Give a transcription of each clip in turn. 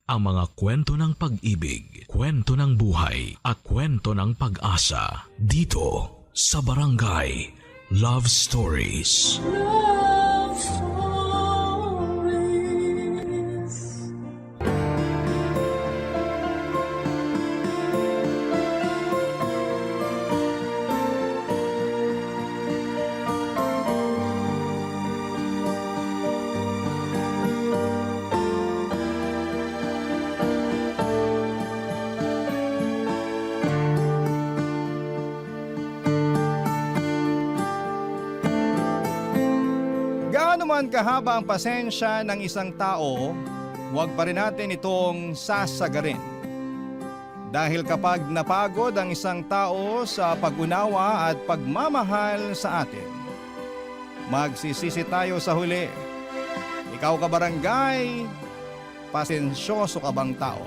Ang mga kwento ng pag-ibig, kwento ng buhay, at kwento ng pag-asa dito sa Barangay Love Stories. Love Stories. Gaano man kahaba ang pasensya ng isang tao, huwag pa rin natin itong sasagarin. Dahil kapag napagod ang isang tao sa pag-unawa at pagmamahal sa atin, magsisisi tayo sa huli. Ikaw ka barangay, pasensyoso ka bang tao?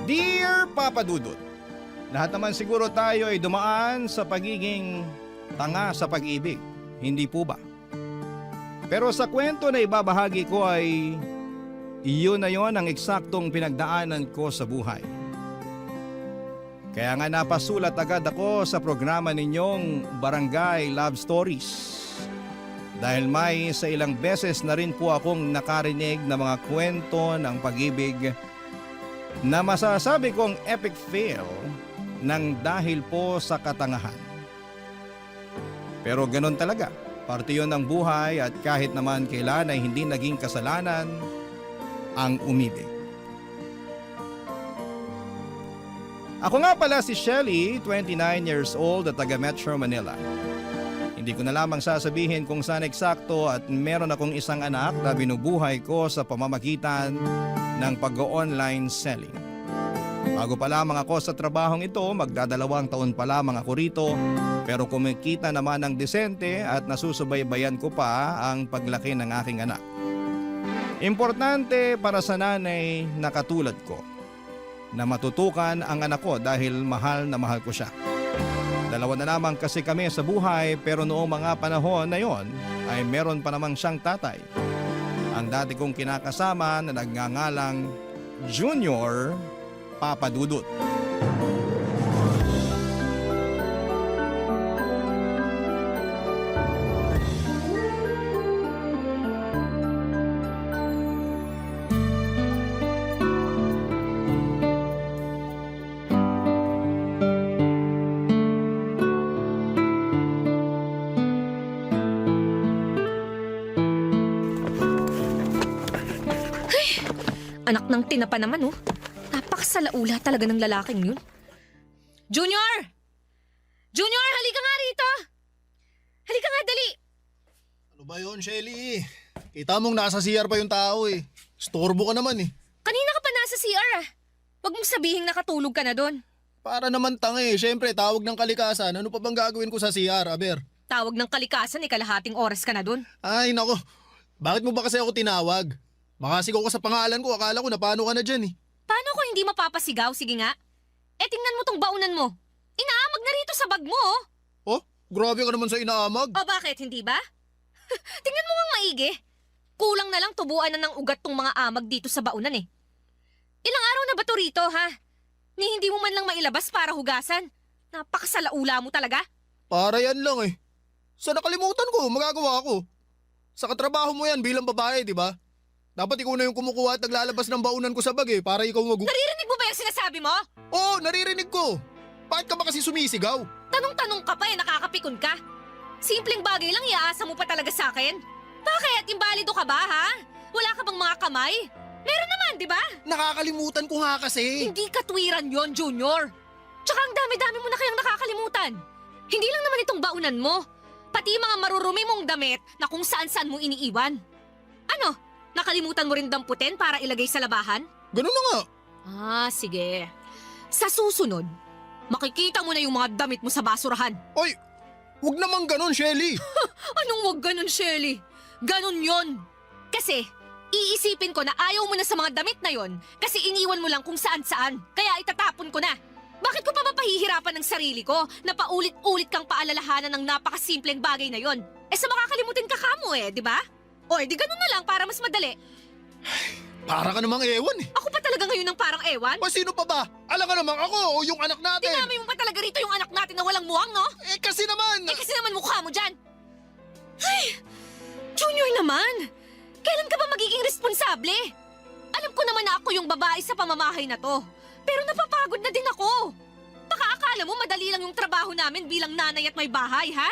Dear Papa Dudut, lahat naman siguro tayo ay dumaan sa pagiging tanga sa pag-ibig, hindi po ba? Pero sa kwento na ibabahagi ko ay iyon na yon ang eksaktong pinagdaanan ko sa buhay. Kaya nga napasulat agad ako sa programa ninyong Barangay Love Stories. Dahil may sa ilang beses na rin po akong nakarinig na mga kwento ng pag-ibig na masasabi kong epic fail ng dahil po sa katangahan. Pero ganun talaga, parte yun ng buhay at kahit naman kailan ay hindi naging kasalanan ang umibig. Ako nga pala si Shelly, 29 years old at taga Metro Manila. Hindi ko na lamang sasabihin kung saan eksakto at meron akong isang anak na binubuhay ko sa pamamagitan ng pag-online selling. Bago pa lamang ako sa trabahong ito, magdadalawang taon pa lamang ako rito, pero kumikita naman ng desente at nasusubaybayan ko pa ang paglaki ng aking anak. Importante para sa nanay na katulad ko na matutukan ang anak ko dahil mahal na mahal ko siya. Dalawa na lamang kasi kami sa buhay pero noong mga panahon na yon ay meron pa namang siyang tatay. Ang dati kong kinakasama na nagngangalang Junior Papa Dudut. Anak ng tinapa naman, oh. Napakasalaula talaga ng lalaking yun. Junior! Junior, halika nga rito! Halika nga, dali! Ano ba yun, Shelly? Kita mong nasa CR pa yung tao eh. Storbo ka naman eh. Kanina ka pa nasa CR, ah. Huwag mong sabihing nakatulog ka na doon. Para naman tanga eh. Siyempre, tawag ng kalikasan. Ano pa bang gagawin ko sa CR, Aber? Tawag ng kalikasan, kalahating oras ka na doon. Ay, nako. Bakit mo ba kasi ako tinawag? Makasigaw ka sa pangalan ko. Akala ko na paano ka na dyan eh. Paano kung hindi mapapasigaw? Sige nga. Tingnan mo tong baunan mo. Inaamag na rito sa bag mo, oh. Oh, grabe ka naman sa inaamag. O bakit, hindi ba? Tingnan mo nga maigi. Kulang na lang tubuan na ng ugat tong mga amag dito sa baunan eh. Ilang araw na ba to rito, ha? Ni hindi mo man lang mailabas para hugasan. Napakasalaula mo talaga. Para yan lang eh. Sa nakalimutan ko, magagawa ko. Sa katrabaho mo yan bilang babae, di ba? Dapat ikaw na yung kumukuha at naglalabas ng baunan ko sa bag eh, para ikaw Naririnig mo ba yung sinasabi mo? Oo, naririnig ko. Bakit ka ba kasi sumisigaw? Tanong-tanong ka pa nakakapikon ka. Simpleng bagay lang iaasa mo pa talaga sa akin. Bakit? Imbalido ka ba, ha? Wala ka bang mga kamay? Meron naman, di ba? Nakakalimutan ko nga kasi. Hindi katwiran yon, Junior. Tsaka ang dami-dami mo na kayang nakakalimutan. Hindi lang naman itong baunan mo. Pati mga marurumi mong damit na kung saan-saan mo iniiwan. Ano? Nakalimutan mo rin damputin para ilagay sa labahan? Ganun na nga. Sige. Sa susunod, makikita mo na yung mga damit mo sa basurahan. Oy, wag naman ganun, Shelly. Anong wag ganun, Shelly? Ganun yon. Kasi, Iisipin ko na ayaw mo na sa mga damit na yon kasi iniwan mo lang kung saan-saan. Kaya itatapon ko na. Bakit ko pa mapahihirapan ng sarili ko na paulit-ulit kang paalalahanan ng napakasimpleng bagay na yon? Sa makakalimutin ka kamo di ba? O di ganun na lang para mas madali. Para ka namang ewan eh. Ako pa talaga ngayon ng parang ewan? O sino pa ba? Alam ka namang ako o yung anak natin. Dinami mo pa talaga rito yung anak natin na walang muwang, no? Kasi naman. Kasi naman mukha mo dyan. Ay, Junior naman. Kailan ka ba magiging responsable? Alam ko naman na ako yung babae sa pamamahay na to. Pero napapagod na din ako. Baka akala mo madali lang yung trabaho namin bilang nanay at may bahay, ha?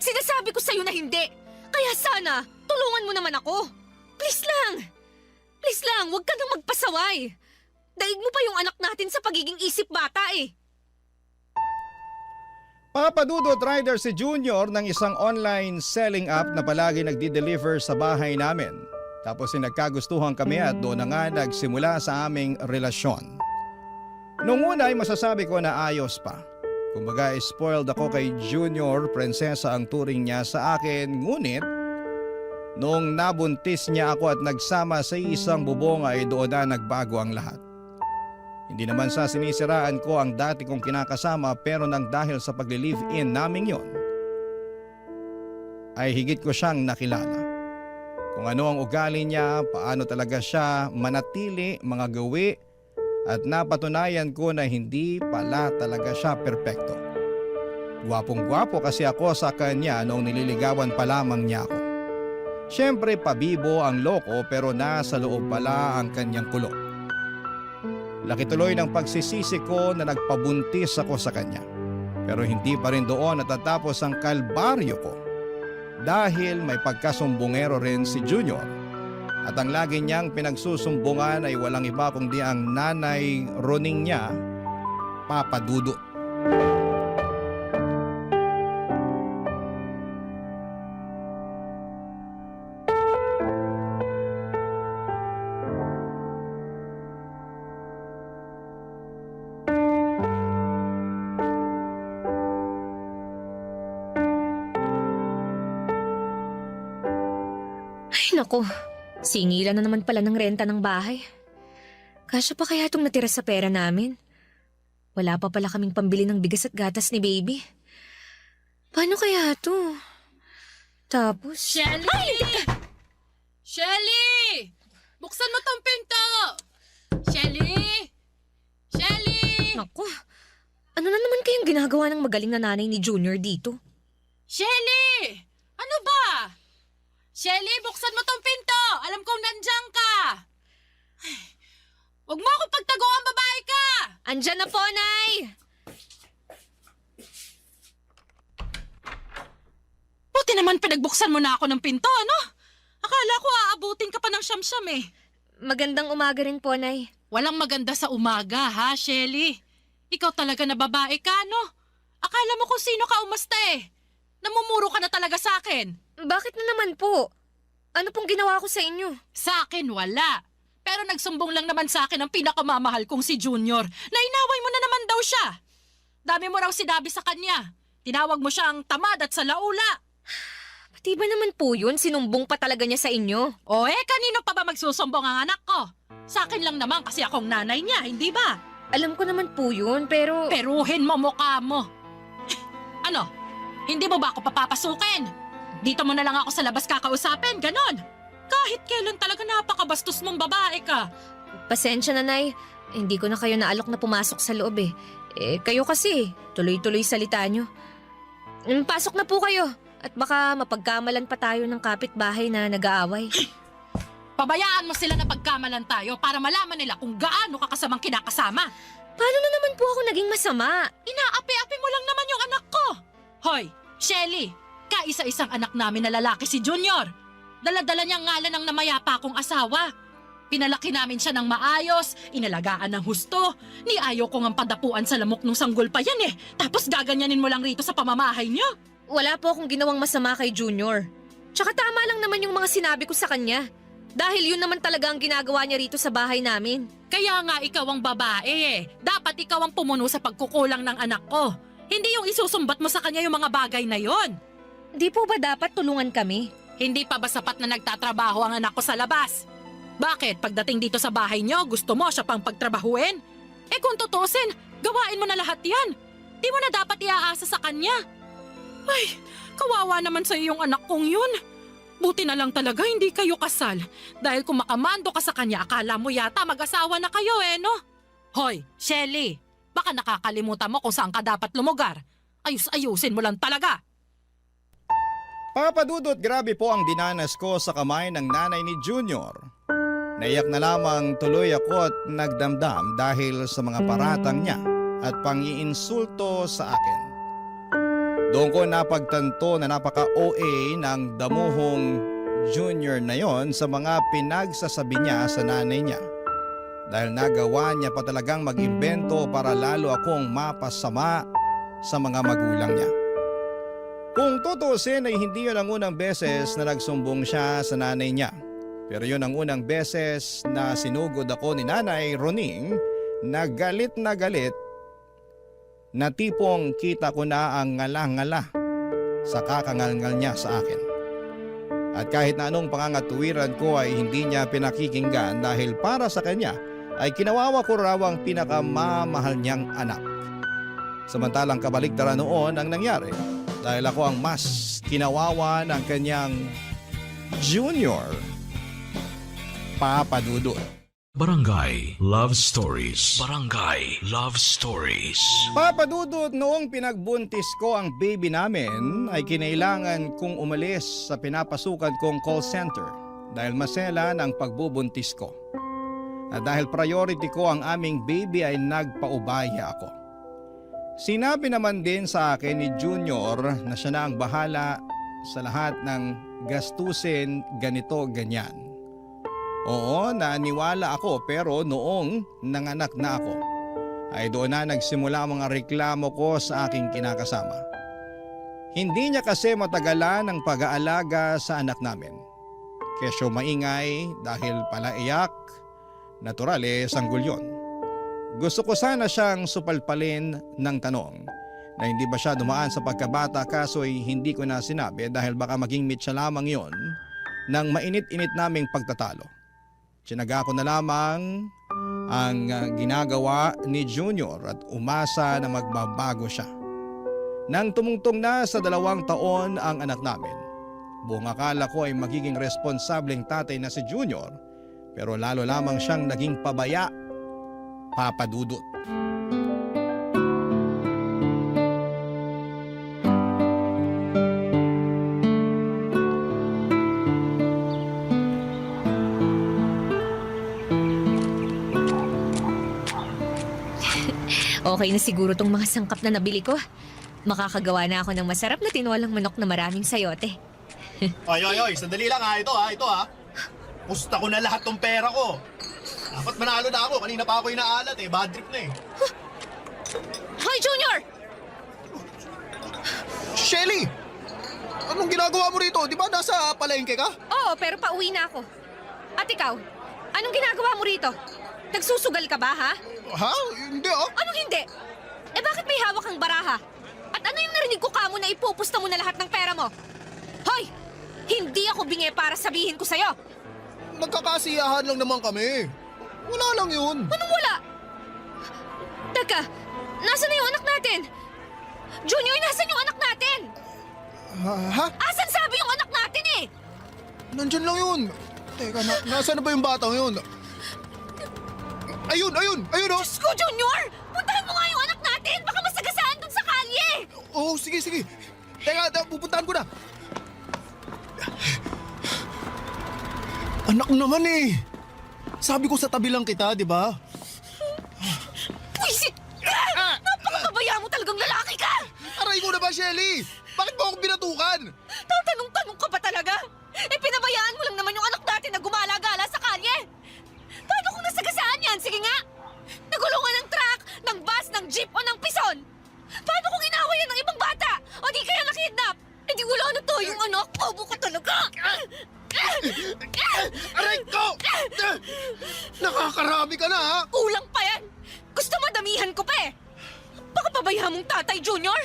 Sinasabi ko sa'yo na hindi. Kaya sana, tulungan mo naman ako. Please lang. Please lang, huwag ka nang magpasaway. Daig mo pa yung anak natin sa pagiging isip bata Papadudot rider si Junior ng isang online selling app na palagi nagdi-deliver sa bahay namin. Tapos nagkagustuhan kami at doon na nga nagsimula sa aming relasyon. Noong una ay masasabi ko na ayos pa. Kumbaga spoiled ako kay Junior, prinsesa ang turing niya sa akin. Ngunit noong nabuntis niya ako at nagsama sa isang bubong ay doon na nagbago ang lahat. Hindi naman sa sinisiraan ko ang dati kong kinakasama pero nang dahil sa pagli-live-in naming yon ay higit ko siyang nakilala. Kung ano ang ugali niya, paano talaga siya manatili, mga gawi at napatunayan ko na hindi pala talaga siya perpekto. Gwapong-gwapo kasi ako sa kanya noong nililigawan pa lamang niya ako. Siyempre pabibo ang loko pero nasa loob pala ang kanyang kulot. Laki tuloy ng pagsisisi ko na nagpabuntis ako sa kanya. Pero hindi pa rin doon natatapos ang kalbaryo ko. Dahil may pagkasumbongero rin si Junior. At ang lagi niyang pinagsusumbungan ay walang iba kundi ang nanay Roning niya, Papa Dudut. Nako, singilan na naman pala ng renta ng bahay. Kasya pa kaya itong natira sa pera namin? Wala pa pala kaming pambili ng bigas at gatas ni baby. Paano kaya to? Tapos... Shelly! Ay, teka! Shelly! Buksan mo tong pinto! Shelly! Shelly! Nako, ano na naman kayang ginagawa ng magaling na nanay ni Junior dito? Shelly! Ano ba? Shelly, buksan mo tong pinto! Alam kong nandiyan ka! Ay, huwag mo akong pagtaguan, babae ka! Andyan na po, Nay! Buti naman pinagbuksan mo na ako ng pinto, ano? Akala ko aabutin ka pa ng siyam-siyam eh. Magandang umaga rin po, Nay. Walang maganda sa umaga, ha, Shelly? Ikaw talaga na babae ka, no? Akala mo kung sino ka umasta eh. Namumuro ka na talaga sa akin. Bakit na naman po? Ano pong ginawa ko sa inyo? Sa akin, wala. Pero nagsumbong lang naman sa akin ang pinakamamahal kong si Junior na inaway mo na naman daw siya. Dami mo raw sinabi sa kanya. Tinawag mo siyang tamad at salaula. Pati ba naman po yun? Sinumbong pa talaga niya sa inyo? O kanino pa ba magsusumbong ang anak ko? Sa akin lang naman kasi akong nanay niya, hindi ba? Alam ko naman po yun, pero... Peruhin mo mukha mo. Ano? Hindi mo ba ako papapasukin? Dito mo na lang ako sa labas kakausapin, ganon. Kahit kailan talaga napakabastos mong babae ka. Pasensya na, Nay. Hindi ko na kayo naalok na pumasok sa loob eh. Kayo kasi, tuloy-tuloy salita nyo. Pasok na po kayo. At baka mapagkamalan pa tayo ng kapitbahay na nag-aaway. Pabayaan mo sila na pagkamalan tayo para malaman nila kung gaano ka kasamang kinakasama. Paano na naman po ako naging masama? Inaapi-api mo lang naman yung anak ko. Hoy, Shelly, kaisa-isang anak namin na lalaki si Junior. Dala-dala niyang ngalan ng namayapa kong asawa. Pinalaki namin siya ng maayos, inalagaan ng husto. Ni ayaw ko ngang padapuan sa lamok nung sanggol pa yan eh. Tapos gaganyanin mo lang rito sa pamamahay niyo. Wala po akong ginawang masama kay Junior. Tsaka tama lang naman yung mga sinabi ko sa kanya. Dahil yun naman talaga ang ginagawa niya rito sa bahay namin. Kaya nga ikaw ang babae eh. Dapat ikaw ang pumuno sa pagkukulang ng anak ko. Hindi yung isusumbat mo sa kanya yung mga bagay na yon. Di po ba dapat tulungan kami? Hindi pa ba sapat na nagtatrabaho ang anak ko sa labas? Bakit? Pagdating dito sa bahay niyo, gusto mo siya pang pagtrabahuin? Eh kung tutusin, gawain mo na lahat yan. Di mo na dapat iaasa sa kanya. Ay, kawawa naman sa'yo yung anak kong yun. Buti na lang talaga hindi kayo kasal. Dahil kung makamando ka sa kanya, akala mo yata mag-asawa na kayo no? Hoy, Shelly, baka nakakalimutan mo kung saan ka dapat lumugar. Ayus-ayusin mo lang talaga. Papa Dudut, grabe po ang dinanas ko sa kamay ng nanay ni Junior. Naiyak na lamang tuloy ako at nagdamdam dahil sa mga paratang niya at pangiinsulto sa akin. Doon ko napagtanto na napaka-OA ng damuhong Junior na yon sa mga pinagsasabi niya sa nanay niya. Dahil nagawa niya pa talagang mag-imbento para lalo akong mapasama sa mga magulang niya. Kung tutusin ay hindi yun ang unang beses na nagsumbong siya sa nanay niya. Pero yun ang unang beses na sinugod ako ni Nanay Roning na galit na tipong kita ko na ang ngala-ngala sa kakangalngal niya sa akin. At kahit na anong pangangatuwiran ko ay hindi niya pinakikinggan dahil para sa kanya ay kinawawa ko raw ang pinakamamahal niyang anak. Samantalang kabaligtaran noon ang nangyari dahil ako ang mas kinawawa ng kanyang Junior, Papa Dudut. Barangay Love Stories. Barangay Love Stories. Papa Dudut, noong pinagbuntis ko ang baby namin ay kinailangan kong umalis sa pinapasukan kong call center dahil masela ng pagbubuntis ko. At dahil priority ko ang aming baby ay nagpaubaya ako. Sinabi naman din sa akin ni Junior na siya na ang bahala sa lahat ng gastusin ganito ganyan. Oo, naniwala ako pero noong nanganak na ako ay doon na nagsimula ang mga reklamo ko sa aking kinakasama. Hindi niya kasi matagalan ang pag-aalaga sa anak namin. Kesyo maingay dahil pala iyak, natural sanggol yun. Gusto ko sana siyang supalpalin ng tanong na hindi ba siya dumaan sa pagkabata kaso'y hindi ko na sinabi dahil baka maging mitsa lamang yon ng mainit-init naming pagtatalo. Tinaga ko na lamang ang ginagawa ni Junior at umasa na magbabago siya. Nang tumungtong na sa 2 taon ang anak namin, buong akala ko ay magiging responsableng tatay na si Junior pero lalo lamang siyang naging pabaya, Papa Dudut. Okay na siguro tong mga sangkap na nabili ko. Makakagawa na ako ng masarap na tinolang manok na maraming sayote. Oy, sandali lang ito ha. Pusta ko na lahat ng pera ko. Dapat manalo na ako, kanina pa ako inaalat bad trip na Hoy, Junior! Shelly! Anong ginagawa mo rito? Di ba nasa palengke ka? Oo, pero pauwi na ako. At ikaw, anong ginagawa mo rito? Nagsusugal ka ba, ha? Ha? Hindi Anong hindi? Eh bakit may hawak kang baraha? At ano yung narinig ko kamo na ipupusta mo na lahat ng pera mo? Hoy! Hindi ako bingi para sabihin ko sa'yo. Nagkakasiyahan lang naman kami. Wala lang yun. Anong wala? Teka, nasa na yung anak natin? Junior, nasan yung anak natin? Ha? Asan sabi yung anak natin Nandyan lang yun. Teka, nasa na ba yung batang yun? Ayun Diyos ko, Junior! Puntahan mo nga yung anak natin! Baka masagasaan dun sa kalye! Oo, sige. Teka, pupuntahan ko na. Anak naman Sabi ko sa tabi lang kita, di ba? Puisit ka! Napakabaya mo talagang lalaki ka! Aray ko na ba, Shelly? Bakit mo ako binatukan? Tatanong-tanong ka ba talaga? Eh pinabayaan mo lang naman yung anak natin na gumala-gala sa kalye! Paano kung nasagasaan yan? Sige nga! Nagulungan ng truck, ng bus, ng jeep o ng pison! Paano kung inaway yan ng ibang bata? O di kaya nakidnap? Eh di wala na to yung anak! Bobo ka talaga! Aray ko! Nakakarami ka na, ha? Kulang pa yan! Gusto mo damihan ko pa Baka pabayaan mong tatay, Junior!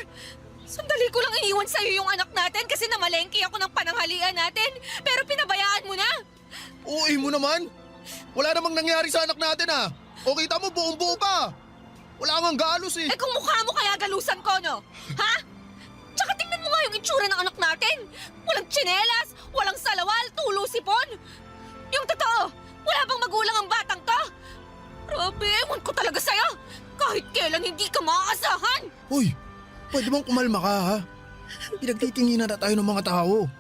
Sandali ko lang iniwan sa'yo yung anak natin kasi namalengke ako ng pananghalian natin. Pero pinabayaan mo na! Uy mo naman! Wala namang nangyari sa anak natin ah. O kita mo, buong buo pa. Wala kang galos eh. Eh kung mukha mo kaya galusan ko, no? Ha? Tsaka tingnan mo nga yung itsura ng anak natin. Walang tsinelas, walang salawal, tulo sipon. Yung totoo, wala bang magulang ang batang to? Grabe, ewan ko talaga sa'yo. Kahit kailan hindi ka maaasahan. Hoy, pwede bang kumalma ka ha? Pinagtitinginan na tayo ng mga tao.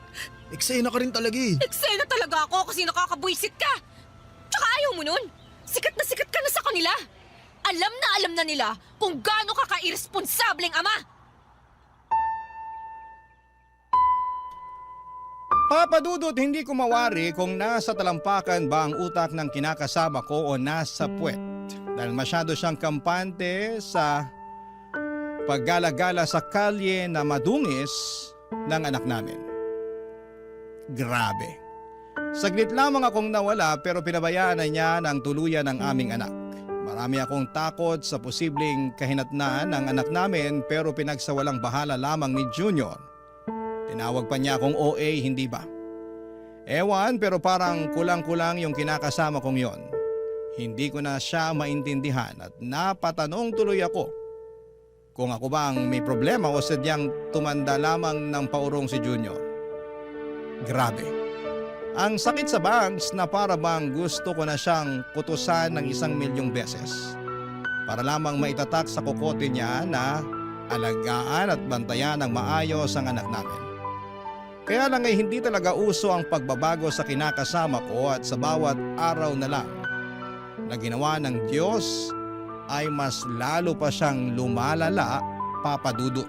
Eksena ka rin talaga eh. Eksena talaga ako kasi nakakabwisit ka. Tsaka ayaw mo nun. Sikat ka na sa kanila. Alam na nila kung gaano ka ka-irresponsableng ama. Papa Dudut, hindi ko mawari kung nasa talampakan ba ang utak ng kinakasama ko o nasa puwet. Dahil masyado siyang kampante sa paggalagala sa kalye na madungis ng anak namin. Grabe. Saglit lamang akong nawala pero pinabayaan na niya ng tuluyan ng aming anak. Marami akong takot sa posibleng kahinatnan ng anak namin pero pinagsawalang bahala lamang ni Junior. Tinawag pa niya akong OA, hindi ba? Ewan, pero parang kulang-kulang yung kinakasama kong yon. Hindi ko na siya maintindihan at napatanong tuloy ako kung ako ba ang may problema o sadyang tumanda lamang ng paurong si Junior. Grabe. Ang sakit sa bangs na para bang gusto ko na siyang kutusan ng 1,000,000 beses para lamang maitatak sa kokote niya na alagaan at bantayan ng maayos ang anak namin. Kaya lang ay hindi talaga uso ang pagbabago sa kinakasama ko at sa bawat araw na lang na ginawa ng Diyos ay mas lalo pa siyang lumalala, Papa Dudut.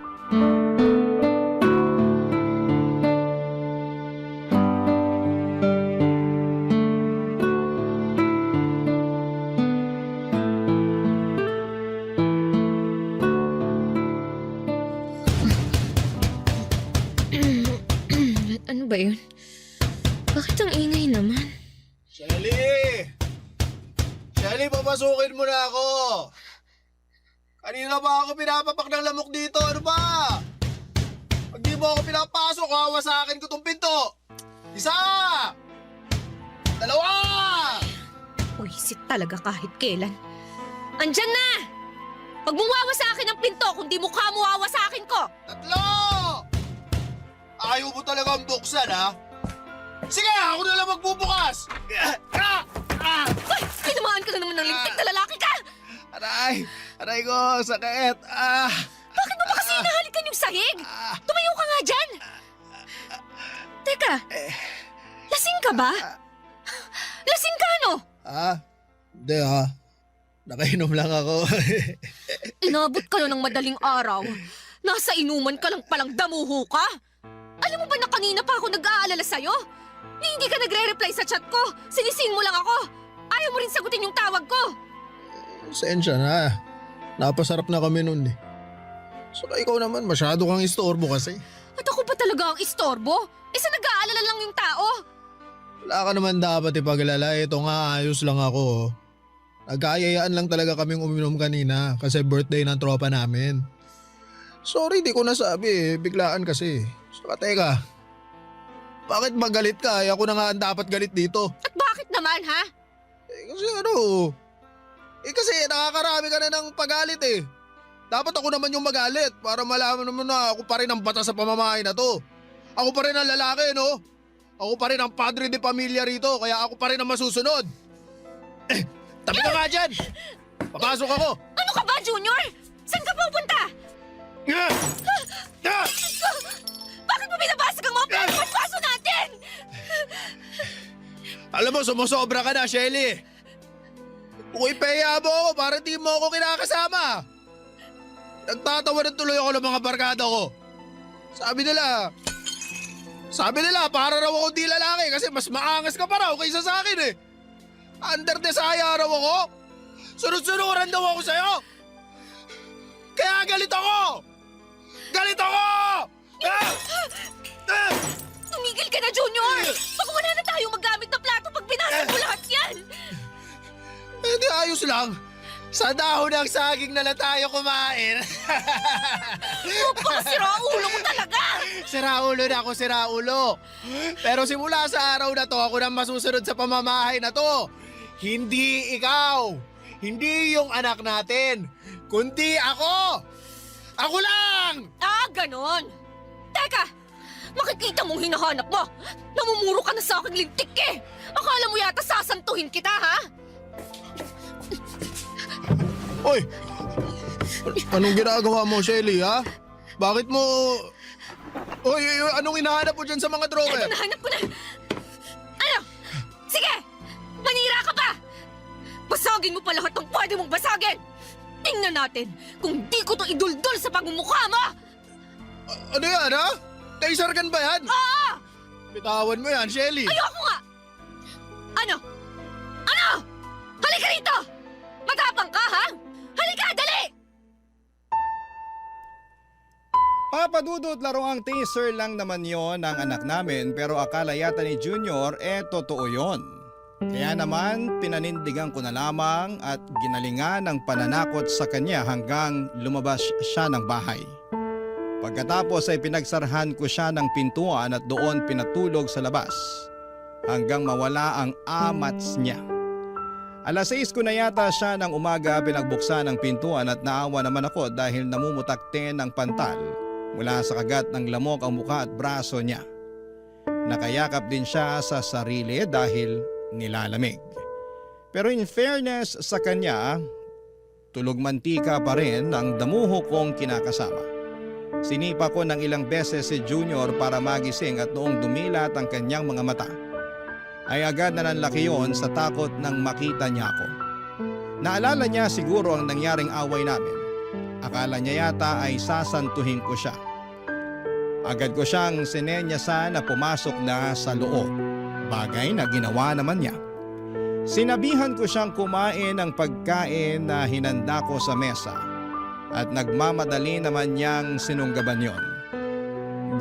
Ano ba yun? Bakit ang ingay naman? Shelly! Shelly, papasukin mo na ako! Kanina pa ako pinapapak ng lamok dito, ano ba? Pag di mo ako pinapasok, hawa sa akin ko tong pinto! Isa! Dalawa! Uisit talaga kahit kailan. Andyan na! Pag muwawa sa akin ang pinto, kung di mukha muwawa sa akin ko! Tatlo! Ayaw mo talagang buksan, ha? Sige, ako na lang magbubukas! Ay! Tinamaan ka na naman ng lintik na lalaki ka! Aray! Aray ko, sakit! Bakit mo ba kasi hinahalikan yung sahig? Tumayo ka nga dyan! Teka, lasing ka ba? Lasing ka, ano? Hindi ha. Nakainom lang ako. Inabot ka na ng madaling araw. Nasa inuman ka lang palang damuho ka. Alam mo ba na kanina pa ako nag-aalala sa'yo? Ni hindi ka nagre-reply sa chat ko. Sinising mo lang ako. Ayaw mo rin sagutin yung tawag ko. Sensya na. Napasarap na kami nun eh. Saka ikaw naman, masyado kang istorbo kasi. At ako pa talaga ang istorbo? Isa nag-aalala lang yung tao. Wala ka naman dapat ipaglala. Ito nga, ayos lang ako. Nagkayayaan lang talaga kaming uminom kanina kasi birthday ng tropa namin. Sorry, di ko nasabi eh. Biglaan kasi. Saka teka, bakit magalit ka? Ako na nga ang dapat galit dito. At bakit naman, ha? Kasi nakakarami ka na ng pagalit eh. Dapat ako naman yung magalit para malaman naman na ako pa rin ang bata sa pamamahay na to. Ako pa rin ang lalaki, no? Ako pa rin ang padre de pamilya rito, kaya ako pa rin ang masusunod. Tabi ka nga dyan! Papasok ako! Ano ka ba, Junior? Saan ka pupunta? Bakit mo binabasag ang mga pinagpaso natin? Alam mo, sumusobra ka na, Shelly. Kung ipeya mo ako para di mo ako kinakasama. Nagtatawa na tuloy ako ng mga barkada ko. Sabi nila, para raw ako di lalaki kasi mas maangas ka pa raw kaysa sa akin eh. Under desire raw ako. Sunod-sunuran daw ako sa'yo. Kaya galit ako! Galit ako! Tumigil ka na, Junior! Baka wala na tayong magamit na plato pag binasag mo lahat yan! Hindi, ayos lang. Sa dahon ng saging na lang tayo kumain. Baka siraulo mo talaga! Siraulo na ako, siraulo. Pero simula sa araw na to, ako na masusunod sa pamamahay na to. Hindi ikaw! Hindi yung anak natin! Kundi ako! Ako lang! Ah, ganon! Teka! Makikita mong hinahanap mo! Namumuro ka na sa aking lintik eh! Akala mo yata sasantuhin kita, ha? Oy! Anong ginagawa mo, Shelly, ha? Bakit mo... Oy, anong hinahanap mo dyan sa mga drawer? Ito, nahanap ko na! Ano? Sige! Manira ka pa! Basagin mo pa lahat ng pwede mong basagin! Tingnan natin kung di ko to iduldul sa pagmumukha mo! Ano yan, ha? Taser gun ba yan? Oo! Bitawan mo yan, Shelly. Ayoko nga! Ano? Ano? Halika rito! Matapang ka, ha? Halika, dali! Papa Dudut, laruang taser lang naman yon ng anak namin pero akala yata ni Junior totoo yon. Kaya naman pinanindigan ko na lamang at ginalingan ng pananakot sa kanya hanggang lumabas siya ng bahay. Pagkatapos ay pinagsarhan ko siya ng pintuan at doon pinatulog sa labas hanggang mawala ang amats niya. Alas 6 ko na yata siya ng umaga pinagbuksan ng pintuan at naawa naman ako dahil namumutakte ng pantal mula sa kagat ng lamok ang mukha at braso niya. Nakayakap din siya sa sarili dahil nilalamig. Pero in fairness sa kanya, tulog mantika pa rin ang damuho kong kinakasama. Sinipa ko ng ilang beses si Junior para magising at noong dumilat ang kanyang mga mata, ay agad na nanlaki yon sa takot nang makita niya ako. Naalala niya siguro ang nangyaring away namin. Akala niya yata ay sasantuhin ko siya. Agad ko siyang sinenyasan na pumasok na sa loob, bagay na ginawa naman niya. Sinabihan ko siyang kumain ng pagkain na hinanda ko sa mesa at nagmamadali naman niyang sinunggaban yon.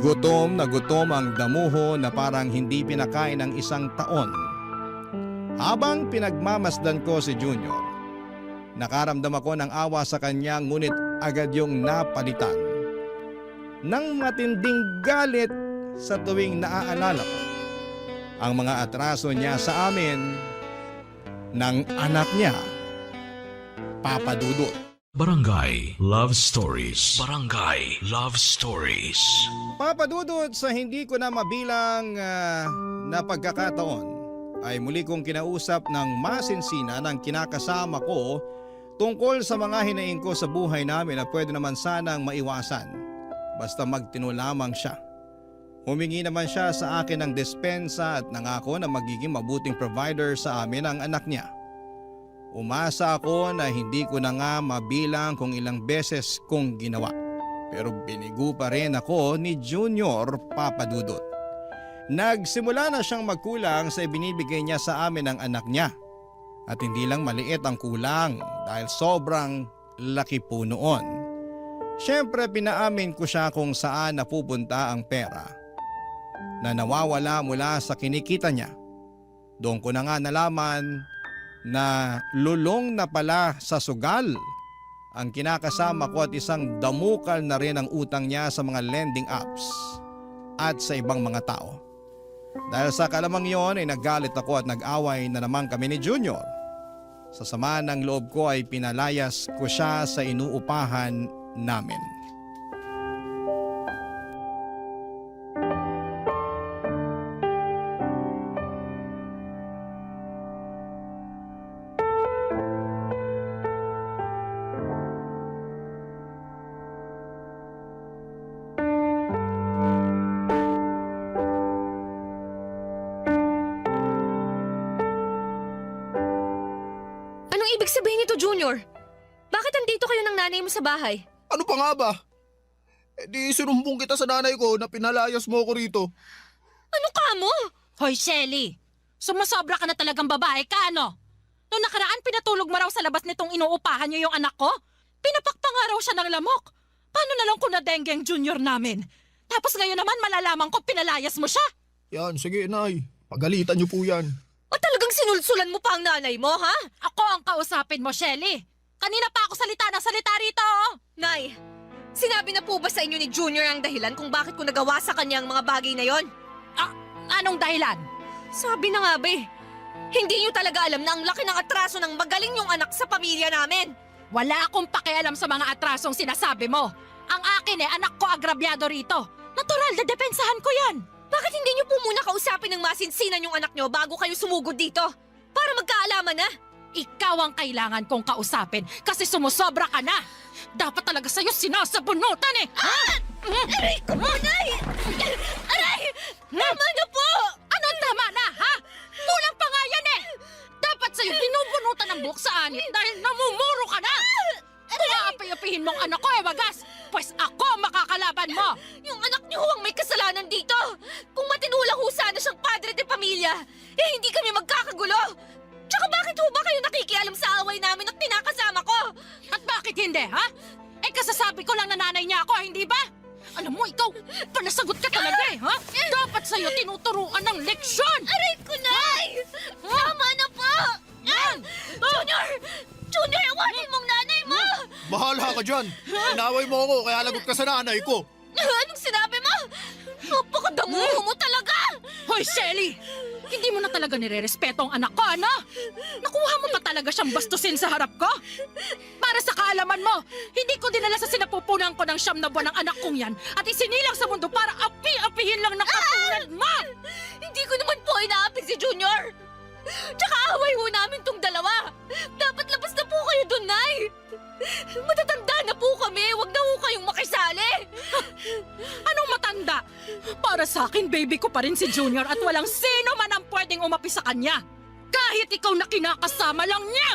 Gutom na gutom ang damuho na parang hindi pinakain ng 1 taon. Habang pinagmamasdan ko si Junior, nakaramdam ako ng awa sa kanya ngunit agad yung napalitan ng matinding galit sa tuwing naaalala ko ang mga atraso niya sa amin ng anak niya, Papa Dudut. Barangay Love Stories. Barangay Love Stories. Papa Dudut, sa hindi ko na mabilang na pagkakataon ay muli kong kinausap ng masinsina ng kinakasama ko tungkol sa mga hinaing ko sa buhay namin na pwede naman sanang maiwasan basta magtino lamang siya. Humingi naman siya sa akin ng despensa at nangako na magiging mabuting provider sa amin ang anak niya. Umasa ako na hindi ko na nga mabilang kung ilang beses kong ginawa. Pero binigo pa rin ako ni Junior, Papa Dudut. Nagsimula na siyang magkulang sa ibinibigay niya sa amin ng anak niya. At hindi lang maliit ang kulang dahil sobrang laki po noon. Siyempre pinaamin ko siya kung saan napupunta ang pera na nawawala mula sa kinikita niya. Doon ko na nga nalaman na lulong na pala sa sugal ang kinakasama ko at isang damukal na rin ang utang niya sa mga lending apps at sa ibang mga tao. Dahil sa kalamang yon ay naggalit ako at nag-away na naman kami ni Junior. Sa sama ng loob ko ay pinalayas ko siya sa inuupahan namin. Anong ibig sabihin nito, Junior? Bakit andito kayo ng nanay mo sa bahay? Ano pa nga ba? Di sinumbong kita sa nanay ko na pinalayas mo ako rito. Ano ka mo? Hoy, Shelly! Sumasobra ka na talagang babae ka, ano? Noong nakaraan, pinatulog mo raw sa labas nitong inuupahan niyo yung anak ko? Pinapakpa nga raw siya ng lamok. Paano na lang kung na-dengue ang Junior namin? Tapos ngayon naman malalaman ko pinalayas mo siya. Yan, sige nay. Pagalitan niyo po yan. O talagang sinulsulan mo pa ang nanay mo, ha? Ako ang kausapin mo, Shelly. Kanina pa ako salita ng salita rito, oh. Nay, sinabi na po ba sa inyo ni Junior ang dahilan kung bakit ko nagawa sa kanya ang mga bagay na yon? Anong dahilan? Sabi na nga ba eh. Hindi niyo talaga alam na ang laki ng atraso ng magaling yung anak sa pamilya namin. Wala akong pakialam sa mga atrasong sinasabi mo. Ang akin anak ko agrabyado rito. Natural na depensahan ko yan. Bakit hindi niyo po muna kausapin ng masinsinan yung anak niyo bago kayo sumugod dito? Para magkaalaman na. Ikaw ang kailangan kong kausapin kasi sumusobra ka na. Dapat talaga sa'yo sinasabunutan eh. Ha? Aray ko po, Nay! Aray! Tama na po! Anong tama na, ha? Kulang pa nga yan eh. Dapat sa'yo binubunutan ng buhok sa anit dahil namumuro ka na. Aapi-apihin mong anak ko wagas. Pues ako makakalaban mo. Yung anak niyo ang may kasalanan dito. Kung matinulang ho sana siyang padre de pamilya, hindi kami magkakagulo. Tsaka bakit ho ba kayo nakikialam sa away namin at tinakasama ko? At bakit hindi, ha? Kasasabi ko lang na nanay niya ako, hindi ba? Alam mo, ikaw, panasagot ka talaga eh, ha? Dapat sa'yo tinuturuan ng leksyon! Aray ko, Nay! Tama na po! Yan! Junior! Junior, awatin mong nanay mo! Bahala ka dyan. Inaway mo ako kaya lagot ka sa nanay ko. Anong sinabi mo? Napakadamuho mo talaga! Hoy, Shelly! Hindi mo na talaga nire-respeto ang anak ko, ano? Nakuha mo pa talaga siyang bastusin sa harap ko? Para sa kaalaman mo, hindi ko dinala sa sinapupunan ko ng 9 na buwan ng anak kong yan at isinilang sa mundo para api-apihin lang ng katulad mo! Hindi ko naman po inaapi si Junior! Tsaka away ho namin tong dalawa! Dapat labas na po kayo dun, Nay! Matatanda na po kami! Huwag na ho kayong makisali! Anong matanda? Para sa akin, baby ko pa rin si Junior at walang sino man ang pwedeng umapi sa kanya. Kahit ikaw na kinakasama lang niya!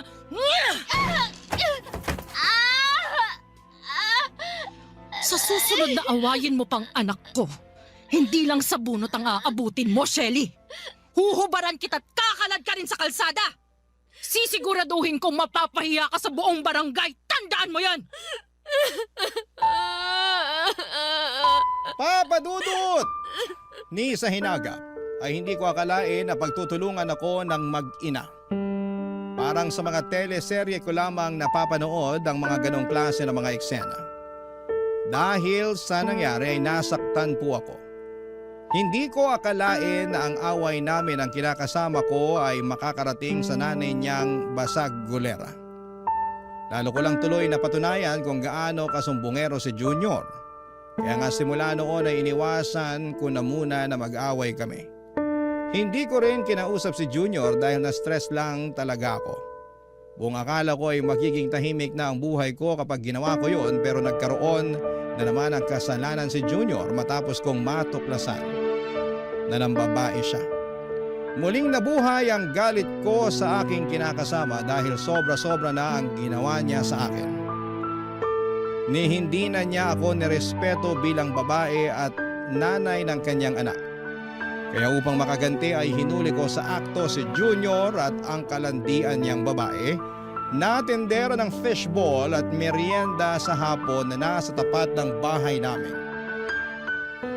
Sa susunod na awayin mo pang anak ko, hindi lang sa bunot ang aabutin mo, Shelly. Huhubaran kita't kakalad ka rin sa kalsada. Sisiguraduhin kong mapapahiya ka sa buong barangay. Tandaan mo yan! Papa Dudut! Ni sa hinagap ay hindi ko akalain na pagtutulungan ako ng mag-ina. Parang sa mga teleserye ko lamang napapanood ang mga ganong klase ng mga eksena. Dahil sa nangyari ay nasaktan po ako. Hindi ko akalain na ang away namin ang kinakasama ko ay makakarating sa nanay niyang basag gulera. Lalo ko lang tuloy napatunayan kung gaano kasumbongero si Junior. Kaya nga simula noon ay iniwasan ko na muna na mag-away kami. Hindi ko rin kinausap si Junior dahil na-stress lang talaga ako. Buong akala ko ay magiging tahimik na ang buhay ko kapag ginawa ko yun, pero nagkaroon na naman ang kasalanan si Junior matapos kong matuklasan na ng babae siya. Muling nabuhay ang galit ko sa aking kinakasama dahil sobra-sobra na ang ginawa niya sa akin. Ni hindi na niya ako nirespeto bilang babae at nanay ng kanyang anak. Kaya upang makaganti ay hinuli ko sa akto si Junior at ang kalandian niyang babae na tendero ng fishball at merienda sa hapon na nasa tapat ng bahay namin.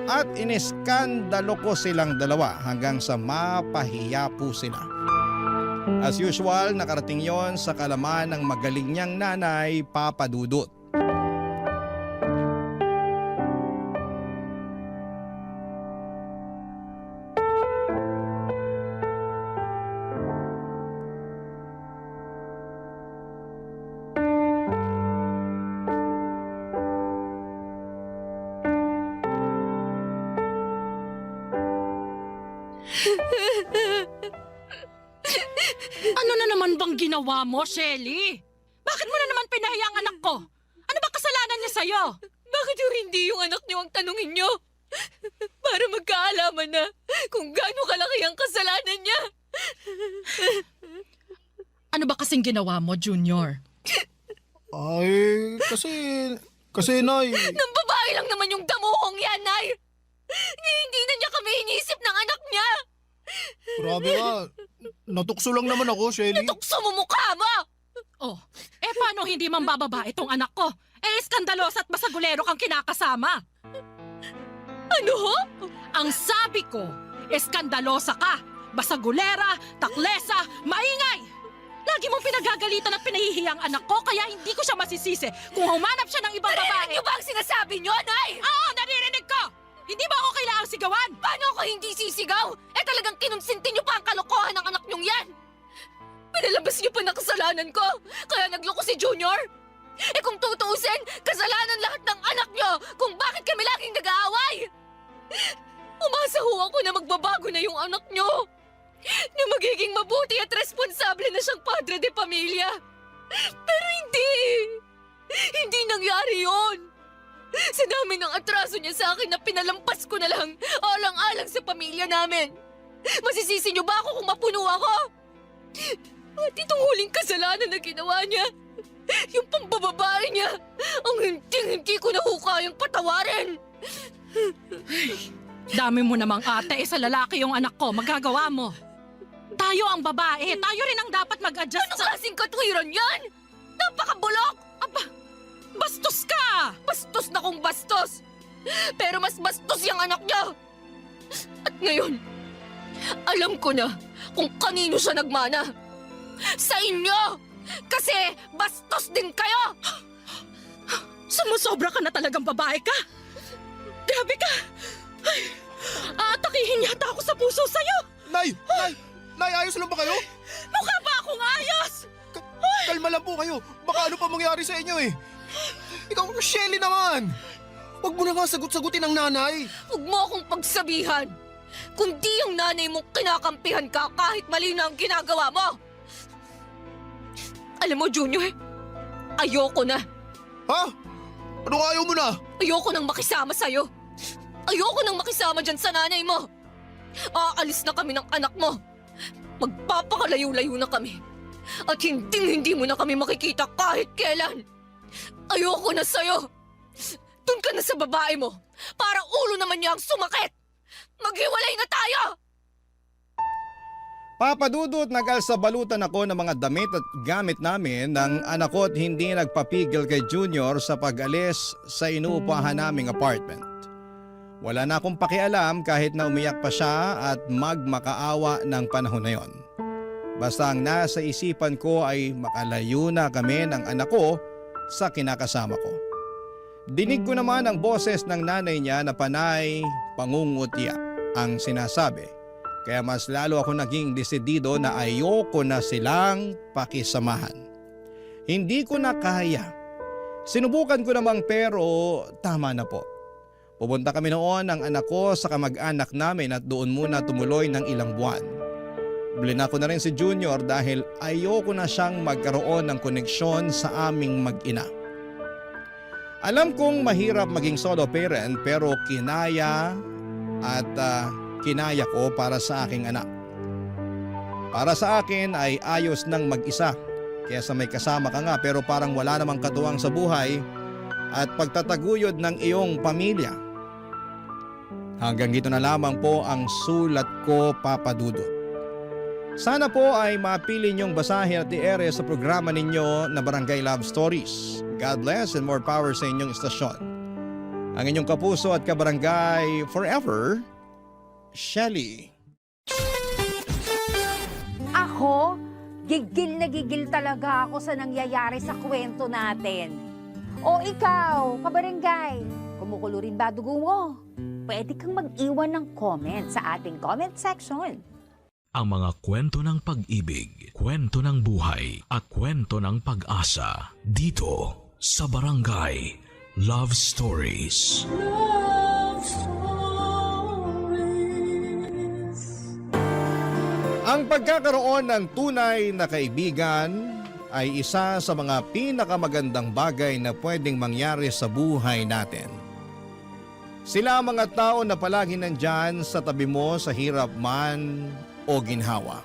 At iniskandalo ko silang dalawa hanggang sa mapahiya po sila. As usual, nakarating yon sa kalaman ng magaling niyang nanay, Papa Dudut. Ano na naman bang ginawa mo, Shelly? Bakit mo na naman pinahiya ang anak ko? Ano ba kasalanan niya sa'yo? Bakit yung hindi yung anak niyo ang tanungin niyo? Para magkaalaman na kung gaano kalaki ang kasalanan niya. Ano ba kasing ginawa mo, Junior? Ay, kasi Nay, Nang babae lang naman yung damuhong yan, Nay. Hindi na niya kami inisip ng anak niya. grabe ka. Natukso lang naman ako, Shelly. Tukso mo mukha mo! Oh, paano hindi man bababa itong anak ko? Skandalosa at basagulero kang kinakasama. Ano ho? Ang sabi ko, skandalosa ka, basagulera, taklesa, maingay! Lagi mong pinagagalitan at pinahihiyang anak ko kaya hindi ko siya masisisi kung humanap siya ng ibang Narinig babae. niyo ba ang sinasabi niyo, Nay? Oo, naririnig ko! Hindi ba ako kailangang sigawan? Paano ako hindi sisigaw? Talagang kinonsinti niyo pa ang kalokohan ng anak niyong yan! Pinalabas niyo pa na kasalanan ko, kaya nagloko si Junior. Eh kung tutuusin, kasalanan lahat ng anak niyo kung bakit kami laging nag-aaway. Umasa ho ako na magbabago na yung anak niyo. Na magiging mabuti at responsable na siyang padre de pamilya. Pero hindi. Hindi nangyari yon. Sa dami ng atraso niya sa akin na pinalampas ko na lang alang-alang sa pamilya namin. Masisisi niyo ba ako kung mapuno ako? At itong huling kasalanan na ginawa niya, yung pambababae niya, ang hindi ko na ho kayang patawarin. Dami mo namang ate, sa lalaki yung anak ko, magagawa mo. Tayo ang babae, tayo rin ang dapat mag-adjust Ano klaseng katwiran yan? Napakabulok! Aba, bastos ka! Bastos na kung bastos! Pero mas bastos yung anak niya! At ngayon, alam ko na kung kanino siya nagmana. Sa inyo! Kasi bastos din kayo! Sumusobra ka na talagang babae ka! Grabe ka! Ay, aatakihin yata ako sa puso sa'yo! Nay! Nay, ayos lang ba kayo? Mukha ba akong ayos? Kalma lang po kayo. Baka ano pa mangyari sa inyo eh. Ikaw, Shelly naman. Huwag mo na nga sagot-sagutin ang nanay. Huwag mo akong pagsabihan! Kung di yung nanay mo kinakampihan ka kahit mali na ang ginagawa mo! Alam mo, Junior, ayoko na. Ha? Anong ayaw mo na? Ayoko nang makisama sa'yo. Ayoko nang makisama dyan sa nanay mo. Aalis na kami ng anak mo. Magpapakalayo-layo na kami. At hindi mo na kami makikita kahit kailan. Ayoko na sa'yo. Doon ka na sa babae mo para ulo naman niya ang sumakit. Maghiwalay na tayo! Papadudot, nag-alsabalutan ako ng mga damit at gamit namin ng anak ko at hindi nagpapigil kay Junior sa pag-alis sa inuupahan naming apartment. Wala na akong pakialam kahit na umiyak pa siya at magmakaawa ng panahon na yon. Basta ang nasa isipan ko ay makalayo na kami ng anak ko sa kinakasama ko. Dinig ko naman ang boses ng nanay niya na panay pangungutya ang sinasabi. Kaya mas lalo ako naging desidido na ayoko na silang pakisamahan. Hindi ko na kaya. Sinubukan ko namang pero tama na po. Pupunta kami noon ng anak ko sa kamag-anak namin at doon muna tumuloy ng ilang buwan. Blina ko na rin si Junior dahil ayoko na siyang magkaroon ng koneksyon sa aming mag-ina. Alam kong mahirap maging solo parent pero kinaya at kinaya ko para sa aking anak. Para sa akin ay ayos nang mag-isa kaysa may kasama ka nga pero parang wala namang katuwang sa buhay at pagtataguyod ng iyong pamilya. Hanggang dito na lamang po ang sulat ko, Papa Dudut. Sana po ay mapili niyong basahin at i-ere sa programa ninyo na Barangay Love Stories. God bless and more power sa inyong istasyon. Ang inyong kapuso at kabarangay forever, Shelly. Ako, gigil na gigil talaga ako sa nangyayari sa kwento natin. O ikaw, kabarangay, kumukulo rin ba dugo mo? Pwede kang mag-iwan ng comment sa ating comment section. Ang mga kwento ng pag-ibig, kwento ng buhay at kwento ng pag-asa dito sa Barangay Love Stories. Love Stories. Ang pagkakaroon ng tunay na kaibigan ay isa sa mga pinakamagandang bagay na pwedeng mangyari sa buhay natin. Sila ang mga tao na palagi nandyan sa tabi mo sa hirap man o ginhawa.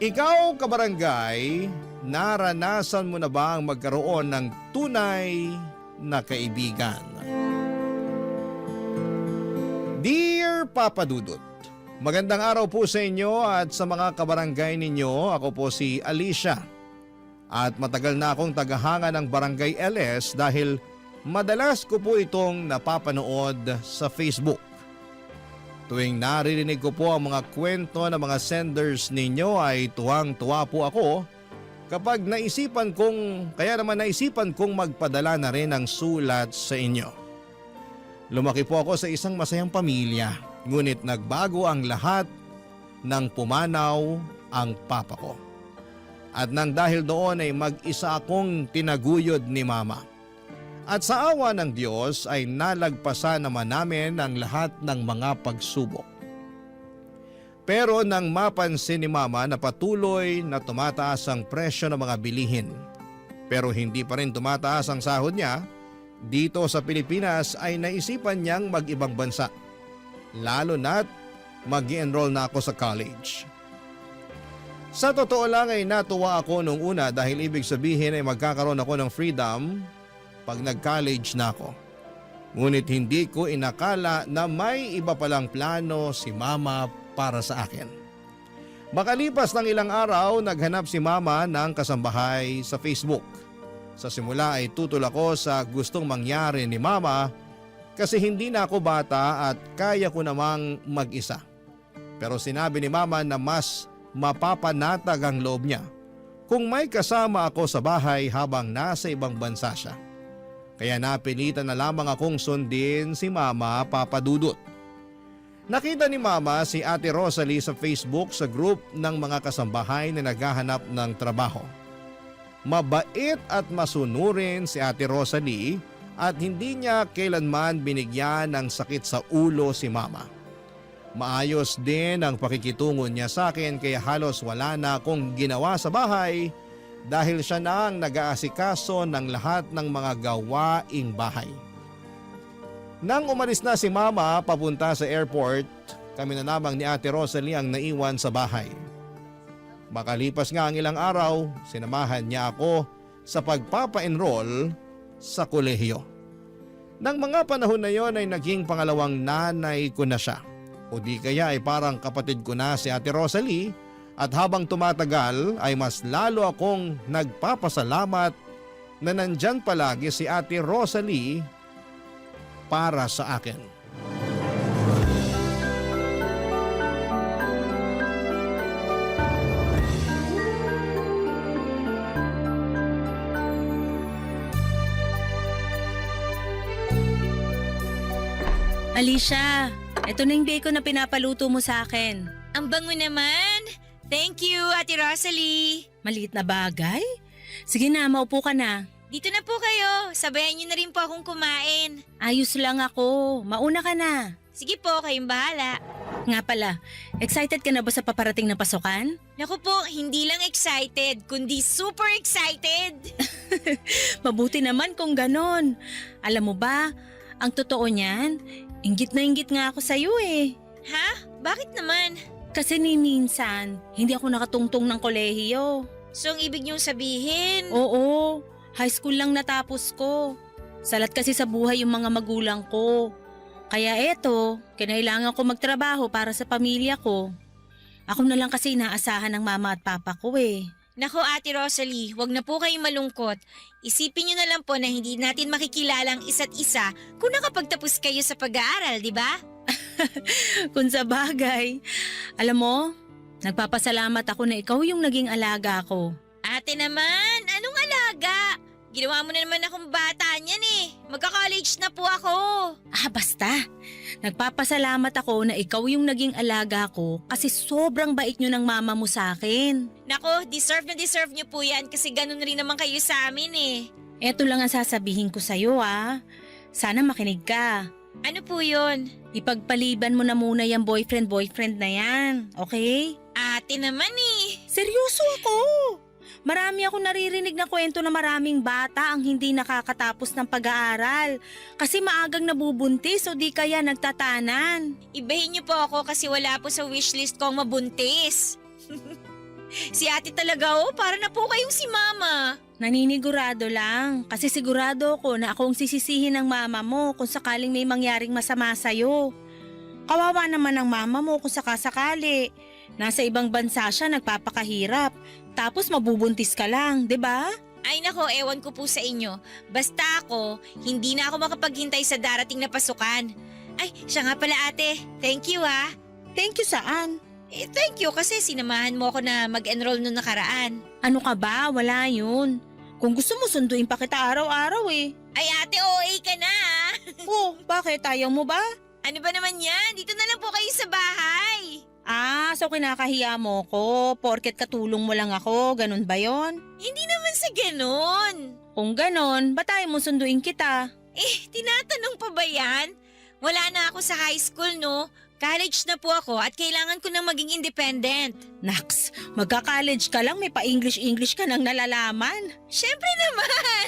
Ikaw, kabarangay, naranasan mo na ba ang magkaroon ng tunay na kaibigan? Dear Papa Dudut, magandang araw po sa inyo at sa mga kabarangay ninyo. Ako po si Alicia at matagal na akong tagahanga ng Barangay LS dahil madalas ko po itong napapanood sa Facebook. Tuwing naririnig ko po ang mga kwento ng mga senders ninyo ay tuwang-tuwa po ako kapag naisipan kong magpadala na rin ng sulat sa inyo. Lumaki po ako sa isang masayang pamilya, ngunit nagbago ang lahat nang pumanaw ang papa ko. At nang dahil doon ay mag-isa akong tinaguyod ni Mama. At sa awa ng Diyos ay nalagpasan naman namin ang lahat ng mga pagsubok. Pero nang mapansin ni Mama na patuloy na tumataas ang presyo ng mga bilihin, pero hindi pa rin tumataas ang sahod niya, dito sa Pilipinas ay naisipan niyang mag-ibang bansa. Lalo na't mag-i-enroll na ako sa college. Sa totoo lang ay natuwa ako nung una dahil ibig sabihin ay magkakaroon ako ng freedom pag nag-college na ako. Ngunit hindi ko inakala na may iba palang plano si Mama para sa akin. Makalipas ng ilang araw, naghanap si Mama ng kasambahay sa Facebook. Sa simula ay tutol ako sa gustong mangyari ni Mama kasi hindi na ako bata at kaya ko namang mag-isa. Pero sinabi ni Mama na mas mapapanatag ang loob niya kung may kasama ako sa bahay habang nasa ibang bansa siya. Kaya napilitan na lamang akong sundin si Mama, Papa Dudut. Nakita ni Mama si Ate Rosalie sa Facebook sa group ng mga kasambahay na naghahanap ng trabaho. Mabait at masunurin si Ate Rosalie at hindi niya kailanman binigyan ng sakit sa ulo si Mama. Maayos din ang pakikitungo niya sa akin kaya halos wala na akong ginawa sa bahay dahil siya na ang nag-aasikaso ng lahat ng mga gawaing bahay. Nang umalis na si Mama papunta sa airport, kami na lamang ni Ate Rosalie ang naiwan sa bahay. Makalipas nga ang ilang araw, sinamahan niya ako sa pagpapa-enroll sa kolehiyo. Nang mga panahon na yon ay naging pangalawang nanay ko na siya. O di kaya ay parang kapatid ko na si Ate Rosalie at habang tumatagal ay mas lalo akong nagpapasalamat na nandyan palagi si Ate Rosalie para sa akin. Alicia, eto na yung bacon na pinapaluto mo sa akin. Ang bango naman. Thank you, Ate Rosalie. Maliit na bagay? Sige na, maupo ka na. Dito na po kayo. Sabayan niyo na rin po akong kumain. Ayos lang ako. Mauna ka na. Sige po, kayong bahala. Nga pala, excited ka na ba sa paparating na pasukan? Naku po, hindi lang excited, kundi super excited. Mabuti naman kung ganon. Alam mo ba, ang totoo niyan, inggit na inggit nga ako sa'yo eh. Ha? Bakit naman? Kasi ni minsan, hindi ako nakatungtong ng kolehiyo. So, ang ibig niyong sabihin? Oo, high school lang natapos ko. Salat kasi sa buhay yung mga magulang ko. Kaya eto, kinailangan ko magtrabaho para sa pamilya ko. Ako na lang kasi inaasahan ng mama at papa ko eh. Naku, Ate Rosalie, wag na po kayong malungkot. Isipin niyo na lang po na hindi natin makikilala ang isa't isa kung nakapagtapos kayo sa pag-aaral, di ba? Kung sa bagay. Alam mo, nagpapasalamat ako na ikaw yung naging alaga ko. Ate naman, anong alaga? Ginawa mo na naman akong bata niyan eh. Magka-college na po ako. Basta. Nagpapasalamat ako na ikaw yung naging alaga ko kasi sobrang bait nyo ng mama mo sa akin. Nako, deserve na deserve niyo po yan kasi ganun rin naman kayo sa amin eh. Eto lang ang sasabihin ko sa'yo Sana makinig ka. Ano po yun? Ipagpaliban mo na muna yung boyfriend na yan, okay? Ate naman eh. Seryoso ako! Marami ako naririnig na kwento na maraming bata ang hindi nakakatapos ng pag-aaral kasi maagang nabubuntis o di kaya nagtatanan. Ibahin niyo po ako kasi wala po sa wishlist ko ang mabuntis. Si ate talaga para na po kayong si mama. Naninigurado lang kasi sigurado ko na akong sisisihin ng mama mo kung sakaling may mangyaring masama sa'yo. Kawawa naman ang mama mo kung sakasakali. Nasa ibang bansa siya nagpapakahirap. Tapos mabubuntis ka lang, 'di ba? Ay nako, ewan ko po sa inyo. Basta ako, hindi na ako makapaghintay sa darating na pasukan. Ay, siya nga pala ate. Thank you ah. Thank you saan? Thank you kasi sinamahan mo ako na mag-enroll noong nakaraan. Ano ka ba? Wala yun. Kung gusto mo sunduin pa kita araw-araw eh. Ay ate, OA ka na ah. Oh, bakit? Ayaw mo ba? Ano ba naman yan? Dito na lang po kayo sa bahay. Ah, so kinakahiya mo ko, porket katulong mo lang ako, ganun ba yon? Hindi naman sa ganon. Kung ganon, ba't tayo mo sunduin kita? Tinatanong pa ba yan? Wala na ako sa high school, no? College na po ako at kailangan ko nang maging independent. Naks, magka-college ka lang, may pa-English-English ka nang nalalaman. Siyempre naman!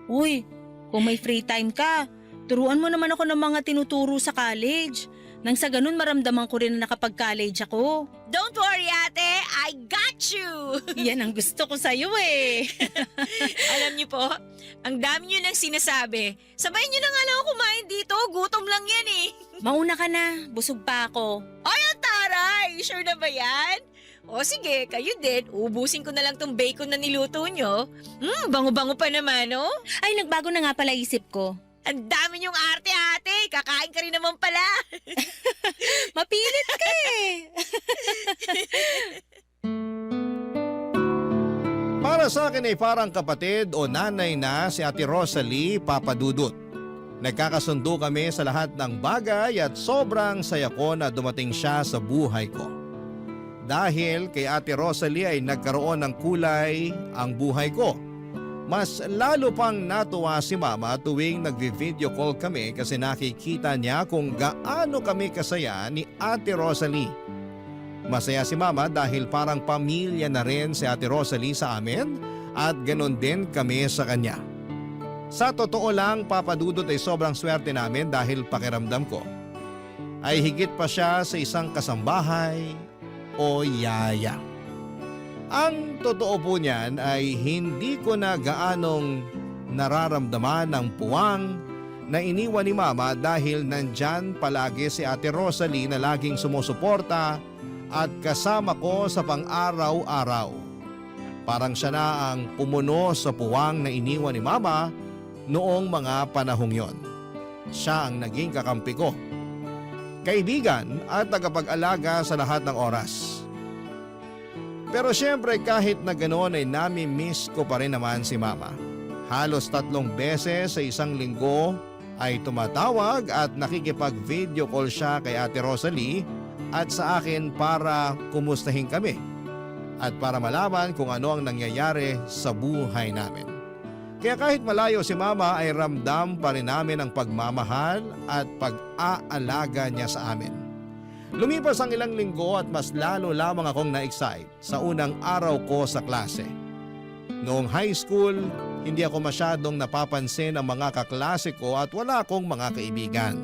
Uy, kung may free time ka, turuan mo naman ako ng mga tinuturo sa college. Nang sa ganun maramdaman ko rin na nakapag-college ako. Don't worry, ate. I got you! Yan ang gusto ko sa'yo eh. Alam niyo po, ang dami niyo nang sinasabi. Sabay niyo na nga lang ako kumain dito. Gutom lang yan eh. Mauna ka na, busog pa ako. Ay, ang taray! Sure na ba yan? O sige, kayo din. Ubusin ko na lang tong bacon na niluto nyo. Bango-bango pa naman, oh. Ay, nagbago na nga pala isip ko. Ang dami niyong arte, ate. Kakain ka rin naman pala. Mapilit ka eh. Para sa akin ay parang kapatid o nanay na si Ate Rosalie Papadudut. Nagkakasundo kami sa lahat ng bagay at sobrang saya ko na dumating siya sa buhay ko. Dahil kay Ate Rosalie ay nagkaroon ng kulay ang buhay ko. Mas lalo pang natuwa si Mama tuwing nagvi-video call kami kasi nakikita niya kung gaano kami kasaya ni Ate Rosalie. Masaya si Mama dahil parang pamilya na rin si Ate Rosalie sa amin at ganon din kami sa kanya. Sa totoo lang, Papadudot, ay sobrang swerte namin dahil pakiramdam ko ay higit pa siya sa isang kasambahay o yaya. Ang totoo po niyan ay hindi ko na gaanong nararamdaman ng puwang na iniwan ni Mama dahil nandyan palagi si Ate Rosalie na laging sumusuporta at kasama ko sa pang-araw-araw. Parang siya na ang pumuno sa puwang na iniwan ni Mama noong mga panahong yon. Siya ang naging kakampi ko, kaibigan at tagapag-alaga sa lahat ng oras. Pero syempre kahit na ganoon ay nami-miss ko pa rin naman si Mama. Halos 3 beses sa isang linggo ay tumatawag at nakikipag-video call siya kay Ate Rosalie at sa akin para kumustahin kami at para malaman kung ano ang nangyayari sa buhay namin. Kaya kahit malayo si Mama ay ramdam pa rin namin ang pagmamahal at pag-aalaga niya sa amin. Lumipas ang ilang linggo at mas lalo lamang akong na-excite sa unang araw ko sa klase. Noong high school, hindi ako masyadong napapansin ang mga kaklase ko at wala akong mga kaibigan.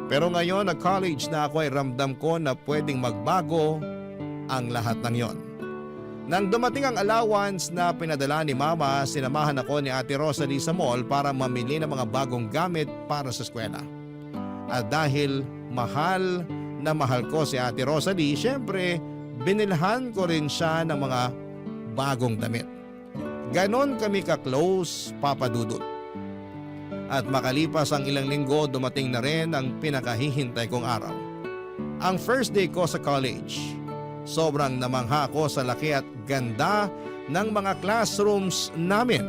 Pero ngayon nag-college na ako ay ramdam ko na pwedeng magbago ang lahat ng yon. Nang dumating ang allowance na pinadala ni Mama, sinamahan ako ni Ate Rosalie sa mall para mamili ng mga bagong gamit para sa eskwela. At dahil mahal na mahal ko si Ate Rosalie, syempre binilhan ko rin siya ng mga bagong damit. Ganon kami ka-close, Papadudut. At makalipas ang ilang linggo, dumating na rin ang pinakahihintay kong araw. Ang first day ko sa college. Sobrang namangha ako sa laki at ganda ng mga classrooms namin.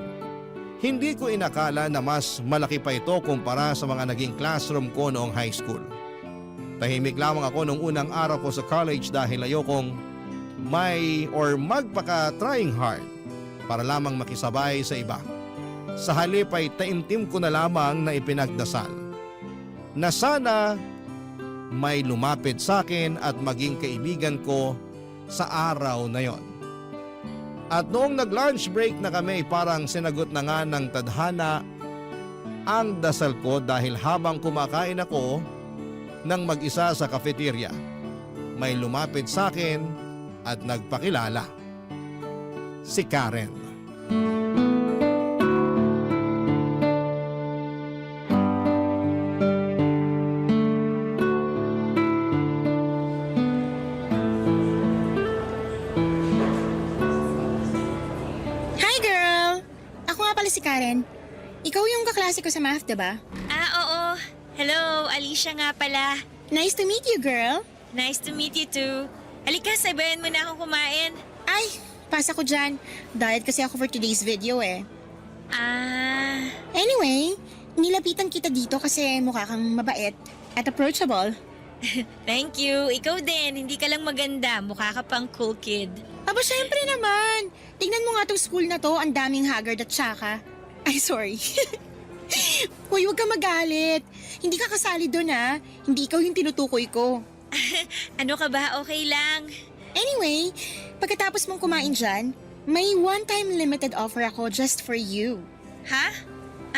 Hindi ko inakala na mas malaki pa ito kumpara sa mga naging classroom ko noong high school. Tahimik lamang ako nung unang araw ko sa college dahil ayokong magpaka-trying hard para lamang makisabay sa iba. Sa halip ay taimtim ko na lamang na ipinagdasal na sana may lumapit sa akin at maging kaibigan ko sa araw na yon. At noong nag-lunch break na kami, parang sinagot na nga ng tadhana ang dasal ko dahil habang kumakain ako nang mag-isa sa cafeteria, may lumapit sa akin at nagpakilala. Si Karen. Hi girl! Ako nga pala si Karen. Ikaw yung kaklase ko sa math, diba? Oo. Hello, Alicia nga pala. Nice to meet you, girl. Nice to meet you too. Halika, sabayan mo na akong kumain. Ay, pasa ko dyan. Diet kasi ako for today's video eh. Ah, Anyway, nilapitan kita dito kasi mukha kang mabait at approachable. Thank you. Ikaw din, hindi ka lang maganda. Mukha ka pang cool kid. Aba, syempre naman. Tingnan mo nga tong school na to, ang daming haggard at tsaka. Ay, sorry. Hoy, huwag ka magalit. Hindi ka kasali doon ha. Hindi ikaw yung tinutukoy ko. Ano ka ba? Okay lang. Anyway, pagkatapos mong kumain dyan, may one-time limited offer ako just for you. Ha?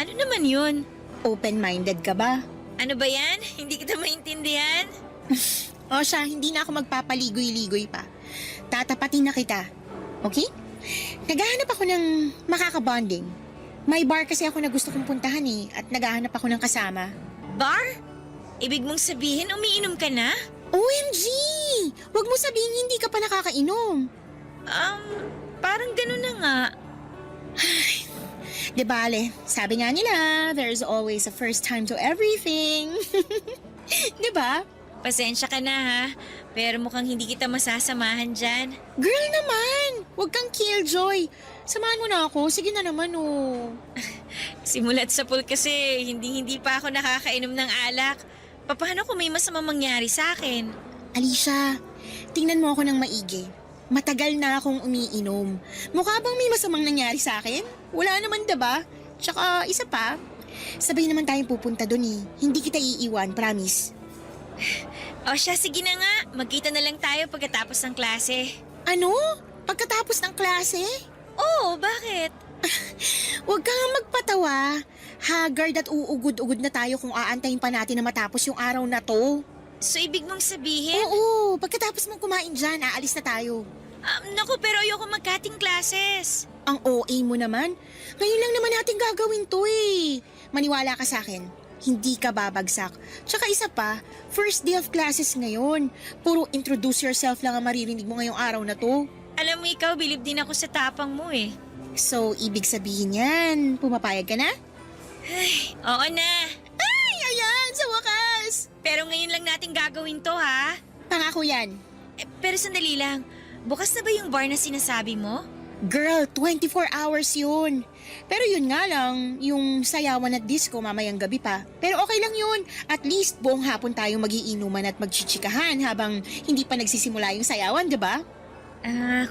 Ano naman yun? Open-minded ka ba? Ano ba yan? Hindi kita maintindihan. O siya, hindi na ako magpapaligoy-ligoy pa. Tatapatin na kita. Okay? Naghahanap ako ng makakabonding. May bar kasi ako na gusto kong puntahan at naghahanap ako ng kasama. Bar? Ibig mong sabihin umiinom ka na? OMG! Huwag mo sabihin hindi ka pa nakakainom. Parang ganun na nga. De bale, sabi nga nila, there's always a first time to everything. Di ba? Pasensya ka na ha, pero mukhang hindi kita masasamahan dyan. Girl naman! Huwag kang killjoy. Samahan mo na ako. Sige na naman Simulat sa pool kasi, hindi pa ako nakakainom ng alak. Paano kung may masamang mangyari sa akin? Alicia, tingnan mo ako ng maigi. Matagal na akong umiinom. Mukha bang may masamang nangyari sa akin? Wala naman, diba? Tsaka isa pa, sabay naman tayong pupunta dun Hindi kita iiwan, promise. O siya, sige na nga. Magkita na lang tayo pagkatapos ng klase. Ano? Pagkatapos ng klase? Oo, bakit? Huwag kang magpatawa. Haggard at uugod-ugod na tayo kung aantayin pa natin na matapos yung araw na to. So ibig mong sabihin? Oo, pagkatapos mong kumain dyan, aalis na tayo. Naku, pero ayoko mag-cutting classes. Ang OA mo naman. Ngayon lang naman natin gagawin to Maniwala ka sa akin, hindi ka babagsak. Tsaka isa pa, first day of classes ngayon. Puro introduce yourself lang ang maririnig mo ngayong araw na to. Alam mo ikaw, bilib din ako sa tapang mo So, ibig sabihin yan, pumapayag ka na? Oo na. Ay, ayan, sa wakas! Pero ngayon lang natin gagawin to ha. Pangako yan. Pero sandali lang, bukas na ba yung bar na sinasabi mo? Girl, 24 hours yun. Pero yun nga lang, yung sayawan at disco mamayang gabi pa. Pero okay lang yun. At least buong hapon tayong magiinuman at magchichikahan habang hindi pa nagsisimula yung sayawan, di ba?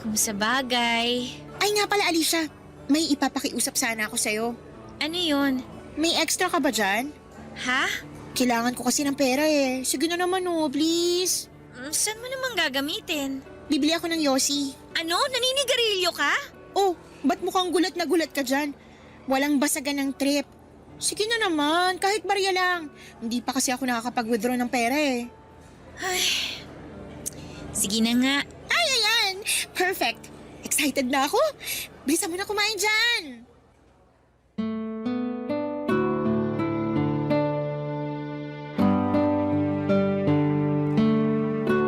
Kung sa bagay. Ay nga pala, Alicia. May ipapakiusap sana ako sa'yo. Ano yun? May extra ka ba dyan? Ha? Kailangan ko kasi ng pera Sige na naman please. Saan mo naman gagamitin? Bibili ako ng Yossi. Ano? Naninigarilyo ka? Oh, ba't mukhang gulat na gulat ka dyan? Walang basagan ng trip. Sige na naman, kahit barya lang. Hindi pa kasi ako nakakapag-withdraw ng pera Ay, sige na nga. Ay, ayan! Perfect! Excited na ako! Bilisan mo na kumain dyan!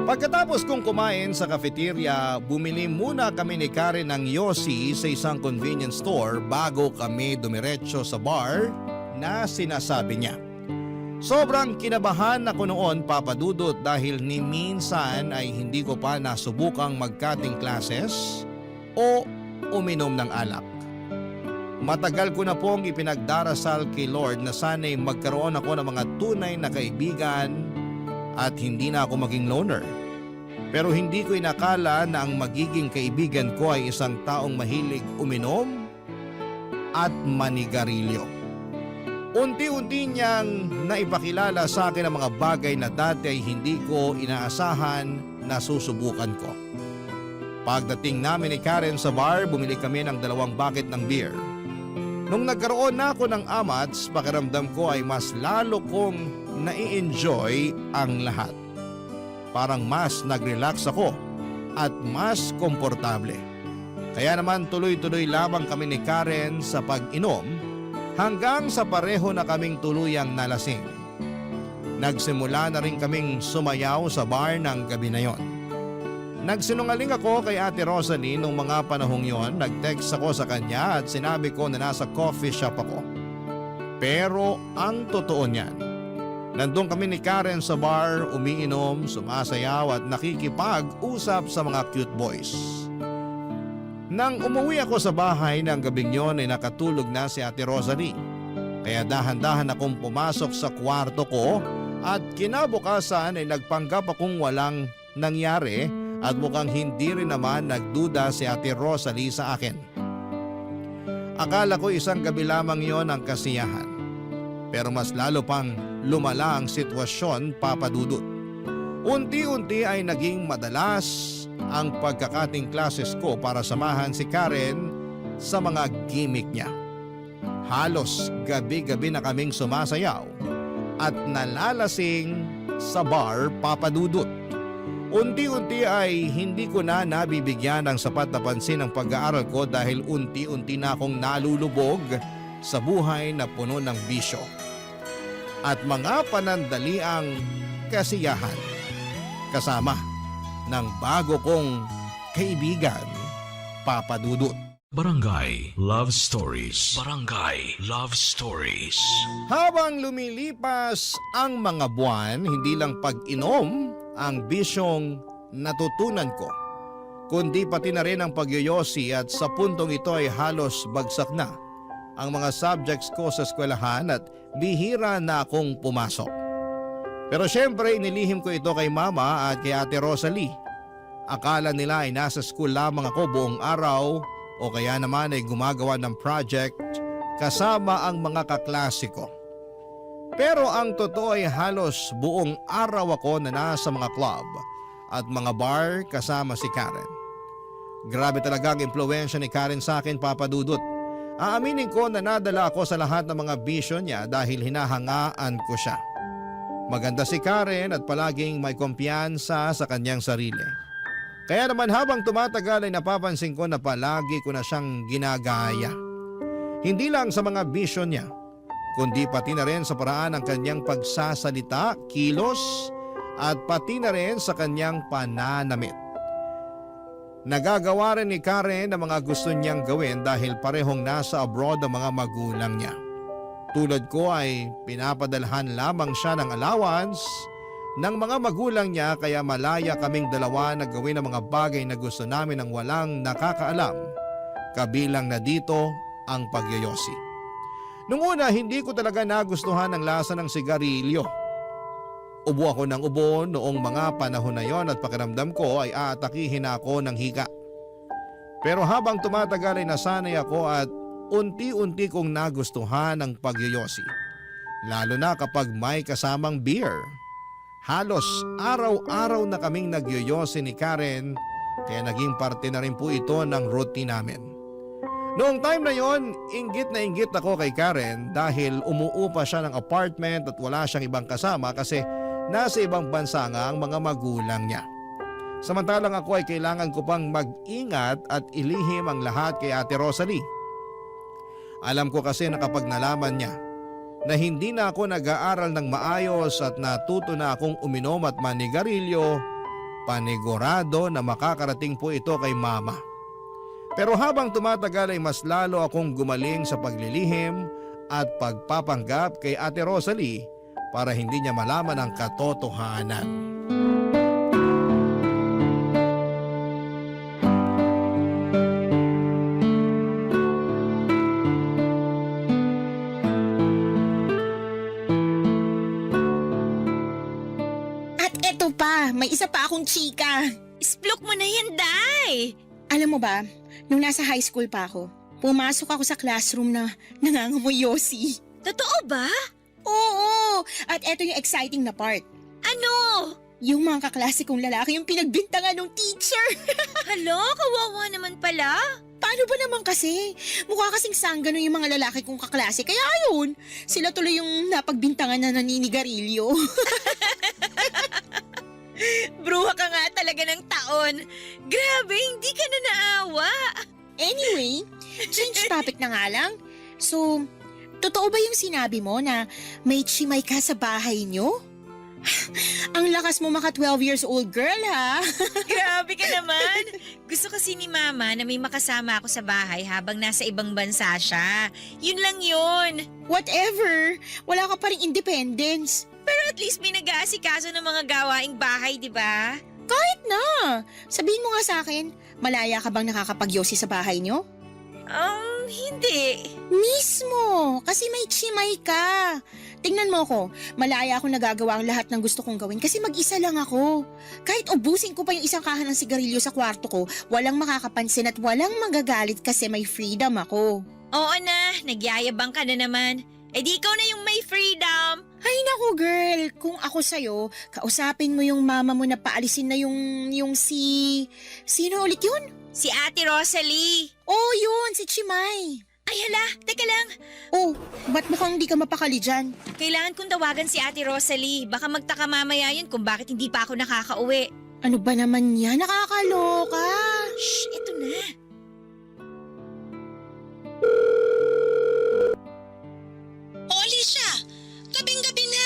Pagkatapos kong kumain sa cafeteria, bumili muna kami ni Karen ng Yossi sa isang convenience store bago kami dumiretso sa bar na sinasabi niya. Sobrang kinabahan ako noon, Papa Dudut, dahil ni minsan ay hindi ko pa nasubukang mag-cutting classes o uminom ng alak. Matagal ko na pong ipinagdarasal kay Lord na sana'y magkaroon ako ng mga tunay na kaibigan at hindi na ako maging loner. Pero hindi ko inakala na ang magiging kaibigan ko ay isang taong mahilig uminom at manigarilyo. Unti-unti niyang naipakilala sa akin ang mga bagay na dati ay hindi ko inaasahan na susubukan ko. Pagdating namin ni Karen sa bar, bumili kami ng 2 bucket ng beer. Nung nagkaroon na ako ng amats, pakiramdam ko ay mas lalo kong nai-enjoy ang lahat. Parang mas nag-relax ako at mas komportable. Kaya naman tuloy-tuloy lamang kami ni Karen sa pag-inom hanggang sa pareho na kaming tuluyang nalasing. Nagsimula na rin kaming sumayaw sa bar ng gabi na yon. Nagsinungaling ako kay Ate Rosalie nung mga panahong yon. Nag-text ako sa kanya at sinabi ko na nasa coffee shop ako. Pero ang totoo niyan, nandun kami ni Karen sa bar, umiinom, sumasayaw at nakikipag-usap sa mga cute boys. Nang umuwi ako sa bahay ng gabing yon ay nakatulog na si Ate Rosalie. Kaya dahan-dahan akong pumasok sa kwarto ko At kinabukasan ay nagpanggap akong walang nangyari at mukhang hindi rin naman nagduda si Ate Rosalie sa akin. Akala ko isang gabi lamang yon ang kasiyahan. Pero mas lalo pang lumala ang sitwasyon, Papa Dudut. Unti-unti ay naging madalas ang pagkakating classes ko para samahan si Karen sa mga gimmick niya. Halos gabi-gabi na kaming sumasayaw at nalalasing sa bar, Papa Dudut. Unti-unti ay hindi ko na nabibigyan ng sapat na pansin ang pag-aaral ko dahil unti-unti na akong nalulubog sa buhay na puno ng bisyo at mga panandaliang kasiyahan kasama ng bago kong kaibigan, Papa Dudut. Barangay Love Stories. Barangay Love Stories. Habang lumilipas ang mga buwan, hindi lang pag-inom ang bisyong natutunan ko, kundi pati na rin ang pagyoyosi at sa puntong ito ay halos bagsak na ang mga subjects ko sa eskwelahan at bihira na akong pumasok. Pero syempre inilihim ko ito kay Mama at kay Ate Rosalie. Akala nila ay nasa school lamang ako buong araw o kaya naman ay gumagawa ng project kasama ang mga kaklase ko. Pero ang totoo ay halos buong araw ako na nasa mga club at mga bar kasama si Karen. Grabe talaga ang impluwensya ni Karen sa akin, Papa Dudut. Aaminin ko na nadala ako sa lahat ng mga bisyo niya dahil hinahangaan ko siya. Maganda si Karen at palaging may kumpiyansa sa kanyang sarili. Kaya naman habang tumatagal ay napapansin ko na palagi ko na siyang ginagaya. Hindi lang sa mga bisyo niya, kundi pati na rin sa paraan ng kanyang pagsasalita, kilos, at pati na rin sa kanyang pananamit. Nagagawa rin ni Karen ang mga gusto niyang gawin dahil parehong nasa abroad ang mga magulang niya. Tulad ko ay pinapadalhan lamang siya ng allowance ng mga magulang niya kaya malaya kaming dalawa na gawin ang mga bagay na gusto namin ng walang nakakaalam, kabilang na dito ang pagyoyosi. Nung una, hindi ko talaga nagustuhan ang lasa ng sigarilyo. Ubo ako ng ubo noong mga panahon na yon at pakiramdam ko ay aatakihin ako ng hika. Pero habang tumatagal ay nasanay ako at unti-unti kong nagustuhan ang pagyoyosi. Lalo na kapag may kasamang beer. Halos araw-araw na kaming nagyoyosi ni Karen kaya naging parte na rin po ito ng routine namin. Noong time na yon, inggit na inggit ako kay Karen dahil umuupa siya ng apartment at wala siyang ibang kasama kasi nasa ibang bansa nga ang mga magulang niya. Samantalang ako ay kailangan ko pang mag-ingat at ilihim ang lahat kay Ate Rosalie. Alam ko kasi na kapag nalaman niya na hindi na ako nag-aaral ng maayos at natuto na akong uminom at manigarilyo, panigurado na makakarating po ito kay Mama. Pero habang tumatagal ay mas lalo akong gumaling sa paglilihim at pagpapanggap kay Ate Rosalie para hindi niya malaman ang katotohanan. At eto pa, may isa pa akong chika. Isplok mo na yan, Day! Alam mo ba, nung nasa high school pa ako, pumasok ako sa classroom na nangangamoy yosi. Totoo ba? Oo! At eto yung exciting na part. Ano? Yung mga kaklase kong lalaki yung pinagbintangan ng teacher. Hala, kawawa naman pala. Paano ba naman kasi? Mukha kasing sanggano yung mga lalaki kong kaklase. Kaya ayun, sila tuloy yung napagbintangan na naninigarilyo. Bruha ka nga talaga ng taon. Grabe, hindi ka na naawa. Anyway, change topic na nga lang. So, totoo ba yung sinabi mo na may chimay ka sa bahay nyo? Ang lakas mo maka 12 years old girl ha. Grabe ka naman. Gusto kasi ni Mama na may makasama ako sa bahay habang nasa ibang bansa siya. Yun lang yun. Whatever, wala ka pa rin independence. Pero at least may nag-aasikaso ng mga gawaing bahay, di ba? Kahit na. Sabihin mo nga sa akin, malaya ka bang nakakapagyosi sa bahay nyo? Hindi. Mismo! Kasi may chimay ka. Tingnan mo ko, malaya ako nagagawa ang lahat ng gusto kong gawin kasi mag-isa lang ako. Kahit ubusin ko pa yung isang kahan ng sigarilyo sa kwarto ko, walang makakapansin at walang magagalit kasi may freedom ako. Oo na, nagyayabang ka na naman. Eh di ikaw na yung may freedom. Ay naku girl, kung ako sa'yo, kausapin mo yung mama mo na paalisin na yung si... Sino ulit yun? Si Ate Rosalie. Oh yun, si Chimay. Ay hala, teka lang. Oh, ba't mukhang hindi ka mapakali dyan? Kailangan kong tawagan si Ate Rosalie. Baka magtaka mamaya yun kung bakit hindi pa ako nakakauwi. Ano ba naman yan? Nakakaloka. Shh, ito na. O Alicia, gabing-gabi na.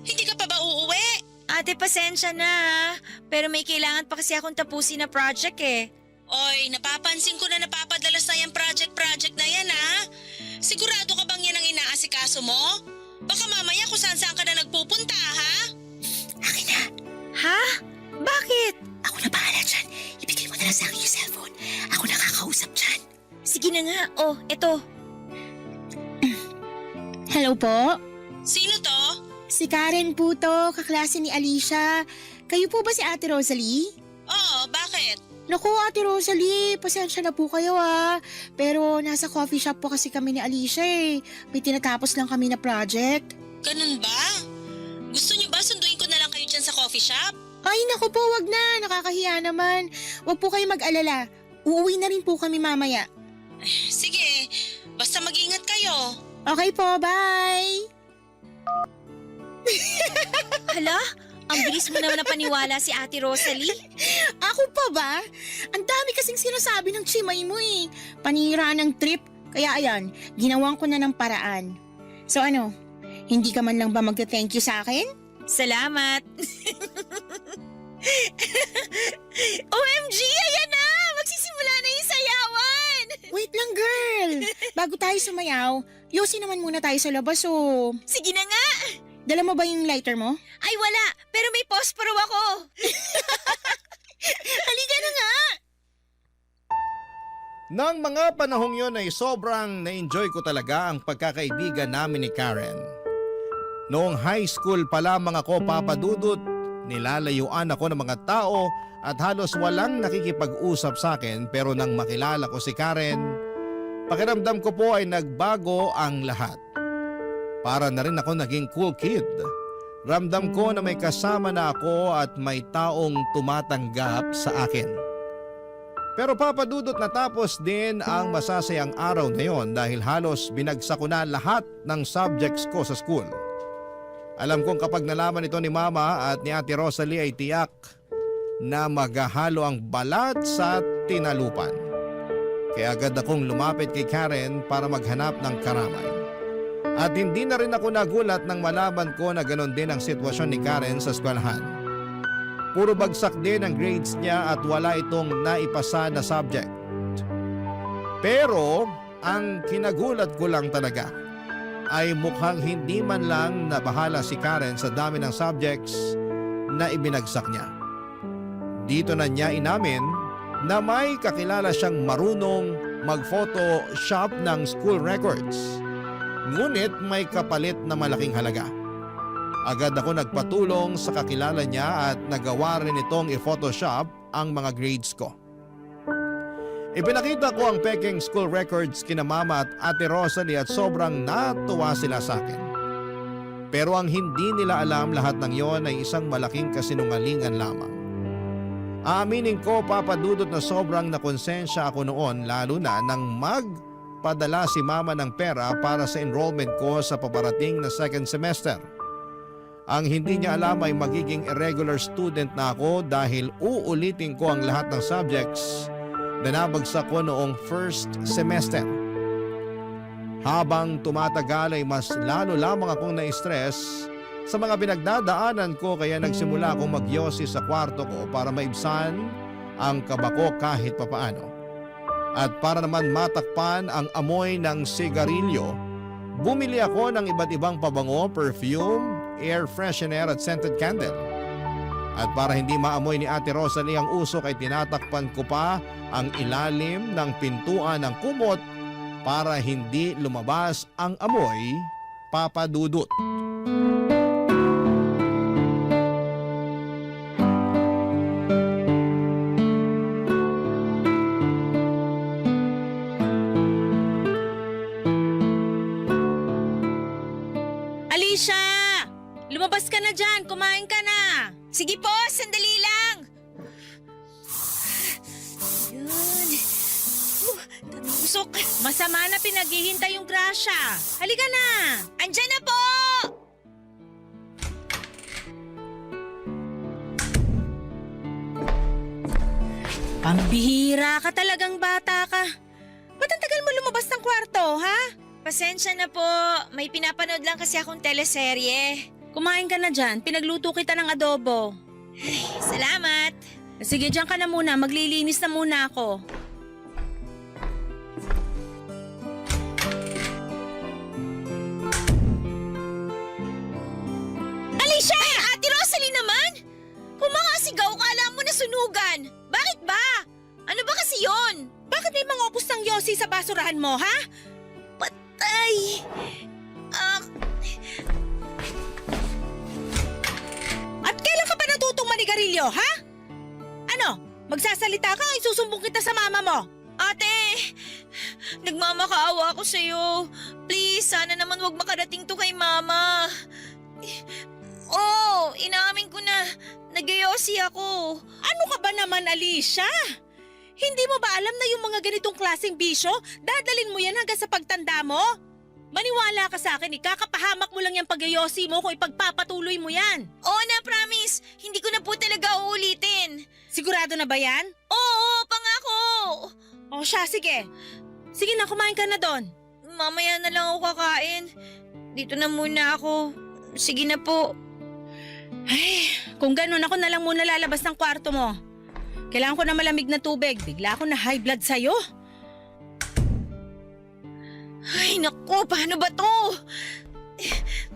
Hindi ka pa ba uuwi? Ate, pasensya na ha. Pero may kailangan pa kasi akong tapusin na project eh. Oy, napapansin ko na napapadalas na yung project na yan ha. Sigurado ka bang yan ang inaasikaso mo? Baka mamaya kung saan-saan ka na nagpupunta ha? Akin na. Ha? Bakit? Ako na bahala dyan. Ibigay mo na lang sa akin yung cellphone. Ako nakakausap dyan. Sige na nga. Oh, eto. Hello po? Sino to? Si Karen po to, kaklase ni Alicia. Kayo po ba si Ate Rosalie? Oo, bakit? Naku, Ate Rosalie, pasensya na po kayo Pero nasa coffee shop po kasi kami ni Alicia eh. May tinatapos lang kami na project. Ganun ba? Gusto niyo ba sunduin ko na lang kayo dyan sa coffee shop? Ay naku po, wag na. Nakakahiya naman. Wag po kayo mag-alala. Uuwi na rin po kami mamaya. Sige, basta mag-ingat kayo. Okay po, bye! Hala? Ang bilis mo naman na paniwala si Ate Rosalie. Ako pa ba? Ang dami kasing sinasabi ng chimay mo eh. Panira ng trip. Kaya ayan, ginawan ko na ng paraan. So ano, hindi ka man lang ba magte-thank you sa akin? Salamat. OMG, ayan na! Magsisimula na yung sayawan! Wait lang girl. Bago tayo sumayaw, yosin naman muna tayo sa labas oh. Sige na nga! Dala mo ba yung lighter mo? Ay wala, pero may posporo ako. Halika na nga! Nang mga panahong yon ay sobrang na-enjoy ko talaga ang pagkakaibigan namin ni Karen. Noong high school pa lamang ako papadudot, nilalayuan ako ng mga tao at halos walang nakikipag-usap sa akin, pero nang makilala ko si Karen, pakiramdam ko po ay nagbago ang lahat. Para na rin ako naging cool kid. Ramdam ko na may kasama na ako at may taong tumatanggap sa akin. Pero papadudot natapos din ang masasayang araw na yon dahil halos binagsak ko na lahat ng subjects ko sa school. Alam kong kapag nalaman ito ni Mama at ni Ate Rosalie ay tiyak na maghahalo ang balat sa tinalupan. Kaya agad akong lumapit kay Karen para maghanap ng karamay. At hindi na rin ako nagulat nang malaman ko na ganon din ang sitwasyon ni Karen sa eskwelahan. Puro bagsak din ang grades niya at wala itong naipasa na subject. Pero ang kinagulat ko lang talaga ay mukhang hindi man lang nabahala si Karen sa dami ng subjects na ibinagsak niya. Dito na niya inamin na may kakilala siyang marunong mag-photoshop ng school records. Ngunit may kapalit na malaking halaga. Agad ako nagpatulong sa kakilala niya at nagawa rin itong i-photoshop ang mga grades ko. Ipinakita ko ang peking school records kina Mama at Ate Rosalie at sobrang natuwa sila sa akin. Pero ang hindi nila alam, lahat ng yon ay isang malaking kasinungalingan lamang. Aaminin ko, papadudot, na sobrang nakonsensya ako noon, lalo na nang magpadala si Mama ng pera para sa enrollment ko sa paparating na second semester. Ang hindi niya alam ay magiging irregular student na ako dahil uulitin ko ang lahat ng subjects na nabagsak ko noong first semester. Habang tumatagal ay mas lalo lamang akong na-stress sa mga pinagdadaanan ko, kaya nagsimula akong magyosi sa kwarto ko para maibsan ang kaba ko kahit papaano. At para naman matakpan ang amoy ng sigarilyo, bumili ako ng iba't ibang pabango, perfume, air freshener at scented candle. At para hindi maamoy ni Ate Rosalie ang usok ay tinatakpan ko pa ang ilalim ng pintuan ng kumot para hindi lumabas ang amoy, Papa Dudut. Alicia! Lumabas ka na dyan! Kumain ka na! Sige po, sandali lang. Yun. Busok. Masama na pinaghihintay yung grasya. Halika na! Andyan na po! Pambihira ka talagang bata ka. Ba't ang tagal mo lumabas ng kwarto, ha? Pasensya na po. May pinapanood lang kasi akong teleserye. Kumain ka na dyan. Pinagluto kita ng adobo. Salamat. Sige, dyan ka na muna. Maglilinis na muna ako. Alicia! Ay, Ate Rosalie naman! Kung makasigaw ka, alam mo na sunugan. Bakit ba? Ano ba kasi yon? Bakit may mga upos ng yosi sa basurahan mo, ha? Patay! At kailan ka ba natutong manigarilyo, ha? Ano? Magsasalita ka, isusumbong kita sa mama mo. Ate! Nagmamakaawa ako sa'yo. Please, sana naman wag makarating to kay Mama. Oh, inaamin ko na. Nagyoyosi ako. Ano ka ba naman, Alicia? Hindi mo ba alam na yung mga ganitong klaseng bisyo, dadalin mo yan hanggang sa pagtanda mo? Maniwala ka sa akin, ikakapahamak mo lang yung pagyoyosi mo kung ipagpapatuloy mo yan. Oo na, promise. Hindi ko na po talaga uulitin. Sigurado na ba yan? Oo, pangako. O siya, sige. Sige na, kumain ka na doon. Mamaya na lang ako kakain. Dito na muna ako. Sige na po. Ay, kung ganun, ako na lang muna lalabas ng kwarto mo. Kailangan ko na malamig na tubig. Bigla ako na high blood sa'yo. Ay, naku, paano ba to?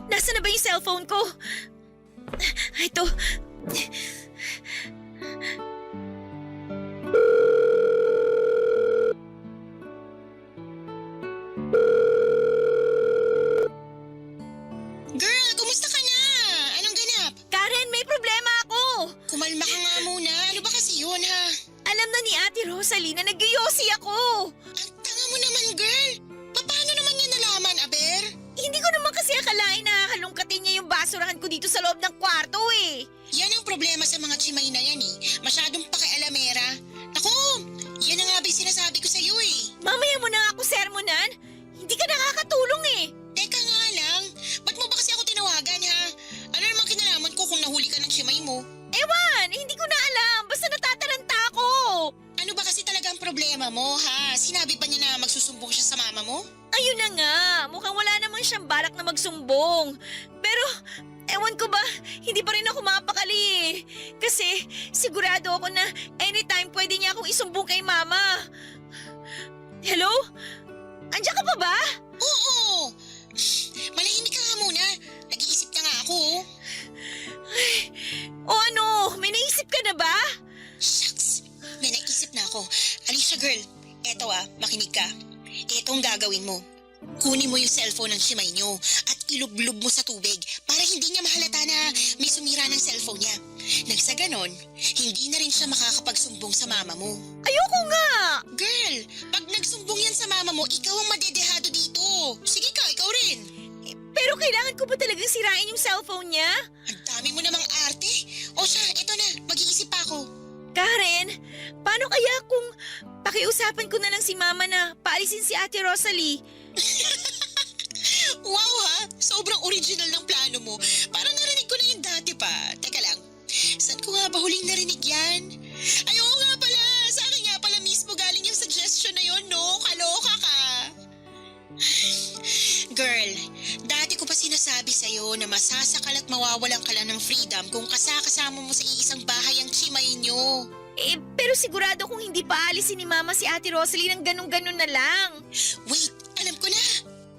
Nasaan na ba yung cellphone ko? Ito. Girl, kumusta ka na? Anong ganap? Karen, may problema ako. Kumalma ka nga muna. Ano ba kasi yun, ha? Alam na ni Ate Rosalie na nagyoyosi ako. Ang tanga mo naman, girl. Paano naman niya nalaman, Aber? Hindi ko naman kasi akalain na halongkatin niya yung basurahan ko dito sa loob ng kwarto eh. Yan ang problema sa mga chimay na yan, eh. Masyadong pakialamera. Ako, yan ang nga ba yung sinasabi ko sa'yo, eh. Mamaya mo na ako sermonan. Hindi ka nakakatulong eh. Teka nga lang, ba't mo ba kasi ako tinawagan, ha? Ano namang kinalaman ko kung nahuli ka ng chimay mo? Ewan, hindi ko na alam. Basta natataranta ako. Ano ba kasi talaga ang problema mo, ha? Sinabi ba niya na magsusumbong siya sa mama mo? Ayun na nga, mukhang wala naman siyang balak na magsumbong. Pero, ewan ko ba, hindi pa rin ako mapakali eh. Kasi sigurado ako na anytime pwede niya akong isumbong kay Mama. Hello? Andiyan ka pa ba? Oo! Malahimik ka nga muna. Nag-iisip na nga ako, oh. O ano, may naisip ka na ba? Shucks! May naisip na ako. Alicia girl, eto makinig ka. Eto ang gagawin mo. Kunin mo yung cellphone ng Shimay nyo at ilublob mo sa tubig para hindi niya mahalata na may sumira ng cellphone niya. Nang sa ganon, hindi na rin siya makakapagsumbong sa mama mo. Ayoko nga! Girl, pag nagsumbong yan sa mama mo, ikaw ang madedehado dito. Sige ka, ikaw rin. Pero kailangan ko ba talagang sirain yung cellphone niya? Ang dami mo namang arte. O siya, eto na, mag-iisip pa ako. Karen, paano kaya kung pakiusapan ko na lang si Mama na paalisin si Ate Rosalie? Wow ha, sobrang original ng plano mo. Parang narinig ko na yung dati pa. Teka lang, saan ko nga ba huling narinig yan? Ay, oo nga pala, sa akin nga pala mismo galing yung suggestion na yun, no? Kaloka ka. Girl, dati ko pa sinasabi sa'yo na masasakal at mawawalan ka lang ng freedom kung kasama mo sa iisang bahay ang chimay nyo. Pero sigurado kung hindi pa alisin ni Mama si Ate Rosalie ng ganun-ganun na lang. Wait, alam ko na.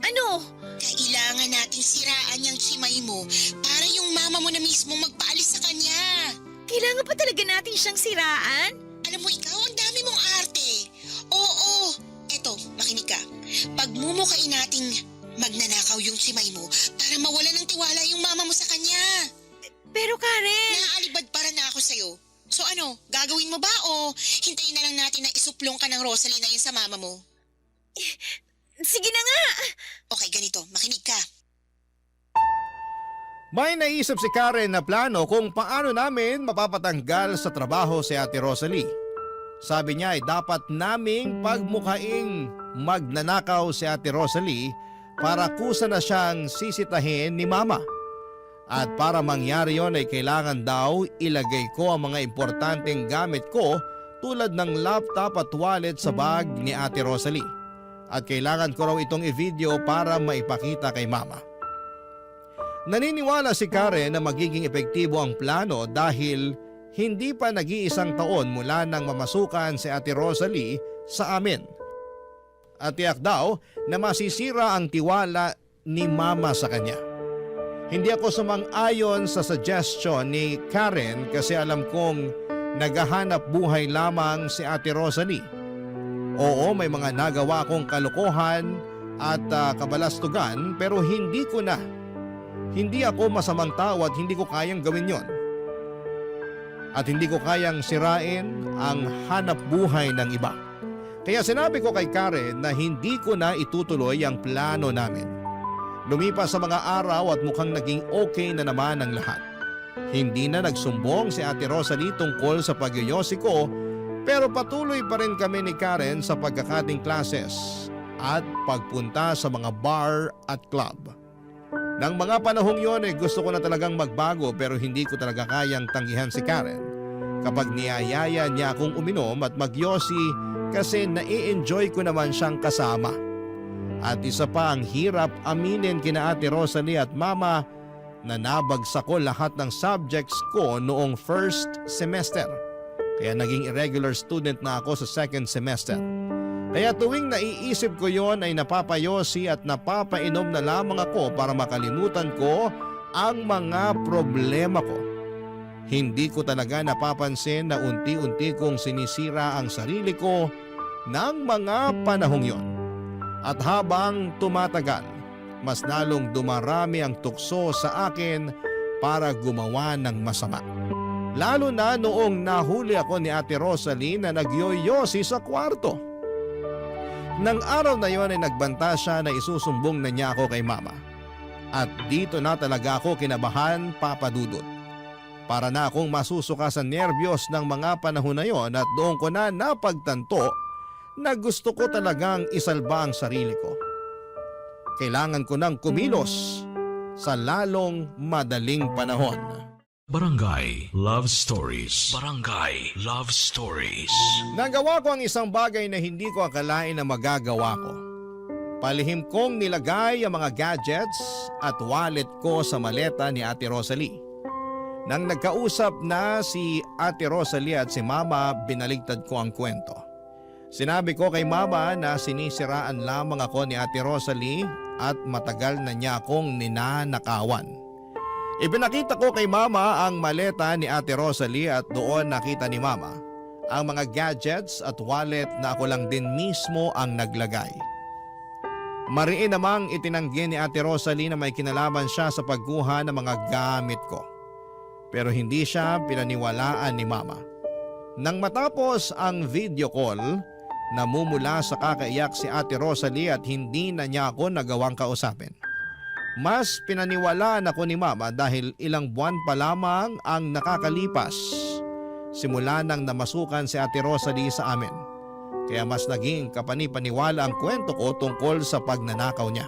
Ano? Kailangan nating siraan yung chimay mo para yung mama mo na mismo magpaalis sa kanya. Kailangan pa talaga natin siyang siraan? Alam mo ikaw, ang dami mong arte. Oo, eto, makinig ka. Pagmumukain nating magnanakaw yung chimay mo para mawala ng tiwala yung mama mo sa kanya. Pero Karen, Naaalibad para na ako sa'yo. So ano, gagawin mo ba o hintayin na lang natin na isuplong ka ng Rosalie na yun sa mama mo? sige na nga. Okay, ganito, makinig ka. May naisip si Karen na plano kung paano namin mapapatanggal sa trabaho si Ate Rosalie. Sabi niya ay dapat naming pagmukaing magnanakaw si Ate Rosalie para kusa na siyang sisitahin ni Mama. At para mangyari yon ay kailangan daw ilagay ko ang mga importanteng gamit ko tulad ng laptop at wallet sa bag ni Ate Rosalie. At kailangan ko raw itong i-video para maipakita kay Mama. Naniniwala si Karen na magiging epektibo ang plano dahil hindi pa nag-iisang taon mula nang mamasukan si Ate Rosalie sa amin. At tiyak daw na masisira ang tiwala ni Mama sa kanya. Hindi ako sumang-ayon sa suggestion ni Karen kasi alam kong naghahanap buhay lamang si Ate Rosalie. Oo, may mga nagawa akong kalokohan at kabalastugan pero hindi ko na. Hindi ako masamang tao at hindi ko kayang gawin yon. At hindi ko kayang sirain ang hanap buhay ng iba. Kaya sinabi ko kay Karen na hindi ko na itutuloy ang plano namin. Lumipas sa mga araw at mukhang naging okay na naman ang lahat. Hindi na nagsumbong si Ate Rosalie tungkol sa pagyoyosi ko pero patuloy pa rin kami ni Karen sa pagkakating classes at pagpunta sa mga bar at club. Nang mga panahong yon ay gusto ko na talagang magbago pero hindi ko talaga kayang tanggihan si Karen kapag niyayaya niya akong uminom at magyosi kasi nai-enjoy ko naman siyang kasama. At isa pa ang hirap aminin kina Ate Rosalie at Mama na nabagsak ko lahat ng subjects ko noong first semester. Kaya naging irregular student na ako sa second semester. Kaya tuwing naiisip ko yon ay napapayosi at napapainom na lamang ako para makalimutan ko ang mga problema ko. Hindi ko talaga napapansin na unti-unti kong sinisira ang sarili ko ng mga panahong yon. At habang tumatagal, mas lalong dumarami ang tukso sa akin para gumawa ng masama. Lalo na noong nahuli ako ni Ate Rosalie na nagyoyosi sa kwarto. Nang araw na yon ay nagbanta siya na isusumbong na niya ako kay Mama. At dito na talaga ako kinabahan, Papa Dudut. Para na akong masusuka sa nerbiyos ng mga panahon na yon at doon ko na napagtanto na gusto ko talagang isalba ang sarili ko. Kailangan ko nang kumilos sa lalong madaling panahon. Barangay Love Stories. Barangay Love Stories. Nagawa ko ang isang bagay na hindi ko akalain na magagawa ko. Palihim kong nilagay ang mga gadgets at wallet ko sa maleta ni Ate Rosalie. Nang nagkausap na si Ate Rosalie at si Mama, binaligtad ko ang kwento. Sinabi ko kay Mama na sinisiraan lamang ako ni Ate Rosalie at matagal na niya akong ninanakawan. Ipinakita ko kay Mama ang maleta ni Ate Rosalie at doon nakita ni Mama ang mga gadgets at wallet na ako lang din mismo ang naglagay. Mariin namang itinanggi ni Ate Rosalie na may kinalaman siya sa pagkuha ng mga gamit ko. Pero hindi siya pinaniwalaan ni Mama. Nang matapos ang video call, namumula sa kakaiyak si Ate Rosalie at hindi na niya ako nagawang kausapin. Mas pinaniwalaan ako ni Mama dahil ilang buwan pa lamang ang nakakalipas simula nang namasukan si Ate Rosalie sa amin. Kaya mas naging kapanipaniwala ang kwento ko tungkol sa pagnanakaw niya.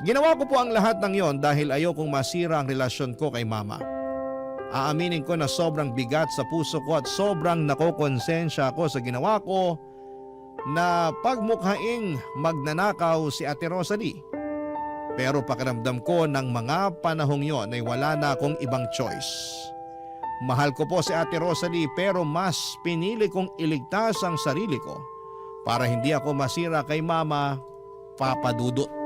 Ginawa ko po ang lahat ng yon dahil ayokong masira ang relasyon ko kay Mama. Aaminin ko na sobrang bigat sa puso ko at sobrang nakokonsensya ako sa ginawa ko na pagmukhaing magnanakaw si Ate Rosalie. Pero pakiramdam ko ng mga panahong yon ay wala na akong ibang choice. Mahal ko po si Ate Rosalie pero mas pinili kong iligtas ang sarili ko para hindi ako masira kay Mama, Papa Dudut.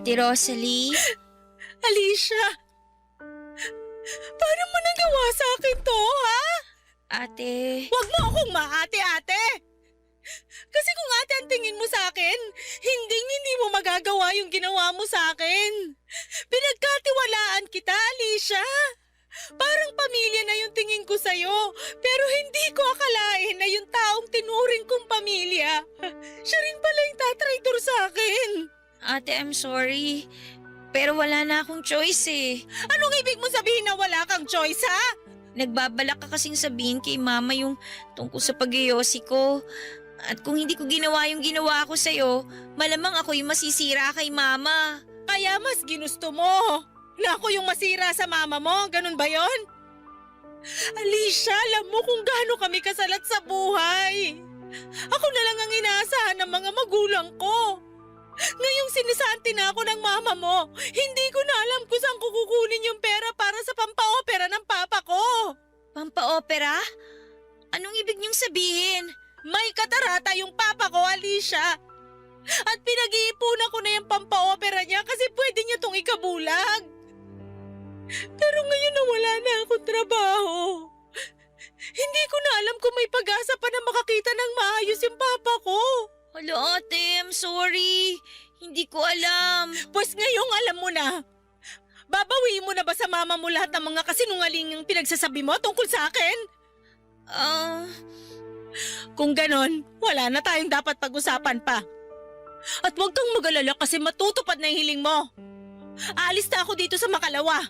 Ate Rosalie? Alicia, paano mo nagawa sa akin to, ha? Ate... Huwag mo akong maate-ate! Kasi kung ate ang tingin mo sa akin, hindi mo magagawa yung ginawa mo sa akin. Pinagkatiwalaan kita, Alicia. Parang pamilya na yung tingin ko sa'yo, pero hindi ko akalain na yung taong tinuring kong pamilya, siya rin pala yung tatraitor sa akin. Ate, I'm sorry. Pero wala na akong choice eh. Anong ibig mo sabihin na wala kang choice, ha? Nagbabalak ka kasing sabihin kay mama yung tungkol sa pag-iyosi ko. At kung hindi ko ginawa yung ginawa ko sa'yo, malamang ako yung masisira kay mama. Kaya mas ginusto mo na ako yung masira sa mama mo, ganun ba yon? Alicia, alam mo kung gaano kami kasalat sa buhay. Ako na lang ang inaasahan ng mga magulang ko. Ngayong sinisanti na ako ng mama mo, hindi ko na alam kung saan ko kukunin yung pera para sa pampaopera ng papa ko. Pampaopera? Anong ibig niyong sabihin? May katarata yung papa ko, Alicia. At pinag-iipunan ko na yung pampaopera niya kasi pwede niya tong ikabulag. Pero ngayon na wala na akong trabaho. Hindi ko na alam kung may pag-asa pa na makakita ng maayos yung papa ko. Hala ate, I'm sorry. Hindi ko alam. Pues ngayong alam mo na. Babawiin mo na ba sa mama mo lahat ng mga kasinungaling yung pinagsasabi mo tungkol sa akin? Kung ganon, wala na tayong dapat pag-usapan pa. At huwag kang mag-alala kasi matutupad na yung hiling mo. Aalis na ako dito sa Makalawa.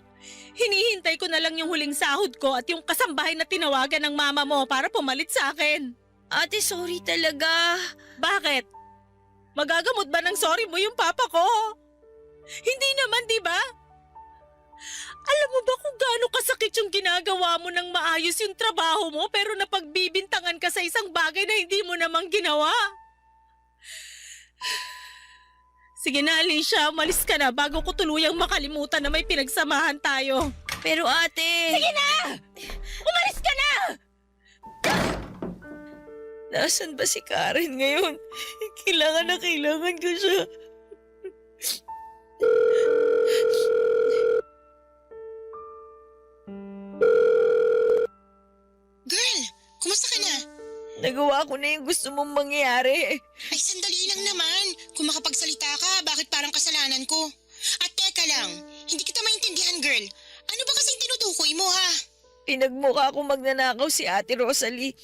Hinihintay ko na lang yung huling sahod ko at yung kasambahay na tinawagan ng mama mo para pumalit sa akin. Ate, sorry talaga. Bakit? Magagamot ba ng sorry mo yung papa ko? Hindi naman, di ba? Alam mo ba kung gaano kasakit yung ginagawa mo ng maayos yung trabaho mo pero napagbibintangan ka sa isang bagay na hindi mo namang ginawa? Sige na, Alicia, umalis ka na bago ko tuluyang makalimutan na may pinagsamahan tayo. Pero ate... Sige na! Umalis ka na! Nasaan ba si Karen ngayon? Kailangan na kailangan ko siya. Girl, kumusta ka na? Nagawa ko na yung gusto mong mangyari. Ay, sandali lang naman. Kung makapagsalita ka, bakit parang kasalanan ko? At teka lang, hindi kita maintindihan, girl. Ano ba kasing tinutukoy mo, ha? Pinagmukha ko magnanakaw si Ate Rosalie.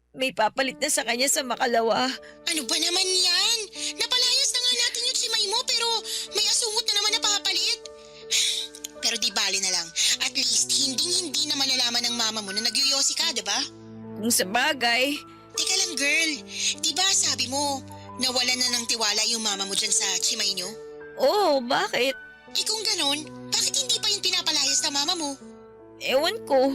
May papalit na sa kanya sa Makalawa. Ano ba naman yan? Napalayas na nga natin yung chimay mo pero may asungot na naman na papalit. Pero di bali na lang. At least, hindi na malalaman ng mama mo na nagyoyosi ka, diba? Kung sa bagay, Teka lang, girl. Diba sabi mo, nawalan na ng tiwala yung mama mo dyan sa chimay nyo? oh, bakit? Eh kung ganon, bakit hindi pa yung pinapalayas na mama mo? Ewan ko.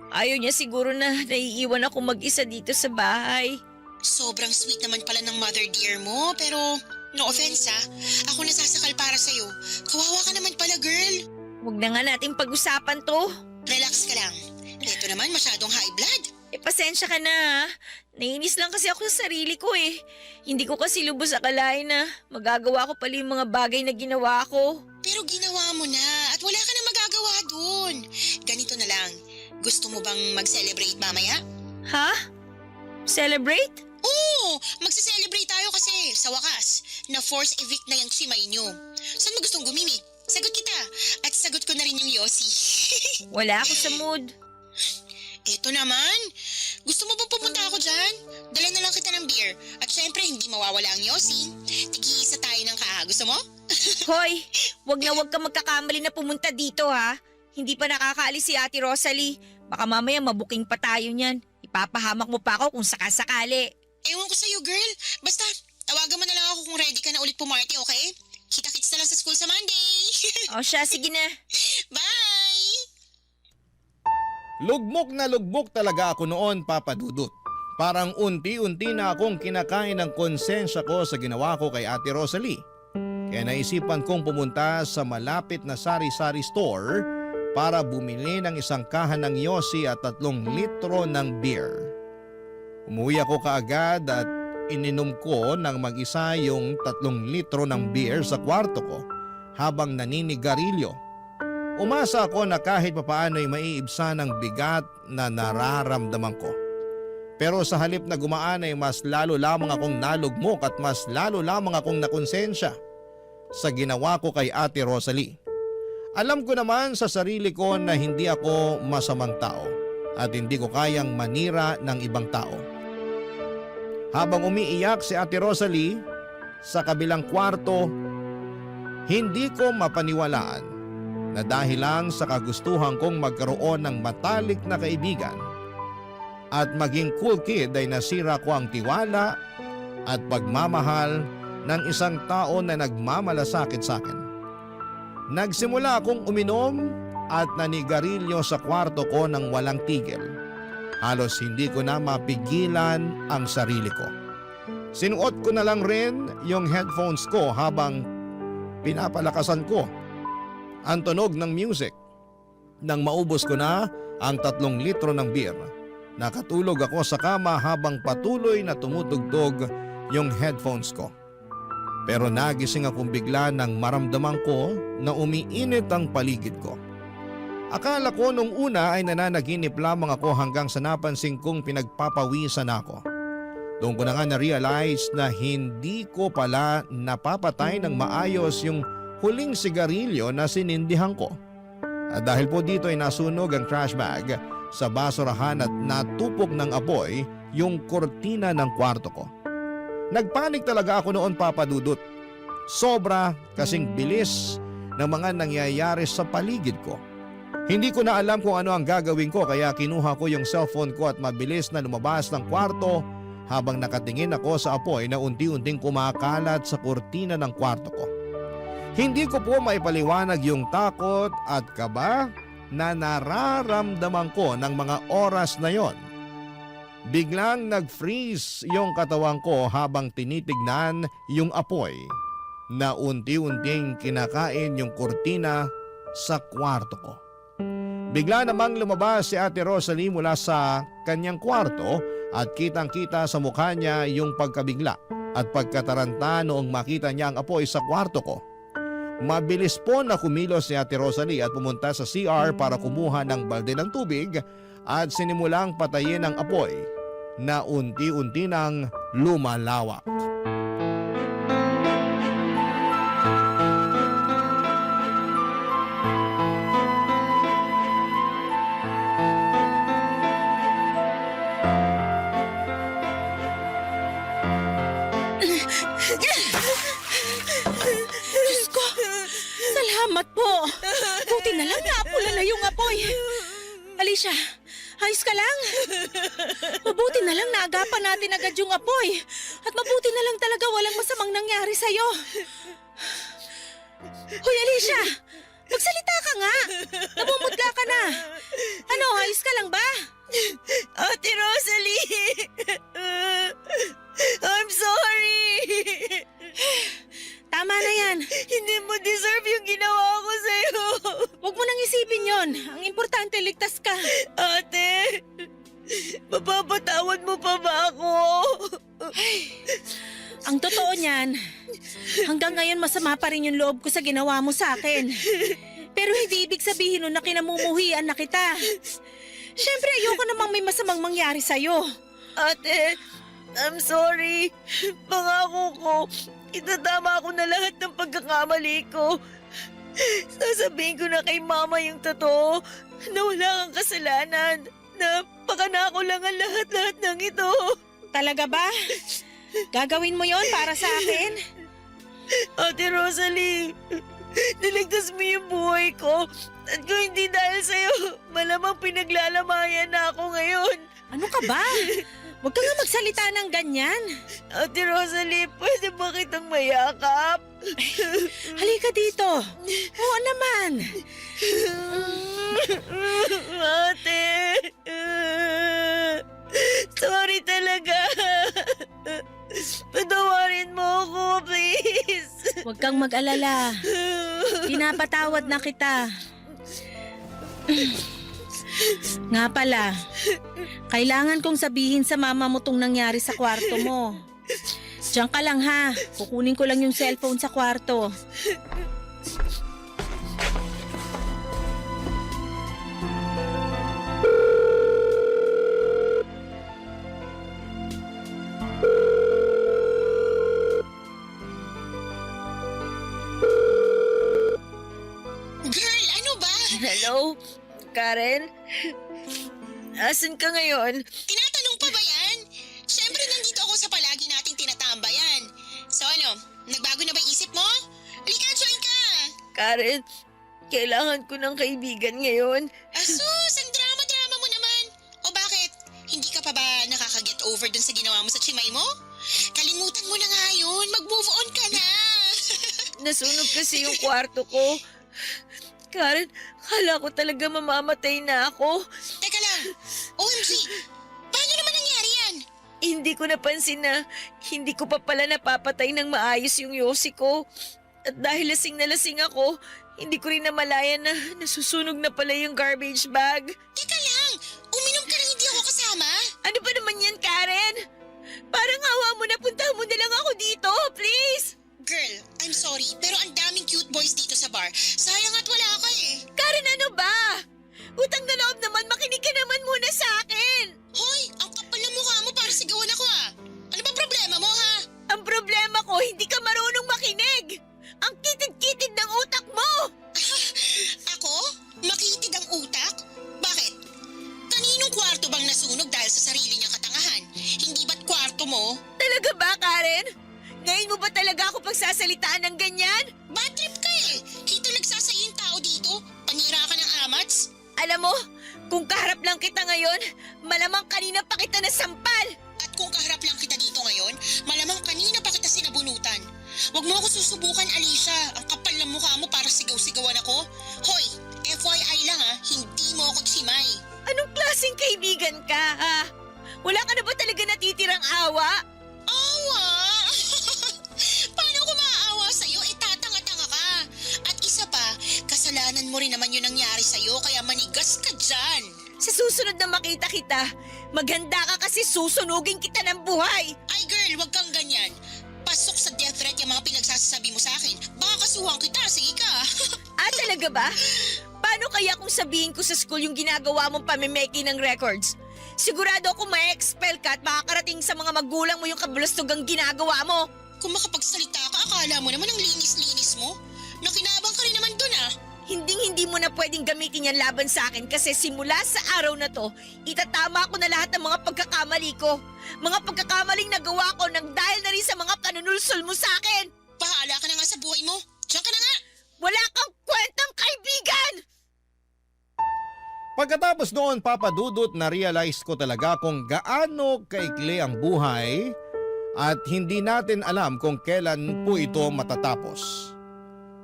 Ayaw niya siguro na naiiwan ako mag-isa dito sa bahay. Sobrang sweet naman pala ng mother dear mo, pero no offense ha, ako nasasakal para sa'yo. Kawawa ka naman pala, girl. Huwag na nga nating pag-usapan to. Relax ka lang. Ito naman masyadong high blood. Pasensya ka na ha. Nainis lang kasi ako sa sarili ko eh. Hindi ko kasi lubos akalain na magagawa ko pala yung mga bagay na ginawa ko. Pero ginawa mo na at wala ka na magagawa dun. Ganito na lang, gusto mo bang mag-celebrate mamaya? Ha? Celebrate? Oo, magse-celebrate tayo kasi sa wakas, na-force evict na yung chimay nyo. Saan mo gustong gumimik? Sagot kita at sagot ko na rin yung Yossi. Wala ako sa mood. Eto naman, gusto mo bang pumunta ako dyan? Dala na lang kita ng beer. At syempre, hindi mawawala ang Yossi. Tigi-isa tayo ng Gusto mo? Hoy, wag ka magkakamali na pumunta dito ha. Hindi pa nakakaalis si Ate Rosalie. Baka mamaya mabuking pa tayo niyan. Ipapahamak mo pa ako kung sakasakali. Ewan ko sa'yo, girl. Basta, tawagan mo na lang ako kung ready ka na ulit pumarty, okay? Kita-kits na lang sa school sa Monday. O siya, sige na. Bye! Lugmok talaga ako noon, Papa Dudut. Parang unti-unti na akong kinakain ng konsensya ko sa ginawa ko kay Ate Rosalie. Kaya naisipan kong pumunta sa malapit na sari-sari store para bumili ng isang kahan ng Yossi at 3 litro ng beer. Umuwi ako kaagad at ininom ko ng mag-isa yung 3 litro ng beer sa kwarto ko habang naninigarilyo. Umasa ako na kahit papaano'y maiibsan ang bigat na nararamdaman ko. Pero sa halip na gumaan ay mas lalo lamang akong nalugmok at mas lalo lamang akong nakonsensya sa ginawa ko kay Ate Rosalie. Alam ko naman sa sarili ko na hindi ako masamang tao at hindi ko kayang manira ng ibang tao. Habang umiiyak si Ate Rosalie sa kabilang kwarto, hindi ko mapaniwalaan na dahil lang sa kagustuhan kong magkaroon ng matalik na kaibigan at maging cool kid ay nasira ko ang tiwala at pagmamahal ng isang tao na nagmamalasakit sa akin. Nagsimula akong uminom at nanigarilyo sa kwarto ko ng walang tigil. Halos hindi ko na mapigilan ang sarili ko. Sinuot ko na lang rin yung headphones ko habang pinapalakasan ko ang tunog ng music. Nang maubos ko na ang 3 litro ng beer, nakatulog ako sa kama habang patuloy na tumutugtog yung headphones ko. Pero nagising akong bigla nang maramdaman ko na umiinit ang paligid ko. Akala ko nung una ay nananaginip lamang ako hanggang sa napansin kong pinagpapawisan ako. Doon ko na nga na-realize na hindi ko pala napapatay ng maayos yung huling sigarilyo na sinindihan ko. At dahil po dito ay nasunog ang trash bag sa basurahan at natupok ng apoy yung kortina ng kwarto ko. Nagpanik talaga ako noon, Papa Dudut. Sobra kasing bilis ng mga nangyayari sa paligid ko. Hindi ko na alam kung ano ang gagawin ko kaya kinuha ko yung cellphone ko at mabilis na lumabas ng kwarto habang nakatingin ako sa apoy na unti-unting kumakalat sa kortina ng kwarto ko. Hindi ko po maipaliwanag yung takot at kaba na nararamdaman ko ng mga oras na yon. Biglang nag-freeze yung katawan ko habang tinitignan yung apoy na unti-unting kinakain yung kortina sa kwarto ko. Bigla namang lumabas si Ate Rosalie mula sa kanyang kwarto at kitang-kita sa mukha niya yung pagkabigla at pagkataranta noong makita niya ang apoy sa kwarto ko. Mabilis po na kumilos si Ate Rosalie at pumunta sa CR para kumuha ng balde ng tubig at sinimulang patayin ang apoy na unti-unti nang lumalawak. Diyos ko, salamat po. Buti na lang naapula na yung apoy. Alicia, ayos ka lang? Mabuti na lang naagapan natin agad yung apoy. At mabuti na lang talaga walang masamang nangyari sa'yo. Hoy Alicia, magsalita ka nga. Namumutla ka na. Ano, ayos ka lang ba? Ate Rosalie! I'm sorry! Tama na yan. Hindi mo deserve yung ginawa ko sa'yo. Huwag mo nang isipin yon. Ang importante, ligtas ka. Ate, mapapatawad mo pa ba ako? Ang totoo niyan, hanggang ngayon masama pa rin yung loob ko sa ginawa mo sa akin. Pero hindi ibig sabihin nun na kinamumuhian na kita. Siyempre ayoko namang may masamang mangyari sa'yo. Ate, I'm sorry. Pangako ko, itatama ko na lahat ng pagkakamali ko. Sasabihin ko na kay Mama yung totoo na wala kang kasalanan. Na pakanako lang ang lahat-lahat ng ito. Talaga ba? Gagawin mo yon para sa akin? Ate Rosalie, niligtas mo yung buhay ko. At kung hindi dahil sa'yo, malamang pinaglalamayan na ako ngayon. Ano ka ba? Huwag ka nga magsalita ng ganyan. Ate Rosalie, pwede ba kitang mayakap? Halika dito. Oo naman. Ate, sorry talaga. Patawarin mo ako, please. Huwag kang mag-alala. Pinapatawad na kita. Nga pala, kailangan kong sabihin sa mama mo tong nangyari sa kwarto mo. Diyan ka lang ha. Kukunin ko lang yung cellphone sa kwarto. Girl, ano ba? Hello? Karen? Asan ka ngayon? Tinatanong pa ba yan? Siyempre nandito ako sa palagi nating tinatambayan. So ano, nagbago na ba isip mo? Halika, join ka! Karen, kailangan ko ng kaibigan ngayon. Asus, ang drama-drama mo naman. O bakit? Hindi ka pa ba nakaka-get over dun sa ginawa mo sa chimay mo? Kalimutan mo na nga yun. Mag-move on ka na. Nasunog kasi yung kwarto ko. Karen, kala ko talaga mamamatay na ako. Teka lang. OMG, paano naman nangyari yan? Hindi ko napansin na hindi ko pa pala napapatay ng maayos yung yosi ko. At dahil lasing na lasing ako, hindi ko rin namalayan na nasusunog na pala yung garbage bag. Teka lang, uminom ka nang hindi ako kasama? Ano ba naman yan, Karen? Parang hawa mo na, puntahan mo na lang ako dito, please! Girl, I'm sorry, pero ang daming cute boys dito sa bar. Sayang at wala ka eh. Karen, ano ba? Utang na loob naman, makinig ka naman muna sa akin! Hoy, ang kapal ng mukha mo para sigawan ako ah. Ano ba problema mo ha? Ang problema ko, hindi ka marunong makinig! Ang kitid-kitid ng utak mo! Ako? Makitid ang utak? Bakit? Kaninong kwarto bang nasunog dahil sa sarili niyang katangahan? Hindi ba't kwarto mo? Talaga ba, Karen? Ngayon mo ba talaga ako pagsasalitaan ng ganyan? Bad trip ka eh. Kita nagsasayo yung tao dito. Panira ka ng amats. Alam mo, kung kaharap lang kita ngayon, malamang kanina pa kita nasampal! At kung kaharap lang kita dito ngayon, malamang kanina pa kita sinabunutan. Huwag mo ako susubukan, Alicia. Ang kapal ng mukha mo para sigaw-sigawan ako. Hoy, FYI lang ha, hindi mo ako chimay. Anong klaseng kaibigan ka, ha? Wala ka na ba talaga natitirang awa? Awa? Paano ko maaawa sa'yo? Eh tatanga-tanga ka. At isa pa, kasalanan mo rin naman yun nangyari sa'yo kaya manigas ka dyan. Sa susunod na makita kita, maghanda ka kasi susunugin kita ng buhay! Ay girl, wag kang ganyan. Pasok sa death threat yung mga pinagsasabi mo sa akin. Baka kasuhan kita, sige ka. Talaga ba? Paano kaya kung sabihin ko sa school yung ginagawa mong pamimeki ng records? Sigurado ako ma-expel ka at makakarating sa mga magulang mo yung kabulastugang ginagawa mo. Kung makapagsalita ka, akala mo naman ang linis-linis mo. Nakinabang ka rin naman dun ah. Hindi mo na pwedeng gamitin yan laban sa akin kasi simula sa araw na to, itatama ko na lahat ng mga pagkakamali ko. Mga pagkakamaling nagawa ko nang dahil na rin sa mga panunulsol mo sa akin. Bahala ka na nga sa buhay mo. Diyan ka na nga. Wala kang kwentang kaibigan! Pagkatapos noon, Papa Dudut, na-realize ko talaga kung gaano kaikli ang buhay at hindi natin alam kung kailan po ito matatapos.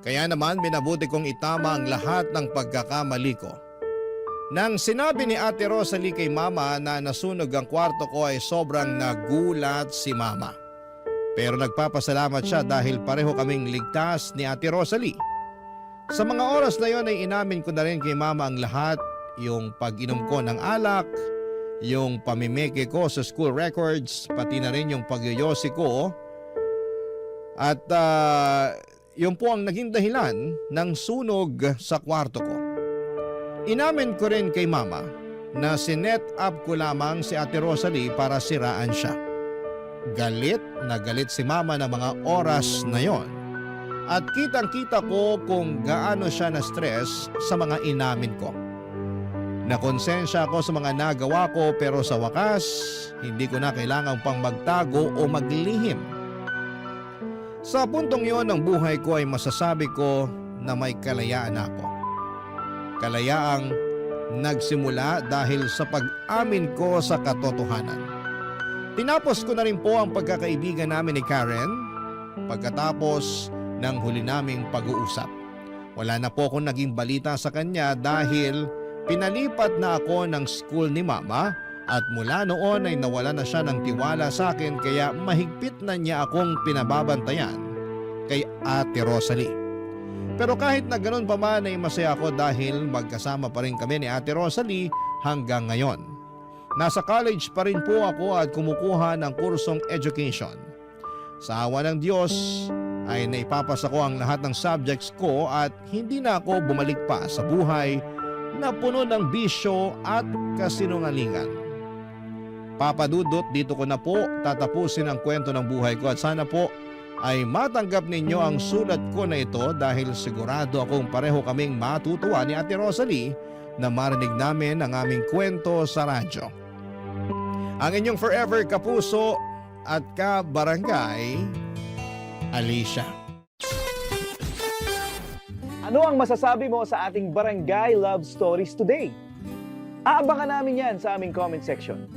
Kaya naman minabuti kong itama ang lahat ng pagkakamali ko. Nang sinabi ni Ate Rosalie kay Mama na nasunog ang kwarto ko ay sobrang nagulat si Mama. Pero nagpapasalamat siya dahil pareho kaming ligtas ni Ate Rosalie. Sa mga oras na yon ay inamin ko na rin kay Mama ang lahat, yung pag-inom ko ng alak, yung pamimeke ko sa school records, pati na rin yung pagyoyosi ko. At yun po ang naging dahilan ng sunog sa kwarto ko. Inamin ko rin kay Mama na sinet up ko lamang si Ate Rosalie para siraan siya. Galit na galit si Mama ng mga oras na yon. At kitang-kita ko kung gaano siya na-stress sa mga inamin ko. Nakonsensya ako sa mga nagawa ko pero sa wakas, hindi ko na kailangang pang magtago o maglihim. Sa puntong yon ng buhay ko ay masasabi ko na may kalayaan ako. Kalayaang nagsimula dahil sa pag-amin ko sa katotohanan. Tinapos ko na rin po ang pagkakaibigan namin ni Karen pagkatapos ng huli naming pag-uusap. Wala na po akong naging balita sa kanya dahil pinalipat na ako ng school ni Mama at mula noon ay nawala na siya ng tiwala sa akin kaya mahigpit na niya akong pinababantayan kay Ate Rosalie. Pero kahit na ganun pa man ay masaya ako dahil magkasama pa rin kami ni Ate Rosalie hanggang ngayon. Nasa college pa rin po ako at kumukuha ng kursong education. Sa awa ng Diyos ay naipapasa ko ang lahat ng subjects ko at hindi na ako bumalik pa sa buhay na puno ng bisyo at kasinungalingan. Papa Dudut, dito ko na po tatapusin ang kwento ng buhay ko at sana po ay matanggap ninyo ang sulat ko na ito dahil sigurado akong pareho kaming matutuwa ni Ate Rosalie na marinig namin ang aming kwento sa radyo. Ang inyong forever kapuso at kabarangay, Alicia. Ano ang masasabi mo sa ating Barangay Love Stories today? Aabangan namin yan sa aming comment section.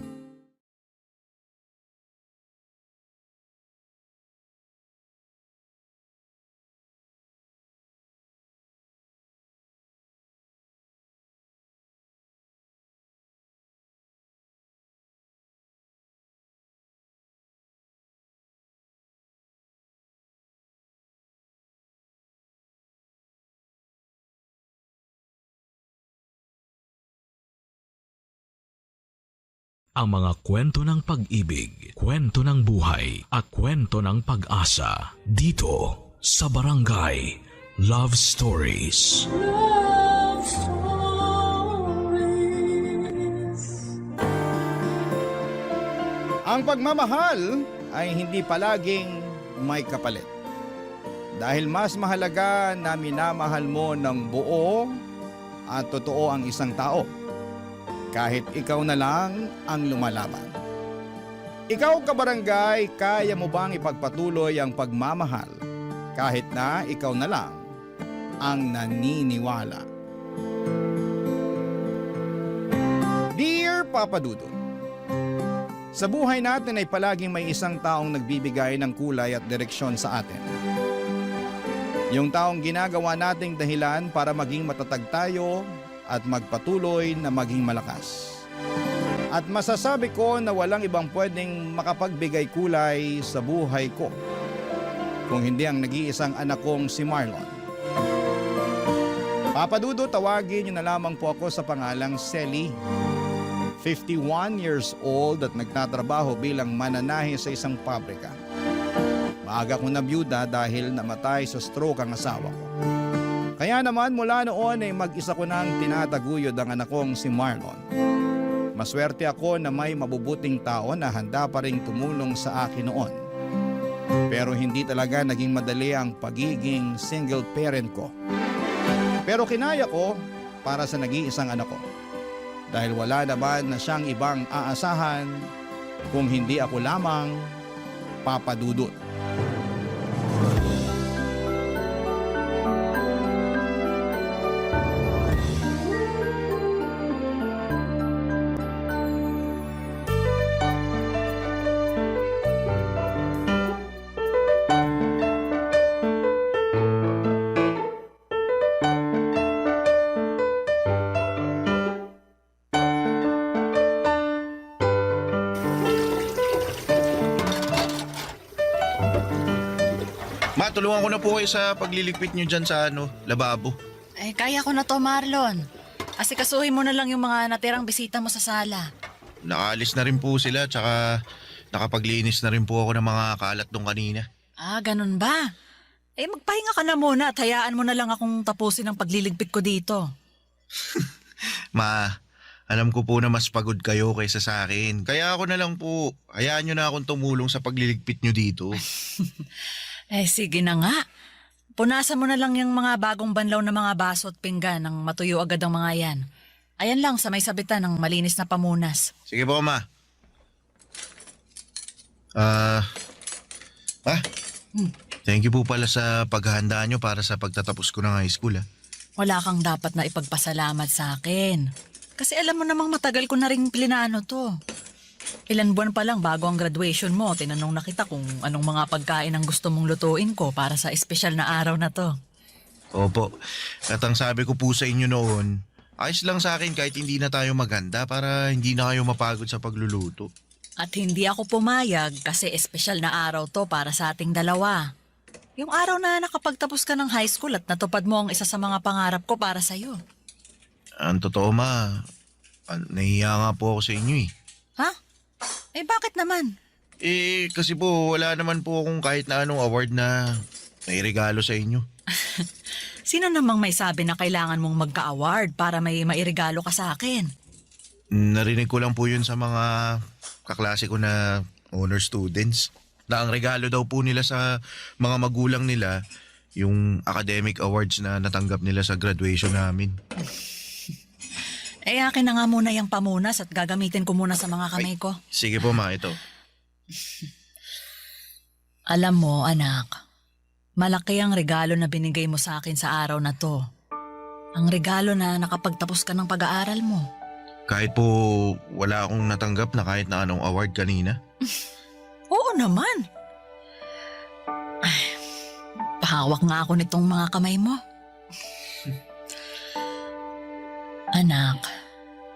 Ang mga kwento ng pag-ibig, kwento ng buhay at kwento ng pag-asa dito sa Barangay Love Stories. Love Stories. Ang pagmamahal ay hindi palaging may kapalit. Dahil mas mahalaga na minamahal mo ng buo at totoo ang isang tao. Kahit ikaw na lang ang lumalaban. Ikaw, kabarangay, kaya mo bang ipagpatuloy ang pagmamahal kahit na ikaw na lang ang naniniwala? Dear Papa Dudut, sa buhay natin ay palaging may isang taong nagbibigay ng kulay at direksyon sa atin. Yung taong ginagawa nating dahilan para maging matatag tayo at magpatuloy na maging malakas. At masasabi ko na walang ibang pwedeng makapagbigay kulay sa buhay ko kung hindi ang nag-iisang anak kong si Marlon. Papa Dudo, tawagin niyo na lamang po ako sa pangalang Selly. 51 years old at nagtatrabaho bilang mananahe sa isang pabrika. Maaga kong nabiyuda dahil namatay sa stroke ang asawa ko. Kaya naman mula noon ay mag-isa ko nang tinataguyod ang anak kong si Marlon. Maswerte ako na may mabubuting tao na handa pa ring tumulong sa akin noon. Pero hindi talaga naging madali ang pagiging single parent ko. Pero kinaya ko para sa nag-iisang anak ko. Dahil wala naman na siyang ibang aasahan kung hindi ako lamang, Papa Dudut. Ma, tulungan ko na po kayo sa pagliligpit nyo dyan sa lababo. Eh, kaya ko na to, Marlon. Asikasuhin mo na lang yung mga natirang bisita mo sa sala. Nakaalis na rin po sila, tsaka nakapaglinis na rin po ako ng mga kalat doon kanina. Ah, ganun ba? Eh, magpahinga ka na muna at hayaan mo na lang akong tapusin ang pagliligpit ko dito. Ma, alam ko po na mas pagod kayo kaysa sa akin. Kaya ako na lang po, hayaan nyo na akong tumulong sa pagliligpit nyo dito. Eh, sige na nga. Punasan mo na lang yung mga bagong banlaw na mga baso at pinggan nang matuyo agad ang mga yan. Ayan lang sa may sabitan ng malinis na pamunas. Sige po, Ma. Thank you po pala sa paghahanda nyo para sa pagtatapos ko ng high school. Wala kang dapat na ipagpasalamat sa akin. Kasi alam mo namang matagal ko na rin plinano to. Ilan buwan pa lang bago ang graduation mo, tinanong na kita kung anong mga pagkain ang gusto mong lutuin ko para sa espesyal na araw na to. Opo. At ang sabi ko po sa inyo noon, ayos lang sa akin kahit hindi na tayo maganda para hindi na kayo mapagod sa pagluluto. At hindi ako pumayag kasi espesyal na araw to para sa ating dalawa. Yung araw na nakapagtapos ka ng high school at natupad mo ang isa sa mga pangarap ko para sa'yo. Ang totoo, Ma, nahiya nga po ako sa inyo eh. Ha? Eh bakit naman? Kasi po wala naman po akong kahit na anong award na regalo sa inyo. Sino namang may sabi na kailangan mong magka-award para may mairegalo ka sa akin? Narinig ko lang po yun sa mga kaklase ko na honor students. Na ang regalo daw po nila sa mga magulang nila, yung academic awards na natanggap nila sa graduation namin. Akin na nga muna yung pamunas at gagamitin ko muna sa mga kamay ko. Sige po ma, ito. Alam mo, anak, malaki ang regalo na binigay mo sa akin sa araw na to. Ang regalo na nakapagtapos ka ng pag-aaral mo. Kahit po wala akong natanggap na kahit na anong award kanina. Oo naman. Ay, pahawak nga ako nitong mga kamay mo. Anak,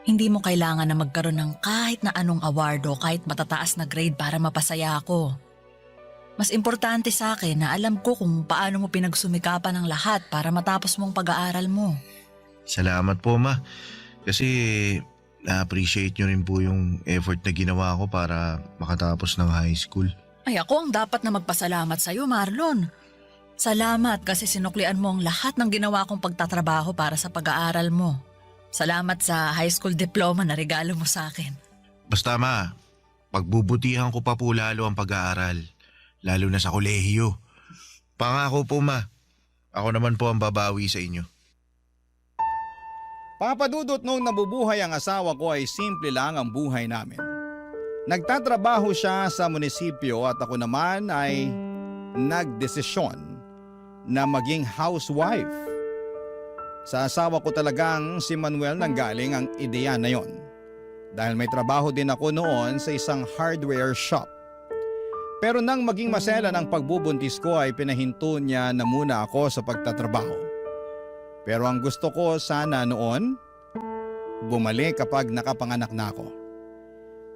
hindi mo kailangan na magkaroon ng kahit na anong award o kahit matataas na grade para mapasaya ako. Mas importante sa akin na alam ko kung paano mo pinagsumikapan ang lahat para matapos mong pag-aaral mo. Salamat po ma. Kasi na-appreciate nyo rin po yung effort na ginawa ko para makatapos ng high school. Ay, ako ang dapat na magpasalamat sa iyo, Marlon. Salamat kasi sinuklian mo ang lahat ng ginawa kong pagtatrabaho para sa pag-aaral mo. Salamat sa high school diploma na regalo mo sa akin. Basta ma, pagbubutihan ko pa po lalo ang pag-aaral. Lalo na sa kolehiyo. Pangako po ma, ako naman po ang babawi sa inyo. Papadudot nung nabubuhay ang asawa ko ay simple lang ang buhay namin. Nagtatrabaho siya sa munisipyo at ako naman ay nagdesisyon na maging housewife. Sa asawa ko talagang si Manuel nanggaling ang ideya na yon. Dahil may trabaho din ako noon sa isang hardware shop. Pero nang maging masela ng pagbubuntis ko ay pinahinto niya na muna ako sa pagtatrabaho. Pero ang gusto ko sana noon, bumalik kapag nakapanganak na ako.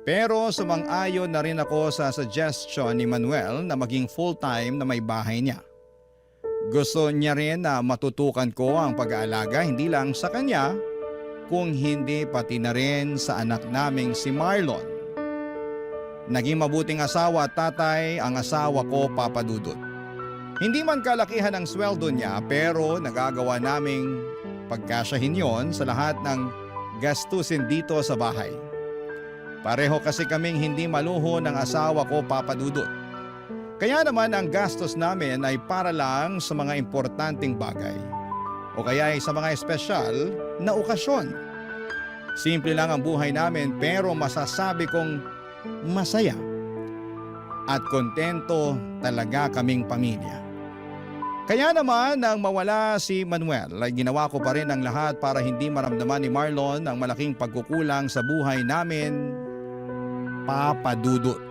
Pero sumang-ayon na rin ako sa suggestion ni Manuel na maging full-time na may bahay niya. Gusto niya rin na matutukan ko ang pag-aalaga hindi lang sa kanya, kung hindi pati na rin sa anak naming si Marlon. Naging mabuting asawa at tatay ang asawa ko, Papa Dudut. Hindi man kalakihan ang sweldo niya pero nagagawa naming pagkasyahin yon sa lahat ng gastusin dito sa bahay. Pareho kasi kaming hindi maluho ng asawa ko, Papa Dudut. Kaya naman ang gastos namin ay para lang sa mga importanteng bagay o kaya ay sa mga espesyal na okasyon. Simple lang ang buhay namin pero masasabi kong masaya at kontento talaga kaming pamilya. Kaya naman nang mawala si Manuel ay ginawa ko pa rin ang lahat para hindi maramdaman ni Marlon ang malaking pagkukulang sa buhay namin, Papa Dudut.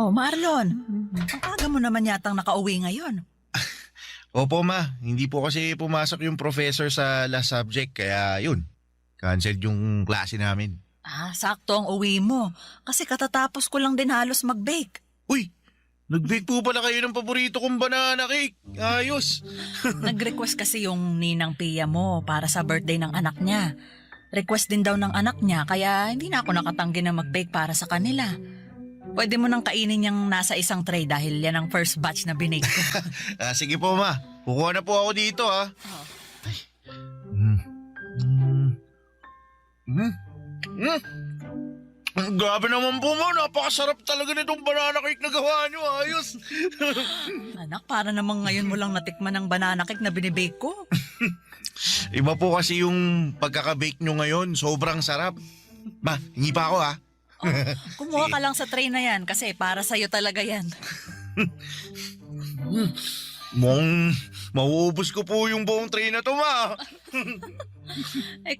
Oh, Marlon, ang aga mo naman yatang nakauwi ngayon. Opo ma, hindi po kasi pumasok yung professor sa last subject kaya yun, cancelled yung klase namin. Sakto ang uwi mo kasi katatapos ko lang din halos mag-bake. Uy, nag-bake po pala kayo ng paborito kong banana cake. Ayos. Nag-request kasi yung ninang Pia mo para sa birthday ng anak niya. Request din daw ng anak niya kaya hindi na ako nakatanggi na mag-bake para sa kanila. Pwede mo nang kainin yung nasa isang tray dahil yan ang first batch na binake ko. Sige po ma, kukuha na po ako dito ha. Grabe naman po ma, napakasarap talaga nitong banana cake na gawa nyo. Ayos. Anak, para namang ngayon mo lang natikman ang banana cake na binibake ko. Iba po kasi yung pagkaka-bake nyo ngayon, sobrang sarap. Ma, hingi pa ako ha. Kumuha ka lang sa tray na yan kasi para sa'yo talaga yan. Mauubos ko po yung buong tray na to ma.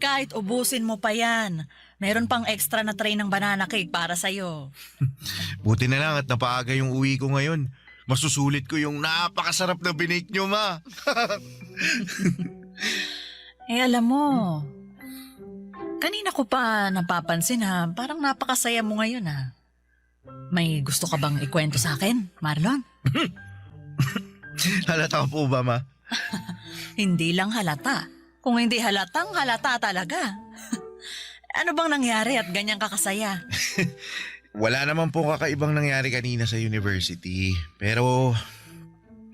Kahit ubusin mo pa yan, meron pang extra na tray ng banana cake para sa'yo. Buti na lang at napaaga yung uwi ko ngayon. Masusulit ko yung napakasarap na binake nyo ma. Alam mo, Kanina ko pa napapansin ha, parang napakasaya mo ngayon ha. May gusto ka bang ikwento sa akin, Marlon? Halata po ba, ma? Hindi lang halata. Kung hindi halatang halata talaga. Ano bang nangyari at ganyan kakasaya? Wala naman po kakaibang nangyari kanina sa university. Pero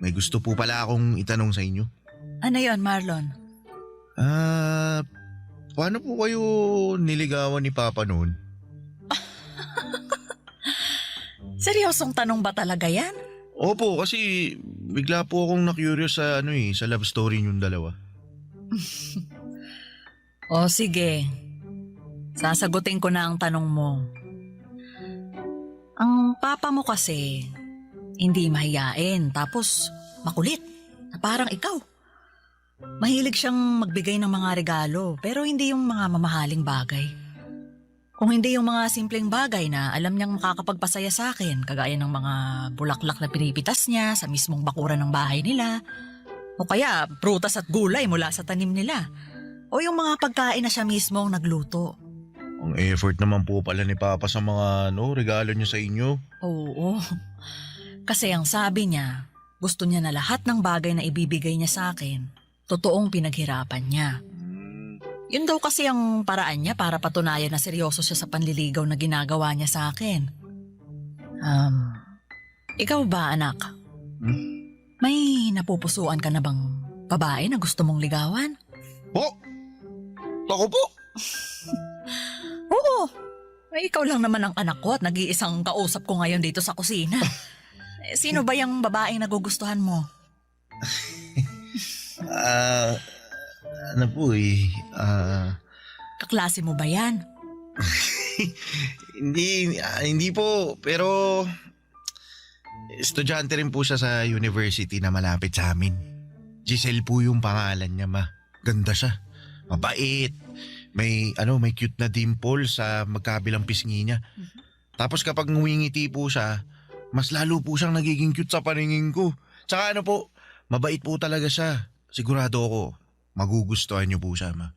may gusto po pala akong itanong sa inyo. Ano yon, Marlon? Paano po kayo niligawan ni Papa noon? Seryosong tanong ba talaga yan? Opo, kasi bigla po akong na-curious sa sa love story niyong dalawa. O sige, sasagutin ko na ang tanong mo. Ang papa mo kasi, hindi mahiyain tapos makulit, na parang ikaw. Mahilig siyang magbigay ng mga regalo pero hindi yung mga mamahaling bagay. Kung hindi yung mga simpleng bagay na alam niyang makakapagpasaya sa akin, kagaya ng mga bulaklak na pinipitas niya sa mismong bakuran ng bahay nila, o kaya prutas at gulay mula sa tanim nila, o yung mga pagkain na siya mismong nagluto. Ang effort naman po pala ni Papa sa mga regalo niya sa inyo. Oo, kasi ang sabi niya, gusto niya na lahat ng bagay na ibibigay niya sa akin, totoong pinaghirapan niya. Yun daw kasi ang paraan niya para patunayan na seryoso siya sa panliligaw na ginagawa niya sa akin. Ikaw ba, anak? May napupusuan ka na bang babae na gusto mong ligawan? Po? Ako po? Oo. Ay, ikaw lang naman ang anak ko at nag-iisang kausap ko ngayon dito sa kusina. Sino ba yung babaeng nagugustuhan mo? Kaklase mo ba yan? Hindi po, pero estudyante rin po siya sa university na malapit sa amin. Giselle po yung pangalan niya, ma. Ganda siya. Mabait. May cute na dimple sa magkabilang pisngi niya. Tapos kapag ngumingiti po siya, mas lalo po siyang nagiging cute sa paningin ko. Tsaka mabait po talaga siya. Sigurado ako, magugustuhan niyo po siya, ma.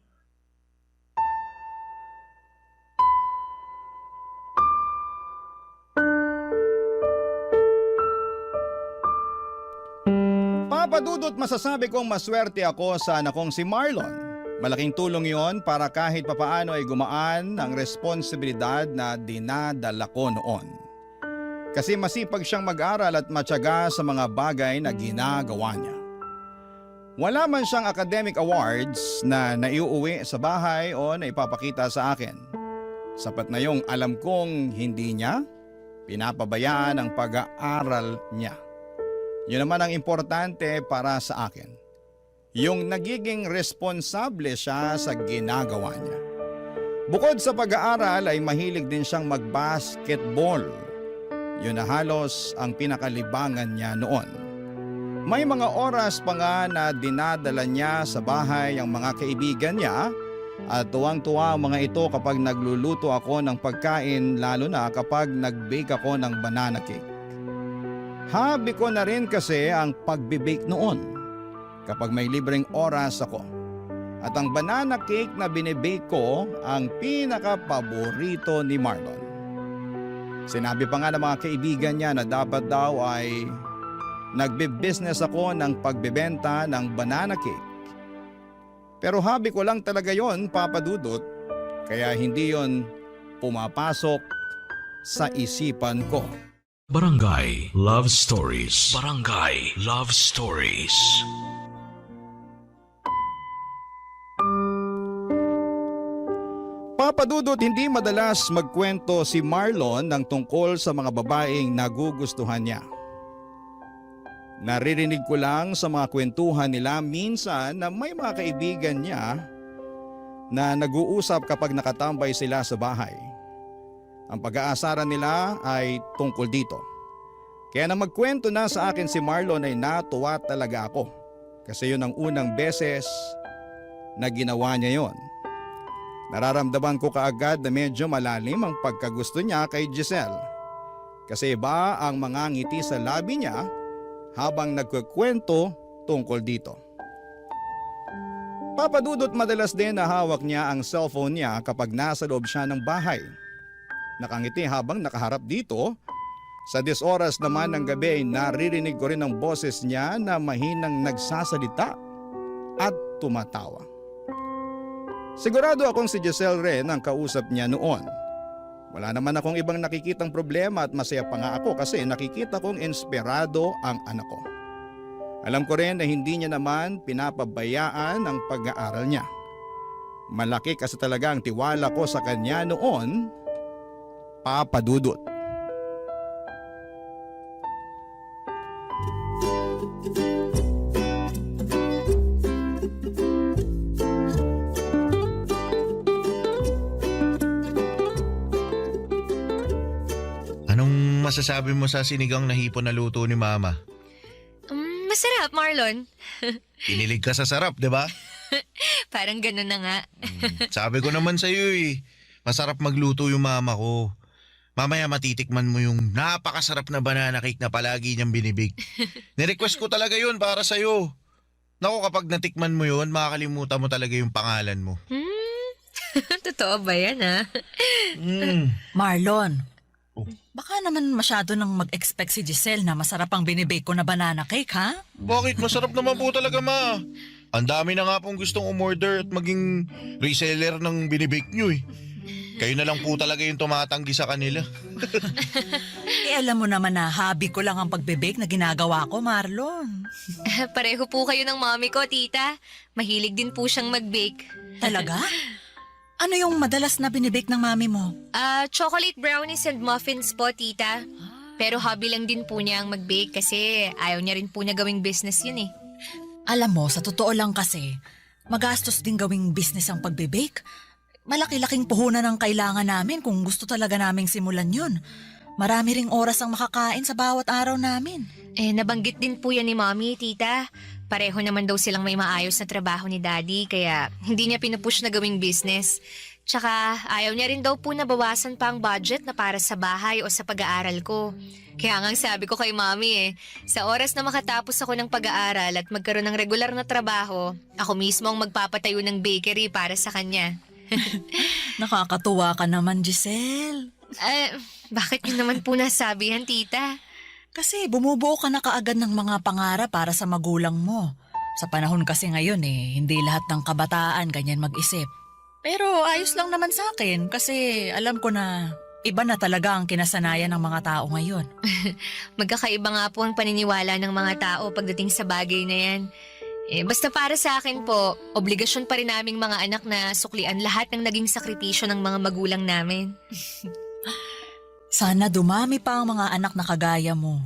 Papadudot masasabi kong maswerte ako sa anak kong si Marlon. Malaking tulong yon para kahit papaano ay gumaan ang responsibilidad na dinadala ko noon. Kasi masipag siyang mag-aral at matyaga sa mga bagay na ginagawa niya. Wala man siyang academic awards na naiuuwi sa bahay o naipapakita sa akin. Sapat na yung alam kong hindi niya pinapabayaan ang pag-aaral niya. Yun naman ang importante para sa akin. Yung nagiging responsable siya sa ginagawa niya. Bukod sa pag-aaral ay mahilig din siyang mag-basketball. Yun na halos ang pinakalibangan niya noon. May mga oras pa nga na dinadala niya sa bahay ang mga kaibigan niya at tuwang-tuwa ang mga ito kapag nagluluto ako ng pagkain, lalo na kapag nag-bake ako ng banana cake. Hobby ko na rin kasi ang pagbe-bake noon kapag may libreng oras ako. At ang banana cake na binibake ko ang pinaka-paborito ni Marlon. Sinabi pa nga ng mga kaibigan niya na dapat daw ay nagbe-business ako ng pagbebenta ng banana cake. Pero hobby ko lang talaga yon, Papa Dudut, kaya hindi yon pumapasok sa isipan ko. Barangay Love Stories. Barangay Love Stories. Papadudot, hindi madalas magkwento si Marlon ng tungkol sa mga babaeng nagugustuhan niya. Naririnig ko lang sa mga kwentuhan nila minsan na may mga kaibigan niya na nag-uusap kapag nakatambay sila sa bahay. Ang pag-aasaran nila ay tungkol dito. Kaya nang magkwento na sa akin si Marlon ay natuwa talaga ako. Kasi yun ang unang beses na ginawa niya yon. Nararamdaman ko kaagad na medyo malalim ang pagkagusto niya kay Giselle. Kasi iba ang mga ngiti sa labi niya habang nagkukwento tungkol dito. Papadudot madalas din na hawak niya ang cellphone niya kapag nasa loob siya ng bahay. Nakangiti habang nakaharap dito. Sa 10 oras naman ng gabi ay naririnig ko rin ang boses niya na mahinang nagsasalita at tumatawa. Sigurado akong si Giselle rin ang kausap niya noon. Wala naman akong ibang nakikitang problema at masaya pa nga ako kasi nakikita kong inspirado ang anak ko. Alam ko rin na hindi niya naman pinapabayaan ang pag-aaral niya. Malaki kasi talaga ang tiwala ko sa kanya noon, Papa Dudut. Anong masasabi mo sa sinigang na hipon na luto ni Mama? Masarap, Marlon. Kinilig ka sa sarap, di ba? Parang ganun na nga. Sabi ko naman sa iyo masarap magluto yung mama ko. Mamaya matitikman mo yung napakasarap na banana cake na palagi niyang binibig. Nirequest ko talaga yun para sa iyo. Naku, kapag natikman mo yun, makakalimutan mo talaga yung pangalan mo. Totoo ba yan, ha? Marlon, Oh. baka naman masyado nang mag-expect si Giselle na masarap ang binibake ko na banana cake, ha? Bakit? Masarap naman po talaga, Ma. Ang dami na nga pong gustong umorder at maging reseller ng binibake nyo Kayo na lang po talaga yung tumatanggi sa kanila. Alam mo naman na hobby ko lang ang pagbibake na ginagawa ko, Marlon. Pareho po kayo ng mommy ko, tita. Mahilig din po siyang mag-bake. Talaga? Ano yung madalas na binibake ng mami mo? Chocolate brownies and muffins po, tita. Pero hobby lang din po niya ang mag-bake kasi ayaw niya rin po na gawing business yun eh. Alam mo, sa totoo lang kasi, magastos din gawing business ang pagbibake. Malaki-laking puhunan ang kailangan namin kung gusto talaga naming simulan yun. Marami ring oras ang makakain sa bawat araw namin. Nabanggit din po yan ni mommy, tita. Pareho naman daw silang may maayos na trabaho ni daddy kaya hindi niya pinupush na gawing business. Tsaka ayaw niya rin daw po na bawasan pa ang budget na para sa bahay o sa pag-aaral ko. Kaya nga sabi ko kay mommy sa oras na makatapos ako ng pag-aaral at magkaroon ng regular na trabaho, ako mismo ang magpapatayo ng bakery para sa kanya. Nakakatuwa ka naman, Giselle. Bakit yun naman po nasabihan, tita? Kasi bumubuo ka na kaagad ng mga pangarap para sa magulang mo. Sa panahon kasi ngayon hindi lahat ng kabataan ganyan mag-isip. Pero ayos lang naman sa akin kasi alam ko na iba na talaga ang kinasanayan ng mga tao ngayon. Magkakaiba nga po ang paniniwala ng mga tao pagdating sa bagay na yan. Basta para sa akin po, obligasyon pa rin naming mga anak na suklian lahat ng naging sakripisyo ng mga magulang namin. Sana dumami pa ang mga anak na kagaya mo.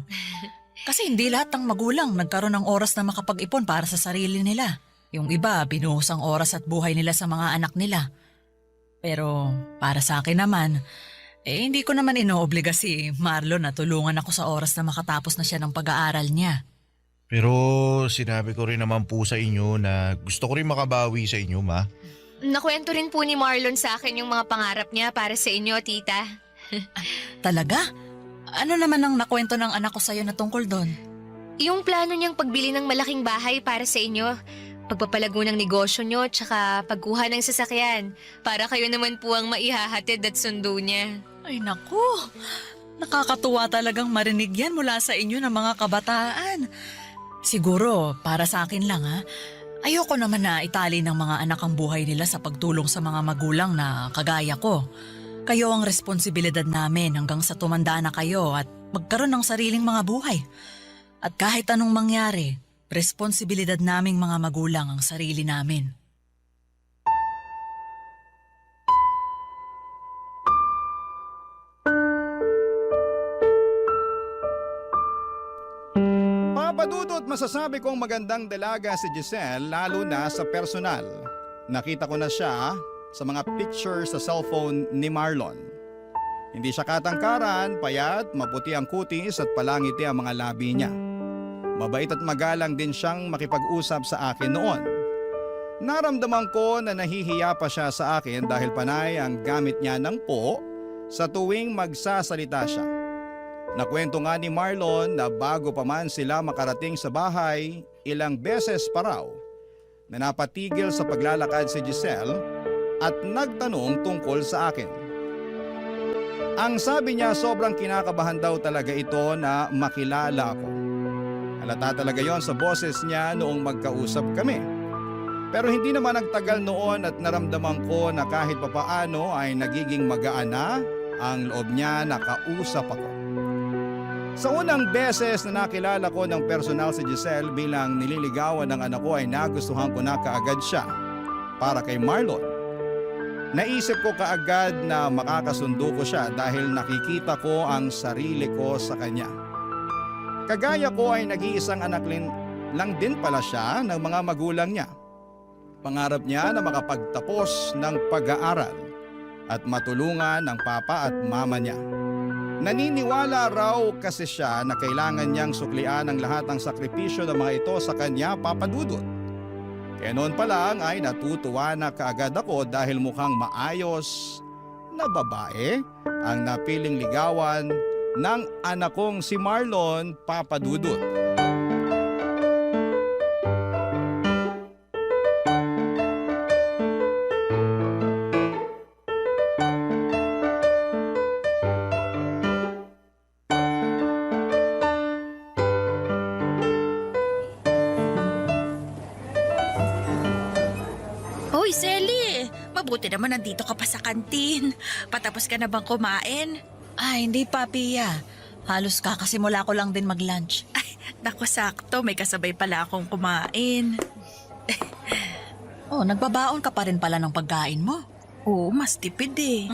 Kasi hindi lahat ng magulang nagkaroon ng oras na makapag-ipon para sa sarili nila. Yung iba, binuhos ang oras at buhay nila sa mga anak nila. Pero para sa akin naman, hindi ko naman inoobliga si Marlon na tulungan ako sa oras na makatapos na siya ng pag-aaral niya. Pero sinabi ko rin naman po sa inyo na gusto ko rin makabawi sa inyo, Ma. Nakwento rin po ni Marlon sa akin yung mga pangarap niya para sa inyo, tita. Talaga? Ano naman ang nakwento ng anak ko sa'yo na tungkol doon? Yung plano niyang pagbili ng malaking bahay para sa inyo, pagpapalago ng negosyo niyo, tsaka pagkuha ng sasakyan, para kayo naman po ang maihahatid at sundo niya. Ay naku, nakakatuwa talagang marinig yan mula sa inyo ng mga kabataan. Siguro, para sa akin lang ayoko naman na itali ng mga anak ang buhay nila sa pagtulong sa mga magulang na kagaya ko. Kayo ang responsibilidad namin hanggang sa tumanda na kayo at magkaroon ng sariling mga buhay. At kahit anong mangyari, responsibilidad naming mga magulang ang sarili namin. Papadudot masasabi kong magandang dalaga si Giselle lalo na sa personal. Nakita ko na siya sa mga pictures sa cellphone ni Marlon. Hindi siya katangkaran, payat, maputi ang kutis at palangiti ang mga labi niya. Mabait at magalang din siyang makipag-usap sa akin noon. Naramdaman ko na nahihiya pa siya sa akin dahil panay ang gamit niya ng po sa tuwing magsasalita siya. Nakwento nga ni Marlon na bago pa man sila makarating sa bahay, ilang beses pa raw na napatigil sa paglalakad si Giselle at nagtanong tungkol sa akin. Ang sabi niya sobrang kinakabahan daw talaga ito na makilala ako. Halata talaga yon sa boses niya noong magkausap kami. Pero hindi naman nagtagal noon at naramdaman ko na kahit papaano ay nagiging magaan na ang loob niya na kausap ako. Sa unang beses na nakilala ko ng personal si Giselle bilang nililigawan ng anak ko ay nagustuhan ko na kaagad siya para kay Marlon. Naisip ko kaagad na makakasundo ko siya dahil nakikita ko ang sarili ko sa kanya. Kagaya ko ay nag-iisang anak lang din pala siya ng mga magulang niya. Pangarap niya na makapagtapos ng pag-aaral at matulungan ng papa at mama niya. Naniniwala raw kasi siya na kailangan niyang suklian ang lahat ng sakripisyo ng mga ito sa kanya, Papa Dudut. Kaya noon pa lang ay natutuwa na kaagad ako dahil mukhang maayos na babae ang napiling ligawan ng anak kong si Marlon, Papa Dudut. Hoy, Selly! Mabuti naman nandito ka pa sa kantin. Patapos ka na bang kumain? Ay, hindi pa, Pia. Halos kakasimula ko lang din mag-lunch. Ay, naku sakto. May kasabay pala akong kumain. Oh, nagbabaon ka pa rin pala ng pagkain mo. Oo, mas tipid eh.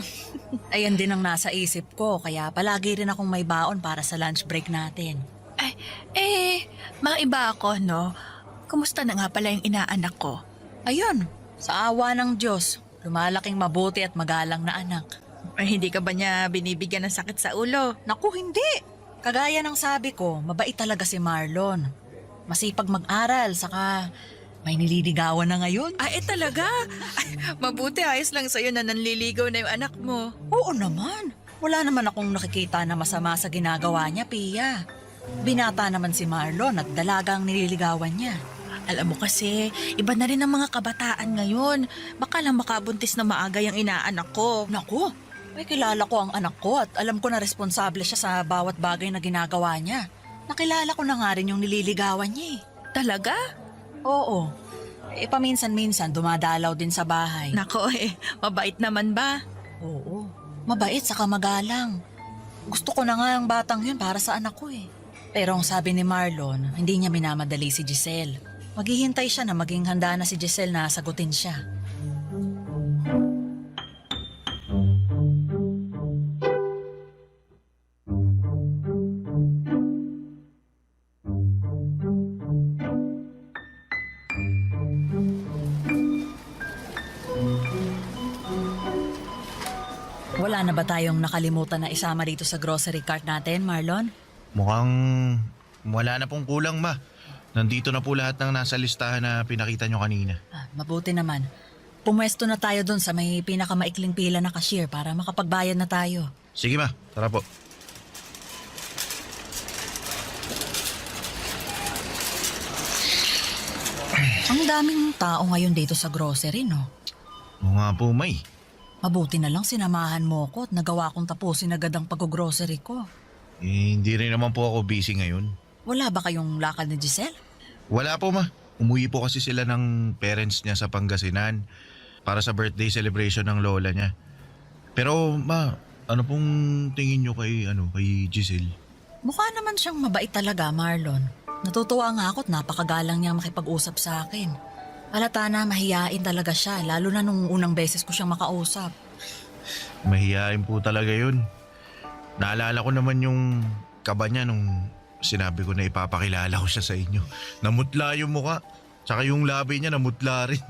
Ayan din ang nasa isip ko, kaya palagi rin akong may baon para sa lunch break natin. Ay, maiba ako, no? Kumusta na nga pala yung inaanak ko? Ayun, sa awa ng Diyos, lumalaking mabuti at magalang na anak. Ay, hindi ka ba niya binibigyan ng sakit sa ulo? Naku, hindi. Kagaya ng sabi ko, mabait talaga si Marlon. Masipag mag-aral, saka may nililigawan na ngayon. Ay, talaga? Ay, mabuti ayos lang sa'yo na nanliligaw na yung anak mo. Oo naman. Wala naman akong nakikita na masama sa ginagawa niya, Pia. Binata naman si Marlon at dalagang nililigawan niya. Alam mo kasi, iba na rin ang mga kabataan ngayon. Baka lang makabuntis na maaga yung inaanak ko. Naku, may kilala ko ang anak ko at alam ko na responsable siya sa bawat bagay na ginagawa niya. Nakilala ko na nga rin yung nililigawan niya eh. Talaga? Oo. Paminsan-minsan dumadalaw din sa bahay. Nako mabait naman ba? Oo, mabait saka magalang. Gusto ko na nga ang batang yun para sa anak ko eh. Pero ang sabi ni Marlon, hindi niya minamadali si Giselle. Maghihintay siya na maging handa na si Giselle na sagutin siya. Wala na ba tayong nakalimutan na isama dito sa grocery cart natin, Marlon? Mukhang wala na pong kulang, ma. Nandito na po lahat ng nasa listahan na pinakita nyo kanina. Mabuti naman. Pumwesto na tayo dun sa may pinakamaikling pila na cashier para makapagbayad na tayo. Sige, ma. Tara po. Ang daming tao ngayon dito sa grocery, no? Oo nga po, May. Mabuti na lang sinamahan mo ko at nagawa kong tapusin agad ang pag-grocery ko. Hindi rin naman po ako busy ngayon. Wala ba kayong lakad ni Giselle? Wala po, ma. Umuwi po kasi sila ng parents niya sa Pangasinan para sa birthday celebration ng lola niya. Pero, ma, ano pong tingin nyo kay Giselle? Mukha naman siyang mabait talaga, Marlon. Natutuwa nga ako at napakagalang niya makipag-usap sa akin. Halata na mahiyain talaga siya, lalo na nung unang beses ko siyang makausap. Mahihain po talaga yun. Naalala ko naman yung kaba niya nung sinabi ko na ipapakilala ko siya sa inyo. Namutla yung muka. Tsaka yung labi niya namutla rin.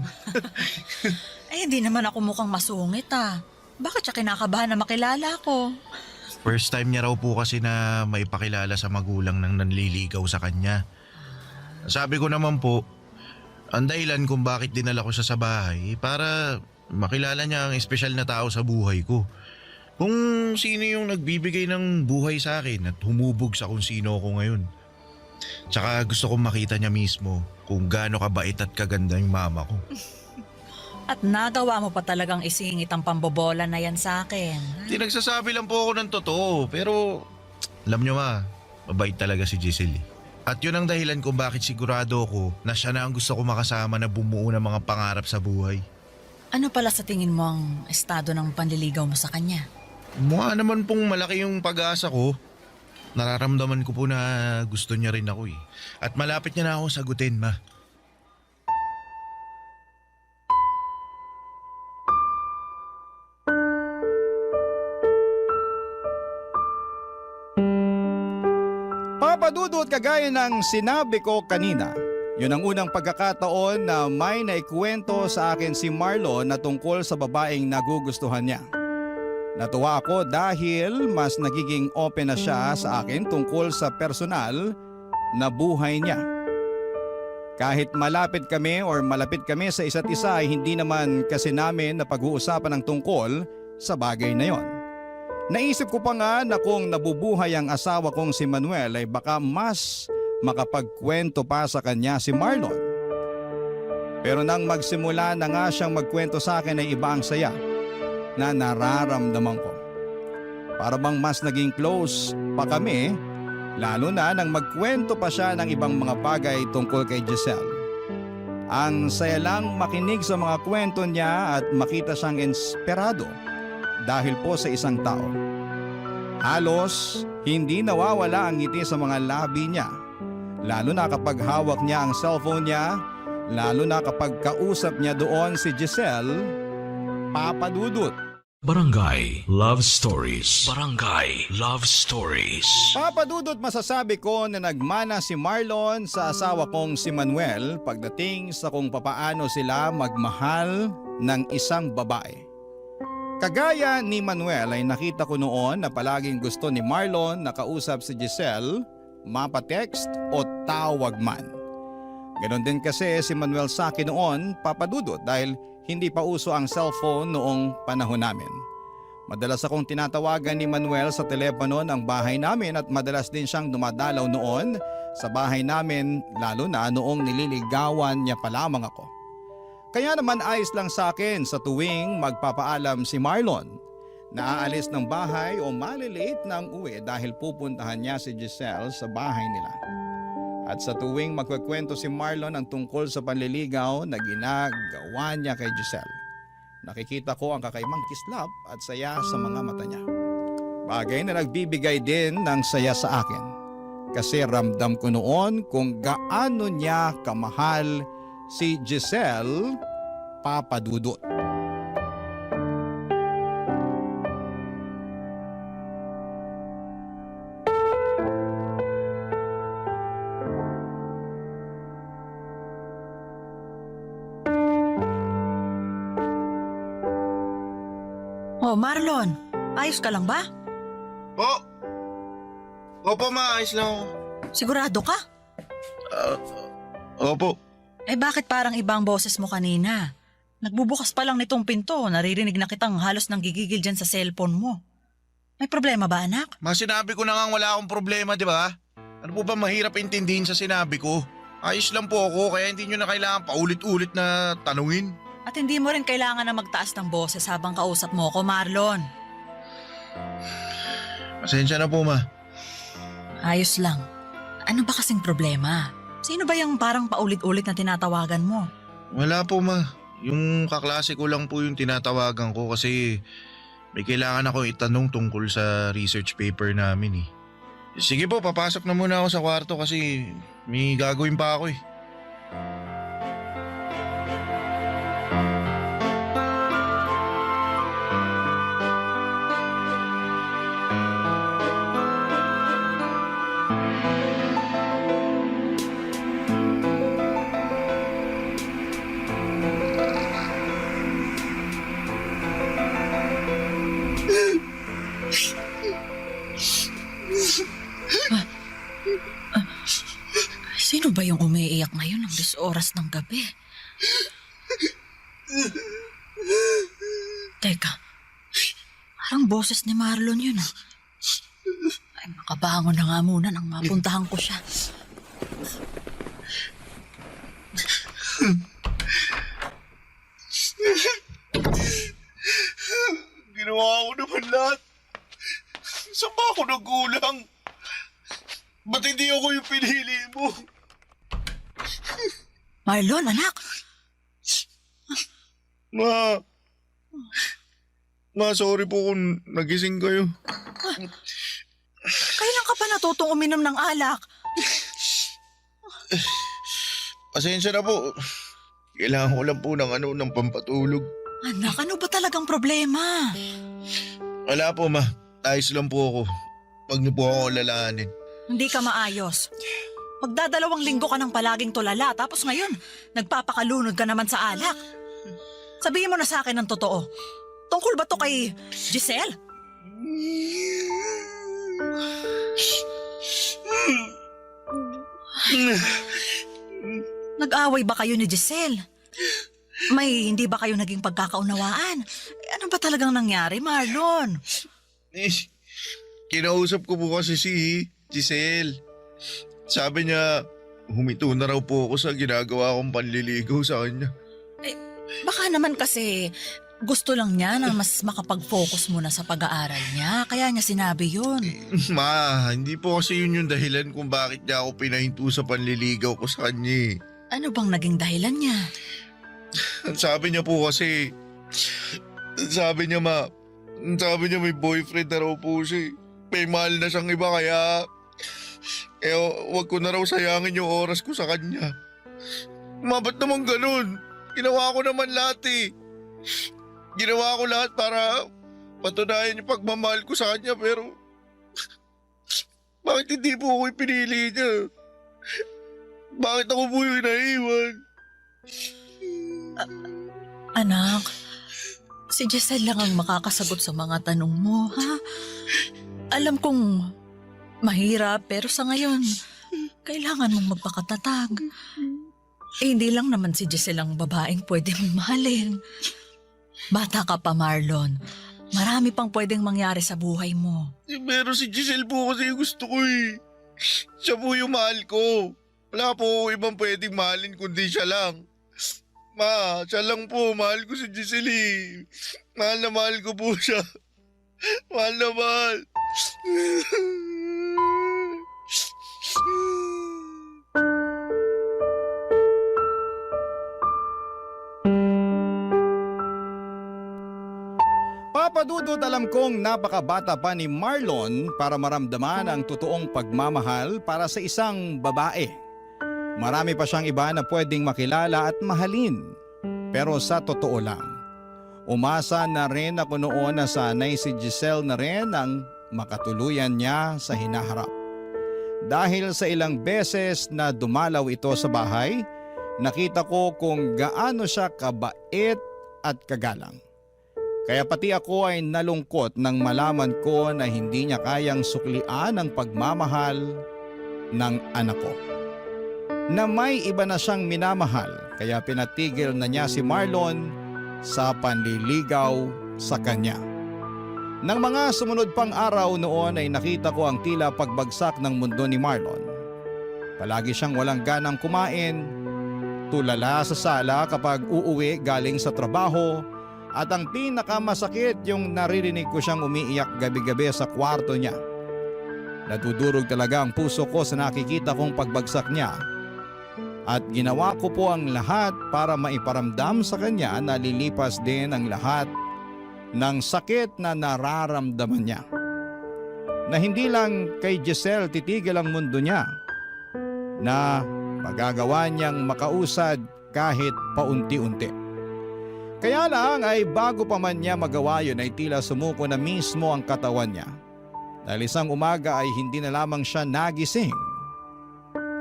Ay, hindi naman ako mukhang masungit ah. Bakit siya kinakabahan na makilala ko? First time niya raw po kasi na maipakilala sa magulang ng nanliligaw sa kanya. Sabi ko naman po, ang dahilan kung bakit dinala ko siya sa bahay para makilala niya ang espesyal na tao sa buhay ko. Kung sino yung nagbibigay ng buhay sa akin at humubog sa kung sino ako ngayon. Tsaka gusto kong makita niya mismo kung gaano kabait at kaganda yung mama ko. At nagawa mo pa talagang isingit ang pambobola na yan sa akin. Di nagsasabi lang po ako ng totoo, pero alam niyo ma, mabait talaga si Giselle. At yun ang dahilan kung bakit sigurado ako na siya na ang gusto ko makasama na bumuo ng mga pangarap sa buhay. Ano pala sa tingin mo ang estado ng panliligaw mo sa kanya? Mukha naman pong malaki yung pag-asa ko. Nararamdaman ko po na gusto niya rin ako eh. At malapit niya na ako sagutin, ma. Papadudot kagaya ng sinabi ko kanina, yun ang unang pagkakataon na may naikwento sa akin si Marlon na tungkol sa babaeng nagugustuhan niya. Natuwa ako dahil mas nagiging open na siya sa akin tungkol sa personal na buhay niya. Kahit malapit kami or malapit kami sa isa't isa ay hindi naman kasi namin na pag-uusapan ng tungkol sa bagay na yon. Naisip ko pa nga na kung nabubuhay ang asawa kong si Manuel ay baka mas makapagkwento pa sa kanya si Marlon. Pero nang magsimula na nga siyang magkwento sa akin ay iba ang saya na nararamdaman ko. Para bang mas naging close pa kami, lalo na nang magkwento pa siya ng ibang mga bagay tungkol kay Giselle. Ang saya lang makinig sa mga kwento niya at makita siyang inspirado dahil po sa isang tao. Halos hindi nawawala ang ngiti sa mga labi niya, lalo na kapag hawak niya ang cellphone niya, lalo na kapag kausap niya doon si Giselle. Papadudot. Barangay Love Stories. Barangay Love Stories. Papadudot, masasabi ko na nagmana si Marlon sa asawa kong si Manuel pagdating sa kung papaano sila magmahal ng isang babae. Kagaya ni Manuel ay nakita ko noon na palaging gusto ni Marlon na kausap si Giselle, mapatext o tawag man. Ganon din kasi si Manuel sa akin noon, papadudot, dahil hindi pa uso ang cellphone noong panahon namin. Madalas akong tinatawagan ni Manuel sa telepono ng bahay namin at madalas din siyang dumadalaw noon sa bahay namin, lalo na noong nililigawan niya pa lamang ako. Kaya naman ayos lang sa akin sa tuwing magpapaalam si Marlon na aalis ng bahay o malilate ng uwi dahil pupuntahan niya si Giselle sa bahay nila. At sa tuwing magkukwento si Marlon ang tungkol sa panliligaw na ginagawa niya kay Giselle, nakikita ko ang kakaibang kislap at saya sa mga mata niya. Bagay na nagbibigay din ng saya sa akin kasi ramdam ko noon kung gaano niya kamahal si Giselle, papadudot. Oh, Marlon, ayos ka lang ba? Opo ma, ayos lang ako. Sigurado ka? Opo. Eh bakit parang ibang boses mo kanina? Nagbubukas pa lang nitong pinto, naririnig na kitang halos nanggigigil dyan sa cellphone mo. May problema ba, anak? Ma, sinabi ko na nga wala akong problema, di ba? Ano po ba mahirap intindihin sa sinabi ko? Ayos lang po ako, kaya hindi nyo na kailangan paulit-ulit na tanungin. At hindi mo rin kailangan na magtaas ng boses habang kausap mo ko, Marlon. Pasensya na po, ma. Ayos lang. Ano ba kasing problema? Sino ba yung parang paulit-ulit na tinatawagan mo? Wala po, ma. Yung kaklase ko lang po yung tinatawagan ko kasi may kailangan ako itanong tungkol sa research paper namin eh. Sige po, papasok na muna ako sa kwarto kasi may gagawin pa ako eh. Sino ba yung umiiyak ngayon ng 10 oras ng gabi? Teka, parang boses ni Marlon yun ah. Ay, makabangon na nga muna nang mapuntahan ko siya. Ginawa ko naman lahat. Saan ba ako nagkulang? Ba't hindi ako yung pinili mo? Marlon, anak. Ma, sorry po kung nagising kayo. Kailan ka pa natutong uminom ng alak? Pasensya na po. Kailangan ko lang po ng pampatulog. Anak, ano ba talagang problema? Wala po, ma. Ayos lang po ako. Huwag niyo po ako lalahanin. Hindi ka maayos. Magdadalawang linggo ka nang palaging tulala, tapos ngayon, nagpapakalunod ka naman sa alak. Sabihin mo na sa akin ang totoo. Tungkol ba to kay Giselle? Nag-away ba kayo ni Giselle? May hindi ba kayo naging pagkakaunawaan? Ano ba talagang nangyari, Marlon? Kinausap ko po kasi si Giselle. Sabi niya, humito na raw po ako sa ginagawa kong panliligaw sa kanya. Baka naman kasi gusto lang niya na mas makapag-focus muna sa pag-aaral niya. Kaya niya sinabi yun. Ma, hindi po kasi yun yung dahilan kung bakit niya ako pinahinto sa panliligaw ko sa kanya. Ano bang naging dahilan niya? Sabi niya po kasi, sabi niya may boyfriend na raw po siya. May mahal na siyang iba kaya, wag ko na raw sayangin yung oras ko sa kanya. Ma, ba't naman ganun? Ginawa ko naman lahat eh. Ginawa ko lahat para patunayan yung pagmamahal ko sa kanya pero bakit hindi po ako pinili niya? Bakit ako po yung naiwan? Anak, si Giselle lang ang makakasagot sa mga tanong mo, ha? Alam kong mahirap pero sa ngayon, kailangan mong magpakatatag. Hindi lang naman si Giselle ang babaeng pwede mong mahalin. Bata ka pa, Marlon. Marami pang pwedeng mangyari sa buhay mo. Pero si Giselle po kasi yung gusto ko eh. Siya po yung mahal ko. Wala po ibang pwedeng mahalin kundi siya lang. Ma, siya lang po. Mahal ko si Giselle eh. Mahal na mahal ko po siya. Mahal na mahal. Papadudod, alam kong napakabata pa ni Marlon para maramdaman ang totoong pagmamahal para sa isang babae. Marami pa siyang iba na pwedeng makilala at mahalin. Pero sa totoo lang, umasa na rin ako noon na sanay si Giselle na rin ang makatuluyan niya sa hinaharap. Dahil sa ilang beses na dumalaw ito sa bahay, nakita ko kung gaano siya kabait at kagalang. Kaya pati ako ay nalungkot nang malaman ko na hindi niya kayang suklian ang pagmamahal ng anak ko. Na may iba na siyang minamahal kaya pinatigil na niya si Marlon sa panliligaw sa kanya. Nang mga sumunod pang araw noon ay nakita ko ang tila pagbagsak ng mundo ni Marlon. Palagi siyang walang ganang kumain, tulala sa sala kapag uuwi galing sa trabaho, at ang pinakamasakit yung naririnig ko siyang umiiyak gabi-gabi sa kwarto niya. Nadudurog talaga ang puso ko sa nakikita kong pagbagsak niya. At ginawa ko po ang lahat para maiparamdam sa kanya na lilipas din ang lahat ng sakit na nararamdaman niya. Na hindi lang kay Giselle titigil ang mundo niya, na magagawa niyang makausad kahit paunti-unti. Kaya lang ay bago pa man niya magawa yun ay tila sumuko na mismo ang katawan niya. Dahil isang umaga ay hindi na lamang siya nagising.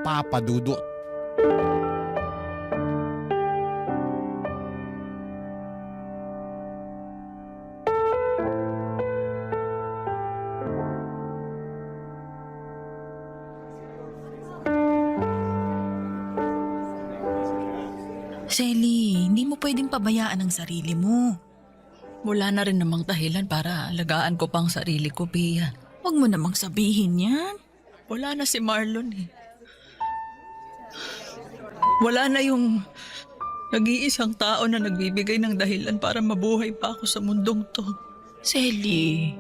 Papadudot. Selly, hindi mo pwedeng pabayaan ang sarili mo. Wala na rin namang dahilan para alagaan ko pang sarili ko, Pia. Huwag mo namang sabihin yan. Wala na si Marlon eh. Wala na yung nag-iisang tao na nagbibigay ng dahilan para mabuhay pa ako sa mundong to. Selly,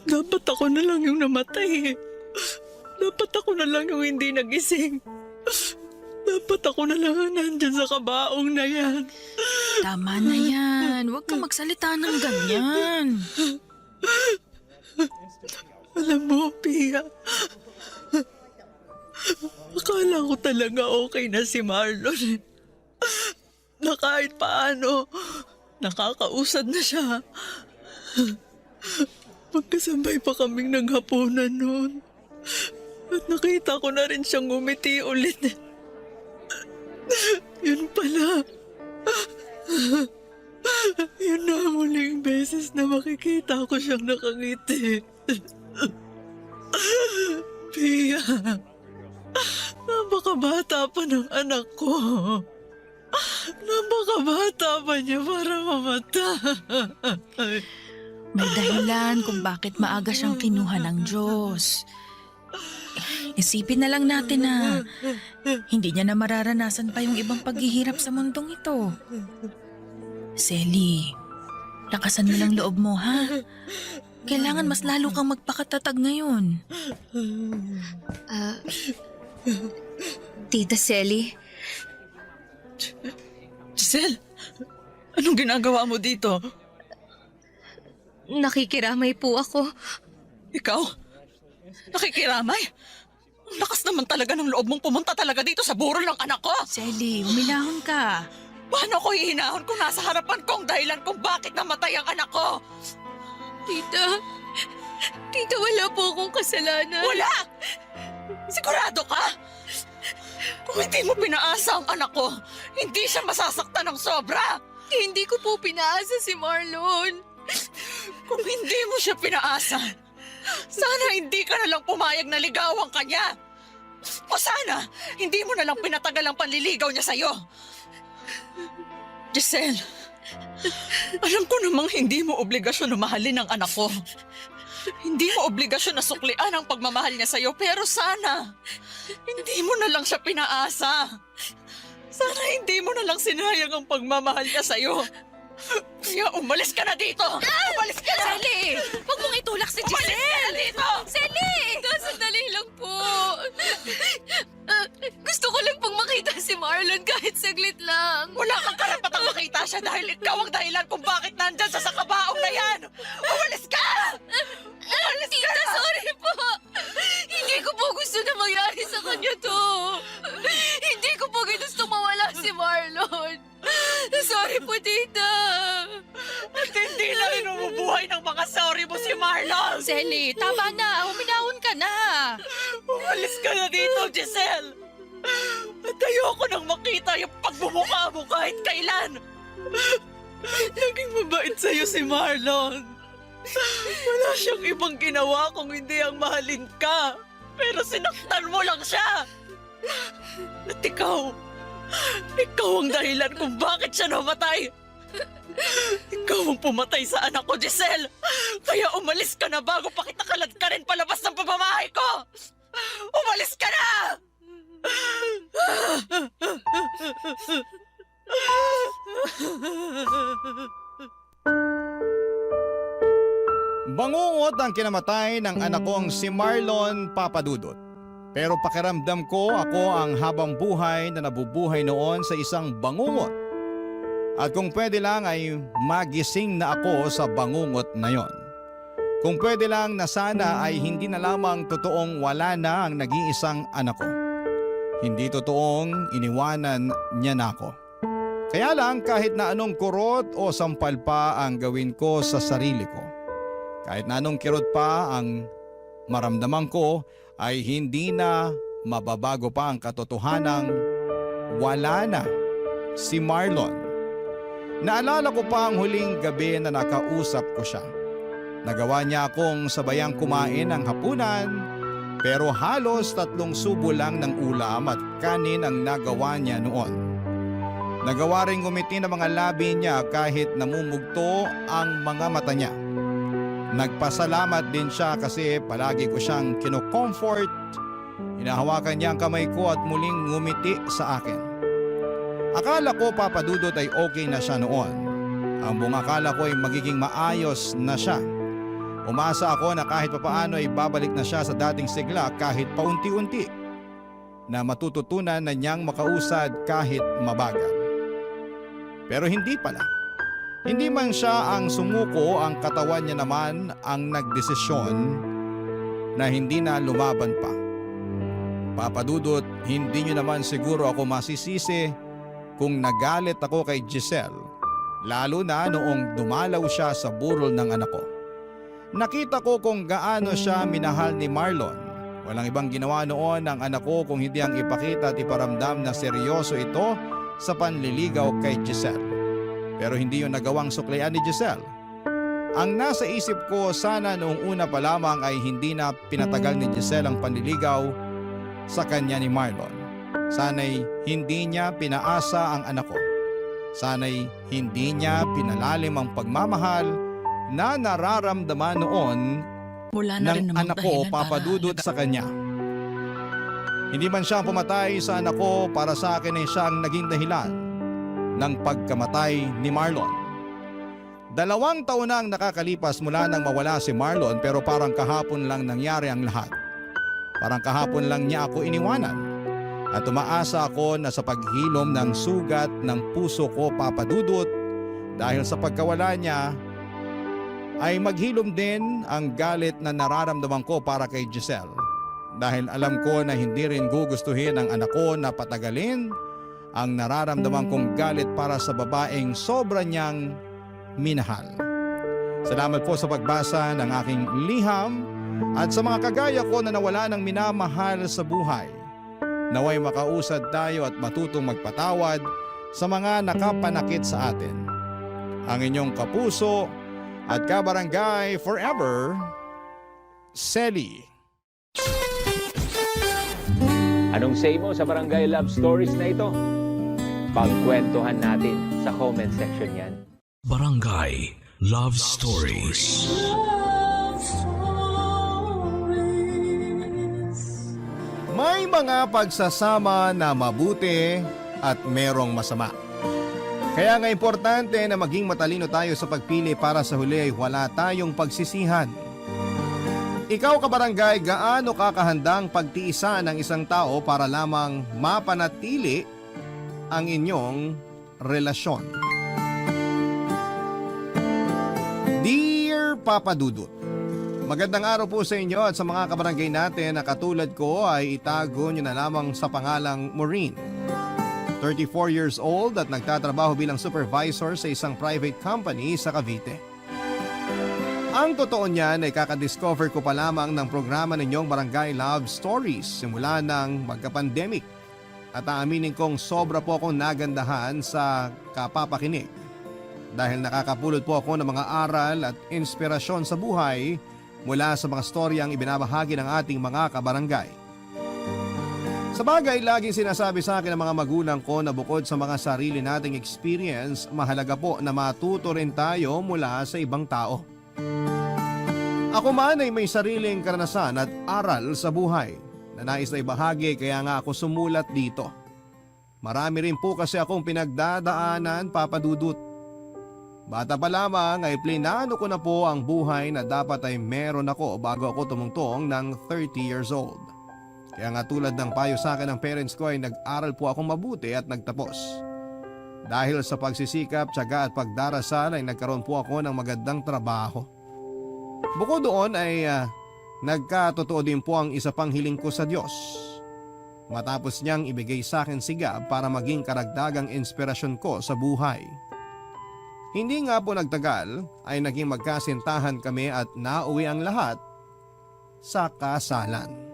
Dapat ako na lang yung namatay eh. Dapat ako na lang yung hindi nagising. Dapat ako na lang ang nandyan sa kabaong na yan. tama na yan. Huwag kang magsalita ng ganyan. Alam mo, Pia, akala ko talaga okay na si Marlon eh. Na kahit paano, nakakausad na siya. Magkasabay pa kaming naghapunan noon. At nakita ko na rin siyang ngumiti ulit. Yun pala. Yun na ang huling beses na makikita ko siyang nakangiti. Pia, napakabata pa ng anak ko. Napakabata pa niya para mamatay. May dahilan kung bakit maaga siyang kinuha ng Diyos. Isipin na lang natin na hindi niya na mararanasan pa yung ibang paghihirap sa mundong ito. Selly, lakasan mo lang loob mo, ha? Kailangan mas lalo kang magpakatatag ngayon. Tita Selly, Giselle, anong ginagawa mo dito? nakikiramay po ako. Ikaw? Nakikiramay? Ang lakas naman talaga ng loob mong pumunta talaga dito sa burol ng anak ko. Selly, humilahon ka. Paano ko hihinahon kung nasa harapan ko ang dahilan kung bakit namatay ang anak ko? Tita, wala po akong kasalanan. Wala! Sigurado ka? Kung hindi mo pinaasa ang anak ko, hindi siya masasaktan ng sobra. Hindi ko po pinaasa si Marlon. Kung hindi mo siya pinaasa, sana hindi ka na lang pumayag na ligawan ka niya. O sana, hindi mo na lang pinatagal ang panliligaw niya sa'yo. Giselle, alam ko namang hindi mo obligasyon na mahalin ang anak ko. Hindi mo obligasyon na suklian ang pagmamahal niya sa'yo, pero sana, hindi mo na lang siya pinaasa. Sana hindi mo na lang sinayang ang pagmamahal niya sa'yo. Kaya umalis ka na dito! Umalis ka na! Selly! Huwag mong itulak si Umalis Giselle! ka na dito! Selly! Sandali lang po. Gusto ko lang pong makita si Marlon kahit saglit lang. Wala kang karapatang makita siya dahil ikaw ang dahilan kung bakit nandyan siya sa kabaong na yan! Umalis ka! Umalis ka Tita, na! sorry po. Hindi ko po gusto na mangyari sa kanya to. Hindi ko po gusto mawala si Marlon. Sorry po, Tita. At hindi na rin umubuhay ng mga sorry mo si Marlon! Selly, tama na. Huminahon ka na. Umalis ka na dito, Giselle! At ayoko nang makita yung pagmumukha mo kahit kailan! Naging mabait sa'yo si Marlon. Wala siyang ibang ginawa kung hindi ang mahalin ka. Pero sinaktan mo lang siya. At ikaw ang dahilan kung bakit siya namatay. Ikaw ang pumatay sa anak ko, Giselle. Kaya umalis ka na bago pa kita kaladkarin palabas ng pamamahay ko. Umalis ka na! Bangungot ang kinamatay ng anak kong si Marlon Papadudot. Pero pakiramdam ko ako ang habang buhay na nabubuhay noon sa isang bangungot. At kung pwede lang ay magising na ako sa bangungot na yon. Kung pwede lang na sana ay hindi na lamang totoong wala na ang nag-iisang anak ko. Hindi totoong iniwanan niya na ako. Kaya lang kahit na anong kurot o sampal pa ang gawin ko sa sarili ko. Kahit na anong kirot pa ang maramdaman ko ay hindi na mababago pa ang katotohanang wala na si Marlon. Naalala ko pa ang huling gabi na nakausap ko siya. Nagawa niya akong sabayang kumain ng hapunan pero halos 3 subo lang ng ulam at kanin ang nagawa niya noon. Nagawa rin ngumiti ng mga labi niya kahit namumugto ang mga mata niya. Nagpasalamat din siya kasi palagi ko siyang kino-comfort Hinahawakan niya ang kamay ko at muling ngumiti sa akin. Akala ko Papa Dudut ay okay na siya noon. Ang buong akala ko ay magiging maayos na siya. Umasa ako na kahit papaano ay babalik na siya sa dating sigla kahit paunti-unti. Na matututunan na niyang makausad kahit mabagal. Pero hindi pala. Hindi man siya ang sumuko, ang katawan niya naman ang nagdesisyon na hindi na lumaban pa. Papa Dudut, hindi niyo naman siguro ako masisisi kung nagalit ako kay Giselle, lalo na noong dumalaw siya sa burol ng anak ko. Nakita ko kung gaano siya minahal ni Marlon. Walang ibang ginawa noon ng anak ko kung hindi ang ipakita at iparamdam na seryoso ito sa panliligaw kay Giselle. Pero hindi yun nagawang suklayan ni Giselle. Ang nasa isip ko sana noong una pa lamang ay hindi na pinatagal ni Giselle ang panliligaw sa kanya ni Marlon. Sana'y hindi niya pinaasa ang anak ko. Sana'y hindi niya pinalalim ang pagmamahal na nararamdaman noon Wala na rin ng namang anak ko, dahilan Papa para Dudut, sa kanya. Hindi man siya pumatay sa anak ko, para sa akin ay siya ang naging dahilan ng pagkamatay ni Marlon. 2 taon na ang nakakalipas mula nang mawala si Marlon, pero parang kahapon lang nangyari ang lahat. Parang kahapon lang niya ako iniwanan. At umaasa ako na sa paghilom ng sugat ng puso ko, Papa Dudut, dahil sa pagkawala niya, ay maghilom din ang galit na nararamdaman ko para kay Giselle. Dahil alam ko na hindi rin gugustuhin ng anak ko na patagalin ang nararamdaman kong galit para sa babaeng sobra niyang minahal. Salamat po sa pagbasa ng aking liham at sa mga kagaya ko na nawala ng minamahal sa buhay. Naway makausad tayo at matutong magpatawad sa mga nakapanakit sa atin. Ang inyong kapuso at kabarangay forever, Selly. Anong say mo sa Barangay Love Stories na ito? Pagkwentuhan natin sa comment section yan. Barangay Love Stories. Love Stories. May mga pagsasama na mabuti at merong masama. Kaya nga importante na maging matalino tayo sa pagpili para sa huli ay wala tayong pagsisihan. Ikaw kabarangay, gaano kakahandang pagtiisan ng isang tao para lamang mapanatili ang inyong relasyon? Dear Papa Dudut, magandang araw po sa inyo at sa mga kabarangay natin na katulad ko ay itago nyo na lamang sa pangalang Maureen. 34 years old at nagtatrabaho bilang supervisor sa isang private company sa Cavite. Ang totoo niyan ay kakadiscover ko pa lamang ng programa ninyong Barangay Love Stories simula ng magka-pandemic. At aaminin kong sobra po akong nagandahan sa kapapakinig. Dahil nakakapulot po ako ng mga aral at inspirasyon sa buhay mula sa mga storyang ibinabahagi ng ating mga kabarangay. Sa bagay, laging sinasabi sa akin ng mga magulang ko na bukod sa mga sarili nating experience, mahalaga po na matuto rin tayo mula sa ibang tao. Ako man ay may sariling karanasan at aral sa buhay na nais na ibahagi kaya nga ako sumulat dito. Marami rin po kasi akong pinagdadaanan, Papa Dudut. Bata pa lamang ay plinano ko na po ang buhay na dapat ay meron ako bago ako tumungtong ng 30 years old. Kaya nga tulad ng payo sa akin ng parents ko ay nag-aral po akong mabuti at nagtapos. Dahil sa pagsisikap, tiyaga at pagdarasal ay nagkaroon po ako ng magandang trabaho. Bukod doon ay nagkatotoo din po ang isa pang hiling ko sa Diyos. Matapos niyang ibigay sa akin sigab para maging karagdagang inspirasyon ko sa buhay. Hindi nga po nagtagal ay naging magkasintahan kami at nauwi ang lahat sa kasalan.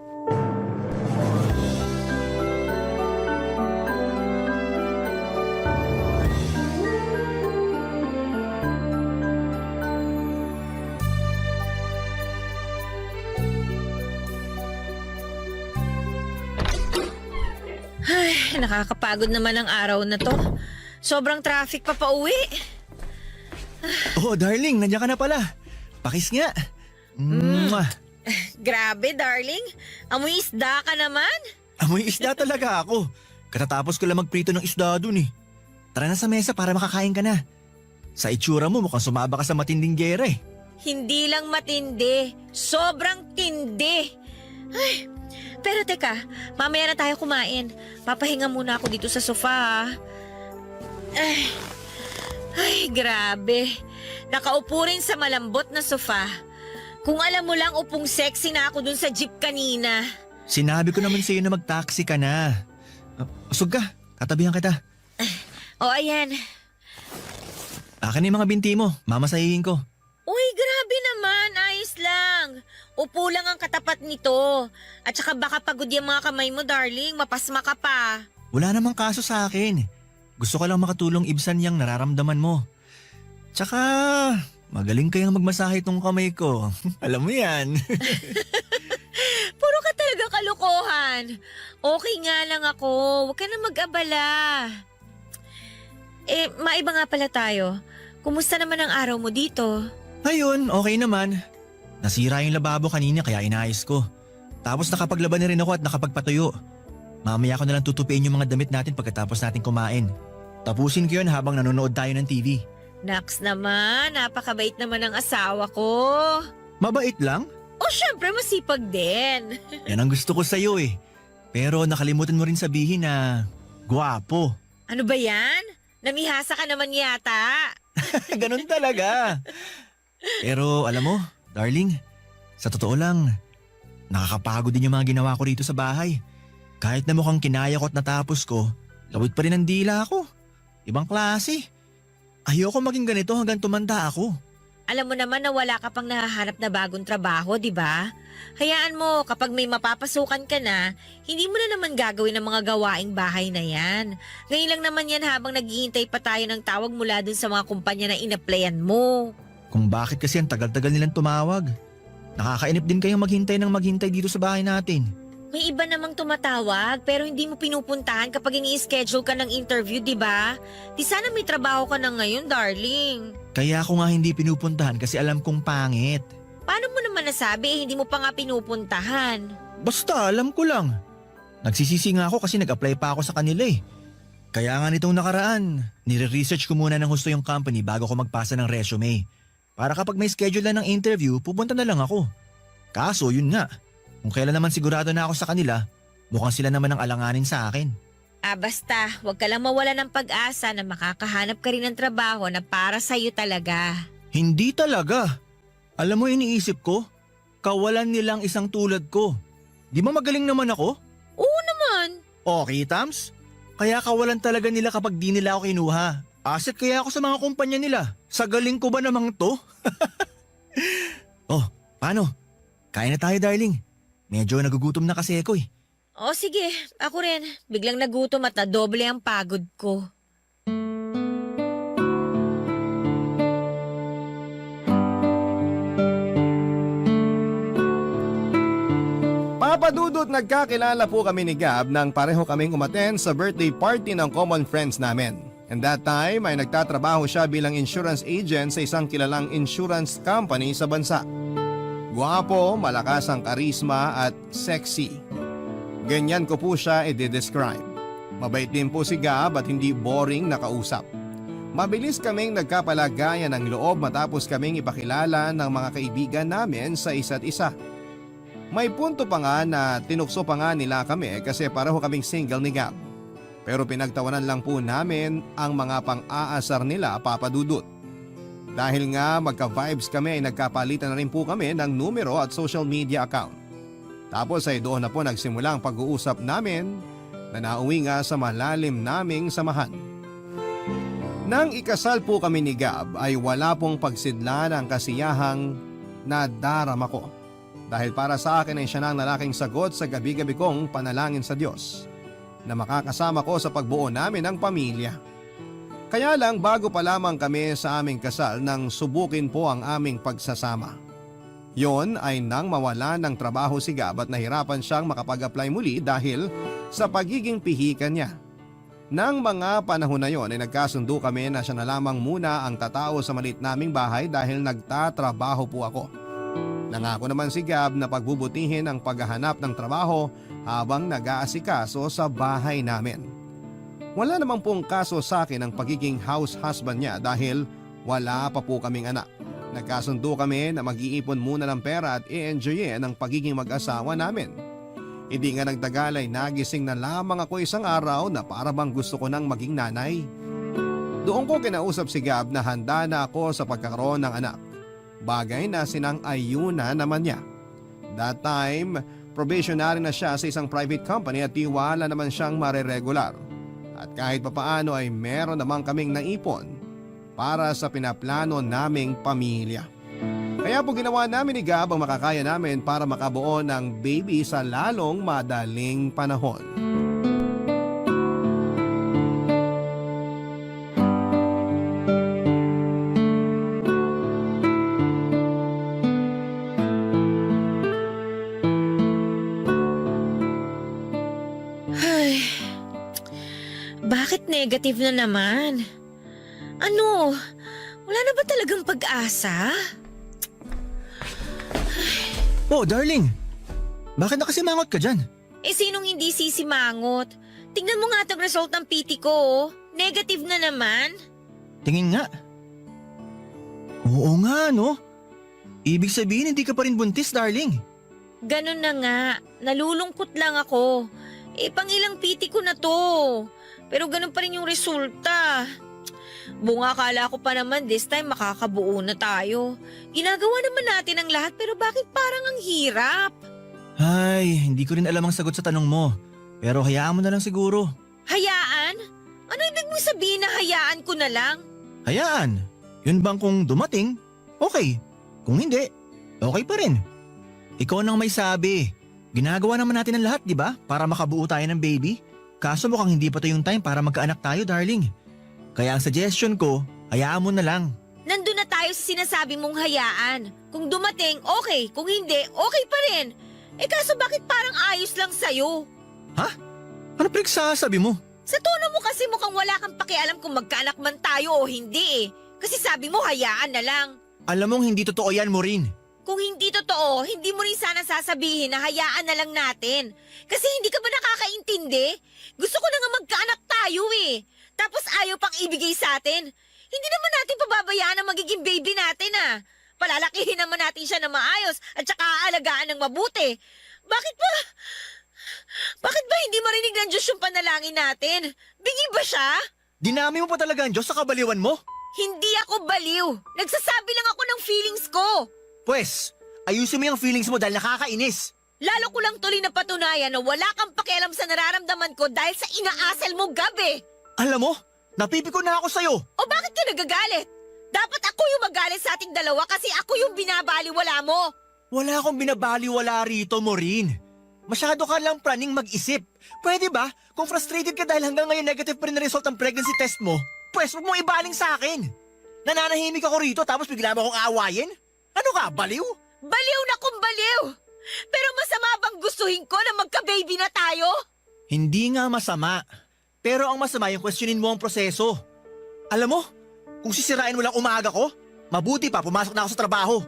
Ay, nakakapagod naman ang araw na to. Sobrang traffic pa pauwi. Oh, darling, nandiyan ka na pala. Pakis nga. Mwah. Grabe, darling. Amoy isda ka naman. Amoy isda talaga ako. Katatapos ko lang magprito ng isda dun eh. Tara na sa mesa para makakain ka na. Sa itsura mo mukhang sumaba ka sa matinding gera eh. Hindi lang matindi. Sobrang tindi. Ay, pero teka, mamaya na tayo kumain. Papahinga muna ako dito sa sofa. Ay, grabe. Nakaupo rin sa malambot na sofa. Kung alam mo lang, upong sexy na ako dun sa jeep kanina. Sinabi ko naman sa'yo na mag-taxi ka na. Usog ka, tatabihan kita. O ayan. Akin na yung mga binti mo, mamasahihin ko. Uy, grabe naman. Ayos lang. Upo lang ang katapat nito. At saka baka pagod yung mga kamay mo, darling. Mapasma ka pa. Wala namang kaso sa akin. Gusto ko lang makatulong ibsan yung nararamdaman mo. Tsaka, magaling kayang magmasahe itong kamay ko. Alam mo yan. Puro ka talaga kalokohan. Okay nga lang ako. Huwag ka na mag-abala. Maiba nga pala tayo. Kumusta naman ang araw mo dito? Ayun, okay naman. Nasira yung lababo kanina kaya inayos ko. Tapos nakapaglaban na rin ako at nakapagpatuyo. Mamaya ko na lang tutupiin yung mga damit natin pagkatapos natin kumain. Tapusin ko yun habang nanonood tayo ng TV. Naks naman, napakabait naman ang asawa ko. Mabait lang? O syempre masipag din. Yan ang gusto ko sa'yo eh. Pero nakalimutan mo rin sabihin na gwapo. Ano ba yan? Namihasa ka naman yata. Ganun talaga. Pero alam mo, darling, sa totoo lang, nakakapagod din yung mga ginawa ko rito sa bahay. Kahit na mukhang kinaya ko at natapos ko, lawit pa rin ang dila ako. Ibang klase. Ayoko maging ganito hanggang tumanda ako. Alam mo naman na wala ka pang nahahanap na bagong trabaho, di ba? Hayaan mo, kapag may mapapasukan ka na, hindi mo na naman gagawin ang mga gawaing bahay na yan. Ngayon lang naman yan habang naghihintay pa tayo ng tawag mula dun sa mga kumpanya na inaplayan mo. Kung bakit kasi ang tagal-tagal nilang tumawag. Nakakainip din kayong maghintay dito sa bahay natin. May iba namang tumatawag pero hindi mo pinupuntahan kapag ini-schedule ka ng interview, di ba? Di sana may trabaho ka na ngayon, darling. Kaya ako nga hindi pinupuntahan kasi alam kong pangit. Paano mo naman nasabi hindi mo pa nga pinupuntahan? Basta alam ko lang. Nagsisisi nga ako kasi nag-apply pa ako sa kanila eh. Kaya nga nitong nakaraan, nire-research ko muna ng husto yung company bago ko magpasa ng resume. Para kapag may schedule na ng interview, pupunta na lang ako. Kaso yun nga, kung kailan naman sigurado na ako sa kanila, mukhang sila naman ang alanganin sa akin. Basta, huwag ka lang mawala ng pag-asa na makakahanap ka rin ng trabaho na para sa'yo talaga. Hindi talaga. Alam mo iniisip ko, kawalan nilang isang tulad ko. Di ba magaling naman ako? Oo naman. Okay, Tams? Kaya kawalan talaga nila kapag di nila ako kinuha. Asset kaya ako sa mga kumpanya nila. Sa galing ko ba namang to? Oh, paano? Kain na tayo, darling. Medyo nagugutom na kasi ako eh. O sige, ako rin. Biglang nagutom at nadoble ang pagod ko. Papadudot, nagkakilala po kami ni Gab nang pareho kaming umattend sa birthday party ng common friends namin. And that time ay nagtatrabaho siya bilang insurance agent sa isang kilalang insurance company sa bansa. Guwapo, malakas ang karisma at sexy. Ganyan ko po siya i-describe. Mabait din po si Gab at hindi boring na kausap. Mabilis kaming nagkapalagayan ng loob matapos kaming ipakilala ng mga kaibigan namin sa isa't isa. May punto pa nga na tinukso pa nga nila kami kasi pareho kaming single ni Gab. Pero pinagtawanan lang po namin ang mga pang-aasar nila, Papadudot. Dahil nga magka-vibes kami ay nagkapalitan na rin po kami ng numero at social media account. Tapos ay doon na po nagsimula ang pag-uusap namin na nauwi nga sa malalim naming samahan. Nang ikasal po kami ni Gab ay wala pong pagsidla ng kasiyahang nadarama ko. Dahil para sa akin ay siya na ang lalaking sagot sa gabi-gabi kong panalangin sa Diyos na makakasama ko sa pagbuo namin ng pamilya. Kaya lang bago pa lamang kami sa aming kasal nang subukin po ang aming pagsasama. Yon ay nang mawala ng trabaho si Gab at nahirapan siyang makapag-apply muli dahil sa pagiging pihikan niya. Nang mga panahon na yon ay nagkasundo kami na siya na lamang muna ang tatao sa maliit naming bahay dahil nagtatrabaho po ako. Nangako naman si Gab na pagbubutihin ang paghahanap ng trabaho habang nag-aasikaso sa bahay namin. Wala namang pong kaso sa akin ang pagiging house husband niya dahil wala pa po kaming anak. Nagkasundo kami na mag-iipon muna ng pera at i-enjoyin ang pagiging mag-asawa namin. Hindi nga nagtagal ay nagising na lamang ako isang araw na para bang gusto ko nang maging nanay. Doon ko kinausap si Gab na handa na ako sa pagkakaroon ng anak. Bagay na sinang-ayuna naman niya. That time, probationary na siya sa isang private company at tiwala naman siyang mareregular. At kahit papaano ay meron naman kaming naipon para sa pinaplano naming pamilya. Kaya po ginawa namin ni Gab ang makakaya namin para makabuo ng baby sa lalong madaling panahon. Ay, bakit negative na naman? Ano? Wala na ba talagang pag-asa? Oh, darling. Bakit nakasimangot ka dyan? Eh sinong hindi sisimangot? Tingnan mo nga itong result ng PT ko, oh. Negative na naman. Tingin nga. Oo nga, no? Ibig sabihin, hindi ka pa rin buntis, darling. Ganun na nga. Nalulungkot lang ako. Eh, pangilang PT ko na to. Pero ganun pa rin yung resulta. Bunga, akala ko pa naman this time makakabuo na tayo. Ginagawa naman natin ang lahat pero bakit parang ang hirap? Ay, hindi ko rin alam ang sagot sa tanong mo. Pero hayaan mo na lang siguro. Hayaan? Ano ibig mong sabihin na hayaan ko na lang? Hayaan. Yun bang kung dumating, okay. Kung hindi, okay pa rin. Ikaw nang may sabi. Ginagawa naman natin ang lahat, di ba? Para makabuo tayo ng baby. Kaso mukhang hindi pa to yung time para magkaanak tayo, darling. Kaya ang suggestion ko, hayaan mo na lang. Nandun na tayo sa sinasabi mong hayaan. Kung dumating, okay. Kung hindi, okay pa rin. Eh kaso bakit parang ayos lang sa'yo? Ha? Ano pinagsasabi mo? Sa tono mo kasi mukhang wala kang pakialam kung magkaanak man tayo o hindi eh. Kasi sabi mo hayaan na lang. Alam mong hindi totoo yan, Maureen. Kung hindi totoo, hindi mo rin sana sasabihin na hayaan na lang natin. Kasi hindi ka ba nakakaintindi? Gusto ko na nga magkaanak tayo eh. Tapos ayaw pang ibigay sa atin. Hindi naman natin pababayaan ang magiging baby natin ah. Palalakihin naman natin siya na maayos at saka aalagaan ng mabuti. Bakit ba hindi marinig ng Diyos yung panalangin natin? Bingi ba siya? Dinami mo pa talaga ang Diyos sa kabaliwan mo? Hindi ako baliw. Nagsasabi lang ako ng feelings ko. Pwes, ayusin mo yung feelings mo dahil nakakainis. Lalo ko lang tuloy na patunayan na wala kang pakialam sa nararamdaman ko dahil sa inaasal mo gabi. Alam mo, napipiko na ako sa'yo. O bakit ka nagagalit? Dapat ako yung magalit sa ating dalawa kasi ako yung binabaliwala mo. Wala akong binabaliwala rito, Maureen. Masyado ka lang praning mag-isip. Pwede ba? Kung frustrated ka dahil hanggang ngayon negative pa rin na result ang pregnancy test mo, pwes huwag mong ibaling sa akin. Nananahimik ako rito tapos bigla mo akong aawayin? Ano ka, baliw? Baliw na kung baliw! Pero masama bang gustuhin ko na magka-baby na tayo? Hindi nga masama. Pero ang masama yung questionin mo ang proseso. Alam mo, kung sisirain mo lang umaga ko, mabuti pa pumasok na ako sa trabaho.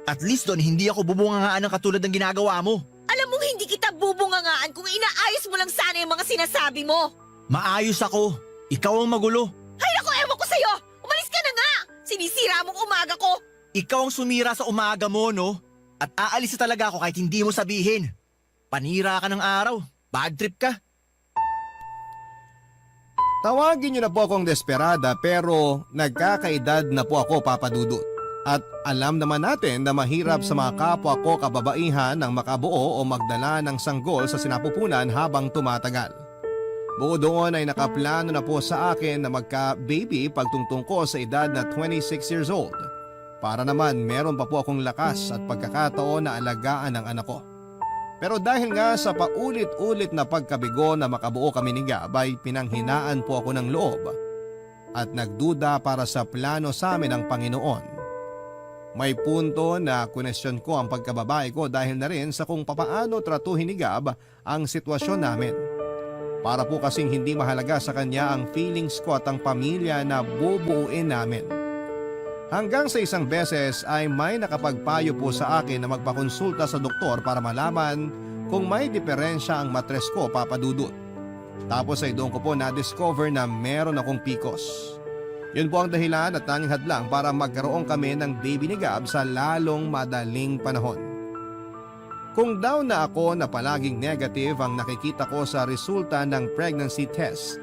At least doon hindi ako bubungangaan ng katulad ng ginagawa mo. Alam mong hindi kita bubungangaan kung inaayos mo lang sana yung mga sinasabi mo. Maayos ako. Ikaw ang magulo. Hay naku, ewan ko sa'yo! Umalis ka na nga! Sinisira mong umaga ko! Ikaw ang sumira sa umaga mo, no? At aalis na talaga ako kahit hindi mo sabihin. Panira ka ng araw. Bad trip ka. Tawagin niyo na po akong desperada pero nagkakaedad na po ako, Papa Dudut. At alam naman natin na mahirap sa mga kapwa ko kababaihan ng makabuo o magdala ng sanggol sa sinapupunan habang tumatagal. Bukod doon ay nakaplano na po sa akin na magka-baby pagtungtong ko sa edad na 26 years old. Para naman meron pa po akong lakas at pagkakataon na alagaan ang anak ko. Pero dahil nga sa paulit-ulit na pagkabigo na makabuo kami ni Gab ay pinanghinaan po ako ng loob at nagduda para sa plano sa amin ng Panginoon. May punto na kunesyon ko ang pagkababae ko dahil na rin sa kung papaano tratuhin ni Gab ang sitwasyon namin. Para po kasing hindi mahalaga sa kanya ang feelings ko at ang pamilya na bubuuin namin. Hanggang sa isang beses ay may nakapagpayo po sa akin na magpakonsulta sa doktor para malaman kung may diferensya ang matres ko, Papa Dudut. Tapos ay doon ko po na-discover na meron akong PCOS. Yun po ang dahilan at tanging hadlang para magkaroon kami ng baby ni Gab sa lalong madaling panahon. Kung daw na ako na palaging negative ang nakikita ko sa resulta ng pregnancy test.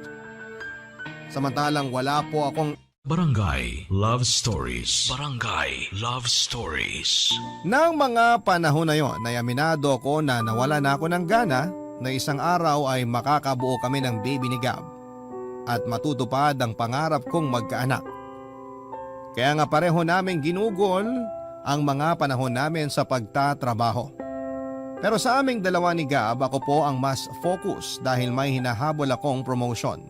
Samantalang wala po akong Barangay Love Stories. Barangay Love Stories. Nang mga panahon na yon, ay aminado ko na nawala na ako ng gana na isang araw ay makakabuo kami ng baby ni Gab at matutupad ang pangarap kong magkaanak. Kaya nga pareho naming ginugol ang mga panahon namin sa pagtatrabaho. Pero sa aming dalawa ni Gab, ako po ang mas focus dahil may hinahabol akong promotion.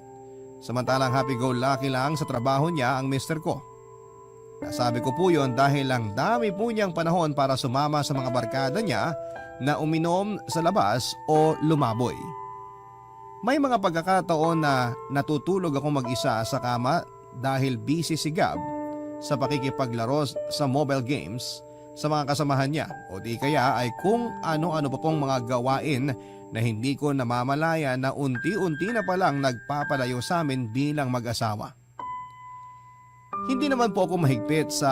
Samantalang happy-go-lucky lang sa trabaho niya ang mister ko. Nasabi ko po yon dahil lang dami po niyang panahon para sumama sa mga barkada niya na uminom sa labas o lumaboy. May mga pagkakataon na natutulog ako mag-isa sa kama dahil busy si Gab sa pakikipaglaro sa mobile games sa mga kasamahan niya o di kaya ay kung ano-ano pa pong mga gawain na hindi ko namamalaya na unti-unti na palang nagpapalayo sa amin bilang mag-asawa. Hindi naman po ako mahigpit sa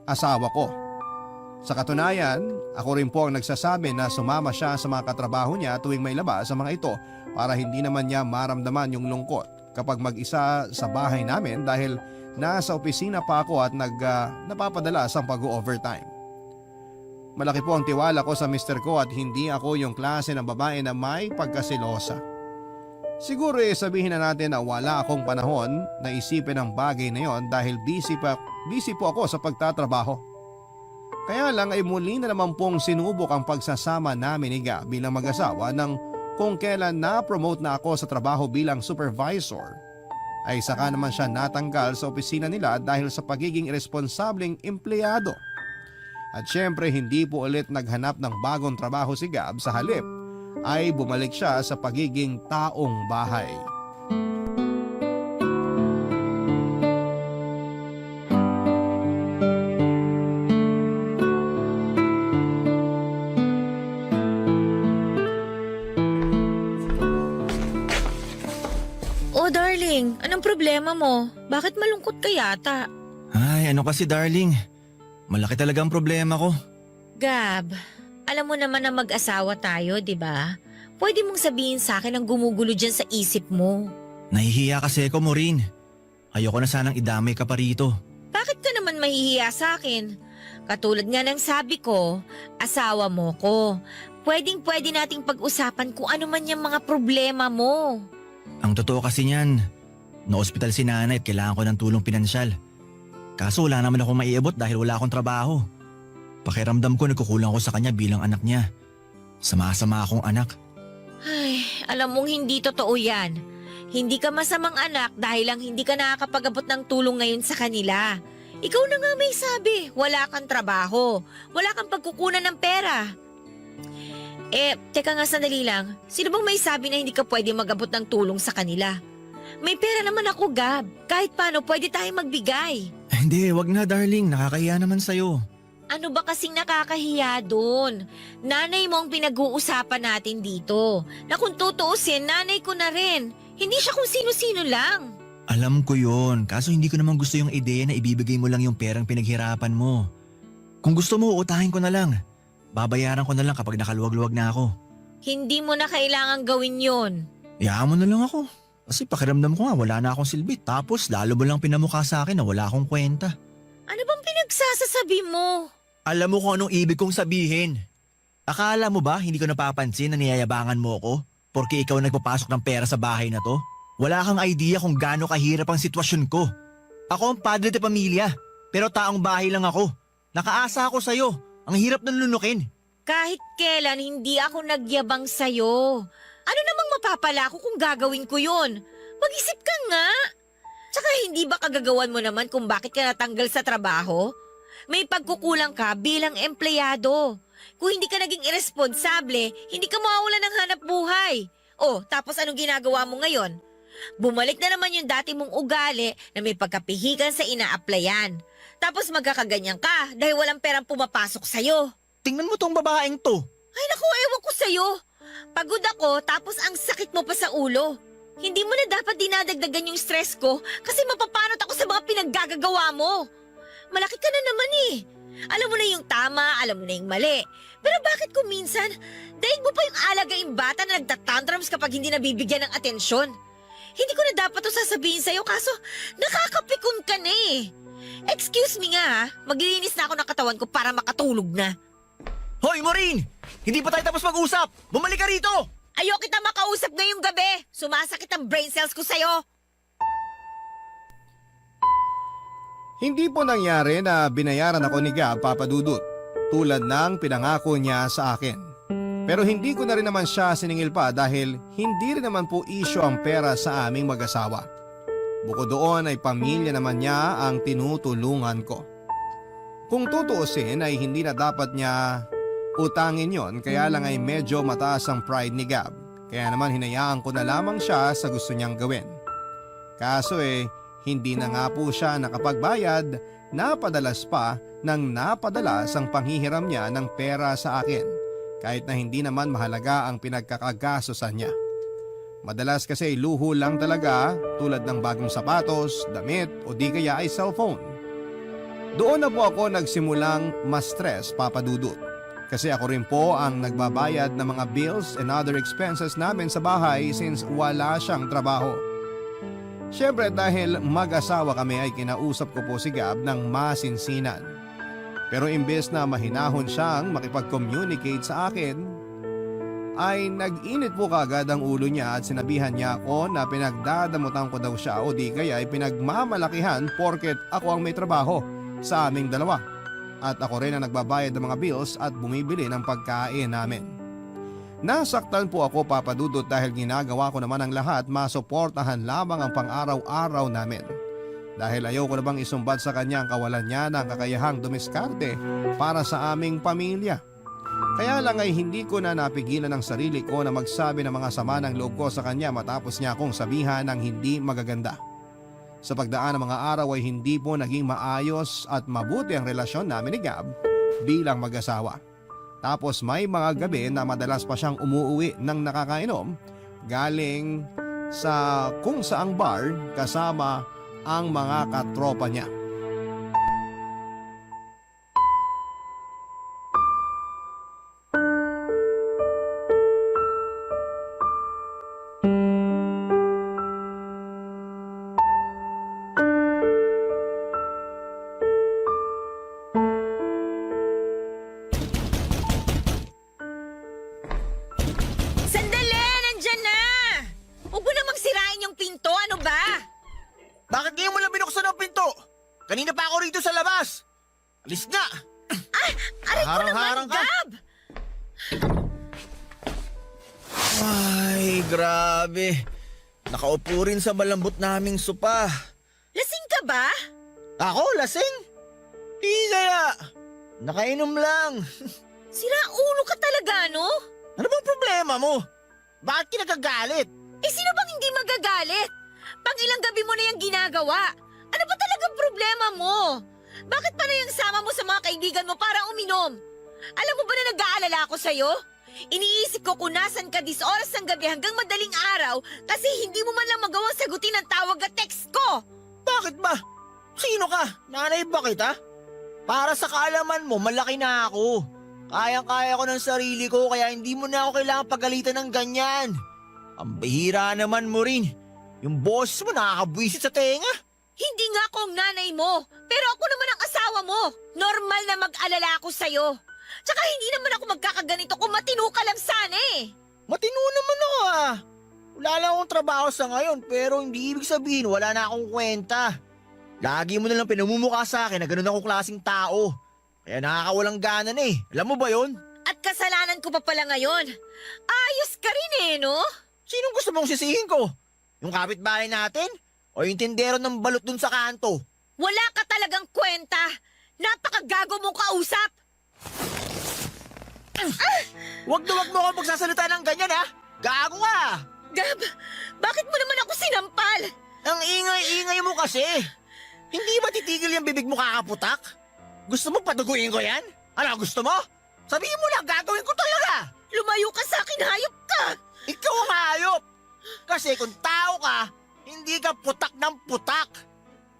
asawa ko. Sa katunayan, ako rin po ang nagsasabi na sumama siya sa mga katrabaho niya tuwing may labas sa mga ito para hindi naman niya maramdaman yung lungkot kapag mag-isa sa bahay namin dahil nasa opisina pa ako at napapadalas ang pag-overtime. Malaki po ang tiwala ko sa mister ko at hindi ako yung klase ng babae na may pagkasilosa. Siguro sabihin na natin na wala akong panahon na isipin ang bagay na yon dahil busy po ako sa pagtatrabaho. Kaya lang ay muli na naman pong sinubok ang pagsasama namin ni Gab bilang mag-asawa nang kung kailan na-promote na ako sa trabaho bilang supervisor ay saka naman siya natanggal sa opisina nila dahil sa pagiging irresponsableng empleyado. At syempre hindi po ulit naghanap ng bagong trabaho si Gab, sa halip ay bumalik siya sa pagiging taong bahay. Oh darling, anong problema mo? Bakit malungkot ka yata? Ay, ano kasi darling? Malaki talaga ang problema ko. Gab, alam mo naman na mag-asawa tayo, di ba? Pwede mong sabihin sa akin ang gumugulo dyan sa isip mo. Nahihiya kasi ako, Maureen. Ayoko na sanang idamay ka pa rito. Bakit ka naman mahihiya sa akin? Katulad nga ng sabi ko, asawa mo ko. Pwedeng-pwede nating pag-usapan kung ano man yung mga problema mo. Ang totoo kasi niyan, na-ospital si nanay at kailangan ko ng tulong pinansyal. Kaso wala naman akong maiabot dahil wala akong trabaho. Pakiramdam ko nagkukulang ko sa kanya bilang anak niya. Sama-sama akong anak. Ay, alam mong hindi totoo yan. Hindi ka masamang anak dahil lang hindi ka nakakapag-abot ng tulong ngayon sa kanila. Ikaw na nga may sabi, wala kang trabaho, wala kang pagkukunan ng pera. Teka nga sandali lang, sino bang may sabi na hindi ka pwede mag-abot ng tulong sa kanila? May pera naman ako, Gab. Kahit paano pwede tayong magbigay. Hindi, wag na darling, nakakahiya naman sa'yo. Ano ba kasing nakakahiya doon? Nanay mo ang pinag-uusapan natin dito. Na kung tutuusin, nanay ko na rin. Hindi siya kung sino-sino lang. Alam ko yon, kaso hindi ko naman gusto yung ideya na ibibigay mo lang yung perang pinaghirapan mo. Kung gusto mo, utahin ko na lang. Babayaran ko na lang kapag nakaluwag-luwag na ako. Hindi mo na kailangang gawin yon. Hayaan mo na lang ako. Kasi pakiramdam ko nga wala na akong silbi. Tapos lalo mo lang pinamukha sa akin na wala akong kwenta. Ano bang pinagsasasabi mo? Alam mo kung anong ibig kong sabihin. Akala mo ba hindi ko napapansin na niyayabangan mo ako? Porque ikaw nagpapasok ng pera sa bahay na to? Wala kang idea kung gaano kahirap ang sitwasyon ko. Ako ang padre de pamilya, pero taong bahay lang ako. Nakaasa ako sa'yo. Ang hirap ng lunukin. Kahit kailan hindi ako nagyabang sa'yo. Ano namang mapapala ko kung gagawin ko yun? Mag-isip ka nga. Tsaka hindi ba kagagawan mo naman kung bakit ka natanggal sa trabaho? May pagkukulang ka bilang empleyado. Kung hindi ka naging irresponsable, hindi ka mawawalan ng hanap buhay. Oh, tapos anong ginagawa mo ngayon? Bumalik na naman yung dati mong ugali na may pagkapihikan sa ina-applyan. Tapos magkakaganyan ka dahil walang perang pumapasok sa'yo. Tingnan mo tong babaeng to. Ay naku, ewan ko sa'yo. Pagod ako tapos ang sakit mo pa sa ulo. Hindi mo na dapat dinadagdagan yung stress ko kasi mapapanot ako sa mga pinaggagawa mo. Malaki ka na naman eh. Alam mo na yung tama, alam mo na yung mali. Pero bakit kung minsan, daig mo pa yung alagaing bata na nagtatantrums kapag hindi nabibigyan ng atensyon? Hindi ko na dapat to sasabihin sa'yo kaso nakakapikon ka na eh. Excuse me nga ha, maglilinis na ako ng katawan ko para makatulog na. Hoy, Maureen! Hindi pa tayo tapos mag-usap! Bumalik ka rito! Ayoko kita makausap ngayong gabi. Sumasakit ang brain cells ko sa'yo. Hindi po nangyari na binayaran ako ni Gab, Papa Dudut, tulad ng pinangako niya sa akin. Pero hindi ko na rin naman siya siningil pa dahil hindi rin naman po isyo ang pera sa aming mag-asawa. Bukod doon ay pamilya naman niya ang tinutulungan ko. Kung tutuusin ay hindi na dapat niya utangin yon, kaya lang ay medyo mataas ang pride ni Gab. Kaya naman hinayaan ko na lamang siya sa gusto niyang gawin. Kaso hindi na nga po siya nakapagbayad, napadalas pa nang napadalas ang panghihiram niya ng pera sa akin kahit na hindi naman mahalaga ang pinagkakagastosan niya. Madalas kasi luho lang talaga tulad ng bagong sapatos, damit o di kaya ay cellphone. Doon na po ako nagsimulang ma-stress, Papa Dudut. Kasi ako rin po ang nagbabayad ng mga bills and other expenses namin sa bahay since wala siyang trabaho. Siyempre dahil mag-asawa kami ay kinausap ko po si Gab ng masinsinan. Pero imbes na mahinahon siyang makipag-communicate sa akin, ay nag-init po kagad ang ulo niya at sinabihan niya ako na pinagdadamutan ko daw siya o di kaya ay pinagmamalakihan porket ako ang may trabaho sa aming dalawa. At ako rin ang nagbabayad ng mga bills at bumibili ng pagkain namin. Nasaktan po ako, Papa Dudut, dahil ginagawa ko naman ang lahat masuportahan lamang ang pang-araw-araw namin. Dahil ayoko na bang isumbat sa kanya ang kawalan niya ng kakayahang dumiskarte para sa aming pamilya. Kaya lang ay hindi ko na napigilan ang sarili ko na magsabi ng mga sama ng loob ko sa kanya matapos niya akong sabihan ng hindi magaganda. Sa pagdaan ng mga araw ay hindi po naging maayos at mabuti ang relasyon namin ni Gab bilang mag-asawa. Tapos may mga gabi na madalas pa siyang umuuwi ng nakakainom galing sa kung saang bar kasama ang mga katropa niya. Sandali! Nandyan na! Huwag mo namang sirain yung pinto, ano ba? Bakit ngayon mo lang binuksan ang pinto? Kanina pa ako rito sa labas. Alis na! Aray ko naman, Harang-harang ka. Gab! Ay, grabe. Nakaupo rin sa malambot naming sopa. Lasing ka ba? Ako, lasing? Di kaya. Nakainom lang. Sira ulo ka talaga, no? Ano bang problema mo? Bakit kinagagalit? Sino bang hindi magagalit? Pang ilang gabi mo na yung ginagawa. Ano ba talagang problema mo? Bakit pa na yung sama mo sa mga kaibigan mo para uminom? Alam mo ba na nag-aalala ako sa'yo? Iniisip ko kung nasan ka 10 oras ng gabi hanggang madaling araw kasi hindi mo man lang magawang sagutin ang tawag at text ko. Bakit ba? Sino ka? Nanay ba kita? Para sa kaalaman mo, malaki na ako. Kayang-kaya ko ng sarili ko kaya hindi mo na ako kailangan pagalitan ng ganyan. Ang bihira naman mo rin. Yung boss mo nakakabwisit sa tenga. Hindi nga ako ang nanay mo, pero ako naman ang asawa mo. Normal na mag-alala ako sa'yo. Tsaka hindi naman ako magkakaganito kung matino ka lang sana eh. Matino naman ako ah. Wala lang akong trabaho sa ngayon pero hindi ibig sabihin wala na akong kwenta. Lagi mo na lang pinamumukha sa akin na ganun akong klaseng tao. Kaya nakakawalang gana na eh. Alam mo ba yon? At kasalanan ko pa pala ngayon. Ayos ka rin eh, no? Sinong gusto mong sisihin ko? Yung kapitbahay natin? O yung tindero ng balot dun sa kanto? Wala ka talagang kwenta. Napakagago mong kausap. Wag na wag mo ako magsasalita ng ganyan ha. Gago ka. Gab, bakit mo naman ako sinampal? Ang ingay-ingay mo kasi. Hindi ba titigil yung bibig mo kakaputak? Gusto mo paduguin ko yan? Ano gusto mo? Sabihin mo lang, gagawin ko talaga. Lumayo ka sa akin, hayop ka! Ikaw ang hayop. Kasi kung tao ka, hindi ka putak ng putak.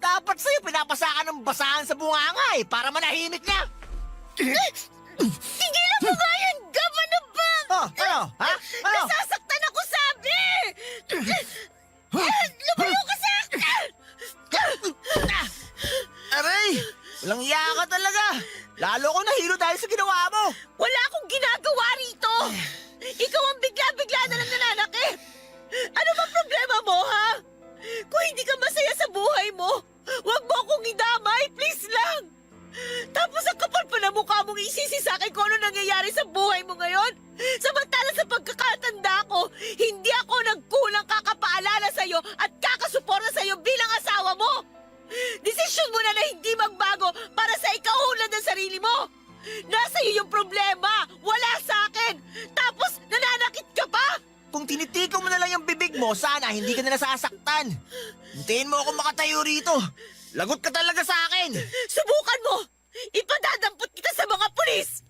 Dapat sa'yo pinapasakan ng basahan sa bunganga para manahimik na. Tigilan mo nga yan, Gab! Ano ba? Oh, ano? Ha? Ano? Nasasaktan ako, sabi! Lumayo ka sa akin! Aray! Walang iya ka talaga. Lalo ko nahilo dahil sa ginawa mo. Wala akong ginagawa rito! Ikaw ang bigla-bigla na lang nananakit! Ano ba problema mo, ha? Kung hindi ka masaya sa buhay mo, huwag mo akong idamay, please lang! Tapos ang kapal pa na mukha mong isisi sa akin kung ano nangyayari sa buhay mo ngayon. Samantala sa pagkakatanda ko, hindi ako nagkulang kakapaalala sa'yo at kakasuporta sa'yo bilang asawa mo. Desisyon mo na hindi magbago para sa ikauunlad ng sarili mo. Nasa iyo yung problema, wala sa akin. Tapos nananakit ka pa? Kung tinitikaw mo na lang yung bibig mo, sana hindi ka na nasasaktan. Hintayin mo ako makatayo rito. Lagot ka talaga sa akin. Subukan mo! Ipadadampot kita sa mga pulis!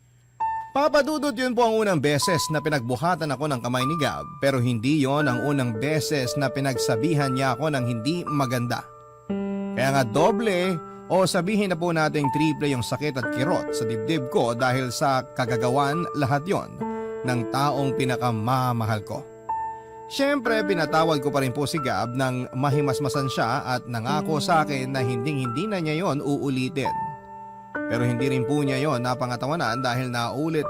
Papa Dudut, yun po ang unang beses na pinagbuhatan ako ng kamay ni Gab, pero hindi yon ang unang beses na pinagsabihan niya ako ng hindi maganda. Kaya nga doble o sabihin na po nating triple yung sakit at kirot sa dibdib ko dahil sa kagagawan lahat yon ng taong pinakamamahal ko. Siyempre, pinatawad ko pa rin po si Gab nang mahimasmasan siya at nangako sa akin na hindi na niya yon uulitin. Pero hindi rin po niya yon napangatawanan dahil naulit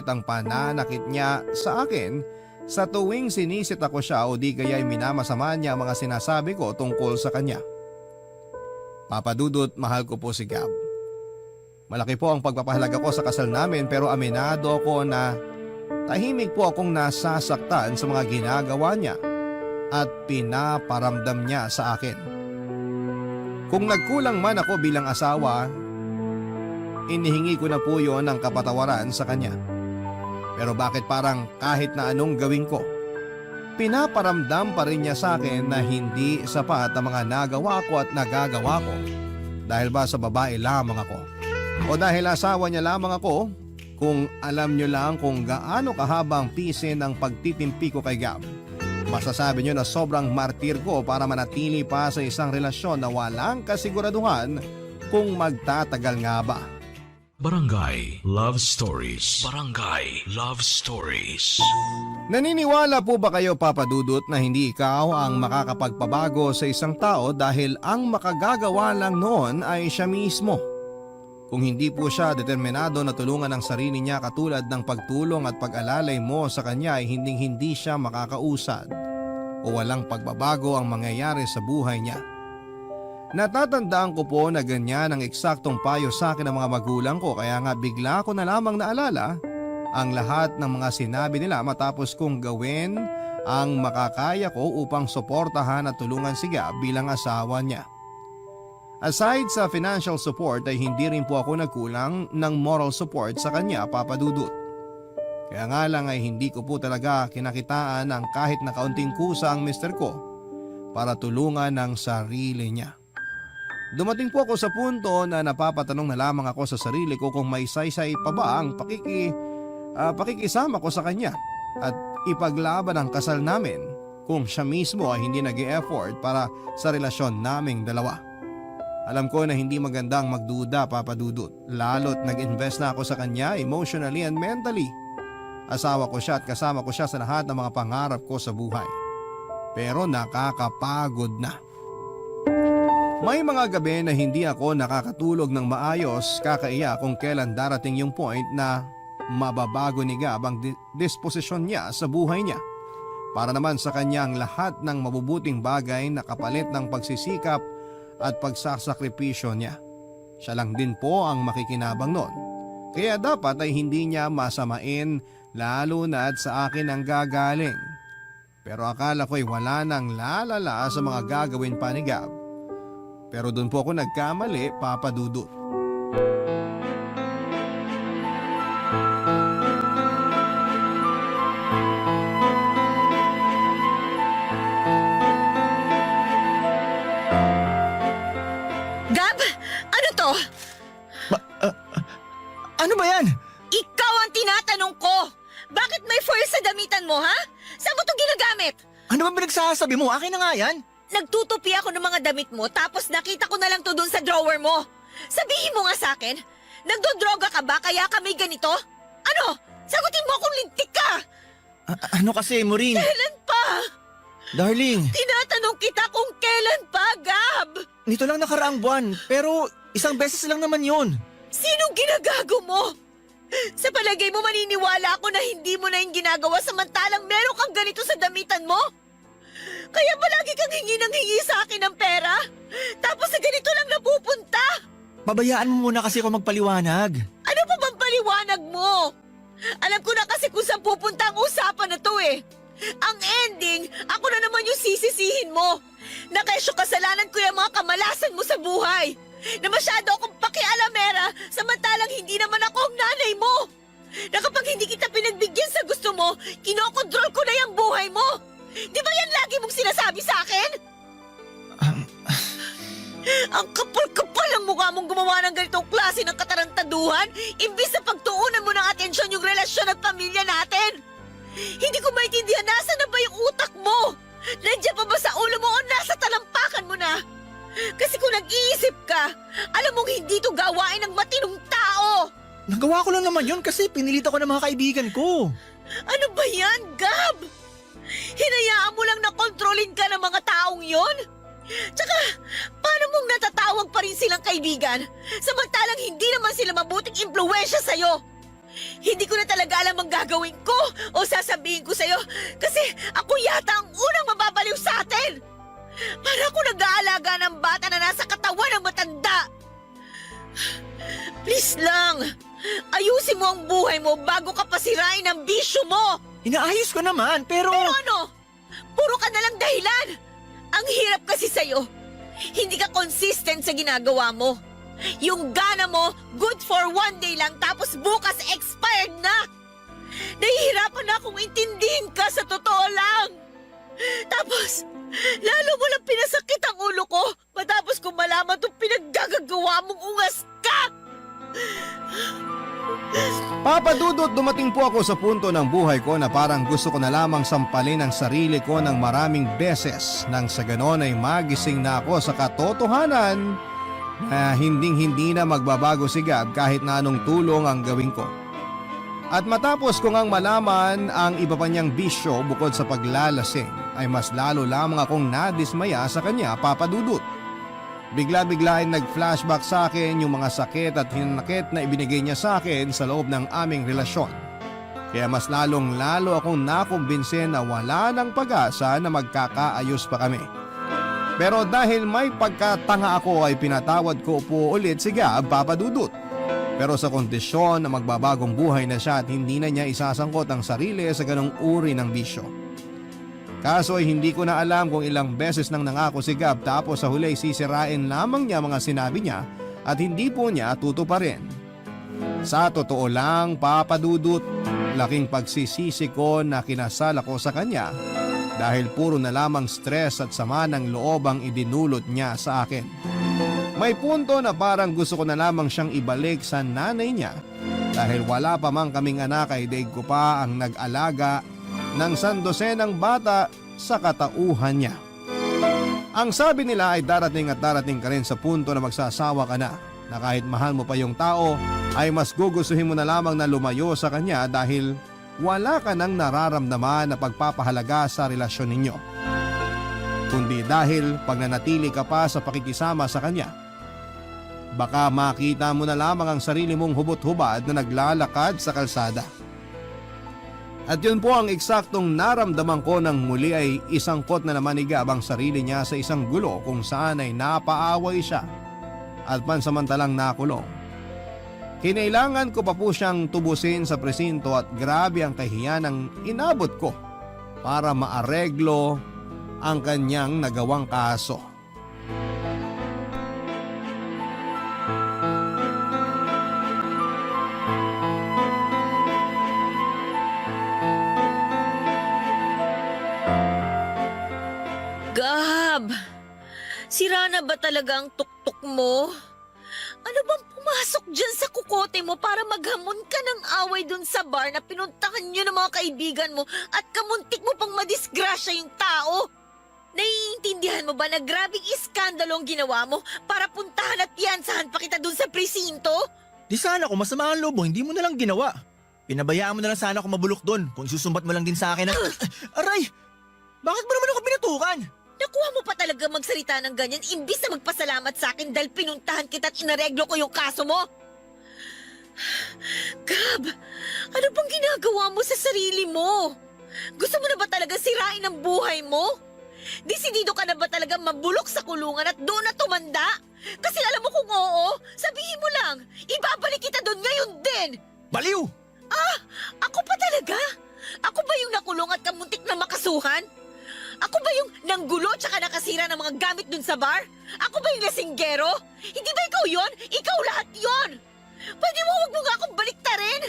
ang pananakit niya sa akin sa tuwing sinisit ako siya o di kaya'y minamasama niya ang mga sinasabi ko tungkol sa kanya. Papa Dudut, mahal ko po si Gab. Malaki po ang pagpapahalaga ko sa kasal namin pero aminado ako na tahimik po akong nasasaktan sa mga ginagawa niya at pinaparamdam niya sa akin. Kung nagkulang man ako bilang asawa, inihingi ko na po yon ng kapatawaran sa kanya. Pero bakit parang kahit na anong gawin ko, pinaparamdam pa rin niya sa akin na hindi sapat ang mga nagawa ko at nagagawa ko dahil ba sa babae lamang ako o dahil asawa niya lamang ako. Kung alam nyo lang kung gaano kahaba ang pisin ng pagtitimpi ko kay Gab, masasabi nyo na sobrang martir ko para manatili pa sa isang relasyon na walang kasiguraduhan kung magtatagal nga ba. Barangay Love Stories. Barangay Love Stories. Naniniwala po ba kayo, Papa Dudut, na hindi ikaw ang makakapagpabago sa isang tao dahil ang makagagawa lang noon ay siya mismo? Kung hindi po siya determinado na tulungan ang sarili niya katulad ng pagtulong at pag-alalay mo sa kanya ay hindi siya makakausad o walang pagbabago ang mangyayari sa buhay niya. Natatandaan ko po na ganyan ang eksaktong payo sa akin ng mga magulang ko kaya nga bigla ko na lamang naalala ang lahat ng mga sinabi nila matapos kong gawin ang makakaya ko upang suportahan at tulungan si Gab bilang asawa niya. Aside sa financial support ay hindi rin po ako nagkulang ng moral support sa kanya, Papa Dudut. Kaya nga lang ay hindi ko po talaga kinakitaan ang kahit na kaunting kusa ang mister ko para tulungan ang sarili niya. Dumating po ako sa punto na napapatanong na lamang ako sa sarili ko kung may saysay pa ba ang pakikisama ko sa kanya at ipaglaban ang kasal namin kung siya mismo ay hindi nag-e-effort para sa relasyon naming dalawa. Alam ko na hindi magandang magduda, Papa Dudut, lalo't nag-invest na ako sa kanya emotionally and mentally. Asawa ko siya at kasama ko siya sa lahat ng mga pangarap ko sa buhay. Pero nakakapagod na. May mga gabi na hindi ako nakakatulog ng maayos, kakaiya kung kailan darating yung point na mababago ni Gab ang disposisyon niya sa buhay niya. Para naman sa kanya ang lahat ng mabubuting bagay na kapalit ng pagsisikap at pagsasakripisyo niya. Siya lang din po ang makikinabang noon. Kaya dapat ay hindi niya masamain lalo na at sa akin ang gagaling. Pero akala ko'y wala nang lalala sa mga gagawin pa ni Gab. Pero doon po ako nagkamali, Papa Dudut. dito! Ano ba yan? Ikaw ang tinatanong ko! Bakit may foil sa damitan mo, ha? Saan mo ito ginagamit? Ano ba pinagsasabi mo? Akin na nga yan. Nagtutupi ako ng mga damit mo tapos nakita ko na lang to dun sa drawer mo. Sabihin mo nga sa akin, nagdodroga ka ba kaya ka may ganito? Ano? Sagutin mo kung lintik ka! Ano kasi, Maureen? Kailan pa? Darling, Tinatanong kita kung kailan pa, Gab! nito lang nakaraang buwan, pero isang beses lang naman yun. Sinong ginagago mo? Sa palagay mo maniniwala ako na hindi mo na yung ginagawa samantalang meron kang ganito sa damitan mo? Kaya palagi kang hingi ng hingi sa akin ng pera? Tapos sa ganito lang napupunta? Pabayaan mo muna kasi ako magpaliwanag. Ano pa bang paliwanag mo? Alam ko na kasi kung saan pupunta ang usapan na to eh. Ang ending, ako na naman yung sisisihin mo. Na kesyo kasalanan ko yung mga kamalasan mo sa buhay. Na masyado akong pakialamera samantalang hindi naman ako ang nanay mo. Na kapag hindi kita pinagbigyan sa gusto mo, kinokontrol ko na yung buhay mo. Di ba yan lagi mong sinasabi sa akin? Ang kapal-kapal ang mukha mong gumawa ng ganitong klase ng katarantaduhan imbis na pagtuunan mo ng atensyon yung relasyon at pamilya natin. Hindi ko maintindihan nasa na ba yung utak mo? Nandiyan pa ba sa ulo mo o nasa talampakan mo na? Kasi kung nag-iisip ka, alam mong hindi to gawain ng matinong tao. Nagawa ko lang naman yun kasi pinilit ako ng mga kaibigan ko. Ano ba yan, Gab? Hinayaan mo lang na kontrolin ka ng mga taong yon? Tsaka, paano mong natatawag pa rin silang kaibigan? Samantalang hindi naman sila mabuting impluwensya sa'yo. Hindi ko na talaga alam ang gagawin ko o sasabihin ko sa'yo kasi ako yata ang unang mababaliw sa atin. Para ako nag-aalaga ng bata na nasa katawan ng matanda. Please lang, ayusin mo ang buhay mo bago ka pasirain ang bisyo mo. Inaayos ko naman, pero... Pero ano? Puro ka na lang dahilan. Ang hirap kasi sa'yo. Hindi ka consistent sa ginagawa mo. Yung gana mo, good for one day lang tapos bukas expired na. Nahihirapan na akong intindihin ka sa totoo lang. Tapos, lalo mo lang pinasakit ang ulo ko matapos kong malaman itong pinaggagawa mong ungas ka. Papa Dudut, dumating po ako sa punto ng buhay ko na parang gusto ko na lamang sampalin ang sarili ko ng maraming beses nang sa ganon ay magising na ako sa katotohanan na hinding-hindi na magbabago si Gab kahit na anong tulong ang gawin ko. At matapos ko ngang malaman ang iba pa niyang bisyo bukod sa paglalasing ay mas lalo lamang akong nadismaya sa kanya, Papa Dudut. Bigla-bigla ay nag-flashback sa akin yung mga sakit at hinanakit na ibinigay niya sa akin sa loob ng aming relasyon. Kaya mas lalong-lalo akong nakumbinse na wala ng pag-asa na magkakaayos pa kami. Pero dahil may pagkatanga ako ay pinatawad ko po ulit si Gab, Papa Dudut. Pero sa kondisyon na magbabagong buhay na siya at hindi na niya isasangkot ang sarili sa ganong uri ng bisyo. Kaso ay hindi ko na alam kung ilang beses nang nangako si Gab tapos sa huli sisirain lamang niya mga sinabi niya at hindi po niya tutuparin. Sa totoo lang, Papa Dudut, laking pagsisisi ko na kinasal ako sa kanya dahil puro na lamang stress at sama ng loob ang idinulot niya sa akin. May punto na parang gusto ko na lamang siyang ibalik sa nanay niya dahil wala pa mang kaming anak ay daig ko pa ang nag-alaga ng sandosenang bata sa katauhan niya. Ang sabi nila ay darating at darating ka rin sa punto na magsasawa ka na kahit mahal mo pa yung tao ay mas gugustuhin mo na lamang na lumayo sa kanya dahil wala ka nang nararamdaman na pagpapahalaga sa relasyon ninyo. Kundi dahil pagnanatili ka pa sa pakikisama sa kanya. Baka makita mo na lamang ang sarili mong hubot-hubad na naglalakad sa kalsada. At yun po ang eksaktong naramdaman ko nang muli ay isangkot na naman ni Gab ang sarili niya sa isang gulo kung saan ay napaaway siya at pansamantalang nakulong. Kinailangan ko pa po siyang tubusin sa presinto at grabe ang kahiyan ng inabot ko para maareglo ang kanyang nagawang kaso. Gab, sira na ba talaga ang tuktok mo? Ano bang pumasok dyan sa kukote mo para maghamon ka ng away dun sa bar na pinuntahan nyo ng mga kaibigan mo at kamuntik mo pang madisgrasya yung tao? Naiintindihan mo ba na grabing iskandalo ang ginawa mo para puntahan at piyansahan pa kita dun sa presinto? Di sana kung masama ang loob mo, hindi mo na lang ginawa. Pinabayaan mo na lang sana ako mabulok doon kung isusumbat mo lang din sa akin ng... Aray! Bakit mo naman ako pinatukan? Nakuha mo pa talaga magsalita ng ganyan imbis na magpasalamat sa akin dahil pinuntahan kita at inareglo ko yung kaso mo? Gab, ano bang ginagawa mo sa sarili mo? Gusto mo na ba talaga sirain ang buhay mo? Desidido ka na ba talaga mabulok sa kulungan at doon na tumanda? Kasi alam mo kung oo, sabihin mo lang, ibabalik kita doon ngayon din! Baliw! Ah, ako pa talaga? Ako ba yung nakulong at kamuntik na makasuhan? Ako ba yung nanggulo tsaka nakasira ng mga gamit dun sa bar? Ako ba yung lasinggero? Hindi ba ikaw yon? Ikaw lahat yon! Pwede mo huwag mo nga akong baliktarin?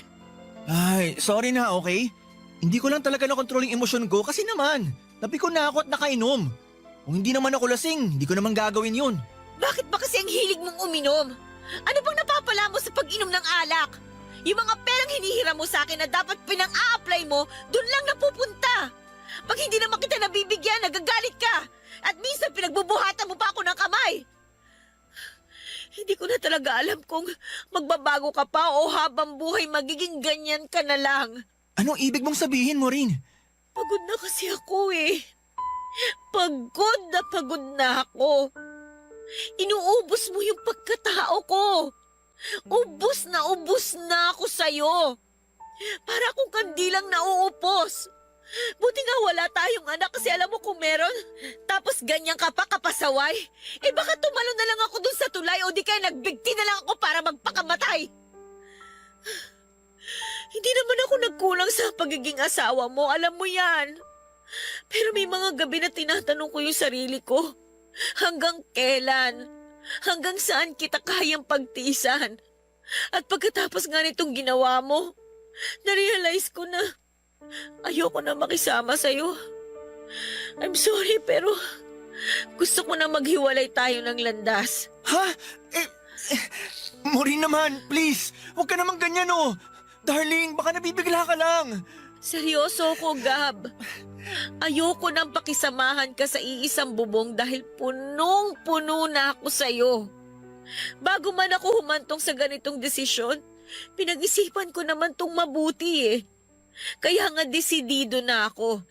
Ay, sorry na, okay? Hindi ko lang talaga nakontrol yung emosyon ko kasi naman, napiko na ako at nakainom. Kung hindi naman ako lasing, hindi ko naman gagawin yun. Bakit ba kasi ang hilig mong uminom? Ano bang napapala mo sa pag-inom ng alak? Yung mga perang hinihiram mo sa akin na dapat pinang-a-apply mo, dun lang napupunta. Pag hindi naman kita nabibigyan, nagagalit ka. At minsan pinagbubuhatan mo pa ako ng kamay. Hindi ko na talaga alam kung magbabago ka pa o habang buhay magiging ganyan ka na lang. Anong ibig mong sabihin mo rin? Pagod na kasi ako eh. Pagod na ako. Inuubos mo yung pagkatao ko. Ubus na ako sa'yo. Para akong kandilang nauupos. Buti nga wala tayong anak kasi alam mo kung meron. Tapos ganyan ka pa kapasaway. Eh baka tumalo na lang ako dun sa tulay o di kaya nagbigti na lang ako para magpakamatay. Hindi naman ako nagkulang sa pagiging asawa mo, alam mo yan. Pero may mga gabi na tinatanong ko yung sarili ko. Hanggang kailan? Hanggang saan kita kayang pagtiisan? At pagkatapos nga nitong ginawa mo, narealize ko na ayoko na makisama sa'yo. I'm sorry pero gusto ko na maghiwalay tayo ng landas. Ha? Maureen naman, please. Huwag ka naman ganyan oh. Darling, baka nabibigla ka lang. Seryoso ko, Gab. Ayoko nang pakisamahan ka sa iisang bubong dahil punong-puno na ako sa'yo. Bago man ako humantong sa ganitong desisyon, pinag-isipan ko naman tong mabuti eh. Kaya nga desidido na ako.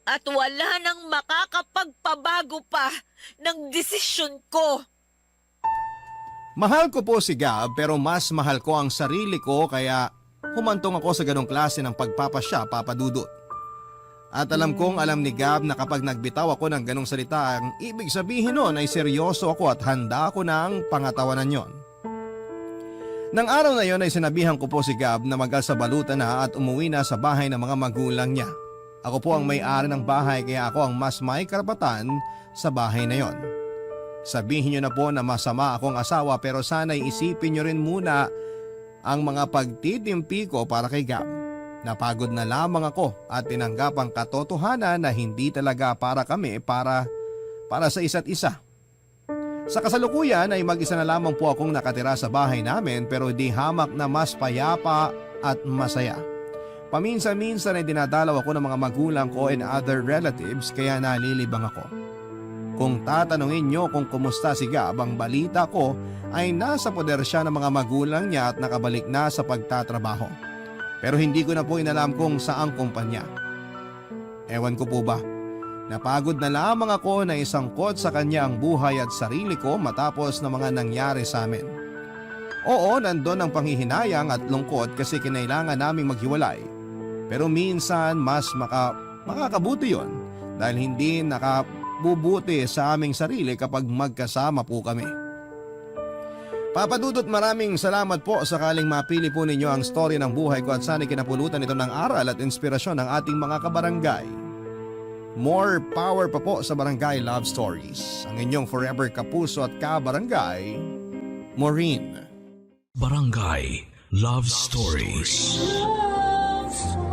At wala nang makakapagpabago pa ng desisyon ko. Mahal ko po si Gab pero mas mahal ko ang sarili ko kaya humantong ako sa ganong klase ng pagpapasya, Papa Dudut. At alam kong alam ni Gab na kapag nagbitaw ako ng ganong salita, ang ibig sabihin nun ay seryoso ako at handa ako ng pangatawanan yon. Nang araw na yon ay sinabihan ko po si Gab na mag-alsa balutan na at umuwi na sa bahay ng mga magulang niya. Ako po ang may-ari ng bahay kaya ako ang mas may karapatan sa bahay na yon. Sabihin niyo na po na masama akong asawa pero sana'y isipin niyo rin muna ang mga pagtitimpi ko para kay Gab. Napagod na lamang ako at tinanggap ang katotohanan na hindi talaga para kami para sa isa't isa. Sa kasalukuyan ay mag-isa na lamang po akong nakatira sa bahay namin pero di hamak na mas payapa at masaya. Paminsan-minsan ay dinadalaw ako ng mga magulang ko and other relatives kaya nalilibang ako. Kung tatanungin nyo kung kumusta si Gab, ang balita ko ay nasa poder siya ng mga magulang niya at nakabalik na sa pagtatrabaho. Pero hindi ko na po inalam kung saang kumpanya. Ewan ko po ba, napagod na lamang ako na isangkot sa kanya ang buhay at sarili ko matapos na mga nangyari sa amin. Oo, nandun ang panghihinayang at lungkot kasi kinailangan naming maghiwalay. Pero minsan mas makakabuti yon dahil hindi nakabubuti sa aming sarili kapag magkasama po kami. Papa Dudut, maraming salamat po sakaling mapili po ninyo ang story ng buhay ko at sana kinapulutan ito ng aral at inspirasyon ng ating mga kabarangay. More power pa po sa Barangay Love Stories. Ang inyong forever kapuso at kabarangay, Maureen. Barangay Love Stories. Love Stories.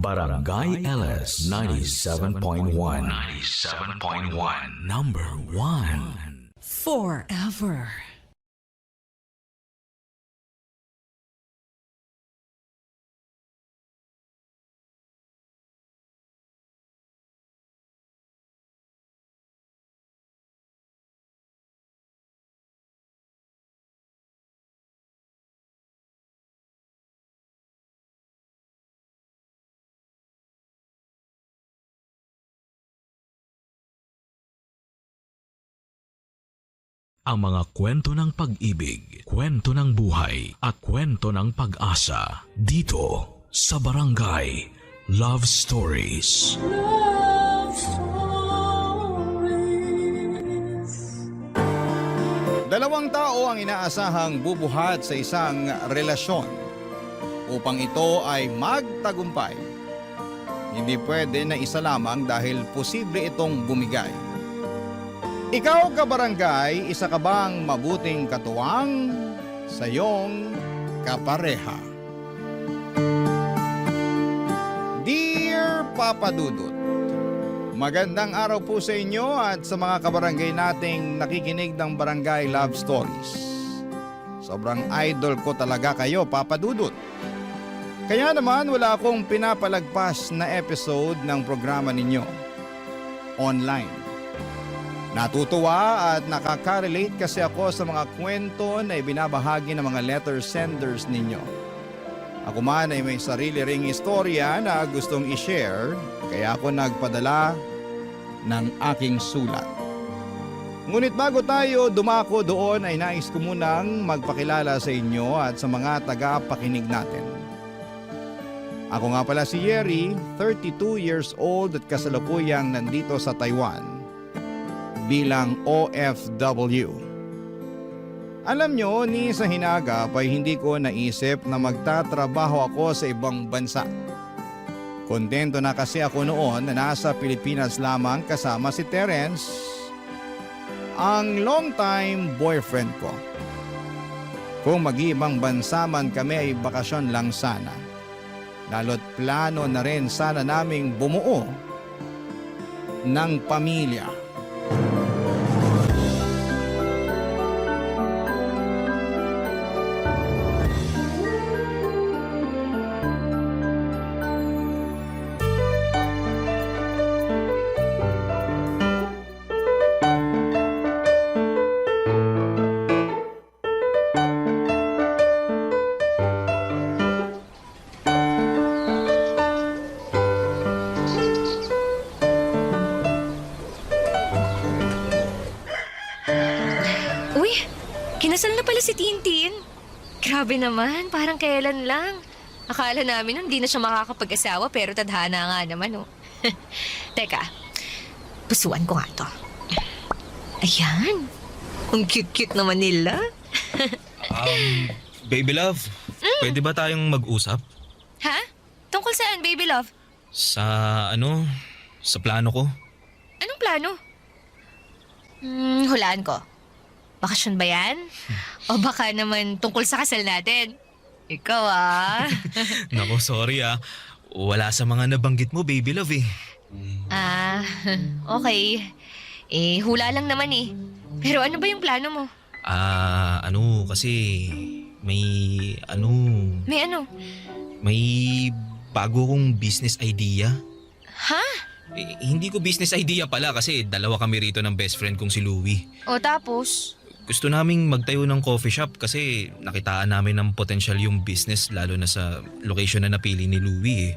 Barangay LS 97.1. 97.1. Number 1. Forever. Ang mga kwento ng pag-ibig, kwento ng buhay, at kwento ng pag-asa dito sa Barangay Love Stories. Love Stories. Dalawang tao ang inaasahang bubuhat sa isang relasyon upang ito ay magtagumpay. Hindi pwede na isa lamang dahil posible itong bumigay. Ikaw, kabarangay, isa ka bang mabuting katuwang sa iyong kapareha? Dear Papa Dudut, magandang araw po sa inyo at sa mga kabarangay nating nakikinig ng Barangay Love Stories. Sobrang idol ko talaga kayo, Papa Dudut. Kaya naman wala akong pinapalagpas na episode ng programa ninyo online. Natutuwa at nakaka-relate kasi ako sa mga kwento na ibinabahagi ng mga letter senders ninyo. Ako man ay may sarili ring istorya na gustong i-share, kaya ako nagpadala ng aking sulat. Ngunit bago tayo dumako doon ay nais ko munang magpakilala sa inyo at sa mga taga-pakinig natin. Ako nga pala si Yeri, 32 years old at kasalukuyang nandito sa Taiwan bilang OFW. Alam nyo, ni sa hinagap ay hindi ko naisip na magtatrabaho ako sa ibang bansa. Kontento na kasi ako noon na nasa Pilipinas lamang kasama si Terence, ang long-time boyfriend ko. Kung mag-ibang bansa man kami ay bakasyon lang sana. Lalo't plano na rin sana naming bumuo ng pamilya. Kinasal na pala si Tintin. Grabe naman, parang kailan lang. Akala namin nun di na siya makakapag-asawa pero tadhana nga naman, oh. Teka, pusuan ko nga to. Ayan, ang cute-cute naman nila. Baby love, pwede ba tayong mag-usap? Ha? Tungkol saan, baby love? Sa sa plano ko. Anong plano? Hulaan ko. Bakasyon ba yan? O baka naman tungkol sa kasal natin? Ikaw Nako, sorry Wala sa mga nabanggit mo, baby love eh. Okay. Hula lang naman eh. Pero ano ba yung plano mo? Kasi may May ano? May bago kong business idea. Ha? Hindi ko business idea pala kasi dalawa kami rito ng best friend kong si Louie. O tapos? Gusto naming magtayo ng coffee shop kasi nakitaan namin ng potential yung business lalo na sa location na napili ni Louie.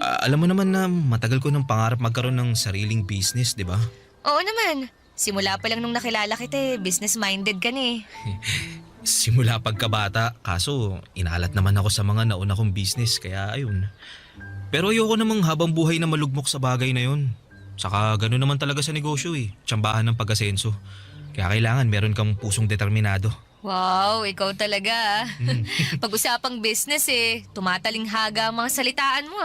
Alam mo naman na matagal ko ng pangarap magkaroon ng sariling business, di ba? Oo naman. Simula pa lang nung nakilala kita business-minded ka na eh. Simula pagkabata, kaso inalat naman ako sa mga nauna kong business kaya ayun. Pero ayoko namang habang buhay na malugmok sa bagay na yun. Saka gano'n naman talaga sa negosyo tsambahan ng pag-asenso. Kaya kailangan meron kang pusong determinado. Wow, ikaw talaga Pag-usapang business tumatalinghaga ang mga salitaan mo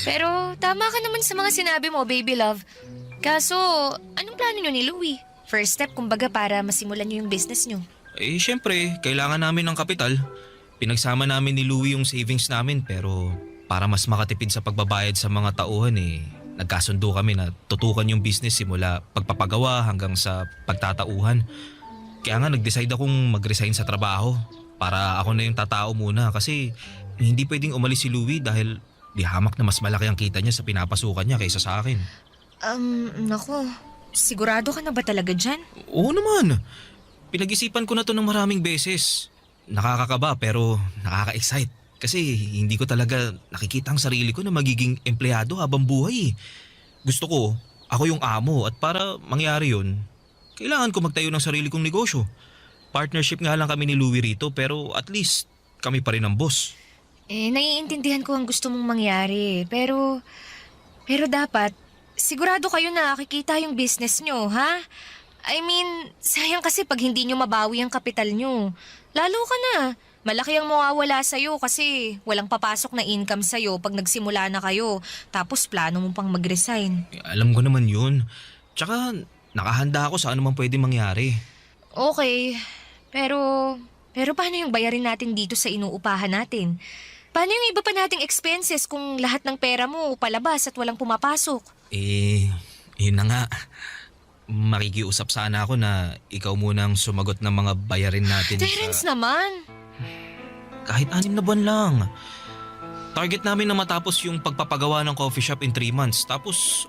Pero tama ka naman sa mga sinabi mo, baby love. Kaso, anong plano nyo ni Louie? First step kumbaga para masimulan nyo yung business nyo. Syempre, kailangan namin ng kapital. Pinagsama namin ni Louie yung savings namin pero para mas makatipid sa pagbabayad sa mga tauhan nagkasundo kami na tutukan yung business simula pagpapagawa hanggang sa pagtatauhan. Kaya nga nag-decide akong mag-resign sa trabaho para ako na yung tatao muna kasi hindi pwedeng umalis si Louie dahil di hamak na mas malaki ang kita niya sa pinapasukan niya kaysa sa akin. Nako, sigurado ka na ba talaga dyan? Oo naman. Pinag-isipan ko na to ng maraming beses. Nakakakaba pero nakaka-excite. Kasi hindi ko talaga nakikita ang sarili ko na magiging empleyado habang buhay. Gusto ko, ako yung amo at para mangyari yun, kailangan ko magtayo ng sarili kong negosyo. Partnership nga lang kami ni Louie rito pero at least kami pa rin ang boss. Naiintindihan ko ang gusto mong mangyari. Pero dapat, sigurado kayo na kikita yung business nyo, ha? I mean, sayang kasi pag hindi nyo mabawi ang kapital nyo. Lalo ka na. Malaki ang mawawala sa'yo kasi walang papasok na income sa'yo pag nagsimula na kayo. Tapos plano mo pang mag-resign. Alam ko naman yun. Tsaka nakahanda ako sa anumang pwede mangyari. Okay, pero paano yung bayarin natin dito sa inuupahan natin? Paano yung iba pa nating expenses kung lahat ng pera mo palabas at walang pumapasok? Yun na nga. Makikiusap sana ako na ikaw munang sumagot ng mga bayarin natin. Terence naman! Kahit 6 na buwan lang. Target namin na matapos yung pagpapagawa ng coffee shop in 3 months. Tapos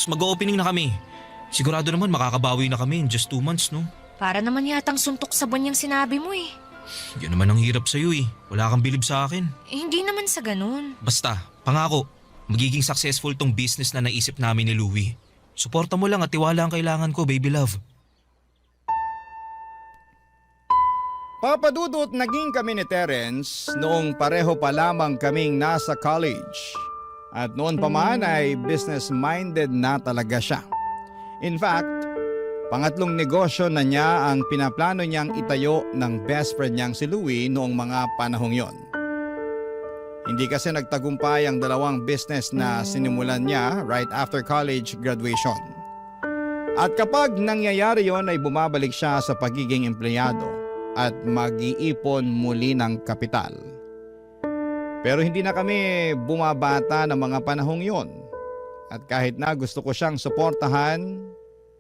mag-opening na kami. Sigurado naman makakabawi na kami in just 2 months, no? Para naman yatang suntok sa buwan yung sinabi mo eh. Yan naman ang hirap sa'yo eh. Wala kang bilib sa akin. Hindi naman sa ganun. Basta, pangako, magiging successful tong business na naisip namin ni Louie. Suporta mo lang at tiwala ang kailangan ko, baby love. Papadudot naging kami ni Terence noong pareho pa lamang kaming nasa college. At noon pa man ay business-minded na talaga siya. In fact, pangatlong negosyo na niya ang pinaplano niyang itayo ng best friend niyang si Louie noong mga panahong yon. Hindi kasi nagtagumpay ang dalawang business na sinimulan niya right after college graduation. At kapag nangyayari yon ay bumabalik siya sa pagiging empleyado at mag-iipon muli ng kapital. Pero hindi na kami bumabata ng mga panahong yon. At kahit na gusto ko siyang suportahan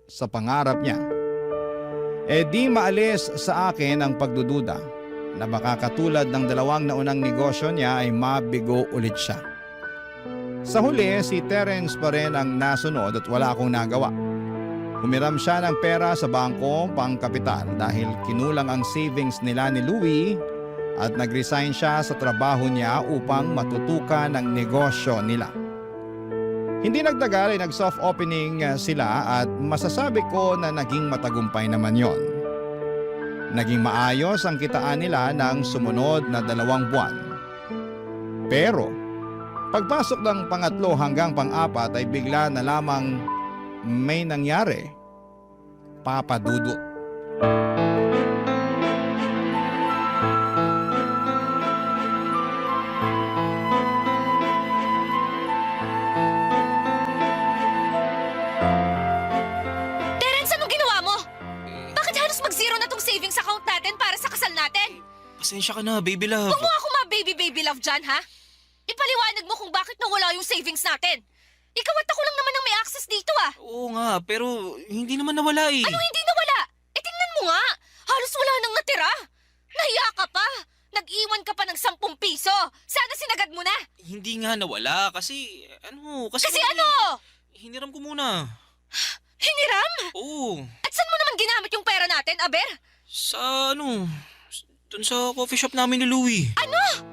sa pangarap niya, di maalis sa akin ang pagdududa na baka katulad ng dalawang naunang negosyo niya ay mabigo ulit siya. Sa huli, si Terence pa rin ang nasunod at wala akong nagawa. Humiram siya ng pera sa bangko pang kapital dahil kinulang ang savings nila ni Louie at nag-resign siya sa trabaho niya upang matutukan ang negosyo nila. Hindi nagtagal ay nag-soft opening sila at masasabi ko na naging matagumpay naman yon. Naging maayos ang kitaan nila ng sumunod na 2 buwan. Pero pagpasok ng pangatlo hanggang pang-4 ay bigla na lamang may nangyari. Papadudot. Terence, anong ginawa mo? Bakit halos mag-zero na tong savings account natin para sa kasal natin? Pasensya ka na, baby love. Huwag mo ako ma-baby love dyan, ha? Ipaliwanag mo kung bakit nawala yung savings natin. Ikaw at ako lang naman ang may access dito, ah. Oo nga, pero hindi naman nawala eh. Anong hindi nawala? Tingnan mo nga. Halos wala nang natira. Nahiya ka pa. Nag-iwan ka pa ng 10 piso. Sana sinagad mo na. Hindi nga nawala kasi Kasi ano? Hiniram ko muna. Hiniram? Oo. At saan mo naman ginamit yung pera natin, Aber? Sa dun sa coffee shop namin ni Louie. Ano?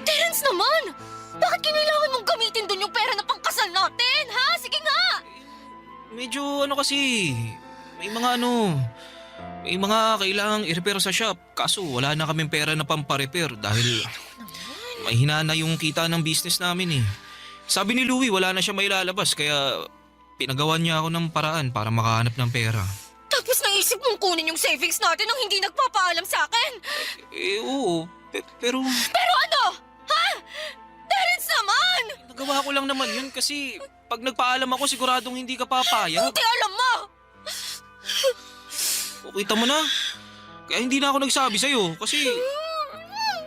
Terence naman! Bakit kinailangan mong gamitin dun yung pera na pangkasal natin, ha? Sige nga! Medyo kasi, may mga kailangang i-repair sa shop. Kaso wala na kaming pera na pampa-repair dahil may hinana yung kita ng business namin eh. Sabi ni Louie wala na siya mailalabas kaya pinagawan niya ako ng paraan para makahanap ng pera. Tapos naisip mong kunin yung savings natin nang hindi nagpapaalam sa akin? Oo, pero... Pero ano? Ha? Terence naman! Nagawa ko lang naman yun kasi pag nagpaalam ako siguradong hindi ka papayag. Hindi alam mo! O kita mo na. Kaya hindi na ako nagsabi sa'yo kasi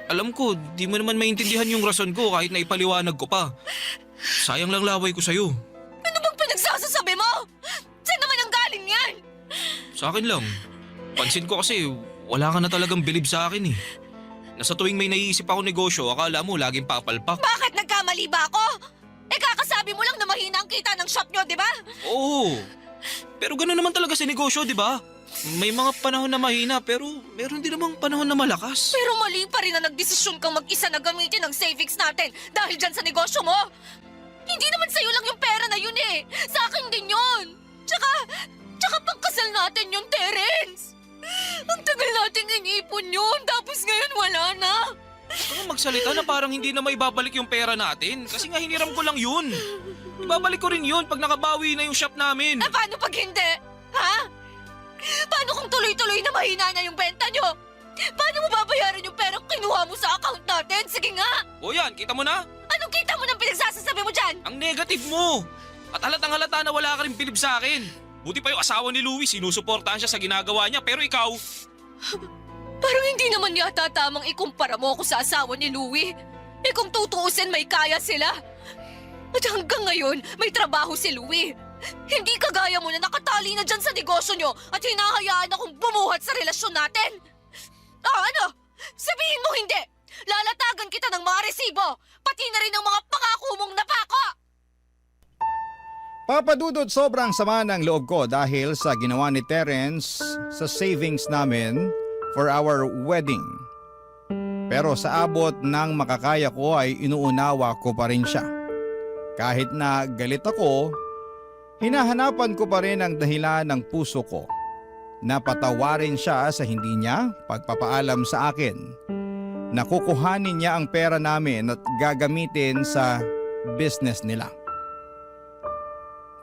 Alam ko, di mo naman maintindihan yung rason ko kahit na ipaliwanag ko pa. Sayang lang laway ko sa'yo. Ano bang pinagsasasabi mo? Saan naman ang galing yan? Sa akin lang. Pansin ko kasi wala ka na talagang bilib sa akin eh. Nasa tuwing may naiisip ako negosyo, akala mo laging papalpak. Bakit nagkamali ba ako? Kakasabi mo lang na mahina ang kita ng shop nyo, di ba? Oo. Pero gano'n naman talaga sa negosyo, di ba? May mga panahon na mahina pero meron din namang panahon na malakas. Pero mali pa rin na nagdesisyon kang mag-isa na gamitin ang savings natin dahil dyan sa negosyo mo. Hindi naman sa'yo lang yung pera na yun eh. Sa akin din yun. Tsaka pagkasal natin yung Terence. Ang tagal nating iniipon yun, tapos ngayon wala na. Ano magsalita na parang hindi na maibabalik yung pera natin? Kasi nga hiniram ko lang yun. Ibabalik ko rin yun pag nakabawi na yung shop namin. Paano pag hindi? Ha? Paano kung tuloy-tuloy na mahina na yung benta nyo? Paano mo babayaran yung perang kinuha mo sa account natin? Sige nga! O yan, kita mo na? Anong kita mo ng pinagsasasabi mo dyan? Ang negative mo! At halatang halata na wala ka rin bilib sa akin. Buti pa yung asawa ni Louie, sinusuportahan siya sa ginagawa niya, pero ikaw... Parang hindi naman yata tamang ikumpara mo ako sa asawa ni Louie. Kung tutuusin may kaya sila. At hanggang ngayon, may trabaho si Louie. Hindi kagaya mo na nakatali na dyan sa negosyo nyo at hinahayaan akong bumuhat sa relasyon natin. Ano? Sabihin mo hindi! Lalatagan kita ng mga resibo, pati na rin ng mga pangako mong napako! Papa Dudut, sobrang sama ng loob ko dahil sa ginawa ni Terence sa savings namin for our wedding. Pero sa abot ng makakaya ko ay inuunawa ko pa rin siya. Kahit na galit ako, hinahanapan ko pa rin ang dahilan ng puso ko na patawarin siya sa hindi niya pagpapaalam sa akin na kukuhanin niya ang pera namin at gagamitin sa business nila.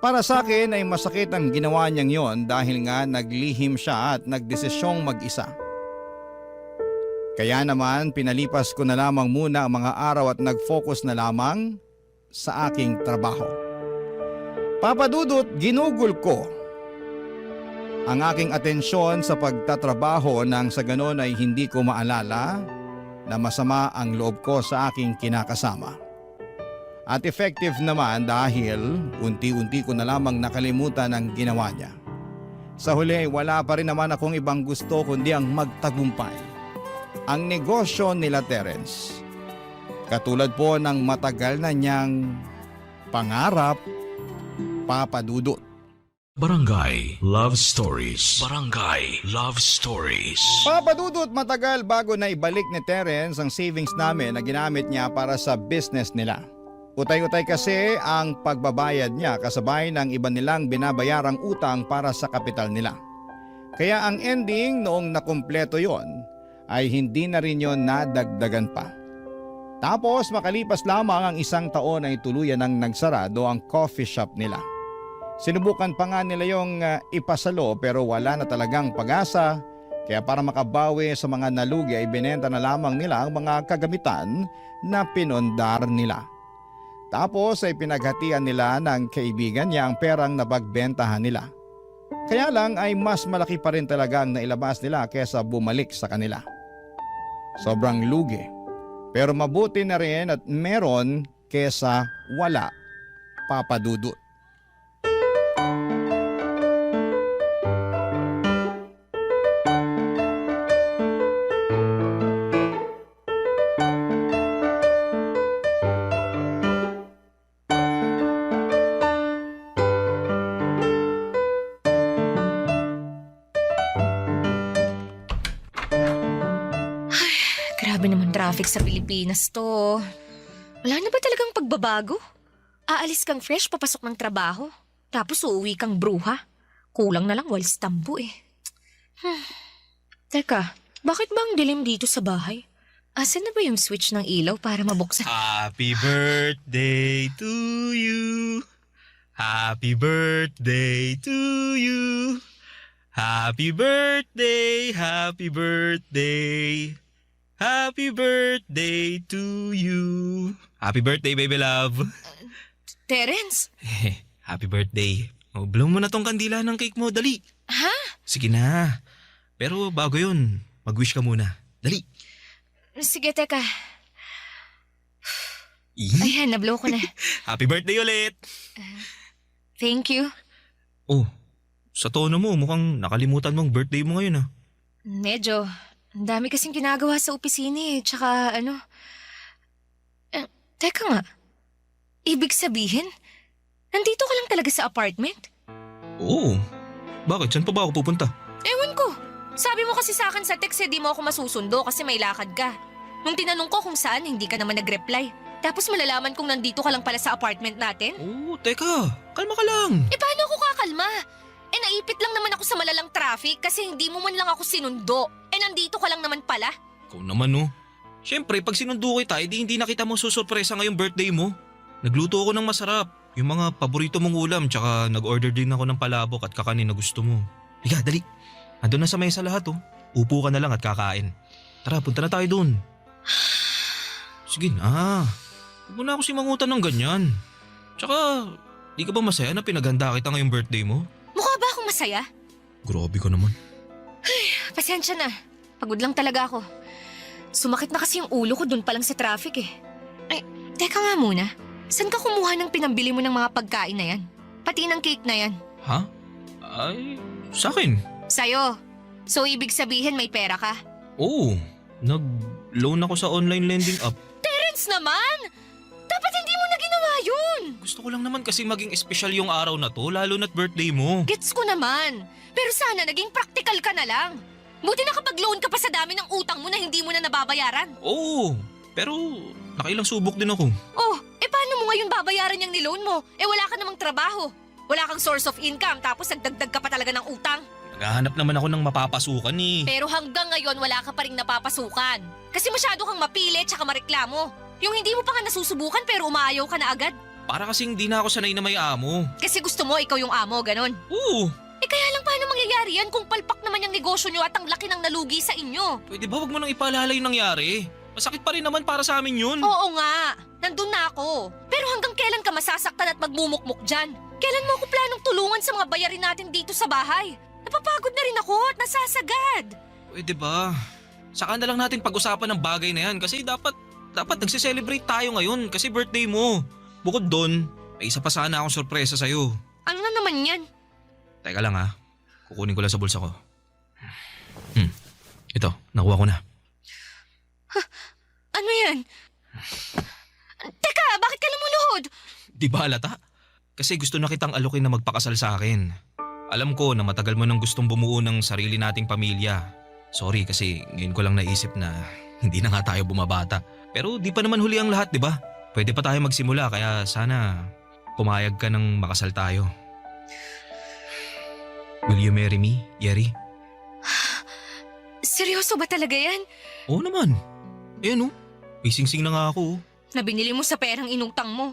Para sa akin ay masakit ang ginawa niyang yon dahil nga naglihim siya at nagdesisyong mag-isa. Kaya naman pinalipas ko na lamang muna ang mga araw at nag-focus na lamang sa aking trabaho. Papa Dudut, ginugol ko ang aking atensyon sa pagtatrabaho nang sa ganon ay hindi ko maalala na masama ang loob ko sa aking kinakasama. At effective naman dahil unti-unti ko na lamang nakalimutan ang ginawa niya. Sa huli wala pa rin naman akong ibang gusto kundi ang magtagumpay. Ang negosyo nila Terence. Katulad po ng matagal na niyang pangarap, Papa Dudut. Barangay Love Stories. Barangay Love Stories. Papa Dudut, matagal bago na ibalik ni Terence ang savings namin na ginamit niya para sa business nila. Utay-utay kasi ang pagbabayad niya kasabay ng iba nilang binabayarang utang para sa kapital nila. Kaya ang ending noong nakumpleto yon ay hindi na rin yon nadagdagan pa. Tapos makalipas lamang ang isang taon ay tuluyan ng nagsarado ang coffee shop nila. Sinubukan pa nga nila yung ipasalo pero wala na talagang pag-asa. Kaya para makabawi sa mga nalugi ay binenta na lamang nila ang mga kagamitan na pinondar nila. Tapos ay pinaghatian nila ng kaibigan niya ang perang napagbentahan nila. Kaya lang ay mas malaki pa rin talaga ang nailabas nila kesa bumalik sa kanila. Sobrang lugi. Pero mabuti na rin at meron kesa wala, Papa Dudut. Grabe naman traffic sa Pilipinas to. Wala na ba talagang pagbabago? Aalis kang fresh papasok ng trabaho. Tapos uuwi kang bruha. Kulang na lang walis tambo eh. Teka, bakit ba ang dilim dito sa bahay? Asan na ba yung switch ng ilaw para mabuksan? Happy birthday to you. Happy birthday to you. Happy birthday, happy birthday. Happy birthday to you. Happy birthday, baby love. Terence? Happy birthday. Oh, blow mo na tong kandila ng cake mo, dali. Ha? Sige na. Pero bago yun, mag-wish ka muna. Dali. Sige, teka. Ih, Ayan, nablow ko na. Happy birthday ulit! Thank you. Oh, sa tono mo, mukhang nakalimutan mong birthday mo ngayon ah. Medyo. Ang dami kasing ginagawa sa opisina eh. Tsaka ano... teka nga. Ibig sabihin, nandito ka lang talaga sa apartment? Oo. Bakit? Saan pa ba ako pupunta? Ewan ko. Sabi mo kasi sa akin sa text eh, di mo ako masusundo kasi may lakad ka. Nung tinanong ko kung saan, hindi ka naman nag-reply. Tapos malalaman kong nandito ka lang pala sa apartment natin? Oo, teka. Kalma ka lang. Eh paano ako kakalma? Eh naipit lang naman ako sa malalang traffic kasi hindi mo man lang ako sinundo. Eh nandito ka lang naman pala. Ikaw naman no. Siyempre, pag sinundo kita, edi hindi na kita mo susurpresa ngayong birthday mo. Nagluto ako ng masarap. Yung mga paborito mong ulam, tsaka nag-order din ako ng palabok at kakanin na gusto mo. Higa, dali. Andun na sa mesa lahat oh. Upo ka na lang at kakain. Tara, punta na tayo dun. Sige na. Huwag mo na ako simangutan ng ganyan. Tsaka, di ka ba masaya na pinaghanda kita ngayong birthday mo? Mukha ba akong masaya? Grabe ka naman. Pasensya na. Pagod lang talaga ako. Sumakit na kasi yung ulo ko dun pa lang sa traffic eh. Ay, teka nga muna. Saan ka kumuha ng pinambili mo ng mga pagkain na yan? Pati ng cake na yan. Ha? Ay, sa akin. Sa'yo. So ibig sabihin may pera ka? Oo, nag-loan ako sa online lending app. Terence naman! Dapat hindi mo na ginawa yun! Gusto ko lang naman kasi maging espesyal yung araw na to, lalo na't birthday mo. Gets ko naman. Pero sana naging practical ka na lang. Buti nakapag-loan ka pa sa dami ng utang mo na hindi mo na nababayaran. Oo, pero nakailang subok din ako. Oh, paano mo ngayon babayaran yung niloan mo? Wala ka namang trabaho. Wala kang source of income tapos nagdagdag ka pa talaga ng utang. Naghahanap naman ako ng mapapasukan eh. Pero hanggang ngayon wala ka pa rin napapasukan. Kasi masyado kang mapili tsaka mareklamo. Yung hindi mo pa nga nasusubukan pero umaayaw ka na agad. Para kasing di na ako sanay na may amo. Kasi gusto mo ikaw yung amo, ganon. Oo. Kaya lang paano mangyayari yan kung palpak naman yung negosyo nyo at ang laki ng nalugi sa inyo? Pwede ba wag mo nang ipaalala yung nangyari? Masakit pa rin naman para sa amin yun. Oo nga, nandun na ako. Pero hanggang kailan ka masasaktan at magmumukmuk dyan? Kailan mo ako planong tulungan sa mga bayarin natin dito sa bahay? Napapagod na rin ako at nasasagad. Pwede ba? Saka na lang natin pag-usapan ng bagay na yan kasi dapat nagsiselebrate tayo ngayon kasi birthday mo. Bukod doon, may isa pa sana akong sorpresa sa'yo. Ano na naman yan? Teka lang ha, kukunin ko lang sa bulsa ko. Ito, nakuha ko na. Ano yan? Teka, bakit ka lumuluhod? Di ba halata? Kasi gusto na kitang alokin na magpakasal sa akin. Alam ko na matagal mo nang gustong bumuo ng sarili nating pamilya. Sorry kasi ngayon ko lang naisip na hindi na nga tayo bumabata. Pero di pa naman huli ang lahat, di ba? Pwede pa tayo magsimula kaya sana pumayag ka nang makasal tayo. Will you marry me, Yeri? Seryoso ba talaga yan? Oo naman. Ayan may singsing na nga ako. Na binili mo sa perang inutang mo.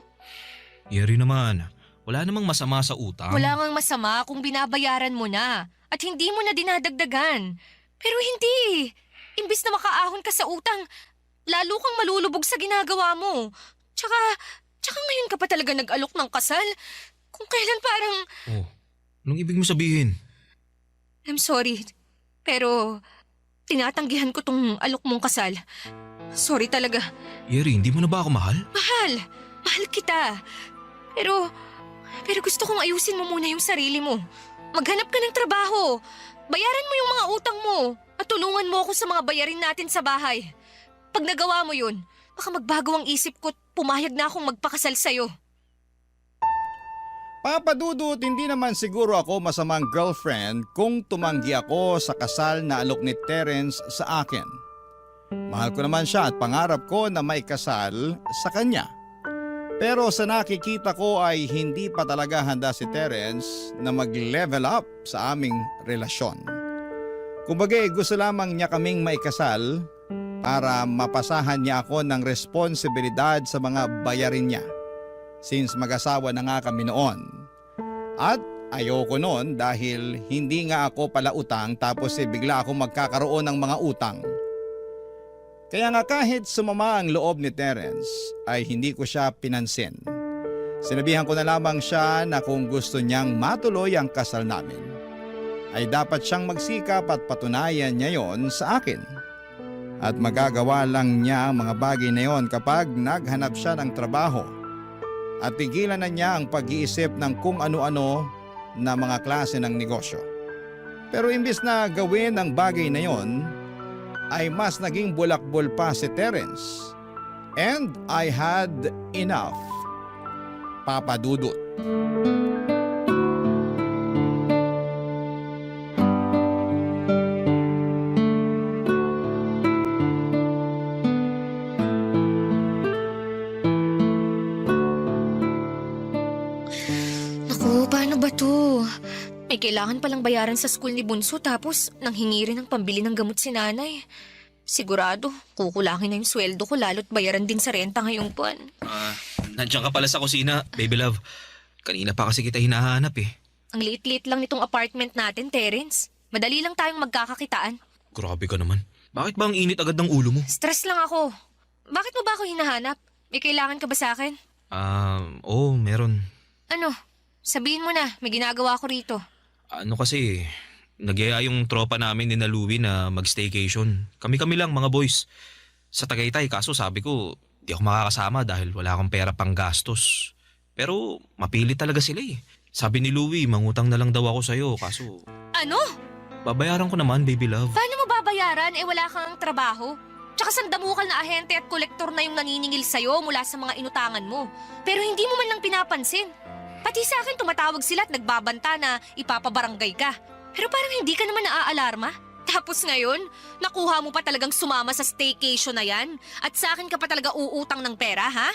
Yeri naman, wala namang masama sa utang. Wala ngang masama kung binabayaran mo na at hindi mo na dinadagdagan. Pero hindi. Imbis na makaahon ka sa utang, lalo kang malulubog sa ginagawa mo. Tsaka ngayon ka pa talaga nag-alok ng kasal. Kung kailan parang... Oh, anong ibig mo sabihin? I'm sorry, pero tinatanggihan ko tong alok mong kasal. Sorry talaga. Yeri, hindi mo na ba ako mahal? Mahal kita. Pero gusto kong ayusin mo muna yung sarili mo. Maghanap ka ng trabaho. Bayaran mo yung mga utang mo at tulungan mo ako sa mga bayarin natin sa bahay. Pag nagawa mo yun, baka magbago ang isip ko at pumayag na akong magpakasal sa'yo. Papa Dudut, hindi naman siguro ako masamang girlfriend kung tumanggi ako sa kasal na alok ni Terence sa akin. Mahal ko naman siya at pangarap ko na may kasal sa kanya. Pero sa nakikita ko ay hindi pa talaga handa si Terence na mag-level up sa aming relasyon. Kumbaga gusto lamang niya kaming maikasal para mapasahan niya ako ng responsibilidad sa mga bayarin niya. Since mag-asawa na nga kami noon. At ayoko noon dahil hindi nga ako pala utang tapos bigla ako magkakaroon ng mga utang. Kaya nga kahit sumama ang loob ni Terence ay hindi ko siya pinansin. Sinabihan ko na lamang siya na kung gusto niyang matuloy ang kasal namin, ay dapat siyang magsikap at patunayan niya yon sa akin. At magagawa lang niya ang mga bagay na yon kapag naghanap siya ng trabaho. At tigilan na niya ang pag-iisip ng kung ano-ano na mga klase ng negosyo. Pero imbis na gawin ang bagay na yon, ay mas naging bulakbol pa si Terence. And I had enough. Papa Dudut. Naku, paano ba to? May kailangan palang bayaran sa school ni Bunso tapos nanghingi rin ng pambili ng gamot si nanay. Sigurado, kukulangin na yung sweldo ko lalo't bayaran din sa renta ngayong buwan. Nandiyan ka pala sa kusina, baby love. Kanina pa kasi kita hinahanap eh. Ang liit-liit lang nitong apartment natin, Terence. Madali lang tayong magkakakitaan. Grabe ka naman. Bakit ba ang init agad ng ulo mo? Stress lang ako. Bakit mo ba ako hinahanap? May kailangan ka ba sa akin? Oo, meron. Ano? Sabihin mo na, may ginagawa ko rito. Ano kasi, nagyaya yung tropa namin ni na Louie na mag-staycation. Kami-kami lang mga boys. Sa Tagaytay, kaso sabi ko, di ako makakasama dahil wala akong pera pang gastos. Pero mapilit talaga sila eh. Sabi ni Louie, mangutang na lang daw ako sa'yo, kaso... Ano? Babayaran ko naman, baby love. Paano mo babayaran? Wala kang trabaho. Tsaka sandamukal na ahente at kolektor na yung naniningil sa'yo mula sa mga inutangan mo. Pero hindi mo man lang pinapansin. Pati sa akin tumatawag sila at nagbabanta na ipapabarangay ka. Pero parang hindi ka naman naaalarma. Tapos ngayon, nakuha mo pa talagang sumama sa staycation na yan? At sa akin ka pa talaga uutang ng pera, ha?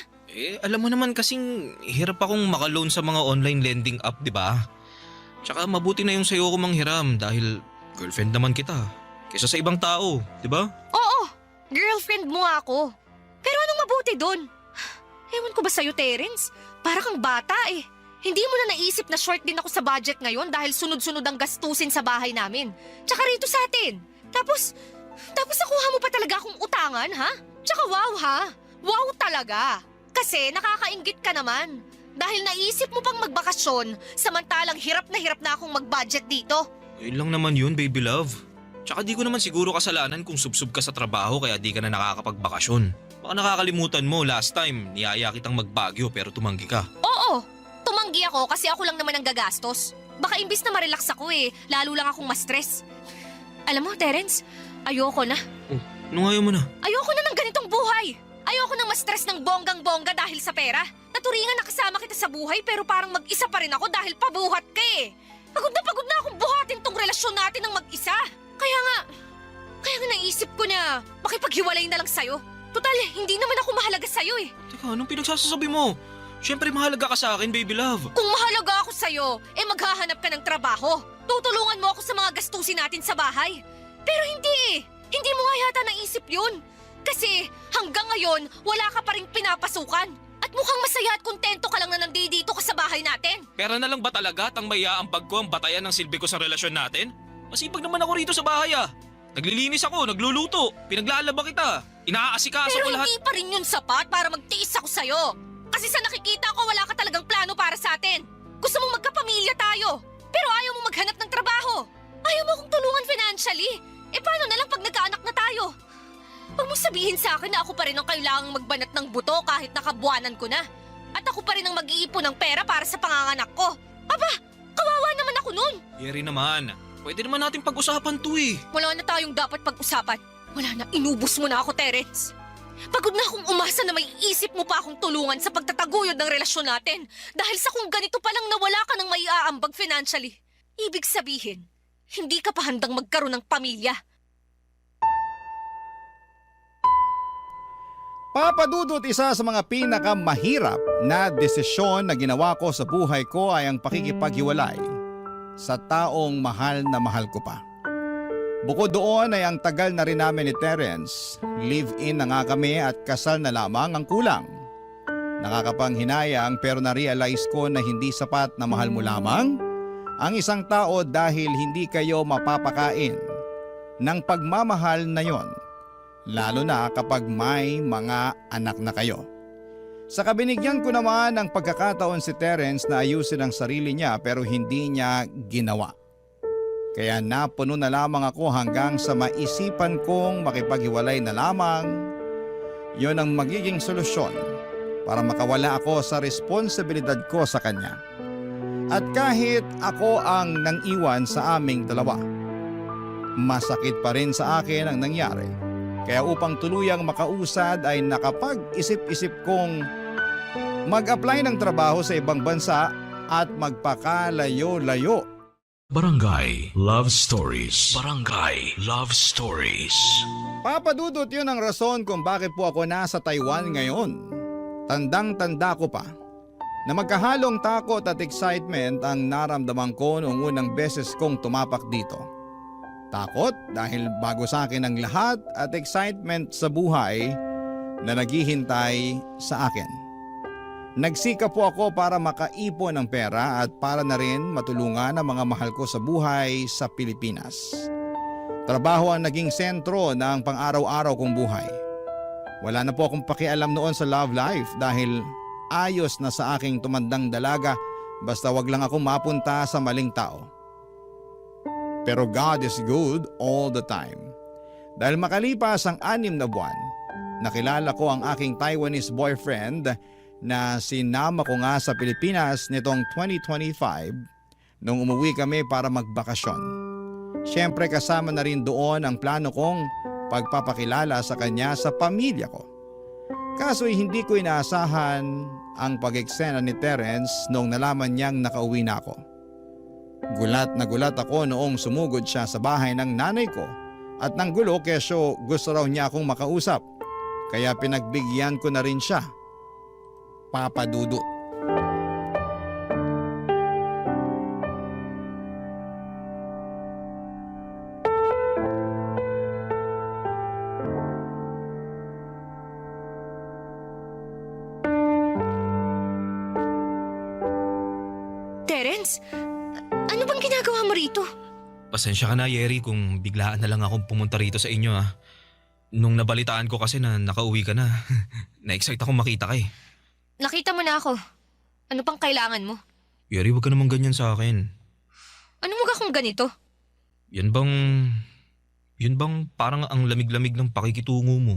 Alam mo naman kasing hirap akong makaloan sa mga online lending app, di ba? Tsaka mabuti na yung sa'yo ko manghiram dahil girlfriend naman kita. Kesa sa ibang tao, di ba? Oo, girlfriend mo ako. Pero anong mabuti doon? Ewan ko ba sa'yo, Terence? Para kang bata eh. Hindi mo na naisip na short din ako sa budget ngayon dahil sunod-sunod ang gastusin sa bahay namin. Tsaka rito sa atin. Tapos nakuha mo pa talaga akong utangan, ha? Tsaka wow, ha? Wow talaga. Kasi nakakainggit ka naman. Dahil naisip mo pang magbakasyon samantalang hirap na akong mag-budget dito. Yun lang naman yun, baby love. Tsaka di ko naman siguro kasalanan kung subsub ka sa trabaho kaya di ka na nakakapagbakasyon. Baka nakakalimutan mo, last time, niyaya kitang magbagyo pero tumanggi ka. Oo, tumanggi ako kasi ako lang naman ang gagastos. Baka imbis na ma-relax ako lalo lang akong ma-stress. Alam mo, Terence, ayoko na. Oh, anong ayaw mo na? Ayoko na ng ganitong buhay. Ayoko nang ma-stress ng bonggang-bongga dahil sa pera. Naturingan na kasama kita sa buhay pero parang mag-isa pa rin ako dahil pabuhat ka eh. Pagod na akong buhatin tong relasyon natin ng mag-isa. Kaya nga naisip ko na makipaghiwalay na lang sa'yo. Total, hindi naman ako mahalaga sa'yo eh. Teka, anong pinagsasabi mo? Siyempre mahalaga ka sa akin, baby love. Kung mahalaga ako sa'yo, maghahanap ka ng trabaho. Tutulungan mo ako sa mga gastusin natin sa bahay. Pero hindi eh. Hindi mo nga yata naisip yun. Kasi hanggang ngayon, wala ka pa rin pinapasukan. At mukhang masaya at kontento ka lang na nandito ka sa bahay natin. Pera na lang ba talaga tang may aambag ko ang batayan ng silbi ko sa relasyon natin? Masipag naman ako rito sa bahay ah. Naglilinis ako, nagluluto, pinaglalaba kita, inaasikaso ko lahat. Pero hindi pa rin yun sapat para magtiis ako sa'yo. Kasi sa nakikita ko, wala ka talagang plano para sa atin. Gusto mong magkapamilya tayo. Pero ayaw mo maghanap ng trabaho. Ayaw mo akong tulungan financially. Paano na lang pag nagkaanak na tayo? Huwag mong sabihin sa akin na ako pa rin ang kailangang magbanat ng buto kahit nakabuanan ko na. At ako pa rin ang mag-iipon ng pera para sa panganganak ko. Aba, kawawa naman ako nun. Yeri naman, pwede naman natin pag-usapan to eh. Wala na tayong dapat pag-usapan. Wala na, inubos mo na ako, Terence. Pagod na akong umasa na may isip mo pa akong tulungan sa pagtataguyod ng relasyon natin. Dahil sa kung ganito palang nawala ka ng maiaambag financially. Ibig sabihin, hindi ka pa handang magkaroon ng pamilya. Papadudot, isa sa mga pinakamahirap na desisyon na ginawa ko sa buhay ko ay ang pakikipaghiwalay sa taong mahal na mahal ko pa. Bukod doon ay ang tagal na rin namin ni Terence, live-in na nga kami at kasal na lamang ang kulang. Nakakapanghinayang pero na-realize ko na hindi sapat na mahal mo lamang ang isang tao dahil hindi kayo mapapakain ng pagmamahal na yon. Lalo na kapag may mga anak na kayo. Sa kabinigyan ko naman ang pagkakataon si Terence na ayusin ang sarili niya pero hindi niya ginawa. Kaya napuno na lamang ako hanggang sa maisipan kong makipaghiwalay na lamang. Yon ang magiging solusyon para makawala ako sa responsibilidad ko sa kanya. At kahit ako ang nang-iwan sa aming dalawa, masakit pa rin sa akin ang nangyari. Kaya upang tuluyang makausad ay nakapag-isip-isip kong mag-apply ng trabaho sa ibang bansa at magpakalayo-layo. Barangay Love Stories. Barangay Love Stories. Papadudot yun ang rason kung bakit po ako nasa Taiwan ngayon. Tandang-tanda ko pa na magkahalong takot at excitement ang naramdaman ko noong unang beses kong tumapak dito. Takot dahil bago sa akin ang lahat at excitement sa buhay na naghihintay sa akin. Nagsika po ako para makaipon ng pera at para na rin matulungan ang mga mahal ko sa buhay sa Pilipinas. Trabaho ang naging sentro ng pang-araw-araw kong buhay. Wala na po akong pakialam noon sa love life dahil ayos na sa aking tumandang dalaga basta wag lang akong mapunta sa maling tao. Pero God is good all the time. Dahil makalipas ang 6 na buwan, nakilala ko ang aking Taiwanese boyfriend na sinama ko nga sa Pilipinas nitong 2025 nung umuwi kami para magbakasyon. Siyempre kasama na rin doon ang plano kong pagpapakilala sa kanya sa pamilya ko. Kaso'y hindi ko inaasahan ang pag-eksena ni Terence nung nalaman niyang nakauwi na ako. Gulat na gulat ako noong sumugod siya sa bahay ng nanay ko at nang gulo kesyo gusto raw niya akong makausap. Kaya pinagbigyan ko na rin siya. Papa Dudut. Terence, ano bang ginagawa mo rito? Pasensya ka na, Yeri, kung biglaan na lang akong pumunta rito sa inyo ah. Nung nabalitaan ko kasi na nakauwi ka na, na-excite akong makita ka eh. Nakita mo na ako. Ano pang kailangan mo? Yeri, wag ka naman ganyan sa akin. Ano mo ka kung ganito? Yun bang parang ang lamig-lamig ng pakikitungo mo?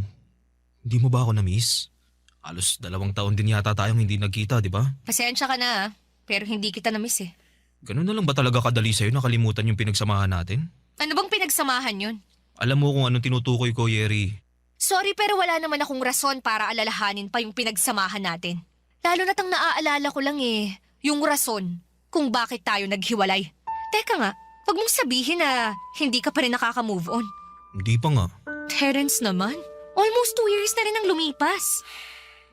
Hindi mo ba ako na-miss? Halos 2 taon din yata tayong hindi nagkita, di ba? Pasensya ka na pero hindi kita na-miss eh. Ganun na lang ba talaga kadali sa'yo nakalimutan yung pinagsamahan natin? Ano bang pinagsamahan yun? Alam mo kung anong tinutukoy ko, Yeri. Sorry pero wala naman akong rason para alalahanin pa yung pinagsamahan natin. Lalo na't ang naaalala ko lang yung rason kung bakit tayo naghiwalay. Teka nga, wag mong sabihin na hindi ka pa rin nakaka-move on. Hindi pa nga. Terence naman, almost 2 years na rin ang lumipas.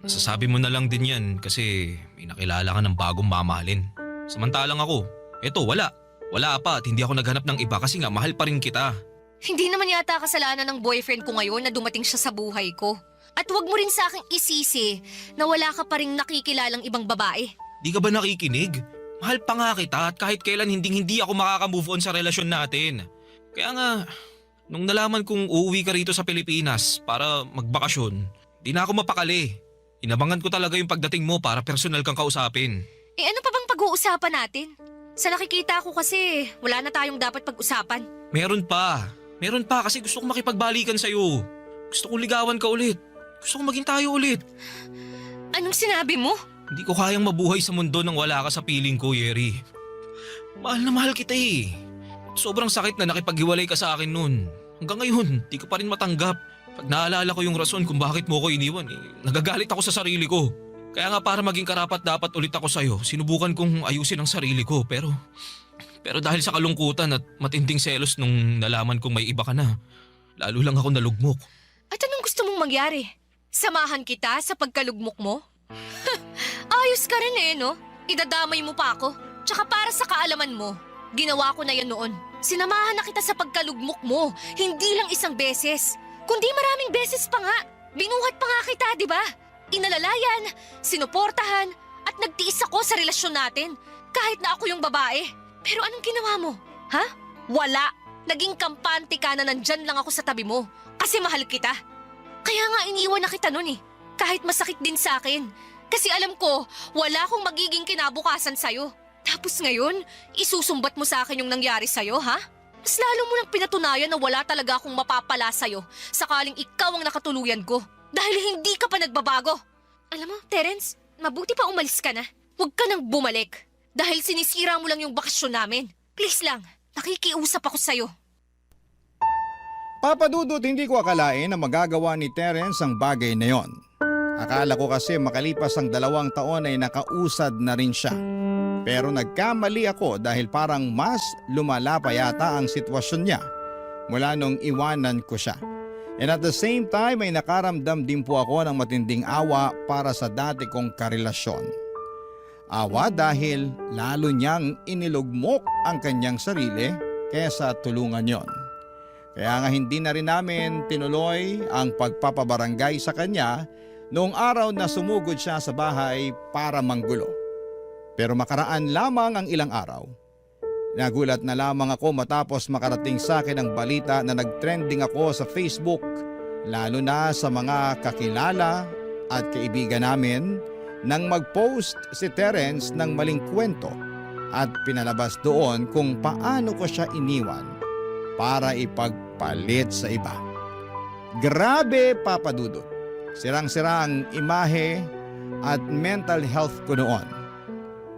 Sasabi mo na lang din yan kasi may nakilala ka ng bagong mamahalin. Samantalang ako, eto wala. Wala pa at hindi ako naghanap ng iba kasi nga mahal pa rin kita. Hindi naman yata kasalanan ng boyfriend ko ngayon na dumating siya sa buhay ko. At wag mo rin sa akin isisi na wala ka pa rin nakikilalang ibang babae. Di ka ba nakikinig? Mahal pa nga kita at kahit kailan hindi ako makaka-move on sa relasyon natin. Kaya nga, nung nalaman kong uuwi ka rito sa Pilipinas para magbakasyon, di na ako mapakali. Inabangan ko talaga yung pagdating mo para personal kang kausapin. Ano pa bang pag-uusapan natin? Sa nakikita ko kasi, wala na tayong dapat pag-usapan. Meron pa kasi gusto kong makipagbalikan sa'yo. Gusto kong ligawan ka ulit. Gusto kong maging tayo ulit. Anong sinabi mo? Hindi ko kayang mabuhay sa mundo nang wala ka sa piling ko, Yeri. Mahal na mahal kita eh. Sobrang sakit na nakipaghiwalay ka sa akin nun. Hanggang ngayon, di ko pa rin matanggap. Pag naalala ko yung rason kung bakit mo ko iniwan, nagagalit ako sa sarili ko. Kaya nga para maging karapat-dapat ulit ako sa'yo, sinubukan kong ayusin ang sarili ko pero dahil sa kalungkutan at matinding selos nung nalaman kong may iba ka na, lalo lang ako nalugmok. At anong gusto mong mangyari? Samahan kita sa pagkalugmok mo? Ayos ka rin no? Idadamay mo pa ako. Tsaka para sa kaalaman mo, ginawa ko na yan noon. Sinamahan na kita sa pagkalugmok mo, hindi lang 1 beses, kundi maraming beses pa nga. Binuhat pa nga kita, di ba? Inalalayan, sinuportahan, at nagtiis ako sa relasyon natin, kahit na ako yung babae. Pero anong ginawa mo? Ha? Wala. Naging kampante ka na nandyan lang ako sa tabi mo, kasi mahal kita. Kaya nga iniwan na kita nun kahit masakit din sa akin. Kasi alam ko, wala akong magiging kinabukasan sa'yo. Tapos ngayon, isusumbat mo sa akin yung nangyari sa'yo, ha? Mas lalo mo lang pinatunayan na wala talaga akong mapapala sa'yo sakaling ikaw ang nakatuluyan ko dahil hindi ka pa nagbabago. Alam mo, Terence, mabuti pa umalis ka na. Huwag ka nang bumalik dahil sinisira mo lang yung bakasyon namin. Please lang, nakikiusap ako sa'yo. Papa Dudut, hindi ko akalain na magagawa ni Terence ang bagay na yon. Akala ko kasi makalipas ang 2 taon ay nakausad na rin siya. Pero nagkamali ako dahil parang mas lumala pa yata ang sitwasyon niya mula nung iwanan ko siya. And at the same time ay nakaramdam din po ako ng matinding awa para sa dati kong karelasyon. Awa dahil lalo niyang inilugmok ang kanyang sarili kaysa tulungan yon. Kaya nga hindi na rin namin tinuloy ang pagpapabarangay sa kanya noong araw na sumugod siya sa bahay para manggulo. Pero makaraan lamang ang ilang araw. Nagulat na lamang ako matapos makarating sa akin ang balita na nagtrending ako sa Facebook, lalo na sa mga kakilala at kaibigan namin nang mag-post si Terence ng maling kwento at pinalabas doon kung paano ko siya iniwan para ipagpalit sa iba. Grabe, Papa Dudut. Sirang-sira ang imahe at mental health ko noon.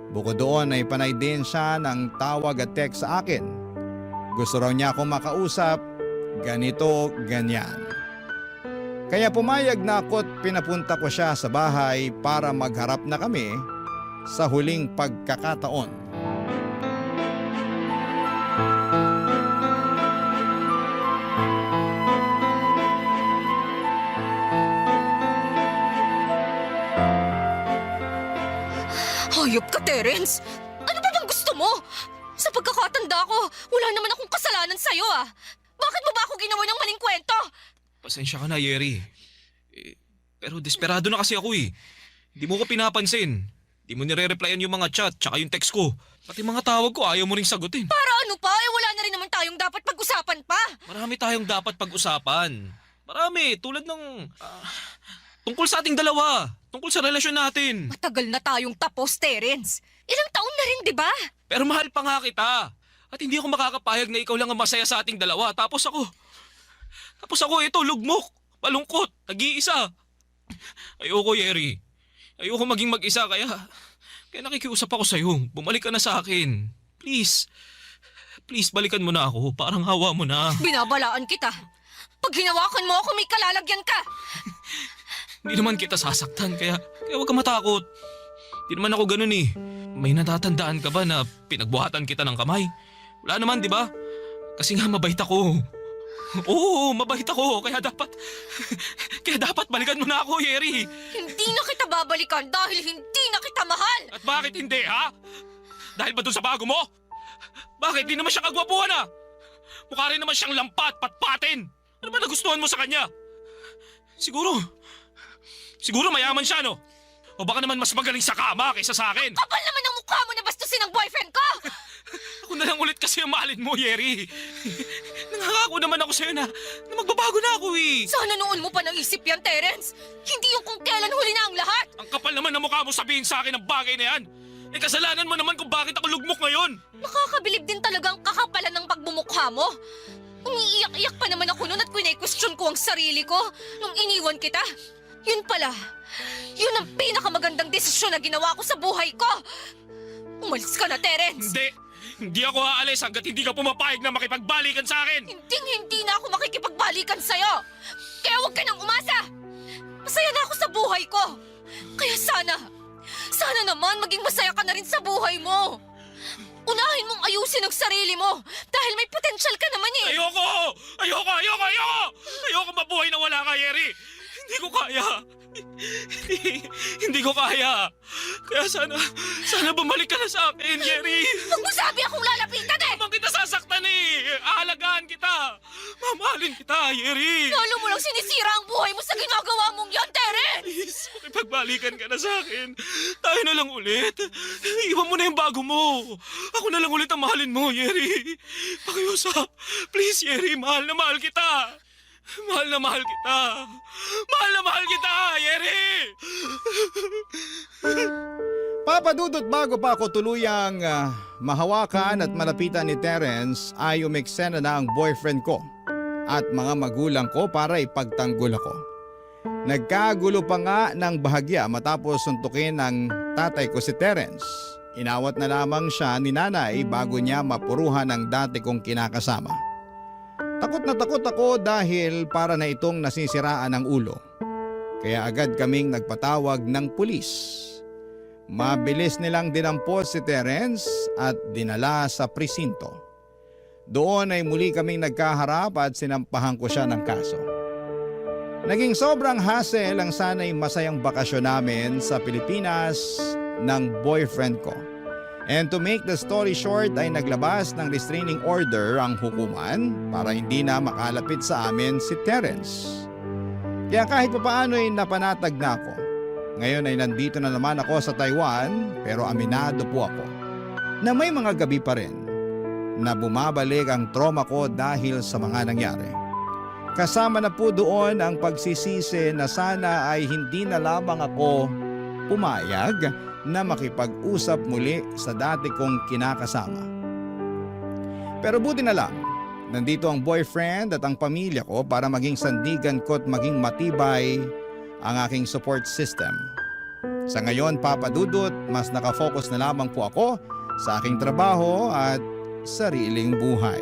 Bukod doon ay panay din siya ng tawag at text sa akin. Gusto raw niya akong makausap, ganito, ganyan. Kaya pumayag na ako't pinapunta ko siya sa bahay para magharap na kami sa huling pagkakataon. Hayop ka, Terence! Ano ba bang gusto mo? Sa pagkakatanda ko, wala naman akong kasalanan sa'yo ah. Bakit mo ba ako ginawa ng maling kwento? Pasensya ka na, Yeri. Pero desperado na kasi ako eh. Hindi mo ko pinapansin. Hindi mo nire-replyan yung mga chat tsaka yung text ko. Pati mga tawag ko ayaw mo ring sagutin. Para ano pa? Eh wala na rin naman tayong dapat pag-usapan pa. Marami tayong dapat pag-usapan. Marami, tulad ng... tungkol sa ating dalawa. Tungkol sa relasyon natin. Matagal na tayong tapos, Terence. Ilang taon na rin, di ba? Pero mahal pa nga kita. At hindi ako makakapayag na ikaw lang ang masaya sa ating dalawa. Tapos ako ito, lugmok, malungkot, nag-iisa. Ayoko, Yeri. Ayoko maging mag-isa kaya nakikiusap ako sa'yo. Bumalik ka na sa akin. Please. Please, balikan mo na ako. Parang hawa mo na. Binabalaan kita. Pag hinawakan mo ako, may kalalagyan ka. Hindi naman kita sasaktan kaya huwag ka matakot. Hindi naman ako ganun eh. May natatandaan ka ba na pinagbuhatan kita ng kamay? Wala naman, di ba? Kasi nga mabait ako. Oo, mabait ako. Kaya dapat balikan mo na ako, Yeri. Hindi na kita babalikan dahil hindi na kita mahal. At bakit hindi, ha? Dahil ba dun sa bago mo? Bakit? Di naman siya kagwapuhan, ha? Mukha rin naman siyang lampat, patpatin. Ano ba nagustuhan mo sa kanya? Siguro mayaman siya, no? O baka naman mas magaling sa kama kaysa sa akin. Kapal naman ang mukha mo na bastusin ang boyfriend ko! Ako na lang ulit kasi ang mahalin mo, Yeri. Nangangako naman ako sa'yo na magbabago na ako eh. Sana noon mo pa naisip yan, Terence. Hindi yung kung kailan huli na ang lahat. Ang kapal naman ng mukha mo sabihin sa akin ang bagay na yan. Eh kasalanan mo naman kung bakit ako lugmok ngayon. Nakakabilib din talagang kakapalan ng pagbumukha mo. Umiiyak-iyak pa naman ako noon at question ko ang sarili ko nung iniwan kita. Yun pala, yun ang pinakamagandang desisyon na ginawa ko sa buhay ko. Umalis ka na, Terence. Hindi ako aalis hanggat hindi ka pumapayag na makipagbalikan sa akin. Hindi na ako makikipagbalikan sa'yo. Kaya huwag ka nang umasa. Masaya na ako sa buhay ko. Kaya sana naman maging masaya ka na rin sa buhay mo. Unahin mong ayusin ang sarili mo dahil may potensyal ka naman eh. Ayoko mabuhay na wala ka, Yeri. Hindi ko kaya. Hindi ko kaya. Kaya sana bumalik ka na sa akin, Yeri. Huwag mo sabi akong lalapitan eh! Habang kita sasaktan eh. Aalagaan kita. Mamahalin kita, Yeri. Lalo mo lang sinisira ang buhay mo sa ginagawa mong yan, Terence! Please, makipagbalikan ka na sa akin. Tayo na lang ulit. Iwan mo na yung bago mo. Ako na lang ulit ang mahalin mo, Yeri. Pakiusap. Please, Yeri. Mahal na mahal kita. Mahal na mahal kita. Mahal na mahal kita, Yeri! Papadudot, bago pa ako tuluyang mahawakan at malapitan ni Terence ay umeksena na ang boyfriend ko at mga magulang ko para ipagtanggol ako. Nagkagulo pa nga ng bahagya matapos suntukin ng tatay ko si Terence. Inawat na lamang siya ni nanay bago niya mapuruhan ang dati kong kinakasama. Takot na takot ako dahil para na itong nasisiraan ng ulo. Kaya agad kaming nagpatawag ng pulis. Mabilis nilang dinampot si Terence at dinala sa presinto. Doon ay muli kaming nagkaharap at sinampahan ko siya ng kaso. Naging sobrang hassle ang sana'y masayang bakasyon namin sa Pilipinas ng boyfriend ko. And to make the story short ay naglabas ng restraining order ang hukuman para hindi na makalapit sa amin si Terence. Kaya kahit papaano ay napanatag na ako. Ngayon ay nandito na naman ako sa Taiwan pero aminado po ako na may mga gabi pa rin na bumabalik ang trauma ko dahil sa mga nangyari. Kasama na po doon ang pagsisisi na sana ay hindi na lamang ako pumayag na makipag-usap muli sa dati kong kinakasama. Pero buti na lang, nandito ang boyfriend at ang pamilya ko para maging sandigan ko at maging matibay ang aking support system. Sa ngayon, Papa Dudut, mas nakafocus na lamang po ako sa aking trabaho at sariling buhay.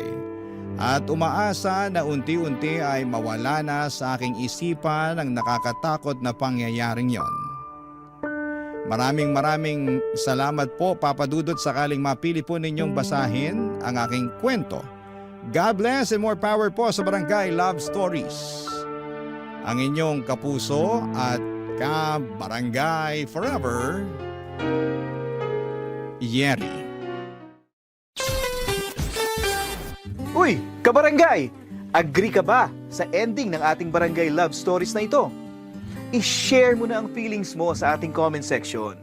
At umaasa na unti-unti ay mawala na sa aking isipan ang nakakatakot na pangyayaring yon. Maraming salamat po, Papa Dudut, sakaling mapili po ninyong basahin ang aking kwento. God bless and more power po sa Barangay Love Stories. Ang inyong kapuso at ka-barangay forever, Yeri. Uy, kabarangay! Agree ka ba sa ending ng ating barangay love stories na ito? I-share mo na ang feelings mo sa ating comment section.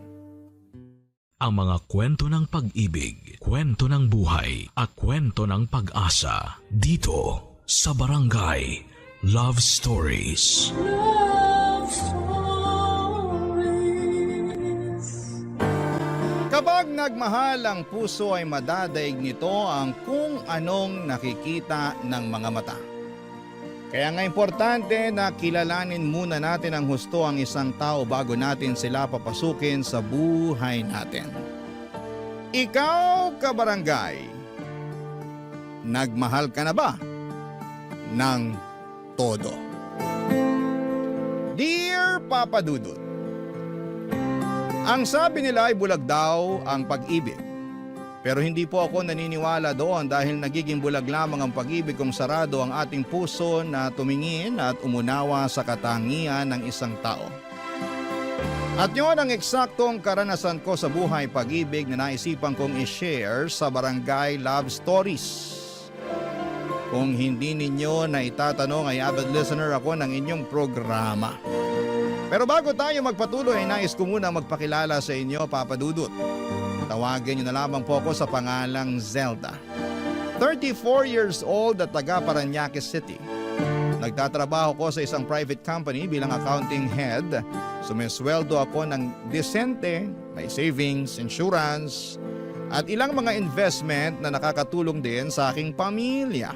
Ang mga kwento ng pag-ibig, kwento ng buhay at kwento ng pag-asa dito sa Barangay Love Stories. Love Stories. Kapag nagmahal ang puso ay madadaig nito ang kung anong nakikita ng mga mata. Kaya nga importante na kilalanin muna natin ang husto ang isang tao bago natin sila papasukin sa buhay natin. Ikaw, kabarangay, nagmahal ka na ba ng todo? Dear Papa Dudut, ang sabi nila ay bulag daw ang pag-ibig. Pero hindi po ako naniniwala doon dahil nagiging bulag lamang ang pag-ibig kung sarado ang ating puso na tumingin at umunawa sa katangian ng isang tao. At yun ang eksaktong karanasan ko sa buhay pag-ibig na naisipan kong i-share sa Barangay Love Stories. Kung hindi ninyo na itatanong ay avid listener ako ng inyong programa. Pero bago tayo magpatuloy, nais ko muna magpakilala sa inyo, Papa Dudut. Tawagin niyo na lamang po ako sa pangalang Zelda. 34 years old at taga Parañaque City. Nagtatrabaho ko sa isang private company bilang accounting head. Sumisweldo ako ng disente, may savings, insurance, at ilang mga investment na nakakatulong din sa aking pamilya.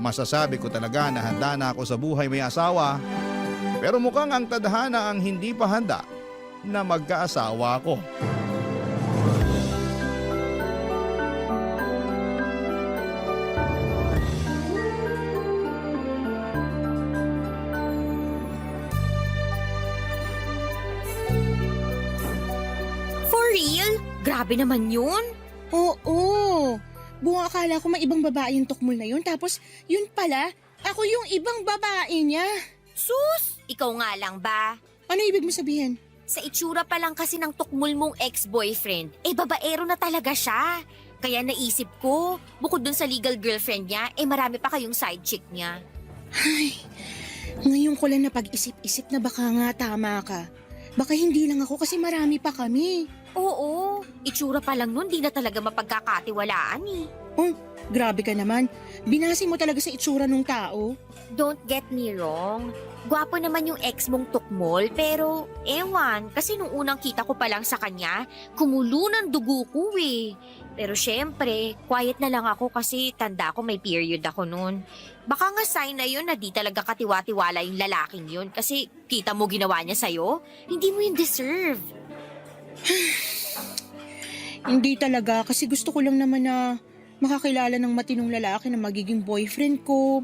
Masasabi ko talaga na handa na ako sa buhay may asawa, pero mukhang ang tadhana ang hindi pa handa na magkaasawa ako. For real? Grabe naman yun. Oo. Buong akala ko may ibang babae yung tukmol na yun. Tapos, yun pala, ako yung ibang babae niya. Sus! Ikaw nga lang ba? Ano ibig mo sabihin? Sa itsura pa lang kasi ng tukmol mong ex-boyfriend, babaero na talaga siya. Kaya naisip ko, bukod dun sa legal girlfriend niya, marami pa kayong side chick niya. Ay, ngayon ko lang napag-isip-isip na baka nga tama ka. Baka hindi lang ako kasi marami pa kami. Oo, itsura pa lang nun, di na talaga mapagkakatiwalaan eh. Oh, grabe ka naman. Binasi mo talaga sa itsura ng tao. Don't get me wrong. Gwapo naman yung ex mong tukmol, pero ewan, kasi nung unang kita ko pa lang sa kanya, kumulo ng dugo ko eh. Pero syempre, quiet na lang ako kasi tanda ko may period ako noon. Baka nga sign na yun na di talaga katiwa-tiwala yung lalaking yun kasi kita mo ginawa niya sa'yo, hindi mo yun deserve. Hindi talaga kasi gusto ko lang naman na makakilala ng matinong lalaki na magiging boyfriend ko.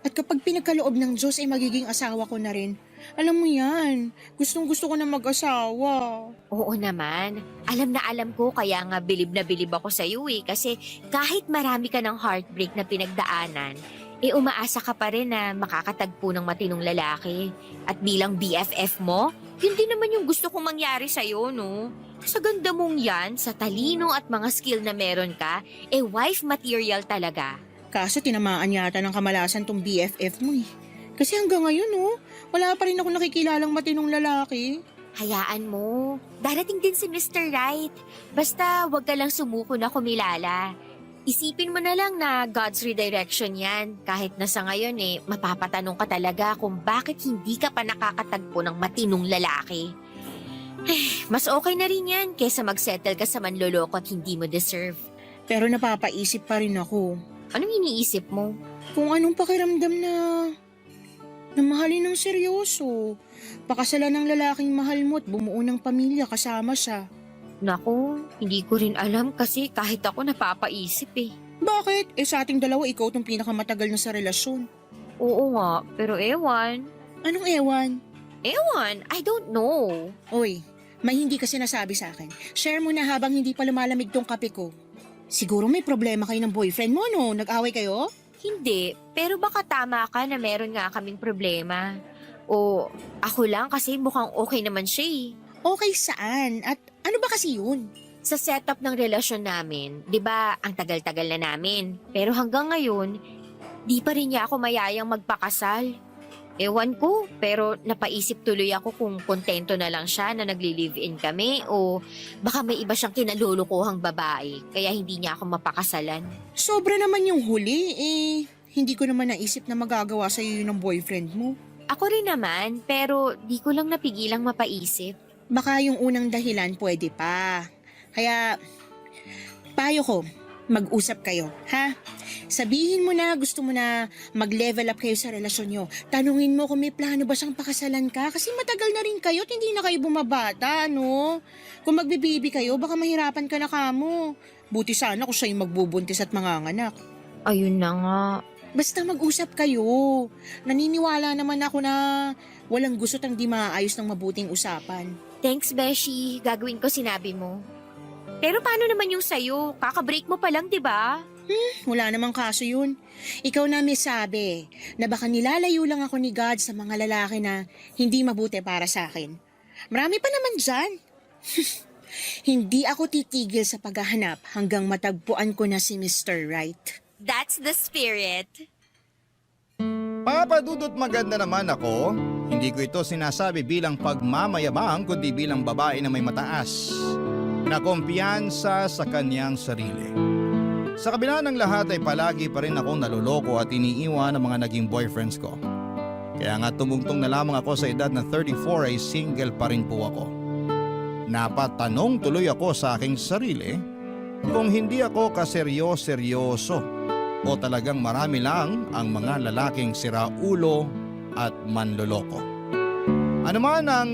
At kapag pinagkaloob ng Diyos ay magiging asawa ko na rin. Alam mo yan, gustong-gusto ko na mag-asawa. Oo naman. Alam na alam ko kaya nga bilib na bilib ako sa iyo eh. Kasi kahit marami ka ng heartbreak na pinagdaanan, umaasa ka pa rin na makakatagpo ng matinong lalaki. At bilang BFF mo, yun din naman yung gusto kong mangyari sa'yo, no? Sa ganda mong yan, sa talino at mga skill na meron ka, wife material talaga. Kaso tinamaan yata ng kamalasan tong BFF mo eh. Kasi hanggang ngayon wala pa rin ako nakikilalang matinong lalaki. Hayaan mo. Darating din si Mr. Right. Basta wag ka lang sumuko na kumilala. Isipin mo na lang na God's redirection yan. Kahit na sa ngayon mapapatanong ka talaga kung bakit hindi ka pa nakakatagpo ng matinong lalaki. Mas okay na rin yan kesa magsettle ka sa manloloko at hindi mo deserve. Pero napapaisip pa rin ako. Anong iniisip mo? Kung anong pakiramdam na mahalin ng seryoso. Pakasalan ng lalaking mahal mo at bumuo ng pamilya kasama siya. Naku, hindi ko rin alam kasi kahit ako napapaisip eh. Bakit? Sa ating dalawa ikaw tong pinakamatagal na sa relasyon. Oo nga, pero ewan. Anong ewan? Ewan, I don't know. Oy, may hindi ka sinasabi sa akin. Share mo na habang hindi pa lumalamig tong kape ko. Siguro may problema kayo ng boyfriend mo, no? Nag-away kayo? Hindi, pero baka tama ka na meron nga kaming problema. O ako lang kasi mukhang okay naman siya eh. Okay saan? At ano ba kasi yun? Sa setup ng relasyon namin, di ba ang tagal-tagal na namin. Pero hanggang ngayon, di pa rin niya ako mayayang magpakasal. Ewan ko, pero napaisip tuloy ako kung kontento na lang siya na nagli-live-in kami o baka may iba siyang kinalulukuhang babae kaya hindi niya ako mapakasalan. Sobra naman yung huli hindi ko naman naisip na magagawa sa'yo yun ng boyfriend mo. Ako rin naman, pero di ko lang napigilang mapaisip. Baka yung unang dahilan pwede pa. Kaya, payo ko, mag-usap kayo, ha? Sabihin mo na gusto mo na mag-level up kayo sa relasyon nyo. Tanungin mo kung may plano ba siyang pakasalan ka kasi matagal na rin kayo at hindi na kayo bumabata, no? Kung magbibibi kayo, baka mahirapan ka na kamo. Buti sana kung siya yung magbubuntis at manganganak. Ayun na nga. Basta mag-usap kayo. Naniniwala naman ako na walang gusto't ang di maayos ng mabuting usapan. Thanks, Beshi. Gagawin ko sinabi mo. Pero paano naman yung sayo? Kaka-break mo pa lang, di ba? Wala namang kaso yun. Ikaw na may sabi na baka nilalayo lang ako ni God sa mga lalaki na hindi mabuti para sa akin. Marami pa naman dyan. Hindi ako titigil sa paghahanap hanggang matagpuan ko na si Mr. Right. That's the spirit. Papadudot maganda naman ako. Hindi ko ito sinasabi bilang pagmamayabang kundi bilang babae na may mataas na kumpiyansa sa kanyang sarili. Sa kabila ng lahat ay palagi pa rin akong naloloko at iniiwan ng mga naging boyfriends ko. Kaya nga tumungtong na lamang ako sa edad na 34 ay single pa rin po ako. Napatanong tuloy ako sa aking sarili kung hindi ako kaseryoso o talagang marami lang ang mga lalaking siraulo at manloloko. Ano man ang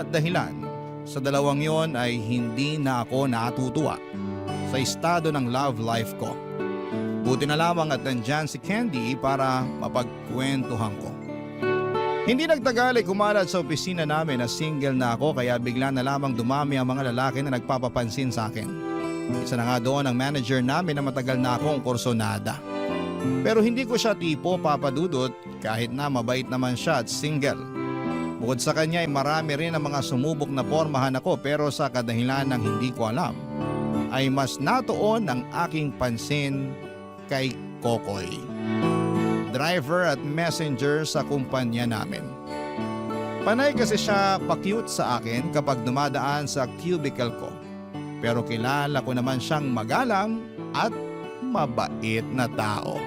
dahilan, sa dalawang yon ay hindi na ako natutuwa sa estado ng love life ko. Buti na lamang at nandyan si Candy para mapagkwentuhan ko. Hindi nagtagal ay kumalat sa opisina namin na single na ako kaya bigla na lamang dumami ang mga lalaki na nagpapapansin sa akin. Isa na nga doon ang manager namin na matagal na akong kursonada. Pero hindi ko siya tipo papadudot kahit na mabait naman siya at single. Bukod sa kanya ay marami rin ang mga sumubok na pormahan ako pero sa kadahilan ng hindi ko alam ay mas natuon ang aking pansin kay Kokoy. Driver at messenger sa kumpanya namin. Panay kasi siya pa-cute sa akin kapag dumadaan sa cubicle ko. Pero kilala ko naman siyang magalang at mabait na tao.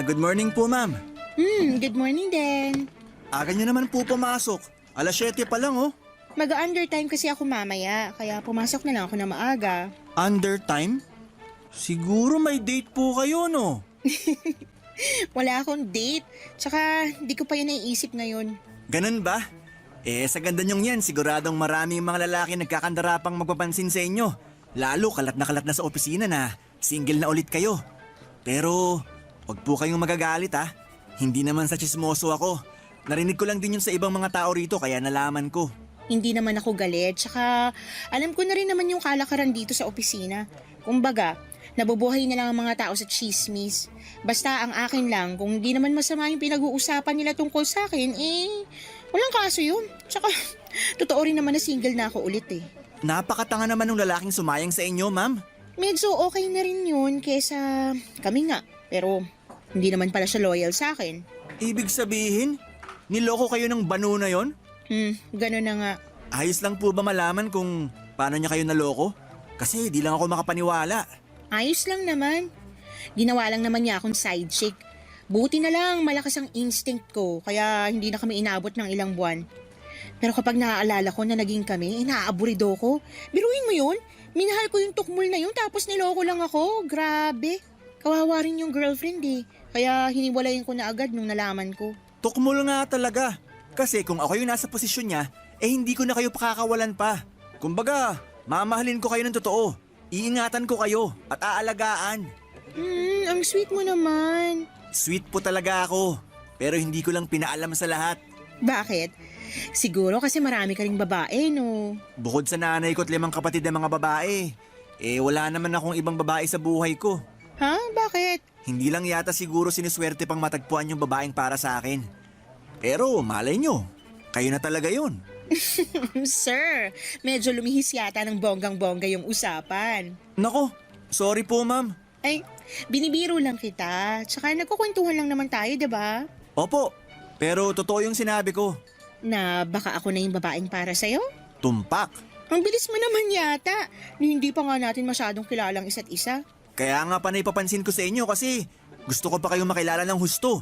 Good morning po, ma'am. Good morning din. Aga niyo naman po pumasok. 7:00 pa lang, oh. Mag-undertime kasi ako mamaya, kaya pumasok na lang ako na maaga. Undertime? Siguro may date po kayo, no? Wala akong date, tsaka di ko pa yun naiisip ngayon. Ganun ba? Sa ganda niyong yan, siguradong maraming mga lalaki nagkakandarapang magpapansin sa inyo. Lalo kalat na sa opisina na single na ulit kayo. Pero, wag po kayong magagalit ha. Hindi naman sa chismoso ako. Narinig ko lang din yun sa ibang mga tao rito kaya nalaman ko. Hindi naman ako galit, tsaka alam ko na rin naman yung kalakaran dito sa opisina. Kumbaga, nabubuhay na lang ang mga tao sa chismis. Basta ang akin lang, kung hindi naman masama yung pinag-uusapan nila tungkol sa akin, walang kaso yun. Tsaka, totoo rin naman na single na ako ulit eh. Napakatanga naman ng lalaking sumayang sa inyo, ma'am. Medyo okay na rin yun kesa kami nga. Pero, hindi naman pala siya loyal sa akin. Ibig sabihin, niloko kayo ng banu na yon? Gano'n na nga. Ayos lang po ba malaman kung paano niya kayo naloko? Kasi di lang ako makapaniwala. Ayos lang naman. Ginawa lang naman niya akong side chick. Buti na lang malakas ang instinct ko, kaya hindi na kami inabot ng ilang buwan. Pero kapag naaalala ko na naging kami, naaaburido ko. Biruin mo yun? Minahal ko yung tukmul na yun tapos niloko lang ako. Grabe. Kawawa rin yung girlfriend eh. Kaya hiniwalayin ko na agad nung nalaman ko. Tukmul nga talaga. Kasi kung ako yung nasa posisyon niya, hindi ko na kayo pakakawalan pa. Kumbaga, mamahalin ko kayo ng totoo. Iingatan ko kayo at aalagaan. Ang sweet mo naman. Sweet po talaga ako. Pero hindi ko lang pinaalam sa lahat. Bakit? Siguro kasi marami ka ring babae, no? Bukod sa nanay ko at 5 kapatid na mga babae, wala naman akong ibang babae sa buhay ko. Ha? Bakit? Hindi lang yata siguro siniswerte pang matagpuan yung babaeng para sa akin. Pero malay nyo, kayo na talaga yun. Sir, medyo lumihis yata ng bonggang-bongga yung usapan. Nako, sorry po ma'am. Ay, binibiro lang kita. Tsaka nagkukwentuhan lang naman tayo, diba? Opo, pero totoo yung sinabi ko. Na baka ako na yung babaeng para sa'yo? Tumpak. Ang bilis mo naman yata. Hindi pa nga natin masyadong kilalang isa't isa. Kaya nga panay papansin ko sa inyo kasi gusto ko pa kayong makilala ng husto.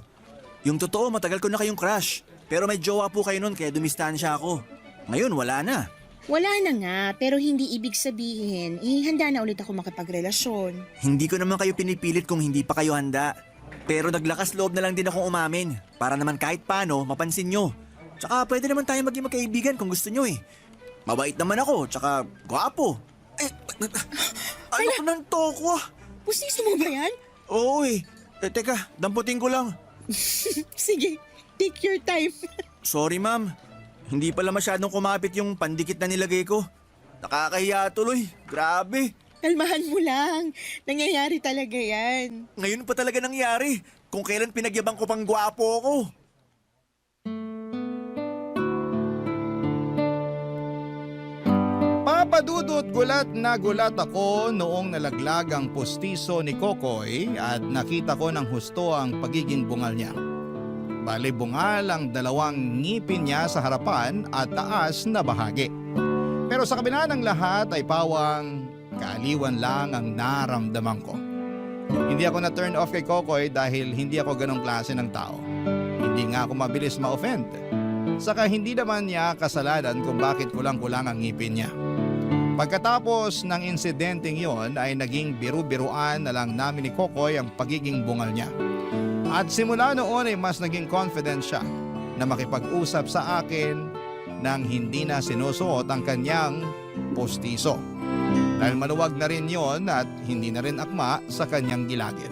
Yung totoo, matagal ko na kayong crush. Pero may jowa po kayo nun kaya dumistansya ako. Ngayon, wala na. Wala na nga, pero hindi ibig sabihin, handa na ulit ako makipagrelasyon. Hindi ko naman kayo pinipilit kung hindi pa kayo handa. Pero naglakas loob na lang din akong umamin. Para naman kahit paano, mapansin nyo. Tsaka pwede naman tayo maging magkaibigan kung gusto nyo eh. Mabait naman ako, tsaka gwapo. Ayoko ng toko ah. Pustiso mo ba yan? Oo eh. Teka, damputin ko lang. Sige, take your time. Sorry ma'am. Hindi pala masyadong kumapit yung pandikit na nilagay ko. Nakakahiya tuloy. Grabe. Kalmahan mo lang. Nangyayari talaga yan. Ngayon pa talaga nangyari. Kung kailan pinagyabang ko pang gwapo ko. Papadudot gulat na gulat ako noong nalaglag ang pustiso ni Kokoy at nakita ko ng husto ang pagiging bungal niya. Bale bungal ang 2 ngipin niya sa harapan at taas na bahagi. Pero sa kabila ng lahat ay pawang kaaliwan lang ang naramdaman ko. Hindi ako na-turn off kay Kokoy dahil hindi ako ganong klase ng tao. Hindi nga ako mabilis ma-offend. Saka hindi naman niya kasalanan kung bakit kulang-kulang ang ngipin niya. Pagkatapos ng insidenteng yon ay naging biru-biruan na lang namin ni Kokoy ang pagiging bungal niya. At simula noon ay mas naging confident siya na makipag-usap sa akin nang hindi na sinusuot ang kanyang postiso. Dahil maluwag na rin yon at hindi na rin akma sa kanyang gilagid.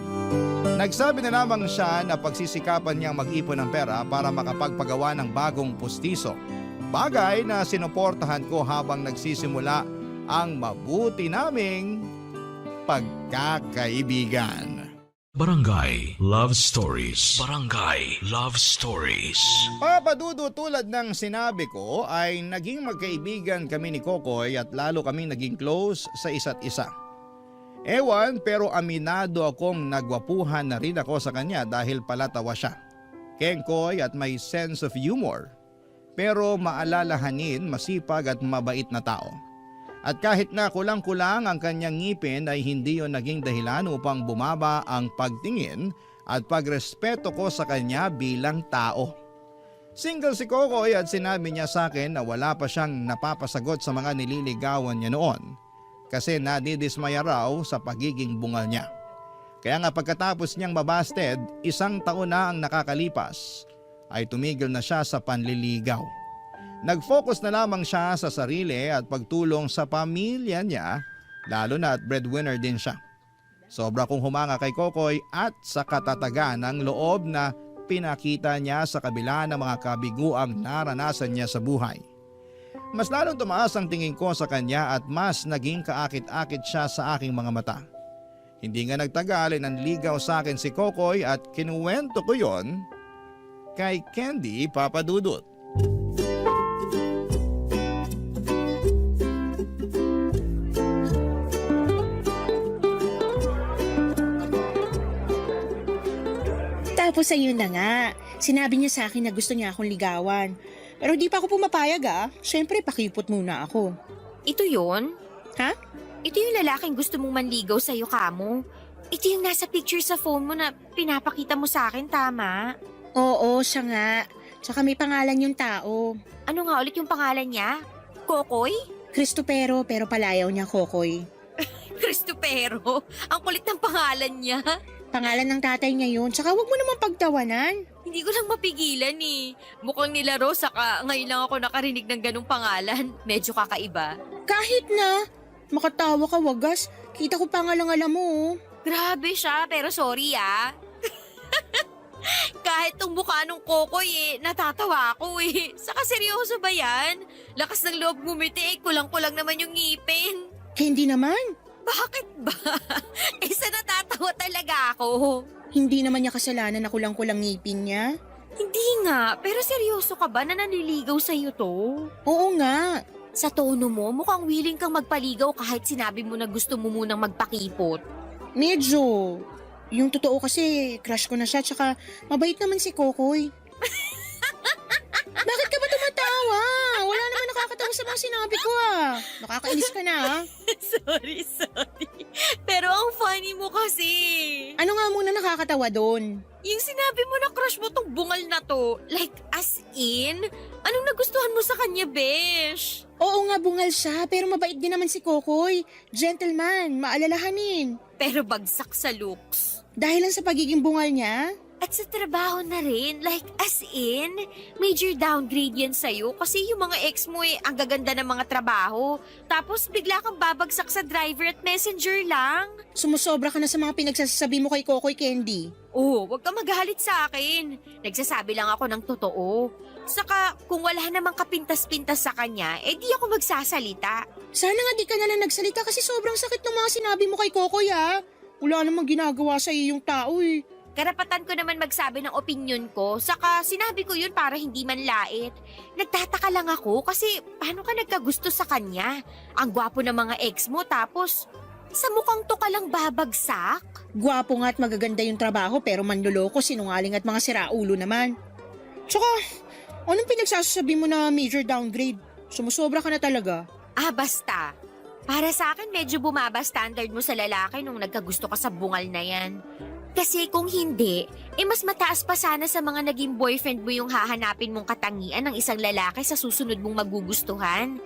Nagsabi na lamang siya na pagsisikapan niyang mag-ipon ng pera para makapagpagawa ng bagong postiso. Bagay na sinuportahan ko habang nagsisimula ang mabuti naming pagkakaibigan. Barangay Love Stories. Barangay Love Stories. Papadudo tulad ng sinabi ko ay naging magkaibigan kami ni Kokoy at lalo kaming naging close sa isa't isa. Ewan pero aminado akong nagwapuhan na rin ako sa kanya dahil palatawa siya. Kengkoy at may sense of humor. Pero maalalahanin, masipag at mabait na tao. At kahit na kulang-kulang ang kanyang ngipin ay hindi yon naging dahilan upang bumaba ang pagtingin at pagrespeto ko sa kanya bilang tao. Single si Kokoy at sinabi niya sa akin na wala pa siyang napapasagot sa mga nililigawan niya noon kasi nadidismaya raw sa pagiging bungal niya. Kaya nga pagkatapos niyang mabasted, 1 taon na ang nakakalipas, ay tumigil na siya sa panliligaw. Nag-focus na lamang siya sa sarili at pagtulong sa pamilya niya, lalo na at breadwinner din siya. Sobra kong humanga kay Kokoy at sa katatagan ng loob na pinakita niya sa kabila ng mga kabiguang naranasan niya sa buhay. Mas lalong tumaas ang tingin ko sa kanya at mas naging kaakit-akit siya sa aking mga mata. Hindi nga nagtagal ay nanligaw sa akin si Kokoy at kinuwento ko yon kay Candy Papadudut. Tapos ayun na nga, sinabi niya sa akin na gusto niya akong ligawan. Pero di pa ako pumapayag Siyempre, pakipot muna ako. Ito yon? Ha? Ito yung lalaking gusto mong manligaw sa'yo, Kamo. Ito yung nasa picture sa phone mo na pinapakita mo sa akin, tama? Oo, siya nga. Tsaka may pangalan yung tao. Ano nga ulit yung pangalan niya? Kokoy? Cristopero, pero palayaw niya Kokoy. Cristopero? Ang kulit ng pangalan niya. Pangalan ng tatay niya yun. Tsaka wag mo naman pagtawanan. Hindi ko lang mapigilan eh. Mukhang nilaro, saka ngayon lang ako nakarinig ng ganung pangalan. Medyo kakaiba. Kahit na. Makatawa ka, wagas. Kita ko pangalang-alam mo. Grabe siya, pero sorry Kahit tong mukha nung Kokoy natatawa ako Saka seryoso ba yan? Lakas ng loob ngumiti kulang-kulang naman yung ngipin. Hindi naman. Bakit ba? Sa natatawa talaga ako. Hindi naman niya kasalanan na kulang-kulang ngipin niya. Hindi nga, pero seryoso ka ba na nanliligaw sa'yo to? Oo nga. Sa tono mo, mukhang willing kang magpaligaw kahit sinabi mo na gusto mo munang magpakipot. Medyo. Yung totoo kasi, crush ko na siya, tsaka mabait naman si Kokoy. Bakit ka ba tumatawa? Wala naman nakakatawa sa mga sinabi ko Nakakainis ka na Sorry. Pero ang funny mo kasi. Ano nga muna nakakatawa doon? Yung sinabi mo na crush mo tong bungal na to, like as in? Anong nagustuhan mo sa kanya, besh? Oo nga, bungal siya, pero mabait din naman si Kokoy. Gentleman, maalalahanin. Pero bagsak sa looks. Dahil lang sa pagiging bungal niya? At sa trabaho na rin, like as in, major downgrade yan sa'yo kasi yung mga ex mo ang gaganda ng mga trabaho. Tapos bigla kang babagsak sa driver at messenger lang. Sumusobra ka na sa mga pinagsasabi mo kay Kokoy, Candy. Oh, wag ka magalit sa akin. Nagsasabi lang ako ng totoo. Saka kung wala namang kapintas-pintas sa kanya, di ako magsasalita. Sana nga di ka na lang nagsalita kasi sobrang sakit ng mga sinabi mo kay Kokoy Wala namang ginagawa sa yung tao Karapatan ko naman magsabi ng opinyon ko, saka sinabi ko yun para hindi man lait. Nagtataka lang ako kasi paano ka nagkagusto sa kanya? Ang gwapo ng mga ex mo tapos sa mukhang to ka lang babagsak? Gwapo nga at magaganda yung trabaho pero manloloko, sinungaling at mga siraulo naman. Tsaka, anong pinagsasabi mo na major downgrade? Sumusobra ka na talaga. Basta. Para sa akin medyo bumaba standard mo sa lalaki nung nagkagusto ka sa bungal na yan. Kasi kung hindi, mas mataas pa sana sa mga naging boyfriend mo yung hahanapin mong katangian ng isang lalaki sa susunod mong magugustuhan.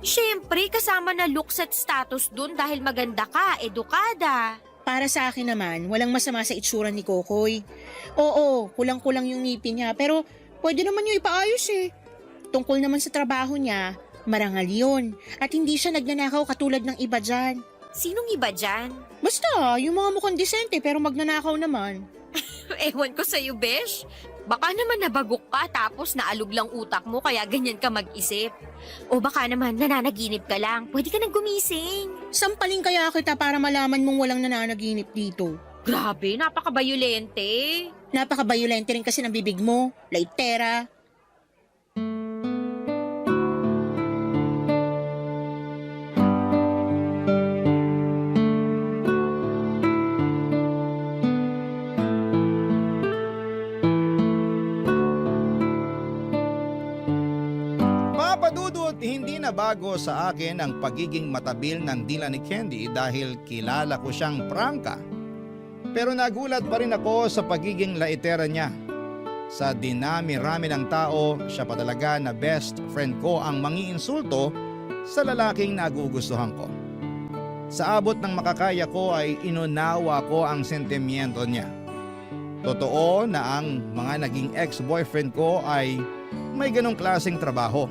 Siyempre, kasama na looks at status dun dahil maganda ka, edukada. Para sa akin naman, walang masama sa itsura ni Kokoy. Oo, kulang-kulang yung ngipin niya, pero pwede naman yung ipaayos Tungkol naman sa trabaho niya, marangal yun. At hindi siya nagnanakaw katulad ng iba dyan. Sinong iba dyan? Basta, yung mga mukhang disente pero magnanakaw naman. Ewan ko sa'yo, besh. Baka naman nabagok ka tapos naalog lang utak mo kaya ganyan ka mag-isip. O baka naman nananaginip ka lang. Pwede ka nang gumising. Sampaling kaya kita para malaman mong walang nananaginip dito. Grabe, napaka-bayolente. Napaka-bayolente rin kasi ng bibig mo. Laitera. Hindi na bago sa akin ang pagiging matabil ng dila ni Candy dahil kilala ko siyang prangka. Pero nagulat pa rin ako sa pagiging laitera niya. Sa dinami-rami ng tao, siya pa talaga na best friend ko ang mangiinsulto sa lalaking nagugustuhan ko. Sa abot ng makakaya ko ay inunawa ko ang sentimiento niya. Totoo na ang mga naging ex-boyfriend ko ay may ganong klaseng trabaho.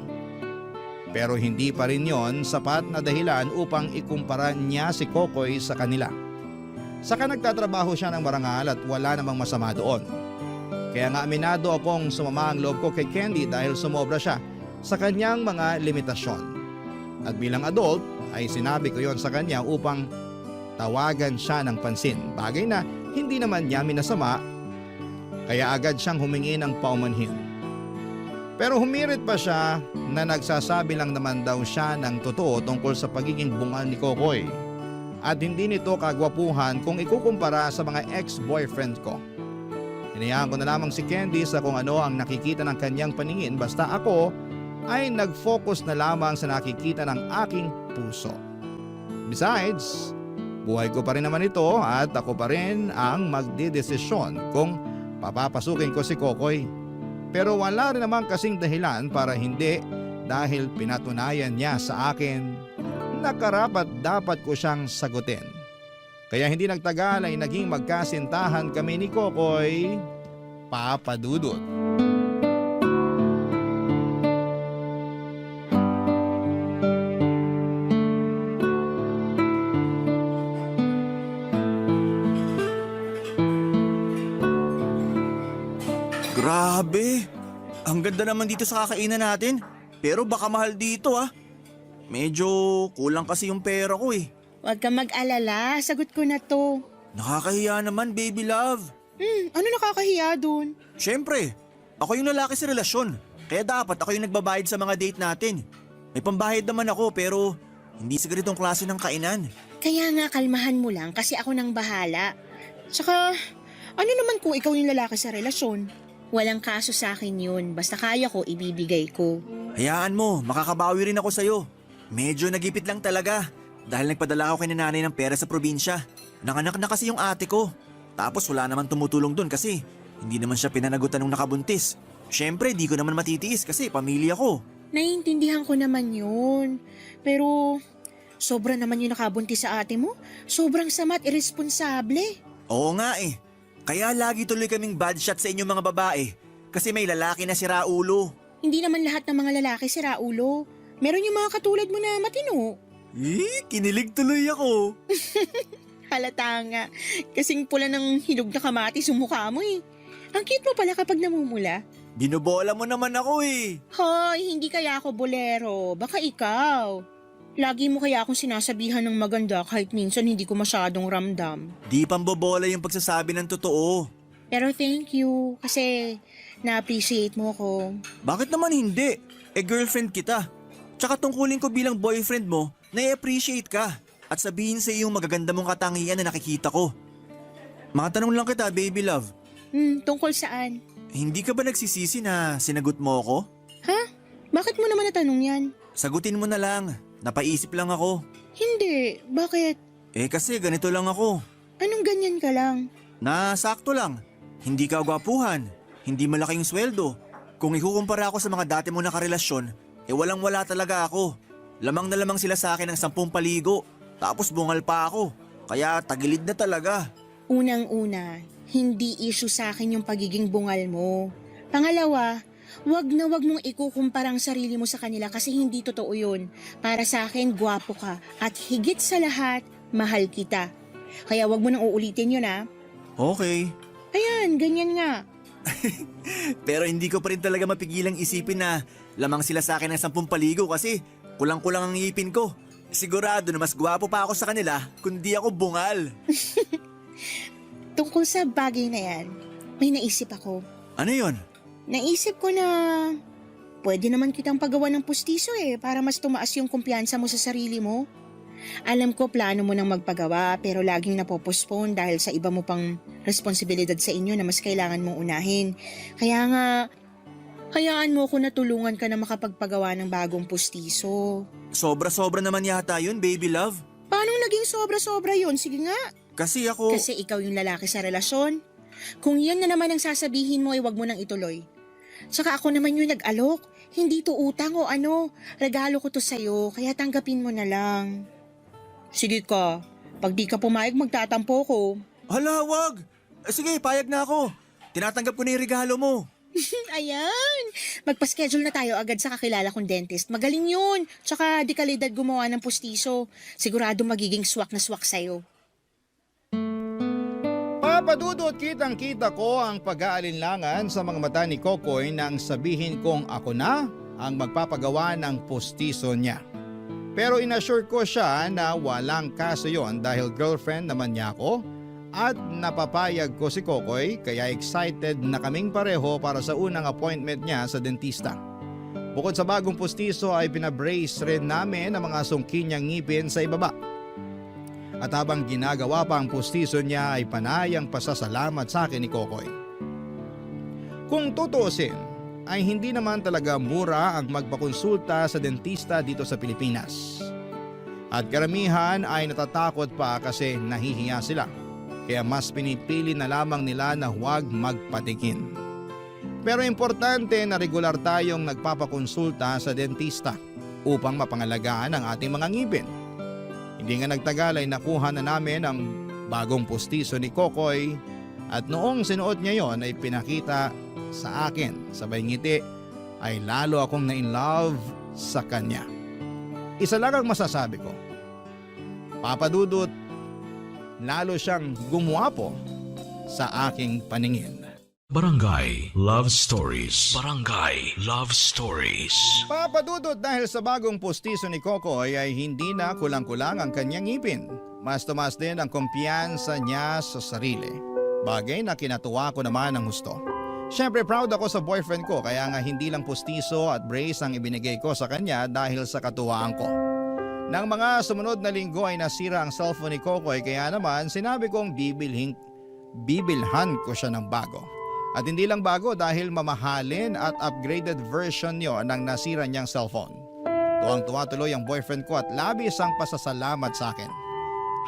Pero hindi pa rin yon sapat na dahilan upang ikumpara niya si Kokoy sa kanila. Saka nagtatrabaho siya ng marangal at wala namang masama doon. Kaya nga aminado akong sumama ang loob ko kay Candy dahil sumobra siya sa kanyang mga limitasyon. At bilang adult ay sinabi ko yon sa kanya upang tawagan siya ng pansin. Bagay na hindi naman niya minasama, kaya agad siyang humingi ng paumanhin. Pero humirit pa siya na nagsasabi lang naman daw siya ng totoo tungkol sa pagiging bungal ni Kokoy. At hindi nito kagwapuhan kung ikukumpara sa mga ex-boyfriend ko. Hinayaan ko na lamang si Candy sa kung ano ang nakikita ng kanyang paningin basta ako ay nag-focus na lamang sa nakikita ng aking puso. Besides, buhay ko pa rin naman ito at ako pa rin ang magdidesisyon kung papapasukin ko si Kokoy. Pero wala rin naman kasing dahilan para hindi dahil pinatunayan niya sa akin na karapat dapat ko siyang sagutin. Kaya hindi nagtagal ay naging magkasintahan kami ni Kokoy, Papa Dudut. Grabe! Ang ganda naman dito sa kakainan natin. Pero baka mahal dito ah. Medyo kulang kasi yung pera ko eh. Huwag kang mag-alala, sagot ko na to. Nakakahiya naman, baby love. Ano nakakahiya dun? Siyempre, ako yung lalaki sa relasyon. Kaya dapat ako yung nagbabayad sa mga date natin. May pambayad naman ako pero hindi sa ganitong klase ng kainan. Kaya nga kalmahan mo lang kasi ako nang bahala. Tsaka, ano naman kung ikaw yung lalaki sa relasyon? Walang kaso sa akin yun, basta kaya ko ibibigay ko. Hayaan mo, makakabawi rin ako sa'yo. Medyo nagipit lang talaga dahil nagpadala ako kay nanay ng pera sa probinsya. Nanganak na kasi yung ate ko. Tapos wala naman tumutulong dun kasi hindi naman siya pinanagutan nung nakabuntis. Siyempre, di ko naman matitiis kasi pamilya ko. Naiintindihan ko naman yun. Pero, sobra naman yung nakabuntis sa ate mo. Sobrang sama at irresponsable. Oo nga eh. Kaya lagi tuloy kaming bad shot sa inyong mga babae. Kasi may lalaki na si Raulo. Hindi naman lahat ng mga lalaki si Raulo. Meron yung mga katulad mo na matino. Kinilig tuloy ako. Halata nga. Kasing pula ng hinog na kamatis yung mukha mo eh. Ang cute mo pala kapag namumula. Binubola mo naman ako eh. Hoy, hindi kaya ako bolero. Baka ikaw. Lagi mo kaya akong sinasabihan ng maganda kahit minsan hindi ko masyadong ramdam. Di pambobola yung pagsasabi ng totoo. Pero thank you kasi na-appreciate mo ko. Bakit naman hindi? Girlfriend kita. Tsaka tungkulin ko bilang boyfriend mo, na-appreciate ka. At sabihin sa iyong magaganda mong katangian na nakikita ko. Matanong lang kita, baby love. Tungkol saan? Hindi ka ba nagsisisi na sinagot mo ako? Ha? Bakit mo naman natanong yan? Sagutin mo na lang. Napaisip lang ako. Hindi. Bakit? Kasi ganito lang ako. Anong ganyan ka lang? Sakto lang. Hindi ka gwapuhan. Hindi malaking sweldo. Kung ikukumpara ako sa mga dati mo na karelasyon, walang-wala talaga ako. Lamang na lamang sila sa akin ng 10 paligo. Tapos bungal pa ako. Kaya tagilid na talaga. Unang-una, hindi issue sa akin yung pagiging bungal mo. Pangalawa, wag na wag mong ikukumpara ang sarili mo sa kanila kasi hindi totoo yun. Para sa akin, gwapo ka. At higit sa lahat, mahal kita. Kaya wag mo nang uulitin yun ha. Okay. Ayan, ganyan nga. Pero hindi ko pa rin talaga mapigilang isipin na lamang sila sa akin ng 10 paligo kasi kulang-kulang ang ngipin ko. Sigurado na mas gwapo pa ako sa kanila kundi ako bungal. Tungkol sa bagay na yan, may naisip ako. Ano yon? Naisip ko na pwede naman kitang pagawa ng pustiso para mas tumaas yung kumpiyansa mo sa sarili mo. Alam ko plano mo nang magpagawa pero laging napopostpone dahil sa iba mo pang responsibilidad sa inyo na mas kailangan mong unahin. Kaya nga, hayaan mo ko na tulungan ka na makapagpagawa ng bagong pustiso. Sobra-sobra naman yata yun, baby love. Paano naging sobra-sobra yun? Sige nga. Kasi ako... Kasi ikaw yung lalaki sa relasyon. Kung yun na naman ang sasabihin mo, wag mo nang ituloy. Tsaka ako naman yung nag-alok. Hindi to utang o ano. Regalo ko to sa'yo, kaya tanggapin mo na lang. Sige ka. Pag di ka pumayag, magtatampo ko. Hala, wag! Sige, payag na ako. Tinatanggap ko na yung regalo mo. Ayan. Magpa-schedule na tayo agad sa kakilala kong dentist. Magaling yun. Tsaka di kalidad gumawa ng pustiso. Sigurado magiging swak na swak sa'yo. Papadudot kitang-kita ko ang pag-aalinlangan sa mga mata ni Kokoy nang sabihin kong ako na ang magpapagawa ng postiso niya. Pero inassure ko siya na walang kaso yon dahil girlfriend naman niya ako at napapayag ko si Kokoy kaya excited na kaming pareho para sa unang appointment niya sa dentista. Bukod sa bagong postiso ay pinabrace rin namin ang mga sungki niyang ngipin sa ibaba. At habang ginagawa pa ang postiso niya ay panayang pasasalamat sa akin ni Kokoy. Kung tutuusin, ay hindi naman talaga mura ang magpakonsulta sa dentista dito sa Pilipinas. At karamihan ay natatakot pa kasi nahihiya sila. Kaya mas pinipili na lamang nila na huwag magpatikin. Pero importante na regular tayong nagpapakonsulta sa dentista upang mapangalagaan ang ating mga ngipin. Hindi nga nagtagal ay nakuha na namin ang bagong postiso ni Kokoy at noong sinuot niya yon ay pinakita sa akin. Sabay ngiti ay lalo akong na-in-love sa kanya. Isa lang ang masasabi ko. Papadudot, lalo siyang gumwapo sa aking paningin. Barangay Love Stories. Barangay Love Stories. Papadudot dahil sa bagong postiso ni Kokoy ay hindi na kulang-kulang ang kanyang ngipin. Mas tumas din ang kumpiyansa niya sa sarili. Bagay na kinatuwa ko naman ng husto. Siyempre proud ako sa boyfriend ko kaya nga hindi lang postiso at brace ang ibinigay ko sa kanya dahil sa katuwaan ko. Nang mga sumunod na linggo ay nasira ang cellphone ni Kokoy kaya naman sinabi kong bibilhan ko siya ng bago. At hindi lang bago dahil mamahalin at upgraded version niyo ng nasira niyang cellphone. Tuwang-tuwa tuloy ang boyfriend ko at labis ang pasasalamat sa akin.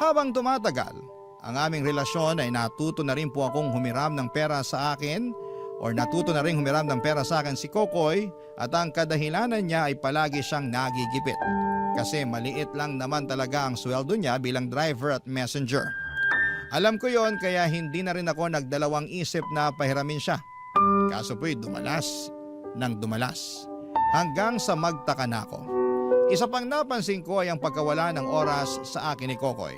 Habang tumatagal, ang aming relasyon ay natuto na rin po akong humiram ng pera sa akin natuto na rin humiram ng pera sa akin si Kokoy at ang kadahilanan niya ay palagi siyang nagigipit. Kasi maliit lang naman talaga ang sweldo niya bilang driver at messenger. Alam ko yon kaya hindi na rin ako nagdalawang isip na pahiramin siya. Kaso po'y dumalas ng dumalas hanggang sa magtaka na ako. Isa pang napansin ko ay ang pagkawala ng oras sa akin ni Kokoy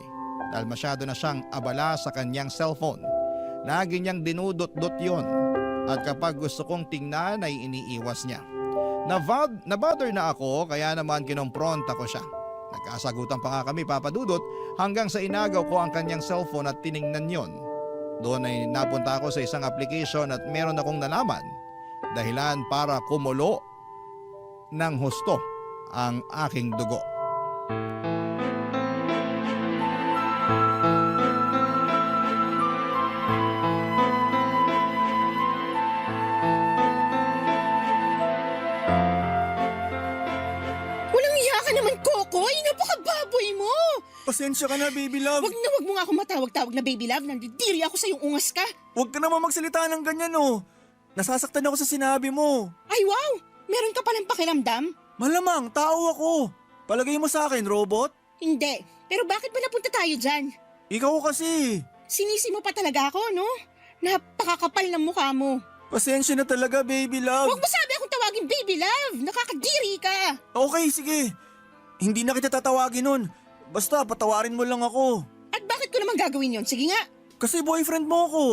dahil masyado na siyang abala sa kanyang cellphone. Lagi niyang dinudot-dot yon at kapag gusto kong tingnan ay iniiwas niya. Nabother na ako kaya naman kinompronta ko siya. Nagkasagutan pa nga kami papadudot hanggang sa inagaw ko ang kanyang cellphone at tiningnan yon. Doon ay napunta ako sa isang application at meron akong nalaman. Dahilan para kumulo ng husto ang aking dugo. Pasensya ka na, baby love. Wag mo nga ako matawag-tawag na baby love. Nandidiri ako sa yung ungas ka. Huwag ka naman magsalita ng ganyan, oh. Nasasaktan ako sa sinabi mo. Ay wow! Meron ka palang pakiramdam? Malamang, tao ako. Palagay mo sa akin, robot? Hindi. Pero bakit ba napunta tayo dyan? Ikaw kasi. Sinisi mo pa talaga ako, no? Napakakapal ng mukha mo. Pasensya na talaga, baby love. Huwag mo sabi akong tawagin baby love. Nakakadiri ka. Okay, sige. Hindi na kita tatawagin nun. Basta patawarin mo lang ako. At bakit ko naman gagawin yon? Sige nga. Kasi boyfriend mo ako.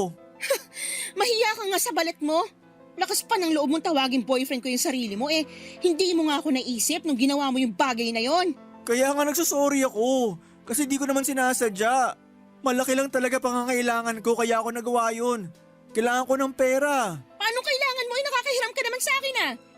Mahiya ka nga sa balat mo. Lakas pa ng loob mong tawagin boyfriend ko yung sarili mo hindi mo nga ako naisip nung ginawa mo yung bagay na yon. Kaya nga nagsasorry ako. Kasi di ko naman sinasadya. Malaki lang talaga pangangailangan ko kaya ako nagawa yun. Kailangan ko ng pera. Paano kailangan mo? Nakakahiram ka naman sa akin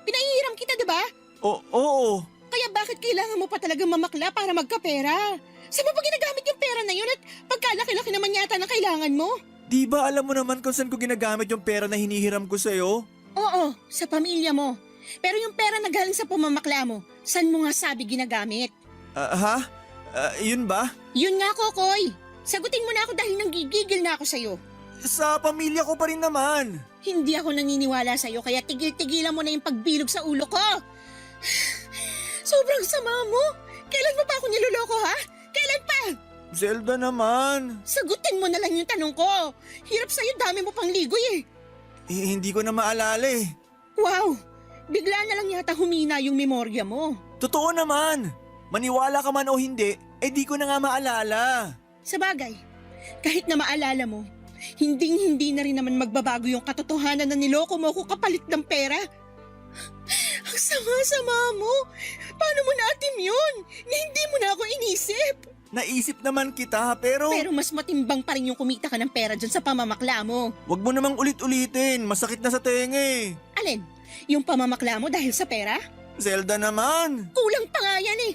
Pinahihiram kita, diba? Oo. Kaya bakit kailangan mo pa talagang mamakla para magkapera? Saan mo ba ginagamit yung pera na yun at pagkalaki-laki naman yata ng kailangan mo? Di ba alam mo naman kung saan ko ginagamit yung pera na hinihiram ko sa'yo? Oo, sa pamilya mo. Pero yung pera na galing sa pamamakla mo, saan mo nga sabi ginagamit? Yun ba? Yun nga, Kokoy. Sagutin mo na ako dahil nanggigigil na ako sa'yo. Sa pamilya ko pa rin naman. Hindi ako naniniwala sa'yo kaya tigil-tigilan mo na yung pagbilog sa ulo ko. Sobrang sama mo. Kailan mo pa ako niloloko ha? Kailan pa? Zelda naman. Sagutin mo na lang yung tanong ko. Hirap sa'yo, dami mo pang ligoy eh. Hindi ko na maalala eh. Wow, bigla na lang yata humina yung memorya mo. Totoo naman. Maniwala ka man o hindi, di ko na nga maalala. Sa bagay, kahit na maalala mo, hindi na rin naman magbabago yung katotohanan na niloko mo ako kapalit ng pera. Ang sama-sama mo. Paano mo naatim yun? Na hindi mo na ako inisip. Naisip naman kita pero... Pero mas matimbang pa rin yung kumita ka ng pera dyan sa pamamakla mo. Wag mo namang ulit-ulitin, masakit na sa tenga eh. Alin? Yung pamamakla mo dahil sa pera? Zelda naman. Kulang pa nga yan eh.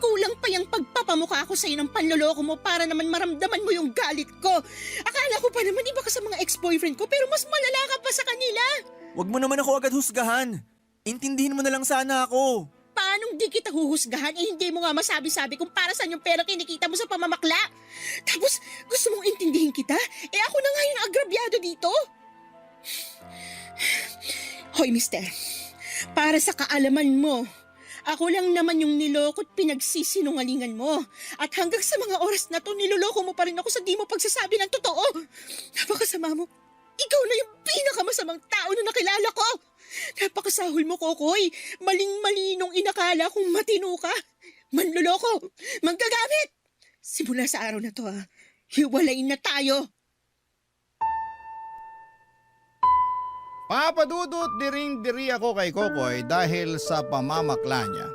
Kulang pa yung pagpapamukha ko sa'yo ng panloloko mo para naman maramdaman mo yung galit ko. Akala ko pa naman iba ka sa mga ex-boyfriend ko pero mas malala ka pa sa kanila. Wag mo naman ako agad husgahan. Intindihin mo na lang sana ako. Paanong di kita huhusgahan hindi mo nga masabi-sabi kung para saan yung pera kinikita mo sa pamamakla? Tapos gusto mong intindihin kita? Ako na nga yung agrabyado dito. Hoy mister, para sa kaalaman mo, ako lang naman yung niloko at pinagsisinungalingan mo. At hanggang sa mga oras na to, niloloko mo pa rin ako sa di mo pagsasabi ng totoo. Napakasama mo. Ikaw na yung pinakamasamang tao na nakilala ko. Napakasahol mo, Kokoy. Maling-mali nung inakala kong matino ka. Manloloko. Manggagamit. Simula sa araw na to, hiwalayin na tayo. Papadudot diring-diri ako kay Kokoy dahil sa pamamakla niya.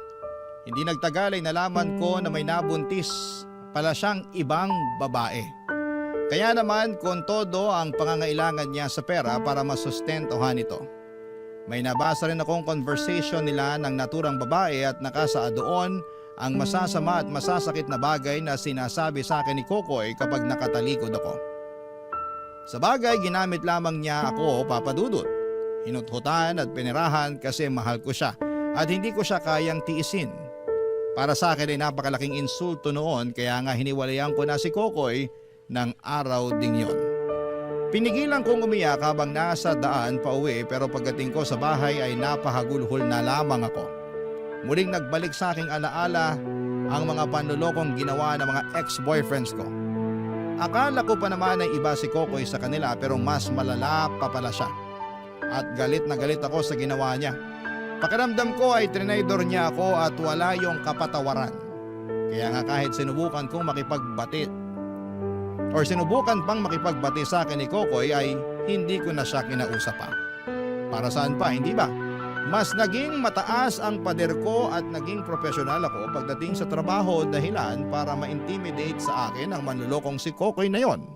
Hindi nagtagal ay nalaman ko na may nabuntis pala siyang ibang babae. Kaya naman kung todo ang pangangailangan niya sa pera para masustentuhan ito. May nabasa rin akong conversation nila ng naturang babae at nakasaad doon ang masasama at masasakit na bagay na sinasabi sa akin ni Kokoy kapag nakatalikod ako. Sa bagay, ginamit lamang niya ako, Papadudot. Hinuthutan at pinirahan kasi mahal ko siya at hindi ko siya kayang tiisin. Para sa akin ay napakalaking insulto noon kaya nga hiniwalayan ko na si Kokoy ng araw ding yon. Pinigilan kong umiyak habang nasa daan pa uwi pero pagdating ko sa bahay ay napahagulhol na lamang ako. Muling nagbalik sa aking alaala ang mga panlolokong ginawa ng mga ex-boyfriends ko. Akala ko pa naman ay iba si Kokoy sa kanila pero mas malala pa pala siya. At galit na galit ako sa ginawa niya. Pakiramdam ko ay trinaydor niya ako at wala yung kapatawaran. Kaya nga kahit sinubukan kong sinubukan pang makipagbati sa akin ni Kokoy ay hindi ko na siya kinausap pa. Para saan pa, hindi ba? Mas naging mataas ang pader ko at naging profesional ako pagdating sa trabaho dahilan para ma-intimidate sa akin ang manlulokong si Kokoy na yon.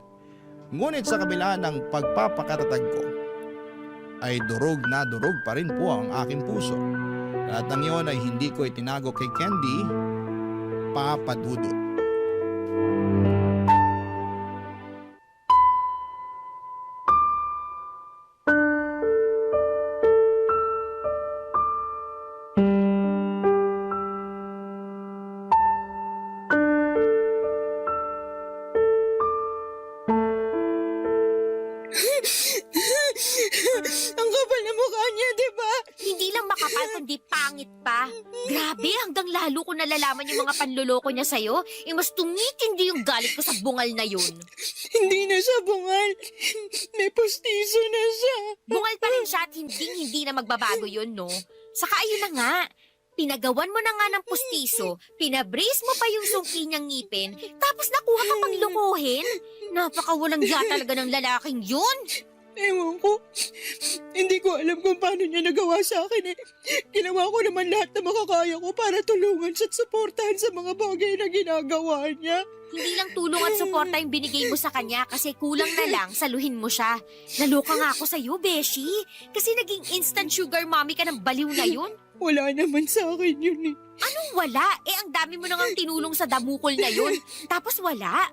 Ngunit sa kabila ng pagpapakatatag ko, ay durog na durog pa rin po ang aking puso. Lahat ng yon ay hindi ko itinago kay Candy, Papadudot. Ang kapal na mukha niya, di ba? Hindi lang makapal kundi pangit pa. Grabe, hanggang lalo ko nalalaman yung mga panloloko niya sa'yo. Mas tumitindi yung galit ko sa bungal na yun. Hindi na siya bungal. May pustiso na siya. Bungal pa rin siya at hindi na magbabago yun, no? Saka ayun na nga, pinagawan mo na nga ng pustiso, pinabrace mo pa yung sungki niyang ngipin, tapos nakuha ka pang lukuhin. Napakawalang ya talaga ng lalaking yun. Ewan ko. Hindi ko alam kung paano niya nagawa sa akin eh. Ginawa ko naman lahat na makakaya ko para tulungan siya at suportahan sa mga bagay na ginagawa niya. Hindi lang tulong at suporta yung binigay mo sa kanya kasi kulang na lang saluhin mo siya. Naloka nga ako sa'yo, Beshi. Kasi naging instant sugar mommy ka ng baliw na yun. Wala naman sa akin yun eh. Anong wala? Ang dami mo nang tinulong sa damukol na yun. Tapos wala.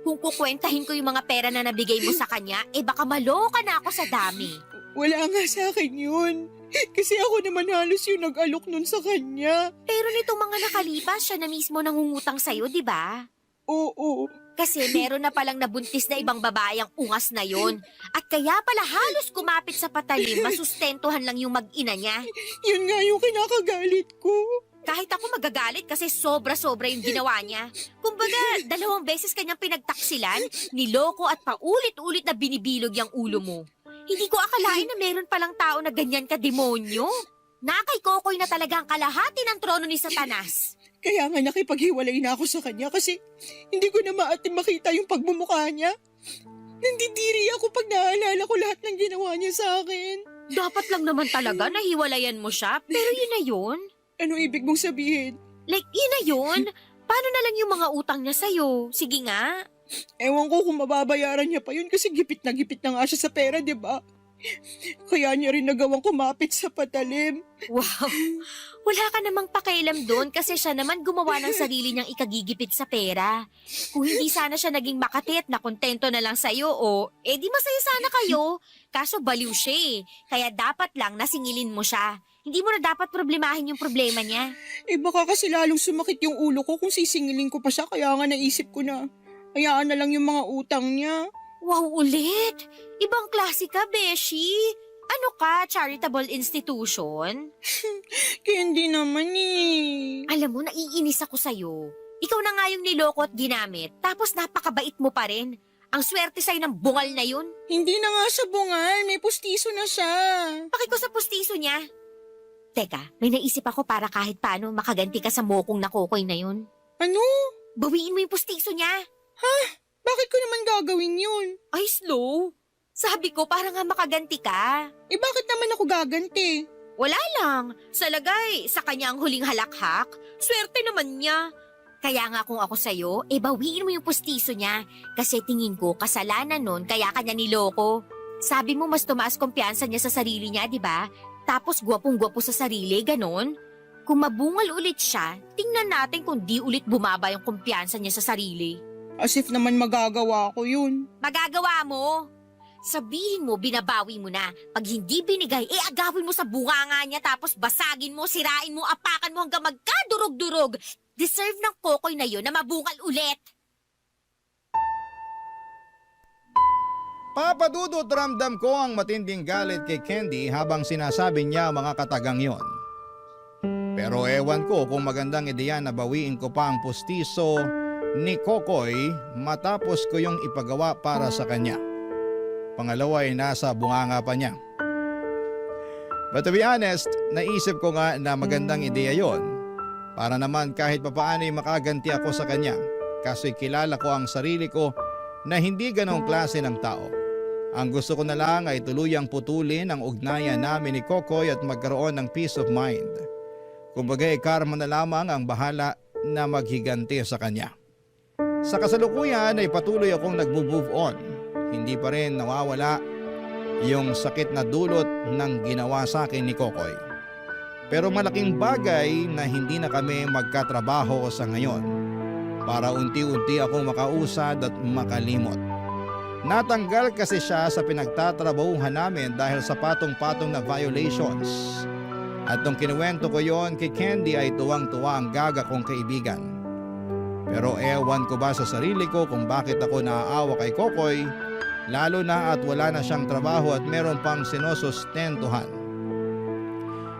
Kung kukwentahin ko yung mga pera na nabigay mo sa kanya, baka maloka na ako sa dami. Wala nga sa akin yun. Kasi ako naman halos yung nag-alok nun sa kanya. Pero nitong mga nakalipas, siya na mismo nangungutang sa'yo, di ba? Oo. Kasi meron na palang nabuntis na ibang babae ang ungas na yon. At kaya pala halos kumapit sa patalim, masustentuhan lang yung mag-ina niya. Yun nga yung kinakagalit ko. Kahit ako magagalit kasi sobra-sobra yung ginawa niya. Kumbaga, 2 beses kanyang pinagtaksilan, niloko at paulit-ulit na binibilog yung ulo mo. Hindi ko akalain na meron palang tao na ganyan ka-demonyo. Nakay Kokoy na talagang kalahati ng trono ni Satanas. Kaya nga nakipaghiwalay na ako sa kanya kasi hindi ko na maatim makita yung pagmumukha niya. Nandidiri ako pag naalala ko lahat ng ginawa niya sa akin. Dapat lang naman talaga na hiwalayan mo siya, pero yun na yun. Anong ibig mong sabihin? Like, yun na yun. Paano na lang yung mga utang niya sa'yo? Sige nga. Ewan ko kung mababayaran niya pa yun kasi gipit na nga siya sa pera, di ba? Kaya niya rin nagawang kumapit sa patalim. Wow. Wala ka namang pakialam doon kasi siya naman gumawa ng sarili niyang ikagigipit sa pera. Kung hindi sana siya naging makati at nakontento na lang sa'yo, di masaya sana kayo. Kaso baliw siya eh. Kaya dapat lang nasingilin mo siya. Hindi mo na dapat problemahin yung problema niya. Baka kasi lalong sumakit yung ulo ko kung sisingilin ko pa siya kaya nga naisip ko na hayaan na lang yung mga utang niya. Wow, ulit! Ibang klase ka, Beshi. Ano ka, charitable institution? Hindi naman eh. Alam mo, naiinis ako sa'yo. Ikaw na nga yung niloko at ginamit, tapos napakabait mo pa rin. Ang swerte sa'yo ng bungal na yun. Hindi na nga siya bungal, may pustiso na siya. Pakiko sa pustiso niya. Teka, may naisip ako para kahit paano makaganti ka sa mokong na Kokoy na yun. Ano? Bawiin mo yung pustiso niya. Ha? Bakit ko naman gagawin yun? Ay, slow. Sabi ko, para nga makaganti ka. Bakit naman ako gaganti? Wala lang. Sa lagay, sa kanya ang huling halakhak. Swerte naman niya. Kaya nga kung ako sa'yo, bawiin mo yung pustiso niya. Kasi tingin ko, kasalanan nun, kaya kanya niloko. Sabi mo, mas tumaas kumpiyansa niya sa sarili niya, di ba? Tapos gwapong-gwapo sa sarili, ganon. Kung mabungal ulit siya, tingnan natin kung di ulit bumaba yung kumpiyansa niya sa sarili. As if naman magagawa ko yun. Magagawa mo. Sabihin mo, binabawi mo na. Pag hindi binigay, agawin mo sa bunganga niya tapos basagin mo, sirain mo, apakan mo hanggang magkadurog-durog. Deserve ng Kokoy na yun na mabungal ulit. Papadudot ramdam ko ang matinding galit kay Candy habang sinasabi niya mga katagang yon. Pero ewan ko kung magandang ideya na bawiin ko pa ang pustiso ni Kokoy matapos ko yung ipagawa para sa kanya. Pangalawa ay nasa bunganga pa niya. But to be honest, naisip ko nga na magandang ideya yon para naman kahit papaano ay makaganti ako sa kanya kasi kilala ko ang sarili ko na hindi ganong klase ng tao. Ang gusto ko na lang ay tuluyang putulin ang ugnayan namin ni Kokoy at magkaroon ng peace of mind. Kumbaga karma na lamang ang bahala na maghiganti sa kanya. Sa kasalukuyan ay patuloy akong nag-move on. Hindi pa rin nawawala yung sakit na dulot ng ginawa sa akin ni Kokoy. Pero malaking bagay na hindi na kami magkatrabaho sa ngayon para unti-unti akong makausad at makalimot. Natanggal kasi siya sa pinagtatrabahuhan namin dahil sa patong-patong na violations. At nung kinuwento ko yon kay Candy ay tuwang-tuwa ang gaga kong kaibigan. Pero ewan ko ba sa sarili ko kung bakit ako naaawa kay Kokoy, lalo na at wala na siyang trabaho at meron pang sinusustentuhan.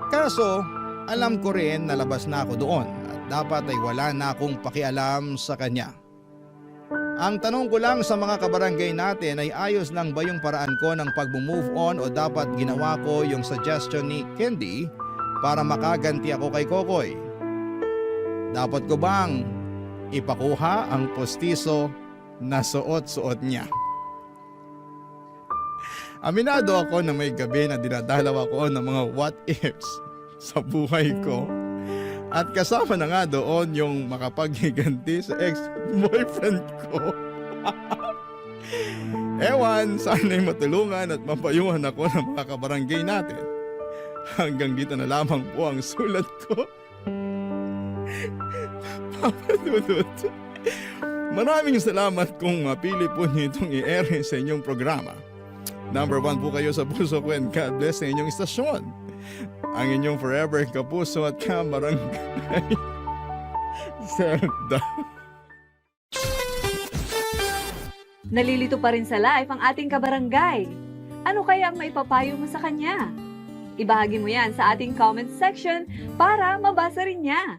Kaso, alam ko rin na labas na ako doon at dapat ay wala na akong pakialam sa kanya. Ang tanong ko lang sa mga kabarangay natin ay ayos lang ba yung paraan ko ng pag-move on o dapat ginawa ko yung suggestion ni Candy para makaganti ako kay Kokoy? Dapat ko bang ipakuha ang postiso na suot-suot niya? Aminado ako na may gabi na dinadalaw ako ng mga what ifs sa buhay ko. At kasama na nga doon yung makapaghiganti sa ex-boyfriend ko. Ewan, sana'y matulungan at mapayuhan ako ng mga kabarangay natin. Hanggang dito na lamang po ang sulat ko. Papa Dudut, maraming salamat kung mapili po niyo itong i-air sa inyong programa. Number 1 po kayo sa puso ko and God bless sa inyong istasyon. Ang inyong forever kapuso at kabarangay, Zelda. Nalilito pa rin sa life ang ating kabarangay. Ano kaya ang maipapayo mo sa kanya? Ibahagi mo yan sa ating comment section para mabasa rin niya.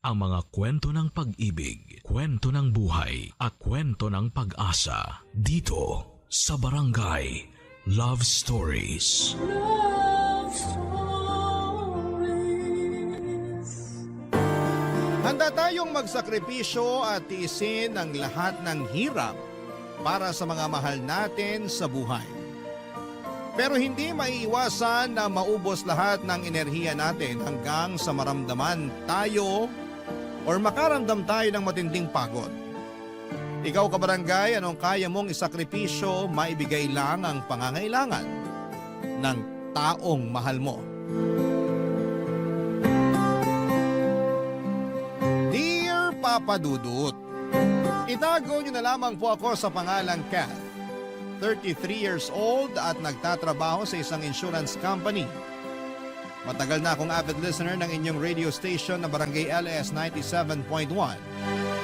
Ang mga kwento ng pag-ibig, kwento ng buhay, at kwento ng pag-asa dito sa Barangay Love Stories. Love Stories. Handa tayong magsakripisyo at tiisin ang lahat ng hirap para sa mga mahal natin sa buhay. Pero hindi maiiwasan na maubos lahat ng enerhiya natin hanggang sa maramdaman tayo or makaramdam tayo ng matinding pagod. Ikaw kabarangay, anong kaya mong isakripisyo, maibigay lang ang pangangailangan ng taong mahal mo? Dear Papa Dudut, itago niyo na lamang po ako sa pangalang Kath, 33 years old at nagtatrabaho sa isang insurance company. Matagal na akong avid listener ng inyong radio station na Barangay LS 97.1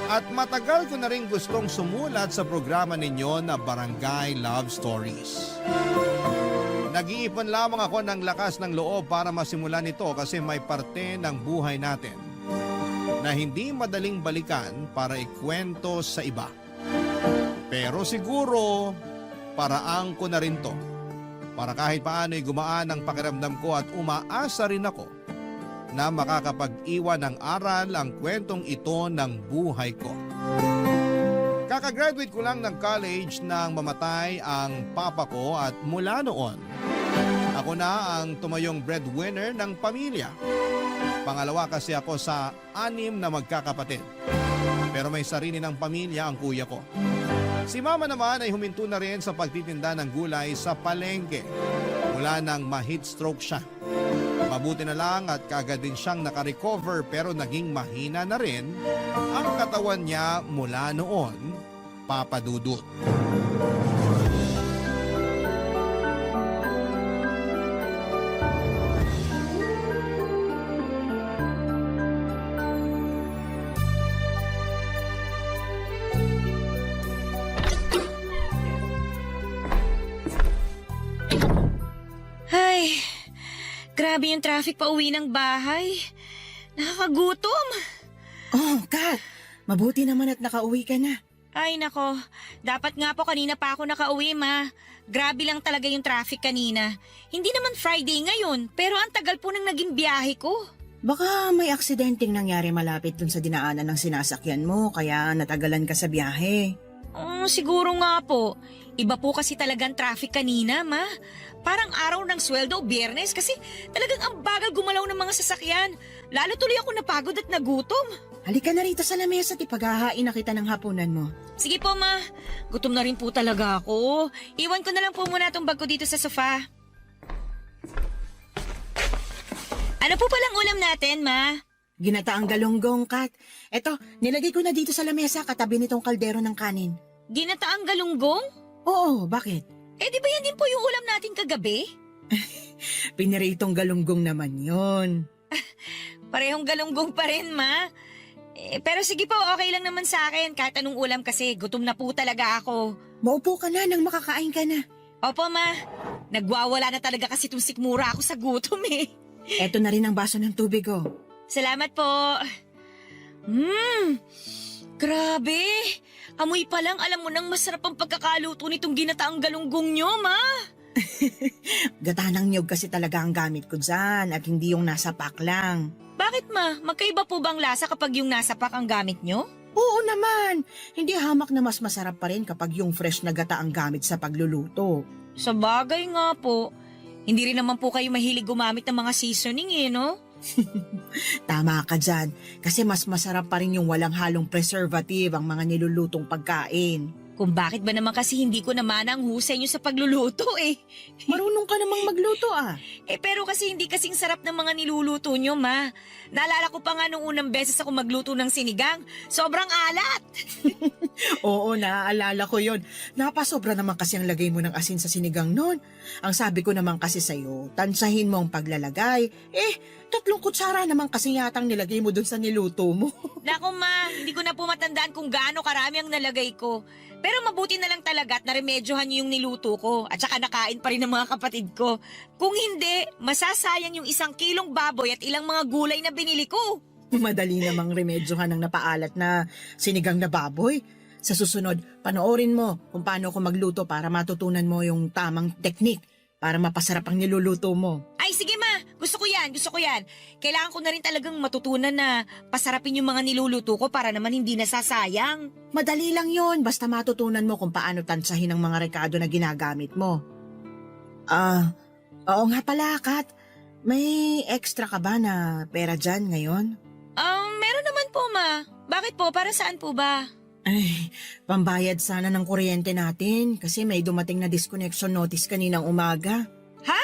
at matagal ko na rin gustong sumulat sa programa ninyo na Barangay Love Stories. Nag-iipon lamang ako ng lakas ng loob para masimulan ito kasi may parte ng buhay natin na hindi madaling balikan para ikwento sa iba. Pero siguro, paraan ko na rin to. Para kahit paano ay gumaan ang pakiramdam ko at umaasa rin ako na makakapag-iwan ng aral ang kwentong ito ng buhay ko. Kakagraduate ko lang ng college nang mamatay ang papa ko at mula noon, ako na ang tumayong breadwinner ng pamilya. Pangalawa kasi ako sa 6 na magkakapatid. Pero may sarili ng pamilya ang kuya ko. Si mama naman ay huminto na rin sa pagtitinda ng gulay sa palengke mula nang ma-heat stroke siya. Mabuti na lang at kaagad din siyang nakarecover pero naging mahina na rin ang katawan niya mula noon, Papa Dudut. Ay, grabe yung traffic pa uwi ng bahay. Nakakagutom. Oh, Kat, mabuti naman at nakauwi ka na. Ay nako, dapat nga po kanina pa ako nakauwi, ma. Grabe lang talaga yung traffic kanina. Hindi naman Friday ngayon, pero ang tagal po nang naging biyahe ko. Baka may aksidenteng nangyari malapit dun sa dinaanan ng sinasakyan mo, kaya natagalan ka sa biyahe. Siguro nga po. Iba po kasi talagang traffic kanina, ma. Parang araw ng sweldo o biyernes kasi talagang ang bagal gumalaw ng mga sasakyan. Lalo tuloy ako napagod at nagutom. Halika na rito sa lamesa at ipaghahain na kita ng hapunan mo. Sige po, ma. Gutom na rin po talaga ako. Iwan ko na lang po muna itong bag ko dito sa sofa. Ano po palang ulam natin, ma? Ginataang galunggong, Kat. Eto, nilagay ko na dito sa lamesa katabi nitong kaldero ng kanin. Ginataang galunggong? Oo, bakit? Eh, di ba yan din po yung ulam natin kagabi? Piniritong galunggong naman yon. Parehong galunggong pa rin, ma. Pero sige po, okay lang naman sa akin. Kahit anong ulam kasi, gutom na po talaga ako. Maupo ka na nang makakain ka na. Opo, ma. Nagwawala na talaga kasi itong sikmura ako sa gutom eh. Eto na rin ang baso ng tubig, oh. Salamat po. Grabe. Amoy pa lang, alam mo nang masarap ang pagkakaluto nitong ginataang galunggong nyo, ma. Gata ng niyog kasi talaga ang gamit ko dyan at hindi yung nasa pack lang. Bakit, ma? Magkaiba po bang lasa kapag yung nasa pack ang gamit nyo? Oo naman. Hindi hamak na mas masarap pa rin kapag yung fresh na gata ang gamit sa pagluluto. Sa bagay nga po. Hindi rin naman po kayo mahilig gumamit ng mga seasoning eh, no? Tama ka dyan, kasi mas masarap pa rin yung walang halong preservative ang mga nilulutong pagkain. Kung bakit ba naman kasi hindi ko naman ang husay nyo sa pagluluto eh. Marunong ka namang magluto ah. Pero kasi hindi kasing sarap ng mga niluluto nyo, ma. Naalala ko pa nga nung unang beses ako magluto ng sinigang. Sobrang alat. Oo, naaalala ko yon. Napasobra naman kasi ang lagay mo ng asin sa sinigang noon. Ang sabi ko naman kasi sa'yo, tansahin mo ang paglalagay. 3 kutsara naman kasi yatang nilagay mo dun sa niluto mo. Naku ma, hindi ko na po matandaan kung gaano karami ang nalagay ko. Pero mabuti na lang talaga at naremedyohan niyo yung niluto ko at saka nakain pa rin ng mga kapatid ko. Kung hindi, masasayang yung 1 kilong baboy at ilang mga gulay na binili ko. Madali namang remedyohan ng napaalat na sinigang na baboy. Sa susunod, panoorin mo kung paano ko magluto para matutunan mo yung tamang teknik para mapasarap ang niluluto mo. Ay sige ma, gusto ko yan. Kailangan ko na rin talagang matutunan na pasarapin yung mga niluluto ko para naman hindi nasasayang. Madali lang yon, basta matutunan mo kung paano tansahin ang mga rekado na ginagamit mo. Oo nga pala, Kat. May extra ka ba na pera dyan ngayon? Meron naman po ma. Bakit po? Para saan po ba? Ay, pambayad sana ng kuryente natin kasi may dumating na disconnection notice kaninang umaga. Ha?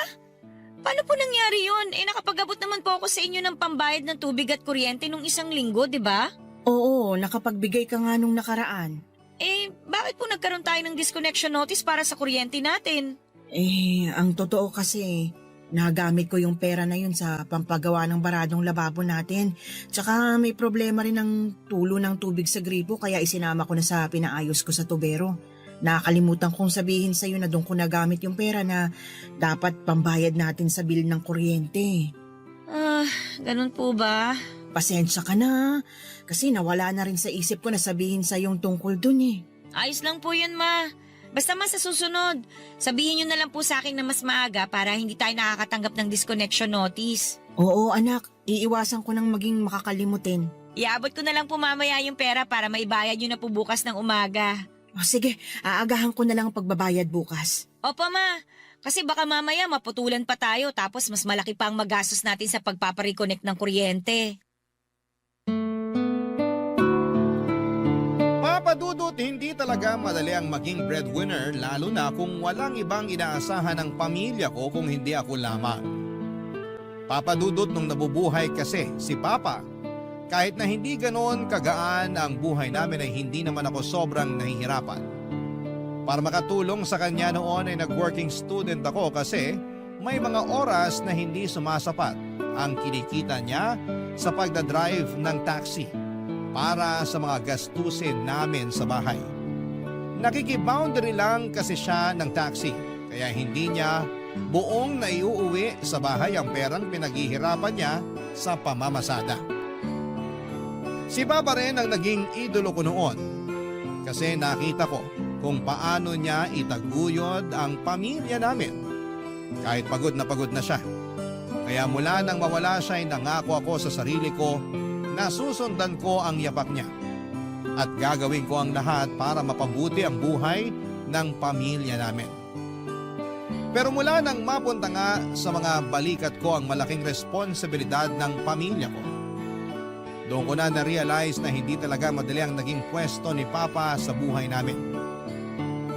Paano po nangyari yun? Nakapag-abot naman po ako sa inyo ng pambayad ng tubig at kuryente nung 1 linggo, di ba? Oo, nakapagbigay ka nga nung nakaraan. Bakit po nagkaroon tayo ng disconnection notice para sa kuryente natin? Ang totoo kasi, nagamit ko yung pera na yun sa pampagawa ng baradong lababo natin. Tsaka may problema rin ng tulo ng tubig sa gripo kaya isinama ko na sa pinaayos ko sa tubero. Nakakalimutan kong sabihin sa'yo na doon ko nagamit yung pera na dapat pambayad natin sa bill ng kuryente. Ganun po ba? Pasensya ka na, kasi nawala na rin sa isip ko na sabihin sa'yo yung tungkol dun eh. Ayos lang po yun ma. Basta ma sa susunod, sabihin nyo na lang po sa akin na mas maaga para hindi tayo nakakatanggap ng disconnection notice. Oo anak, iiwasan ko nang maging makakalimutin. Iabot ko na lang po mamaya yung pera para maibayad nyo na po bukas ng umaga. Sige, aagahan ko na lang ang pagbabayad bukas. Opo ma, kasi baka mamaya maputulan pa tayo tapos mas malaki pa ang magastos natin sa pagpapareconnect ng kuryente. Papadudot, hindi talaga madali ang maging breadwinner lalo na kung walang ibang inaasahan ng pamilya ko kung hindi ako lamang. Papadudot nung nabubuhay kasi si Papa. Kahit na hindi ganoon kagaan ang buhay namin ay hindi naman ako sobrang nahihirapan. Para makatulong sa kanya noon ay nag-working student ako kasi may mga oras na hindi sumasapat ang kinikita niya sa pagdadrive ng taxi para sa mga gastusin namin sa bahay. Nakikiboundary lang kasi siya ng taxi kaya hindi niya buong naiuuwi sa bahay ang perang pinaghihirapan niya sa pamamasada. Si Papa rin ang naging idolo ko noon kasi nakita ko kung paano niya itaguyod ang pamilya namin kahit pagod na siya. Kaya mula nang mawala siya ay nangako ako sa sarili ko na susundan ko ang yapak niya at gagawin ko ang lahat para mapabuti ang buhay ng pamilya namin. Pero mula nang mapunta nga sa mga balikat ko ang malaking responsibilidad ng pamilya ko, doon ko na na-realize na hindi talaga madali ang naging pwesto ni Papa sa buhay namin.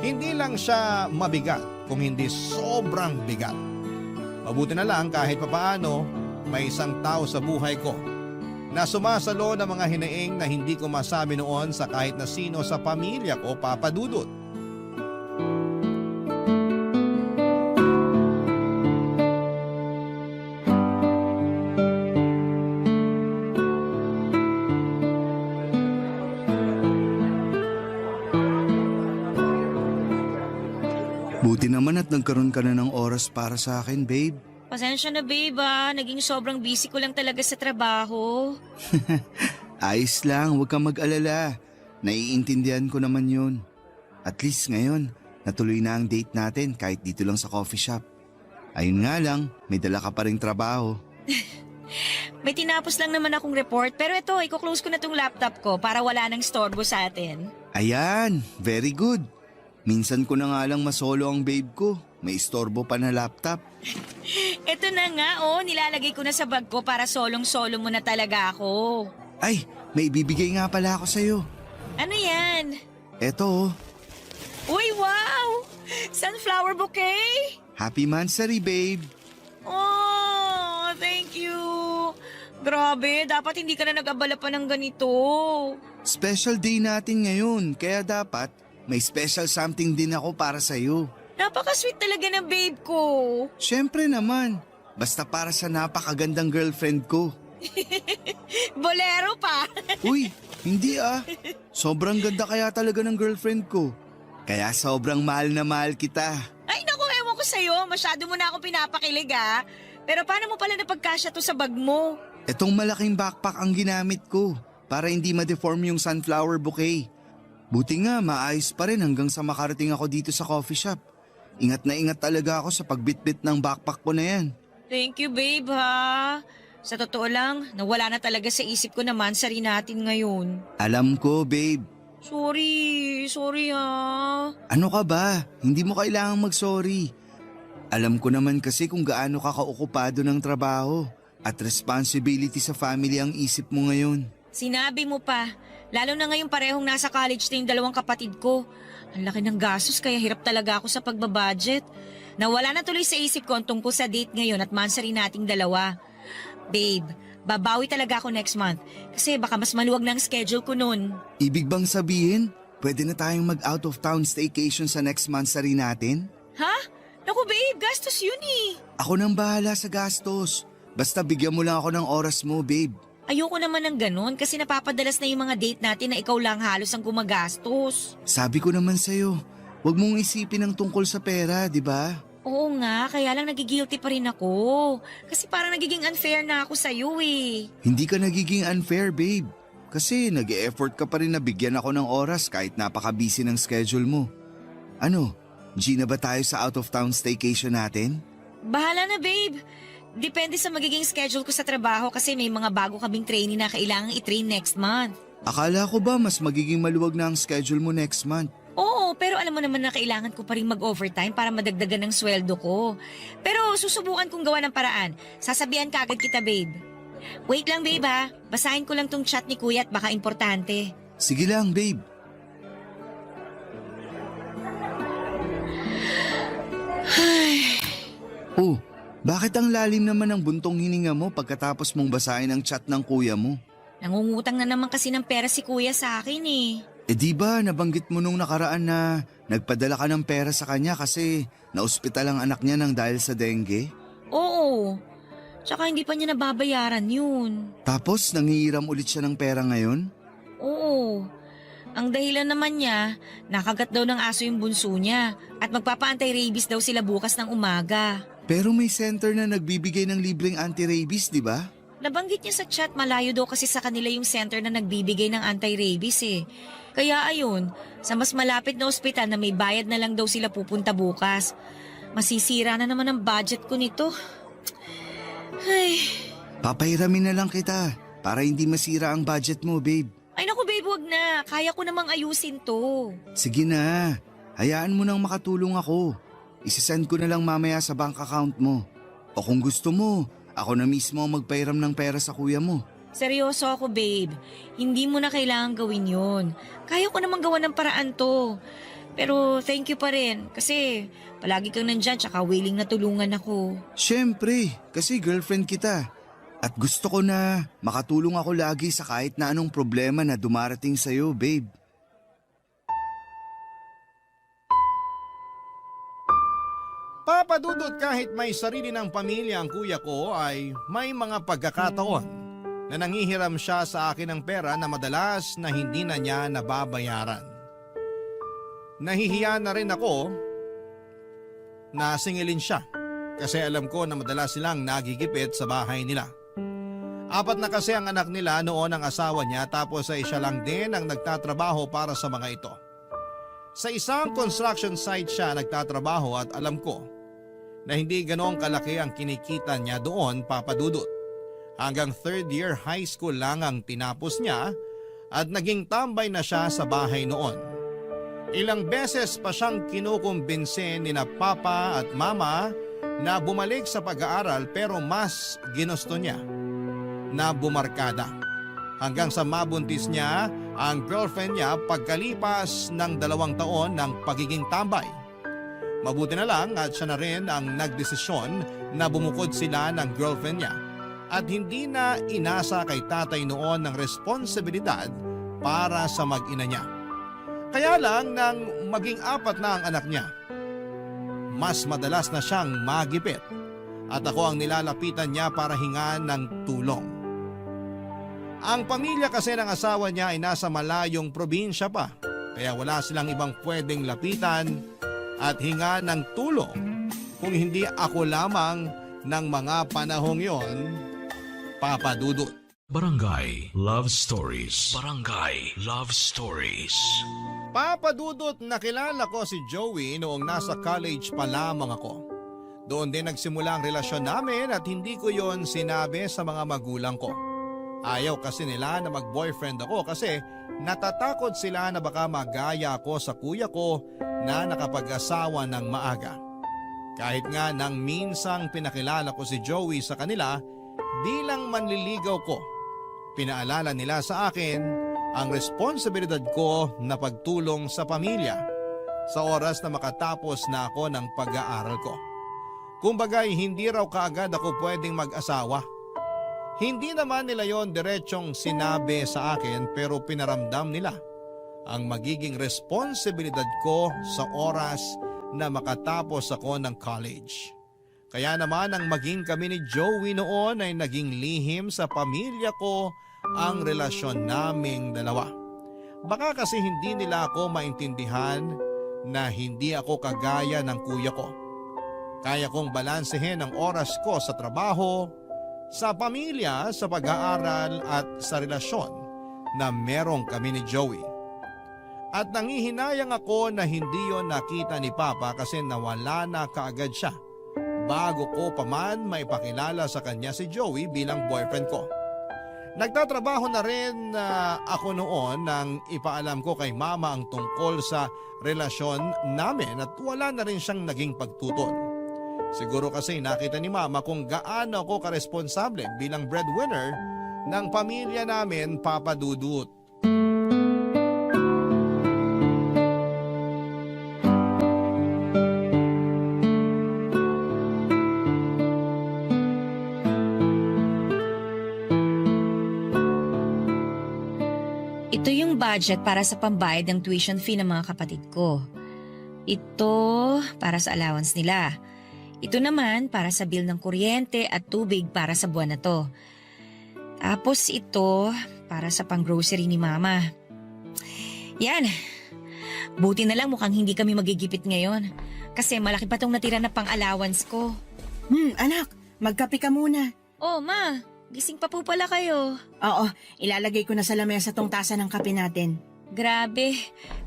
Hindi lang siya mabigat, kung hindi sobrang bigat. Mabuti na lang kahit papaano may isang tao sa buhay ko na sumasalo ng mga hinaing na hindi ko masabi noon sa kahit na sino sa pamilya ko, Papa Dudut. Buti naman at nagkaroon ka na ng oras para sa akin, babe. Pasensya na babe naging sobrang busy ko lang talaga sa trabaho. Ayos lang, huwag kang mag-alala. Naiintindihan ko naman yun. At least ngayon, natuloy na ang date natin kahit dito lang sa coffee shop. Ayun nga lang, may dala ka pa ring trabaho. May tinapos lang naman akong report pero ito, i-close ko na tong laptop ko para wala nang storbo sa atin. Ayan, very good. Minsan ko na nga lang masolo ang babe ko. May istorbo pa na laptop. Eto na nga, nilalagay ko na sa bag ko para solong-solo mo na talaga ako. Ay, may ibibigay nga pala ako sa'yo. Ano yan? Eto Uy, wow! Sunflower bouquet? Happy Mansari, babe. Oh, thank you. Grabe, dapat hindi ka na nag-abala pa ng ganito. Special day natin ngayon, kaya dapat may special something din ako para sa'yo. Napaka-sweet talaga ng babe ko. Siyempre naman, basta para sa napakagandang girlfriend ko. Bolero pa. Uy, hindi ah. Sobrang ganda kaya talaga ng girlfriend ko. Kaya sobrang mahal na mahal kita. Ay, naku, ewan ko sa'yo. Masyado mo na ako pinapakilig, ah. Pero paano mo pala napagkasya to sa bag mo? Etong malaking backpack ang ginamit ko para hindi ma-deform yung sunflower bouquet. Buti nga, maayos pa rin hanggang sa makarating ako dito sa coffee shop. Ingat na ingat talaga ako sa pagbitbit ng backpack ko na yan. Thank you, babe, ha. Sa totoo lang, nawala na talaga sa isip ko na mansari natin ngayon. Alam ko, babe. Sorry ha. Ano ka ba? Hindi mo kailangang mag-sorry. Alam ko naman kasi kung gaano ka kaokupado ng trabaho at responsibility sa family ang isip mo ngayon. Sinabi mo pa, lalo na ngayong parehong nasa college na yung dalawang kapatid ko. Ang laki ng gastos kaya hirap talaga ako sa pagbabudget. Nawala na tuloy sa isip ko ang tungkol sa date ngayon at mansari nating dalawa. Babe, babawi talaga ako next month kasi baka mas maluwag na ang schedule ko nun. Ibig bang sabihin, pwede na tayong mag-out of town staycation sa next mansari natin? Ha? Naku babe, gastos yun eh. Ako nang bahala sa gastos. Basta bigyan mo lang ako ng oras mo, babe. Ayoko naman ng ganun kasi napapadalas na yung mga date natin na ikaw lang halos ang gumagastos. Sabi ko naman sa'yo, huwag mong isipin ang tungkol sa pera, di ba? Oo nga, kaya lang nagigilty pa rin ako. Kasi parang nagiging unfair na ako sa'yo eh. Hindi ka nagiging unfair, babe. Kasi nag-e-effort ka pa rin na bigyan ako ng oras kahit napaka-busy ng schedule mo. Ano, G na ba tayo sa out-of-town staycation natin? Bahala na babe. Depende sa magiging schedule ko sa trabaho kasi may mga bago kaming trainee na kailangang i-train next month. Akala ko ba mas magiging maluwag na ang schedule mo next month? Oo, pero alam mo naman na kailangan ko pa rin mag-overtime para madagdagan ng sweldo ko. Pero susubukan kong gawa ng paraan. Sasabihan ka agad kita, babe. Wait lang, babe ha. Basahin ko lang tong chat ni kuya at baka importante. Sige lang, babe. Oh, bakit ang lalim naman ng buntong hininga mo pagkatapos mong basahin ang chat ng kuya mo? Nangungutang na naman kasi ng pera si kuya sa akin eh. Eh di ba nabanggit mo nung nakaraan na nagpadala ka ng pera sa kanya kasi naospital ang anak niya nang dahil sa dengue? Oo. Tsaka hindi pa niya nababayaran yun. Tapos nangihiram ulit siya ng pera ngayon? Oo. Ang dahilan naman niya, nakagat daw ng aso yung bunso niya at magpapa-anti-rabies daw sila bukas ng umaga. Pero may center na nagbibigay ng libreng anti-rabies, di ba? Nabanggit niya sa chat malayo daw kasi sa kanila yung center na nagbibigay ng anti-rabies eh. Kaya ayun, sa mas malapit na ospital na may bayad na lang daw sila pupunta bukas. Masisira na naman ang budget ko nito. Ay. Papahiramin na lang kita para hindi masira ang budget mo, babe. Ay naku babe, wag na. Kaya ko namang ayusin to. Sige na, hayaan mo nang makatulong ako. Isisend ko na lang mamaya sa bank account mo. O kung gusto mo, ako na mismo ang magpahiram ng pera sa kuya mo. Seryoso ako babe. Hindi mo na kailangan gawin yun. Kaya ko namang gawa ng paraan to. Pero thank you pa rin kasi palagi kang nandyan tsaka willing na tulungan ako. Siyempre, kasi girlfriend kita. At gusto ko na makatulong ako lagi sa kahit na anong problema na dumarating sa'yo, babe. Papadudot kahit may sarili ng pamilya ang kuya ko ay may mga pagkakataon na nanghihiram siya sa akin ng pera na madalas na hindi na niya nababayaran. Nahihiya na rin ako na singilin siya kasi alam ko na madalas silang nagigipit sa bahay nila. 4 na kasi ang anak nila noon ang asawa niya tapos ay siya lang din ang nagtatrabaho para sa mga ito. Sa isang construction site siya nagtatrabaho at alam ko na hindi ganoong kalaki ang kinikita niya doon, papadudot. Hanggang 3rd year high school lang ang tinapos niya at naging tambay na siya sa bahay noon. Ilang beses pa siyang kinukumbinse ni na papa at mama na bumalik sa pag-aaral pero mas ginusto niya na bumarkada. Hanggang sa mabuntis niya ang girlfriend niya pagkalipas ng 2 taon ng pagiging tambay. Mabuti na lang at siya na rin ang nagdesisyon na bumukod sila ng girlfriend niya at hindi na inasa kay tatay noon ng responsibilidad para sa mag-ina niya. Kaya lang nang maging 4 na ang anak niya, mas madalas na siyang magipit at ako ang nilalapitan niya para hingan ng tulong. Ang pamilya kasi ng asawa niya ay nasa malayong probinsya pa, kaya wala silang ibang pwedeng lapitan at hinga ng tulong kung hindi ako lamang ng mga panahong yon, Papa Dudut. Barangay Love Stories. Barangay Love Stories. Papa Dudut, nakilala ko si Joey noong nasa college pa lamang ako. Doon din nagsimula ang relasyon namin at hindi ko yon sinabi sa mga magulang ko. Ayaw kasi nila na mag-boyfriend ako kasi natatakot sila na baka magaya ako sa kuya ko na nakapag-asawa ng maaga. Kahit nga nang minsang pinakilala ko si Joey sa kanila bilang manliligaw ko, pinaalala nila sa akin ang responsibilidad ko na pagtulong sa pamilya sa oras na makatapos na ako ng pag-aaral ko. Kumbagay, hindi raw kaagad ako pwedeng mag-asawa. Hindi naman nila yon diretsong sinabi sa akin pero pinaramdam nila ang magiging responsibilidad ko sa oras na makatapos ako ng college. Kaya naman ang maging kami ni Joey noon ay naging lihim sa pamilya ko ang relasyon naming dalawa. Baka kasi hindi nila ako maintindihan na hindi ako kagaya ng kuya ko. Kaya kong balansehin ang oras ko sa trabaho, sa pamilya, sa pag-aaral at sa relasyon na merong kami ni Joey. At nangihinayang ako na hindi yon nakita ni Papa kasi nawala na kaagad siya bago ko pa man maipakilala sa kanya si Joey bilang boyfriend ko. Nagtatrabaho na rin ako noon nang ipaalam ko kay mama ang tungkol sa relasyon namin at wala na rin siyang naging pagtutol. Siguro kasi nakita ni mama kung gaano ako karesponsable bilang breadwinner ng pamilya namin, Papa Dudut. Ito yung budget para sa pambayad ng tuition fee ng mga kapatid ko. Ito para sa allowance nila. Ito naman para sa bill ng kuryente at tubig para sa buwan na to. Tapos ito para sa pang-grocery ni Mama. Yan. Buti na lang mukhang hindi kami magigipit ngayon. Kasi malaki pa tong natira na pang-allowance ko. Anak, magkape ka muna. Oh, Ma. Gising pa po pala kayo. Oo, ilalagay ko na sa lamesa tong tasa ng kape natin. Grabe,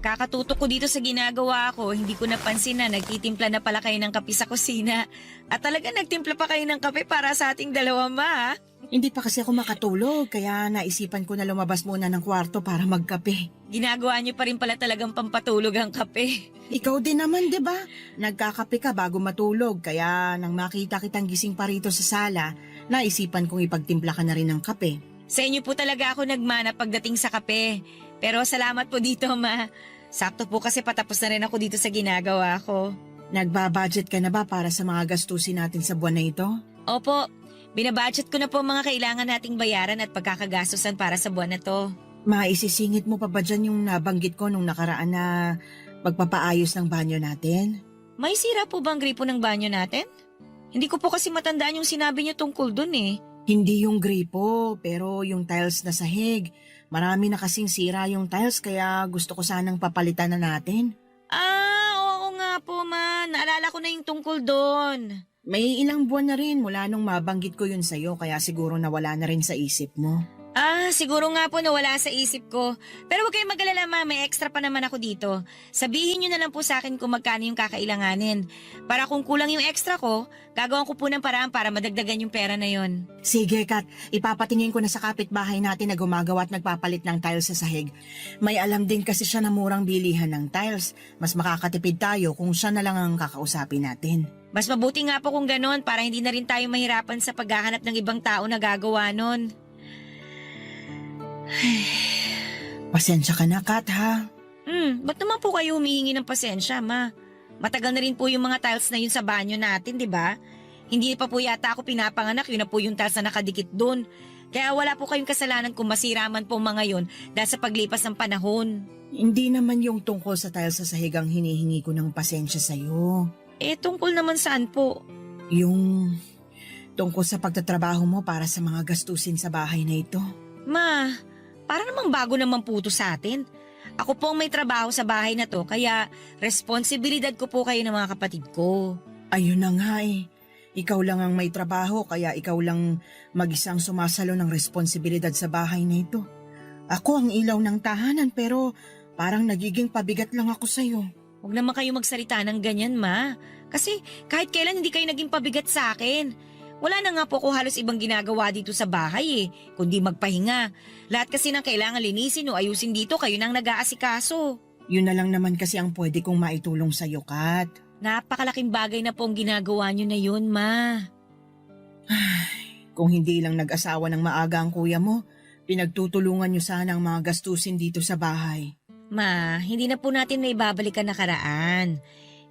kakatutok ko dito sa ginagawa ko, hindi ko napansin na nagtitimpla na pala kayo ng kape sa kusina. At talaga nagtimpla pa kayo ng kape para sa ating dalawa, Ma. Hindi pa kasi ako makatulog, kaya naisipan ko na lumabas muna ng kwarto para magkape. Ginagawa niyo pa rin pala talagang pampatulog ang kape. Ikaw din naman, di ba? Nagkakape ka bago matulog, kaya nang makita kitang gising pa rito sa sala, naisipan kong ipagtimpla ka na rin ng kape. Sa inyo po talaga ako nagmana pagdating sa kape. Pero salamat po dito, Ma. Sakto po kasi patapos na rin ako dito sa ginagawa ko. Nagbabudget ka na ba para sa mga gastusin natin sa buwan na ito? Opo, binabudget ko na po mga kailangan nating bayaran at pagkakagastusan para sa buwan na to. Maisisingit mo pa ba dyan yung nabanggit ko nung nakaraan na pagpapaayos ng banyo natin? May sira po bang gripo ng banyo natin? Hindi ko po kasi matandaan yung sinabi niyo tungkol dun eh. Hindi yung gripo, pero yung tiles na sahig. Marami na kasing sira yung tiles kaya gusto ko sanang papalitan na natin. Oo nga po, Ma. Naalala ko na yung tungkol doon. May ilang buwan na rin mula nung mabanggit ko yun sa'yo kaya siguro nawala na rin sa isip mo. Siguro nga po nawala sa isip ko. Pero huwag kayong mag-alala, ma. May extra pa naman ako dito. Sabihin nyo na lang po sa akin kung magkano yung kakailanganin. Para kung kulang yung extra ko, gagawin ko po ng paraan para madagdagan yung pera na yon. Sige, Kat. Ipapatingin ko na sa kapitbahay natin na gumagawa at nagpapalit ng tiles sa sahig. May alam din kasi siya na murang bilihan ng tiles. Mas makakatipid tayo kung siya na lang ang kakausapin natin. Mas mabuti nga po kung ganon para hindi na rin tayo mahirapan sa paghahanap ng ibang tao na gagawa nun. Pasensya ka na, Kat, ha? Ba't naman po kayo humihingi ng pasensya, ma? Matagal na rin po yung mga tiles na yun sa banyo natin, di ba? Hindi pa po yata ako pinapanganak, yun na po yung tiles na nakadikit doon. Kaya wala po kayong kasalanan kung masira man po mga yun dahil sa paglipas ng panahon. Hindi naman yung tungkol sa tiles sa sahig ang hinihingi ko ng pasensya sa'yo. Tungkol naman saan po? Yung tungkol sa pagtatrabaho mo para sa mga gastusin sa bahay na ito. Ma, para namang bago naman po ito sa atin. Ako po ang may trabaho sa bahay na to, kaya responsibilidad ko po kayo ng mga kapatid ko. Ayun na nga eh. Ikaw lang ang may trabaho, kaya ikaw lang mag-isang sumasalo ng responsibilidad sa bahay na ito. Ako ang ilaw ng tahanan pero parang nagiging pabigat lang ako sa'yo. Huwag naman kayo magsalita ng ganyan, ma. Kasi kahit kailan hindi kayo naging pabigat sa akin. Wala na nga po ako halos ibang ginagawa dito sa bahay kundi magpahinga. Lahat kasi ng kailangan linisin o ayusin dito, kayo nang nag-aasikaso. Yun na lang naman kasi ang pwede kong maitulong sa'yo, Kat. Napakalaking bagay na po ang ginagawa nyo na yun, ma. Kung hindi lang nag-asawa ng maaga ang kuya mo, pinagtutulungan nyo sana ang mga gastusin dito sa bahay. Ma, hindi na po natin naibabalik ang nakaraan.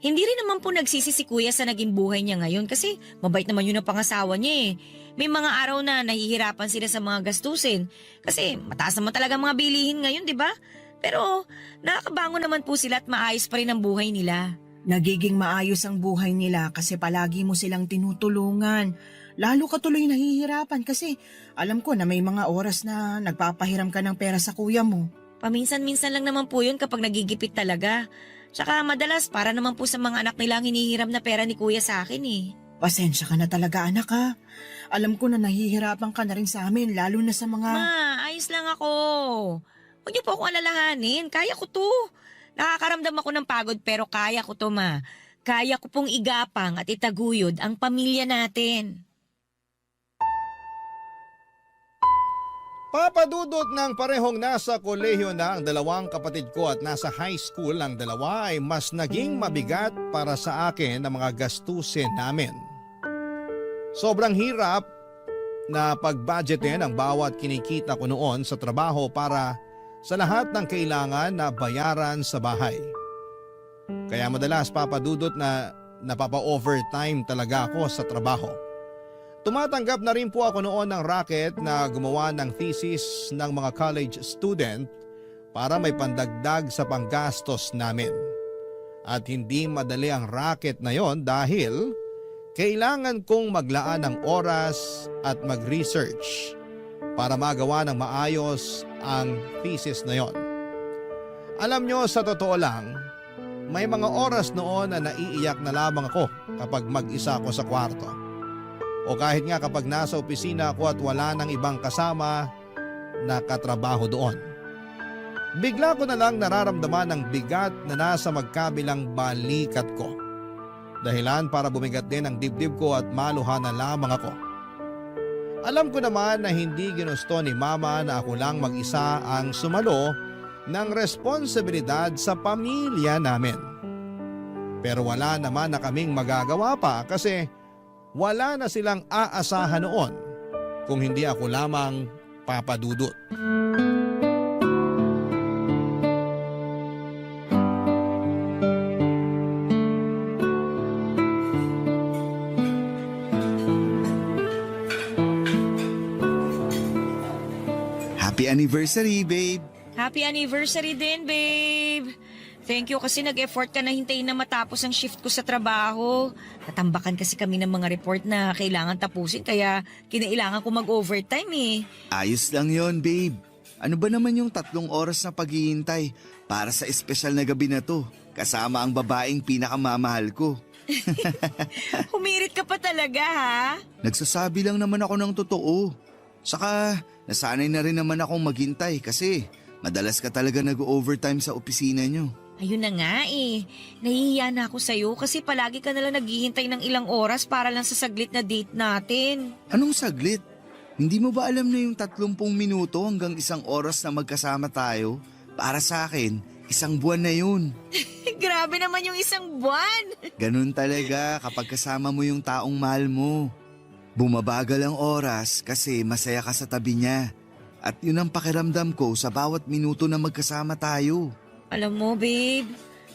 Hindi rin naman po nagsisi si kuya sa naging buhay niya ngayon kasi mabait naman yun ang pangasawa niya eh. May mga araw na nahihirapan sila sa mga gastusin kasi mataas naman talaga mga bilihin ngayon, di ba? Pero nakakabangon naman po sila at maayos pa rin ang buhay nila. Nagiging maayos ang buhay nila kasi palagi mo silang tinutulungan. Lalo ka tuloy nahihirapan kasi alam ko na may mga oras na nagpapahiram ka ng pera sa kuya mo. Paminsan-minsan lang naman po yun kapag nagigipit talaga. Tsaka madalas para naman po sa mga anak nilang hinihiram na pera ni kuya sa akin eh. Pasensya ka na talaga anak ha. Alam ko na nahihirapan ka na rin sa amin lalo na sa mga... Ma, ayos lang ako. Huwag niyo po akong alalahanin. Kaya ko to. Nakakaramdam ako ng pagod pero kaya ko to, ma. Kaya ko pong igapang at itaguyod ang pamilya natin. Papadudot ng parehong nasa kolehiyo na ang dalawang kapatid ko at nasa high school ang dalawa ay mas naging mabigat para sa akin ang mga gastusin namin. Sobrang hirap na pag-budgetin ang bawat kinikita ko noon sa trabaho para sa lahat ng kailangan na bayaran sa bahay. Kaya madalas papadudot na napapa-overtime talaga ako sa trabaho. Tumatanggap na rin po ako noon ng racket na gumawa ng thesis ng mga college student para may pandagdag sa panggastos namin. At hindi madali ang racket na yon dahil kailangan kong maglaan ng oras at mag-research para magawa ng maayos ang thesis na yon. Alam nyo, sa totoo lang, may mga oras noon na naiiyak na lamang ako kapag mag-isa ako sa kwarto. O kahit nga kapag nasa opisina ako at wala nang ibang kasama na katrabaho doon. Bigla ko na lang nararamdaman ang bigat na nasa magkabilang balikat ko. Dahilan para bumigat din ang dibdib ko at maluhan na lamang ako. Alam ko naman na hindi ginusto ni Mama na ako lang mag-isa ang sumalo ng responsibilidad sa pamilya namin. Pero wala naman na kaming magagawa pa kasi wala na silang aasahan noon kung hindi ako lamang papadudot. Happy anniversary, babe! Happy anniversary din, babe! Thank you kasi nag-effort ka na hintayin na matapos ang shift ko sa trabaho. Natambakan kasi kami ng mga report na kailangan tapusin kaya kinailangan ko mag-overtime eh. Ayos lang yon, babe. Ano ba naman yung 3 oras na paghihintay para sa espesyal na gabi na to? Kasama ang babaeng pinakamamahal ko. Humirit ka pa talaga ha? Nagsasabi lang naman ako ng totoo. Saka nasanay na rin naman akong maghintay kasi madalas ka talaga nag-overtime sa opisina nyo. Ayun na nga eh. Nahihiya na ako sa'yo kasi palagi ka nalang naghihintay ng ilang oras para lang sa saglit na date natin. Anong saglit? Hindi mo ba alam na yung 30 minuto hanggang 1 oras na magkasama tayo? Para sa akin, 1 buwan na yun. Grabe naman yung 1 buwan. Ganun talaga kapag kasama mo yung taong mahal mo. Bumabagal ang oras kasi masaya ka sa tabi niya. At yun ang pakiramdam ko sa bawat minuto na magkasama tayo. Alam mo, babe,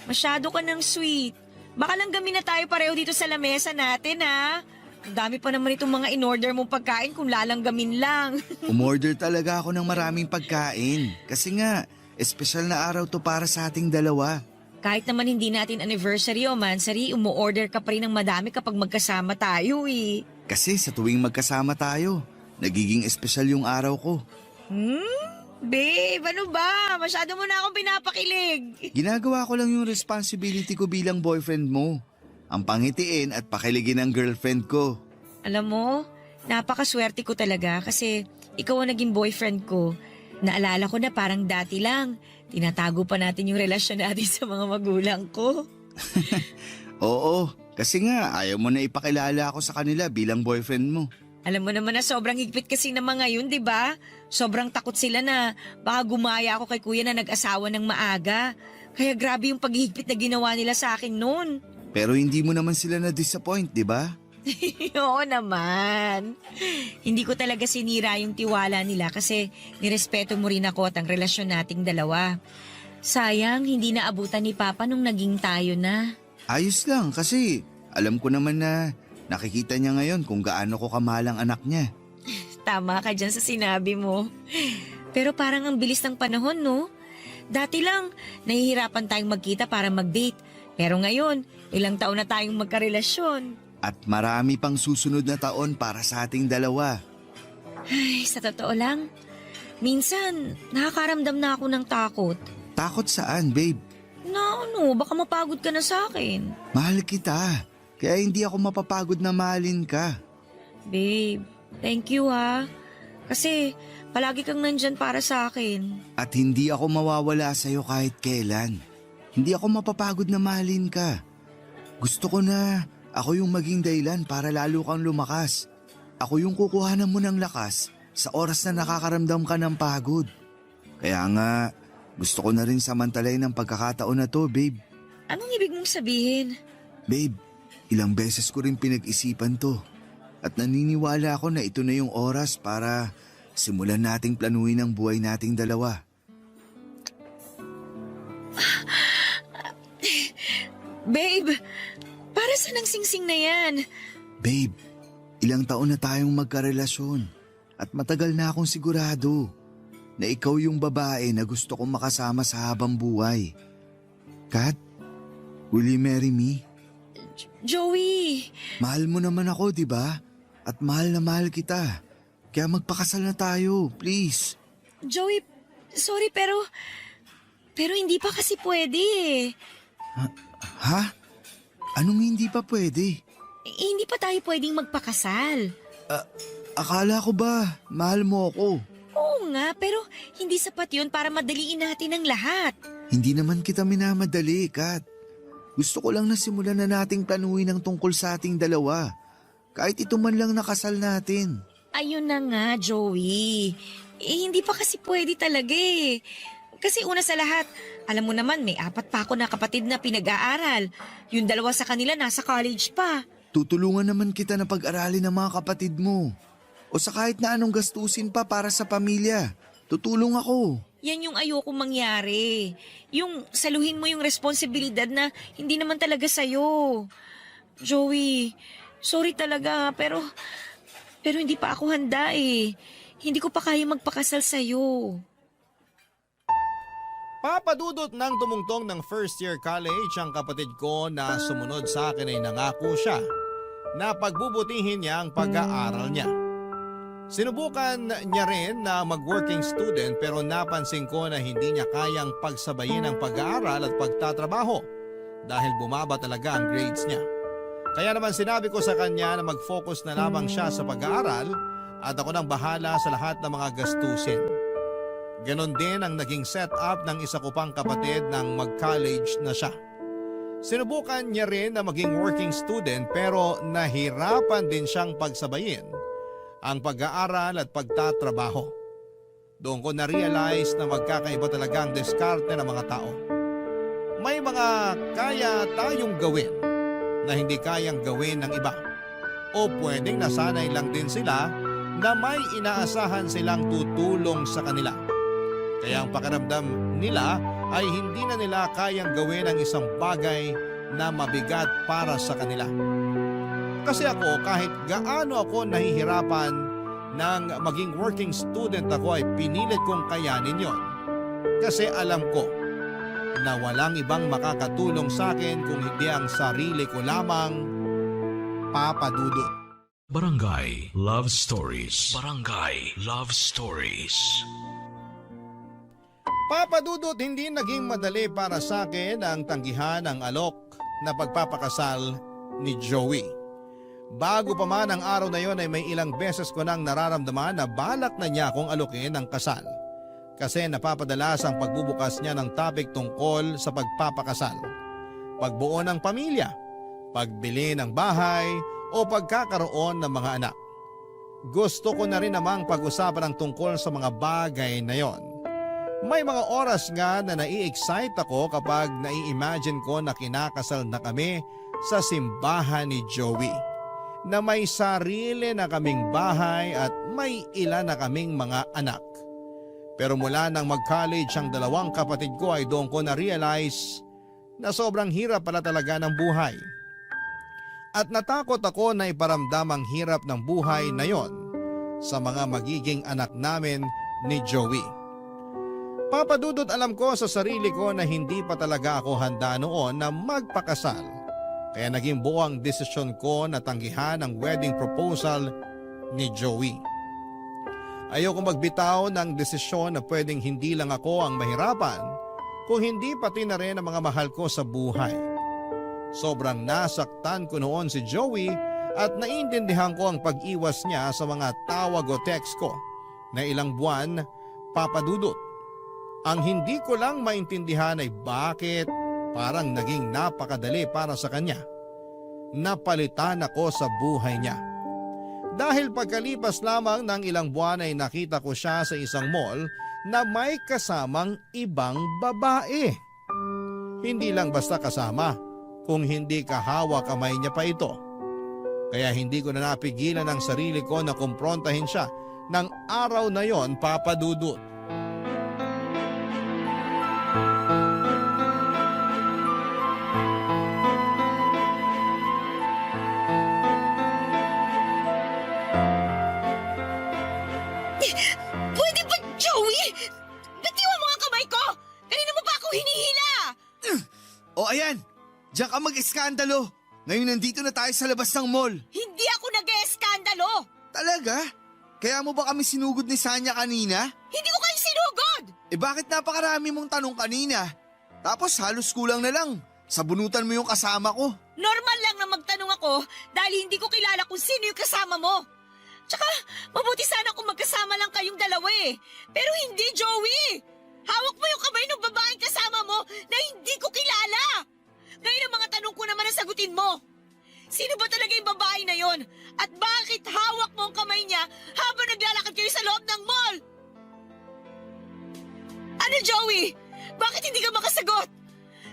masyado ka ng sweet. Baka lang gamin na tayo pareho dito sa lamesa natin, ha? Ang dami pa naman itong mga in-order mong pagkain kung lalanggamin lang. Umorder talaga ako ng maraming pagkain. Kasi nga, espesyal na araw to para sa ating dalawa. Kahit naman hindi natin anniversary o mansary, umu-order ka pa rin ng madami kapag magkasama tayo, eh. Kasi sa tuwing magkasama tayo, nagiging espesyal yung araw ko. Babe, ano ba? Masyado mo na akong pinapakilig. Ginagawa ko lang yung responsibility ko bilang boyfriend mo. Ang pangitiin at pakiligin ng girlfriend ko. Alam mo, napakaswerte ko talaga kasi ikaw ang naging boyfriend ko. Naalala ko na parang dati lang. Tinatago pa natin yung relasyon natin sa mga magulang ko. Oo, kasi nga ayaw mo na ipakilala ako sa kanila bilang boyfriend mo. Alam mo naman na sobrang higpit kasi ng mga yun, di ba? Sobrang takot sila na baka gumaya ako kay kuya na nag-asawa ng maaga. Kaya grabe yung paghihigpit na ginawa nila sa akin noon. Pero hindi mo naman sila na-disappoint, di ba? Oo naman. Hindi ko talaga sinira yung tiwala nila kasi nirespeto mo rin ako at ang relasyon nating dalawa. Sayang, hindi naabutan ni Papa nung naging tayo na. Ayos lang kasi alam ko naman na nakikita niya ngayon kung gaano ko kamahal ang anak niya. Tama ka dyan sa sinabi mo. Pero parang ang bilis ng panahon, no? Dati lang, nahihirapan tayong magkita para mag-date. Pero ngayon, ilang taon na tayong magkarelasyon. At marami pang susunod na taon para sa ating dalawa. Ay, sa totoo lang, minsan nakakaramdam na ako ng takot. Takot saan, babe? Na ano, baka mapagod ka na sa akin. Mahal kita. Kaya hindi ako mapapagod na mahalin ka. Babe, thank you ha. Kasi palagi kang nandyan para sa akin. At hindi ako mawawala sa'yo kahit kailan. Hindi ako mapapagod na mahalin ka. Gusto ko na ako yung maging dahilan para lalo kang lumakas. Ako yung kukuhanan mo ng lakas sa oras na nakakaramdam ka ng pagod. Kaya nga, gusto ko na rin samantalayin ang pagkakataon na to, babe. Anong ibig mong sabihin? Babe, ilang beses ko rin pinag-isipan to. At naniniwala ako na ito na yung oras para simulan nating planuhin ang buhay nating dalawa. Babe, para saan ang singsing na yan? Babe, ilang taon na tayong magkarelasyon at matagal na akong sigurado na ikaw yung babae na gusto kong makasama sa habang buhay. Kat, will you marry me? Joey! Mahal mo naman ako, di ba? At mahal na mahal kita. Kaya magpakasal na tayo, please. Joey, sorry pero hindi pa kasi pwede eh. Ha? Anong hindi pa pwede? Hindi pa tayo pwedeng magpakasal. Akala ko ba mahal mo ako? Oo nga, pero hindi sapat yun para madaliin natin ang lahat. Hindi naman kita minamadali, Kat. Gusto ko lang na simulan na nating planuhin ang tungkol sa ating dalawa. Kahit ito man lang nakasal natin. Ayun na nga, Joey. Hindi pa kasi pwede talaga eh. Kasi una sa lahat, alam mo naman may 4 pa ako na kapatid na pinag-aaral. Yung 2 sa kanila nasa college pa. Tutulungan naman kita na pag-aralin ng mga kapatid mo. O sa kahit na anong gastusin pa para sa pamilya. Tutulong ako. Yan yung ayoko mangyari. Yung saluhin mo yung responsibilidad na hindi naman talaga sa'yo. Joey, sorry talaga pero hindi pa ako handa eh. Hindi ko pa kaya magpakasal sa'yo. Papadudot ng tumungtong ng first year college ang kapatid ko na sumunod sa akin ay nangako siya na pagbubutihin niya ang pag-aaral niya. Sinubukan niya rin na mag-working student pero napansin ko na hindi niya kayang pagsabayin ang pag-aaral at pagtatrabaho dahil bumaba talaga ang grades niya. Kaya naman sinabi ko sa kanya na mag-focus na lamang siya sa pag-aaral at ako nang bahala sa lahat ng mga gastusin. Ganon din ang naging setup ng isa ko pang kapatid nang mag-college na siya. Sinubukan niya rin na maging working student pero nahirapan din siyang pagsabayin ang pag-aaral at pagtatrabaho. Doon ko na-realize na magkakaiba talaga ang diskarte ng mga tao. May mga kaya tayong gawin na hindi kayang gawin ng iba. O pwedeng nasanay lang din sila na may inaasahan silang tutulong sa kanila. Kaya ang pakiramdam nila ay hindi na nila kayang gawin ang isang bagay na mabigat para sa kanila. Kasi ako, kahit gaano ako nahihirapan nang maging working student ako, ay pinilit kong kayanin yon. Kasi alam ko na walang ibang makakatulong sa akin kung hindi ang sarili ko lamang, Papa Dudut. Barangay Love Stories. Barangay Love Stories. Papa Dudut, hindi naging madali para sa akin ang tanggihan ng alok na pagpapakasal ni Joey. Bago pa man ang araw na yon ay may ilang beses ko nang nararamdaman na balak na niya akong alukin ng kasal. Kasi napapadalas ang pagbubukas niya ng topic tungkol sa pagpapakasal, pagbuo ng pamilya, pagbili ng bahay o pagkakaroon ng mga anak. Gusto ko na rin namang pag-usapan ang tungkol sa mga bagay na yon. May mga oras nga na nai-excite ako kapag nai-imagine ko na kinakasal na kami sa simbahan ni Joey, na may sarili na kaming bahay at may ilan na kaming mga anak. Pero mula nang mag-college ang dalawang kapatid ko ay doon ko na-realize na sobrang hirap pala talaga ng buhay. At natakot ako na iparamdam ang hirap ng buhay na yon sa mga magiging anak namin ni Joey. Papa Dudut, alam ko sa sarili ko na hindi pa talaga ako handa noon na magpakasal. Kaya naging buo ang desisyon ko na tanggihan ang wedding proposal ni Joey. Ayoko magbitaw ng desisyon na pwedeng hindi lang ako ang mahirapan, kung hindi pati na rin ang mga mahal ko sa buhay. Sobrang nasaktan ko noon si Joey at naiintindihan ko ang pag-iwas niya sa mga tawag o text ko na ilang buwan, Papa Dudut. Ang hindi ko lang maintindihan ay bakit parang naging napakadali para sa kanya. Napalitan ako sa buhay niya. Dahil pagkalipas lamang ng ilang buwan ay nakita ko siya sa isang mall na may kasamang ibang babae. Hindi lang basta kasama, kung hindi kahawak kamay niya pa ito. Kaya hindi ko na napigilan ang sarili ko na kumprontahin siya ng araw na yon, Papa Dudut. Pwede ba, Joey? Bitiwan mo ang kamay ko! Kanina mo pa ako hinihila! O ayan, diyan ka mag-eskandalo. Ngayon nandito na tayo sa labas ng mall. Hindi ako nag-eskandalo! Talaga? Kaya mo ba kami sinugod ni Sanya kanina? Hindi ko kayo sinugod! Eh bakit napakarami mong tanong kanina? Tapos halos kulang na lang. Sabunutan mo yung kasama ko. Normal lang na magtanong ako dahil hindi ko kilala kung sino yung kasama mo. Tsaka, mabuti sana kung magkasama lang kayong dalawa eh. Pero hindi, Joey! Hawak mo yung kamay ng babaeng kasama mo na hindi ko kilala! Ngayon ang mga tanong ko naman ang sagutin mo. Sino ba talaga yung babae na yon? At bakit hawak mo ang kamay niya habang naglalakad kayo sa loob ng mall? Ano, Joey? Bakit hindi ka makasagot?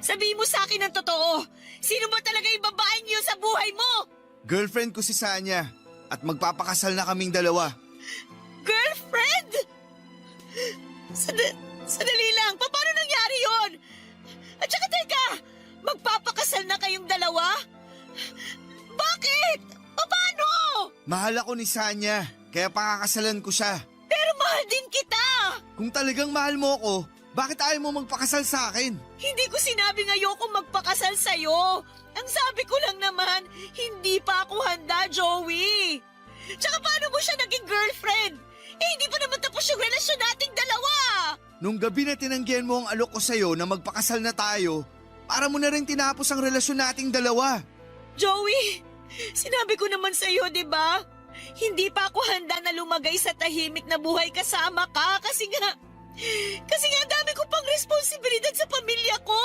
Sabihin mo sa akin ang totoo. Sino ba talaga yung babaeng yun sa buhay mo? Girlfriend ko si Sanya at magpapakasal na kaming dalawa. Girlfriend? Sadali lang, paano nangyari yon? At saka teka, magpapakasal na kayong dalawa? Bakit? Paano? Mahal ako ni Sanya, kaya pakakasalan ko siya. Pero mahal din kita! Kung talagang mahal mo ko, bakit ayaw mo magpakasal sa akin? Hindi ko sinabing ayoko magpakasal sa'yo. Ang sabi ko lang naman, hindi pa ako handa, Joey. Tsaka paano mo siya naging girlfriend? Eh hindi pa naman tapos yung relasyon nating dalawa. Nung gabi na tinanggihan mo ang alok ko sa'yo na magpakasal na tayo, para mo na rin tinapos ang relasyon nating dalawa. Joey, sinabi ko naman sa'yo, di ba? Hindi pa ako handa na lumagay sa tahimik na buhay kasama ka kasi nga dami ko pang responsibilidad sa pamilya ko.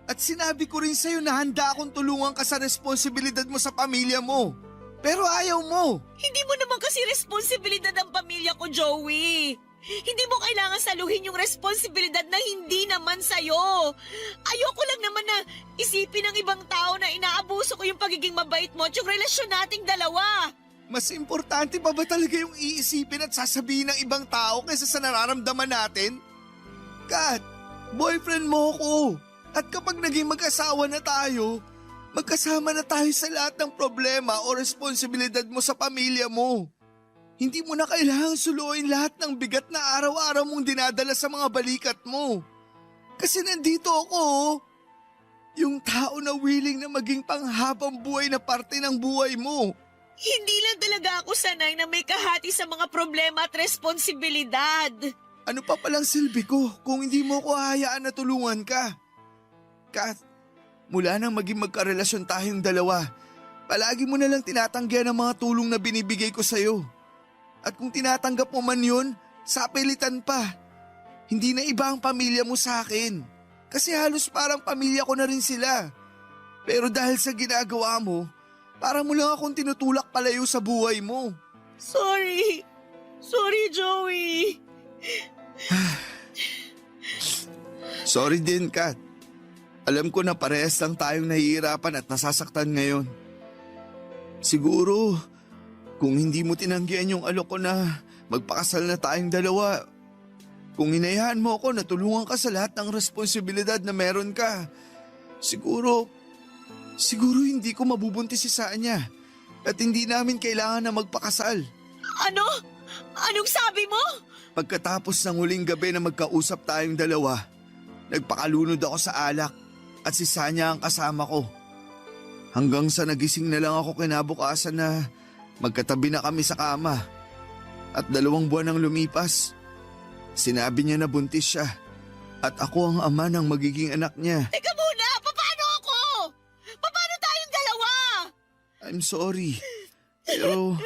At sinabi ko rin sa'yo na handa akong tulungan ka sa responsibilidad mo sa pamilya mo. Pero ayaw mo. Hindi mo naman kasi responsibilidad ang pamilya ko, Joey. Hindi mo kailangan saluhin yung responsibilidad na hindi naman sa'yo. Ayoko lang naman na isipin ng ibang tao na inaabuso ko yung pagiging mabait mo at yung relasyon nating dalawa. Mas importante pa ba talaga yung iisipin at sasabihin ng ibang tao kaysa sa nararamdaman natin? Kat, boyfriend mo ko. At kapag naging mag-asawa na tayo, magkasama na tayo sa lahat ng problema o responsibilidad mo sa pamilya mo. Hindi mo na kailangang suluin lahat ng bigat na araw-araw mong dinadala sa mga balikat mo. Kasi nandito ako, oh. Yung tao na willing na maging panghabang buhay na parte ng buhay mo. Hindi lang talaga ako sanay na may kahati sa mga problema at responsibilidad. Ano pa palang silbi ko kung hindi mo ko hahayaan na tulungan ka? Kat, mula nang maging magkarelasyon tayong dalawa, palagi mo na lang tinatanggihan ang mga tulong na binibigay ko sa'yo. At kung tinatanggap mo man yun, sapilitan pa. Hindi na iba ang pamilya mo sa akin. Kasi halos parang pamilya ko na rin sila. Pero dahil sa ginagawa mo, parang mo lang akong tinutulak palayo sa buhay mo. Sorry. Sorry, Joey. Sorry din, Kat. Alam ko na parehas lang tayong nahihirapan at nasasaktan ngayon. Siguro, kung hindi mo tinanggihan yung alok ko na magpakasal na tayong dalawa, kung hinayaan mo ako na tulungan ka sa lahat ng responsibilidad na meron ka, siguro hindi ko mabubuntis si Sanya at hindi namin kailangan na magpakasal. Ano? Anong sabi mo? Pagkatapos ng huling gabi na magkausap tayong dalawa, nagpakalunod ako sa alak at si Sanya ang kasama ko. Hanggang sa nagising na lang ako kinabukasan na magkatabi na kami sa kama. At 2 buwan nang lumipas, sinabi niya na buntis siya at ako ang ama ng magiging anak niya. Teka muna! Paano ako? Paano tayong dalawa? I'm sorry, pero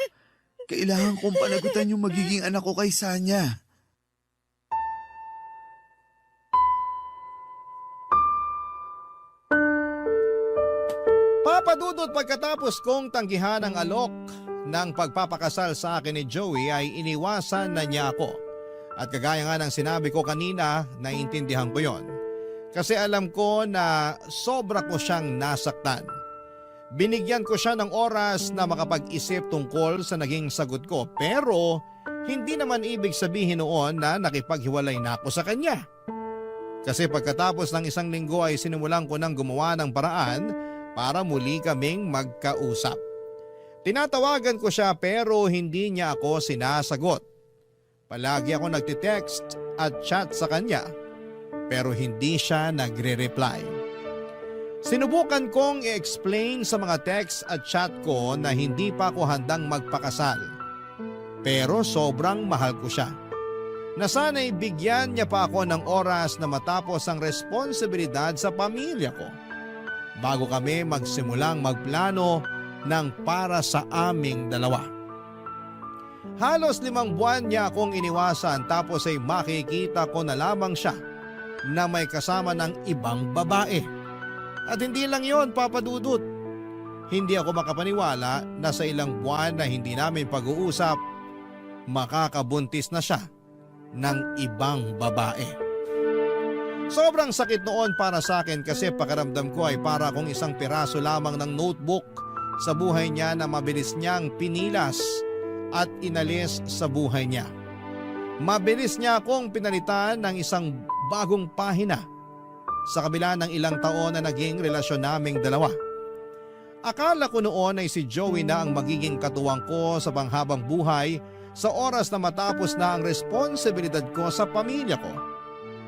kailangan kong panagutan yung magiging anak ko kay Sanya. Papadudot pagkatapos kong tanggihan ang alok ng pagpapakasal sa akin ni Joey ay iniwasan na niya ako. At kagaya nga ng sinabi ko kanina, naiintindihan ko yon. Kasi alam ko na sobra ko siyang nasaktan. Binigyan ko siya ng oras na makapag-isip tungkol sa naging sagot ko, pero hindi naman ibig sabihin noon na nakipaghiwalay na ako sa kanya. Kasi pagkatapos ng 1 linggo ay sinimulan ko ng gumawa ng paraan para muli kaming magkausap. Tinatawagan ko siya pero hindi niya ako sinasagot. Palagi ako nagtitext at chat sa kanya pero hindi siya nagre-reply. Sinubukan kong i-explain sa mga text at chat ko na hindi pa ako handang magpakasal. Pero sobrang mahal ko siya. Na sana'y bigyan niya pa ako ng oras na matapos ang responsibilidad sa pamilya ko. Bago kami magsimulang magplano ng para sa aming dalawa. Halos 5 buwan niya akong iniwasan tapos ay makikita ko na lamang siya na may kasama ng ibang babae. At hindi lang yon, papadudot. Hindi ako makapaniwala na sa ilang buwan na hindi namin pag-uusap, makakabuntis na siya ng ibang babae. Sobrang sakit noon para sa akin kasi pakiramdam ko ay para akong isang piraso lamang ng notebook sa buhay niya na mabilis niyang pinilas at inalis sa buhay niya. Mabilis niya akong pinalitan ng isang bagong pahina sa kabila ng ilang taon na naging relasyon naming dalawa. Akala ko noon ay si Joey na ang magiging katuwang ko sa panghabang buhay sa oras na matapos na ang responsibilidad ko sa pamilya ko.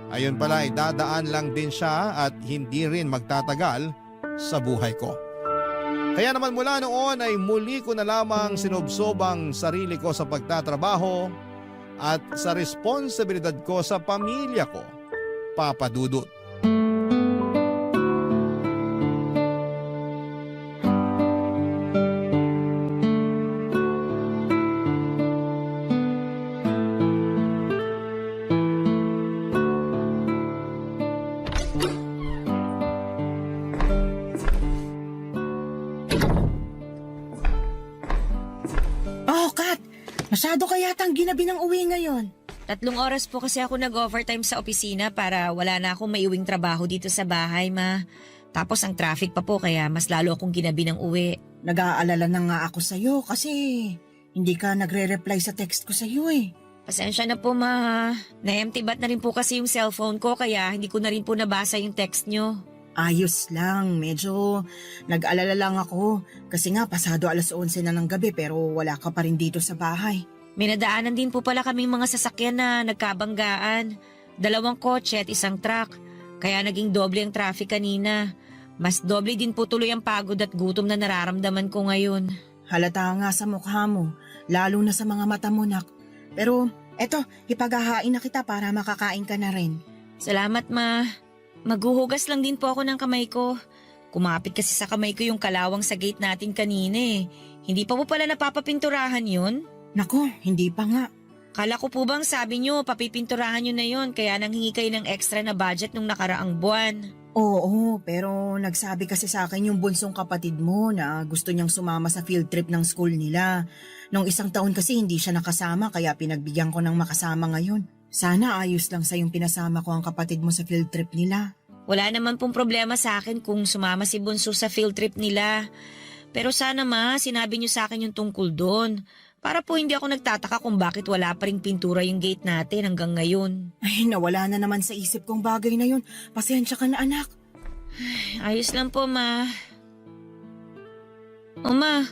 Ayon pala ay dadaan lang din siya at hindi rin magtatagal sa buhay ko. Kaya naman mula noon ay muli ko na lamang sinubsob ang sarili ko sa pagtatrabaho at sa responsibilidad ko sa pamilya ko, papadudot. Oh, Kat! Masyado ka yatang ginabi ng uwi ngayon. 3 oras po kasi ako nag-overtime sa opisina para wala na akong maiuwing trabaho dito sa bahay, ma. Tapos ang traffic pa po kaya mas lalo akong ginabi ng uwi. Nag-aalala na nga ako sa'yo kasi hindi ka nagre-reply sa text ko sa'yo eh. Pasensya na po, ma. Na-empty bat na rin po kasi yung cellphone ko kaya hindi ko na rin po nabasa yung text nyo. Ayos lang, medyo nag-alala lang ako kasi nga pasado 11:00 na ng gabi pero wala ka pa rin dito sa bahay. May nadaanan din po pala kaming mga sasakyan na nagkabanggaan. 2 kotse at 1 truck. Kaya naging doble ang traffic kanina. Mas doble din po tuloy ang pagod at gutom na nararamdaman ko ngayon. Halata nga sa mukha mo, lalo na sa mga mata mo, nak. Pero eto, ipaghahain na kita para makakain ka na rin. Salamat, ma. Maghuhugas lang din po ako ng kamay ko. Kumapit kasi sa kamay ko yung kalawang sa gate natin kanina eh. Hindi pa po pala napapapinturahan yun? Nako, hindi pa nga. Kala ko po bang sabi nyo, papipinturahan nyo na yon kaya nanghingi kayo ng extra na budget nung nakaraang buwan. Oo, pero nagsabi kasi sa akin yung bunsong kapatid mo na gusto niyang sumama sa field trip ng school nila. Nung 1 taon kasi hindi siya nakasama kaya pinagbigyan ko ng makasama ngayon. Sana ayos lang sa yung pinasama ko ang kapatid mo sa field trip nila. Wala naman pong problema sa akin kung sumama si Bunso sa field trip nila. Pero sana ma, sinabi nyo sa akin yung tungkol doon. Para po hindi ako nagtataka kung bakit wala pa ring pintura yung gate natin hanggang ngayon. Ay, nawala na naman sa isip kong bagay na yun. Pasensya ka na, anak. Ayos lang po, ma. O ma,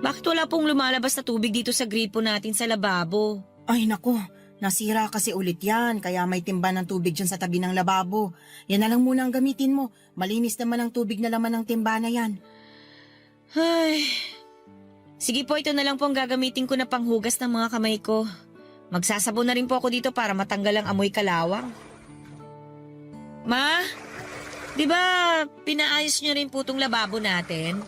bakit wala pong lumalabas na tubig dito sa gripo natin sa lababo? Ay, nako. Nasira kasi ulit yan, kaya may timba ng tubig dyan sa tabi ng lababo. Yan na lang muna ang gamitin mo. Malinis naman ang tubig na laman ng timba na yan. Ay... Sige po, ito na lang po ang gagamitin ko na panghugas ng mga kamay ko. Magsasabon na rin po ako dito para matanggal ang amoy kalawang. Ma, di ba pinaayos nyo rin po itong lababo natin?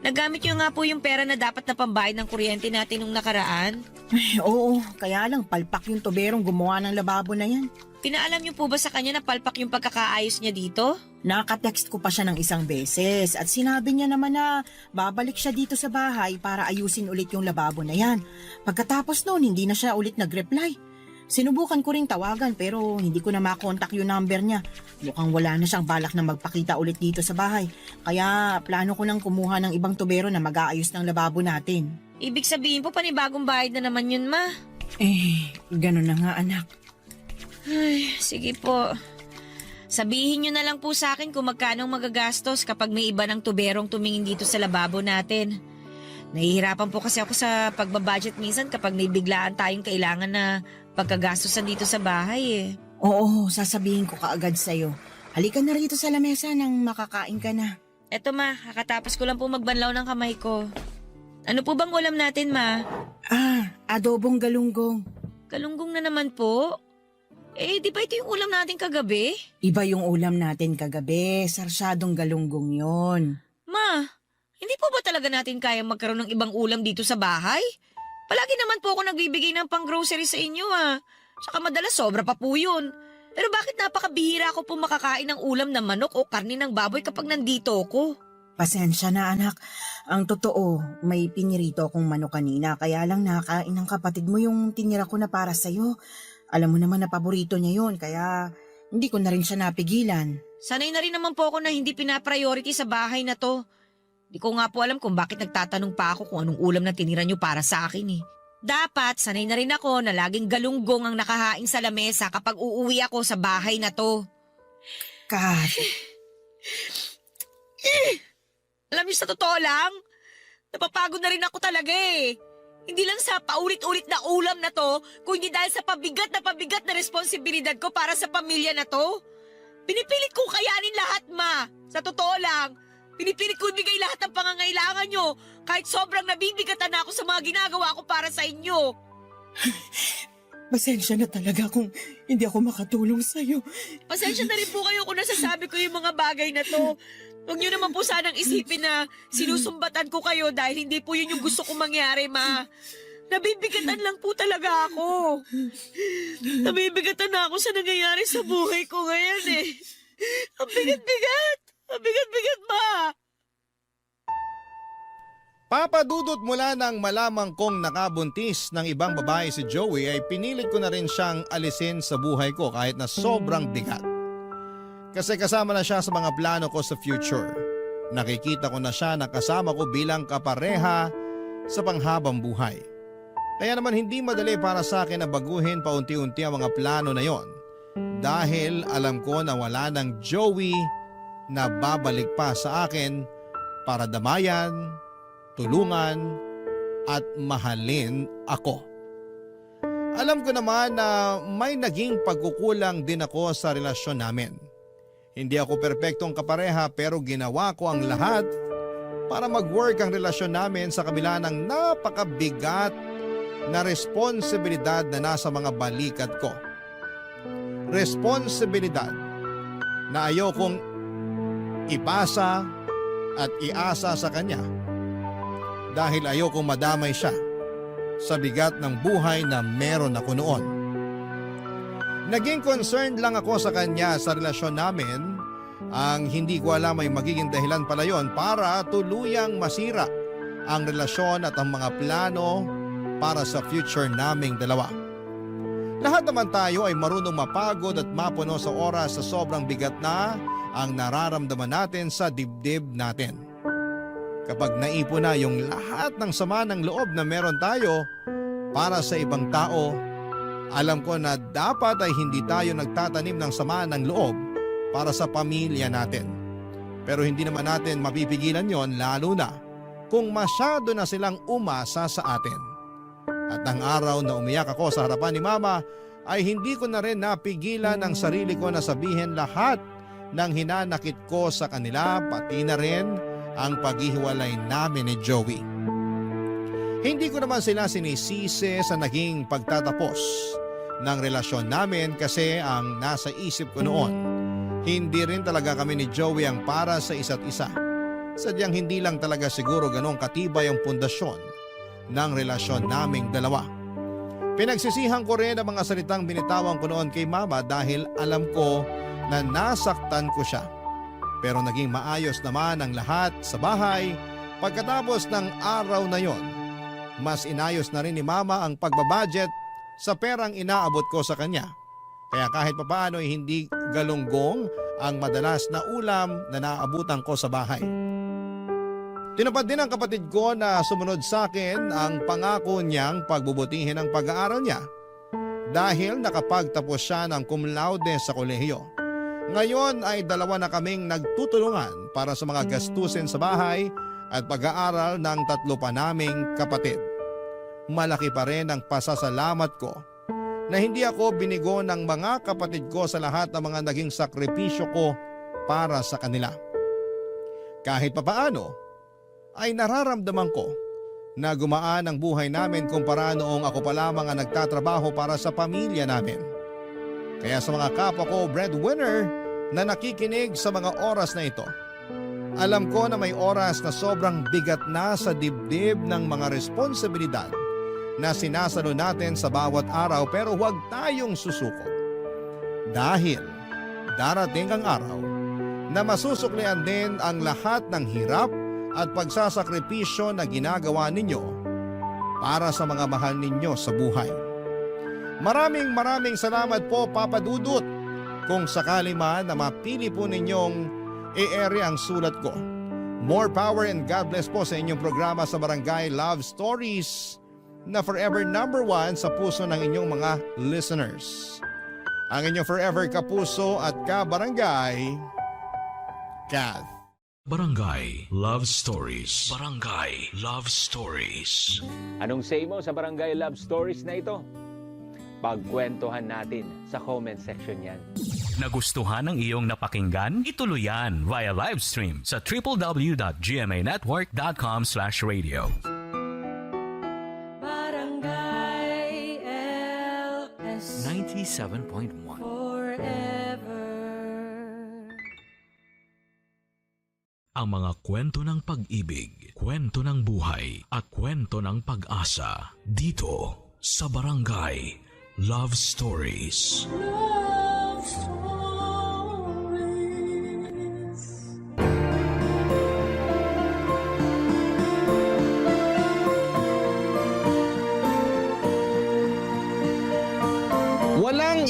Nagamit nyo nga po yung pera na dapat na pambayad ng kuryente natin nung nakaraan? Ay, oo, kaya lang palpak yung tuberong gumawa ng lababo na yan. Pinaalam niyo po ba sa kanya na palpak yung pagkakaayos niya dito? Nakatext ko pa siya ng 1 beses at sinabi niya naman na babalik siya dito sa bahay para ayusin ulit yung lababo na yan. Pagkatapos noon, hindi na siya ulit nag-reply. Sinubukan ko ring tawagan pero hindi ko na makontak yung number niya. Mukhang wala na siyang balak na magpakita ulit dito sa bahay. Kaya plano ko nang kumuha ng ibang tubero na mag-aayos ng lababo natin. Ibig sabihin po panibagong bayad na naman yun, ma. Ganun na nga, anak. Ay, sige po. Sabihin nyo na lang po sa akin kung magkano magagastos kapag may iba ng tuberong tumingin dito sa lababo natin. Nahihirapan po kasi ako sa pagbabudget minsan kapag may biglaan tayong kailangan na pagkagastosan dito sa bahay eh. Oo, sasabihin ko kaagad sa'yo. Halika na rito sa lamesa nang makakain ka na. Eto ma, kakatapos ko lang po magbanlaw ng kamay ko. Ano po bang ulam natin, ma? Adobong galunggong. Galunggong na naman po? Eh, di ba ito yung ulam natin kagabi? Iba yung ulam natin kagabi. Sarsyadong galunggong yon. Ma, hindi po ba talaga natin kayang magkaroon ng ibang ulam dito sa bahay? Palagi naman po ako nagbibigay ng pang-grocery sa inyo Saka madalas sobra pa po yun. Pero bakit napakabihira ako po makakain ng ulam na manok o karne ng baboy kapag nandito ako? Pasensya na, anak. Ang totoo, may pinirito akong manok kanina kaya lang nakain ng kapatid mo yung tinira ko na para sa'yo. Alam mo naman na paborito niya yun kaya hindi ko na rin siya napigilan. Sanay na rin naman po ako na hindi pinapriority sa bahay na to. Di ko nga po alam kung bakit nagtatanong pa ako kung anong ulam na tinira niyo para sa akin eh. Dapat sanay na rin ako na laging galunggong ang nakahain sa lamesa kapag uuwi ako sa bahay na to. Kat. Alam niyo sa totoo lang, napapagod na rin ako talaga eh. Hindi lang sa paulit-ulit na ulam na to, kundi dahil sa pabigat na responsibilidad ko para sa pamilya na to. Pinipilit kong kayanin lahat, ma. Sa totoo lang, pinipilit ko ibigay lahat ng pangangailangan nyo, kahit sobrang nabibigatan na ako sa mga ginagawa ko para sa inyo. Pasensya na talaga kung hindi ako makatulong sa'yo. Pasensya na rin po kayo kung nasasabi ko yung mga bagay na to. Huwag niyo naman po sanang isipin na sinusumbatan ko kayo dahil hindi po yun yung gusto kong mangyari, ma. Nabibigatan lang po talaga ako. Nabibigatan na ako sa nangyayari sa buhay ko ngayon eh. bigat-bigat! Bigat-bigat ba? Papadudot mula nang malamang kong nakabuntis ng ibang babae si Joey ay pinilit ko na rin siyang alisin sa buhay ko kahit na sobrang bigat. Kasi kasama na siya sa mga plano ko sa future. Nakikita ko na siya na kasama ko bilang kapareha sa panghabang buhay. Kaya naman hindi madali para sa akin na baguhin paunti-unti ang mga plano na yon. Dahil alam ko na wala ng Joey na babalik pa sa akin para damayan, tulungan at mahalin ako. Alam ko naman na may naging pagkukulang din ako sa relasyon namin. Hindi ako perpektong kapareha pero ginawa ko ang lahat para mag-work ang relasyon namin sa kabila ng napakabigat na responsibilidad na nasa mga balikat ko. Responsibilidad na ayokong ipasa at iasa sa kanya dahil ayokong madamay siya sa bigat ng buhay na meron ako noon. Naging concerned lang ako sa kanya sa relasyon namin. Ang hindi ko alam ay magiging dahilan pala yon para tuluyang masira ang relasyon at ang mga plano para sa future naming dalawa. Lahat naman tayo ay marunong mapagod at mapuno sa oras sa sobrang bigat na ang nararamdaman natin sa dibdib natin. Kapag naipon na yung lahat ng sama ng loob na meron tayo para sa ibang tao, alam ko na dapat ay hindi tayo nagtatanim ng sama ng loob para sa pamilya natin. Pero hindi naman natin mapipigilan yon lalo na kung masyado na silang umasa sa atin. At ang araw na umiyak ako sa harapan ni Mama ay hindi ko na rin napigilan ang sarili ko na sabihin lahat ng hinanakit ko sa kanila pati na rin ang paghihiwalay namin ni Joey. Hindi ko naman sila sinisisi sa naging pagtatapos ng relasyon namin kasi ang nasa isip ko noon, hindi rin talaga kami ni Joey ang para sa isa't isa. Sadyang hindi lang talaga siguro ganong katibay ang pundasyon ng relasyon naming dalawa. Pinagsisihan ko rin ang mga salitang binitawan ko noon kay Mama dahil alam ko na nasaktan ko siya. Pero naging maayos naman ang lahat sa bahay pagkatapos ng araw na yon. Mas inayos na rin ni Mama ang pagbabudget sa perang inaabot ko sa kanya. Kaya kahit papaano ay hindi galunggong ang madalas na ulam na naaabutan ko sa bahay. Tinupad din ng kapatid ko na sumunod sa akin ang pangako niyang pagbubutihin ang pag-aaral niya dahil nakapagtapos siya ng cum laude sa kolehiyo. Ngayon ay dalawa na kaming nagtutulungan para sa mga gastusin sa bahay at pag-aaral ng tatlo pa naming kapatid. Malaki pa rin ang pasasalamat ko na hindi ako binigo ng mga kapatid ko sa lahat ng mga naging sakripisyo ko para sa kanila. Kahit papaano, ay nararamdaman ko na gumaan ang buhay namin kumpara noong ako pa lamang ang nagtatrabaho para sa pamilya namin. Kaya sa mga kapwa ko breadwinner na nakikinig sa mga oras na ito, alam ko na may oras na sobrang bigat na sa dibdib ng mga responsibilidad na sinasalo natin sa bawat araw pero huwag tayong susuko. Dahil darating ang araw na masusuklian din ang lahat ng hirap at pagsasakripisyo na ginagawa ninyo para sa mga mahal ninyo sa buhay. Maraming salamat po Papa Dudut kung sakali man na mapili po ninyong i-ere ang sulat ko. More power and God bless po sa inyong programa sa Barangay Love Stories na forever #1 sa puso ng inyong mga listeners. Ang inyong forever kapuso at kabarangay, Kath. Barangay Love Stories. Barangay Love Stories. Anong say mo sa Barangay Love Stories na ito? Pagkwentuhan natin sa comment section yan. Nagustuhan ng iyong napakinggan? Ituloy yan via live stream sa www.gmanetwork.com/radio. Barangay LS 97.1 Forever. Ang mga kwento ng pag-ibig, kwento ng buhay, at kwento ng pag-asa dito sa Barangay Love Stories. Love Stories.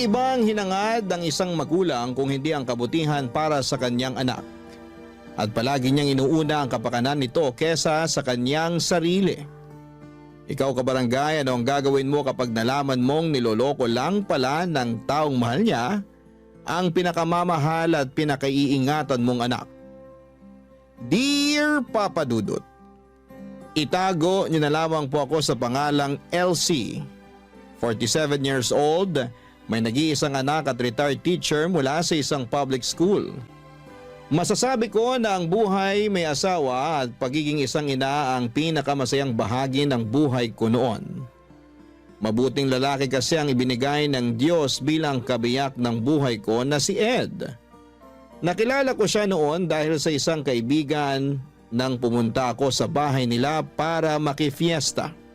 Walang ibang hinangad ang isang magulang kung hindi ang kabutihan para sa kanyang anak. At palagi niyang inuuna ang kapakanan nito kesa sa kanyang sarili. Ikaw kabarangay, ano ang gagawin mo kapag nalaman mong niloloko lang pala ng taong mahal niya ang pinakamamahal at pinakaiingatan mong anak? Dear Papa Dudut, itago niyo na lamang po ako sa pangalang LC. 47 years old, may nag-iisang anak at retired teacher mula sa isang public school. Masasabi ko na ang buhay may asawa at pagiging isang ina ang pinakamasayang bahagi ng buhay ko noon. Mabuting lalaki kasi ang ibinigay ng Diyos bilang kabiyak ng buhay ko na si Ed. Nakilala ko siya noon dahil sa isang kaibigan nang pumunta ako sa bahay nila para makifiesta.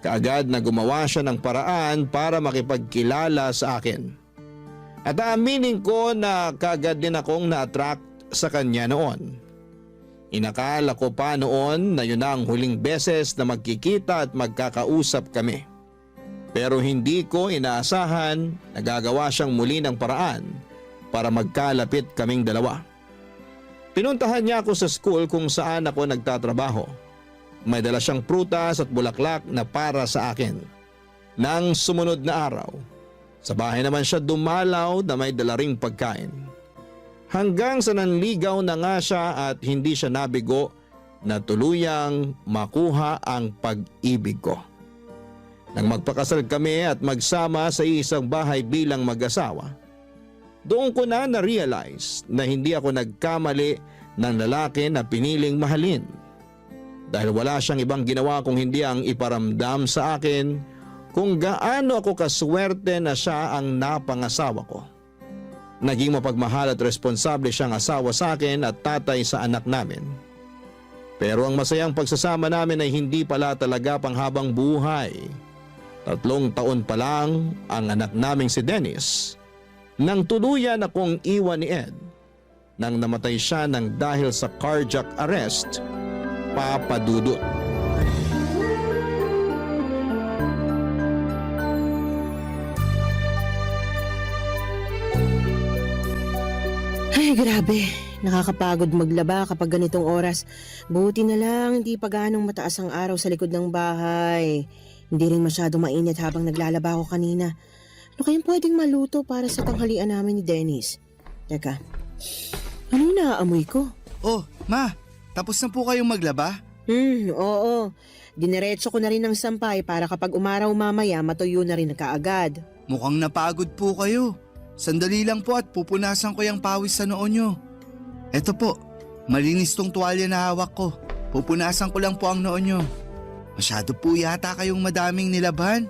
Kaagad na gumawa siya ng paraan para makipagkilala sa akin. At aaminin ko na kaagad din akong na-attract sa kanya noon. Inakala ko pa noon na yun ang huling beses na magkikita at magkakausap kami. Pero hindi ko inaasahan na gagawa siyang muli ng paraan para magkalapit kaming dalawa. Pinuntahan niya ako sa school kung saan ako nagtatrabaho. May dala siyang prutas at bulaklak na para sa akin. Nang sumunod na araw, sa bahay naman siya dumalaw na may dala ring pagkain. Hanggang sa nanligaw na nga siya at hindi siya nabigo na tuluyang makuha ang pag-ibig ko. Nang magpakasal kami at magsama sa isang bahay bilang mag-asawa, doon ko na na-realize na hindi ako nagkamali ng lalaki na piniling mahalin. Dahil wala siyang ibang ginawa kung hindi ang iparamdam sa akin kung gaano ako kaswerte na siya ang napangasawa ko. Naging mapagmahal at responsable siyang asawa sa akin at tatay sa anak namin. Pero ang masayang pagsasama namin ay hindi pala talaga panghabang buhay. 3 taon pa lang ang anak naming si Dennis nang tuluyan akong iwan ni Ed nang namatay siya ng dahil sa cardiac arrest, Papa Dudut. Ay, grabe. Nakakapagod maglaba kapag ganitong oras. Buti na lang hindi pa ganong mataas ang araw sa likod ng bahay. Hindi rin masyadong mainit habang naglalaba ako kanina. Ano kayang pwedeng maluto para sa tanghalian namin ni Dennis? Teka, ano yung naaamoy ko? Oh, Ma, tapos na po kayong maglaba? Oo. Dineretso ko na rin ng sampay para kapag umaraw mamaya matuyo na rin kaagad. Mukhang napagod po kayo. Sandali lang po at pupunasan ko yung pawis sa noo nyo. Eto po, malinis tong tuwalya na hawak ko. Pupunasan ko lang po ang noo nyo. Masyado po yata kayong madaming nilaban.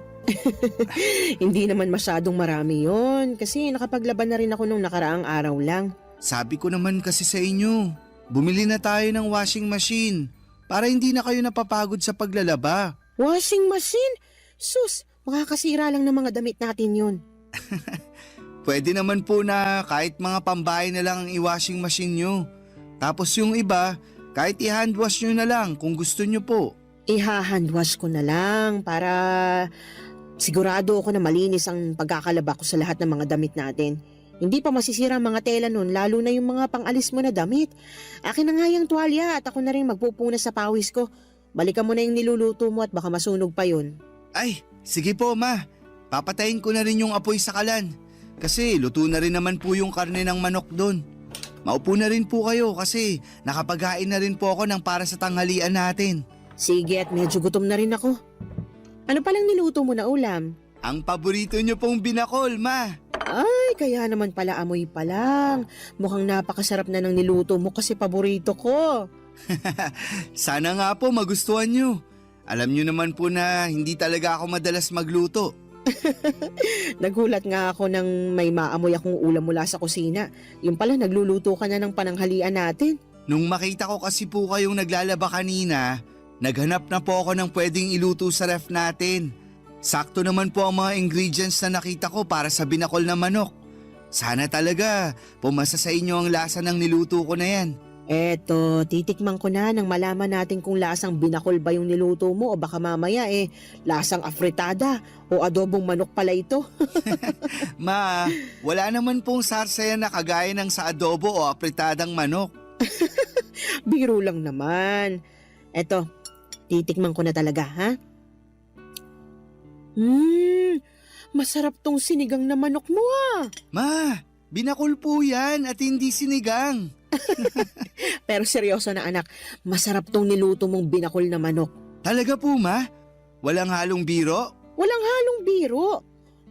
Hindi naman masyadong marami yon kasi nakapaglaban na rin ako nung nakaraang araw lang. Sabi ko naman kasi sa inyo, bumili na tayo ng washing machine para hindi na kayo napapagod sa paglalaba. Washing machine? Sus, makakasira lang ng mga damit natin yun. Pwede naman po na kahit mga pambahay na lang ang i-washing machine nyo. Tapos yung iba, kahit i-handwash nyo na lang kung gusto nyo po. Iha-handwash ko na lang para sigurado ako na malinis ang pagkakalaba ko sa lahat ng mga damit natin. Hindi pa masisira ang mga tela nun, lalo na yung mga pang-alis mo na damit. Akin na nga yung tuwalya at ako na rin magpupunas sa pawis ko. Balikan mo na yung niluluto mo at baka masunog pa yun. Ay, sige po ma. Papatayin ko na rin yung apoy sa kalan. Kasi luto na rin naman po yung karne ng manok doon. Maupo na rin po kayo kasi nakapaghain na rin po ako ng para sa tanghalian natin. Sige, at medyo gutom na rin ako. Ano palang niluto mo na ulam? Ang paborito nyo pong binakol, ma. Ay, kaya naman pala amoy pa lang. Mukhang napakasarap na ng niluto mo kasi paborito ko. Sana nga po magustuhan nyo. Alam nyo naman po na hindi talaga ako madalas magluto. Nagulat nga ako nang may maamoy akong ulam mula sa kusina. Yung pala nagluluto ka na ng pananghalian natin. Nung makita ko kasi po kayong naglalaba kanina, naghanap na po ako ng pwedeng iluto sa ref natin. Sakto naman po ang mga ingredients na nakita ko para sa binakol na manok. Sana talaga pumasa sa inyo ang lasa ng niluto ko na yan. Eto, titikman ko na nang malaman natin kung lasang binakol ba yung niluto mo o baka mamaya lasang afritada o adobong manok pala ito. Ma, wala naman pong sarsayan na kagaya ng sa adobo o apritadang manok. Biro lang naman. Eto, titikman ko na talaga, ha? Masarap tong sinigang na manok mo, ah. Ma, binakol po yan at hindi sinigang. Pero seryoso na anak, masarap tong niluto mong binakol na manok. Talaga po, ma? Walang halong biro? Walang halong biro.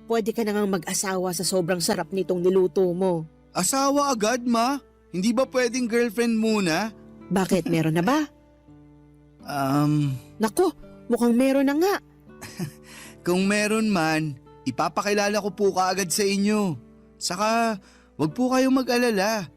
Pwede ka na ngang mag-asawa sa sobrang sarap nitong niluto mo. Asawa agad, ma? Hindi ba pwedeng girlfriend muna? Bakit, meron na ba? Nako, mukhang meron na nga. Kung meron man, ipapakilala ko po kaagad sa inyo. Saka, wag po kayong mag-alala.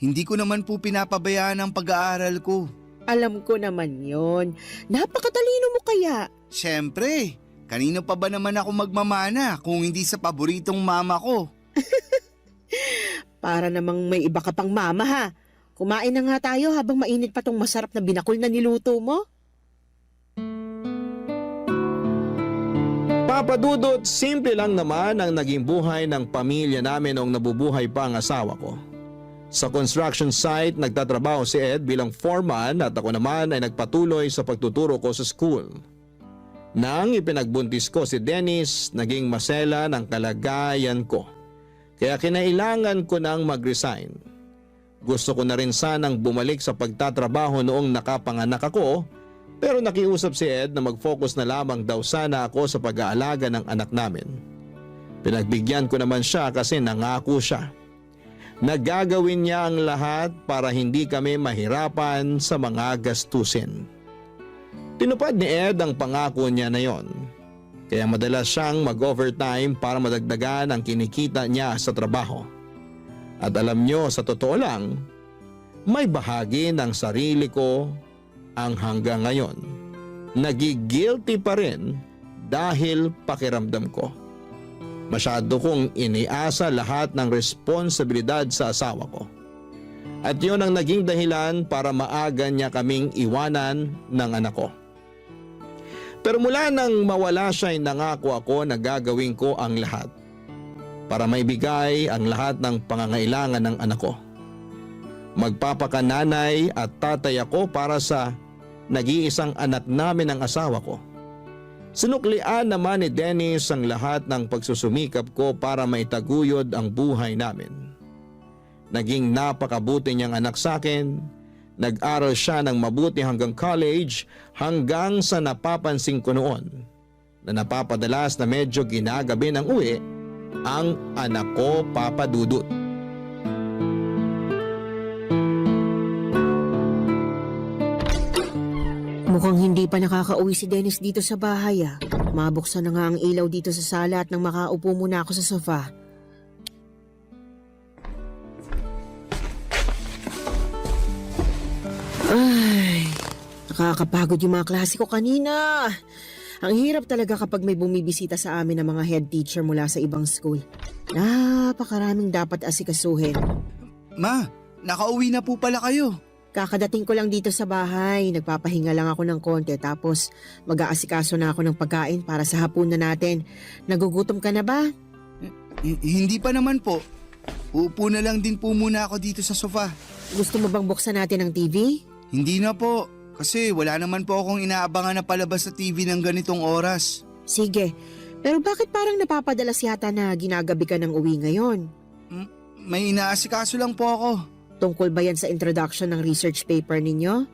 Hindi ko naman po pinapabayaan ang pag-aaral ko. Alam ko naman yon. Napakatalino mo kaya. Siyempre, kanino pa ba naman ako magmamana kung hindi sa paboritong mama ko? Para namang may iba ka pang mama, ha. Kumain na nga tayo habang mainit pa tong masarap na binakol na niluto mo. Papa Dudut, simple lang naman ang naging buhay ng pamilya namin noong nabubuhay pa ang asawa ko. Sa construction site, nagtatrabaho si Ed bilang foreman at ako naman ay nagpatuloy sa pagtuturo ko sa school. Nang ipinagbuntis ko si Dennis, naging masela ng kalagayan ko. Kaya kinailangan ko nang mag-resign. Gusto ko na rin sanang bumalik sa pagtatrabaho noong nakapanganak ako, pero nakiusap si Ed na mag-focus na lamang daw sana ako sa pag-aalaga ng anak namin. Pinagbigyan ko naman siya kasi nangako siya. Nagagawin niya ang lahat para hindi kami mahirapan sa mga gastusin. Tinupad ni Ed ang pangako niya na yon. Kaya madalas siyang mag-overtime para madagdagan ang kinikita niya sa trabaho. At alam niyo, sa totoo lang, may bahagi ng sarili ko ang hanggang ngayon nagigilty pa rin dahil pakiramdam ko. Masyado kong iniasa lahat ng responsibilidad sa asawa ko. At yun ang naging dahilan para maaga niya kaming iwanan ng anak ko. Pero mula nang mawala siya ay nangako ako na gagawin ko ang lahat para maibigay ang lahat ng pangangailangan ng anak ko. Magpapakananay at tatay ako para sa nag-iisang anak namin ng asawa ko. Sinuklian naman ni Dennis ang lahat ng pagsusumikap ko para maitaguyod ang buhay namin. Naging napakabuti niyang anak sa akin. Nag-aral siya ng mabuti hanggang college hanggang sa napapansin ko noon na napapadalas na medyo ginagabi ng uwi ang anak ko, Papa Dudut. Mukhang hindi pa nakakauwi si Dennis dito sa bahay, ah. Mabuksan na nga ang ilaw dito sa sala at nang makaupo muna ako sa sofa. Ay, nakakapagod yung mga klase ko kanina. Ang hirap talaga kapag may bumibisita sa amin ng mga head teacher mula sa ibang school. Napakaraming dapat asikasuhin. Ma, nakauwi na po pala kayo. Kakadating ko lang dito sa bahay. Nagpapahinga lang ako ng konti tapos mag-aasikaso na ako ng pagkain para sa hapunan natin. Nagugutom ka na ba? Hindi pa naman po. Uupo na lang din po muna ako dito sa sofa. Gusto mo bang buksan natin ang TV? Hindi na po. Kasi wala naman po akong inaabangan na palabas sa TV ng ganitong oras. Sige. Pero bakit parang napapadalas yata na ginagabi ka ng uwi ngayon? May inaasikaso lang po ako. Tungkol ba yan sa introduction ng research paper ninyo?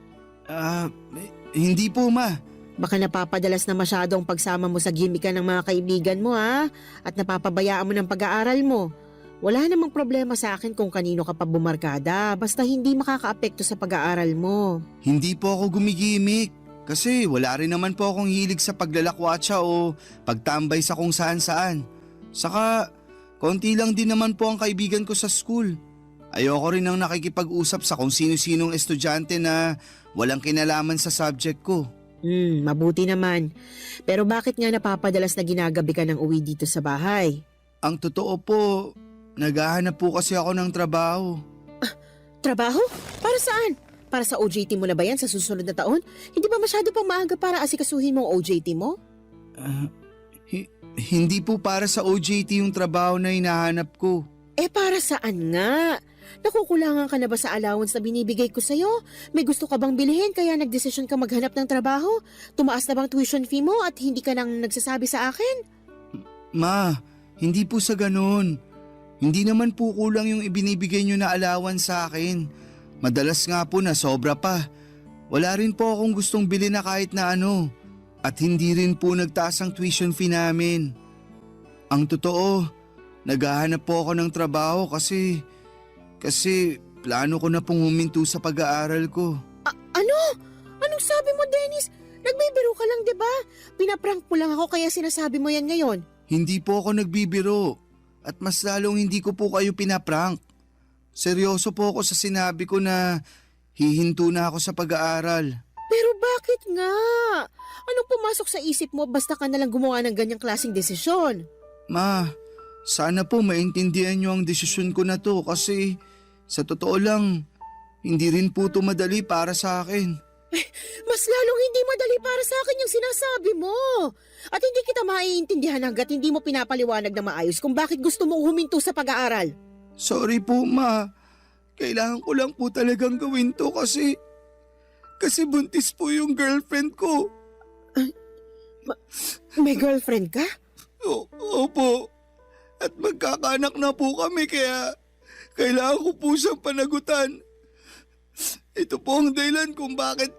Hindi po, ma. Baka napapadalas na masyadong pagsama mo sa gimikan ng mga kaibigan mo, ha? At napapabayaan mo ng pag-aaral mo. Wala namang problema sa akin kung kanino ka pa bumarkada, basta hindi makakaapekto sa pag-aaral mo. Hindi po ako gumigimik. Kasi wala rin naman po akong hilig sa paglalakwatsa o pagtambay sa kung saan-saan. Saka, konti lang din naman po ang kaibigan ko sa school. Ayoko rin nang nakikipag-usap sa kung sino-sinong estudyante na walang kinalaman sa subject ko. Mabuti naman. Pero bakit nga napapadalas na ginagabi ka ng uwi dito sa bahay? Ang totoo po, naghahanap po kasi ako ng trabaho. Trabaho? Para saan? Para sa OJT mo na ba yan sa susunod na taon? Hindi ba masyado pang maaga para asikasuhin mo ang OJT mo? Hindi po para sa OJT yung trabaho na hinahanap ko. Para saan nga? Nakukulangan ka na ba sa allowance na binibigay ko sa'yo? May gusto ka bang bilhin kaya nagdesisyon ka maghanap ng trabaho? Tumaas na bang tuition fee mo at hindi ka nang nagsasabi sa akin? Ma, hindi po sa ganun. Hindi naman po kulang yung ibinibigay nyo na allowance sa akin. Madalas nga po na sobra pa. Wala rin po akong gustong bilhin na kahit na ano. At hindi rin po nagtaas ang tuition fee namin. Ang totoo, naghahanap po ako ng trabaho kasi plano ko na pong huminto sa pag-aaral ko. Ano? Anong sabi mo, Dennis? Nagbibiro ka lang, di ba? Pinaprank mo lang ako kaya sinasabi mo yan ngayon. Hindi po ako nagbibiro. At mas lalong hindi ko po kayo pinaprank. Seryoso po ako sa sinabi ko na hihinto na ako sa pag-aaral. Pero bakit nga? Anong pumasok sa isip mo basta ka nalang gumawa ng ganyang klaseng desisyon? Ma, sana po maintindihan niyo ang desisyon ko na to kasi sa totoo lang, hindi rin po ito madali para sa akin. Mas lalong hindi madali para sa akin yung sinasabi mo. At hindi kita maiintindihan hanggat hindi mo pinapaliwanag na maayos kung bakit gusto mong huminto sa pag-aaral. Sorry po, Ma. Kailangan ko lang po talagang gawin to kasi buntis po yung girlfriend ko. May girlfriend ka? Opo. At magkakaanak na po kami kaya kailangan ko po siyang panagutan. Ito po ang dahilan kung bakit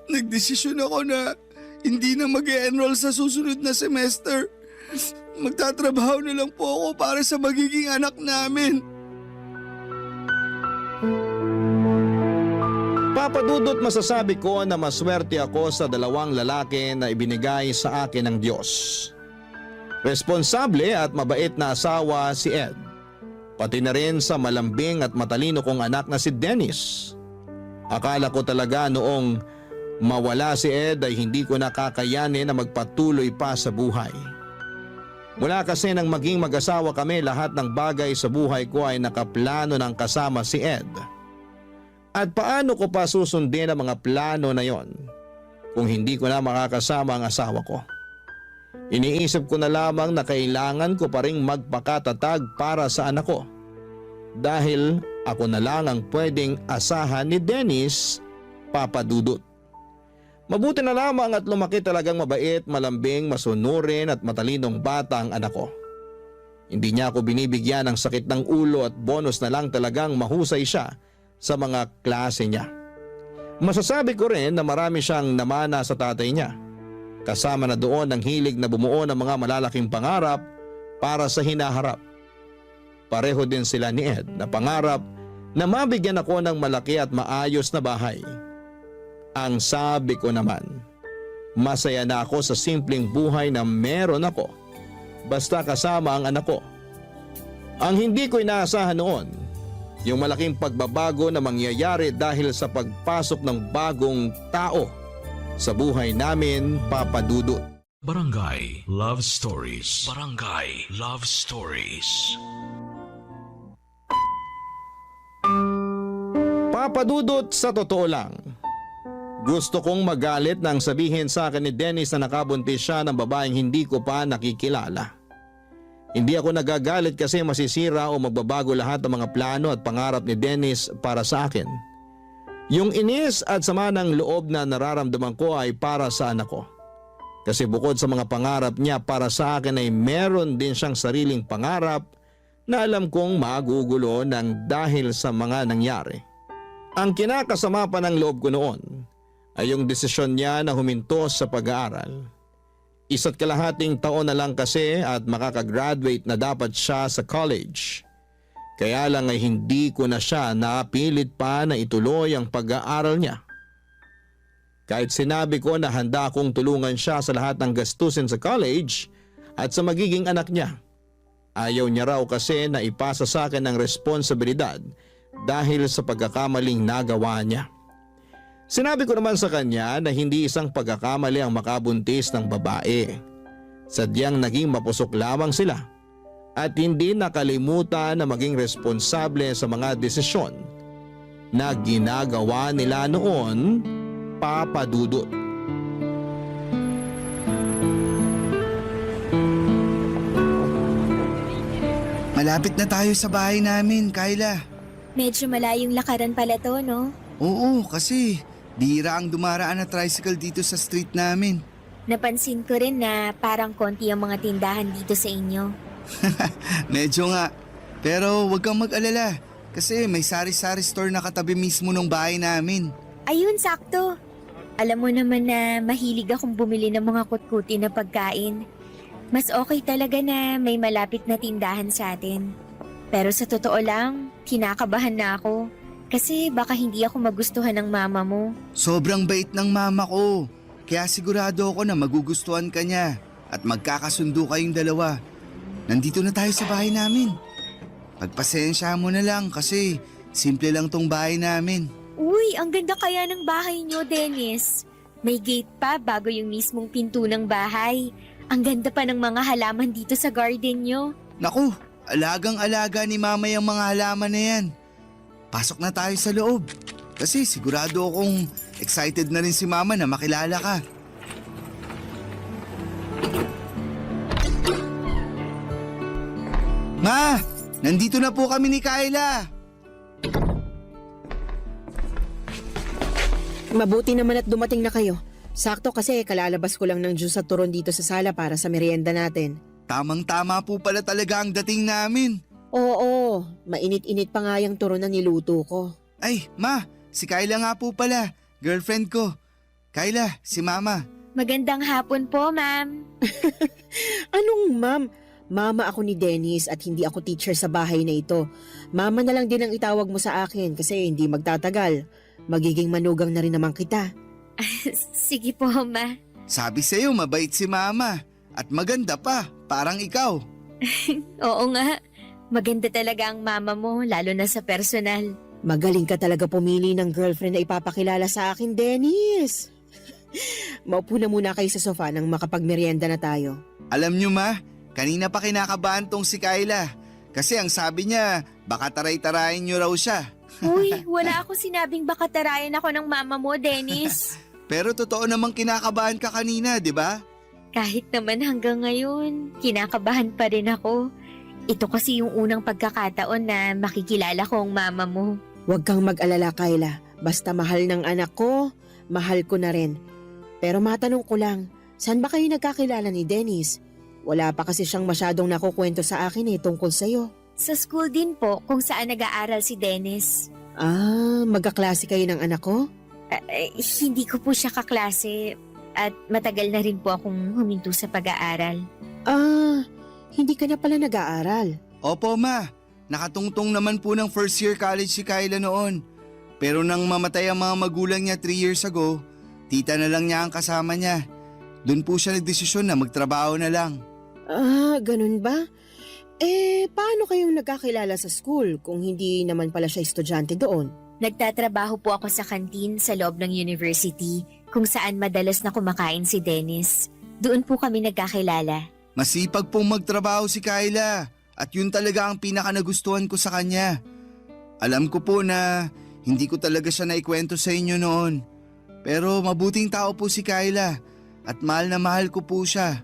nagdesisyon ako na hindi na mag-e-enroll sa susunod na semester. Magtatrabaho na lang po ako para sa magiging anak namin. Papa Dudut, masasabi ko na maswerte ako sa dalawang lalaki na ibinigay sa akin ng Diyos. Responsable at mabait na asawa si Ed. Pati na rin sa malambing at matalino kong anak na si Dennis. Akala ko talaga noong mawala si Ed ay hindi ko nakakayanin na magpatuloy pa sa buhay. Mula kasi nang maging mag-asawa kami, lahat ng bagay sa buhay ko ay nakaplano ng kasama si Ed. At paano ko pa susundin ang mga plano na yon kung hindi ko na makakasama ang asawa ko? Iniisip ko na lamang na kailangan ko pa ring magpakatatag para sa anak ko. Dahil ako na lang ang pwedeng asahan ni Dennis, Papa Dudut. Mabuti na lamang at lumaki talagang mabait, malambing, masunurin at matalinong bata ang anak ko. Hindi niya ako binibigyan ng sakit ng ulo at bonus na lang talagang mahusay siya sa mga klase niya. Masasabi ko rin na marami siyang namana sa tatay niya. Kasama na doon ang hilig na bumuo ng mga malalaking pangarap para sa hinaharap. Pareho din sila ni Ed na pangarap na mabigyan ako ng malaki at maayos na bahay. Ang sabi ko naman, masaya na ako sa simpleng buhay na meron ako basta kasama ang anak ko. Ang hindi ko inaasahan noon, yung malaking pagbabago na mangyayari dahil sa pagpasok ng bagong tao sa buhay namin, Papa Dudut. Barangay Love Stories. Barangay Love Stories. Papa Dudut, sa totoo lang, gusto kong magalit nang sabihin sa akin ni Dennis na nakabuntis siya ng babaeng hindi ko pa nakikilala. Hindi ako nagagalit kasi masisira o magbabago lahat ng mga plano at pangarap ni Dennis para sa akin. Yung inis at sama ng loob na nararamdaman ko ay para sa anak ko. Kasi bukod sa mga pangarap niya para sa akin ay meron din siyang sariling pangarap na alam kong magugulo ng dahil sa mga nangyari. Ang kinakasama pa ng loob ko noon ay yung desisyon niya na huminto sa pag-aaral. 1.5 taon na lang kasi at makakagraduate na dapat siya sa college. Kaya lang ay hindi ko na siya napilit pa na ituloy ang pag-aaral niya. Kahit sinabi ko na handa akong tulungan siya sa lahat ng gastusin sa college at sa magiging anak niya. Ayaw niya raw kasi na ipasa sa akin ang responsibilidad dahil sa pagkakamaling nagawa niya. Sinabi ko naman sa kanya na hindi isang pagkakamali ang makabuntis ng babae. Sadyang naging mapusok lamang sila at hindi nakalimutan na maging responsable sa mga desisyon na ginagawa nila noon, Papa Dudut. Malapit na tayo sa bahay namin, Kyla. Medyo malayong lakaran pala to, no? Oo, kasi bihira ang dumaraan na tricycle dito sa street namin. Napansin ko rin na parang konti ang mga tindahan dito sa inyo. Medyo nga. Pero huwag kang mag-alala kasi may sari-sari store na katabi mismo ng bahay namin. Ayun, sakto. Alam mo naman na mahilig akong bumili ng mga kutkuti na pagkain. Mas okay talaga na may malapit na tindahan sa atin. Pero sa totoo lang, kinakabahan na ako. Kasi baka hindi ako magustuhan ng mama mo. Sobrang bait ng mama ko. Kaya sigurado ako na magugustuhan ka niya at magkakasundo kayong dalawa. Nandito na tayo sa bahay namin. Pagpasensya mo na lang kasi simple lang tong bahay namin. Uy, ang ganda kaya ng bahay niyo, Dennis. May gate pa bago yung mismong pinto ng bahay. Ang ganda pa ng mga halaman dito sa garden niyo. Naku, alagang-alaga ni mama yung mga halaman na yan. Pasok na tayo sa loob. Kasi sigurado akong excited na rin si mama na makilala ka. Ma, nandito na po kami ni Kyla. Mabuti naman at dumating na kayo. Sakto kasi kalalabas ko lang ng juice at turon dito sa sala para sa merienda natin. Tamang-tama po pala talaga ang dating namin. Oo, mainit-init pa nga yung turon na niluto ko. Ay, ma, si Kyla nga po pala, girlfriend ko. Kyla, si mama. Magandang hapon po, ma'am. Anong ma'am? Mama ako ni Dennis at hindi ako teacher sa bahay na ito. Mama na lang din ang itawag mo sa akin kasi hindi magtatagal. Magiging manugang na rin naman kita. Sige po, ma. Sabi sa'yo, mabait si mama. At maganda pa, parang ikaw. Oo nga. Maganda talaga ang mama mo, lalo na sa personal. Magaling ka talaga pumili ng girlfriend na ipapakilala sa akin, Dennis. Maupo na muna kayo sa sofa nang makapagmerienda na tayo. Alam nyo ma, kanina pa kinakabahan tong si Kyla. Kasi ang sabi niya, baka taray-tarayin nyo raw siya. Uy, wala akong sinabing baka tarayan ako ng mama mo, Dennis. Pero totoo namang kinakabahan ka kanina, di ba? Kahit naman hanggang ngayon, kinakabahan pa rin ako. Ito kasi yung unang pagkakataon na makikilala ko ang mama mo. Huwag kang mag-alala, Kyla. Basta mahal ng anak ko, mahal ko na rin. Pero matanong ko lang, saan ba kayo nagkakilala ni Dennis? Wala pa kasi siyang masyadong nakukwento sa akin tungkol sa'yo. Sa school din po kung saan nag-aaral si Dennis. Magkaklase kayo ng anak ko? Hindi ko po siya kaklase at matagal na rin po akong huminto sa pag-aaral. Hindi ka na pala nag-aaral. Opo ma, nakatungtong naman po ng first year college si Kyla noon. Pero nang mamatay ang mga magulang niya 3 years ago, tita na lang niya ang kasama niya. Doon po siya nagdesisyon na magtrabaho na lang. Ganun ba? Paano kayong nagkakilala sa school kung hindi naman pala siya estudyante doon? Nagtatrabaho po ako sa kantin sa loob ng university kung saan madalas na kumakain si Dennis. Doon po kami nagkakilala. Masipag pong magtrabaho si Kyla at yun talaga ang pinaka-nagustuhan ko sa kanya. Alam ko po na hindi ko talaga siya naikwento sa inyo noon. Pero mabuting tao po si Kyla at mahal na mahal ko po siya.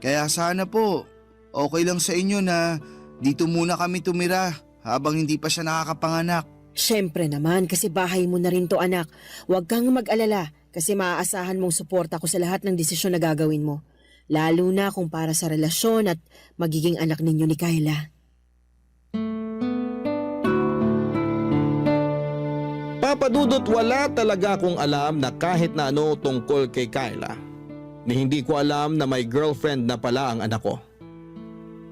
Kaya sana po, okay lang sa inyo na dito muna kami tumira habang hindi pa siya nakakapanganak. Siyempre naman kasi bahay mo na rin to anak. Huwag kang mag-alala kasi maaasahan mong suporta ko sa lahat ng desisyon na gagawin mo. Lalo na kung para sa relasyon at magiging anak ninyo ni Kyla. Papa Dudut, wala talaga akong alam na kahit na ano tungkol kay Kyla. Ni hindi ko alam na may girlfriend na pala ang anak ko.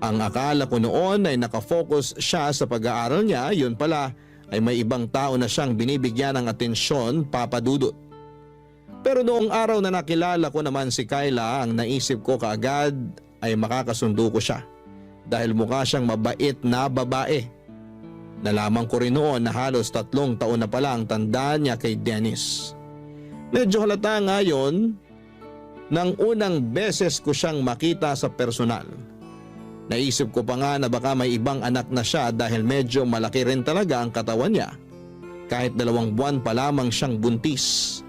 Ang akala ko noon ay nakafocus siya sa pag-aaral niya, yun pala ay may ibang tao na siyang binibigyan ng atensyon, Papa Dudut. Pero noong araw na nakilala ko naman si Kyla, ang naisip ko kaagad ay makakasundo ko siya. Dahil mukha siyang mabait na babae. Nalaman ko rin noon na halos 3 taon na pala ang tanda niya kay Dennis. Medyo halata ngayon nang unang beses ko siyang makita sa personal. Naisip ko pa nga na baka may ibang anak na siya dahil medyo malaki rin talaga ang katawan niya. kahit 2 buwan pa lamang siyang buntis.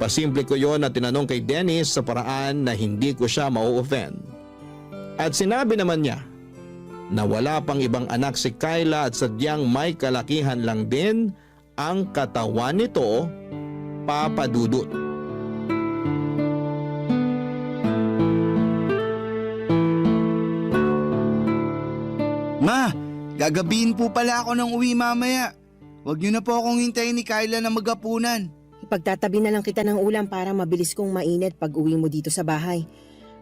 Pasimple ko yon at tinanong kay Dennis sa paraan na hindi ko siya mau-offend. At sinabi naman niya na wala pang ibang anak si Kyla at sadyang may kalakihan lang din ang katawan nito, Papa Dudut. Ma, gagabihin po pala ako ng uwi mamaya. Huwag niyo na po akong hintayin ni Kyla na maghapunan. Ipagtatabi na lang kita ng ulam para mabilis kong mainit pag uwi mo dito sa bahay.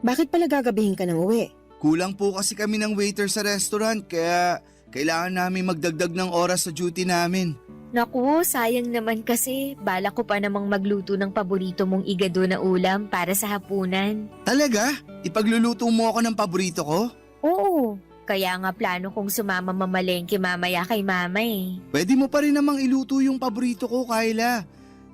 Bakit pala gagabihin ka ng uwi? Kulang po kasi kami ng waiter sa restaurant kaya kailangan namin magdagdag ng oras sa duty namin. Naku, sayang naman kasi. Balak ko pa namang magluto ng paborito mong igado na ulam para sa hapunan. Talaga? Ipagluluto mo ako ng paborito ko? Oo, kaya nga plano kong sumama mamalengke mamaya kay mama eh. Pwede mo pa rin namang iluto yung paborito ko, Kyla.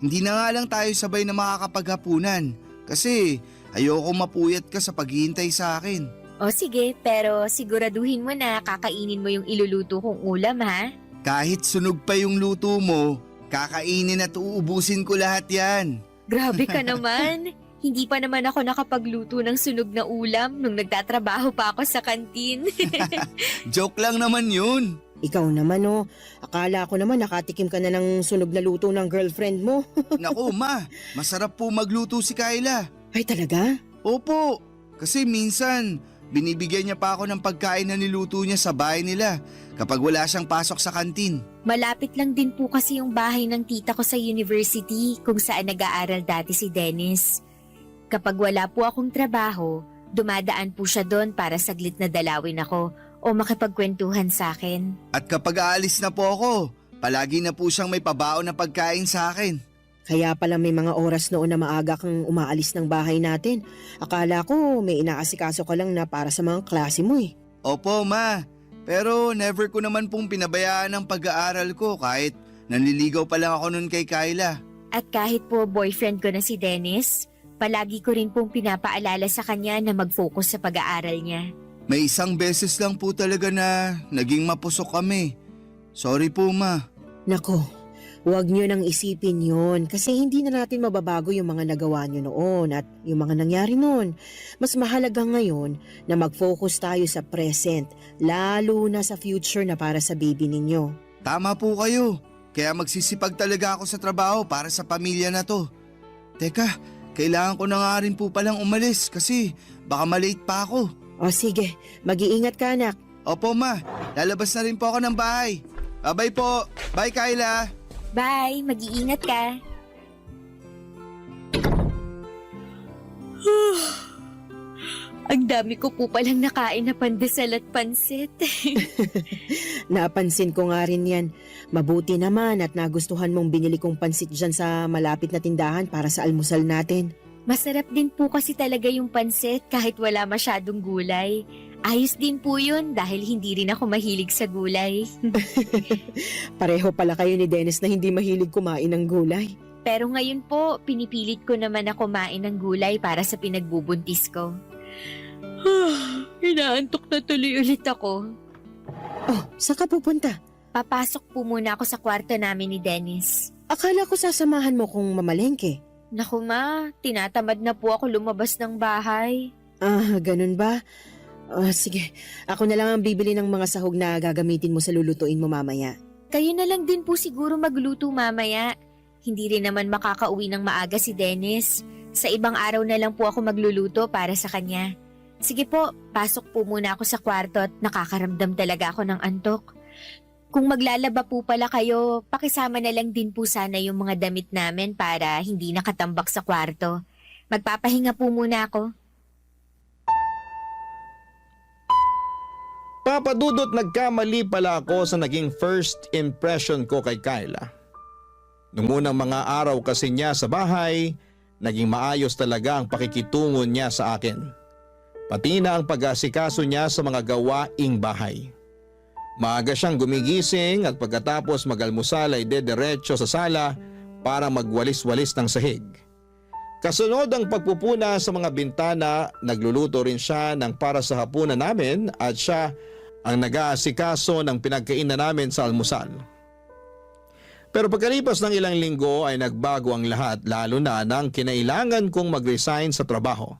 Hindi na nga lang tayo sabay na makakapaghapunan kasi ayoko mapuyat ka sa paghihintay sa akin. O sige, pero siguraduhin mo na kakainin mo yung iluluto kong ulam ha? Kahit sunog pa yung luto mo, kakainin at uubusin ko lahat yan. Grabe ka naman. Hindi pa naman ako nakapagluto ng sunog na ulam nung nagtatrabaho pa ako sa kantin. Joke lang naman yun. Ikaw naman oh, akala ko naman nakatikim ka na ng sunog na luto ng girlfriend mo. Naku ma, masarap po magluto si Kyla. Ay talaga? Opo, kasi minsan binibigyan niya pa ako ng pagkain na niluto niya sa bahay nila kapag wala siyang pasok sa kantin. Malapit lang din po kasi yung bahay ng tita ko sa university kung saan nag-aaral dati si Dennis. Kapag wala po akong trabaho, dumadaan po siya doon para saglit na dalawin ako o makipagkwentuhan sa akin. At kapag aalis na po ako, palagi na po siyang may pabaon na pagkain sa akin. Kaya pala may mga oras noon na maaga kang umaalis ng bahay natin. Akala ko may inaasikaso ka lang na para sa mga klase mo eh. Opo ma, pero never ko naman pong pinabayaan ang pag-aaral ko kahit nanliligaw pa lang ako nun kay Kyla. At kahit po boyfriend ko na si Dennis, palagi ko rin pong pinapaalala sa kanya na mag-focus sa pag-aaral niya. May isang beses lang po talaga na naging mapusok kami. Sorry po ma. Nako, huwag nyo nang isipin yon kasi hindi na natin mababago yung mga nagawa nyo noon at yung mga nangyari noon. Mas mahalaga ngayon na mag-focus tayo sa present, lalo na sa future na para sa baby ninyo. Tama po kayo. Kaya magsisipag talaga ako sa trabaho para sa pamilya na to. Teka, kailangan ko na nga rin po palang umalis kasi baka malate pa ako. O sige, mag-iingat ka anak. Opo ma, lalabas na rin po ako ng bahay. Bye po. Bye Kyla. Bye, mag-iingat ka. Ang dami ko po palang nakain na pandesal at pansit. Napansin ko nga rin yan. Mabuti naman at nagustuhan mong binili kong pansit dyan sa malapit na tindahan para sa almusal natin. Masarap din po kasi talaga yung pansit kahit wala masyadong gulay. Ayos din po yun dahil hindi rin ako mahilig sa gulay. Pareho pala kayo ni Dennis na hindi mahilig kumain ng gulay. Pero ngayon po, pinipilit ko naman na kumain ng gulay para sa pinagbubuntis ko. Inaantok na tuloy ulit ako. Oh, saan ka pupunta? Papasok po muna ako sa kwarto namin ni Dennis. Akala ko sasamahan mo kung mamalengke. Naku ma, tinatamad na po ako lumabas ng bahay. Ah, ganun ba? Sige, ako na lang ang bibili ng mga sahog na gagamitin mo sa lulutuin mo mamaya. Kayo na lang din po siguro magluto mamaya. Hindi rin naman makakauwi ng maaga si Dennis. Sa ibang araw na lang po ako magluluto para sa kanya. Sige po, pasok po muna ako sa kwarto at nakakaramdam talaga ako ng antok. Kung maglalaba po pala kayo, pakisama na lang din po sana yung mga damit namin para hindi nakatambak sa kwarto. Magpapahinga po muna ako. Papa Dudut, nagkamali pala ako sa naging first impression ko kay Kyla. Nung unang mga araw kasi niya sa bahay, naging maayos talaga ang pakikitungo niya sa akin. Pati na ang pag-asikaso niya sa mga gawaing bahay. Maaga siyang gumigising at pagkatapos mag-almusal ay dediretso sa sala para magwalis-walis ng sahig. Kasunod ang pagpupuna sa mga bintana, nagluluto rin siya ng para sa hapunan namin at siya ang nag-aasikaso ng pinagkainan namin sa almusal. Pero pagkalipas ng ilang linggo ay nagbago ang lahat, lalo na nang kinailangan kong mag-resign sa trabaho.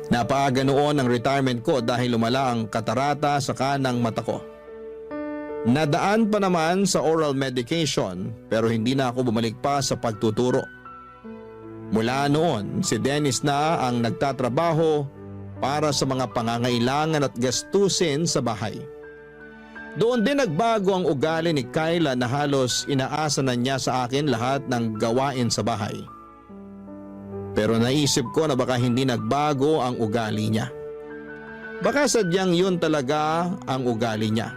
Napaaga noon ang retirement ko dahil lumala ang katarata sa kanang mata ko. Nadaan pa naman sa oral medication pero hindi na ako bumalik pa sa pagtuturo. Mula noon, si Dennis na ang nagtatrabaho para sa mga pangangailangan at gastusin sa bahay. Doon din nagbago ang ugali ni Kyla na halos inaasa na niya sa akin lahat ng gawain sa bahay. Pero naisip ko na baka hindi nagbago ang ugali niya. Baka sadyang yun talaga ang ugali niya.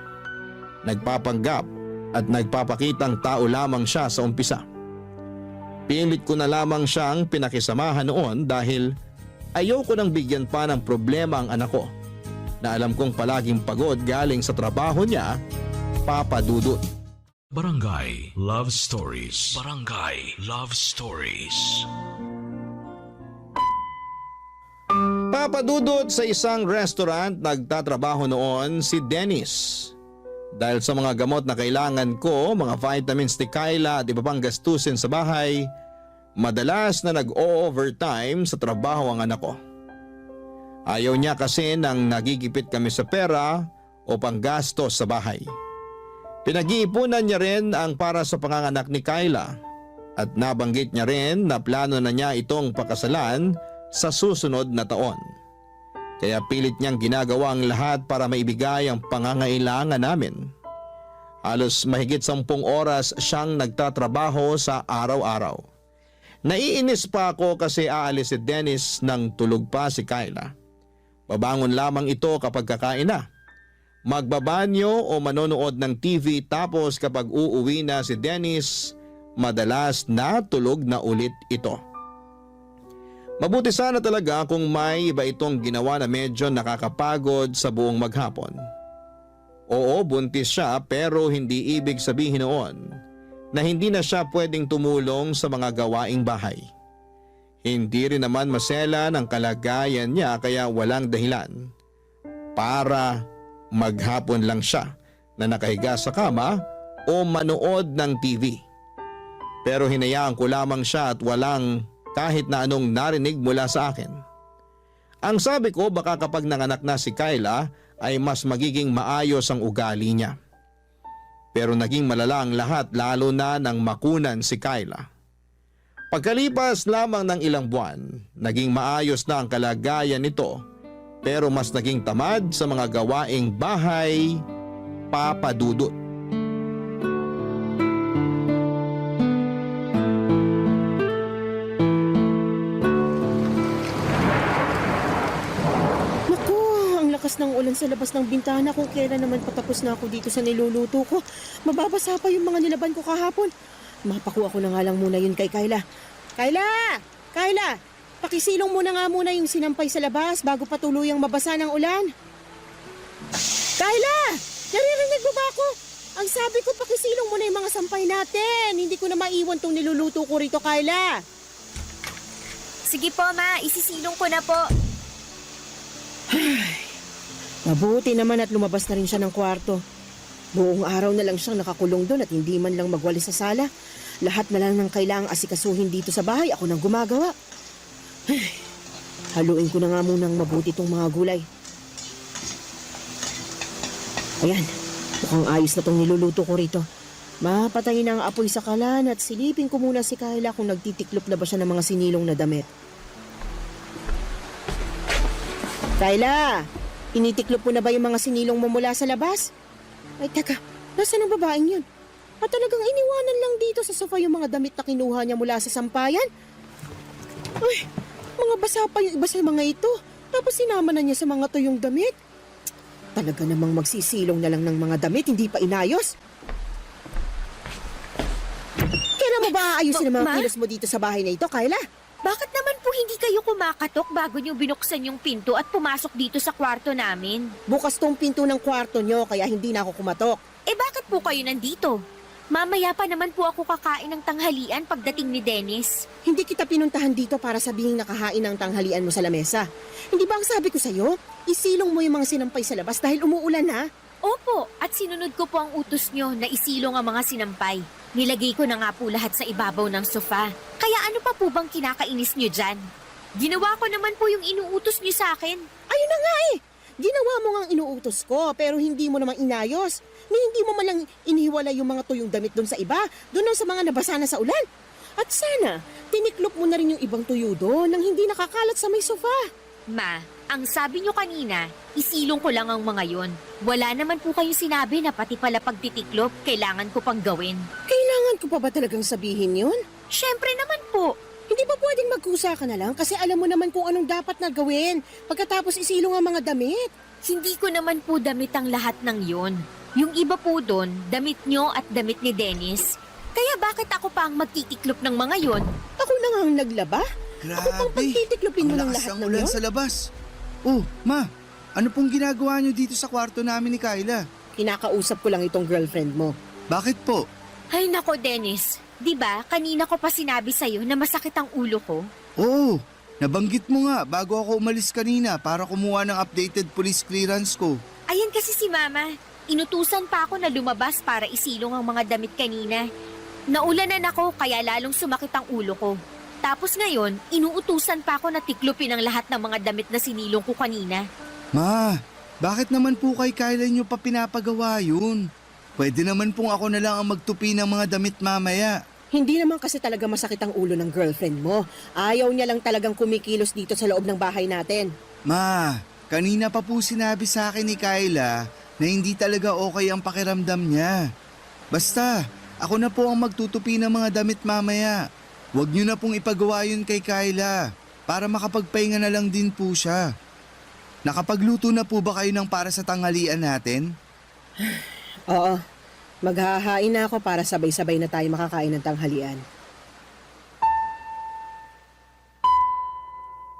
Nagpapanggap at nagpapakitang tao lamang siya sa umpisa. Pilit ko na lamang siyang pinakisamahan noon dahil ayoko nang bigyan pa ng problema ang anak ko na alam kong palaging pagod galing sa trabaho niya, Papa Dudut. Barangay Love Stories. Barangay Love Stories. Papa Dudut, sa isang restaurant nagtatrabaho noon si Dennis. Dahil sa mga gamot na kailangan ko, mga vitamins ni Kyla at iba pang gastusin sa bahay, madalas na nag-o-overtime sa trabaho ang anak ko. Ayaw niya kasi nang nagigipit kami sa pera o panggastos sa bahay. Pinag-iipunan niya rin ang para sa panganganak ni Kyla at nabanggit niya rin na plano na niya itong pakasalan sa susunod na taon. Kaya pilit niyang ginagawa ang lahat para maibigay ang pangangailangan namin. Halos mahigit 10 oras siyang nagtatrabaho sa araw-araw. Naiinis pa ako kasi aalis si Dennis nang tulog pa si Kyla. Babangon lamang ito kapag kakain na. Magbabanyo o manonood ng TV tapos kapag uuwi na si Dennis, madalas natulog na ulit ito. Mabuti sana talaga kung may iba itong ginawa na medyo nakakapagod sa buong maghapon. Oo, buntis siya pero hindi ibig sabihin noon na hindi na siya pwedeng tumulong sa mga gawaing bahay. Hindi rin naman masela ng kalagayan niya kaya walang dahilan para maghapon lang siya na nakahiga sa kama o manood ng TV. Pero hinayaan ko lamang siya at walang kahit na anong narinig mula sa akin. Ang sabi ko baka kapag nanganak na si Kyla ay mas magiging maayos ang ugali niya. Pero naging malala ang lahat lalo na nang makunan si Kyla. Pagkalipas lamang ng ilang buwan, naging maayos na ang kalagayan nito pero mas naging tamad sa mga gawaing bahay, Papa Dudut. Naku, ang lakas ng ulan sa labas ng bintana kung kailan naman patapos na ako dito sa niluluto ko. Mababasa pa yung mga nilaban ko kahapon. Mapakuha ko na nga lang muna yun kay Kyla. Kyla! Pakisilong muna nga muna yung sinampay sa labas bago pa tuluyang mabasa ng ulan. Kyla! Naririnig mo ba ako? Ang sabi ko, pakisilong muna yung mga sampay natin. Hindi ko na maiwan tong niluluto ko rito, Kyla. Sige po, Ma. Isisilong ko na po. Mabuti naman at lumabas na rin siya ng kwarto. Buong araw na lang siyang nakakulong doon at hindi man lang magwalis sa sala. Lahat na lang ng kailangang asikasuhin dito sa bahay, ako nang gumagawa. Haluin ko na nga munang mabuti itong mga gulay. Ayan, mukhang ayos na itong niluluto ko rito. Mapatayin ang apoy sa kalan at silipin ko muna si Kyla kung nagtitiklop na ba siya ng mga sinilong na damit. Kyla, tinitiklop mo na ba yung mga sinilong mo mula sa labas? Ay, teka, nasaan ang babaeng yun? At talagang iniwanan lang dito sa sofa yung mga damit na kinuha niya mula sa sampayan? Ay, mga basa pa yung iba sa mga ito. Tapos sinama na niya sa mga tuyong damit. Talaga namang magsisilong na lang ng mga damit, hindi pa inayos. Kailan mo ba aayusin ang mga kilos mo dito sa bahay na ito, Kyla? Bakit naman po hindi kayo kumakatok bago niyo binuksan yung pinto at pumasok dito sa kwarto namin? Bukas tong pinto ng kwarto niyo kaya hindi na ako kumatok. Eh bakit po kayo nandito? Mamaya pa naman po ako kakain ng tanghalian pagdating ni Dennis. Hindi kita pinuntahan dito para sabihing nakahain ng tanghalian mo sa lamesa. Hindi ba ang sabi ko sa'yo? Isilong mo yung mga sinampay sa labas dahil umuulan na. Opo, at sinunod ko po ang utos nyo na isilong ang mga sinampay. Nilagay ko na nga po lahat sa ibabaw ng sofa. Kaya ano pa po bang kinakainis nyo dyan? Ginawa ko naman po yung inuutos nyo sa akin. Ayun na nga eh! Ginawa mo nga ang inuutos ko pero hindi mo naman inayos. Ni hindi mo malang inihiwala yung mga tuyong damit doon sa iba, doon sa mga nabasa na sa ulan. At sana, tiniklop mo na rin yung ibang tuyo doon nang hindi nakakalat sa may sofa. Ma, ang sabi nyo kanina, isilong ko lang ang mga yon. Wala naman po kayong sinabi na pati pala pagtitiklop, kailangan ko pang gawin. Kailangan ko pa ba talagang sabihin yun? Syempre naman po. Hindi ba pwedeng magkusa ka na lang kasi alam mo naman kung anong dapat na gawin pagkatapos isilong ang mga damit? Hindi ko naman po damit ang lahat ng yon. Yung iba po doon, damit nyo at damit ni Dennis. Kaya bakit ako pa ang magtitiklop ng mga yon? Ako na nga ang naglaba? Ako pang Grabe, pagtitiklopin mo ang ng lakas lahat ng ng ulan yun? sa labas. Oh, ma, ano pong ginagawa niyo dito sa kwarto namin ni Kyla? Kinakausap ko lang itong girlfriend mo. Bakit po? Ay nako Dennis, di ba kanina ko pa sinabi sa'yo na masakit ang ulo ko? Oo, nabanggit mo nga bago ako umalis kanina para kumuha ng updated police clearance ko. Ayan kasi si Mama. Inutusan pa ako na lumabas para isilong ang mga damit kanina. Naulanan ako kaya lalong sumakit ang ulo ko. Tapos ngayon, inuutusan pa ako na tiklopin ang lahat ng mga damit na sinilong ko kanina. Ma, bakit naman po kay Kyla niyo pa pinapagawa yun? Pwede naman pong ako na lang ang magtupi ng mga damit mamaya. Hindi naman kasi talaga masakit ang ulo ng girlfriend mo. Ayaw niya lang talagang kumikilos dito sa loob ng bahay natin. Ma, kanina pa po sinabi sa akin ni Kyla na hindi talaga okay ang pakiramdam niya. Basta, ako na po ang magtutupi ng mga damit mamaya. Huwag niyo na pong ipagawa yun kay Kyla para makapagpahinga na lang din po siya. Nakapagluto na po ba kayo ng para sa tanghalian natin? Oo, maghahain na ako para sabay-sabay na tayo makakain ng tanghalian.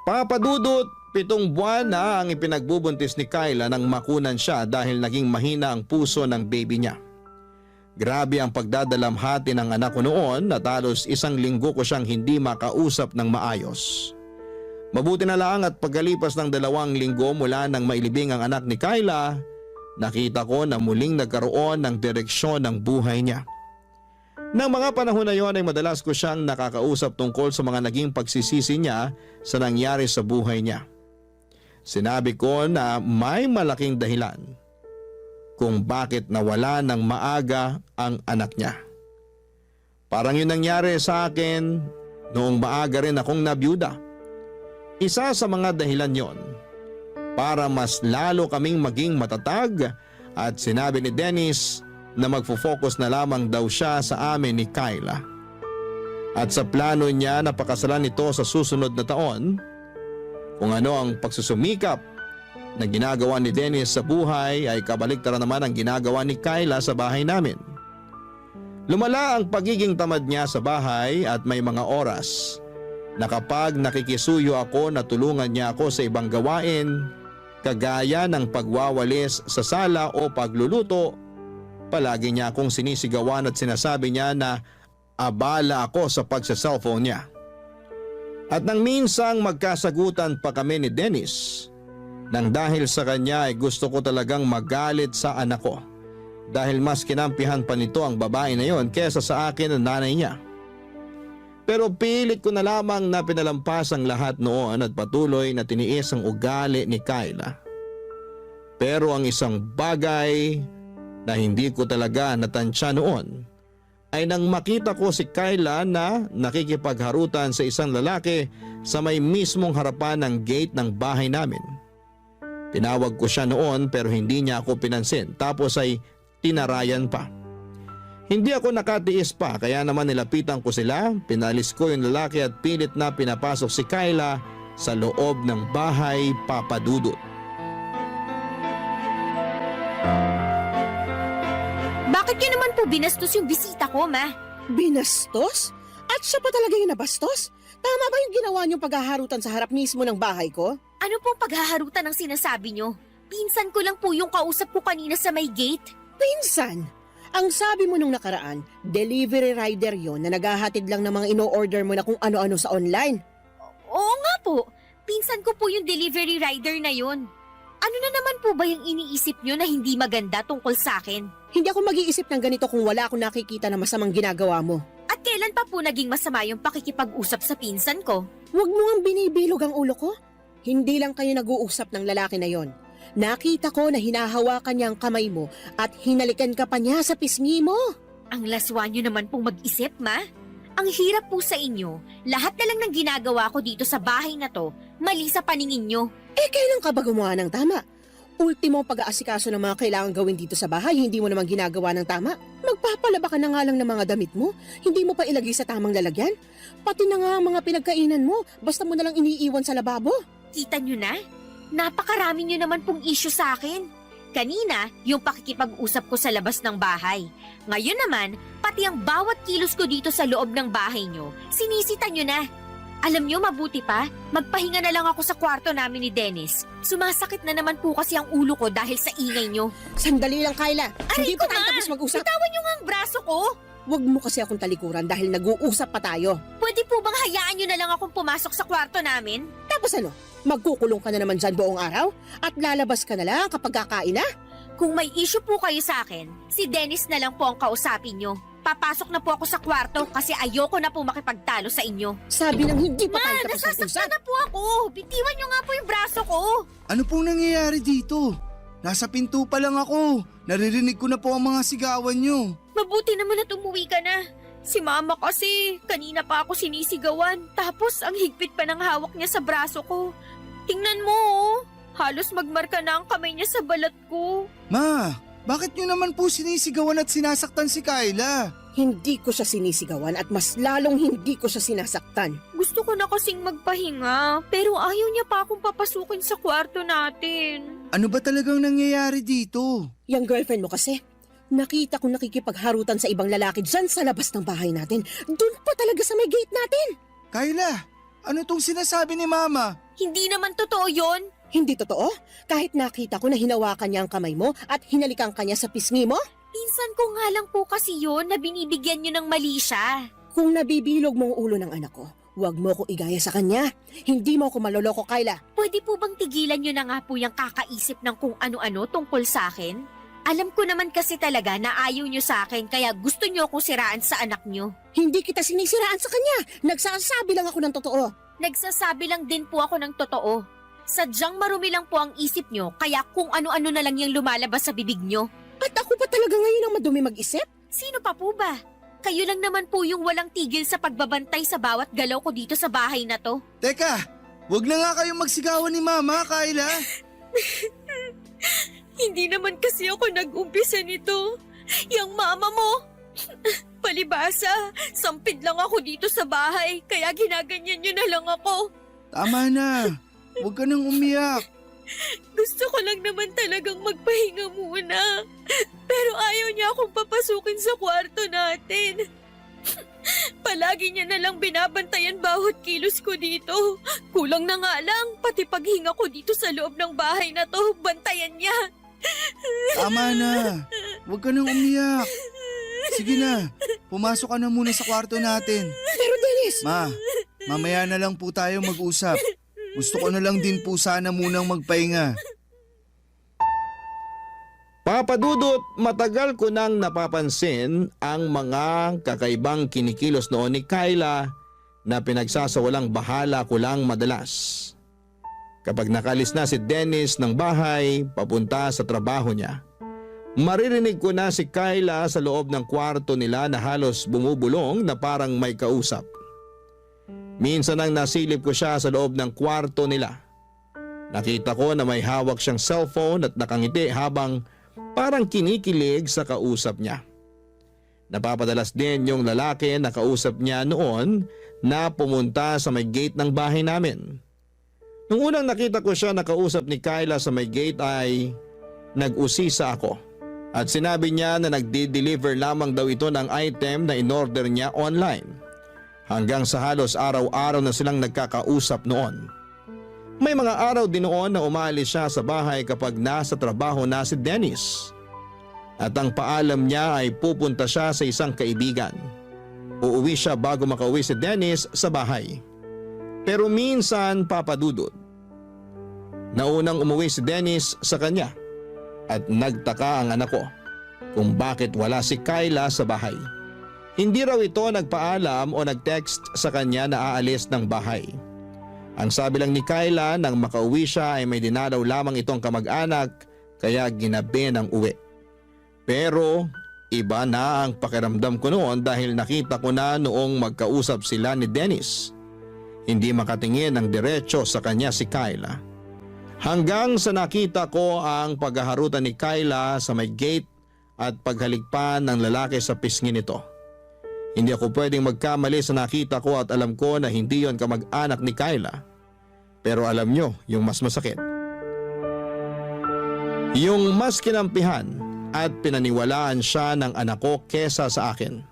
Papadudot, 7 buwan na ang ipinagbubuntis ni Kyla nang makunan siya dahil naging mahina ang puso ng baby niya. Grabe ang pagdadalamhati ng anak ko noon at halos 1 linggo ko siyang hindi makausap ng maayos. Mabuti na lang at pagkalipas ng 2 linggo mula nang mailibing ang anak ni Kyla, nakita ko na muling nagkaroon ng direksyon ng buhay niya. Nang mga panahon na yon ay madalas ko siyang nakakausap tungkol sa mga naging pagsisisi niya sa nangyari sa buhay niya. Sinabi ko na may malaking dahilan kung bakit nawala ng maaga ang anak niya. Parang yun nangyari sa akin noong maaga rin akong nabiyuda. Isa sa mga dahilan yon para mas lalo kaming maging matatag at sinabi ni Dennis na magfo-focus na lamang daw siya sa amin ni Kyla. At sa plano niya na pakasalan ito sa susunod na taon, kung ano ang pagsusumikap na ginagawa ni Dennis sa buhay ay kabaliktaran naman ang ginagawa ni Kyla sa bahay namin. Lumala ang pagiging tamad niya sa bahay at may mga oras na kapag nakikisuyo ako na tulungan niya ako sa ibang gawain, kagaya ng pagwawalis sa sala o pagluluto, palagi niya akong sinisigawan at sinasabi niya na abala ako sa pagsa-cellphone niya. At nang minsang magkasagutan pa kami ni Dennis, nang dahil sa kanya ay gusto ko talagang magalit sa anak ko dahil mas kinampihan pa nito ang babae na yon kesa sa akin ang nanay niya. Pero pilit ko na lamang na pinalampas ang lahat noon at patuloy na tiniis ang ugali ni Kyla. Pero ang isang bagay na hindi ko talaga natansya noon ay nang makita ko si Kyla na nakikipagharutan sa isang lalaki sa may mismong harapan ng gate ng bahay namin. Tinawag ko siya noon pero hindi niya ako pinansin tapos ay tinarayan pa. Hindi ako nakatiis pa kaya naman nilapitan ko sila, pinalis ko yung lalaki at pilit na pinapasok si Kyla sa loob ng bahay papadudot. Bakit niyo naman po binastos yung bisita ko, Ma? Binastos? At siya pa talaga yung nabastos? Tama ba yung ginawa niyong paghaharutan sa harap mismo ng bahay ko? Ano pong paghaharutan ang sinasabi niyo? Pinsan ko lang po yung kausap ko kanina sa may gate. Pinsan? Ang sabi mo nung nakaraan, delivery rider yon na naghahatid lang ng mga ino-order mo na kung ano-ano sa online. Oo nga po. Pinsan ko po yung delivery rider na yon. Ano na naman po ba yung iniisip nyo na hindi maganda tungkol sa akin? Hindi ako mag-iisip ng ganito kung wala akong nakikita na masamang ginagawa mo. At kailan pa po naging masama yung pakikipag-usap sa pinsan ko? Huwag mo ang binibilog ang ulo ko. Hindi lang kayo nag-uusap ng lalaki na yon. Nakita ko na hinahawakan niya ang kamay mo at hinalikan ka pa niya sa pisngi mo. Ang laswa nyo naman pong mag-isip, ma. Ang hirap po sa inyo. Lahat na lang ng ginagawa ko dito sa bahay na to, mali sa paningin nyo. Eh, kailan ka ba gumawa ng tama? Ultimo pag-aasikaso ng mga kailangan gawin dito sa bahay, hindi mo naman ginagawa ng tama. Magpapalaba ka na nga lang ng mga damit mo, hindi mo pa ilagay sa tamang lalagyan. Pati na nga ang mga pinagkainan mo, basta mo na lang iniiwan sa lababo. Kita nyo na? Napakarami nyo naman pong issue sa akin. Kanina, yung pakikipag-usap ko sa labas ng bahay. Ngayon naman, pati ang bawat kilos ko dito sa loob ng bahay nyo, sinisita nyo na. Alam nyo, mabuti pa, magpahinga na lang ako sa kwarto namin ni Dennis. Sumasakit na naman po kasi ang ulo ko dahil sa ingay nyo. Sandali lang, Kyla. Hindi pa tayo tapos mag-usap. Bitawan nyo nga ang braso ko. Huwag mo kasi akong talikuran dahil nag-uusap pa tayo. Pwede po bang hayaan nyo na lang akong pumasok sa kwarto namin? Tapos ano, magkukulong ka na naman dyan buong araw? At lalabas ka na lang kapag kakain na? Kung may issue po kayo sa akin, si Dennis na lang po ang kausapin nyo. Papasok na po ako sa kwarto kasi ayoko na po makipagtalo sa inyo. Sabi ng hindi pa tayo tapos nasasaktan mag-usap. na po ako. Bitiwan nyo nga po yung braso ko. Ano pong nangyayari dito? Nasa pinto pa lang ako. Naririnig ko na po ang mga sigawan nyo. Mabuti naman at umuwi ka na. Si mama kasi, kanina pa ako sinisigawan. Tapos ang higpit pa ng hawak niya sa braso ko. Tingnan mo oh. Halos magmarka na ang kamay niya sa balat ko. Ma, bakit nyo naman po sinisigawan at sinasaktan si Kyla? Hindi ko siya sinisigawan at mas lalong hindi ko siya sinasaktan. Gusto ko na kasing magpahinga, pero ayaw niya pa akong papasukin sa kwarto natin. Ano ba talagang nangyayari dito? Yung girlfriend mo kasi, nakita ko nakikipagharutan sa ibang lalaki dyan sa labas ng bahay natin. Doon pa talaga sa may gate natin. Kyla, ano tong sinasabi ni Mama? Hindi naman totoo yon. Hindi totoo? Kahit nakita ko na hinawakan niya ang kamay mo at hinalikan ka niya sa pisngi mo? Pinsan ko nga lang po kasi yon na binibigyan niyo ng mali siya. Kung nabibilog mo ang ulo ng anak ko, huwag mo ko igaya sa kanya. Hindi mo ako maloloko, Kyla. Pwede po bang tigilan niyo na nga po yung kakaisip ng kung ano-ano tungkol sa akin? Alam ko naman kasi talaga na ayaw niyo sa akin kaya gusto niyo akong siraan sa anak niyo. Hindi kita sinisiraan sa kanya. Nagsasabi lang ako ng totoo. Nagsasabi lang din po ako ng totoo. Sadyang marumi lang po ang isip niyo kaya kung ano-ano na lang yung lumalabas sa bibig niyo. At ako pa talaga ngayon ang madumi mag-isip? Sino pa po ba? Kayo lang naman po yung walang tigil sa pagbabantay sa bawat galaw ko dito sa bahay na to. Teka, wag na nga kayong magsigawan ni Mama, Kyla. Hindi naman kasi ako nag-umpisa nito. Yang mama mo. Palibasa, sampid lang ako dito sa bahay kaya ginaganyan niyo na lang ako. Tama na. Huwag ka nang umiyak. Gusto ko lang naman talagang magpahinga muna. Pero ayaw niya akong papasukin sa kwarto natin. Palagi niya na lang binabantayan bawat kilos ko dito. Kulang na nga lang, pati paghinga ko dito sa loob ng bahay na to, bantayan niya. Tama na. Huwag ka nang umiyak. Sige na, pumasok ka na muna sa kwarto natin. Pero Dennis! Ma, mamaya na lang po tayo mag-usap. Gusto ko na lang din po sana munang magpahinga. Papa Dudut, matagal ko nang napapansin ang mga kakaibang kinikilos noon ni Kyla na pinagsasawalang bahala ko lang madalas. Kapag nakalis na si Dennis ng bahay, papunta sa trabaho niya, maririnig ko na si Kyla sa loob ng kwarto nila na halos bumubulong na parang may kausap. Minsan nang nasilip ko siya sa loob ng kwarto nila. Nakita ko na may hawak siyang cellphone at nakangiti habang parang kinikilig sa kausap niya. Napapadalas din yung lalaki na kausap niya noon na pumunta sa may gate ng bahay namin. Nung unang nakita ko siya na kausap ni Kyla sa may gate ay nag-usisa ako. At sinabi niya na nagdi-deliver lamang daw ito ng item na in-order niya online. Hanggang sa halos araw-araw na silang nagkakausap noon. May mga araw din noon na umalis siya sa bahay kapag nasa trabaho na si Dennis. At ang paalam niya ay pupunta siya sa isang kaibigan. Uuwi siya bago makauwi si Dennis sa bahay. Pero minsan, Papa Dudut, Naunang umuwi si Dennis sa kanya at nagtaka ang anak ko kung bakit wala si Kyla sa bahay. Hindi raw ito nagpaalam o nag-text sa kanya na aalis ng bahay. Ang sabi lang ni Kyla nang makauwi siya ay may dinadaw lamang itong kamag-anak kaya ginabi ng uwi. Pero iba na ang pakiramdam ko noon dahil nakita ko na noong magkausap sila ni Dennis. Hindi makatingin ng diretso sa kanya si Kyla. Hanggang sa nakita ko ang paghaharutan ni Kyla sa may gate at paghalikpan ng lalaki sa pisngi nito. Hindi ako pwedeng magkamali sa nakita ko at alam ko na hindi yon kamag-anak ni Kyla. Pero alam nyo yung mas masakit. Yung mas kinampihan at pinaniwalaan siya ng anak ko kesa sa akin.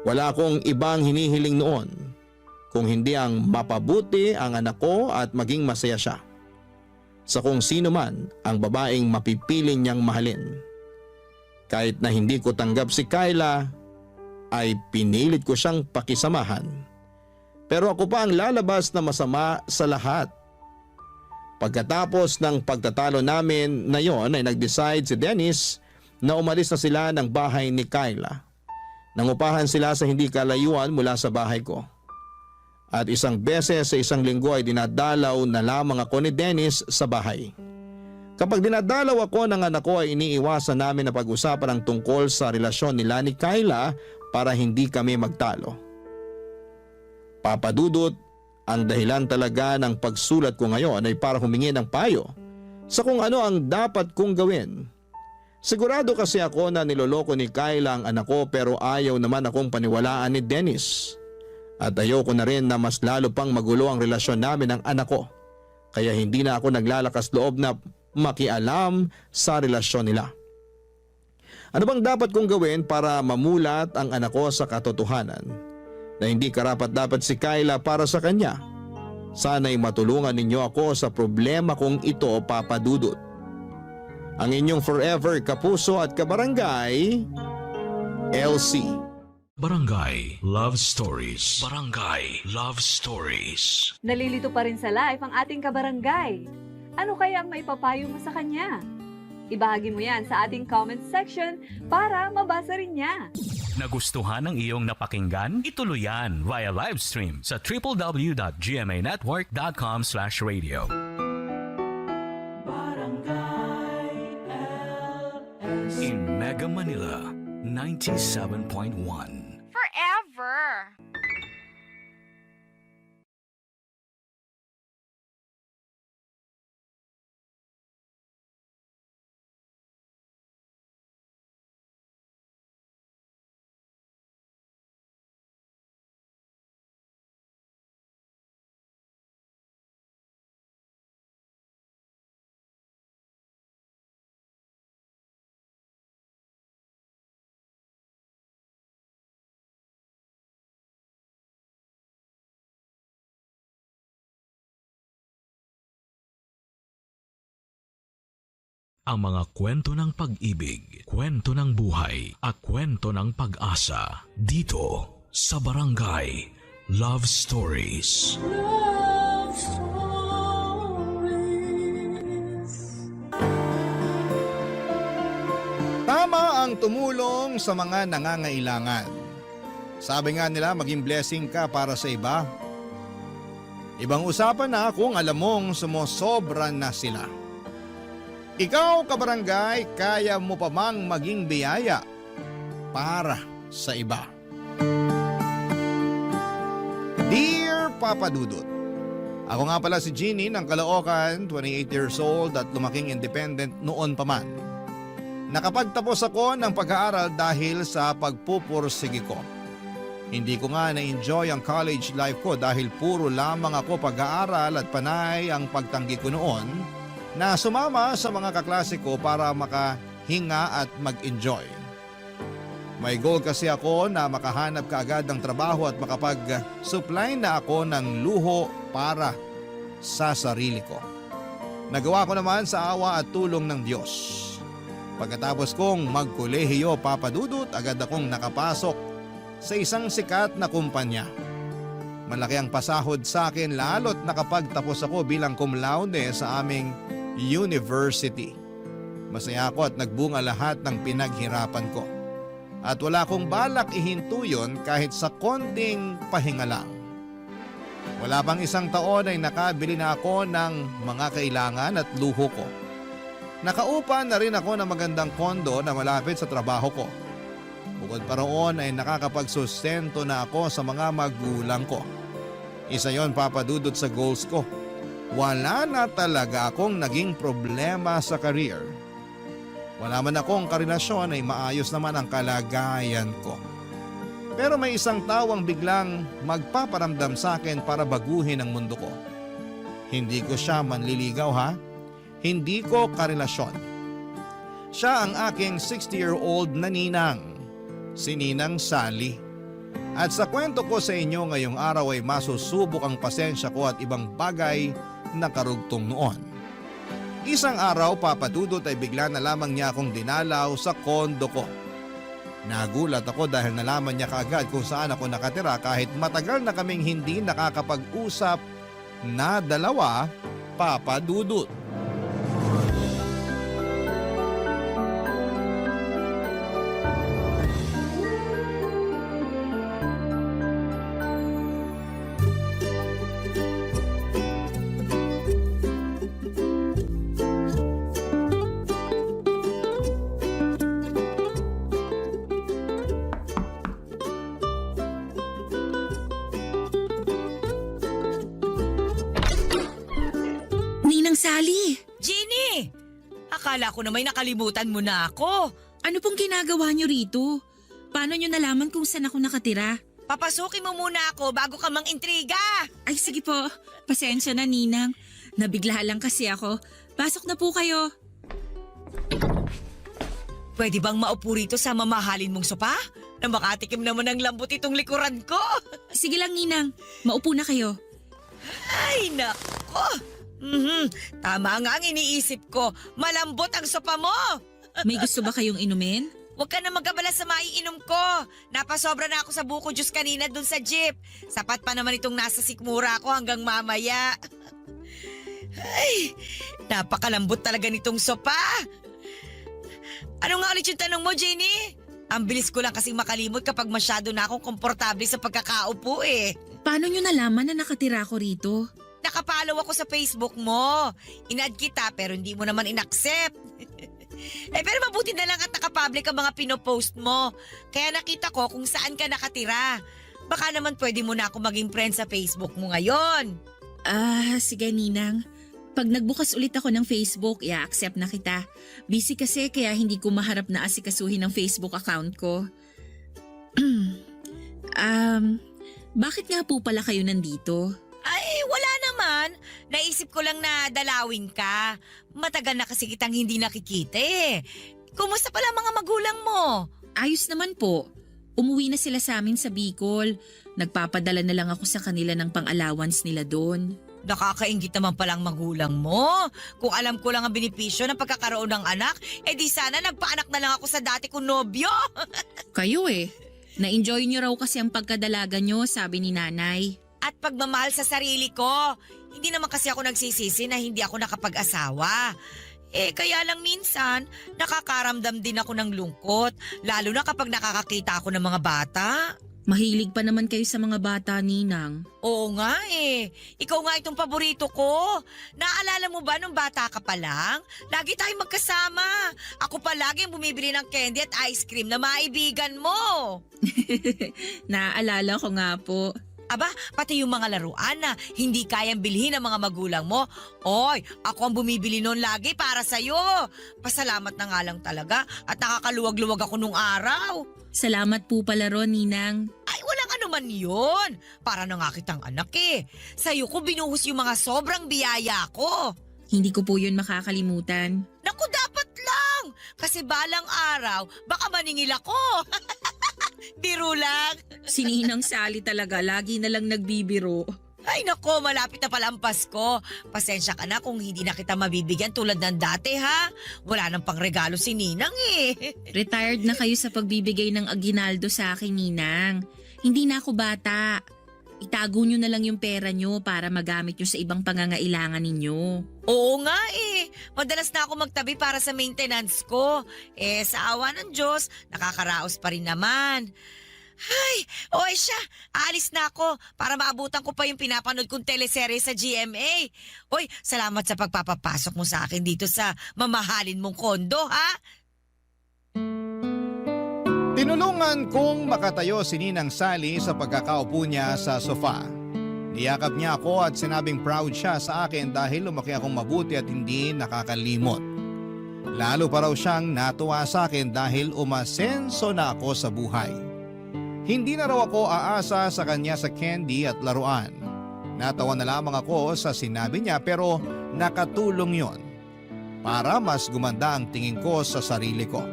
Wala akong ibang hinihiling noon kung hindi ang mapabuti ang anak ko at maging masaya siya sa kung sino man ang babaeng mapipiling niyang mahalin. Kahit na hindi ko tanggap si Kyla, ay pinilit ko siyang pakisamahan. Pero ako pa ang lalabas na masama sa lahat. Pagkatapos ng pagtatalo namin na yon ay nag-decide si Dennis na umalis na sila ng bahay ni Kyla. Nangupahan sila sa hindi kalayuan mula sa bahay ko. At isang beses sa isang linggo ay dinadalaw na lamang ako ni Dennis sa bahay. Kapag dinadalaw ako ng anak ko ay iniiwasan namin na pag-usapan ang tungkol sa relasyon nila ni Kyla para hindi kami magtalo. Papadudot, ang dahilan talaga ng pagsulat ko ngayon ay para humingi ng payo sa kung ano ang dapat kong gawin. Sigurado kasi ako na niloloko ni Kyla ang anak ko pero ayaw naman akong paniwalaan ni Dennis. At ayoko na rin na mas lalo pang magulo ang relasyon namin ng anak ko. Kaya hindi na ako naglalakas loob na makialam sa relasyon nila. Ano bang dapat kong gawin para mamulat ang anak ko sa katotohanan na hindi karapat-dapat si Kyla para sa kanya? Sana'y matulungan ninyo ako sa problema kong ito, Papa Dudut. Ang inyong forever kapuso at kabarangay, LC. Barangay Love Stories. Barangay Love Stories. Nalilito pa rin sa live ang ating kabarangay. Ano kaya ang maipapayo mo sa kanya? Ibahagi mo yan sa ating comment section para mabasa rin niya. Nagustuhan ng iyong napakinggan? Ituloy yan via live stream sa www.gmanetwork.com/radio. In Mega Manila, 97.1. Forever! Ang mga kwento ng pag-ibig, kwento ng buhay, at kwento ng pag-asa dito sa Barangay Love Stories. Love Stories. Tama ang tumulong sa mga nangangailangan. Sabi nga nila maging blessing ka para sa iba. Ibang usapan na kung alam mong sumosobra na sila. Ikaw, kabarangay, kaya mo pa mang maging biyaya para sa iba. Dear Papa Dudut, ako nga pala si Jeannie ng Caloocan, 28 years old at lumaking independent noon pa man. Nakapagtapos ako ng pag-aaral dahil sa pagpupursige ko. Hindi ko nga na-enjoy ang college life ko dahil puro lamang ako pag-aaral at panay ang pagtanggi ko noon na sumama sa mga kaklase ko para makahinga at mag-enjoy. May goal kasi ako na makahanap kaagad ng trabaho at makapag-supply na ako ng luho para sa sarili ko. Nagawa ko naman sa awa at tulong ng Diyos. Pagkatapos kong magkolehiyo, Papa Dudut, agad akong nakapasok sa isang sikat na kumpanya. Malaki ang pasahod sa akin lalo't nakapagtapos ako bilang cum laude sa aming university. Masaya ako at nagbunga lahat ng pinaghirapan ko. At wala akong balak ihinto yun kahit sa konting pahinga lang. Wala pang isang taon ay nakabili na ako ng mga kailangan at luho ko. Nakaupa na rin ako ng magandang kondo na malapit sa trabaho ko. Bukod pa roon ay nakakapagsustento na ako sa mga magulang ko. Isa yon papadudot sa goals ko. Wala na talaga akong naging problema sa career. Wala man akong karelasyon ay maayos naman ang kalagayan ko. Pero may isang tawang biglang magpaparamdam sa akin para baguhin ang mundo ko. Hindi ko siya manliligaw ha. Hindi ko karelasyon. Siya ang aking 60-year-old na ninang. Si Ninang Sally. At sa kwento ko sa inyo ngayong araw ay masusubok ang pasensya ko at ibang bagay na karugtong noon. Isang araw papadudot ay bigla na lamang niya akong dinalaw sa kondo ko. Nagulat ako dahil nalaman niya kaagad kung saan ako nakatira kahit matagal na kaming hindi nakakapag-usap na dalawa, papadudot. Ninang Sally! Jenny! Akala ko na may nakalimutan mo na ako. Ano pong ginagawa niyo rito? Paano niyo nalaman kung saan ako nakatira? Papasukin mo muna ako bago ka mang intriga. Ay sige po, pasensya na Ninang. Nabigla lang kasi ako. Pasok na po kayo. Pwede bang maupo rito sa mamahalin mong sopa? Na makatikim naman ng lambot itong likuran ko. Sige lang Ninang, maupo na kayo. Ay, nako! Tama nga ang iniisip ko. Malambot ang sopa mo. May gusto ba kayong inumin? Huwag ka na magabala sa maiinom ko. Napasobra na ako sa buko juice kanina dun sa jeep. Sapat pa naman itong nasa sikmura ko hanggang mamaya. Ay, napakalambot talaga nitong sopa. Ano nga ulit yung tanong mo, Jenny? Ang bilis ko lang kasing makalimot kapag masyado na akong komportable sa pagkakaupo eh. Paano nyo nalaman na nakatira ko rito? Nakapollow ako sa Facebook mo. In-add kita pero hindi mo naman in-accept. Pero mabuti na lang at nakapublic ang mga pinopost mo. Kaya nakita ko kung saan ka nakatira. Baka naman pwede mo na ako maging friend sa Facebook mo ngayon. Sige Ninang. Pag nagbukas ulit ako ng Facebook, i-accept na kita. Busy kasi kaya hindi ko maharap na asikasuhin ang Facebook account ko. Bakit nga po pala kayo nandito? Ay, wala naman. Naisip ko lang na dalawin ka. Matagal na kasi kitang hindi nakikita eh. Kumusta pala mga magulang mo? Ayos naman po. Umuwi na sila sa amin sa Bicol. Nagpapadala na lang ako sa kanila ng pang-allowance nila doon. Nakakaingit naman palang magulang mo. Kung alam ko lang ang benepisyo ng pagkakaroon ng anak, di sana nagpaanak na lang ako sa dati kong nobyo. Kayo eh. Na-enjoy nyo raw kasi ang pagkadalaga nyo, sabi ni nanay. At pagmamahal sa sarili ko. Hindi naman kasi ako nagsisisi na hindi ako nakapag-asawa. Kaya lang minsan, nakakaramdam din ako ng lungkot. Lalo na kapag nakakakita ako ng mga bata. Mahilig pa naman kayo sa mga bata, Ninang. Oo nga eh. Ikaw nga itong paborito ko. Naalala mo ba nung bata ka pa lang? Lagi tayong magkasama. Ako pa lagi ang bumibili ng candy at ice cream na maibigan mo. Naaalala ko nga po. Aba, pati yung mga laruan na hindi kayang bilhin ng mga magulang mo. Oy, ako ang bumibili noon lagi para sa'yo. Pasalamat na nga lang talaga at nakakaluwag-luwag ako nung araw. Salamat po pala ron, Ninang. Ay, walang anuman yun. Para na nga kitang anak eh. Sa'yo ko binuhos yung mga sobrang biyaya ko. Hindi ko po yun makakalimutan. Naku, dapat lang. Kasi balang araw, baka maningil ako. Biro lang. Si Ninang Sally talaga, lagi na lang nagbibiro. Ay nako, malapit na pala ang Pasko. Pasensya ka na kung hindi na kita mabibigyan tulad ng dati ha. Wala nang pangregalo si Ninang eh. Retired na kayo sa pagbibigay ng aginaldo sa akin, Ninang. Hindi na ako bata. Itago nyo na lang yung pera nyo para magamit nyo sa ibang pangangailangan ninyo. Oo nga eh. Madalas na ako magtabi para sa maintenance ko. Sa awa ng Diyos, nakakaraos pa rin naman. Ay, siya. Aalis na ako para maabutan ko pa yung pinapanood kong teleserye sa GMA. Salamat sa pagpapapasok mo sa akin dito sa mamahalin mong kondo, ha? Tinulungan kong makatayo si Ninang Sally sa pagkakaupo niya sa sofa. Niyakap niya ako at sinabing proud siya sa akin dahil lumaki akong mabuti at hindi nakakalimot. Lalo pa raw siyang natuwa sa akin dahil umasenso na ako sa buhay. Hindi na raw ako aasa sa kanya sa candy at laruan. Natawa na lamang ako sa sinabi niya pero nakatulong yon para mas gumanda ang tingin ko sa sarili ko.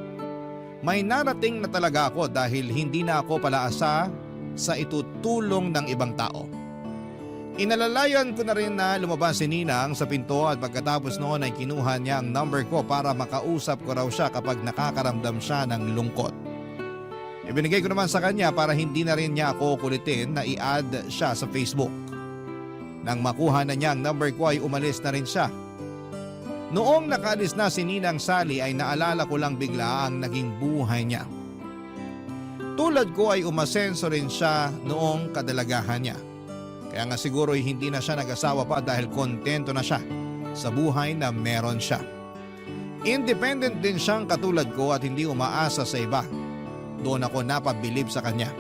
May narating na talaga ako dahil hindi na ako palaasa sa itutulong ng ibang tao. Inalalayan ko na rin na lumabas si Ninang sa pinto at pagkatapos noon ay kinuha niya ang number ko para makausap ko raw siya kapag nakakaramdam siya ng lungkot. Ibinigay ko naman sa kanya para hindi na rin niya ako kulitin na i-add siya sa Facebook. Nang makuha na niya ang number ko ay umalis na rin siya. Noong nakaalis na si Ninang Sally ay naalala ko lang bigla ang naging buhay niya. Tulad ko ay umasenso rin siya noong kadalagahan niya. Kaya nga siguro ay hindi na siya nag-asawa pa dahil kontento na siya sa buhay na meron siya. Independent din siyang katulad ko at hindi umaasa sa iba. Doon ako napabilib sa kanya.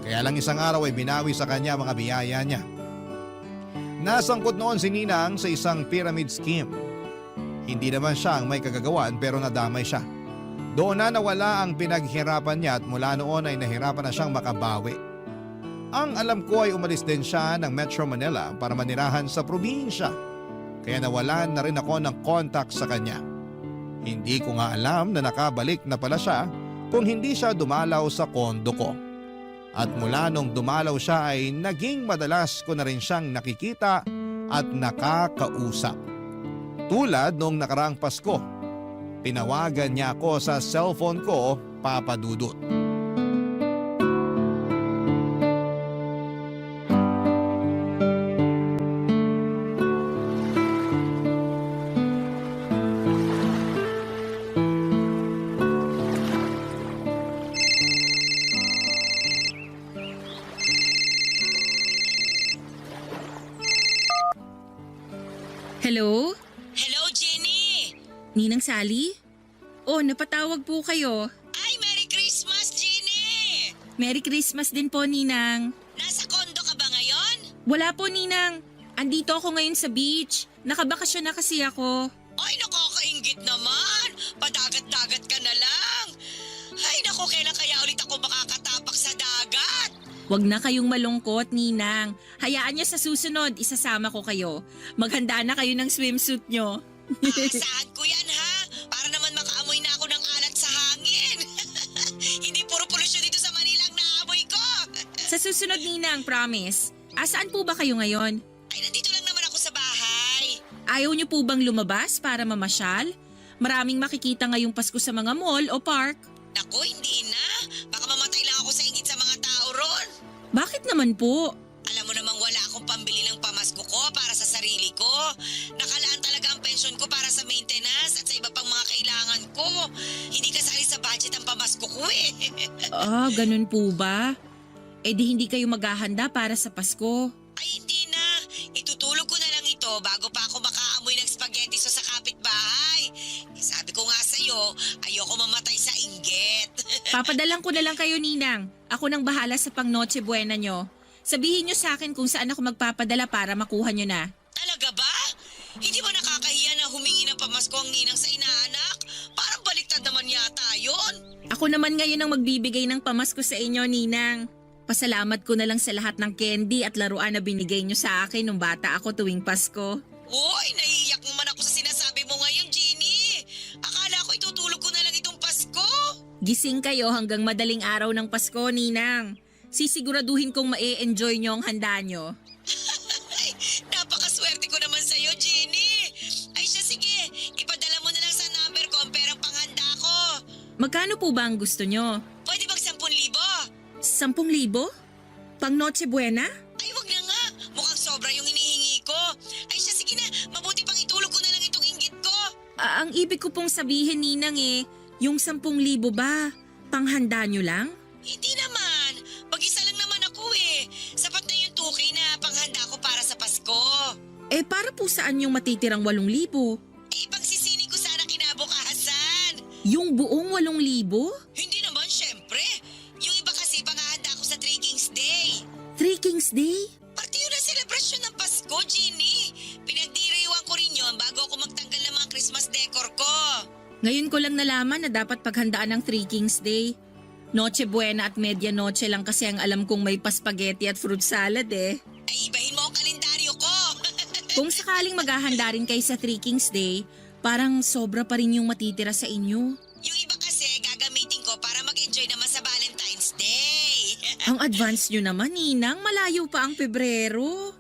Kaya lang isang araw ay binawi sa kanya mga biyaya niya. Nasangkot noon si Ninang sa isang pyramid scheme. Hindi naman siya ang may kagagawan pero nadamay siya. Doon na nawala ang pinaghirapan niya at mula noon ay nahirapan na siyang makabawi. Ang alam ko ay umalis din siya ng Metro Manila para manirahan sa probinsya. Kaya nawalan na rin ako ng contact sa kanya. Hindi ko nga alam na nakabalik na pala siya kung hindi siya dumalaw sa kondo ko. At mula nung dumalaw siya ay naging madalas ko na rin siyang nakikita at nakakausap. Tulad noong nakaraang Pasko, tinawagan niya ako sa cellphone ko, Papa Dudut. Hello? Hello, Jenny! Ninang Sally? Napatawag po kayo. Ay, Merry Christmas, Jenny! Merry Christmas din po, Ninang. Nasa kondo ka ba ngayon? Wala po, Ninang. Andito ako ngayon sa beach. Nakabakasyon na kasi ako. Ay, nakakaingit naman! Padagat-dagat ka na lang! Ay, naku, kailan kaya ulit ako makakatapak sa dagat? Huwag na kayong malungkot, Ninang. Hayaan niyo sa susunod, isasama ko kayo. Maghanda na kayo ng swimsuit nyo. Aasahan ko yan, ha? Para naman makaamoy na ako ng alat sa hangin. Hindi puro polusyon dito sa Manila ang naamoy ko. Sa susunod, Ninang, promise. Asaan po ba kayo ngayon? Ay, nandito lang naman ako sa bahay. Ayaw niyo po bang lumabas para mamasyal? Maraming makikita ngayong Pasko sa mga mall o park. Naku, hindi na. Baka mamatay lang ako sa ingit sa mga tao ron. Bakit naman po? Alam mo namang wala akong pambili ng pamasko ko para sa sarili ko. Nakalaan talaga ang pensyon ko para sa maintenance at sa iba pang mga kailangan ko. Hindi kasali sa budget ang pamasko ko eh. Ganun po ba? Di hindi kayo maghahanda para sa Pasko. Ay, hindi na. Itutulog ko na lang ito bago pa ako makaamoy ng spaghetti sauce sa kapitbahay. Sabi ko nga sa'yo, ayoko mamatay sa inggit. Papadalang ko na lang kayo, Ninang. Ako nang bahala sa pang Noche Buena nyo. Sabihin nyo sa akin kung saan ako magpapadala para makuha nyo na. Talaga ba? Hindi ba nakakahiya na humingi ng pamasko ang ninang sa inaanak? Parang baliktad naman yata yon. Ako naman ngayon ang magbibigay ng pamasko sa inyo, Ninang. Pasalamat ko na lang sa lahat ng candy at laruan na binigay nyo sa akin nung bata ako tuwing Pasko. Uy, naiiyak naman ako sa sinasabi mo ngayon, Jenny. Akala ko itutulog ko na lang itong Pasko. Gising kayo hanggang madaling araw ng Pasko, Ninang. Sisiguraduhin kong ma-enjoy nyo ang handa nyo. Ay, napakaswerte ko naman sa'yo, Jenny. Ay siya, sige. Ipadala mo na lang sa number ko ang perang panghanda ko. Magkano po ba ang gusto nyo? Pwede bang 10,000? 10,000? Pang Noche Buena? Ay, wag na nga. Mukhang sobra yung hinihingi ko. Ay siya, sige na. Mabuti pang itulog ko na lang itong inggit ko. Ang ibig ko pong sabihin, Ninang yung 10,000 ba? Panghanda nyo lang? Hindi naman. Mag-isa lang naman ako eh. Sapat na yung 2K na panghanda ko para sa Pasko. Para po saan yung matitirang 8,000? Pagsisini ko sana kinabukasan. Yung buong 8,000? Hindi naman, syempre. Yung iba kasi panghahanda ko sa Three Kings Day. Three Kings Day? Pati yun ang selebrasyon ng Pasko, Ginny. Pinagdiriwang ko rin yun bago ako magtanggal ng mga Christmas decor ko. Ngayon ko lang nalaman na dapat paghandaan ng Three Kings Day. Noche Buena at Media Noche lang kasi ang alam kong may paspageti at fruit salad Ay, ibahin mo ang kalendaryo ko. Kung sakaling maghahanda rin kayo sa Three Kings Day, parang sobra pa rin yung matitira sa inyo. Yung iba kasi gagamitin ko para mag-enjoy naman sa Valentine's Day. Ang advance nyo naman, Ninang. Malayo pa ang Pebrero.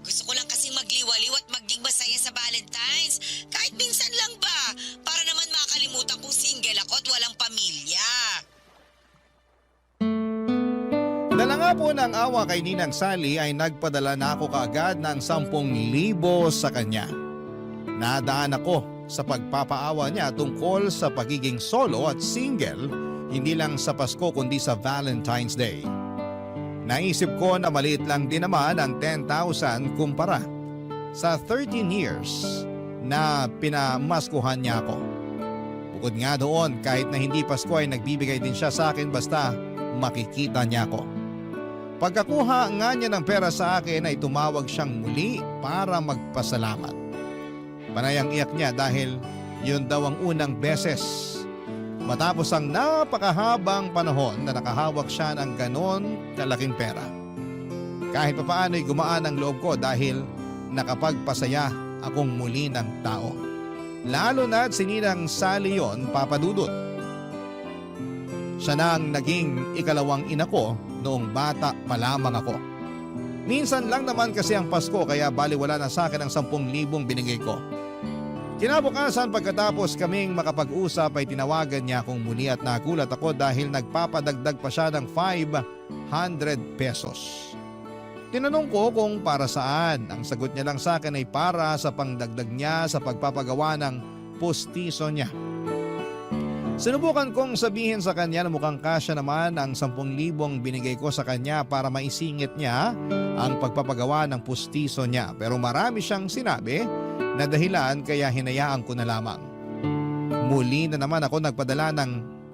Gusto ko lang kasing magliwaliw at maging masaya sa Valentine's. Kahit minsan lang ba, para naman makalimutan kong single ako at walang pamilya. Dala nga po ng awa kay Ninang Sally ay nagpadala na ako kaagad ng 10,000 sa kanya. Nadaan ako sa pagpapaawa niya tungkol sa pagiging solo at single, hindi lang sa Pasko kundi sa Valentine's Day. Naisip ko na maliit lang din naman ang 10,000 kumpara sa 13 years na pinamaskuhan niya ako. Bukod nga doon, kahit na hindi Pasko ay nagbibigay din siya sa akin basta makikita niya ako. Pagkakuha nga niya ng pera sa akin ay tumawag siyang muli para magpasalamat. Panay ang iyak niya dahil yun daw ang unang beses matapos ang napakahabang panahon na nakahawak siya ng ganon kalaking pera. Kahit papaano'y gumaan ang loob ko dahil nakapagpasaya akong muli ng tao. Lalo na't si Ninang Sally yon, Papa Dudut. Siya na ang naging ikalawang ina ko noong bata pa lamang ako. Minsan lang naman kasi ang Pasko kaya baliwala na sa akin ang 10,000 binigay ko. Kinabukasan pagkatapos kaming makapag-usap ay tinawagan niya akong muli at nagulat ako dahil nagpapadagdag pa siya ng 500 pesos. Tinanong ko kung para saan. Ang sagot niya lang sa akin ay para sa pangdagdag niya sa pagpapagawa ng pustiso niya. Sinubukan kong sabihin sa kanya na mukhang kasya naman ang 10,000 binigay ko sa kanya para maisingit niya ang pagpapagawa ng pustiso niya. Pero marami siyang sinabi na dahilan kaya hinayaan ko na lamang. Muli na naman ako nagpadala ng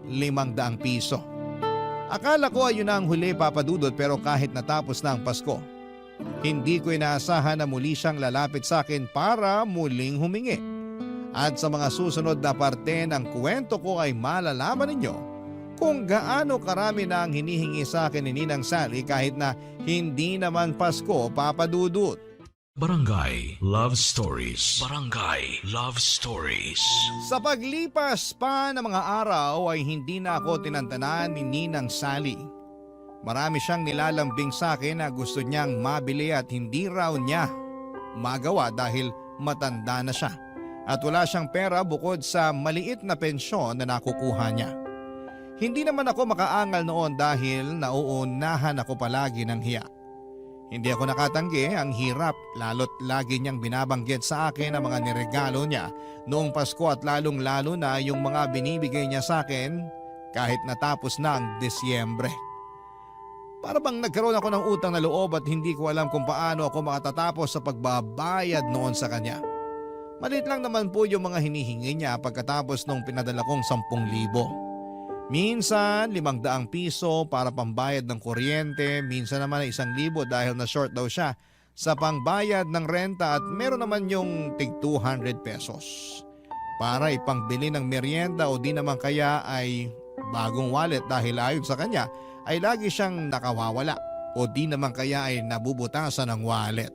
500 piso. Akala ko ayun na ang huli, Papa Dudut, pero kahit natapos na ang Pasko, hindi ko inaasahan na muli siyang lalapit sa akin para muling humingi. At sa mga susunod na parte ng kwento ko ay malalaman ninyo kung gaano karami na ang hinihingi sa akin ni Ninang Sally kahit na hindi naman Pasko, Papa Dudut. Barangay Love Stories. Barangay Love Stories. Sa paglipas pa ng mga araw ay hindi na ako tinantanan ni Ninang Sally. Marami siyang nilalambing sa akin na gusto niyang mabili at hindi raw niya magawa dahil matanda na siya. At wala siyang pera bukod sa maliit na pensyon na nakukuha niya. Hindi naman ako makaangal noon dahil nauunahan ako palagi ng hiya. Hindi ako nakatanggi ang hirap lalo't lagi niyang binabanggit sa akin ang mga niregalo niya noong Pasko at lalong-lalo na yung mga binibigay niya sa akin kahit natapos na ang Disyembre. Para bang nagkaroon ako ng utang na loob at hindi ko alam kung paano ako makatatapos sa pagbabayad noon sa kanya. Maliit lang naman po yung mga hinihingi niya pagkatapos nung pinadala kong 10,000. Minsan 500 piso para pambayad ng kuryente, minsan naman 1,000 dahil na short daw siya sa pangbayad ng renta at meron naman yung tig 200 pesos. Para ipangbili ng merienda o di naman kaya ay bagong wallet dahil ayon sa kanya ay lagi siyang nakawawala o di naman kaya ay nabubutasan ng wallet.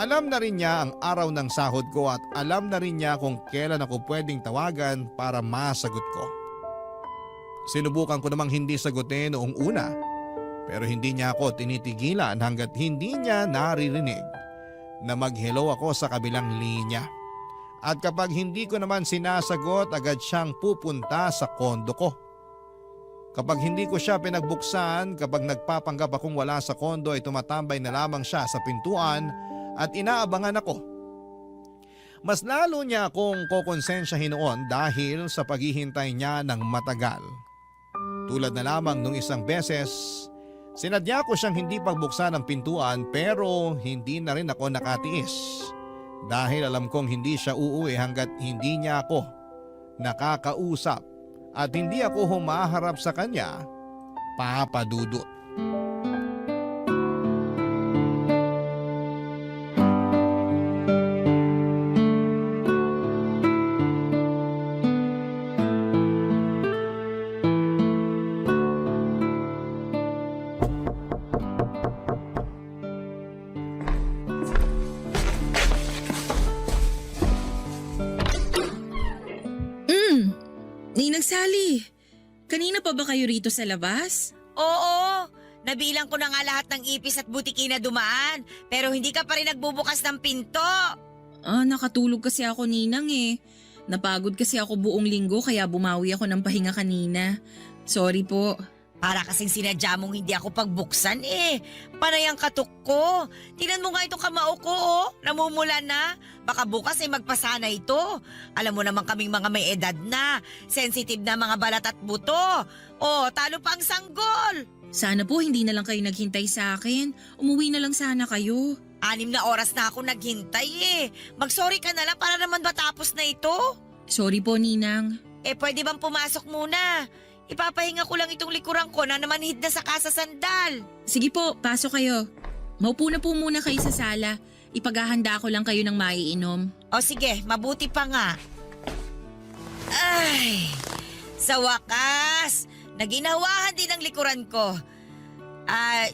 Alam na rin niya ang araw ng sahod ko at alam na rin niya kung kailan ako pwedeng tawagan para masagot ko. Sinubukan ko namang hindi sagutin noong una pero hindi niya ako tinitigilan hanggat hindi niya naririnig na mag-hello ako sa kabilang linya. At kapag hindi ko naman sinasagot agad siyang pupunta sa kondo ko. Kapag hindi ko siya pinagbuksan, kapag nagpapanggap akong wala sa kondo ay tumatambay na lamang siya sa pintuan at inaabangan ako. Mas lalo niya akong kokonsensyahin noon dahil sa paghihintay niya ng matagal. Tulad na lamang nung isang beses, sinadya ko siyang hindi pagbuksan ng pintuan pero hindi na rin ako nakatiis. Dahil alam kong hindi siya uuwi hanggat hindi niya ako nakakausap at hindi ako humaharap sa kanya, Papa Dudut. Ninang Sally, kanina pa ba kayo rito sa labas? Oo, nabilang ko na nga lahat ng ipis at butiki na dumaan, pero hindi ka pa rin nagbubukas ng pinto. Nakatulog kasi ako, Ninang eh. Napagod kasi ako buong linggo kaya bumawi ako ng pahinga kanina. Sorry po. Para kasing sinadya mong hindi ako pagbuksan eh. Panay ang katok ko. Tingnan mo nga itong kamao ko oh. Namumula na. Baka bukas ay magpasana ito. Alam mo naman kaming mga may edad na. Sensitive na mga balat at buto. Oh, talo pa ang sanggol. Sana po hindi na lang kayo naghintay sa akin. Umuwi na lang sana kayo. 6 na oras na ako naghintay eh. Mag-sorry ka na lang para naman matapos na ito. Sorry po, Ninang. Pwede bang pumasok muna? Ipapahinga ko lang itong likuran ko na namanhid na sa kasasandal. Sige po, pasok kayo. Maupo na po muna kayo sa sala. Ipaghahanda ko lang kayo ng maiinom. O sige, mabuti pa nga. Ay, sa wakas, naginawahan din ang likuran ko.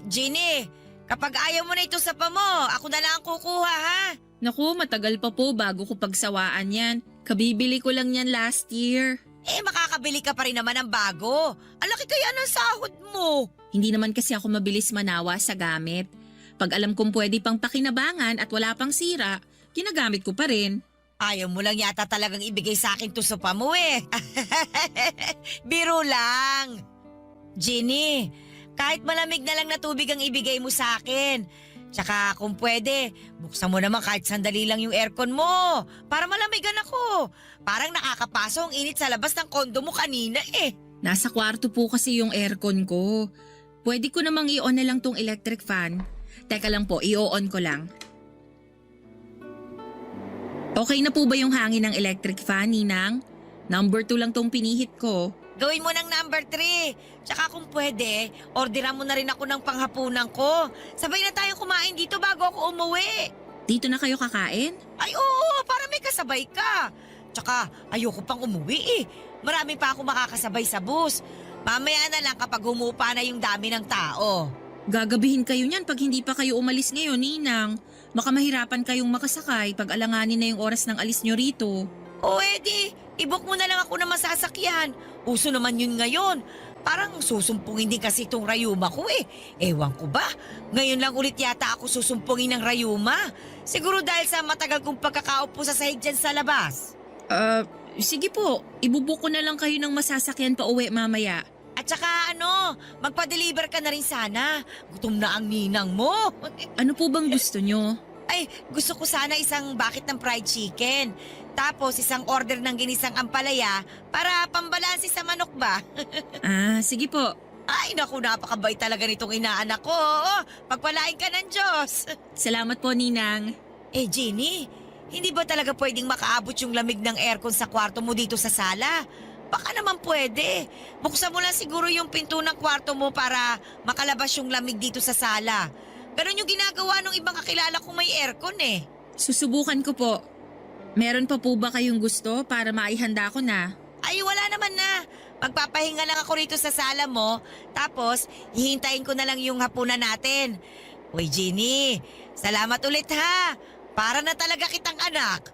Ginny, kapag ayaw mo na ito sa pamo, ako na lang ang kukuha ha. Naku, matagal pa po bago ko pagsawaan yan. Kabibili ko lang yan last year. Makakabili ka pa rin naman ng bago. Ang laki kaya ng sahod mo. Hindi naman kasi ako mabilis manawa sa gamit. Pag alam kong pwede pang pakinabangan at wala pang sira, ginagamit ko pa rin. Ayaw mo lang yata talagang ibigay sa akin to sopa mo eh. Biro lang. Ginny, kahit malamig na lang na tubig ang ibigay mo sa akin. Tsaka kung pwede, buksan mo naman kahit sandali lang yung aircon mo para malamigan ako. Parang nakakapaso ang init sa labas ng kondo mo kanina eh. Nasa kwarto po kasi yung aircon ko. Pwede ko namang i-on na lang tong electric fan. Teka lang po, i-on ko lang. Okay na po ba yung hangin ng electric fan, Ninang? Number 2 lang tong pinihit ko. Gawin mo ng number 3. Tsaka kung pwede, orderan mo na rin ako ng panghapunan ko. Sabay na tayong kumain dito bago ako umuwi. Dito na kayo kakain? Ay oo, para may kasabay ka. Tsaka ayoko pang umuwi eh. Marami pa ako makakasabay sa bus. Mamaya na lang kapag humupa na yung dami ng tao. Gagabihin kayo niyan pag hindi pa kayo umalis ngayon, Ninang. Baka mahirapan kayong makasakay pag alanganin na yung oras ng alis nyo rito. O edi, i-book mo na lang ako ng masasakyan. Uso naman yun ngayon. Parang susumpungin din kasi itong rayuma ko eh. Ewan ko ba? Ngayon lang ulit yata ako susumpungin ng rayuma. Siguro dahil sa matagal kong pagkakaupo sa sahig dyan sa labas. Sige po. Ibubook ko na lang kayo ng masasakyan pa uwi mamaya. At saka magpa-deliver ka na rin sana. Gutom na ang ninang mo. Ano po bang gusto nyo? Ay, gusto ko sana isang bucket ng fried chicken. Tapos isang order ng ginisang ampalaya para pambalansi sa manok ba? Sige po. Ay, naku, napakabait talaga nitong inaanak ko. Pagpalain ka ng Diyos. Salamat po, Ninang. Ginny, hindi ba talaga pwedeng makaabot yung lamig ng aircon sa kwarto mo dito sa sala? Baka naman pwede. Buksan mo lang siguro yung pinto ng kwarto mo para makalabas yung lamig dito sa sala. Ganon yung ginagawa ng ibang kakilala kong may aircon eh. Susubukan ko po. Meron pa po ba kayong gusto para maihanda ko na? Ay, wala naman na. Magpapahinga lang ako rito sa sala mo. Tapos, hihintayin ko na lang yung hapunan natin. Uy, Ginny, salamat ulit ha. Para na talaga kitang anak.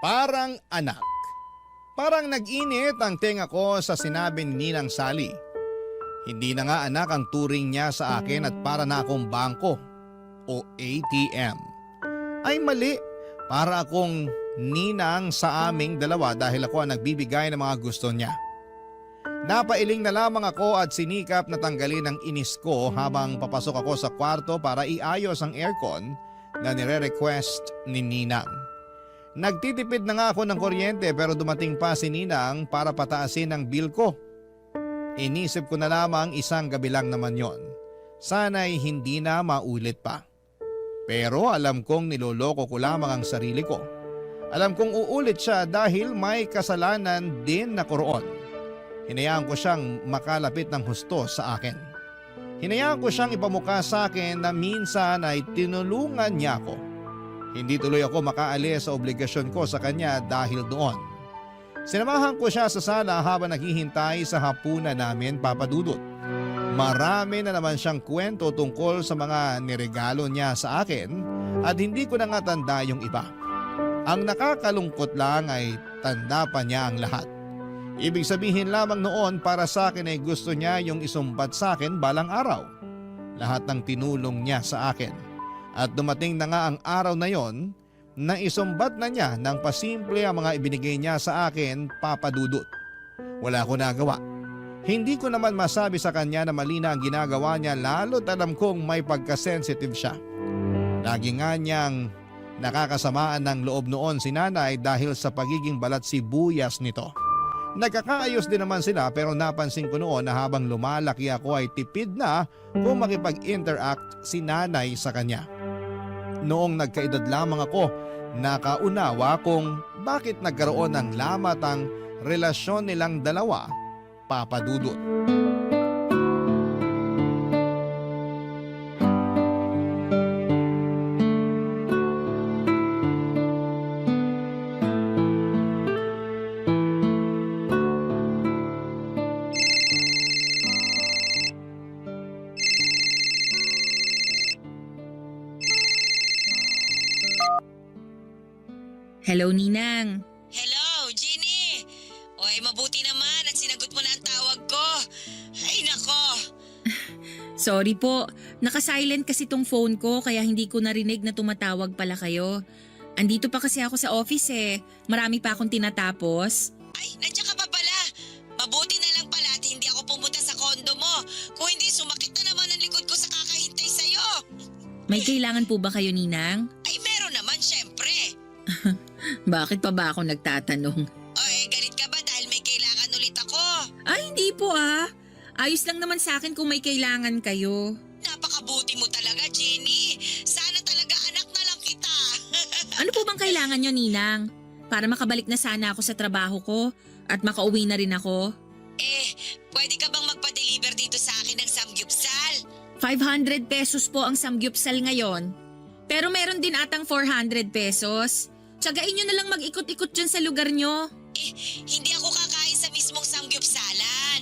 Parang anak. Parang nag-init ang tenga ko sa sinabi ni Ninang Sally. Hindi na nga anak ang turing niya sa akin at para na akong bangko o ATM. Ay mali, para akong ninang sa aming dalawa dahil ako ang nagbibigay ng mga gusto niya. Napailing na lamang ako at sinikap na tanggalin ang inis ko habang papasok ako sa kwarto para iayos ang aircon na nire-request ni Ninang. Nagtitipid na nga ako ng kuryente pero dumating pa si Ninang para pataasin ang bill ko. Inisip ko na lamang isang gabi lang naman yon. Sana'y hindi na maulit pa. Pero alam kong niloloko ko lamang ang sarili ko. Alam kong uulit siya dahil may kasalanan din na roon. Hinayaan ko siyang makalapit ng husto sa akin. Hinayaan ko siyang ipamukha sa akin na minsan ay tinulungan niya ako. Hindi tuloy ako makaalis sa obligasyon ko sa kanya dahil doon. Sinamahan ko siya sa sala habang naghihintay sa hapunan namin, Papa Dudut. Marami na naman siyang kwento tungkol sa mga niregalo niya sa akin at hindi ko na nga tanda yung iba. Ang nakakalungkot lang ay tanda pa niya ang lahat. Ibig sabihin lamang noon para sa akin ay gusto niya yung isumbat sa akin balang araw. Lahat ng tinulong niya sa akin. At dumating na nga ang araw na yon na isumbat na niya ng pasimple ang mga ibinigay niya sa akin, Papa Dudut. Wala ko nagawa. Hindi ko naman masabi sa kanya na mali na ang ginagawa niya lalo't alam kong may pagkasensitive siya. Lagi nga niyang nakakasamaan ng loob noon si nanay dahil sa pagiging balat sibuyas nito. Nagkakaayos din naman sila pero napansin ko noon na habang lumalaki ako ay tipid na kung makipag-interact si nanay sa kanya. Noong nagkaedad lamang ako, nakaunawa kung bakit nagkaroon ng lamat ang relasyon nilang dalawa, Papa Dudut. Hello, Ninang. Hello, Jeannie! Oy, mabuti naman at sinagot mo na ang tawag ko. Ay, nako! Sorry po, naka-silent kasi tong phone ko kaya hindi ko narinig na tumatawag pala kayo. Andito pa kasi ako sa office Marami pa akong tinatapos. Ay, nandiyan ka pa pala. Mabuti na lang pala at hindi ako pumunta sa kondo mo. Kung hindi, sumakit na naman ang likod ko sa kakahintay sa'yo. May kailangan po ba kayo, Ninang? Ay, meron naman, syempre. Bakit pa ba ako nagtatanong? Oy, galit ka ba dahil may kailangan ulit ako? Ay, hindi po Ayos lang naman sa akin kung may kailangan kayo. Napakabuti mo talaga, Jenny. Sana talaga anak na lang kita. Ano po bang kailangan nyo, Ninang? Para makabalik na sana ako sa trabaho ko at makauwi na rin ako. Pwede ka bang magpa-deliver dito sa akin ng samgyupsal? 500 pesos po ang samgyupsal ngayon. Pero meron din atang 400 pesos. Tsagain nyo na lang mag-ikot-ikot dyan sa lugar nyo. Hindi ako kakain sa mismong samgyupsalan.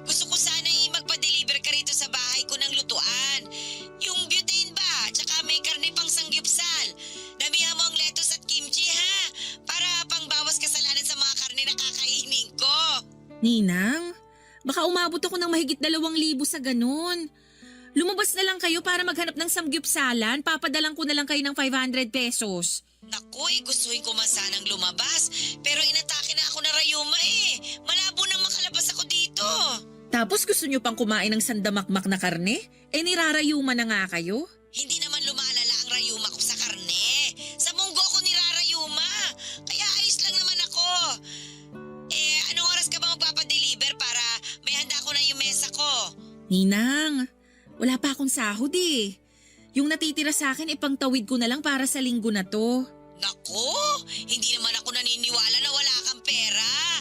Gusto ko sana magpa-deliver ka rito sa bahay ko ng lutuan. Yung butane ba? Tsaka may karne pang samgyupsal. Damihan mo ang lettuce at kimchi ha? Para pangbawas kasalanan sa mga karne na kakainin ko. Ninang, baka umabot ako ng mahigit 2,000 sa ganun. Lumabas na lang kayo para maghanap ng samgyupsalan. Papadalang ko na lang kayo ng 500 pesos. Naku, gustuhin ko man sanang lumabas. Pero inatake na ako na rayuma Malabo nang makalabas ako dito. Tapos gusto nyo pang kumain ng sandamakmak na karne? Nirarayuma na nga kayo. Hindi naman lumalala ang rayuma ko sa karne. Sa munggo ako nirarayuma. Kaya ayos lang naman ako. Anong oras ka ba magpapadeliver para may handa ko na yung mesa ko? Ninang, wala pa akong sahod Yung natitira sa akin ipangtawid ko na lang para sa linggo na to. Naku, hindi naman ako naniniwala na wala kang pera.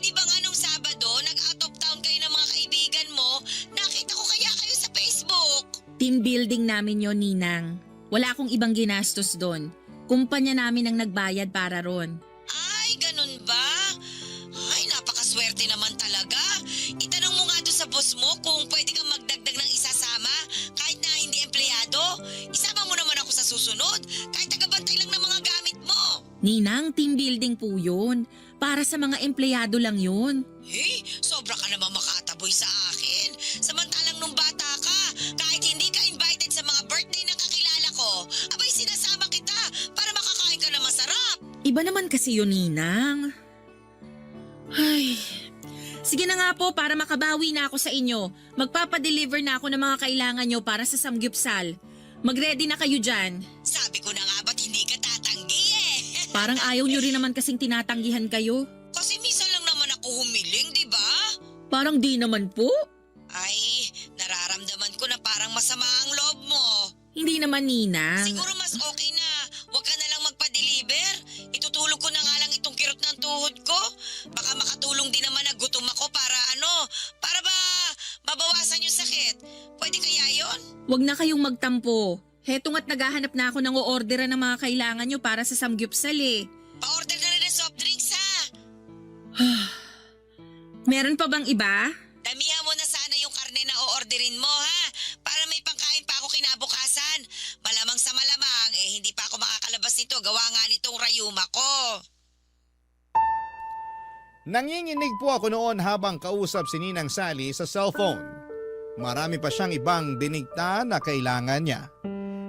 Di ba nga nung Sabado, nag-out of town kayo ng mga kaibigan mo, nakita ko kaya kayo sa Facebook. Team building namin yon, Ninang. Wala akong ibang ginastos doon. Kumpanya namin ang nagbayad para ron. Ay, ganun ba? Ay, napakaswerte naman talaga. Itanong mo nga doon sa boss mo kung pwede kang magdagdag ng isasama kahit na hindi empleyado. Isama mo naman ako sa susunod kahit tagabantay lang ng mga gamit mo. Ninang, team building po yun. Para sa mga empleyado lang yun. Sobra ka naman makataboy sa akin. Samantalang nung bata ka, kahit hindi ka invited sa mga birthday ng kakilala ko, abay sinasama kita para makakain ka na masarap. Iba naman kasi yun, Ninang. Ay, Sige na nga po para makabawi na ako sa inyo. Magpapadeliver na ako ng mga kailangan nyo para sa samgyupsal. Mag-ready na kayo dyan. Sabi ko na nga ba't hindi ka tatanggi eh? Parang ayaw nyo rin naman kasing tinatanggihan kayo. Kasi minsan lang naman ako humiling, di ba? Parang di naman po. Ay, nararamdaman ko na parang masama ang loob mo. Hindi naman, Ninang. Siguro mas okay na. Huwag ka na lang magpa-deliver. Itutulog ko na nga lang itong kirot ng tuhod ko. Baka makatulong din naman na gutom ako para para ba mabawasan yung sakit. Pwede kaya yon? Huwag na kayong magtampo. Heto nga't naghahanap na ako ng o-orderan ng mga kailangan nyo para sa samgyupsal eh. Pa-order na rin ng soft drinks ha. Meron pa bang iba? Damihan mo na sana yung karne na o-orderin mo ha. Para may pangkain pa ako kinabukasan. Malamang sa malamang hindi pa ako makakalabas nito. Gawa nga nitong rayuma ko. Nanginginig po ako noon habang kausap si Ninang Sally sa cellphone. Marami pa siyang ibang binigta na kailangan niya.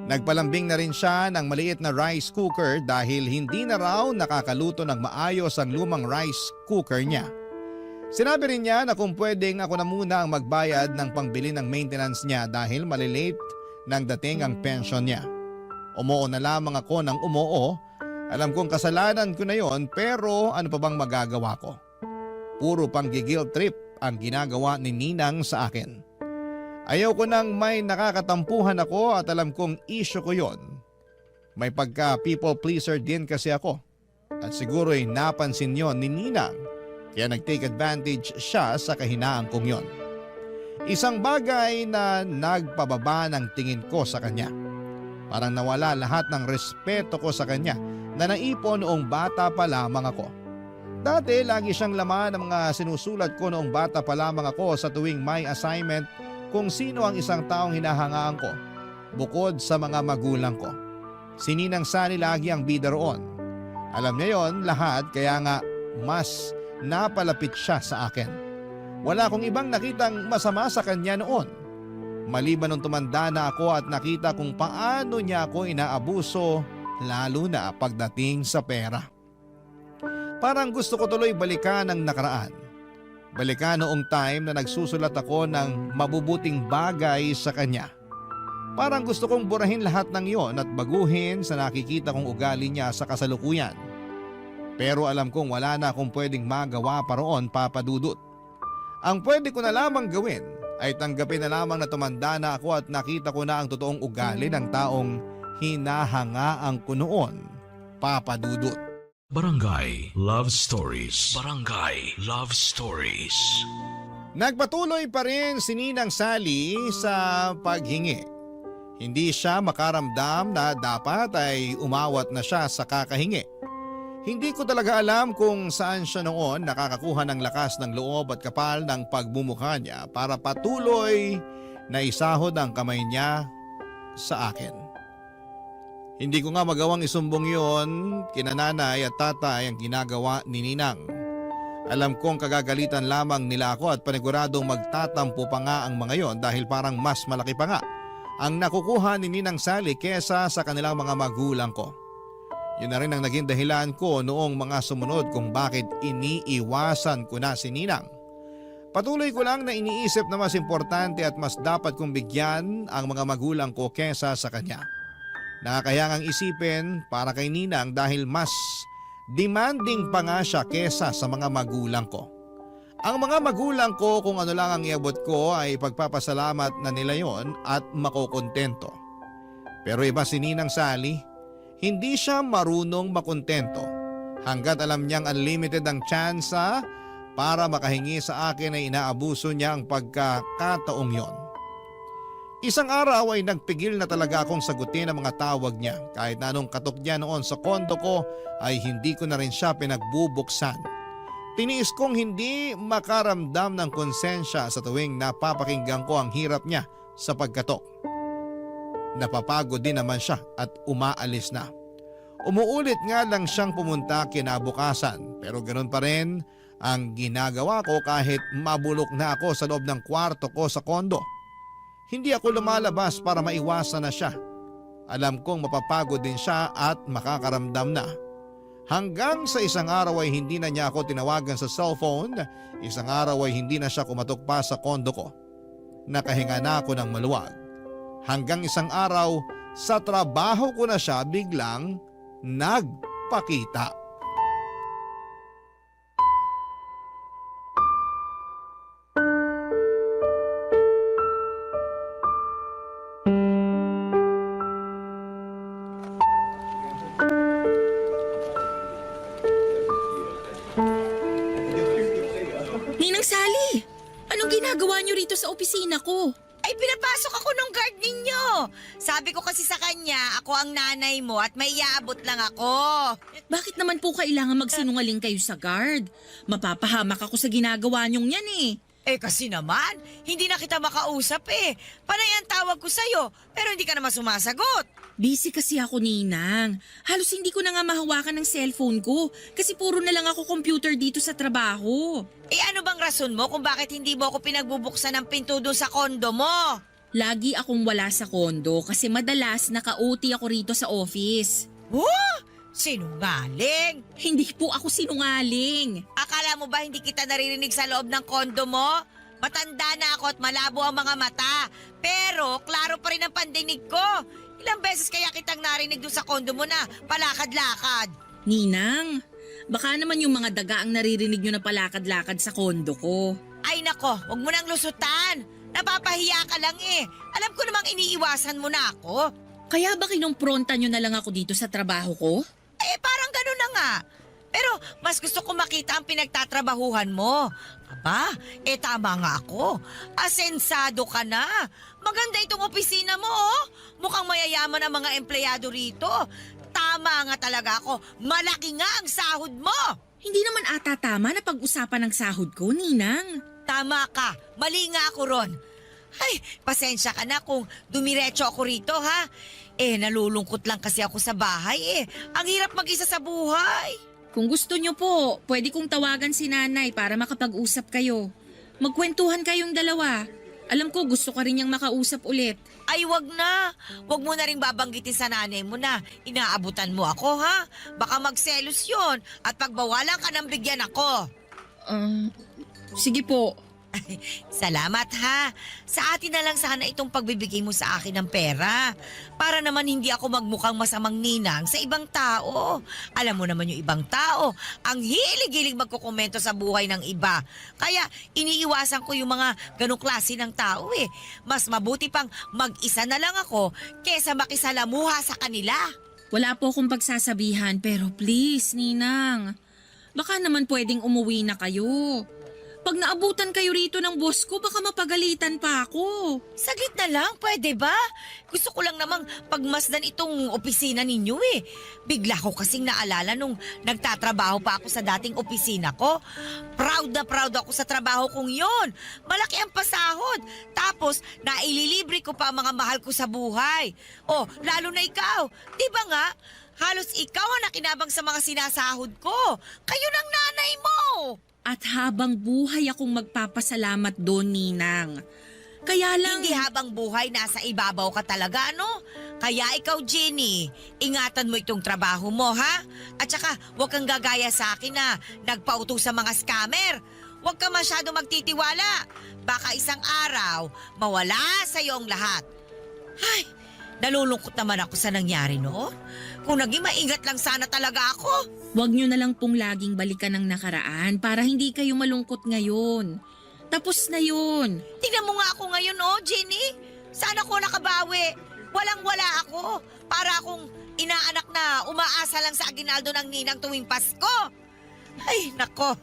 Nagpalambing na rin siya ng maliit na rice cooker dahil hindi na raw nakakaluto ng maayos ang lumang rice cooker niya. Sinabi rin niya na kung pwedeng ako na muna ang magbayad ng pangbili ng maintenance niya dahil malilate nang dating ang pension niya. Umoo na lamang ako ng umoo. Alam kong kasalanan ko na yon pero ano pa bang magagawa ko? Puro pang guilt trip ang ginagawa ni Ninang sa akin. Ayaw ko nang may nakakatampuhan ako at alam kong issue ko yon. May pagka people pleaser din kasi ako. At siguro'y napansin yon ni Ninang kaya nag-take advantage siya sa kahinaan kong yon. Isang bagay na nagpababa ng tingin ko sa kanya. Parang nawala lahat ng respeto ko sa kanya na naipon noong bata pa lamang ako. Dati lagi siyang laman ng mga sinusulat ko noong bata pa lamang ako sa tuwing may assignment kung sino ang isang taong hinahangaan ko bukod sa mga magulang ko. Si Ninang Sally lagi ang bida roon. Alam niya yon lahat kaya nga mas napalapit siya sa akin. Wala akong ibang nakitang masama sa kanya noon. Maliban nung tumanda na ako at nakita kung paano niya ako inaabuso lalo na pagdating sa pera. Parang gusto ko tuloy balikan ang nakaraan. Balikan noong time na nagsusulat ako ng mabubuting bagay sa kanya. Parang gusto kong burahin lahat ng iyon at baguhin sa nakikita kong ugali niya sa kasalukuyan. Pero alam kong wala na akong pwedeng magawa pa roon, Papa Dudut. Ang pwede ko na lamang gawin ay tanggapin na lamang na tumanda na ako at nakita ko na ang totoong ugali ng taong hinahangaan ko noon, Papa Dudut. Barangay Love Stories. Barangay Love Stories. Nagpatuloy pa rin si Ninang Sally sa paghingi. Hindi siya makaramdam na dapat ay umawat na siya sa kakahingi. Hindi ko talaga alam kung saan siya noon nakakakuha ng lakas ng loob at kapal ng pagmumukha niya para patuloy na isahod ang kamay niya sa akin. Hindi ko nga magawang isumbong yon kina nanay at tatay ang ginagawa ni Ninang. Alam kong kagagalitan lamang nila ako at paniguradong magtatampo pa nga ang mga yon dahil parang mas malaki pa nga ang nakukuha ni Ninang Sally kesa sa kanilang mga magulang ko. Yun na rin ang naging dahilan ko noong mga sumunod kung bakit iniiwasan ko na si Ninang. Patuloy ko lang na iniisip na mas importante at mas dapat kong bigyan ang mga magulang ko kesa sa kanya. Nakakayangang isipin para kay Ninang dahil mas demanding pa nga siya kesa sa mga magulang ko. Ang mga magulang ko kung ano lang ang iabot ko ay pagpapasalamat na nila yon at makokontento. Pero iba si Ninang Sally. Hindi siya marunong makontento hanggat alam niyang unlimited ang tsansa para makahingi sa akin ay inaabuso niya ang pagkakataong yon. Isang araw ay nagpigil na talaga akong sagutin ang mga tawag niya kahit na anong katok niya noon sa kondo ko ay hindi ko na rin siya pinagbubuksan. Tiniis kong hindi makaramdam ng konsensya sa tuwing napapakinggan ko ang hirap niya sa pagkatok. Napapagod din naman siya at umaalis na. Umuulit nga lang siyang pumunta kinabukasan pero ganoon pa rin ang ginagawa ko kahit mabulok na ako sa loob ng kwarto ko sa kondo. Hindi ako lumalabas para maiwasan na siya. Alam kong mapapagod din siya at makakaramdam na. Hanggang sa isang araw ay hindi na niya ako tinawagan sa cellphone, isang araw ay hindi na siya kumatok pa sa kondo ko. Nakahinga na ako ng maluwag. Hanggang isang araw, sa trabaho ko na siya biglang nagpakita. Ninang Sally, anong ginagawa niyo rito sa opisina ko? Ay, pinapasok ako ng guard ninyo. Sabi ko kasi sa kanya, ako ang nanay mo at may iaabot lang ako. Bakit naman po kailangan magsinungaling kayo sa guard? Mapapahamak ako sa ginagawa niyong yan eh. Eh kasi naman, hindi na kita makausap eh. Panay ang tawag ko sa'yo, pero hindi ka naman sumasagot. Busy kasi ako, Ninang. Halos hindi ko na nga mahawakan ng cellphone ko kasi puro na lang ako computer dito sa trabaho. Eh ano bang rason mo kung bakit hindi mo ako pinagbubuksan ng pinto doon sa kondo mo? Lagi akong wala sa kondo kasi madalas naka-OT ako rito sa office. Sinungaling! Hindi po ako sinungaling. Akala mo ba hindi kita naririnig sa loob ng kondo mo? Matanda na ako at malabo ang mga mata. Pero klaro pa rin ang pandinig ko. Ilang beses kaya kitang narinig doon sa kondo mo na palakad-lakad? Ninang, baka naman yung mga daga ang naririnig nyo na palakad-lakad sa kondo ko. Ay nako, wag mo nang lusutan. Napapahiya ka lang eh. Alam ko namang iniiwasan mo na ako. Kaya ba kinumpronta nyo na lang ako dito sa trabaho ko? Eh parang gano'n na nga. Pero mas gusto ko makita ang pinagtatrabahuhan mo. Aba, tama nga ako. Asensado ka na. Maganda itong opisina mo oh. Mukhang mayayaman ang mga empleyado rito. Tama nga talaga ako. Malaki nga ang sahod mo. Hindi naman ata tama na pag-usapan ng sahod ko, Ninang. Tama ka. Mali nga ako ron. Ay, pasensya ka na kung dumiretso ako rito ha. Nalulungkot lang kasi ako sa bahay eh. Ang hirap mag-isa sa buhay. Kung gusto nyo po, pwede kong tawagan si nanay para makapag-usap kayo. Magkwentuhan kayong dalawa. Alam ko gusto ka rin niyang makausap ulit. Ay, wag na. Wag mo na rin babanggitin sa nanay mo na inaabutan mo ako, ha? Baka magselos yun at pagbawalan ka ng bigyan ako. Sige po. Salamat, ha? Sa atin na lang sana itong pagbibigay mo sa akin ng pera. Para naman hindi ako magmukhang masamang ninang sa ibang tao. Alam mo naman yung ibang tao, ang hilig-hilig magkukomento sa buhay ng iba. Kaya iniiwasan ko yung mga ganong klase ng tao eh. Mas mabuti pang mag-isa na lang ako kesa makisalamuha sa kanila. Wala po akong pagsasabihan pero please, Ninang. Baka naman pwedeng umuwi na kayo. Pag naabutan kayo rito ng boss ko, baka mapagalitan pa ako. Saglit na lang, pwede ba? Gusto ko lang namang pagmasdan itong opisina ninyo eh. Bigla ko kasing naalala nung nagtatrabaho pa ako sa dating opisina ko. Proud na proud ako sa trabaho kong yon. Malaki ang pasahod. Tapos, naililibre ko pa ang mga mahal ko sa buhay. Oh, lalo na ikaw. Di ba nga? Halos ikaw ang nakinabang sa mga sinasahod ko. Kayo ng nanay mo. At habang buhay akong magpapasalamat doon, Ninang. Kaya lang... Hindi habang buhay, nasa ibabaw ka talaga, no? Kaya ikaw, Jenny, ingatan mo itong trabaho mo, ha? At saka, huwag kang gagaya sa akin na nagpauto sa mga scammer. Huwag ka masyado magtitiwala. Baka isang araw, mawala sa iyo ang lahat. Ay, nalulungkot naman ako sa nangyari, no? Kung naging maingat lang sana talaga ako. Huwag nyo na lang pong laging balikan ng nakaraan para hindi kayo malungkot ngayon. Tapos na yun. Tingnan mo nga ako ngayon, oh, Jenny. Sana ko nakabawi. Walang-wala ako. Para akong inaanak na umaasa lang sa aginaldo ng ninang tuwing Pasko. Ay, nako.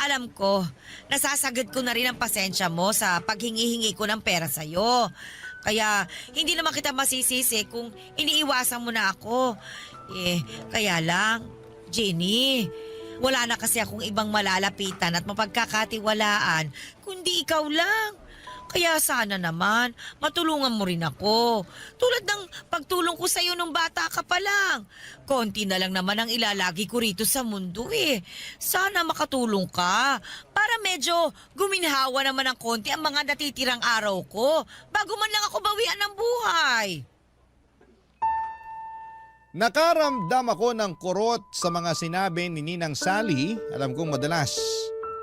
Alam ko, nasasagad ko na rin ang pasensya mo sa paghingi-hingi ko ng pera sa'yo. Kaya hindi naman kita masisisi kung iniiwasan mo na ako. Kaya lang, Jenny, wala na kasi akong ibang malalapitan at mapagkakatiwalaan kundi ikaw lang. Kaya sana naman, matulungan mo rin ako. Tulad ng pagtulong ko sa'yo nung bata ka pa lang. Konti na lang naman ang ilalagi ko rito sa mundo eh. Sana makatulong ka para medyo guminhawa naman ng konti ang mga natitirang araw ko bago man lang ako bawian ng buhay. Nakaramdam ako ng kurot sa mga sinabi ni Ninang Sally. Alam kong madalas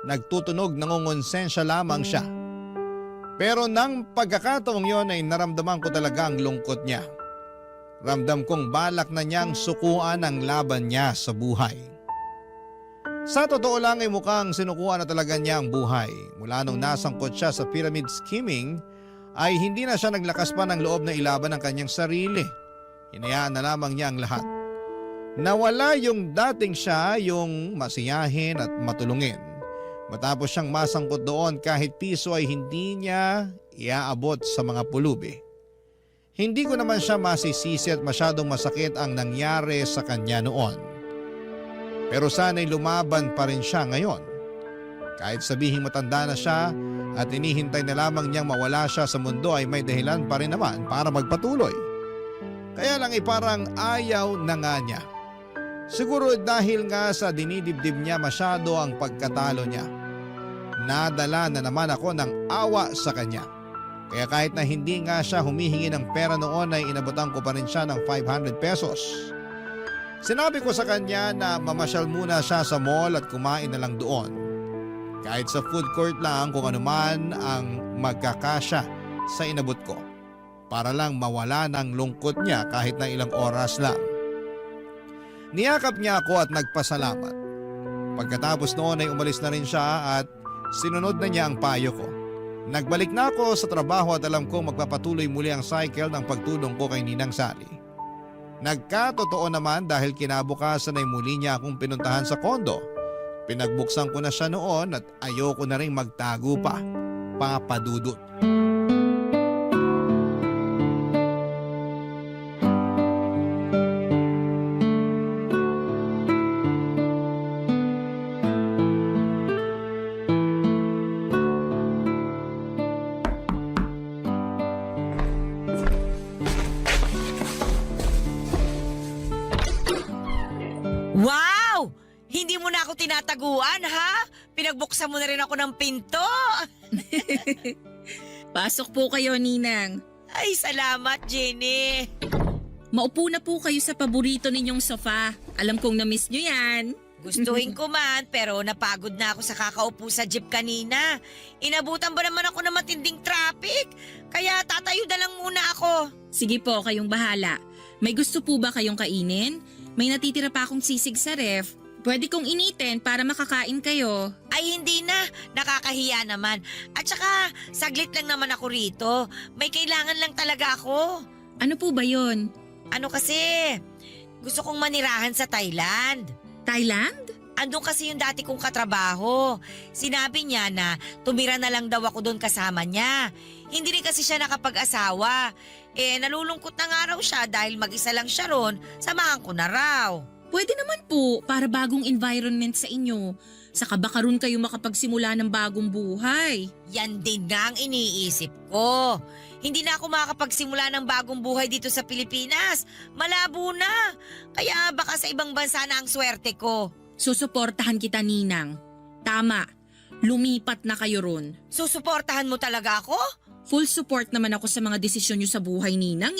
nagtutunog nangungonsensya lamang siya. Pero nang pagkakataong yon ay naramdaman ko talaga ang lungkot niya. Ramdam kong balak na niyang sukuan ang laban niya sa buhay. Sa totoo lang ay mukhang sinukuan na talaga niya ang buhay. Mula nung nasangkot siya sa pyramid scheming ay hindi na siya naglakas pa ng loob na ilaban ang kanyang sarili. Hinayaan na lamang niya ang lahat. Nawala yung dating siya, yung masiyahin at matulungin. Matapos siyang masangkot doon kahit piso ay hindi niya iaabot sa mga pulubi. Hindi ko naman siya masisisi at masyadong masakit ang nangyari sa kanya noon. Pero sana'y lumaban pa rin siya ngayon. Kahit sabihing matanda na siya at inihintay na lamang niyang mawala siya sa mundo ay may dahilan pa rin naman para magpatuloy. Kaya lang parang ayaw na nga niya. Siguro dahil nga sa dinidibdib niya masyado ang pagkatalo niya. Nadala na naman ako ng awa sa kanya. Kaya kahit na hindi nga siya humihingi ng pera noon ay inabutan ko pa rin siya ng 500 pesos. Sinabi ko sa kanya na mamasyal muna siya sa mall at kumain na lang doon. Kahit sa food court lang kung ano man ang magkakasya sa inabot ko. Para lang mawala ng lungkot niya kahit na ilang oras lang. Niyakap niya ako at nagpasalamat. Pagkatapos noon ay umalis na rin siya at sinunod na niya ang payo ko. Nagbalik na ako sa trabaho at alam kong magpapatuloy muli ang cycle ng pagtulong ko kay Ninang Sally. Nagkatotoo naman dahil kinabukasan ay muli niya akong pinuntahan sa kondo. Pinagbuksan ko na siya noon at ayoko na rin magtago pa. Papadudot. Wow! Hindi mo na ako tinataguan, ha? Pinagbuksan mo na rin ako ng pinto. Pasok po kayo, Ninang. Ay, salamat, Jenny. Maupo na po kayo sa paborito ninyong sofa. Alam kong na-miss nyo yan. Gustuhin ko man, pero napagod na ako sa kakaupo sa jeep kanina. Inabutan ba naman ako ng matinding traffic? Kaya tatayo na lang muna ako. Sige po, kayong bahala. May gusto po ba kayong kainin? May natitira pa akong sisig sa ref. Pwede kong initin para makakain kayo. Ay, hindi na. Nakakahiya naman. At saka, saglit lang naman ako rito. May kailangan lang talaga ako. Ano po ba yon? Ano kasi? Gusto kong manirahan sa Thailand. Thailand? Andun kasi yung dati kong katrabaho. Sinabi niya na tumira na lang daw ako doon kasama niya. Hindi rin kasi siya nakapag-asawa. Nalulungkot na nga raw siya dahil mag-isa lang siya ron. Samahan ko na raw. Pwede naman po, para bagong environment sa inyo. Saka baka ron kayo makapagsimula ng bagong buhay. Yan din nga ang iniisip ko. Hindi na ako makakapagsimula ng bagong buhay dito sa Pilipinas. Malabo na. Kaya baka sa ibang bansa na ang swerte ko. Susuportahan kita, Ninang. Tama, lumipat na kayo ron. Susuportahan mo talaga ako? Full support naman ako sa mga desisyon nyo sa buhay, Ninang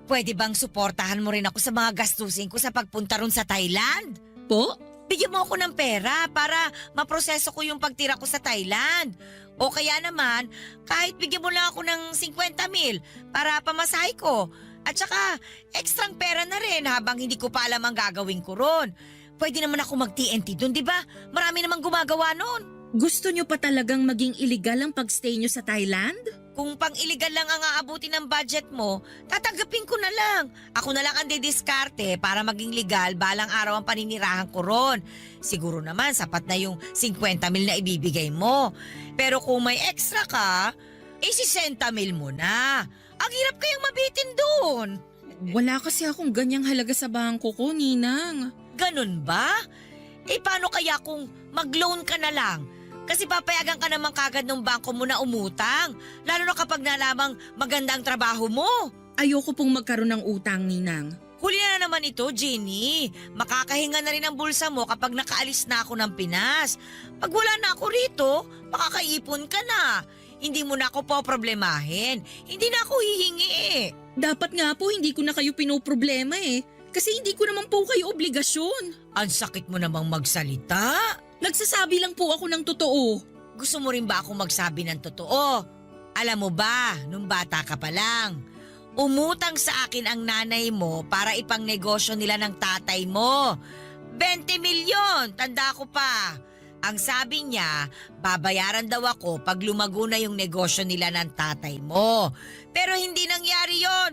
Pwede bang suportahan mo rin ako sa mga gastusin ko sa pagpunta ron sa Thailand? Po? Bigyan mo ako ng pera para maproseso ko yung pagtira ko sa Thailand. O kaya naman, kahit bigyan mo lang ako ng 50,000 para pamasahe ko. At saka, ekstrang pera na rin habang hindi ko pa alam ang gagawin ko ron. Pwede naman ako mag-TNT doon, di ba? Marami namang gumagawa noon. Gusto nyo pa talagang maging illegal ang pagstay nyo sa Thailand? Kung pang-illegal lang ang aabutin ng budget mo, tatanggapin ko na lang. Ako na lang ang didiskarte para maging legal balang araw ang paninirahan ko ron. Siguro naman sapat na yung 50,000 na ibibigay mo. Pero kung may extra ka, 60,000 mo na. Ang hirap kayang mabitin doon. Wala kasi akong ganyang halaga sa bangko ko, Ninang. Ganun ba? Paano kaya kung mag-loan ka na lang? Kasi papayagan ka naman kagad ng bangko mo na umutang. Lalo na kapag nalamang maganda ang trabaho mo. Ayoko pong magkaroon ng utang, Ninang. Huli na naman ito, Jenny. Makakahinga na rin ang bulsa mo kapag nakaalis na ako ng Pinas. Pag wala na ako rito, makakaipon ka na. hindi mo na ako poproblemahin. Hindi na ako hihingi. Dapat nga po hindi ko na kayo pinoproblema eh. Kasi hindi ko naman po kayo obligasyon. Ang sakit mo namang magsalita. Nagsasabi lang po ako ng totoo. Gusto mo rin ba akong magsabi ng totoo? Alam mo ba, nung bata ka pa lang, umutang sa akin ang nanay mo para ipangnegosyo nila ng tatay mo. 20 milyon, tanda ko pa. Ang sabi niya, babayaran daw ako pag lumago na yung negosyo nila ng tatay mo. Pero hindi nangyari yon.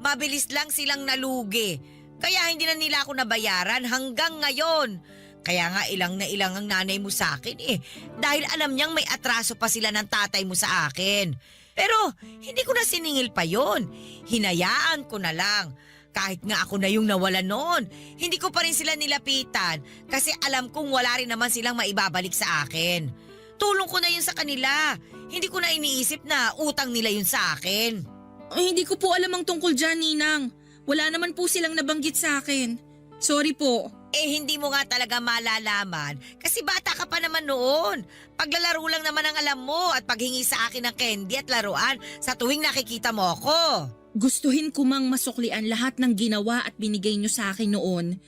Mabilis lang silang nalugi. Kaya hindi na nila ako nabayaran hanggang ngayon. Kaya nga ilang na ilang ang nanay mo sa akin eh. Dahil alam niyang may atraso pa sila ng tatay mo sa akin. Pero hindi ko na siningil pa yon. Hinayaan ko na lang. Kahit nga ako na yung nawalan noon, hindi ko pa rin sila nilapitan kasi alam kong wala rin naman silang maibabalik sa akin. Tulong ko na yun sa kanila. Hindi ko na iniisip na utang nila yun sa akin. Ay, hindi ko po alam ang tungkol dyan, Ninang. Wala naman po silang nabanggit sa akin. Sorry po. Eh hindi mo nga talaga malalaman kasi bata ka pa naman noon. Paglalaro lang naman ang alam mo at paghingi sa akin ng candy at laruan sa tuwing nakikita mo ako. Gustuhin ko mang masuklian lahat ng ginawa at binigay niyo sa akin noon.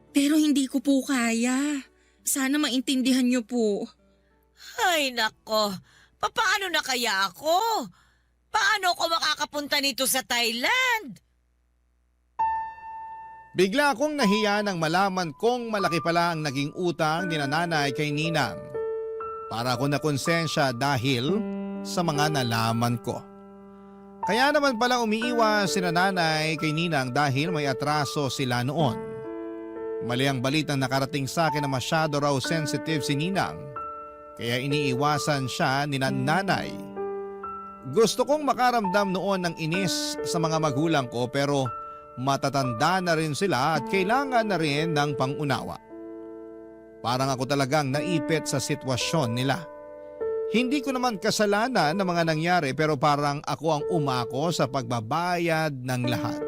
Pero hindi ko po kaya. Sana maintindihan niyo po. Ay nako, paano na kaya ako? Paano ako makakapunta nito sa Thailand? Bigla akong nahiya nang malaman kong malaki pala ang naging utang ni nanay kay Ninang. Para ako nakonsensya dahil sa mga nalaman ko. Kaya naman pala umiiwas si nanay kay Ninang dahil may atraso sila noon. Mali ang balitang nakarating sa akin na masyado raw sensitive si Ninang. Kaya iniiwasan siya ni nanay. Gusto kong makaramdam noon ng inis sa mga magulang ko pero matatanda na rin sila at kailangan na rin ng pangunawa. Parang ako talagang naipit sa sitwasyon nila. Hindi ko naman kasalanan ng mga nangyari pero parang ako ang umako sa pagbabayad ng lahat.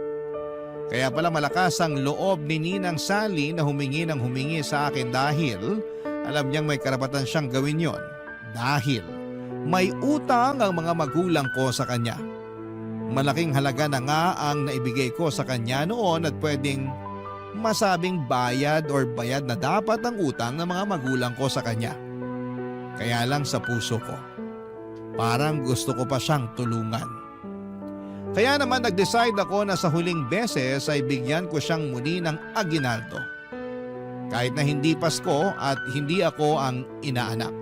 Kaya pala malakas ang loob ni Ninang Sally na humingi ng humingi sa akin dahil alam niyang may karapatan siyang gawin yon. Dahil may utang ang mga magulang ko sa kanya. Malaking halaga na nga ang naibigay ko sa kanya noon at pwedeng masabing bayad or bayad na dapat ang utang ng mga magulang ko sa kanya. Kaya lang sa puso ko, parang gusto ko pa siyang tulungan. Kaya naman nag-decide ako na sa huling beses ay bigyan ko siyang muli ng aginaldo. Kahit na hindi Pasko at hindi ako ang inaanak.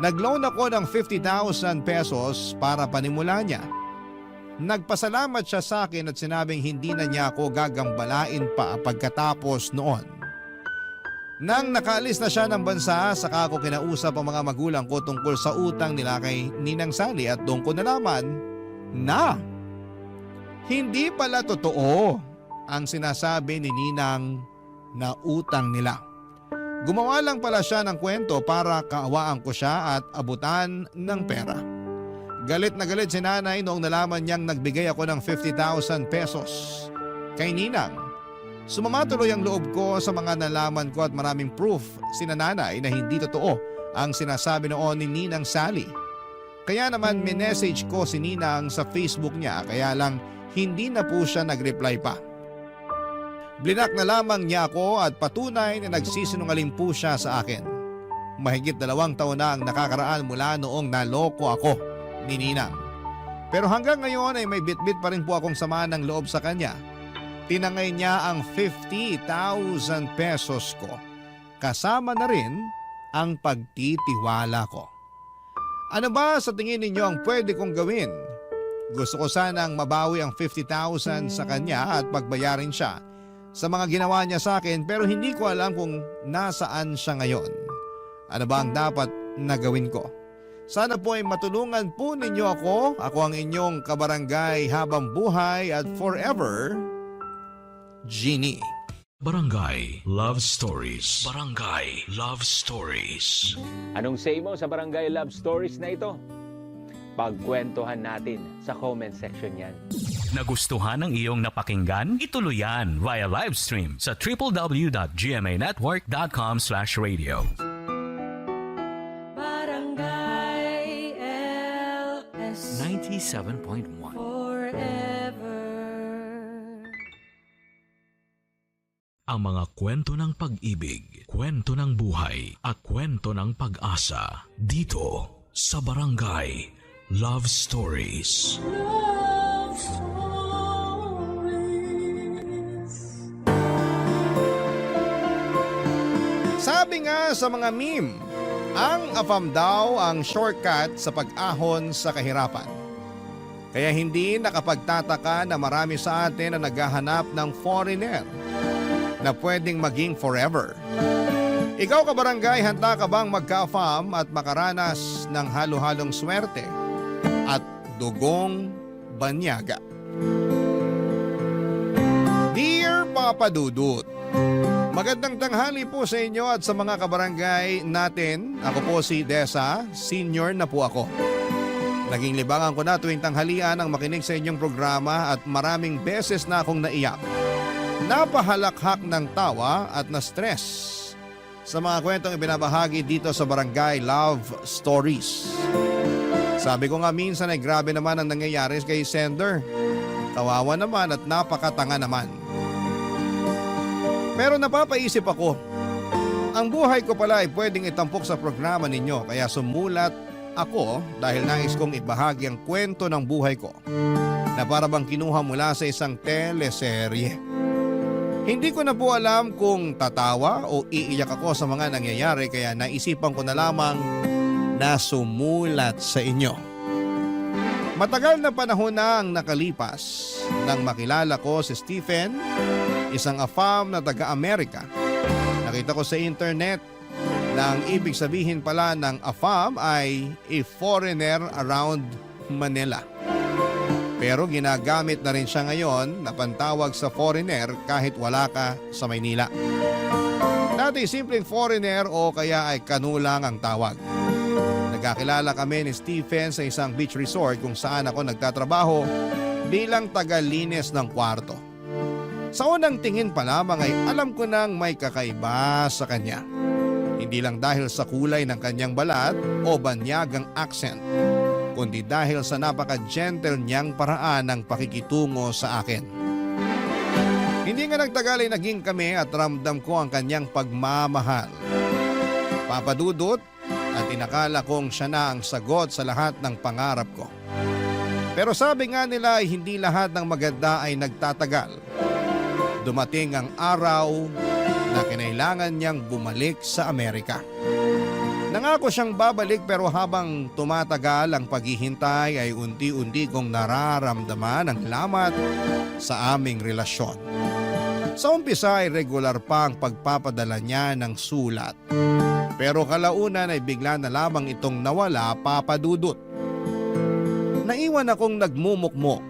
Nag-loan ako ng 50,000 pesos para panimula niya. Nagpasalamat siya sa akin at sinabing hindi na niya ako gagambalain pa pagkatapos noon. Nang nakaalis na siya ng bansa, saka ako kinausap ang mga magulang ko tungkol sa utang nila kay Ninang Sally at doon ko nalaman na hindi pala totoo ang sinasabi ni Ninang na utang nila. Gumawa lang pala siya ng kwento para kaawaan ko siya at abutan ng pera. Galit na galit si nanay noong nalaman niyang nagbigay ako ng 50,000 pesos kay Ninang. Sumama tuloy ang loob ko sa mga nalaman ko at maraming proof si nanay na hindi totoo ang sinasabi noon ni Ninang Sally. Kaya naman minessage ko si Ninang sa Facebook niya kaya lang hindi na po siya nag-reply pa. Blinak na lamang niya ako at patunay na nagsisinungaling po siya sa akin. Mahigit 2 taon na ang nakakaraan mula noong naloko ako ni Ninang. Pero hanggang ngayon ay may bitbit pa rin po akong sama ng loob sa kanya. Tinangay niya ang 50,000 pesos ko. Kasama na rin ang pagtitiwala ko. Ano ba sa tingin ninyo ang pwede kong gawin? Gusto ko sanang mabawi ang 50,000 sa kanya at pagbayarin siya sa mga ginawa niya sa akin pero hindi ko alam kung nasaan siya ngayon. Ano ba ang dapat na gawin ko? Sana po ay matulungan po ninyo ako. Ako ang inyong kabarangay habang buhay at forever, Jeannie. Barangay Love Stories. Barangay Love Stories. Anong say mo sa Barangay Love Stories na ito? Pagkwentuhan natin sa comment section yan. Nagustuhan ng iyong napakinggan? Ituloy yan via live stream sa www.gmanetwork.com/radio. Barangay Ang mga kwento ng pag-ibig, kwento ng buhay at kwento ng pag-asa dito sa Barangay Love Stories. Love Stories. Sabi nga sa mga meme, ang AFAM daw ang shortcut sa pag-ahon sa kahirapan. Kaya hindi nakapagtataka na marami sa atin na naghahanap ng foreigner na pwedeng maging forever. Ikaw kabarangay, handa ka bang magka-AFAM at makaranas ng halo-halong swerte at dugong banyaga? Dear Papa Dudut, magandang tanghali po sa inyo at sa mga kabarangay natin. Ako po si Desa, senior na po ako. Naging libangan ko na tuwing tanghalian ang makinig sa inyong programa at maraming beses na akong naiyak. Napahalakhak ng tawa at na-stress sa mga kwentong ibinabahagi dito sa Barangay Love Stories. Sabi ko nga minsan ay grabe naman ang nangyayari kay Sender. Kawawa naman at napakatanga naman. Pero napapaisip ako, ang buhay ko pala ay pwedeng itampok sa programa ninyo kaya sumulat ako dahil nais kong ibahagi ang kwento ng buhay ko na para bang kinuha mula sa isang teleserye. Hindi ko na po alam kung tatawa o iiyak ako sa mga nangyayari kaya naisipan ko na lamang na sumulat sa inyo. Matagal na panahon na ang nakalipas nang makilala ko si Stephen, isang AFAM na taga-Amerika. Nakita ko sa internet na ang ibig sabihin pala ng AFAM ay a foreigner around Manila. Pero ginagamit na rin siya ngayon na pantawag sa foreigner kahit wala ka sa Maynila. Dati simpleng foreigner o kaya ay kanulang ang tawag. Nagkakilala kami ni Stephen sa isang beach resort kung saan ako nagtatrabaho bilang tagalinis ng kwarto. Sa unang tingin pa lamang ay alam ko nang may kakaiba sa kanya. Hindi lang dahil sa kulay ng kanyang balat o banyagang accent, kundi dahil sa napaka-gentle niyang paraan ng pakikitungo sa akin. Hindi nga nagtagal ay naging kami at ramdam ko ang kanyang pagmamahal. Papadudot at inakala kong siya na ang sagot sa lahat ng pangarap ko. Pero sabi nga nila ay hindi lahat ng maganda ay nagtatagal. Dumating ang araw na kinailangan niyang bumalik sa Amerika. Nangako siyang babalik pero habang tumatagal ang paghihintay ay unti-unti kong nararamdaman ang lamat sa aming relasyon. Sa umpisa ay regular pa ang pagpapadala niya ng sulat. Pero kalaunan ay bigla na lamang itong nawala, Papadudot. Naiwan akong nagmumukmok,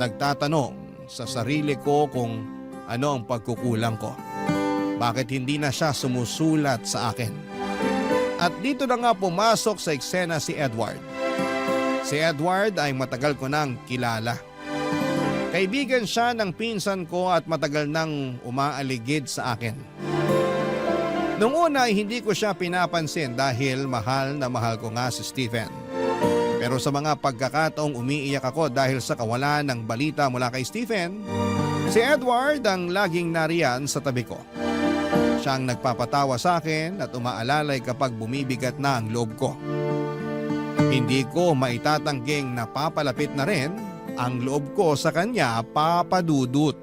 nagtatanong sa sarili ko kung ano ang pagkukulang ko. Bakit hindi na siya sumusulat sa akin? At dito na nga pumasok sa eksena si Edward. Si Edward ay matagal ko nang kilala. Kaibigan siya ng pinsan ko at matagal nang umaaligid sa akin. Noong una ay hindi ko siya pinapansin dahil mahal na mahal ko nga si Stephen. Pero sa mga pagkakataong umiiyak ako dahil sa kawalan ng balita mula kay Stephen, si Edward ang laging nariyan sa tabi ko. Siya ang nagpapatawa sa akin at umaalalay kapag bumibigat na ang loob ko. Hindi ko maitatangking napapalapit na rin ang loob ko sa kanya, Papadudut.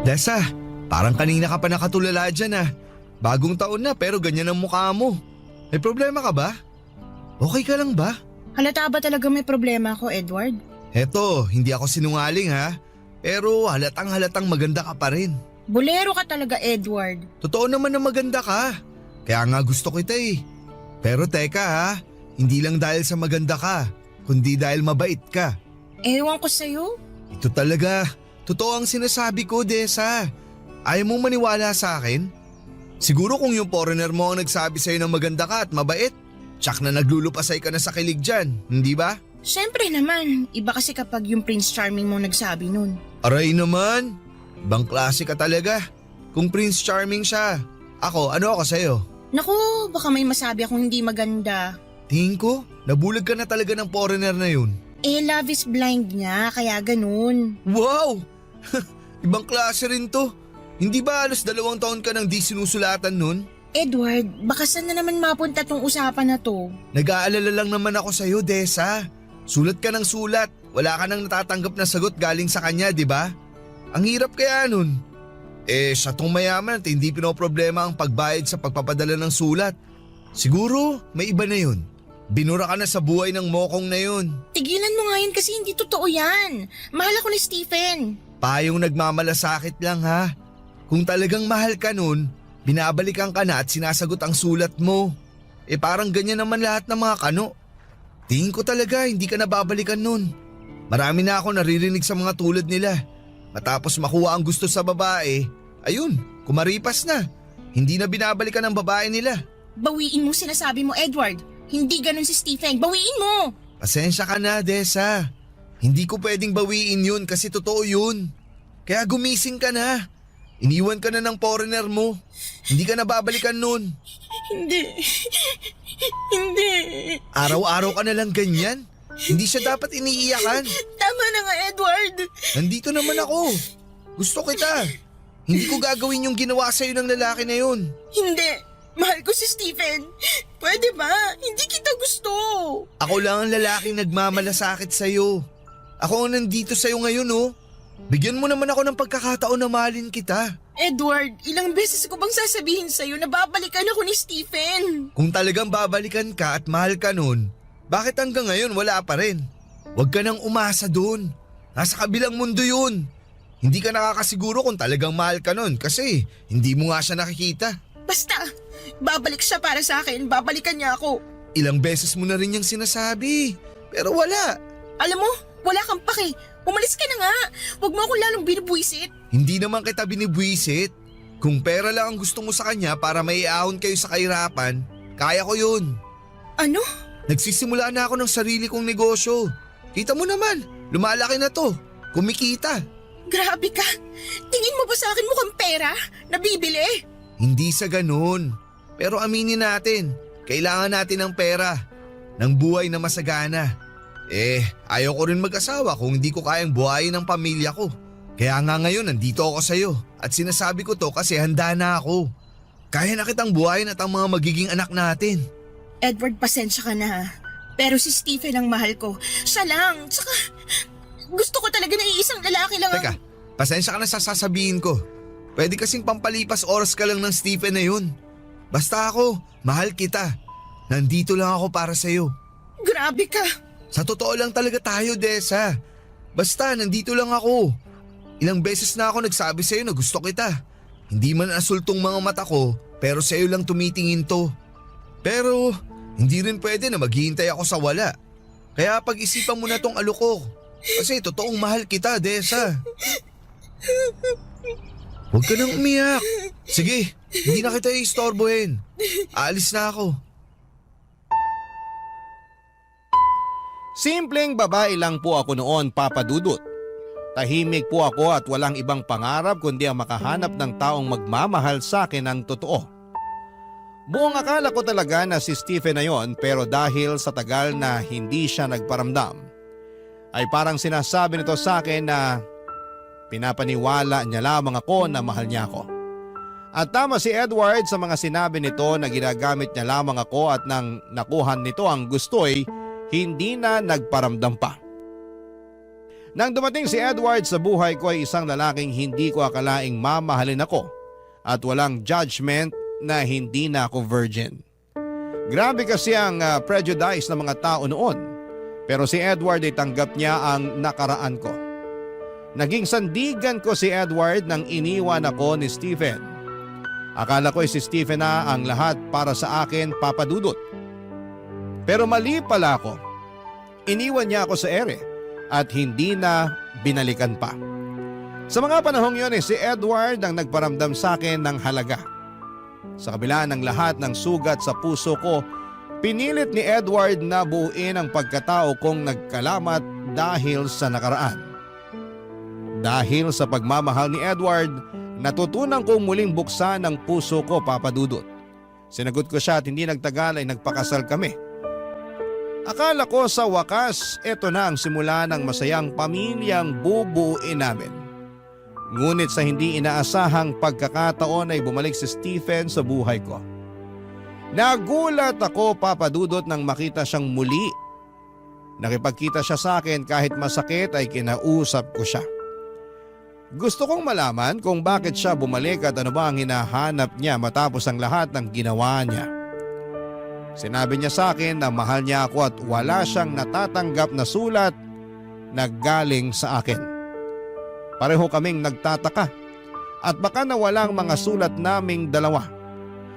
Desa, parang kanina ka pa nakatulala dyan ah. Bagong taon na pero ganyan ang mukha mo. May problema ka ba? Okay ka lang ba? Halata ba talaga may problema ako, Edward? Eto, hindi ako sinungaling ha. Pero halatang maganda ka pa rin. Bolero ka talaga, Edward. Totoo naman na maganda ka. Kaya nga gusto kita eh. Pero teka ha, hindi lang dahil sa maganda ka, kundi dahil mabait ka. Ewan ko sa'yo. Ito talaga. Totoo ang sinasabi ko, Desa. Ayaw mong maniwala sa akin? Siguro kung yung foreigner mo ang nagsabi sa'yo na maganda ka at mabait, Tsak na naglulupasay ka na sa kilig dyan, hindi ba? Siyempre naman, iba kasi kapag yung Prince Charming mo nagsabi nun. Aray naman, ibang klase ka talaga. Kung Prince Charming siya, ano ako sa'yo? Naku, baka may masabi akong hindi maganda. Tingin ko, nabulag ka na talaga ng foreigner na yun. Love is blind nga, kaya ganun. Wow! Ibang klase rin to. Hindi ba halos 2 taon ka nang di sinusulatan nun? Edward, baka saan na naman mapunta tong usapan na to? Nag-aalala lang naman ako sa'yo, Desa. Sulat ka ng sulat. Wala ka nang natatanggap na sagot galing sa kanya, di ba? Ang hirap kaya nun. Siya tong mayaman at hindi pinoproblema ang pagbayad sa pagpapadala ng sulat. Siguro, may iba na yun. Binura ka na sa buhay ng mokong na yun. Tigilan mo nga yun kasi hindi totoo yan. Mahal ako ni Stephen. Payong nagmamalasakit lang ha. Kung talagang mahal ka nun, binabalikan ka na at sinasagot ang sulat mo. Parang ganyan naman lahat ng mga kano. Tingin ko talaga hindi ka nababalikan nun. Marami na ako naririnig sa mga tulad nila. Matapos makuha ang gusto sa babae, ayun, kumaripas na. Hindi na binabalikan ng babae nila. Bawiin mo sinasabi mo, Edward. Hindi ganun si Stephen. Bawiin mo! Pasensya ka na, Desa. Hindi ko pwedeng bawiin yun kasi totoo yun. Kaya gumising ka na. Iniwan ka na ng foreigner mo. Hindi ka nababalikan nun. Hindi. Hindi. Araw-araw ka na lang ganyan. Hindi siya dapat iniiyakan. Tama na nga, Edward. Nandito naman ako. Gusto kita. Hindi ko gagawin yung ginawa sa'yo ng lalaki na yun. Hindi. Mahal ko si Stephen. Pwede ba? Hindi kita gusto. Ako lang ang lalaking nagmamalasakit sa'yo. Ako ang nandito sa'yo ngayon, oh. Bigyan mo naman ako ng pagkakataon na mahalin kita. Edward, ilang beses ko bang sasabihin sa'yo na babalikan ako ni Stephen? Kung talagang babalikan ka at mahal ka nun, bakit hanggang ngayon wala pa rin? Huwag ka nang umasa dun. Nasa kabilang mundo yun. Hindi ka nakakasiguro kung talagang mahal ka nun kasi hindi mo nga siya nakikita. Basta, babalik siya para sa akin. Babalikan niya ako. Ilang beses mo na rin niyang sinasabi, pero wala. Alam mo, wala kang paki. Umalis ka na nga. Huwag mo akong lalong binubwisit. Hindi naman kita binibwisit. Kung pera lang ang gusto mo sa kanya para maiahon kayo sa kahirapan, kaya ko yun. Ano? Nagsisimula na ako ng sarili kong negosyo. Kita mo naman, lumalaki na to. Kumikita. Grabe ka. Tingin mo ba sa akin mukhang pera? Nabibili? Hindi sa ganun. Pero aminin natin, kailangan natin ng pera. Ng buhay na masagana. Ayaw ko rin mag-asawa kung hindi ko kayang buhayin ng pamilya ko. Kaya nga ngayon nandito ako sa'yo. At sinasabi ko to kasi handa na ako. Kaya na kitang buhayin at ang mga magiging anak natin. Edward, pasensya ka na. Pero si Stephen ang mahal ko. Siya lang. Tsaka gusto ko talaga na iisang lalaki lang. Teka, pasensya ka na sa sasabihin ko. Pwede kasing pampalipas oras ka lang ng Stephen na yun. Basta ako, mahal kita. Nandito lang ako para sa'yo. Grabe ka. Sa totoo lang talaga tayo, Desa. Basta, nandito lang ako. Ilang beses na ako nagsabi sa'yo na gusto kita. Hindi man asultong mga mata ko, pero sa'yo lang tumitingin to. Pero, hindi rin pwede na maghihintay ako sa wala. Kaya pag-isipan mo na tong alok. Kasi totoong mahal kita, Desa. Huwag ka nang umiyak. Sige, hindi na kita iistorbohin. Aalis na ako. Simpleng babae lang po ako noon, Papa Dudut. Tahimik po ako at walang ibang pangarap kundi ang makahanap ng taong magmamahal sa akin ng totoo. Buong akala ko talaga na si Stephen na yon, pero dahil sa tagal na hindi siya nagparamdam, ay parang sinasabi nito sa akin na pinapaniwala niya lamang ako na mahal niya ako. At tama si Edward sa mga sinabi nito na ginagamit niya lamang ako at nang nakuhan nito ang gusto ay hindi na nagparamdam pa. Nang dumating si Edward sa buhay ko ay isang lalaking hindi ko akalaing mamahalin ako at walang judgment na hindi na ako virgin. Grabe kasi ang prejudice ng mga tao noon, pero si Edward ay tanggap niya ang nakaraan ko. Naging sandigan ko si Edward nang iniwan ako ni Stephen. Akala ko si Stephen na ang lahat para sa akin, Papa Dudut. Pero mali pala ako. Iniwan niya ako sa ere at hindi na binalikan pa. Sa mga panahong yun si Edward ang nagparamdam sa akin ng halaga. Sa kabila ng lahat ng sugat sa puso ko, Pinilit ni Edward na buuin ang pagkatao kong nagkalamat dahil sa nakaraan. Dahil sa pagmamahal ni Edward, natutunan kong muling buksan ang puso ko, Papa Dudut. Sinagot ko siya at hindi nagtagal ay nagpakasal kami. Akala ko sa wakas, eto na ang simula ng masayang pamilyang bubuuin namin. Ngunit sa hindi inaasahang pagkakataon ay bumalik si Stephen sa buhay ko. Nagulat ako, Papa Dudut, nang makita siyang muli. Nakipagkita siya sa akin kahit masakit ay kinausap ko siya. Gusto kong malaman kung bakit siya bumalik at ano ba ang hinahanap niya matapos ang lahat ng ginawa niya. Sinabi niya sa akin na mahal niya ako at wala siyang natatanggap na sulat na galing sa akin. Pareho kaming nagtataka at baka nawala ang mga sulat naming dalawa.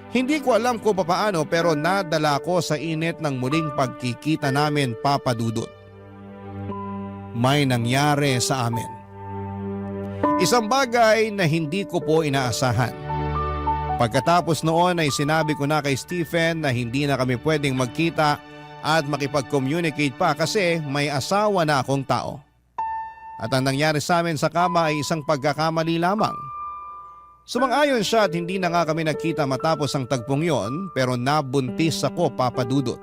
Hindi ko alam kung papaano pero nadala ko sa init ng muling pagkikita namin, Papa Dudut. May nangyari sa amin. Isang bagay na hindi ko po inaasahan. Pagkatapos noon ay sinabi ko na kay Stephen na hindi na kami pwedeng magkita at makipag-communicate pa kasi may asawa na akong tao. At ang nangyari sa amin sa kama ay isang pagkakamali lamang. Sumang-ayon siya at hindi na nga kami nagkita matapos ang tagpong yon pero nabuntis ako, Papa Dudut.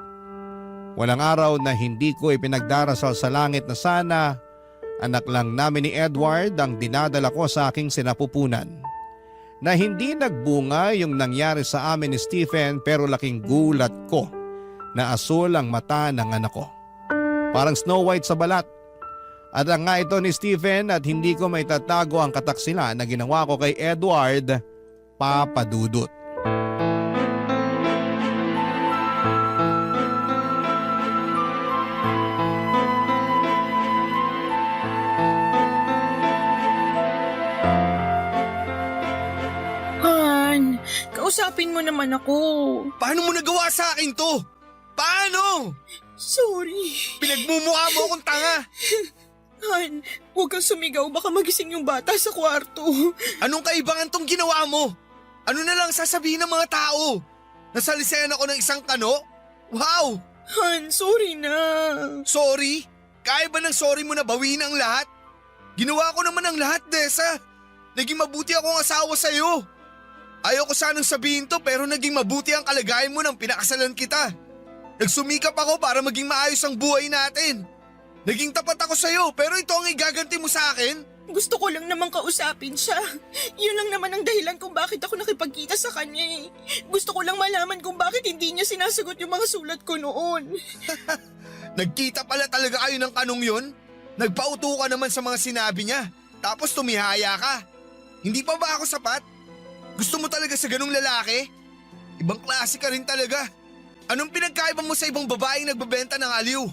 Walang araw na hindi ko ipinagdarasal sa langit na sana anak lang namin ni Edward ang dinadala ko sa aking sinapupunan. Na hindi nagbunga yung nangyari sa amin ni Stephen pero laking gulat ko na asul ang mata ng anak ko. Parang Snow White sa balat. At ang nga ito ni Stephen at hindi ko maitatago ang kataksilan na ginawa ko kay Edward, Papa Dudut. Han, kausapin mo naman ako. Paano mo nagawa sa akin to? Paano? Sorry. Pinagmumukha mo akong tanga. Han, huwag kang sumigaw, baka magising yung bata sa kwarto. Anong kaibangan tong ginawa mo? Ano na lang sasabihin ng mga tao? Nasalisayan ako ng isang kano? Wow! Han, sorry na. Sorry? Kaya ba ng sorry mo na bawiin ang lahat? Ginawa ko naman ang lahat, Desa. Naging mabuti akong asawa sa'yo. Ayoko sanang sabihin to pero naging mabuti ang kalagayan mo nang pinakasalan kita. Nagsumikap ako para maging maayos ang buhay natin. Naging tapat ako sa'yo pero ito ang igaganti mo sa akin? Gusto ko lang naman kausapin siya. Yun lang naman ang dahilan kung bakit ako nakipagkita sa kanya eh. Gusto ko lang malaman kung bakit hindi niya sinasagot yung mga sulat ko noon. Nagkita pala talaga kayo ng kanong yun? Nagpauto ka naman sa mga sinabi niya. Tapos tumihaya ka. Hindi pa ba ako sapat? Gusto mo talaga sa ganung lalaki? Ibang klase ka rin talaga. Anong pinagkaiba mo sa ibang babaeng nagbebenta ng aliw?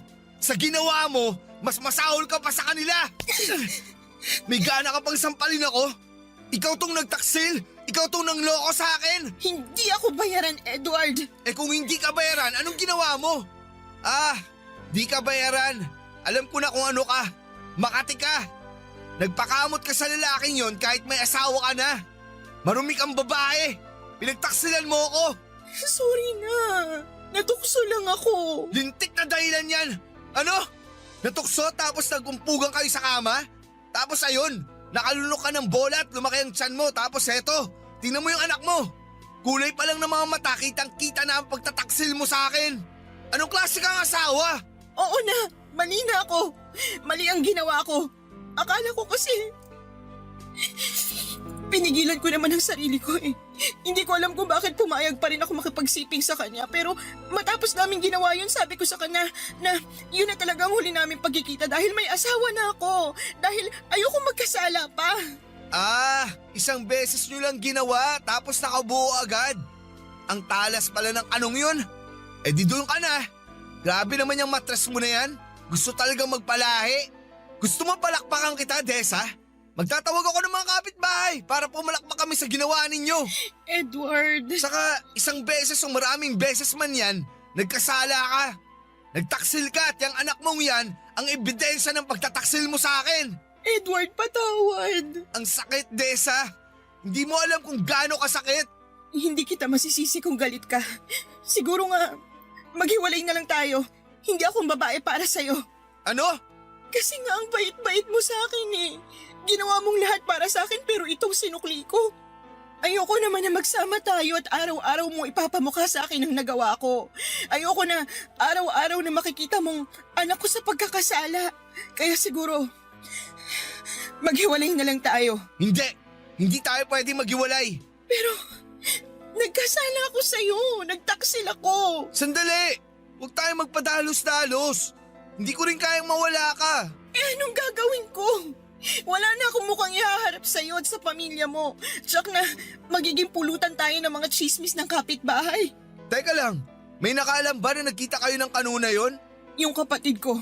Sa ginawa mo, mas masahol ka pa sa kanila. May gana ka pang sampalin ako? Ikaw tong nagtaksil? Ikaw tong nangloko sa akin? Hindi ako bayaran, Edward. Eh kung hindi ka bayaran, anong ginawa mo? Di ka bayaran. Alam ko na kung ano ka. Makati ka. Nagpakamot ka sa lalaking yon kahit may asawa ka na. Marumi kang babae. Pinagtaksilan mo ako. Sorry na. Natukso lang ako. Lintik na dahilan yan. Ano? Natukso tapos nagumpugan kayo sa kama? Tapos ayun, nakalunok ka ng bola at lumaki ang tiyan mo. Tapos eto, tingnan mo yung anak mo. Kulay pa lang ng mga mata, kitang-kita na ang pagtataksil mo sa akin. Anong klase kang asawa? Oo na, mali na ako. Mali ang ginawa ko. Akala ko kasi... Pinigilan ko naman ang sarili ko eh. Hindi ko alam kung bakit pumayag pa rin ako makipagsiping sa kanya. Pero matapos namin ginawa yun, sabi ko sa kanya na yun na talaga ang huli namin pagkikita dahil may asawa na ako. Dahil ayoko magkasala pa. Isang beses nyo lang ginawa tapos nakabuo agad. Ang talas pala ng anong yun. Eh di doon ka na. Grabe naman yung matres mo na yan. Gusto talagang magpalahi. Gusto mo palakpakan kita, Desa? Magtatawag ako ng mga kapitbahay para pumalakpak kami sa ginawa ninyo. Edward. Saka isang beses o maraming beses man yan, nagkasala ka. Nagtaksil ka at yung anak mong yan ang ebidensya ng pagtataksil mo sa akin. Edward, patawad. Ang sakit, Desa. Hindi mo alam kung gaano kasakit. Hindi kita masisisi kung galit ka. Siguro nga, Maghiwalay na lang tayo. Hindi akong babae para sa'yo. Ano? Kasi nga ang bait-bait mo sa akin eh. Ginawa mong lahat para sa akin pero itong sinukli ko. Ayoko naman na magsama tayo at araw-araw mo ipapamukha sa akin ang nagawa ko. Ayoko na araw-araw na makikita mong anak ko sa pagkakasala. Kaya siguro, maghiwalay na lang tayo. Hindi! Hindi tayo pwede maghiwalay! Pero, nagkasala ako sa'yo. Nagtaksil ako. Sandali! Huwag tayo magpadalos-dalos. Hindi ko rin kayang mawala ka. Eh anong gagawin ko? Wala na akong mukhang ihaharap sa'yo at sa pamilya mo. Tsak na magiging pulutan tayo ng mga chismis ng kapitbahay. Teka lang, may nakaalam ba na nagkita kayo ng kanuna yon? Yung kapatid ko,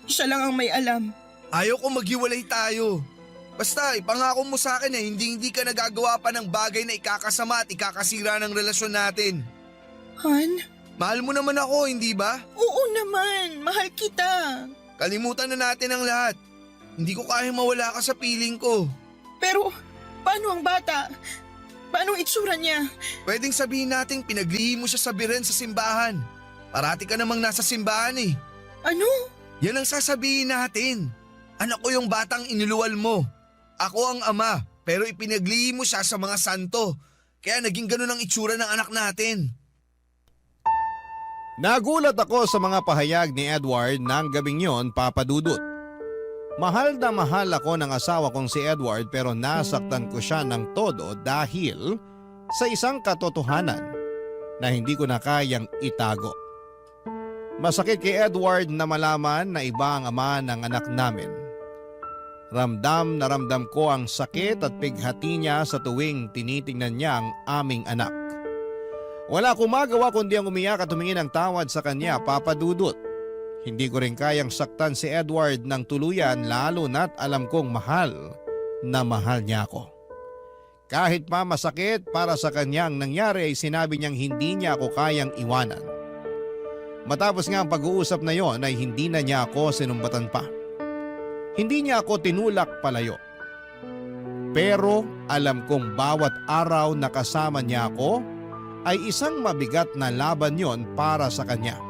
siya lang ang may alam. Ayaw ko maghiwalay tayo. Basta ipangako mo sa akin na hindi ka nagagawa pa ng bagay na ikakasama at ikakasira ng relasyon natin. Han? Mahal mo naman ako, hindi ba? Oo naman, mahal kita. Kalimutan na natin ang lahat. Hindi ko kayang mawala ka sa piling ko. Pero, paano ang bata? Paano ang itsura niya? Pwedeng sabihin nating pinaglihim mo siya sa biren sa simbahan. Parati ka namang nasa simbahan eh. Ano? Yan ang sasabihin natin. Anak ko yung batang inuluwal mo. Ako ang ama, pero ipinaglihim mo siya sa mga santo. Kaya naging ganun ang itsura ng anak natin. Nagulat ako sa mga pahayag ni Edward ng gabing yon, Papa Dudut. Mahal na mahal ako ng asawa kong si Edward pero nasaktan ko siya ng todo dahil sa isang katotohanan na hindi ko na kayang itago. Masakit kay Edward na malaman na iba ang ama ng anak namin. Ramdam na ramdam ko ang sakit at pighati niya sa tuwing tinitingnan niya ang aming anak. Wala akong magawa kundi ang umiyak at tumingin ng tawad sa kanya, Papa Dudut. Hindi ko rin kayang saktan si Edward ng tuluyan lalo na't alam kong mahal na mahal niya ako. Kahit pa masakit para sa kanyang nangyari ay sinabi niyang hindi niya ako kayang iwanan. Matapos nga ang pag-uusap na yon ay hindi na niya ako sinumbatan pa. Hindi niya ako tinulak palayo. Pero alam kong bawat araw na kasama niya ako ay isang mabigat na laban yon para sa kanya.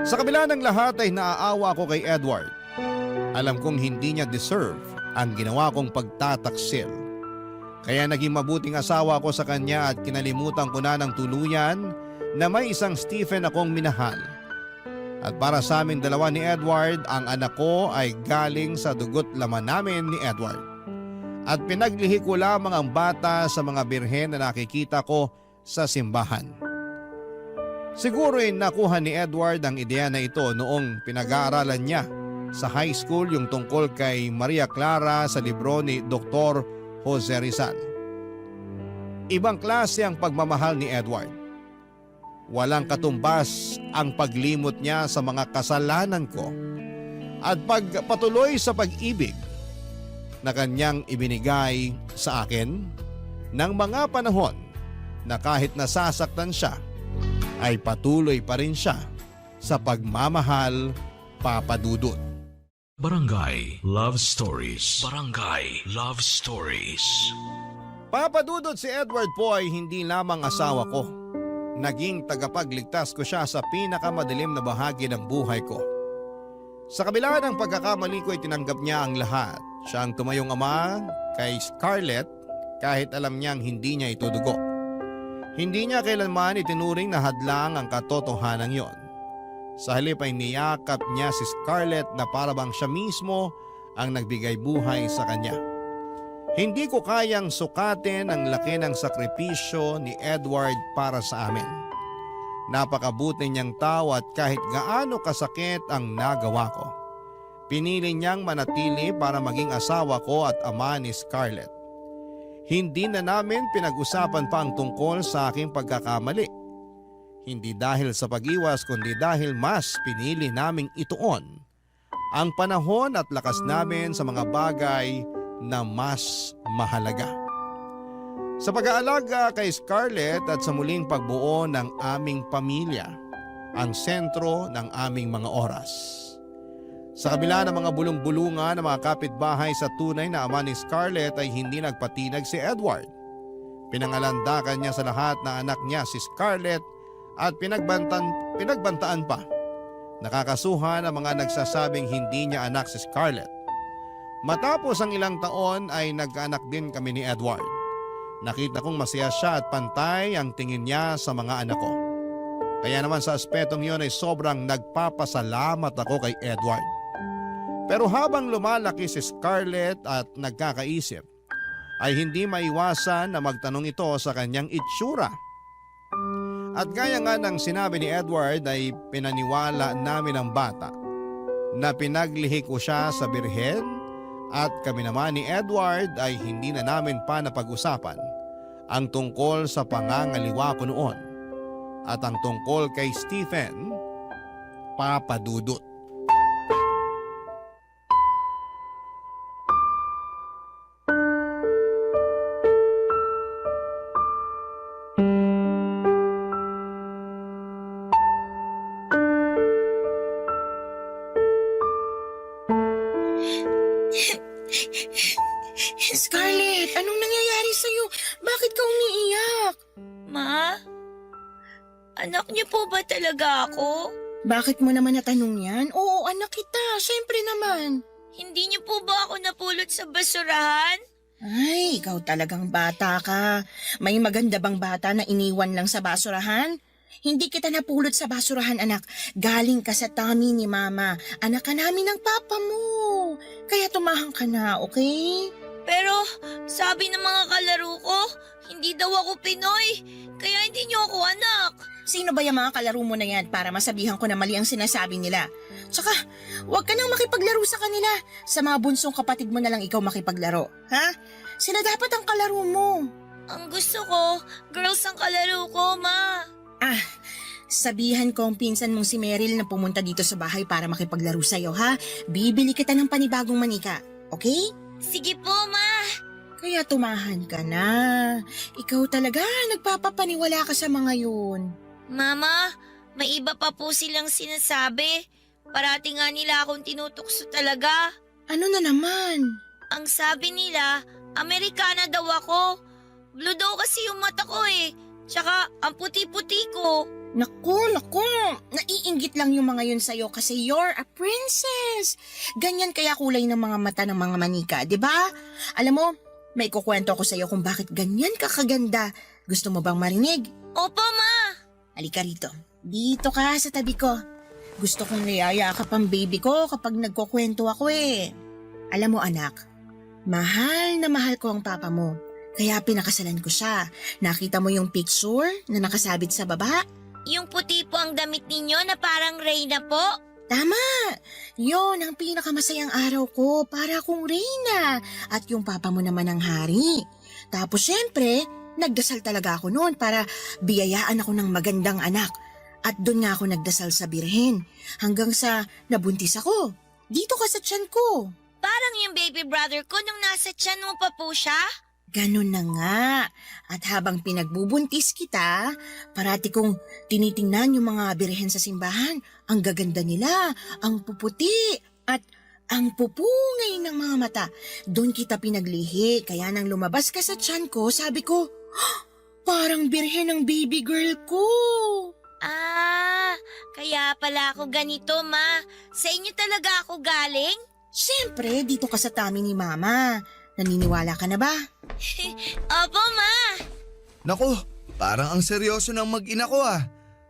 Sa kabila ng lahat ay naaawa ko kay Edward. Alam kong hindi niya deserve ang ginawa kong pagtataksil. Kaya naging mabuting asawa ko sa kanya at kinalimutan ko na ng tuluyan na may isang Stephen akong minahal. At para sa amin dalawa ni Edward, ang anak ko ay galing sa dugot laman namin ni Edward. At pinaglihi ko lamang ang bata sa mga birhen na nakikita ko sa simbahan. Siguro ay nakuha ni Edward ang ideya na ito noong pinag-aaralan niya sa high school yung tungkol kay Maria Clara sa libro ni Dr. Jose Rizal. Ibang klase ang pagmamahal ni Edward. Walang katumbas ang paglimot niya sa mga kasalanan ko at pagpatuloy sa pag-ibig na kanyang ibinigay sa akin ng mga panahon na kahit nasasaktan siya ay patuloy pa rin siya sa pagmamahal, Papa Dudut. Barangay Love Stories. Barangay Love Stories. Papa Dudut, si Edward po ay hindi lamang asawa ko. Naging tagapagligtas ko siya sa pinakamadilim na bahagi ng buhay ko. Sa kabila ng pagkakamali ko ay tinanggap niya ang lahat. Siya ang tumayong ama kay Scarlett kahit alam niyang hindi niya ito dugo. Hindi niya kailanman itinuring na hadlang ang katotohanan yon. Sa halip ay niyakap niya si Scarlett na parabang siya mismo ang nagbigay buhay sa kanya. Hindi ko kayang sukatin ang laki ng sakripisyo ni Edward para sa amin. Napakabuti niyang tao at kahit gaano kasakit ang nagawa ko, pinili niyang manatili para maging asawa ko at ama ni Scarlett. Hindi na namin pinag-usapan pa ang tungkol sa aking pagkakamali. Hindi dahil sa pag-iwas kundi dahil mas pinili naming ituon ang panahon at lakas namin sa mga bagay na mas mahalaga. Sa pag-aalaga kay Scarlett at sa muling pagbuo ng aming pamilya, ang sentro ng aming mga oras. Sa kabila ng mga bulong-bulungan ng mga kapitbahay sa tunay na ama ni Scarlett ay hindi nagpatinag si Edward. Pinangalandakan niya sa lahat na anak niya si Scarlett at pinagbantaan pa. Nakakasuhan ang mga nagsasabing hindi niya anak si Scarlett. Matapos ang ilang taon ay nagkaanak din kami ni Edward. Nakita kong masaya siya at pantay ang tingin niya sa mga anak ko. Kaya naman sa aspetong yun ay sobrang nagpapasalamat ako kay Edward. Pero habang lumalaki si Scarlett at nagkakaisip, ay hindi maiwasan na magtanong ito sa kanyang itsura. At gaya nga ng sinabi ni Edward ay pinaniwala namin ang bata na pinaglihi ko siya sa birhen at kami naman ni Edward ay hindi na namin pa napag-usapan ang tungkol sa pangangaliwa ko noon at ang tungkol kay Stephen, Papa Dudut. Scarlett, anong nangyayari sa'yo? Bakit ka umiiyak? Ma? Anak niyo po ba talaga ako? Bakit mo naman natanong yan? Oo, anak kita. Siyempre naman. Hindi niyo po ba ako napulot sa basurahan? Ay, ikaw talagang bata ka. May maganda bang bata na iniwan lang sa basurahan? Hindi kita napulot sa basurahan, anak. Galing ka sa tummy ni Mama. Anak ka namin ng papa mo. Kaya tumahang ka na, okay? Pero sabi ng mga kalaro ko, hindi daw ako Pinoy. Kaya hindi niyo ako anak. Sino ba yung mga kalaro mo na yan para masabihan ko na mali ang sinasabi nila? Tsaka, huwag ka nang makipaglaro sa kanila. Sa mga bunsong kapatid mo na lang ikaw makipaglaro. Ha? Sila dapat ang kalaro mo. Ang gusto ko, girls ang kalaro ko, Ma. Ah, sabihan ko ang pinsan mong si Meryl na pumunta dito sa bahay para makipaglaro sa'yo, ha? Bibili kita ng panibagong manika, okay? Sige po, Ma. Kaya tumahan ka na. Ikaw talaga, nagpapapaniwala ka sa mga yun. Mama, may iba pa po silang sinasabi. Parati nga nila akong tinutukso talaga. Ano na naman? Ang sabi nila, Amerikana daw ako. Blue daw kasi yung mata ko eh. Tsaka ang puti-puti ko. Naku, naiinggit lang yung mga yun sa'yo kasi you're a princess. Ganyan kaya kulay ng mga mata ng mga manika, di ba? Alam mo, may kukwento ako sa'yo kung bakit ganyan ka kaganda. Gusto mo bang marinig? Opo, Ma. Halika rito. Dito ka sa tabi ko. Gusto kong niyayakap ang baby ko kapag nagkukwento ako eh. Alam mo anak, mahal na mahal ko ang papa mo. Kaya pinakasalan ko siya. Nakita mo yung picture na nakasabit sa baba? Yung puti po ang damit ninyo na parang Reyna po? Tama! Yon ang pinakamasayang araw ko para akong Reyna. At yung papa mo naman ang hari. Tapos syempre, nagdasal talaga ako noon para biyayaan ako ng magandang anak. At doon nga ako nagdasal sa birhen. Hanggang sa nabuntis ako. Dito ka sa tiyan ko. Parang yung baby brother ko nung nasa tiyan mo pa po siya? Ganun na nga. At habang pinagbubuntis kita, parati kong tinitingnan yung mga birhen sa simbahan. Ang gaganda nila, ang puputi, at ang pupungay ng mga mata. Doon kita pinaglihi, kaya nang lumabas ka sa tiyan ko, sabi ko, parang birhen ang baby girl ko. Ah, kaya pala ako ganito, Ma. Sa inyo talaga ako galing? Siyempre, dito ka sa tummy ni Mama. Naniniwala ka na ba? Opo, Ma. Naku, parang ang seryoso ng mag-ina ko ah.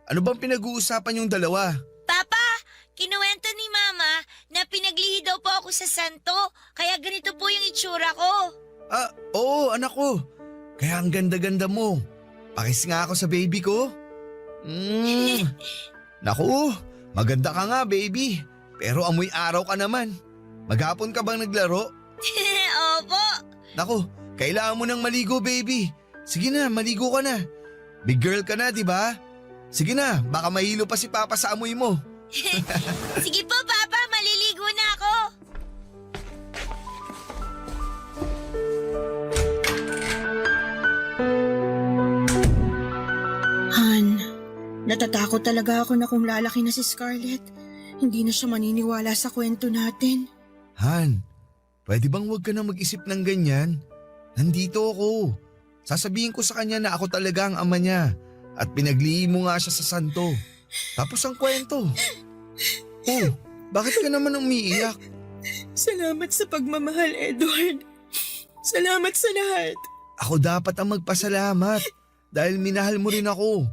Ano bang pinag-uusapan yung dalawa? Papa, kinuwento ni Mama na pinaglihi daw po ako sa santo, kaya ganito po yung itsura ko. Ah, oo anak ko. Kaya ang ganda-ganda mo. Pakis nga ako sa baby ko. Naku, maganda ka nga baby. Pero amoy araw ka naman. Maghapon ka bang naglaro? Opo. Naku, kailangan mo nang maligo baby. Sige na, maligo ka na. Big girl ka na, di ba? Sige na, baka mahilo pa si Papa sa amoy mo. Sige po, Papa, maliligo na ako. Han, natatakot talaga ako na kung lalaki na si Scarlett, hindi na siya maniniwala sa kwento natin. Han, pwede bang huwag ka na mag-isip ng ganyan? Nandito ako. Sasabihin ko sa kanya na ako talaga ang ama niya At pinaglihi mo nga siya sa santo. Tapos ang kwento. Oh, bakit ka naman umiiyak? Salamat sa pagmamahal, Edward. Salamat sa lahat. Ako dapat ang magpasalamat dahil minahal mo rin ako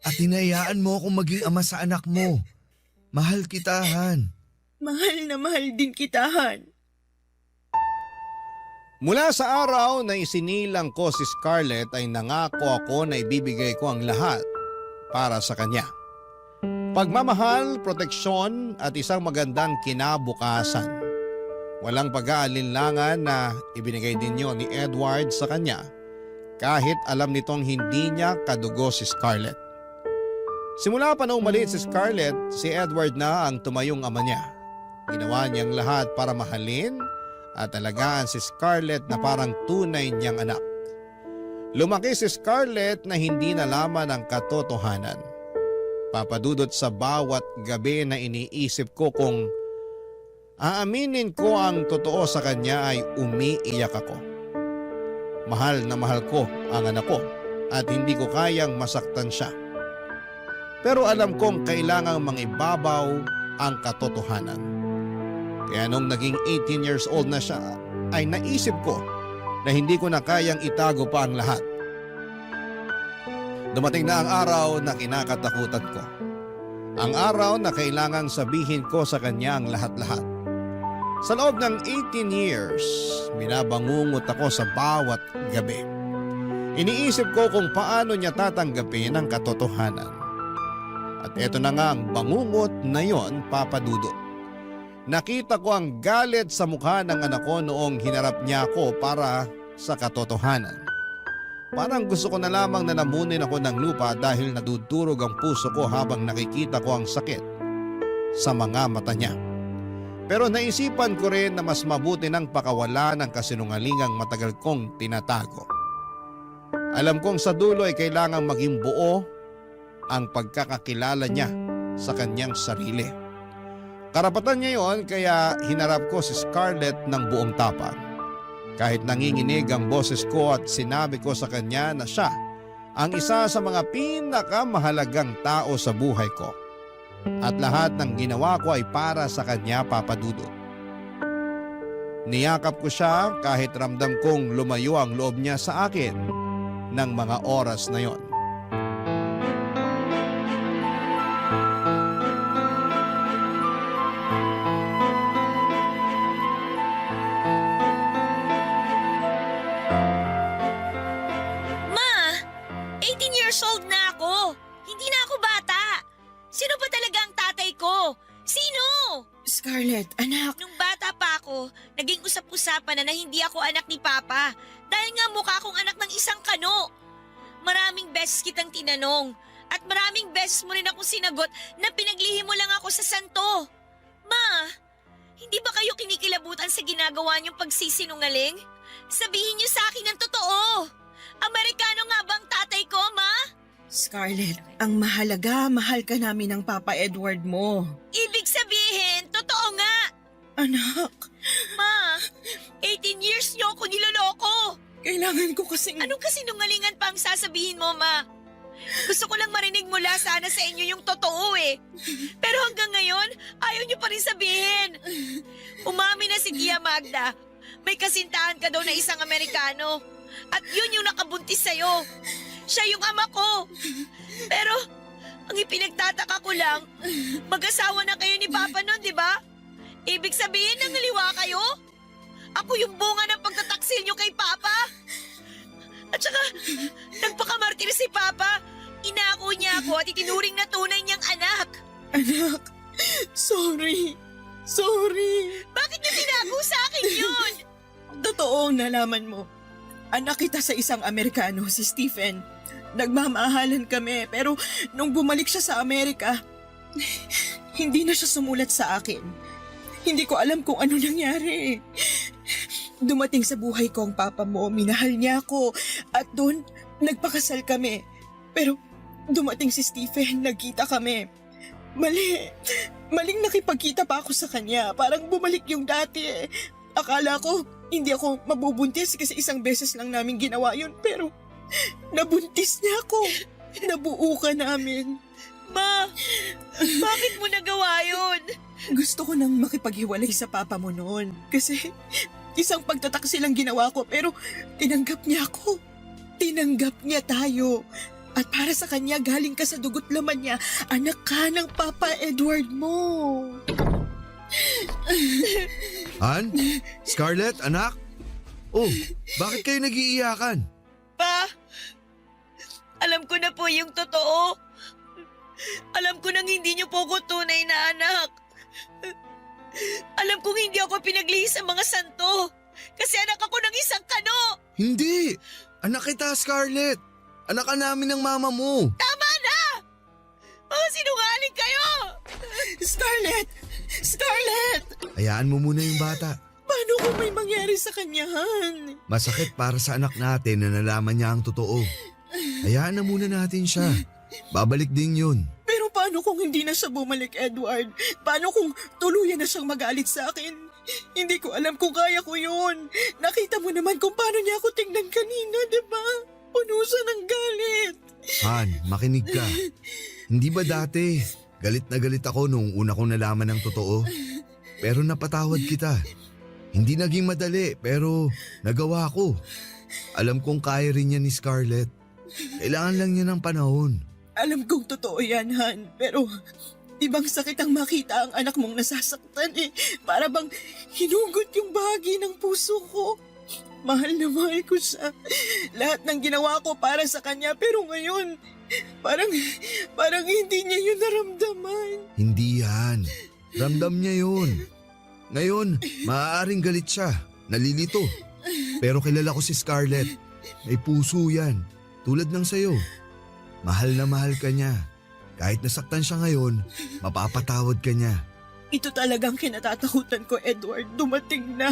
at hinayaan mo akong maging ama sa anak mo. Mahal kita, Han. Mahal na mahal din kita, Han. Mula sa araw na isinilang ko si Scarlett ay nangako ako na ibibigay ko ang lahat para sa kanya. Pagmamahal, proteksyon at isang magandang kinabukasan. Walang pag-aalinlangan na ibinigay din yon ni Edward sa kanya kahit alam nitong hindi niya kadugo si Scarlett. Simula pa na umalis si Scarlett, si Edward na ang tumayong ama niya. Ginawa niyang lahat para mahalin at alagaan si Scarlett na parang tunay niyang anak. Lumaki si Scarlett na hindi nalaman ang katotohanan. Papadudot sa bawat gabi na iniisip ko kung aaminin ko ang totoo sa kanya ay umiiyak ako. Mahal na mahal ko ang anak ko at hindi ko kayang masaktan siya. Pero alam kong kailangang mangibabaw ang katotohanan. Kaya nung naging 18 years old na siya, ay naisip ko na hindi ko na kayang itago pa ang lahat. Dumating na ang araw na kinakatakutan ko. Ang araw na kailangang sabihin ko sa kanya ang lahat-lahat. Sa loob ng 18 years, binabangungot ako sa bawat gabi. Iniisip ko kung paano niya tatanggapin ang katotohanan. At eto na nga ang bangungot na yon, Papa Dudut. Nakita ko ang galit sa mukha ng anak ko noong hinarap niya ako para sa katotohanan. Parang gusto ko na lamang na namunin ako ng lupa dahil nadudurog ang puso ko habang nakikita ko ang sakit sa mga mata niya. Pero naisipan ko rin na mas mabuti ng pakawala ng kasinungalingang matagal kong tinatago. Alam kong sa dulo ay kailangang maging buo ang pagkakakilala niya sa kanyang sarili. Karapatan niya yon kaya hinarap ko si Scarlett ng buong tapang. Kahit nanginginig ang boses ko at sinabi ko sa kanya na siya ang isa sa mga pinakamahalagang tao sa buhay ko. At lahat ng ginawa ko ay para sa kanya, Papa Dudut. Niyakap ko siya kahit ramdam kong lumayo ang loob niya sa akin ng mga oras na yon. Ma! 18 years old na ako! Hindi na ako bata! Sino ba talaga ang tatay ko? Sino? Scarlett, anak. Nung bata pa ako, naging usap-usapan na hindi ako anak ni Papa dahil nga mukha akong anak ng isang kano. Maraming beses kitang tinanong at maraming beses mo rin akong sinagot na pinaglihim mo lang ako sa santo. Ma, hindi ba kayo kinikilabutan sa ginagawa niyong pagsisinungaling? Sabihin niyo sa akin ang totoo. Amerikano nga bang tatay ko, Ma? Scarlett, ang mahalaga, mahal ka namin ng Papa Edward mo. Ibig sabihin, totoo nga. Anak. Ma, 18 years niyo ako niloloko. Kailangan ko kasing... Anong kasinungalingan pa ang sasabihin mo, Ma? Gusto ko lang marinig mula sana sa inyo yung totoo eh. Pero hanggang ngayon, ayaw niyo pa rin sabihin. Umami na si Tia Magda. May kasintahan ka daw na isang Amerikano. At yun yung nakabuntis sa'yo. Siya yung ama ko. Pero, ang ipinagtataka ko lang, mag-asawa na kayo ni Papa noon, di ba? Ibig sabihin, nangaliwa kayo? Ako yung bunga ng pagtataksil niyo kay Papa. At saka, nagpakamartir si Papa. Inako niya ako at itinuring na tunay niyang anak. Anak, sorry. Sorry. Bakit niyo tinago sa akin yun? Totoo nalaman mo. Anak kita sa isang Amerikano, si Stephen. Nagmamahalan kami, pero nung bumalik siya sa Amerika, hindi na siya sumulat sa akin. Hindi ko alam kung ano nangyari. Dumating sa buhay ko ang papa mo, minahal niya ako, at doon nagpakasal kami. Pero dumating si Stephen, nagkita kami. Maling nakipagkita pa ako sa kanya, parang bumalik yung dati eh. Akala ko hindi ako mabubuntis kasi isang beses lang namin ginawa yun, pero nabuntis niya ako. kinabuo ka namin. Ma, bakit mo nagawa yun? Gusto ko nang makipaghiwalay sa papa mo noon. Kasi isang pagtataksil lang ginawa ko pero tinanggap niya ako. Tinanggap niya tayo. At para sa kanya, galing ka sa dugot laman niya, anak ka ng Papa Edward mo. Han? Scarlett, anak? Oh, bakit kayo nag-iiyakan? Pa, alam ko na po yung totoo. Alam ko nang hindi niyo po ko tunay na anak. Alam kong hindi ako pinaglihis sa mga santo. Kasi anak ako ng isang kano. Hindi! Anak kita, Scarlett! Anak ka namin ng mama mo! Tama na! Mga sinungaling kayo! Scarlett! Scarlett! Hayaan mo muna yung bata. Paano kung may mangyari sa kanyahan? Masakit para sa anak natin na nalaman niya ang totoo. Hayaan na muna natin siya. Babalik din yun. Pero paano kung hindi na siya bumalik, Edward? Paano kung tuluyan na siyang magalit sa akin? Hindi ko alam kung kaya ko yun. Nakita mo naman kung paano niya ako tingnan kanina, di ba? Puno siya ng galit. Han, makinig ka. Hindi ba dati, galit na galit ako nung una kong nalaman ng totoo? Pero napatawad kita. Hindi naging madali, pero nagawa ko. Alam kong kaya rin niya ni Scarlett. Kailangan lang niya ng panahon. Alam kong totoo yan, Han. Pero ibang sakit ang makita ang anak mong nasasaktan eh. Para bang hinugot yung bahagi ng puso ko. Mahal na mahal ko siya. Lahat ng ginawa ko para sa kanya pero ngayon, parang hindi niya yun naramdaman. Hindi yan. Ramdam niya yun. Ngayon, maaaring galit siya. Nalilito. Pero kilala ko si Scarlett. May puso yan. Tulad ng sayo. Mahal na mahal ka niya. Kahit nasaktan siya ngayon, mapapatawad ka niya. Ito talagang kinatatakutan ko, Edward. Dumating na.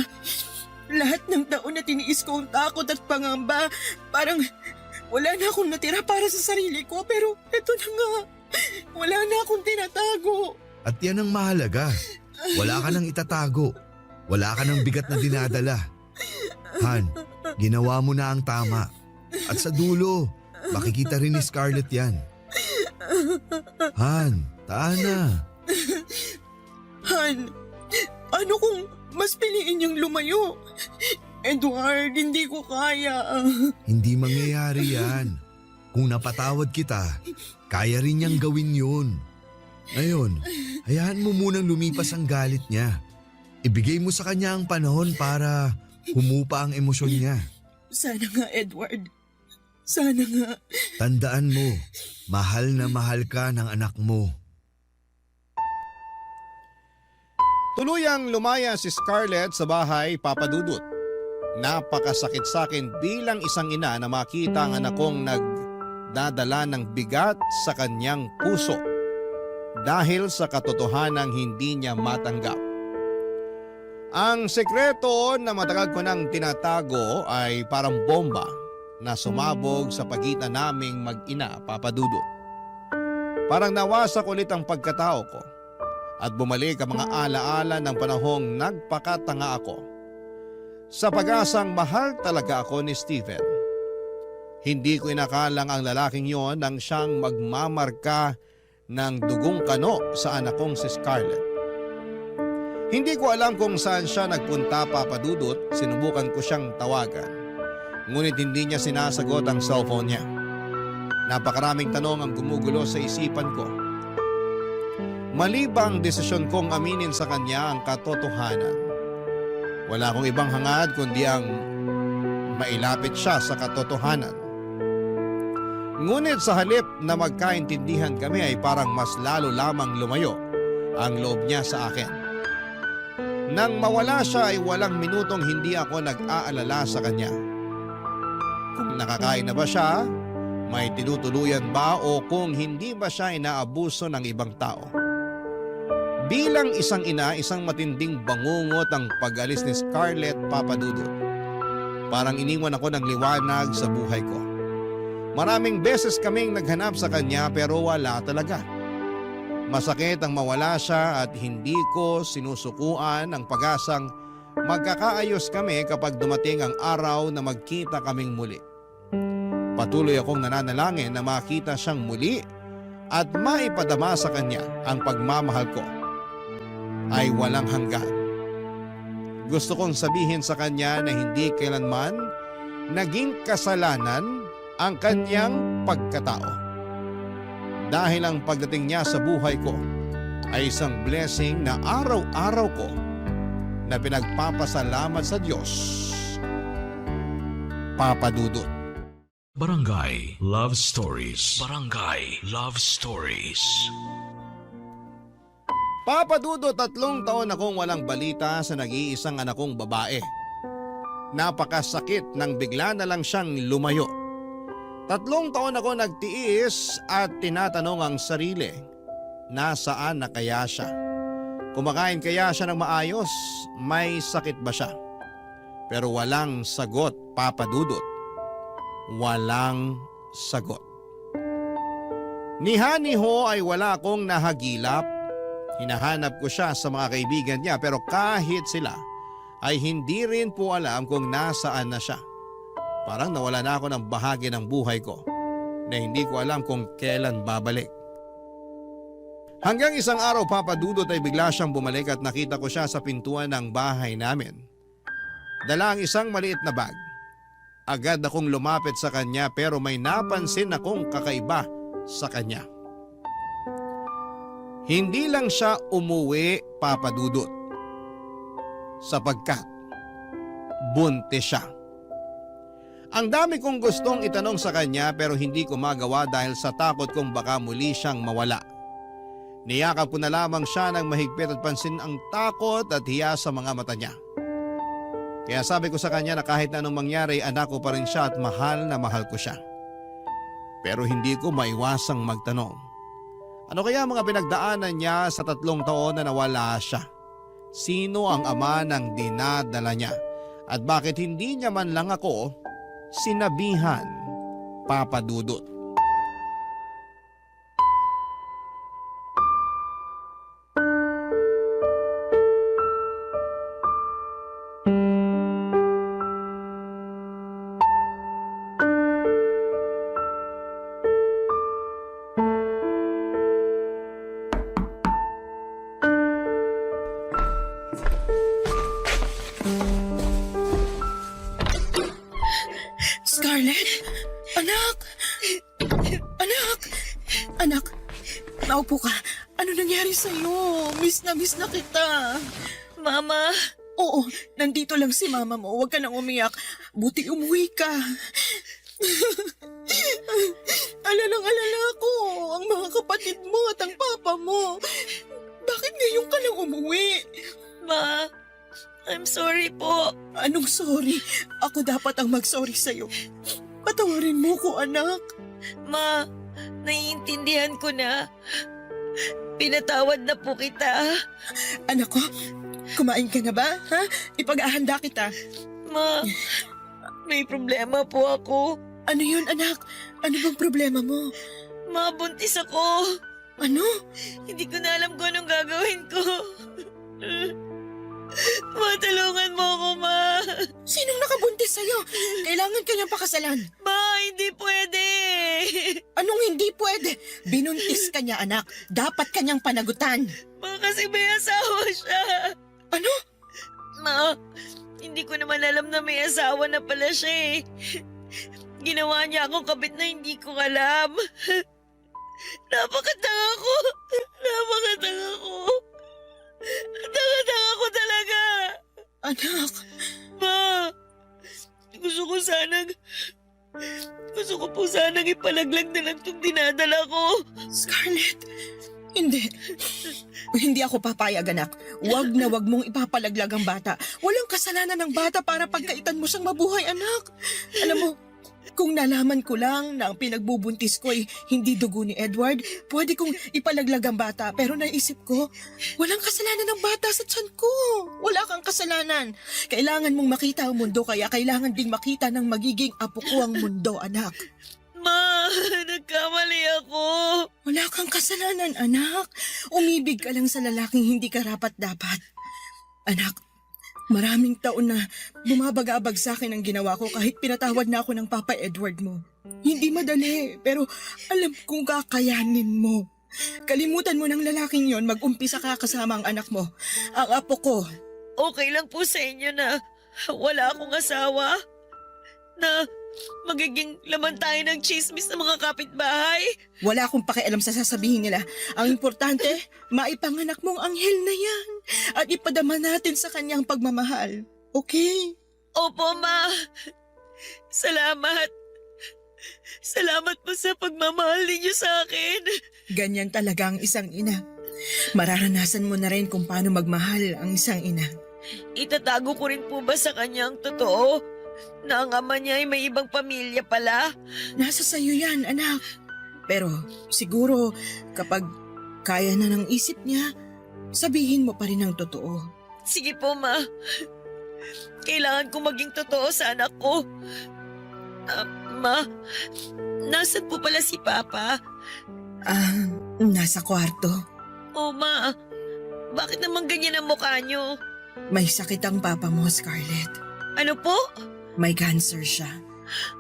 Lahat ng taon na tiniis ko ang takot at pangamba, parang wala na akong natira para sa sarili ko. Pero eto na nga, wala na akong tinatago. At yan ang mahalaga. Wala ka nang itatago. Wala ka nang bigat na dinadala. Han, ginawa mo na ang tama. At sa dulo, makikita rin ni Scarlett yan. Han, taan na. Han, ano kung mas piliin niyang lumayo? Edward, hindi ko kaya. Hindi mangyayari yan. Kung napatawad kita, kaya rin niyang gawin yun. Ngayon, hayaan mo munang lumipas ang galit niya. Ibigay mo sa kanya ang panahon para humupa ang emosyon niya. Sana nga, Edward. Sana nga. Tandaan mo, mahal na mahal ka ng anak mo. Tuluyang lumaya si Scarlett sa bahay Papadudut. Napakasakit sa akin bilang isang ina na makita ang anak kong nagdadala ng bigat sa kanyang puso dahil sa katotohanang hindi niya matanggap. Ang sekreto na matagal ko nang tinatago ay parang bomba na sumabog sa pagitan naming mag-ina, Papadudut. Parang nawasak ulit ang pagkatao ko at bumalik ang mga alaala ng panahong nagpakatanga ako. Sa pag-asang mahal talaga ako ni Stephen. Hindi ko inakalang ang lalaking yon nang siyang magmamarka ng dugong kano sa anak kong si Scarlett. Hindi ko alam kung saan siya nagpunta, Papadudut. Sinubukan ko siyang tawagan. Ngunit hindi niya sinasagot ang cellphone niya. Napakaraming tanong ang gumugulo sa isipan ko. Mali ba ang desisyon kong aminin sa kanya ang katotohanan? Wala akong ibang hangad kundi ang mailapit siya sa katotohanan. Ngunit sa halip na magkaintindihan kami ay parang mas lalo lamang lumayo ang loob niya sa akin. Nang mawala siya ay walang minutong hindi ako nag-aalala sa kanya. Kung nakakain na ba siya, may tinutuluyan ba o kung hindi ba siya inaabuso ng ibang tao. Bilang isang ina, isang matinding bangungot ang pag-alis ni Scarlett, Papadudut. Parang iniwan ako ng liwanag sa buhay ko. Maraming beses kaming naghanap sa kanya pero wala talaga. Masakit ang mawala siya at hindi ko sinusukuan ang pag-asang magkakaayos kami kapag dumating ang araw na magkita kaming muli. Patuloy akong nananalangin na makita siyang muli at maipadama sa kanya ang pagmamahal ko ay walang hanggan. Gusto kong sabihin sa kanya na hindi kailanman naging kasalanan ang kanyang pagkatao. Dahil ang pagdating niya sa buhay ko ay isang blessing na araw-araw ko na pinagpapasalamat sa Diyos. Papa Dudut. Barangay Love Stories. Barangay Love Stories. Papa Dudut, 3 taon akong walang balita sa nag-iisang anak kong babae. Napakasakit nang bigla na lang siyang lumayo. 3 taon ako nagtiis at tinatanong ang sarili, nasaan na kaya siya? Kumakain kaya siya ng maayos? May sakit ba siya? Pero walang sagot, Papa Dudut. Walang sagot. Niha-niho ay wala akong nahagilap. Hinahanap ko siya sa mga kaibigan niya pero kahit sila ay hindi rin po alam kung nasaan na siya. Parang nawala na ako ng bahagi ng buhay ko na hindi ko alam kung kailan babalik. Hanggang isang araw, Papa Dudut, ay bigla siyang bumalik at nakita ko siya sa pintuan ng bahay namin. Dala ang isang maliit na bag. Agad akong lumapit sa kanya pero may napansin akong kakaiba sa kanya. Hindi lang siya umuwi, Papa Dudut, sapagkat buntis siya. Ang dami kong gustong itanong sa kanya pero hindi ko magawa dahil sa takot kong baka muli siyang mawala. Niyakap ko na lamang siya ng mahigpit at pansin ang takot at hiya sa mga mata niya. Kaya sabi ko sa kanya na kahit na anong mangyari, anak ko pa rin siya at mahal na mahal ko siya. Pero hindi ko maiwasang magtanong. Ano kaya mga pinagdaanan niya sa 3 taon na nawala siya? Sino ang ama ng dinadala niya? At bakit hindi niya man lang ako sinabihan, Papa Dudut? Scarlett? Anak! Anak! Anak! Naupo ka. Ano nangyari sa'yo? Miss na kita. Mama! Oo, nandito lang si mama mo. Huwag ka nang umiyak. Buti umuwi ka. Alala ko. Ang mga kapatid mo at ang papa mo. Bakit ngayon ka lang umuwi? Ma, I'm sorry po. Anong sorry? Ako dapat ang mag-sorry sa'yo. Patawarin mo ko, anak. Ma, naiintindihan ko na. Pinatawad na po kita. Anak ko, kumain ka na ba? Ha? Ipag-ahanda kita. Ma, may problema po ako. Ano yun, anak? Ano bang problema mo? Ma, buntis ako. Ano? Hindi ko na alam kung anong gagawin ko. Matulungan mo ako, Ma. Sinong nakabuntis sa'yo? Kailangan kanyang pakasalan. Ma, hindi pwede. Anong hindi pwede? Binuntis ka niya, anak. Dapat kanyang panagutan. Ma, kasi may asawa siya. Ano? Ma, hindi ko naman alam na may asawa na pala siya eh. Ginawa niya akong kabit na hindi ko alam. Napakatanga ko. Napakatanga ko. Tanga-tanga ko talaga. Anak. Ma, gusto ko po sanang ipalaglag na lang itong dinadala ko. Scarlett, hindi. Hindi ako papayag, anak. Wag na wag mong ipapalaglag ang bata. Walang kasalanan ng bata para pagkaitan mo siyang mabuhay, anak. Alam mo, kung nalaman ko lang na ang pinagbubuntis ko ay hindi dugo ni Edward, pwede kong ipalaglag ang bata. Pero naisip ko, walang kasalanan ng bata sa tiyan ko. Wala kang kasalanan. Kailangan mong makita ang mundo, kaya kailangan ding makita ng magiging apo ko ang mundo, anak. Ma, nagkamali ako. Wala kang kasalanan, anak. Umibig ka lang sa lalaking hindi karapat-dapat. Anak, maraming taon na bumabagabag sa akin ang ginawa ko kahit pinatawad na ako ng Papa Edward mo. Hindi madali, pero alam kong kakayanin mo. Kalimutan mo ng lalaking yon, mag-umpisa ka kasama ang anak mo. Ang apo ko. Okay lang po sa inyo na wala akong asawa? Na magiging laman tayo ng chismis ng mga kapitbahay? Wala akong pakialam sa sasabihin nila. Ang importante, maipanganak mong anghel na yan. At ipadama natin sa kanyang pagmamahal. Okay? Opo, Ma. Salamat. Salamat po sa pagmamahal ninyo sa akin. Ganyan talaga ang isang ina. Mararanasan mo na rin kung paano magmahal ang isang ina. Itatago ko rin po ba sa kanya ang totoo? Na ang ama niya ay may ibang pamilya pala? Nasa sayo yan, anak. Pero siguro kapag kaya na ng isip niya, sabihin mo pa rin ang totoo. Sige po, Ma. Kailangan ko maging totoo sa anak ko. Ma, nasan po pala si Papa? Nasa kwarto. Oh, Ma. Bakit naman ganyan ang mukha niyo? May sakit ang papa mo, Scarlett. Ano po? May cancer siya.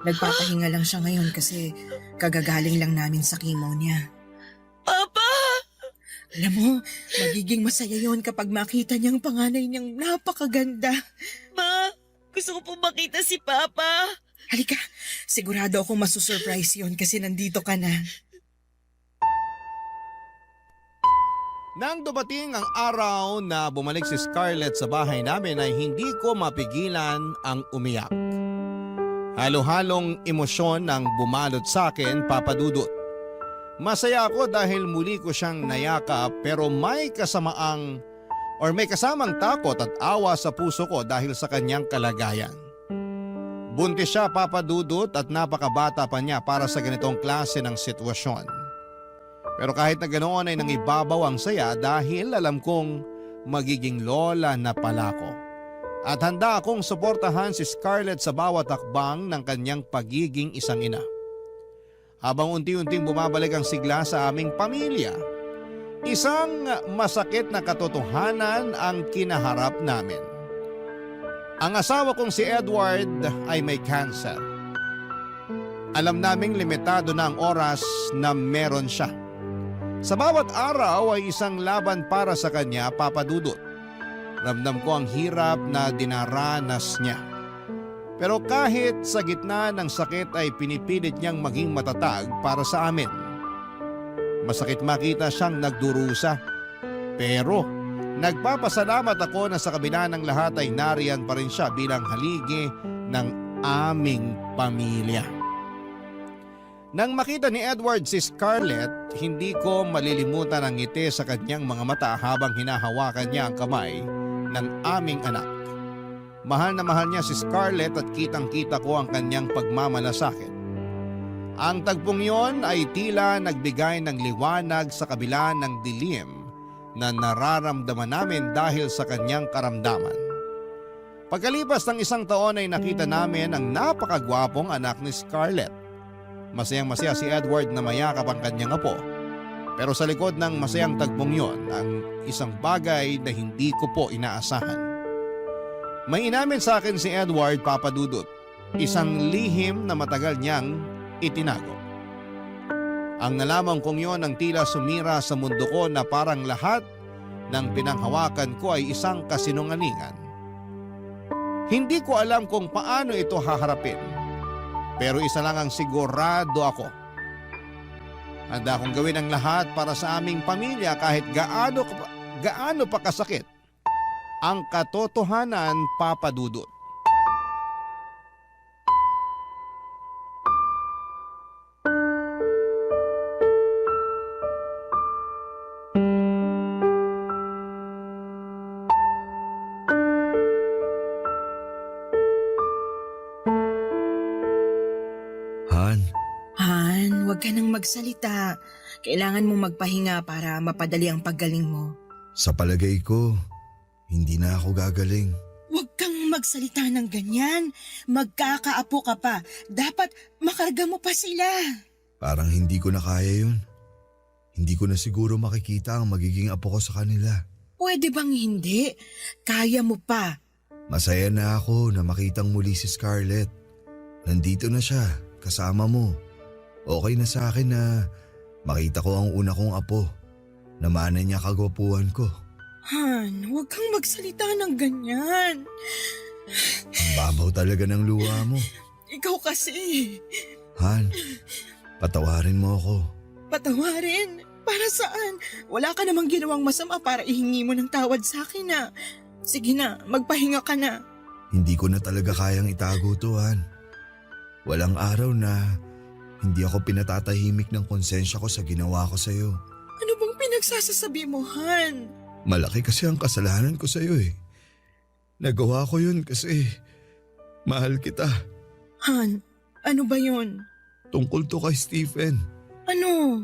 Nagpapahinga lang siya ngayon kasi kagagaling lang namin sa chemo niya. Papa! Alam mo, magiging masaya yon kapag makita niyang panganay niyang napakaganda. Ma, gusto ko po makita si Papa. Halika, sigurado akong masusurprise yon kasi nandito ka na. Nang dumating ang araw na bumalik si Scarlett sa bahay namin ay hindi ko mapigilan ang umiyak. Halo-halong emosyon ang bumalot sa akin, Papa Dudut. Masaya ako dahil muli ko siyang nayakap pero may kasamang takot at awa sa puso ko dahil sa kanyang kalagayan. Buntis siya, Papa Dudut, at napakabata pa niya para sa ganitong klase ng sitwasyon. Pero kahit na ganoon ay nangibabaw ang saya dahil alam kong magiging lola na pala ko. At handa akong suportahan si Scarlett sa bawat hakbang ng kanyang pagiging isang ina. Habang unti-unting bumabalik ang sigla sa aming pamilya, isang masakit na katotohanan ang kinaharap namin. Ang asawa kong si Edward ay may cancer. Alam naming limitado na ang oras na meron siya. Sa bawat araw ay isang laban para sa kanya, Papa Dudut. Ramdam ko ang hirap na dinaranas niya. Pero kahit sa gitna ng sakit ay pinipilit niyang maging matatag para sa amin. Masakit makita siyang nagdurusa. Pero nagpapasalamat ako na sa kabila ng lahat ay nariyan pa rin siya bilang haligi ng aming pamilya. Nang makita ni Edward si Scarlett, hindi ko malilimutan ang ngiti sa kanyang mga mata habang hinahawakan niya ang kamay ng aming anak. Mahal na mahal niya si Scarlett at kitang-kita ko ang kanyang pagmamalasakit. Ang tagpong yon ay tila nagbigay ng liwanag sa kabila ng dilim na nararamdaman namin dahil sa kanyang karamdaman. Pagkalipas ng isang taon ay nakita namin ang napakagwapong anak ni Scarlett. Masayang-masaya si Edward na mayakap ang kanyang apo. Pero sa likod ng masayang tagpong yon, ang isang bagay na hindi ko po inaasahan. May inamin sa akin si Edward, Papa Dudut, isang lihim na matagal niyang itinago. Ang nalaman kong yon ang tila sumira sa mundo ko na parang lahat ng pinanghawakan ko ay isang kasinungalingan. Hindi ko alam kung paano ito haharapin. Pero isa lang ang sigurado ako. Handa akong gawin ang lahat para sa aming pamilya kahit gaano pa kasakit ang katotohanan, Papa Dudut. Huwag ka nang magsalita. Kailangan mong magpahinga para mapadali ang paggaling mo. Sa palagay ko, hindi na ako gagaling. Huwag kang magsalita ng ganyan. Magkakaapo ka pa. Dapat makarga mo pa sila. Parang hindi ko na kaya yun. Hindi ko na siguro makikita ang magiging apo ko sa kanila. Pwede bang hindi? Kaya mo pa. Masaya na ako na makitang muli si Scarlett. Nandito na siya. kasama mo. Okay na sa akin na makita ko ang una kong apo. Namana niya kagwapuhan ko. Han, huwag kang magsalita ng ganyan. Ang babaw talaga ng luha mo. Ikaw kasi. Han, patawarin mo ako. Patawarin? Para saan? Wala ka namang ginawang masama para ihingi mo ng tawad sa akin na. Sige na, magpahinga ka na. Hindi ko na talaga kayang itago to, Han. Walang araw na hindi ako pinatatahimik ng konsensya ko sa ginawa ko sa'yo. Ano bang pinagsasasabi mo, Han? Malaki kasi ang kasalanan ko sa'yo eh. Nagawa ko yun kasi mahal kita. Han, ano ba yun? Tungkol to kay Stephen. Ano?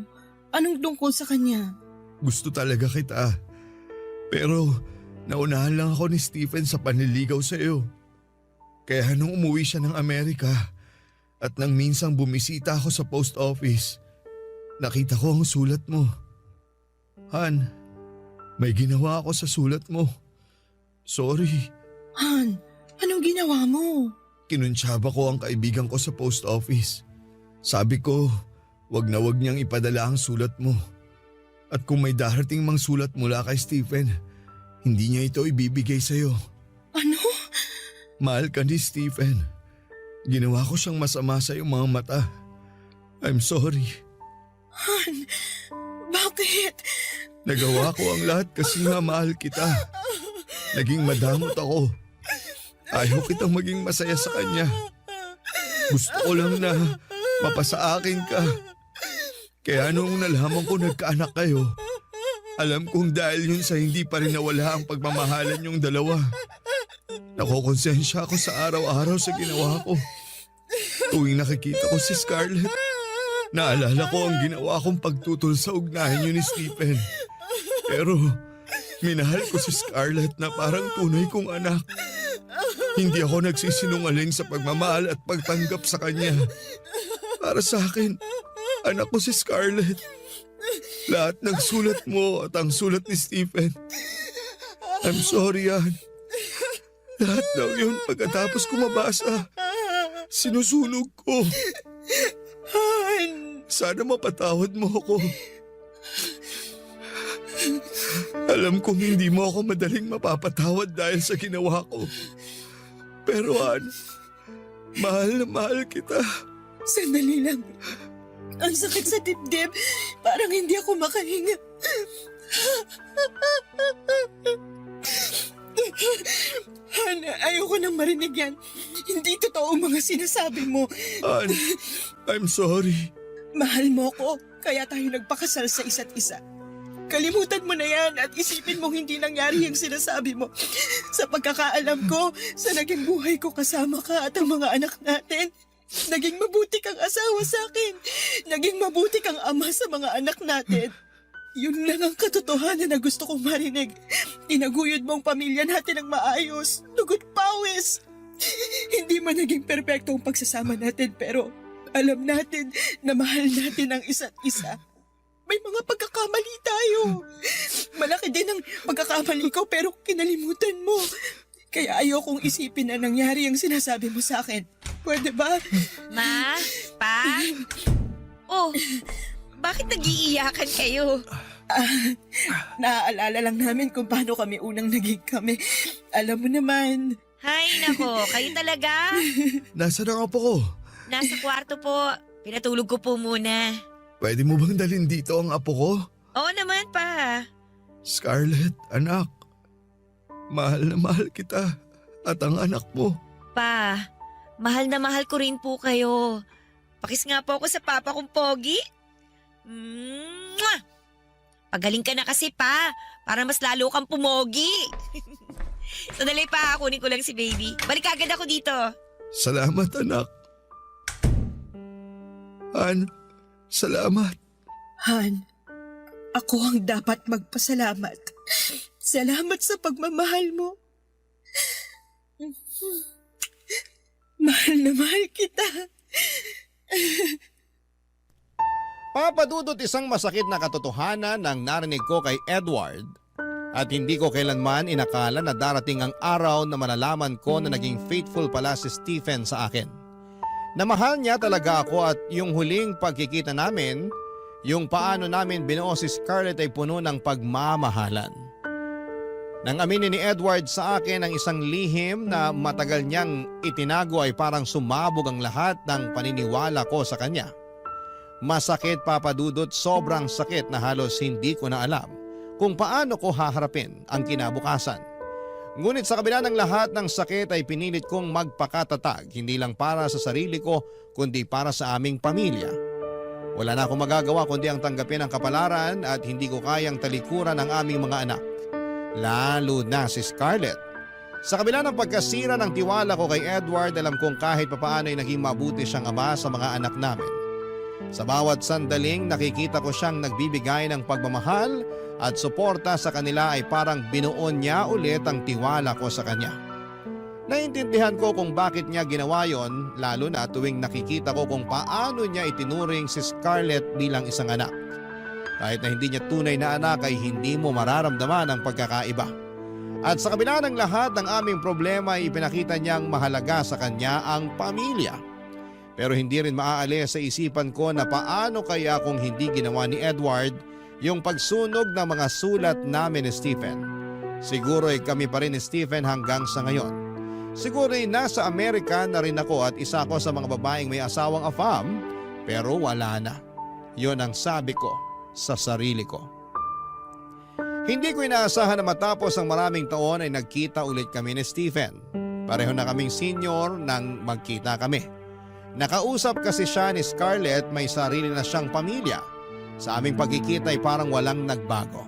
Anong tungkol sa kanya? Gusto talaga kita. Pero naunahan lang ako ni Stephen sa panliligaw sa'yo. Kaya nung umuwi siya ng Amerika at nang minsang bumisita ako sa post office, nakita ko ang sulat mo. Han, may ginawa ako sa sulat mo. Sorry. Han, anong ginawa mo? Kinuntsaba ko ang kaibigan ko sa post office. Sabi ko, wag na wag niyang ipadala ang sulat mo. At kung may darating mang sulat mula kay Stephen, hindi niya ito ibibigay sa'yo. Ano? Mahal ka ni Stephen. Ginawa ko siyang masama sa iyong mga mata. I'm sorry. Han, bakit? Nagawa ko ang lahat kasi nga mahal kita. Naging madamot ako. Ayaw kitang maging masaya sa kanya. Gusto ko lang na mapasa akin ka. Kaya nung nalaman ko nagkaanak kayo, alam kong dahil yun sa hindi pa rin nawala ang pagmamahalan yung dalawa. Nakokonsensya ako sa araw-araw sa ginawa ko. Tuwing nakikita ko si Scarlett, naalala ko ang ginawa kong pagtutol sa ugnahan yun ni Stephen. Pero minahal ko si Scarlett na parang tunay kong anak. Hindi ako nagsisinungaling sa pagmamahal at pagtanggap sa kanya. Para sa akin, anak ko si Scarlett. Lahat ng sulat mo at ang sulat ni Stephen. I'm sorry, Han. Lahat daw yun pagkatapos ko mabasa. Sinusunog ko. Han! Sana mapatawad mo ako. Alam kong hindi mo ako madaling mapapatawad dahil sa ginawa ko. Pero Han, mahal na mahal kita. Sandali lang. Ang sakit sa dibdib. Parang hindi ako makahinga. Han, ayoko nang marinig yan. Hindi totoo ang mga sinasabi mo. Han, I'm sorry. Mahal mo ko, kaya tayo nagpakasal sa isa't isa. Kalimutan mo na yan at isipin mong hindi nangyari yung sinasabi mo. Sa pagkakaalam ko, sa naging buhay ko kasama ka at ang mga anak natin, naging mabuti kang asawa sa akin. Naging mabuti kang ama sa mga anak natin. Yun lang ang katotohanan na gusto kong marinig. Tinaguyod mo ang pamilya natin ng maayos. Dugot pawis. Hindi man naging perpekto ang pagsasama natin pero alam natin na mahal natin ang isa't isa. May mga pagkakamali tayo. Malaki din ang pagkakamali ko pero kinalimutan mo. Kaya ayokong isipin na nangyari ang sinasabi mo sa akin. Pwede ba? Ma? Pa? Oh, bakit nag-iiyakan kayo? Naaalala lang namin kung paano kami unang naging kami. Alam mo naman. Hay nako, kayo talaga? Nasaan ang apo ko? Nasa kwarto po. Pinatulog ko po muna. Pwede mo bang dalhin dito ang apo ko? Oo naman pa. Scarlett, anak. Mahal na mahal kita at ang anak mo. Pa, mahal na mahal ko rin po kayo. Pakis nga po ako sa papa kong pogi. Mwah! Pagaling ka na kasi pa, para mas lalo kang pumogi. Sandali pa, kunin ko lang si baby. Balik agad ako dito. Salamat, anak. Han, salamat. Han, ako ang dapat magpasalamat. Salamat sa pagmamahal mo. Mahal na mahal kita. Papadudot isang masakit na katotohanan ng narinig ko kay Edward at hindi ko kailanman inakala na darating ang araw na malalaman ko na naging faithful pala si Stephen sa akin. na mahal niya talaga ako at yung huling pagkikita namin, yung paano namin binuo si Scarlett ay puno ng pagmamahalan. Nang aminin ni Edward sa akin ang isang lihim na matagal niyang itinago ay parang sumabog ang lahat ng paniniwala ko sa kanya. Masakit, Papa Dudut, sobrang sakit na halos hindi ko na alam kung paano ko haharapin ang kinabukasan. Ngunit sa kabila ng lahat ng sakit ay pinilit kong magpakatatag, hindi lang para sa sarili ko kundi para sa aming pamilya. Wala na akong magagawa kundi ang tanggapin ang kapalaran at hindi ko kayang talikuran ang aming mga anak. Lalo na si Scarlett. Sa kabila ng pagkasira ng tiwala ko kay Edward, alam kong kahit papaano ay naging mabuti siyang ama sa mga anak namin. Sa bawat sandaling nakikita ko siyang nagbibigay ng pagmamahal at suporta sa kanila ay parang binuon niya ulit ang tiwala ko sa kanya. Naintindihan ko kung bakit niya ginawa yon, lalo na tuwing nakikita ko kung paano niya itinuring si Scarlett bilang isang anak. Kahit na hindi niya tunay na anak ay hindi mo mararamdaman ang pagkakaiba. At sa kabila ng lahat ng aming problema ay ipinakita niyang mahalaga sa kanya ang pamilya. Pero hindi rin maaalis sa isipan ko na paano kaya kung hindi ginawa ni Edward yung pagsunog ng mga sulat namin ni Stephen. Siguro ay kami pa rin ni Stephen hanggang sa ngayon. Siguro ay nasa Amerika na rin ako at isa ko sa mga babaeng may asawang afam, pero wala na. Yon ang sabi ko sa sarili ko. Hindi ko inaasahan na matapos ang maraming taon ay nagkita ulit kami ni Stephen. Pareho na kaming senior nang magkita kami. Nakausap kasi siya ni Scarlett, may sarili na siyang pamilya. Sa aming pagkikita ay parang walang nagbago.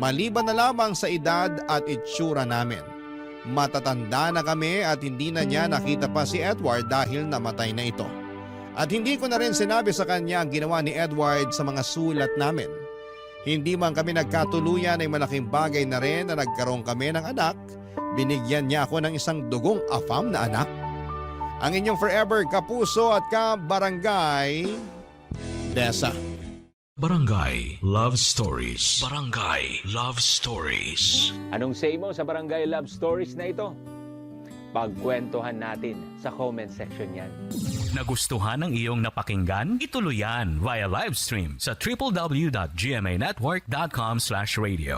Maliban na lamang sa edad at itsura namin. Matatanda na kami at hindi na niya nakita pa si Edward dahil namatay na ito. At hindi ko na rin sinabi sa kanya ang ginawa ni Edward sa mga sulat namin. Hindi man kami nagkatuluyan ay malaking bagay na rin na nagkaroon kami ng anak. Binigyan niya ako ng isang dugong afam na anak. Ang inyong forever kapuso at kabarangay, Desa. Barangay Love Stories. Barangay Love Stories. Anong say mo sa Barangay Love Stories na ito? Pagkwentuhan natin sa comment section yan. Nagustuhan ng iyong napakinggan? Ituloy yan via live stream sa www.gmanetwork.com/radio.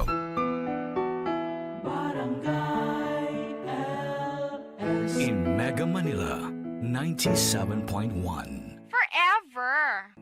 In Mega Manila, 97.1. Forever!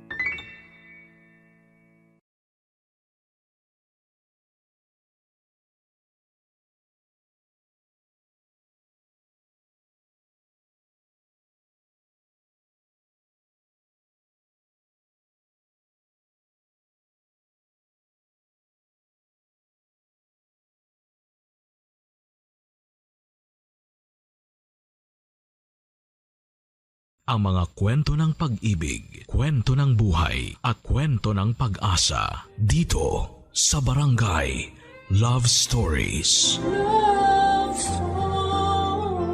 Ang mga kwento ng pag-ibig, kwento ng buhay at kwento ng pag-asa dito sa Barangay Love Stories. Love Stories.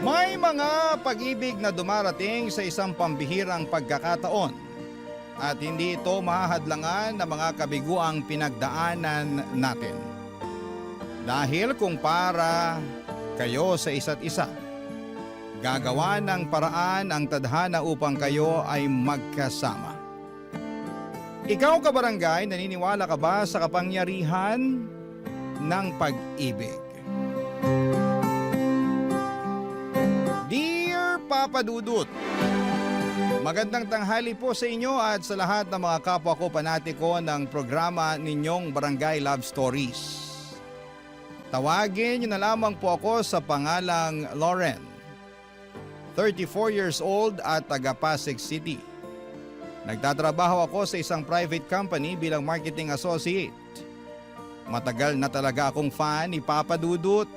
May mga pag-ibig na dumarating sa isang pambihirang pagkakataon at hindi ito mahahadlangan ng mga kabiguang pinagdaanan natin. Dahil kung para kayo sa isa't isa, gagawa ng paraan ang tadhana upang kayo ay magkasama. Ikaw, kabarangay, naniniwala ka ba sa kapangyarihan ng pag-ibig? Dear Papa Dudut, magandang tanghali po sa inyo at sa lahat ng mga kapwa ko panatiko ng programa ninyong Barangay Love Stories. Tawagin niyo na lamang po ako sa pangalang Lauren, 34 years old at taga Pasig City. Nagtatrabaho ako sa isang private company bilang marketing associate. Matagal na talaga akong fan ni Papa Dudut.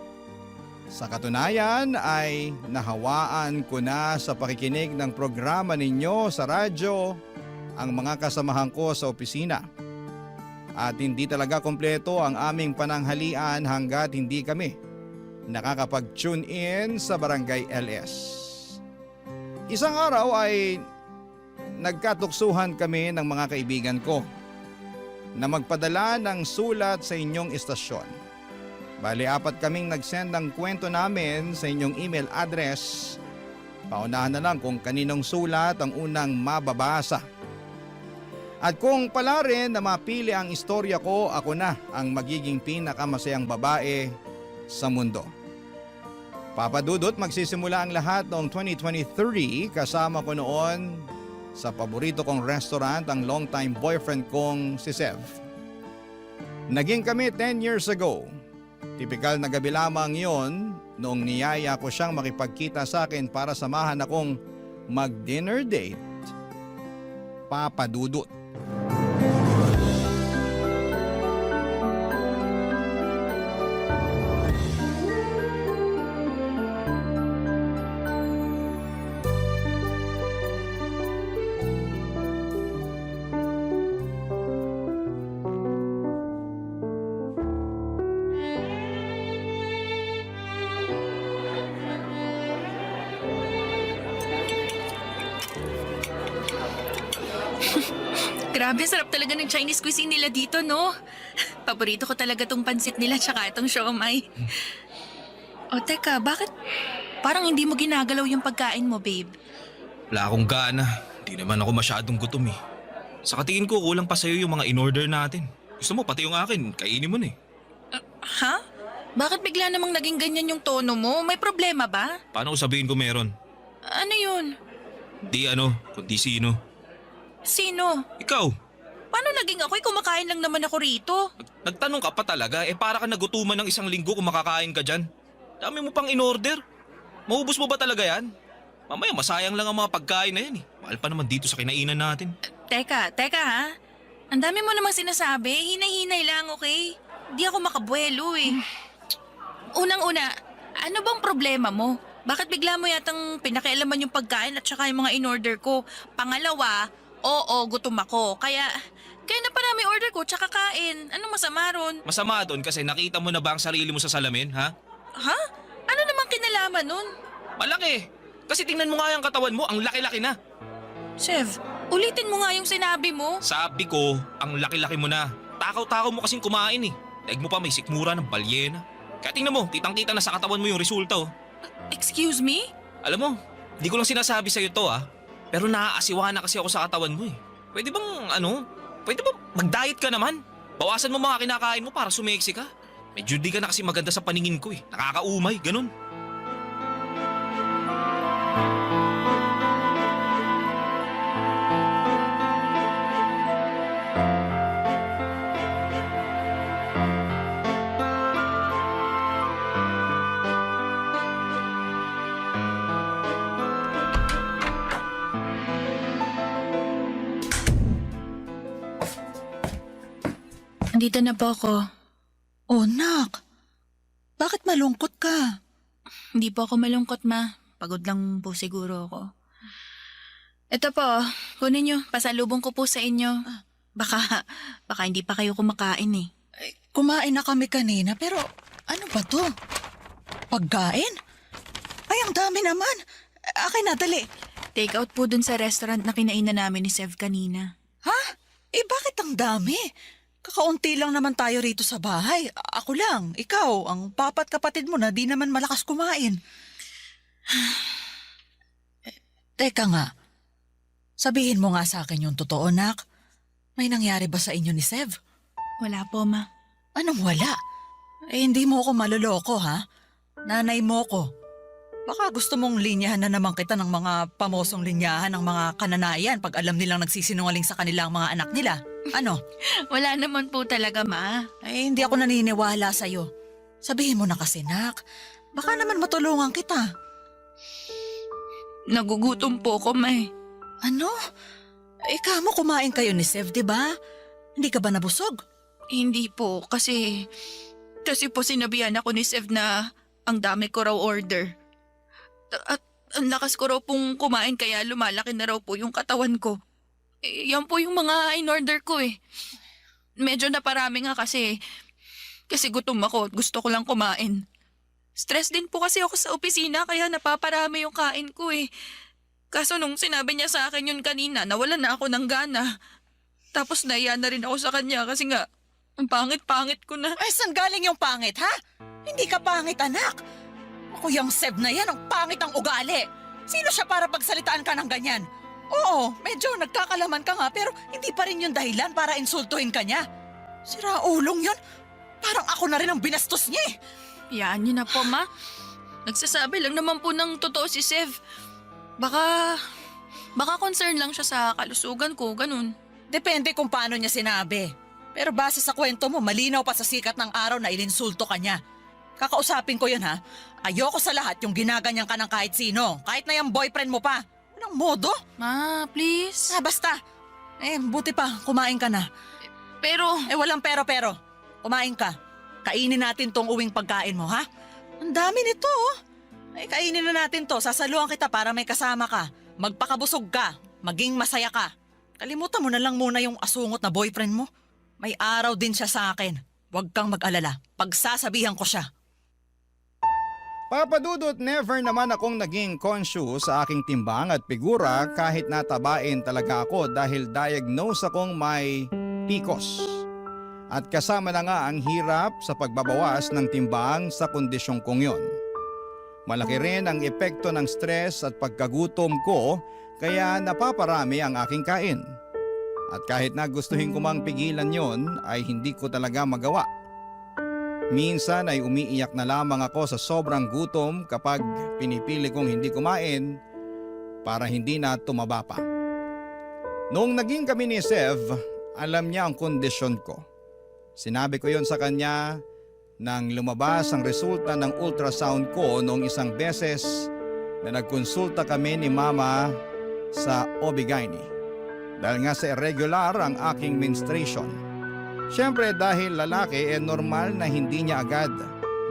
Sa katunayan ay nahawaan ko na sa pakikinig ng programa ninyo sa radyo ang mga kasamahan ko sa opisina. At hindi talaga kompleto ang aming pananghalian hanggat hindi kami nakakapag-tune in sa Barangay LS. Isang araw ay nagkatuksuhan kami ng mga kaibigan ko na magpadala ng sulat sa inyong istasyon. Bali, 4 kaming nag-send ng kwento namin sa inyong email address. Paunahan na lang kung kaninong sulat ang unang mababasa. At kung pala rin na mapili ang istorya ko, ako na ang magiging pinakamasayang babae sa mundo. Papa Dudut, magsisimula ang lahat noong 2023 kasama ko noon sa paborito kong restaurant ang longtime boyfriend kong si Sev. Naging kami 10 years ago. Tipikal na gabi lamang yon noong niyaya ko siyang makipagkita sa akin para samahan akong mag-dinner date. Papa Dudut. Grabe, sarap talaga ng Chinese cuisine nila dito, no? Paborito ko talaga tong pansit nila tsaka itong siomai. O teka, bakit parang hindi mo ginagalaw yung pagkain mo, babe? Wala akong gana. Hindi naman ako masyadong gutom eh. Sa katingin ko, kulang pa sa'yo yung mga in-order natin. Gusto mo, pati yung akin, kainin mo na eh. Ha? Bakit bigla namang naging ganyan yung tono mo? May problema ba? Paano ko sabihin ko meron? Ano yun? Di ano, kundi sino. Sino? Ikaw. Paano naging ako'y kumakain lang naman ako rito? Nagtanong ka pa talaga, para ka nagutuman ng 1 linggo kung makakain ka dyan. Dami mo pang in-order. Maubos mo ba talaga yan? Mamaya masayang lang ang mga pagkain na yan eh. Mahal pa naman dito sa kinainan natin. Teka ha? Ang dami mo namang sinasabi, hinay-hinay lang, okay? Di ako makabuelo eh. Unang-una, ano bang problema mo? Bakit bigla mo yatang pinakialaman yung pagkain at saka yung mga in-order ko? Pangalawa, oo, gutom ako. Kaya naparami order ko tsaka kain. Anong masama ron? Masama doon kasi nakita mo na ba ang sarili mo sa salamin, ha? Ha? Ano namang kinalaman nun? Malaki. Kasi tingnan mo nga yung katawan mo, ang laki-laki na. Chef, ulitin mo nga yung sinabi mo. Sabi ko, ang laki-laki mo na. Takaw-takaw mo kasing kumain eh. Daig mo pa may sikmura ng balyena. Kaya tingnan mo, kitang-kita na sa katawan mo yung resulta oh. Excuse me? Alam mo, di ko lang sinasabi sa'yo to pero naaasiwa na kasi ako sa katawan mo eh. Pwede bang mag-diet ka naman? Bawasan mo mga kinakain mo para sumeksi ka. Medyo di ka na kasi maganda sa paningin ko eh. Nakakaumay, ganun. Andito na po ako. Oh, nak. Bakit malungkot ka? Hindi po ako malungkot, ma. Pagod lang po siguro ako. Ito po, kunin nyo. Pasalubong ko po sa inyo. Baka hindi pa kayo kumakain eh. Kumain na kami kanina pero ano ba to? Pagkain? Ay, ang dami naman. Akin na, dali. Take out po dun sa restaurant na kinainan namin ni Sev kanina. Ha? Bakit ang dami? Kakaunti lang naman tayo rito sa bahay. Ako lang, ikaw, ang papat kapatid mo na di naman malakas kumain. Teka nga, sabihin mo nga sa akin yung totoo, nak. May nangyari ba sa inyo ni Sev? Wala po, ma. Anong wala? Hindi mo ako maloloko, ha? Nanay mo ko. Baka gusto mong linyahan na naman kita ng mga pamosong linyahan ng mga kananayan pag alam nilang nagsisinungaling sa kanilang mga anak nila. Ano? Wala naman po talaga, ma. Hindi ako naniniwala sa'yo. Sabihin mo na kasi, nak. Baka naman matulungan kita. Nagugutom po ko, ma. Ano? Ikaw mo kumain kayo ni Sev, di ba? Hindi ka ba nabusog? Hindi po, kasi po sinabihan ako ni Sev na ang dami ko raw order. At ang lakas ko raw pong kumain kaya lumalaki na raw po yung katawan ko. Yan po yung mga in-order ko eh. Medyo naparami nga kasi gutom ako at gusto ko lang kumain. Stress din po kasi ako sa opisina kaya napaparami yung kain ko eh. Kaso nung sinabi niya sa akin yun kanina, nawalan na ako ng gana. Tapos naiya na rin ako sa kanya kasi nga Ang pangit-pangit ko na. Ay, saan galing yung pangit, ha? Hindi ka pangit, anak. Ako yung Seb na yan, ang pangit ang ugali. Sino siya para pagsalitaan ka ng ganyan? Oo, medyo nagkakalaman ka nga pero hindi pa rin yung dahilan para insultuhin ka niya. Sira ulong yun. Parang ako na rin ang binastos niya eh. Yan niyo na po, ma. Nagsasabi lang naman po ng totoo si Sev. Baka concern lang siya sa kalusugan ko, ganun. Depende kung paano niya sinabi. Pero base sa kwento mo, malinaw pa sa sikat ng araw na ininsulto ka niya. Kakausapin ko yun ha. Ayoko sa lahat yung ginaganyan ka ng kahit sino. Kahit na yung boyfriend mo pa. Walang modo. Ma, please. Basta. Buti pa, kumain ka na. Pero... walang pero. Kumain ka. Kainin natin tong uwing pagkain mo, ha? Ang dami nito, oh. Kainin na natin to. Sasaluhan kita para may kasama ka. Magpakabusog ka. Maging masaya ka. Kalimutan mo na lang muna yung asungot na boyfriend mo. May araw din siya sa akin. Huwag kang mag-alala. Pagsasabihan ko siya. Papadudot, never naman akong naging conscious sa aking timbang at figura kahit natabain talaga ako dahil diagnose akong may PCOS. At kasama na nga ang hirap sa pagbabawas ng timbang sa kondisyong kong yon. Malaki rin ang epekto ng stress at pagkagutom ko kaya napaparami ang aking kain. At kahit na gustuhin ko mang pigilan yon ay hindi ko talaga magawa. Minsan ay umiiyak na lamang ako sa sobrang gutom kapag pinipili kong hindi kumain para hindi na tumaba pa. Noong naging kami ni Sev, alam niya ang kondisyon ko. Sinabi ko yon sa kanya nang lumabas ang resulta ng ultrasound ko noong isang beses na nagkonsulta kami ni Mama sa OB-GYN. Dahil nga sa irregular ang aking menstruation. Siyempre dahil lalaki normal na hindi niya agad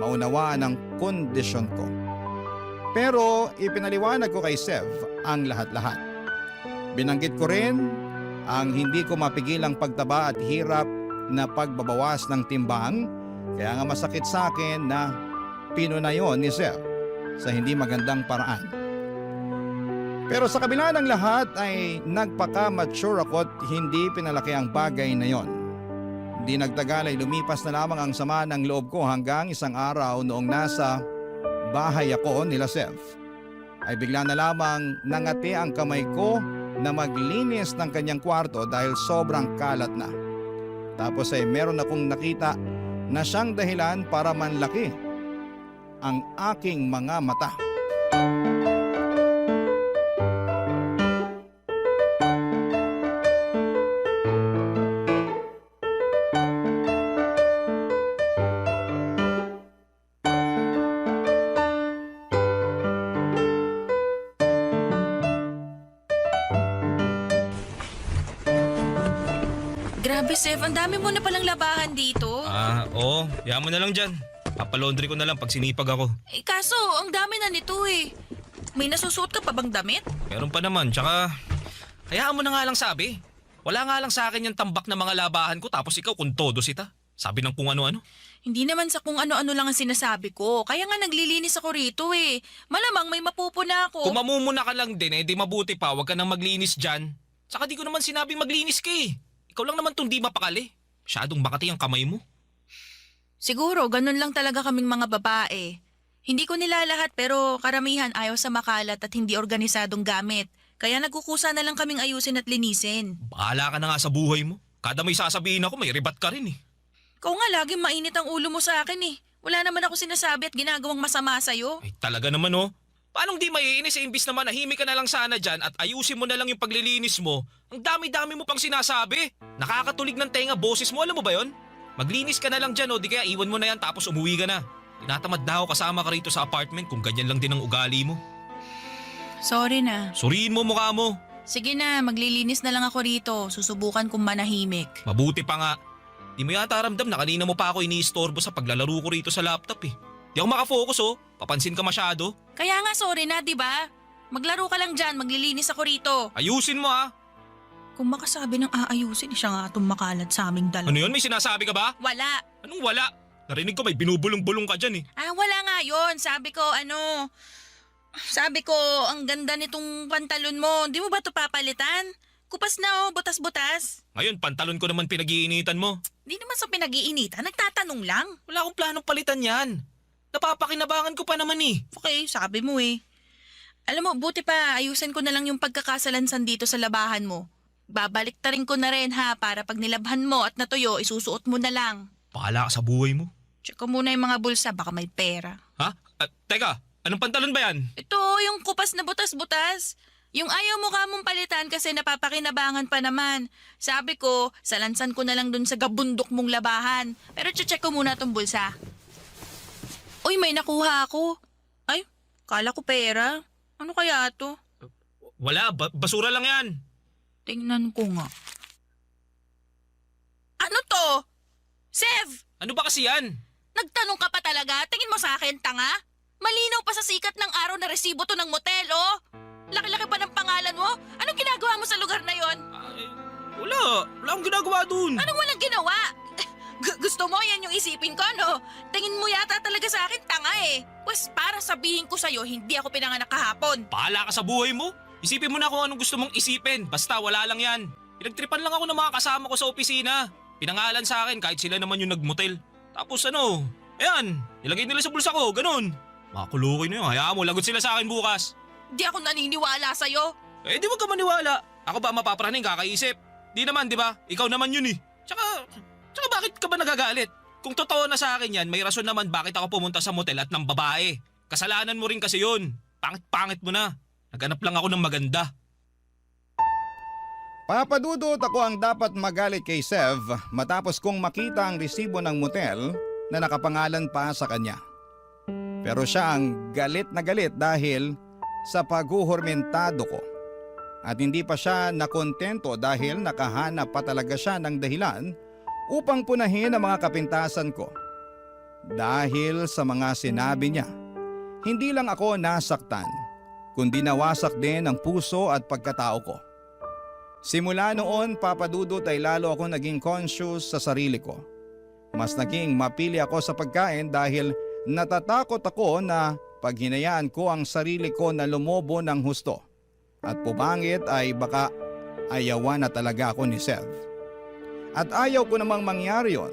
maunawaan ang kondisyon ko. Pero ipinaliwanag ko kay Sev ang lahat-lahat. Binanggit ko rin ang hindi ko mapigilang pagtaba at hirap na pagbabawas ng timbang, kaya nga masakit sa akin na pinunayon ni Sev sa hindi magandang paraan. Pero sa kabila ng lahat ay nagpaka-mature ako at hindi pinalaki ang bagay na yon. Hindi nagtagal ay lumipas na lamang ang sama ng loob ko hanggang isang araw noong nasa bahay ako nila Sev. Ay bigla na lamang nangati ang kamay ko na maglinis ng kanyang kwarto dahil sobrang kalat na. Tapos ay meron akong nakita na siyang dahilan para manlaki ang aking mga mata. Grabe, Sev. Ang dami mo na palang labahan dito. Oo. Yaman mo na lang dyan. Papalaundry ko na lang pag sinipag ako. Kaso, ang dami na nito eh. May nasusuot ka pa bang damit? Meron pa naman, tsaka... Hayaan mo na nga lang sabi. Wala nga lang sa akin yung tambak na mga labahan ko tapos ikaw kung todo sita. Sabi ng kung ano-ano. Hindi naman sa kung ano-ano lang ang sinasabi ko. Kaya nga naglilinis ako rito eh. Malamang may mapupuna ako. Kung mamumuna ka lang din di mabuti pa. Huwag ka nang maglinis dyan. Tsaka di ko naman sinabing maglinis ka eh. Ikaw lang naman tong di mapakali. Masyadong makati ang kamay mo. Siguro, ganun lang talaga kaming mga babae. Hindi ko nila lahat pero karamihan ayaw sa makalat at hindi organisadong gamit. Kaya nagkukusa na lang kaming ayusin at linisin. Bahala ka na nga sa buhay mo. Kada may sasabihin ako, may ribat ka rin eh. Ikaw nga laging mainit ang ulo mo sa akin eh. Wala naman ako sinasabi at ginagawang masama sa'yo. Ay talaga naman oh. Paanong di maiinis imbis na manahimik ka na lang sana dyan at ayusin mo na lang yung paglilinis mo? Ang dami-dami mo pang sinasabi. Nakakatulig ng tenga boses mo, alam mo ba yon? Maglinis ka na lang dyan di kaya iwan mo na yan tapos umuwi ka na. Tinatamad na ako kasama ka rito sa apartment kung ganyan lang din ang ugali mo. Sorry na. Suriin mo mukha mo. Sige na, maglilinis na lang ako rito. Susubukan kong manahimik. Mabuti pa nga. Di mo yata ramdam na kanina mo pa ako iniistorbo sa paglalaro ko rito sa laptop eh. Di ako makafocus Papansin ka masyado. Kaya nga sorry na, di ba? Maglaro ka lang dyan, maglilinis ako rito. Ayusin mo ha. Kung makasabi ng aayusin, siya nga itong makalat sa aming dalawa. Ano yun? May sinasabi ka ba? Wala. Anong wala? Narinig ko may binubulong-bulong ka dyan eh. Wala nga yun. Sabi ko, ang ganda nitong pantalon mo. Di mo ba ito papalitan? kupas na oh, butas-butas. Ngayon, pantalon ko naman pinag-iinitan mo. Di naman sa pinag-iinitan, nagtatanong lang. Wala akong planong palitan yan. Napapakinabangan ko pa naman eh. Okay, sabi mo eh. Alam mo, buti pa ayusin ko na lang yung pagkakasalansan dito sa labahan mo. Babalik ta rin ko na rin ha, para pag nilabhan mo at natuyo, isusuot mo na lang. Bahala ka sa buhay mo. Check ko muna yung mga bulsa, baka may pera. Ha? Teka, anong pantalon ba yan? Ito, yung kupas na butas-butas. Yung ayaw mo ka mong palitan kasi napapakinabangan pa naman. Sabi ko, salansan ko na lang dun sa gabundok mong labahan. Pero check ko muna tong bulsa. Uy, may nakuha ako. Ay, kala ko pera. Ano kaya to? Wala, basura lang yan. Tingnan ko nga. Ano to? Sev! Ano ba kasi yan? Nagtanong ka pa talaga? Tingin mo sa akin, tanga? Malinaw pa sa sikat ng araw na resibo to ng motel, oh! Laki-laki pa ng pangalan mo? Anong ginagawa mo sa lugar na yon? Wala akong ginagawa dun. Anong walang ginawa? Gusto mo yan yung isipin ko, no? Tingin mo yata talaga sa akin, tanga eh. Pues para sabihin ko sa'yo, hindi ako pinanganak kahapon. Bahala ka sa buhay mo. Isipin mo na kung anong gusto mong isipin. Basta wala lang yan. Pinagtripan lang ako ng mga kasama ko sa opisina. Pinangalan sa akin kahit sila naman yung nagmotel. Tapos ayan, nilagay nila sa bulsa ko, ganun. Makulokoy na yun, hayaan mo, lagot sila sa akin bukas. Di ako naniniwala sa'yo. Di wag ka maniwala. Ako ba mapapraning kakaisip? Di naman, di ba? Ikaw naman yun eh. Tsaka bakit ka ba nagagalit? Kung totoo na sa akin yan, may rason naman bakit ako pumunta sa motel at ng babae. Kasalanan mo rin kasi yun. Pangit-pangit mo na. Naghanap lang ako ng maganda. Papadudot ako ang dapat magalit kay Sev matapos kong makita ang resibo ng motel na nakapangalan pa sa kanya. Pero siya ang galit na galit dahil sa paghuhormentado ko. At hindi pa siya nakontento dahil nakahanap pa talaga siya ng dahilan upang punahin ang mga kapintasan ko. Dahil sa mga sinabi niya, hindi lang ako nasaktan, kundi nawasak din ang puso at pagkatao ko. Simula noon, papadudot ay lalo ako naging conscious sa sarili ko. Mas naging mapili ako sa pagkain dahil natatakot ako na pag hinayaan ko ang sarili ko na lumobo ng husto at pumangit ay baka ayawan na talaga ako ni Sev. At ayaw ko namang mangyari yon,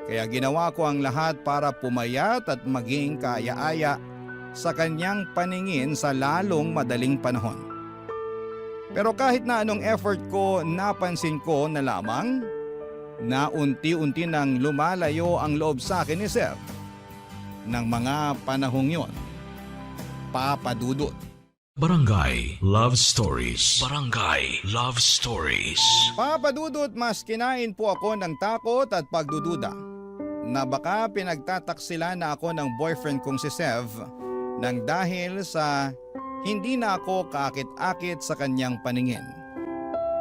kaya ginawa ko ang lahat para pumayat at maging kaaya-aya sa kanyang paningin sa lalong madaling panahon. Pero kahit na anong effort ko, napansin ko na lamang na unti-unti nang lumalayo ang loob sa akin ni Sev ng mga panahong yon. Papadudot. Barangay Love Stories. Barangay Love Stories. Papadudot, mas kinain po ako ng takot at pagdududa na baka pinagtataksila na ako ng boyfriend kong si Sev nang dahil sa hindi na ako kaakit-akit sa kanyang paningin.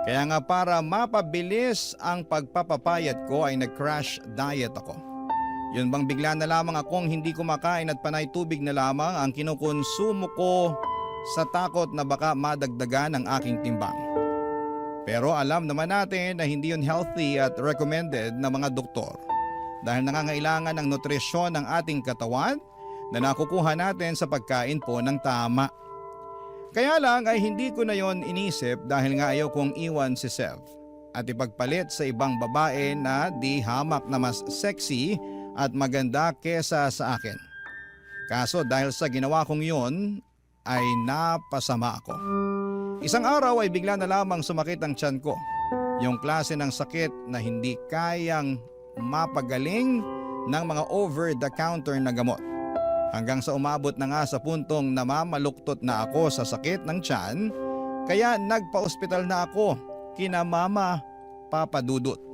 Kaya nga para mapabilis ang pagpapapayat ko ay nag-crash diet ako. Yun bang bigla na lamang akong hindi kumakain at panay tubig na lamang ang kinukonsumo ko sa takot na baka madagdagan ang aking timbang. Pero alam naman natin na hindi yun healthy at recommended ng mga doktor dahil nangangailangan ng nutrisyon ng ating katawan na nakukuha natin sa pagkain po ng tama. Kaya lang ay hindi ko na yon inisip dahil nga ayaw kong iwan si Sev at ipagpalit sa ibang babae na di hamak na mas sexy at maganda kesa sa akin. Kaso dahil sa ginawa kong yun, ay napasama ako. Isang araw ay bigla na lamang sumakit ang tiyan ko. Yung klase ng sakit na hindi kayang mapagaling ng mga over-the-counter na gamot. Hanggang sa umabot na nga sa puntong namamaluktot na ako sa sakit ng tiyan, kaya nagpa-ospital na ako kina Mama Papadudot.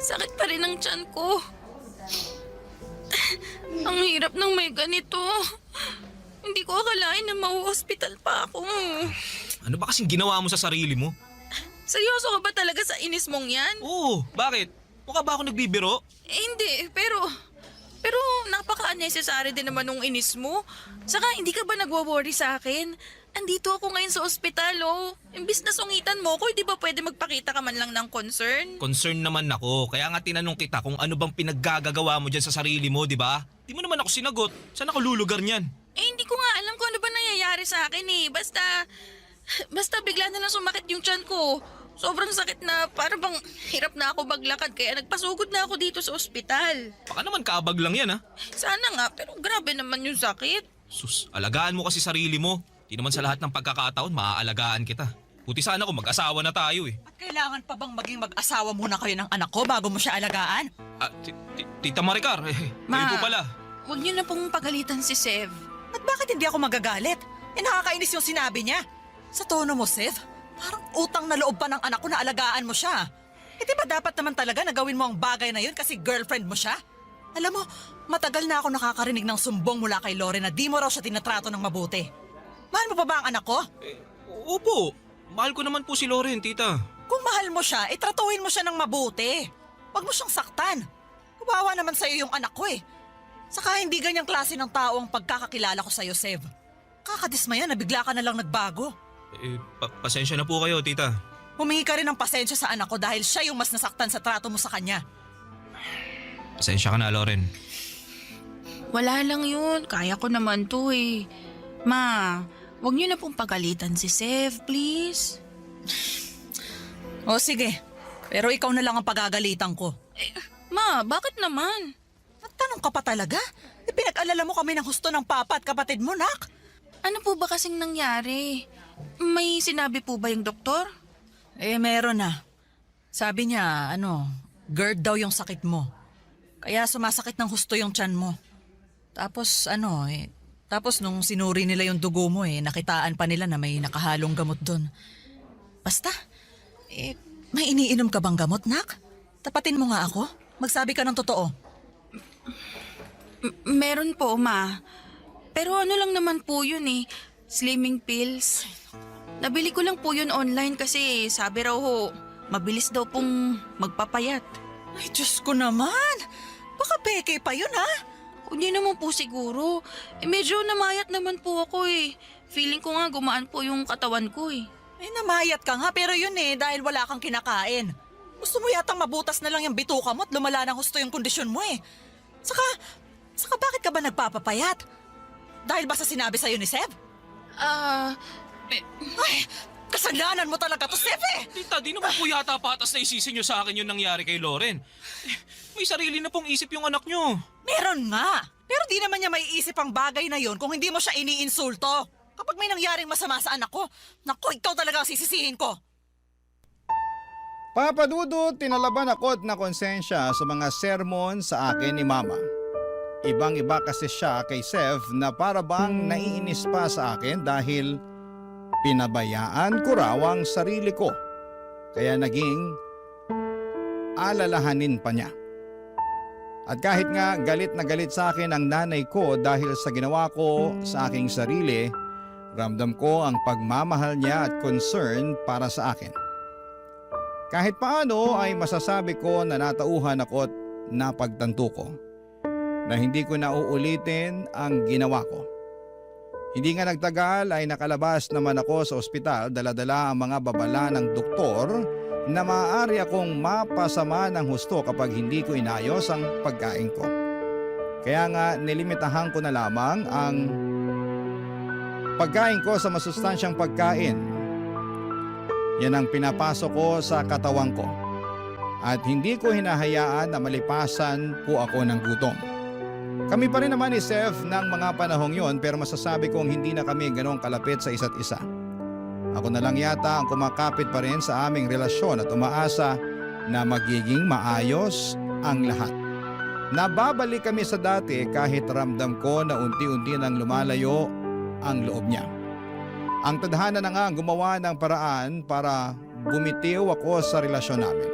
Sakit pa rin ang tiyan ko. Ang hirap ng may ganito. Hindi ko akalain na mau-hospital pa ako. Ano ba kasing ginawa mo sa sarili mo? Seryoso ka ba talaga sa inis mong yan? Oo, bakit? Mukha ba ako nagbibiro? Hindi, pero necessary din naman nung inis mo. Saka hindi ka ba nagwo-worry sa akin? Andito ako ngayon sa ospital, oh. Imbis na sungitan mo ko, hindi ba pwede magpakita ka man lang ng concern? Concern naman ako, kaya nga tinanong kita kung ano bang pinaggagawa mo dyan sa sarili mo, di ba? Di mo naman ako sinagot. Saan ako lulugar niyan? Eh, hindi ko nga alam kung ano ba nangyayari sa akin eh. Basta bigla na lang sumakit yung tiyan ko. Sobrang sakit na, para bang hirap na ako maglakad kaya nagpasugod na ako dito sa ospital. Baka naman kaabag lang yan, ha? Sana nga, pero grabe naman yung sakit. Sus, alagaan mo kasi sarili mo. Di naman sa lahat ng pagkakataon, maaalagaan kita. Buti sana kung mag-asawa na tayo eh. At kailangan pa bang maging mag-asawa muna kayo ng anak ko bago mo siya alagaan? Tita Maricar, kayo po pala. Huwag niyo na pong pagalitan si Sev. At bakit hindi ako magagalit? Nakakainis yung sinabi niya. Sa tono mo, Sev, parang utang na loob pa ng anak ko na alagaan mo siya. Di ba dapat naman talaga na gawin mo ang bagay na yun kasi girlfriend mo siya? Alam mo, matagal na ako nakakarinig ng sumbong mula kay Lore na di mo raw siya tinatrato ng mabuti. Mahal mo pa ba ang anak ko? Opo, mahal ko naman po si Loren, tita. Kung mahal mo siya, tratuhin mo siya ng mabuti. Huwag mo siyang saktan. Kawawa naman sa'yo yung anak ko eh. Saka hindi ganyang klase ng tao ang pagkakakilala ko sa'yo, Sev. Kakadismaya na bigla ka na lang nagbago. Pasensya na po kayo, tita. Humingi ka rin ng pasensya sa anak ko dahil siya yung mas nasaktan sa trato mo sa kanya. Pasensya ka na, Loren. Wala lang yun. Kaya ko naman to eh. Ma, huwag niyo na pong pagalitan si Sev, please. O sige, pero ikaw na lang ang pagagalitan ko. Ma, bakit naman? Tanong ka pa talaga? Pinag-alala mo kami ng husto ng papa at kapatid mo, nak. Ano po ba kasing nangyari? May sinabi po ba yung doktor? Meron na. Sabi niya, GERD daw yung sakit mo. Kaya sumasakit ng husto yung tiyan mo. Tapos nung sinuri nila yung dugo mo nakitaan pa nila na may nakahalong gamot doon. Basta, may iniinom ka bang gamot, nak? Tapatin mo nga ako. Magsabi ka ng totoo. Meron po, ma. Pero ano lang naman po yun slimming pills. Nabili ko lang po yun online kasi sabi raw mabilis daw pong magpapayat. Ay, Diyos ko naman. Baka peke pa yun, ha? Hindi naman po siguro. Medyo namayat naman po ako Feeling ko nga gumaan po yung katawan ko Namayat ka nga pero yun dahil wala kang kinakain. Gusto mo yatang mabutas na lang yung bituka mo at lumala ng husto yung kondisyon mo Saka bakit ka ba nagpapapayat? Dahil ba sa sinabi sa'yo ni Seb? Ay, kasalanan mo talaga to, Seb Tita, di naman po yata patas na isisi niyo sa akin yung nangyari kay Loren. May sarili na pong isip yung anak niyo. Meron nga. Pero di naman niya maiisip ang bagay na yon kung hindi mo siya iniinsulto. Kapag may nangyaring masama sa anak ko, naku, ikaw talaga ang sisisihin ko. Papa Dudut, tinalaban ako na konsensya sa mga sermon sa akin ni Mama. Ibang-iba kasi siya kay Sev na para bang naiinis pa sa akin dahil pinabayaan ko raw ang sarili ko. Kaya naging alalahanin pa niya. At kahit nga galit na galit sa akin ang nanay ko dahil sa ginawa ko sa aking sarili, ramdam ko ang pagmamahal niya at concern para sa akin. Kahit paano ay masasabi ko na natauhan ako at napagtanto ko na hindi ko na uulitin ang ginawa ko. Hindi nga nagtagal ay nakalabas naman ako sa ospital, dala-dala ang mga babala ng doktor na maaari akong mapasama ng husto kapag hindi ko inayos ang pagkain ko. Kaya nga nilimitahan ko na lamang ang pagkain ko sa masustansyang pagkain. Yan ang pinapasok ko sa katawan ko. At hindi ko hinahayaan na malipasan po ako ng gutom. Kami pa rin naman ni Sev ng mga panahong yon pero masasabi kong hindi na kami ganong kalapit sa isa't isa. Ako na lang yata ang kumakapit pa rin sa aming relasyon at umaasa na magiging maayos ang lahat. Nababalik kami sa dati kahit ramdam ko na unti-unti nang lumalayo ang loob niya. Ang tadhana na nga ang gumawa ng paraan para bumitiw ako sa relasyon namin.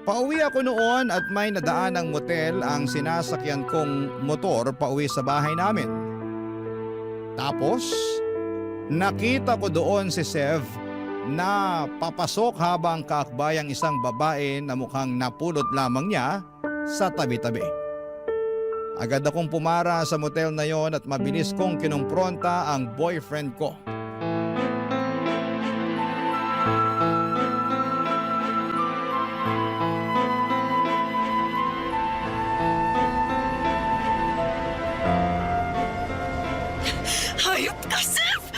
Pauwi ako noon at may nadaan ng motel ang sinasakyan kong motor pauwi sa bahay namin. Tapos, nakita ko doon si Sev na papasok habang kaakbay ang isang babae na mukhang napulot lamang niya sa tabi-tabi. Agad akong pumara sa motel na yon at mabilis kong kinumpronta ang boyfriend ko. Hayop ka, Seth!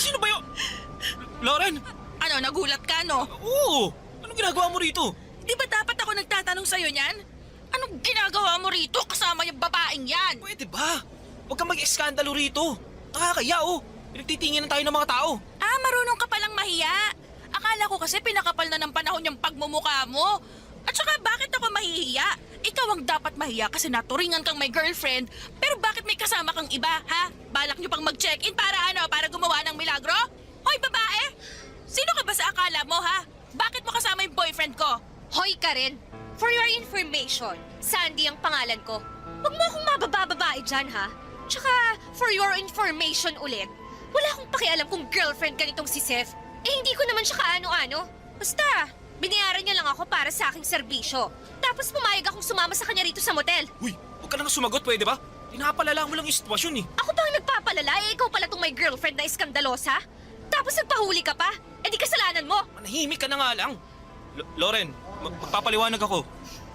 Sino ba yun? Lauren! Ano, nagulat ka, no? Oo! Anong ginagawa mo rito? Di ba dapat ako nagtatanong sa'yo niyan? Anong ginagawa mo rito kasama yung babaeng yan? Pwede ba? Huwag kang mag-eskandalo rito. Nakakaya oh. Pinagtitingin tayo ng mga tao. Ah, marunong ka palang mahiya. Akala ko kasi pinakapal na ng panahon yung pagmumukha mo. At saka bakit ako mahihiya? Ikaw ang dapat mahiya kasi naturingan kang may girlfriend. Pero bakit may kasama kang iba, ha? Balak nyo pang mag-check-in para ano? Para gumawa ng milagro? Hoy, babae! Sino ka ba sa akala mo, ha? Bakit mo kasama yung boyfriend ko? Hoy Karen, for your information, Sandy ang pangalan ko. Huwag mo akong mabababae dyan, ha? Tsaka, for your information ulit, wala akong pakialam kung girlfriend ka nitong si Seth. Eh, hindi ko naman siya kaano-ano. Basta, binayaran niya lang ako para sa aking serbisyo. Tapos pumayag akong sumama sa kanya rito sa motel. Uy, huwag ka nang sumagot, pwede ba? Pinapalala mo lang yung sitwasyon eh. Ako pa ang nagpapalala, eh ikaw pala tong may girlfriend na iskandalosa? Tapos nagpahuli ka pa? Eh di kasalanan mo. Manahimik ka na nga lang. Lauren, magpapaliwanag ako.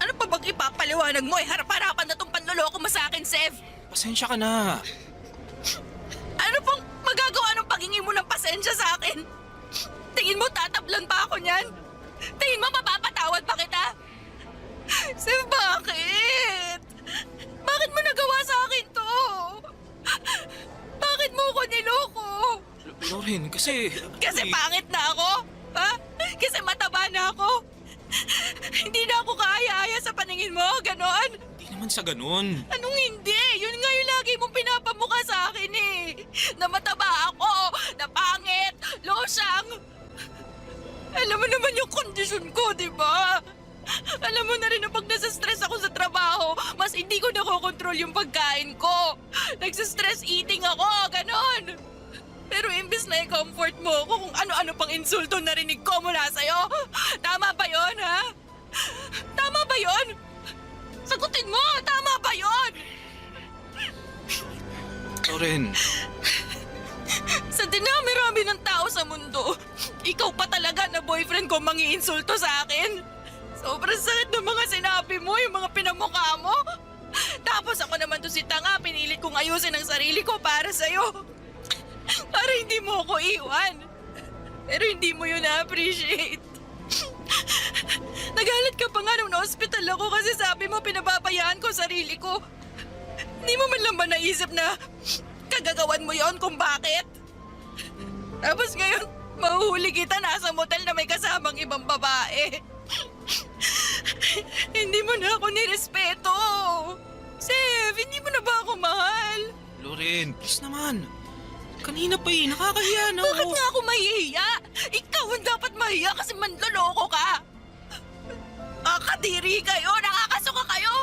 Ano pa bang ipapaliwanag mo? Harap-harapan na tong panloloko mo sa akin, Sev. Pasensya ka na. Ano pang magagawa ng paghingi mo ng pasensya sa akin? Tingin mo tatablan pa ako niyan? Tingin mo mapapatawad pa kita? Sev, bakit? Bakit mo nagawa sa akin to? Bakit mo ko niloko? Lauren, kasi... Kasi pangit na ako? Ha? Kasi mataba na ako? Hindi na ako kaaya-aya sa paningin mo, ganon? Hindi naman sa ganun. Anong hindi? Yun nga yung lagi mong pinapamukha sa akin eh. Na mataba ako, na pangit, losyang. Alam mo naman yung kondisyon ko, di ba? Alam mo na rin na pag nasa-stress ako sa trabaho, mas hindi ko nakokontrol yung pagkain ko. Nagsa-stress eating ako, ganon. Pero imbes na i-comfort mo ako kung ano-ano pang insulto narinig ko mula sa'yo. Tama ba yun, ha? Tama ba yun? Sagutin mo, tama ba yun? Lauren, Sa dinami-rami ng tao sa mundo, ikaw pa talaga na boyfriend ko mangi-insulto sa akin. Sobrang sakit ng mga sinabi mo, yung mga pinamukha mo. Tapos ako naman to si tanga, pinilit kong ayusin ang sarili ko para sa'yo. Para hindi mo ako iwan. Pero hindi mo yun na-appreciate. Nagalit ka pa nga nung na-hospital ako kasi sabi mo pinababayaan ko sarili ko. Hindi mo man lang ba naisip na kagagawan mo yon kung bakit? Tapos ngayon, mahuhuli kita nasa motel na may kasamang ibang babae. Hindi mo na ako nirespeto. Sev, hindi mo na ba ako mahal? Lauren, please naman. Kanina pa eh, nakakahiya na Bakit nga ako mahihiya? Ikaw ang dapat mahiya kasi manloloko ka. Kadiri kayo, nakakasuka kayo.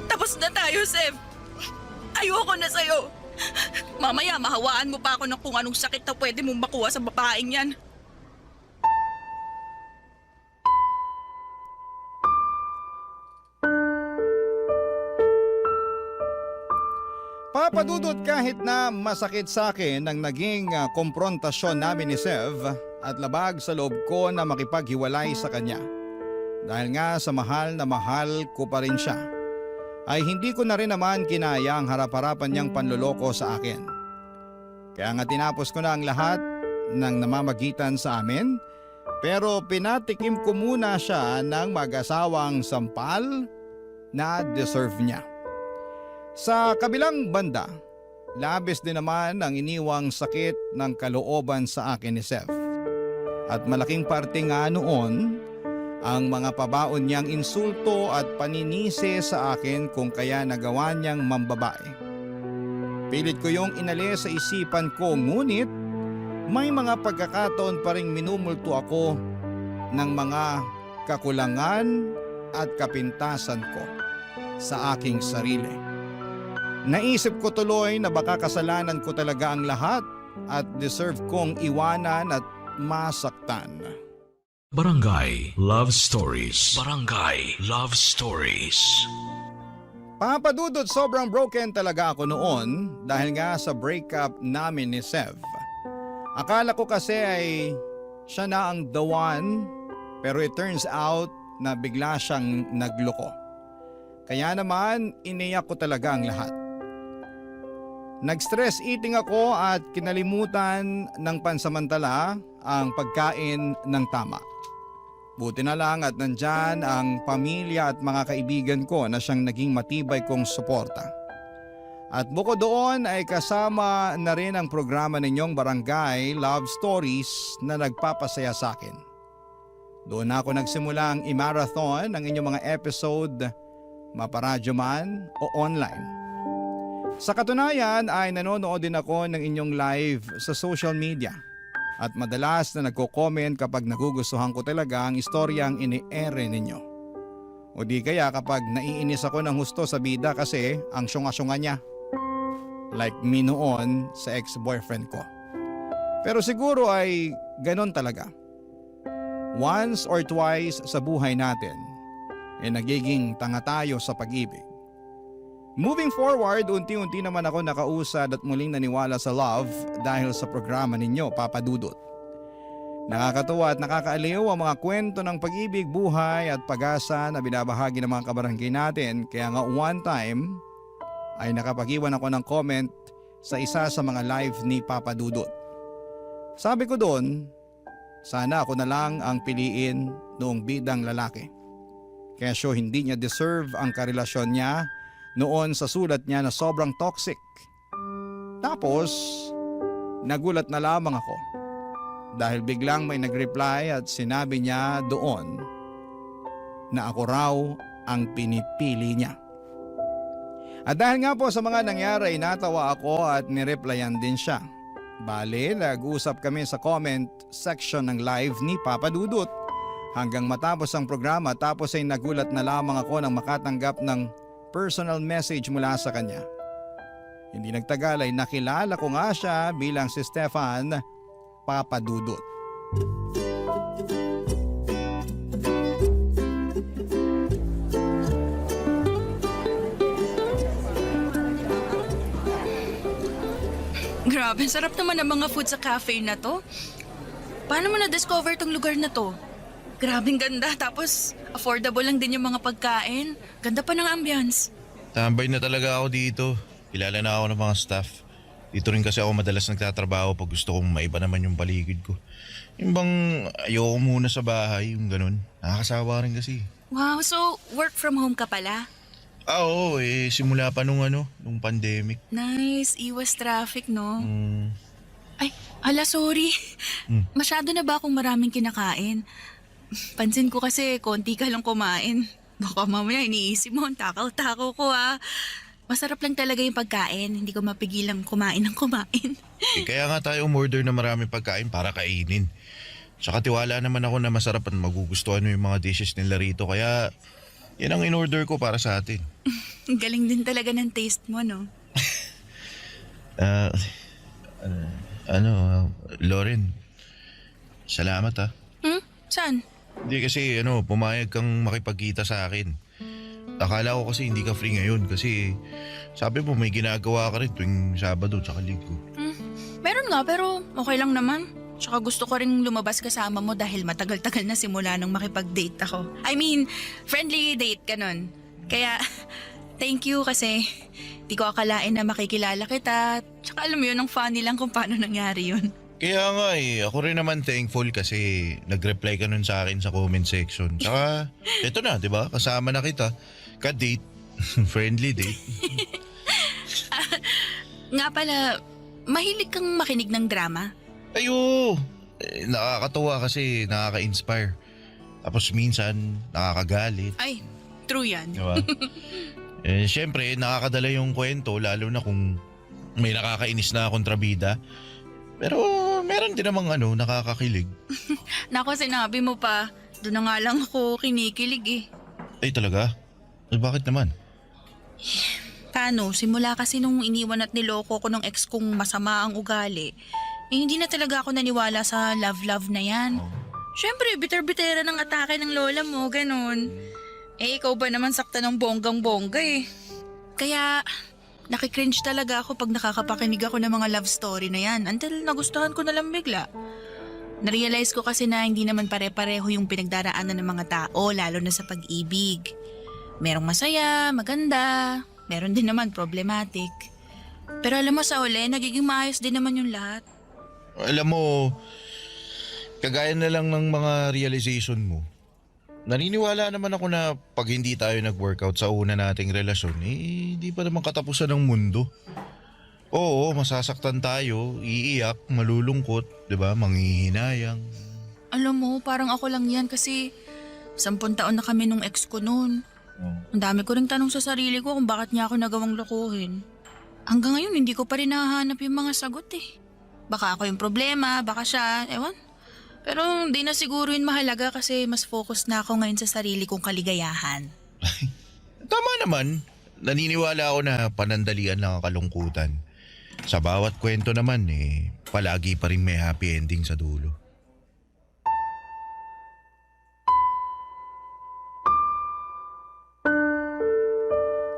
Tapos na tayo, Sev. Ayoko na sa'yo. Mamaya mahawaan mo pa ako ng kung anong sakit na pwede mong makuha sa babaeng yan. Papadudot kahit na masakit sa akin ang naging komprontasyon namin ni Sev at labag sa loob ko na makipaghiwalay sa kanya. Dahil nga sa mahal na mahal ko pa rin siya, ay hindi ko na rin naman kinaya ang harap-harapan niyang panloloko sa akin. Kaya nga tinapos ko na ang lahat ng namamagitan sa amin, pero pinatikim ko muna siya ng mag-asawang sampal na deserve niya. Sa kabilang banda, labis din naman ang iniwang sakit ng kalooban sa akin ni Sev. At malaking parte nga noon ang mga pabaon niyang insulto at paninisi sa akin kung kaya nagawa niyang mambabae. Pilit ko yung inalis sa isipan ko, ngunit may mga pagkakataon pa ring minumulto ako ng mga kakulangan at kapintasan ko sa aking sarili. Naisip ko tuloy na baka kasalanan ko talaga ang lahat at deserve kong iwanan at masaktan. Barangay Love Stories. Barangay Love Stories. Papadudot, sobrang broken talaga ako noon dahil nga sa breakup namin ni Sev. Akala ko kasi ay siya na ang the one, pero it turns out na bigla siyang nagloko. Kaya naman, iniyak ko talaga ang lahat. Nag-stress eating ako at kinalimutan ng pansamantala ang pagkain ng tama. Buti na lang at nandyan ang pamilya at mga kaibigan ko na siyang naging matibay kong suporta. At bukod doon ay kasama na rin ang programa ninyong Barangay Love Stories na nagpapasaya sa akin. Doon ako nagsimula ang i-marathon ng inyong mga episode, maparadyo man o online. Sa katunayan ay nanonood din ako ng inyong live sa social media. At madalas na nagko-comment kapag nagugustuhan ko talaga ang istoryang ini-ere ninyo. O di kaya kapag naiinis ako ng husto sa bida kasi ang syunga-syunga niya. Like me noon sa ex-boyfriend ko. Pero siguro ay ganon talaga. Once or twice sa buhay natin, nagiging tanga tayo sa pag-ibig. Moving forward, unti-unti naman ako nakausad at muling naniwala sa love dahil sa programa ninyo, Papa Dudut. Nakakatuwa at nakakaaliw ang mga kwento ng pag-ibig, buhay at pag-asa na binabahagi ng mga kabarangay natin. Kaya nga one time ay nakapag-iwan ako ng comment sa isa sa mga live ni Papa Dudut. Sabi ko doon, sana ako na lang ang piliin noong bidang lalaki. Kesyo hindi niya deserve ang karelasyon niya noon sa sulat niya na sobrang toxic. Tapos, nagulat na lamang ako dahil biglang may nag-reply at sinabi niya doon na ako raw ang pinipili niya. At dahil nga po sa mga nangyari, natawa ako at nireplyan din siya. Bale, nag-usap kami sa comment section ng live ni Papa Dudut hanggang matapos ang programa, tapos ay nagulat na lamang ako nang makatanggap ng personal message mula sa kanya. Hindi nagtagal ay nakilala ko nga siya bilang si Stefan Papa Dudut. Grabe, sarap naman ang mga food sa cafe na to. Paano mo na-discover tong lugar na to? Grabing ganda, tapos affordable lang din yung mga pagkain. Ganda pa ng ambience. Tambay na talaga ako dito. Kilala na ako ng mga staff. Dito rin kasi ako madalas nagtatrabaho pag gusto kong maiba naman yung paligid ko. Yung bang ayoko muna sa bahay, yung ganun. Nakakasawa rin kasi. Wow, so work from home ka pala? Oo, simula pa nung pandemic. Nice, iwas traffic, no? Ay, ala, sorry. Masyado na ba akong maraming kinakain? Pansin ko kasi konti ka lang kumain. Baka mamaya iniisip mo, takaw-takaw ko ah. Masarap lang talaga yung pagkain. Hindi ko mapigilang kumain ng kumain. Kaya nga tayo umorder na maraming pagkain para kainin. Tsaka tiwala naman ako na masarap at magugustuhan mo yung mga dishes nila rito. Kaya yan ang in-order ko para sa atin. Galing din talaga ng taste mo, no? Lauren, salamat ah. Saan? Hindi kasi pumayag kang makipagkita sa akin. Akala ko kasi hindi ka free ngayon kasi sabi mo may ginagawa ka rin tuwing Sabado tsaka Linggo. Meron nga pero okay lang naman. Tsaka gusto ko rin lumabas kasama mo dahil matagal-tagal na simula nung makipag-date ako. I mean, friendly date ganun. Kaya thank you kasi di ko akalain na makikilala kita. Tsaka alam mo yun, ang funny lang kung paano nangyari yun. Kaya nga ako rin naman thankful kasi nag-reply ka nun sa akin sa comment section. Tsaka eto na, di ba? Kasama na kita. Ka-date. Friendly date. Nga pala, mahilig kang makinig ng drama? Ayo! Nakakatuwa kasi nakaka-inspire. Tapos minsan, nakakagalit. Ay, true yan. Diba? Siyempre, nakakadala yung kwento lalo na kung may nakakainis na kontrabida. Pero meron din namang nakakakilig. Nako, sinabi mo pa. Doon na nga lang ako kinikilig eh. Ay talaga? Bakit naman? Paano? Simula kasi nung iniwan at niloko ko ng ex kong masama ang ugali, hindi na talaga ako naniwala sa love-love na yan. Siyempre, bitter-bitera ng atake ng lola mo, ganun. Ikaw ba naman sakta ng bonggang-bongga eh. Kaya, nakikringe talaga ako pag nakakapakinig ako ng mga love story na yan until nagustuhan ko na lang bigla. Narealize ko kasi na hindi naman pare-pareho yung pinagdaraanan ng mga tao, lalo na sa pag-ibig. Merong masaya, maganda, meron din naman problematic. Pero alam mo sa uli, nagiging maayos din naman yung lahat. Alam mo, kagaya na lang ng mga realization mo, naniniwala naman ako na pag hindi tayo nag-workout sa una nating relasyon, hindi pa naman katapusan ng mundo. Oo, masasaktan tayo, iiyak, malulungkot, 'di ba? Manghihinayang. Alam mo, parang ako lang yan kasi 10 taon na kami nung ex ko noon. Ang dami ko ring tanong sa sarili ko kung bakit niya ako nagawang lokohin. Hanggang ngayon, hindi ko pa rin nahahanap yung mga sagot eh. Baka ako yung problema, baka siya, ewan. Pero hindi na siguro yun mahalaga kasi mas focus na ako ngayon sa sarili kong kaligayahan. Tama naman. Naniniwala ako na panandalian lang ang kalungkutan. Sa bawat kwento naman palagi pa rin may happy ending sa dulo.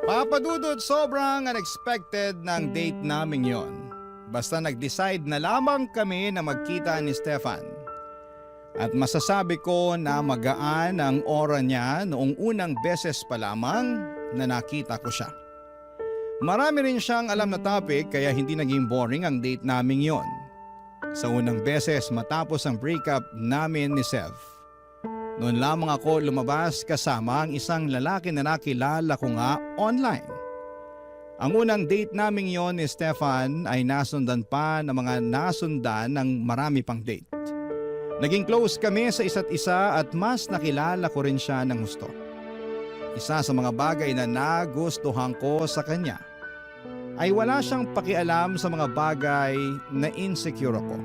Papadudod, sobrang unexpected ng date naming yon. Basta nag-decide na lamang kami na magkita ni Stefan. At masasabi ko na magaan ang aura niya noong unang beses pa lamang na nakita ko siya. Marami rin siyang alam na topic kaya hindi naging boring ang date naming yon. Sa unang beses matapos ang breakup namin ni Sev. Noon lamang ako lumabas kasama ang isang lalaki na nakilala ko nga online. Ang unang date naming yon ni Stefan ay nasundan pa ng mga nasundan ng marami pang date. Naging close kami sa isa't isa at mas nakilala ko rin siya ng gusto. Isa sa mga bagay na nagustuhan ko sa kanya ay wala siyang pakialam sa mga bagay na insecure ako.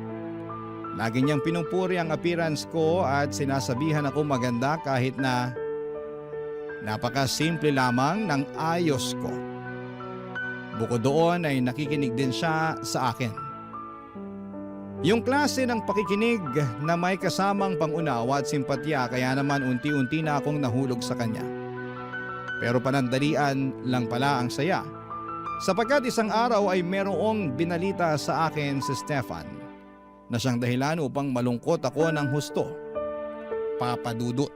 Lagi niyang pinupuri ang appearance ko at sinasabihan ako maganda kahit na napakasimple lamang ng ayos ko. Bukod doon ay nakikinig din siya sa akin. Yung klase ng pakikinig na may kasamang pangunawa at simpatya kaya naman unti-unti na akong nahulog sa kanya. Pero panandalian lang pala ang saya. Sapagkat isang araw ay merong binalita sa akin si Stefan na siyang dahilan upang malungkot ako ng husto. Papadudot.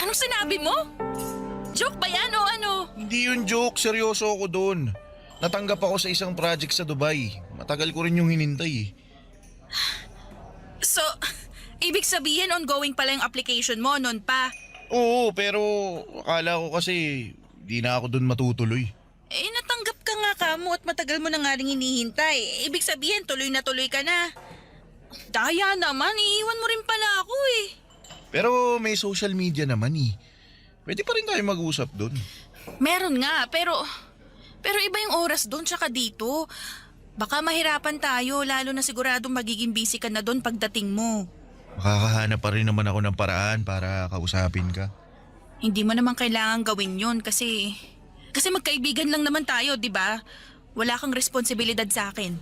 Anong sinabi mo? Joke ba yan o ano? Hindi yun joke, seryoso ako doon. Natanggap ako sa isang project sa Dubai. Matagal ko rin yung hinintay. So, ibig sabihin ongoing pala yung application mo noon pa? Oo, pero akala ko kasi di na ako doon matutuloy. Natanggap ka nga kamo at matagal mo na nga rin hinihintay. Ibig sabihin tuloy ka na. Daya naman, iiwan mo rin pala ako eh. Pero may social media naman Pwede pa rin tayo mag-usap doon. Meron nga, pero iba yung oras doon tsaka dito. Baka mahirapan tayo, lalo na siguradong magiging busy ka na doon pagdating mo. Makakahanap pa rin naman ako ng paraan para kausapin ka. Hindi mo naman kailangan gawin yun kasi magkaibigan lang naman tayo, di ba? Wala kang responsibilidad sa akin.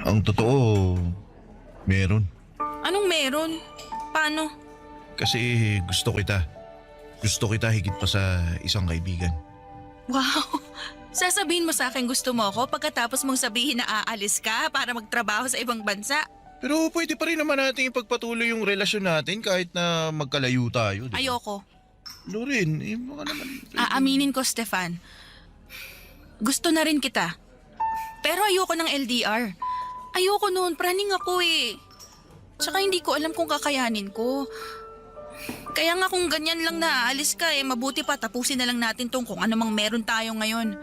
Ang totoo, meron. Anong meron? Paano? Kasi gusto kita. Gusto kita higit pa sa isang kaibigan. Wow! Sasabihin mo sa akin gusto mo ako pagkatapos mong sabihin na aalis ka para magtrabaho sa ibang bansa? Pero pwede pa rin naman natin ipagpatuloy yung relasyon natin kahit na magkalayo tayo. Diba? Ayoko. Loren, baka naman... Aaminin ko, Stefan. Gusto na rin kita. Pero ayoko ng LDR. Ayoko noon, praning ako eh. Tsaka hindi ko alam kung kakayanin ko. Kaya nga kung ganyan lang na aalis ka mabuti pa tapusin na lang natin tong kung ano mang meron tayo ngayon.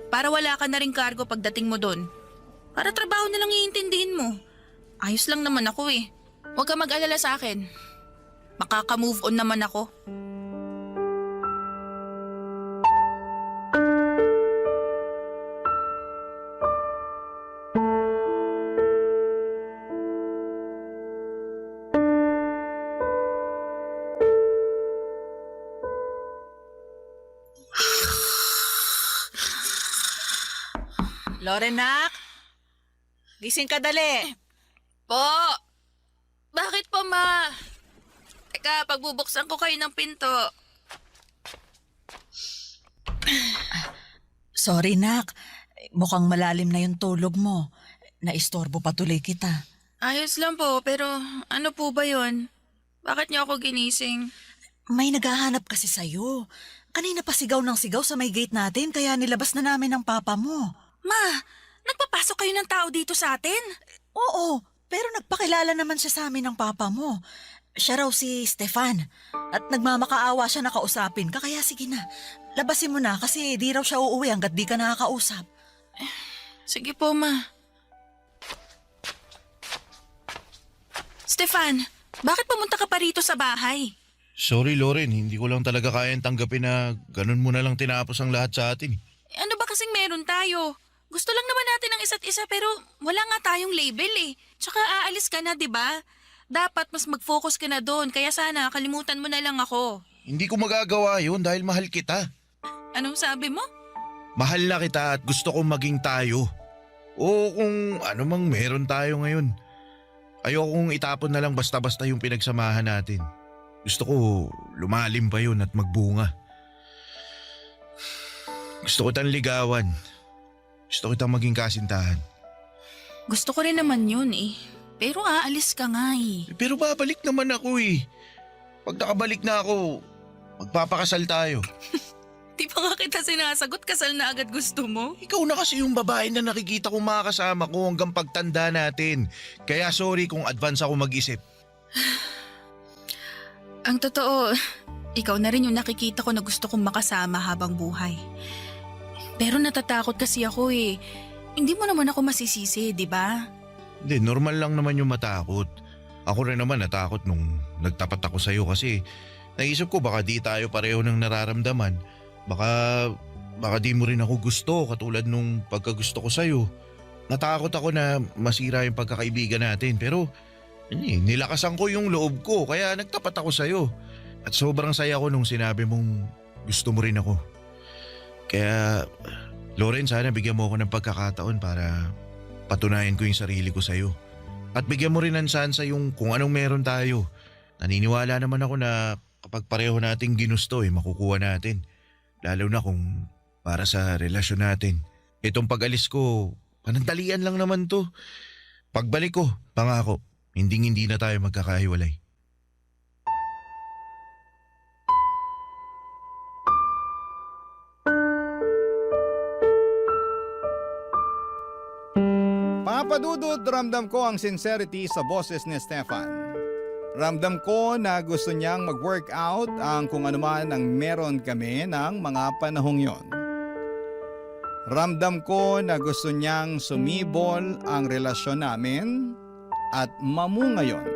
Para wala ka na rin cargo pagdating mo doon. Para trabaho na lang iintindihin mo. Ayos lang naman ako eh. Huwag ka mag-alala sa akin. Makaka-move on naman ako. Lorenak, gising ka dali. Po! Bakit po, Ma? Teka, pagbubuksan ko kayo ng pinto. Sorry, Nak. Mukhang malalim na yung tulog mo. Naistorbo pa tuloy kita. Ayos lang po, pero ano po ba yon? Bakit niyo ako ginising? May naghahanap kasi sa'yo. Kanina pa sigaw ng sigaw sa may gate natin, kaya nilabas na namin ng papa mo. Ma, nagpapasok kayo ng tao dito sa atin? Oo, pero nagpakilala naman siya sa amin ng papa mo. Siya raw si Stefan. At nagmamakaawa siya na kausapin ka, kaya sige na. Labasin mo na kasi di raw siya uuwi hanggat di ka nakakausap. Sige po, Ma. Stefan, bakit pumunta ka pa rito sa bahay? Sorry Loren, hindi ko lang talaga kayang tanggapin na ganun mo na lang tinapos ang lahat sa atin. Ano ba kasing meron tayo? Gusto lang naman natin ang isa't isa pero wala nga tayong label eh. Tsaka aalis ka na, di ba? Dapat mas mag-focus ka na doon, kaya sana kalimutan mo na lang ako. Hindi ko magagawa yun dahil mahal kita. Anong sabi mo? Mahal na kita at gusto kong maging tayo. O kung ano mang meron tayo ngayon. Ayokong itapon na lang basta-basta yung pinagsamahan natin. Gusto ko lumalim pa yun at magbunga. Gusto ko kitang ligawan. Gusto ko kitang maging kasintahan. Gusto ko rin naman yun eh. Pero aalis ka nga eh. Pero babalik naman ako eh. Pag nakabalik na ako, magpapakasal tayo. Di pa nga kita sinasagot, kasal na agad gusto mo? Ikaw na kasi yung babae na nakikita kong makakasama ko hanggang pagtanda natin. Kaya sorry kung advance ako mag-isip. Ang totoo, ikaw na rin yung nakikita ko na gusto kong makasama habang buhay. Pero natatakot kasi ako eh. Hindi mo naman ako masisisi, di ba? Hindi, normal lang naman yung matakot. Ako rin naman natakot nung nagtapat ako sa'yo kasi naisip ko baka di tayo pareho ng nararamdaman. Baka di mo rin ako gusto katulad nung pagkagusto ko sa'yo. Natakot ako na masira yung pagkakaibigan natin pero nilakasan ko yung loob ko kaya nagtapat ako sa'yo. At sobrang saya ko nung sinabi mong gusto mo rin ako. Kaya Loren, sana bigyan mo ako ng pagkakataon para patunayan ko yung sarili ko sa'yo. At bigyan mo rin ng sansa yung kung anong meron tayo. Naniniwala naman ako na kapag pareho nating ginusto makukuha natin. Lalo na kung para sa relasyon natin. Itong pag-alis ko, panandalian lang naman to. Pagbalik ko, pangako, hindi na tayo magkakahiwalay. Papadudod, ramdam ko ang sincerity sa boses ni Stefan. Ramdam ko na gusto niyang mag-workout ang kung anuman ang meron kami ng mga panahong yon. Ramdam ko na gusto niyang sumibol ang relasyon namin at mamunga yon.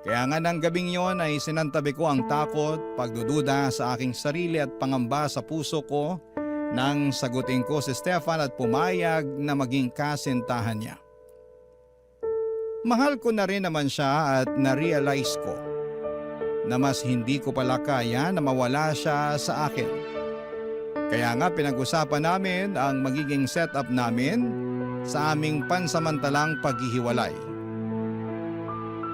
Kaya nga ng gabing yon ay sinantabi ko ang takot, pagdududa sa aking sarili at pangamba sa puso ko nang sagutin ko si Stefan at pumayag na maging kasintahan niya. Mahal ko na rin naman siya at na-realize ko na mas hindi ko pala kaya na mawala siya sa akin. Kaya nga pinag-usapan namin ang magiging setup namin sa aming pansamantalang paghihiwalay.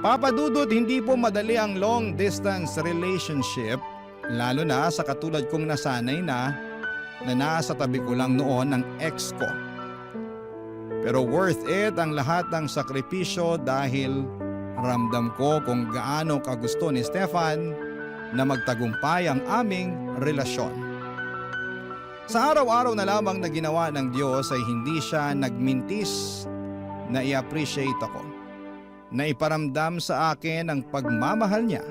Papadudod, hindi po madali ang long distance relationship, lalo na sa katulad kong nasanay na nasa tabi ko lang noon ng ex ko. Pero worth it ang lahat ng sakripisyo dahil ramdam ko kung gaano kagusto ni Stefan na magtagumpay ang aming relasyon. Sa araw-araw na lamang na ginawa ng Diyos ay hindi siya nagmintis na i-appreciate ako, na iparamdam sa akin ang pagmamahal niya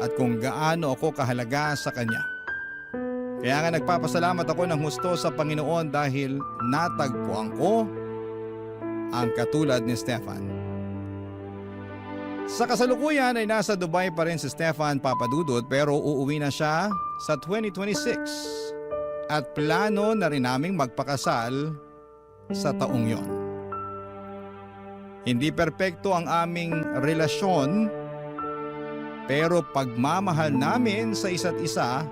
at kung gaano ako kahalaga sa Kanya. Kaya nga nagpapasalamat ako ng husto sa Panginoon dahil natagpuan ko ang katulad ni Stefan. Sa kasalukuyan ay nasa Dubai pa rin si Stefan, Papadudod, pero uuwi na siya sa 2026 at plano na rin naming magpakasal sa taong yon. Hindi perpekto ang aming relasyon pero pagmamahal namin sa isa't isa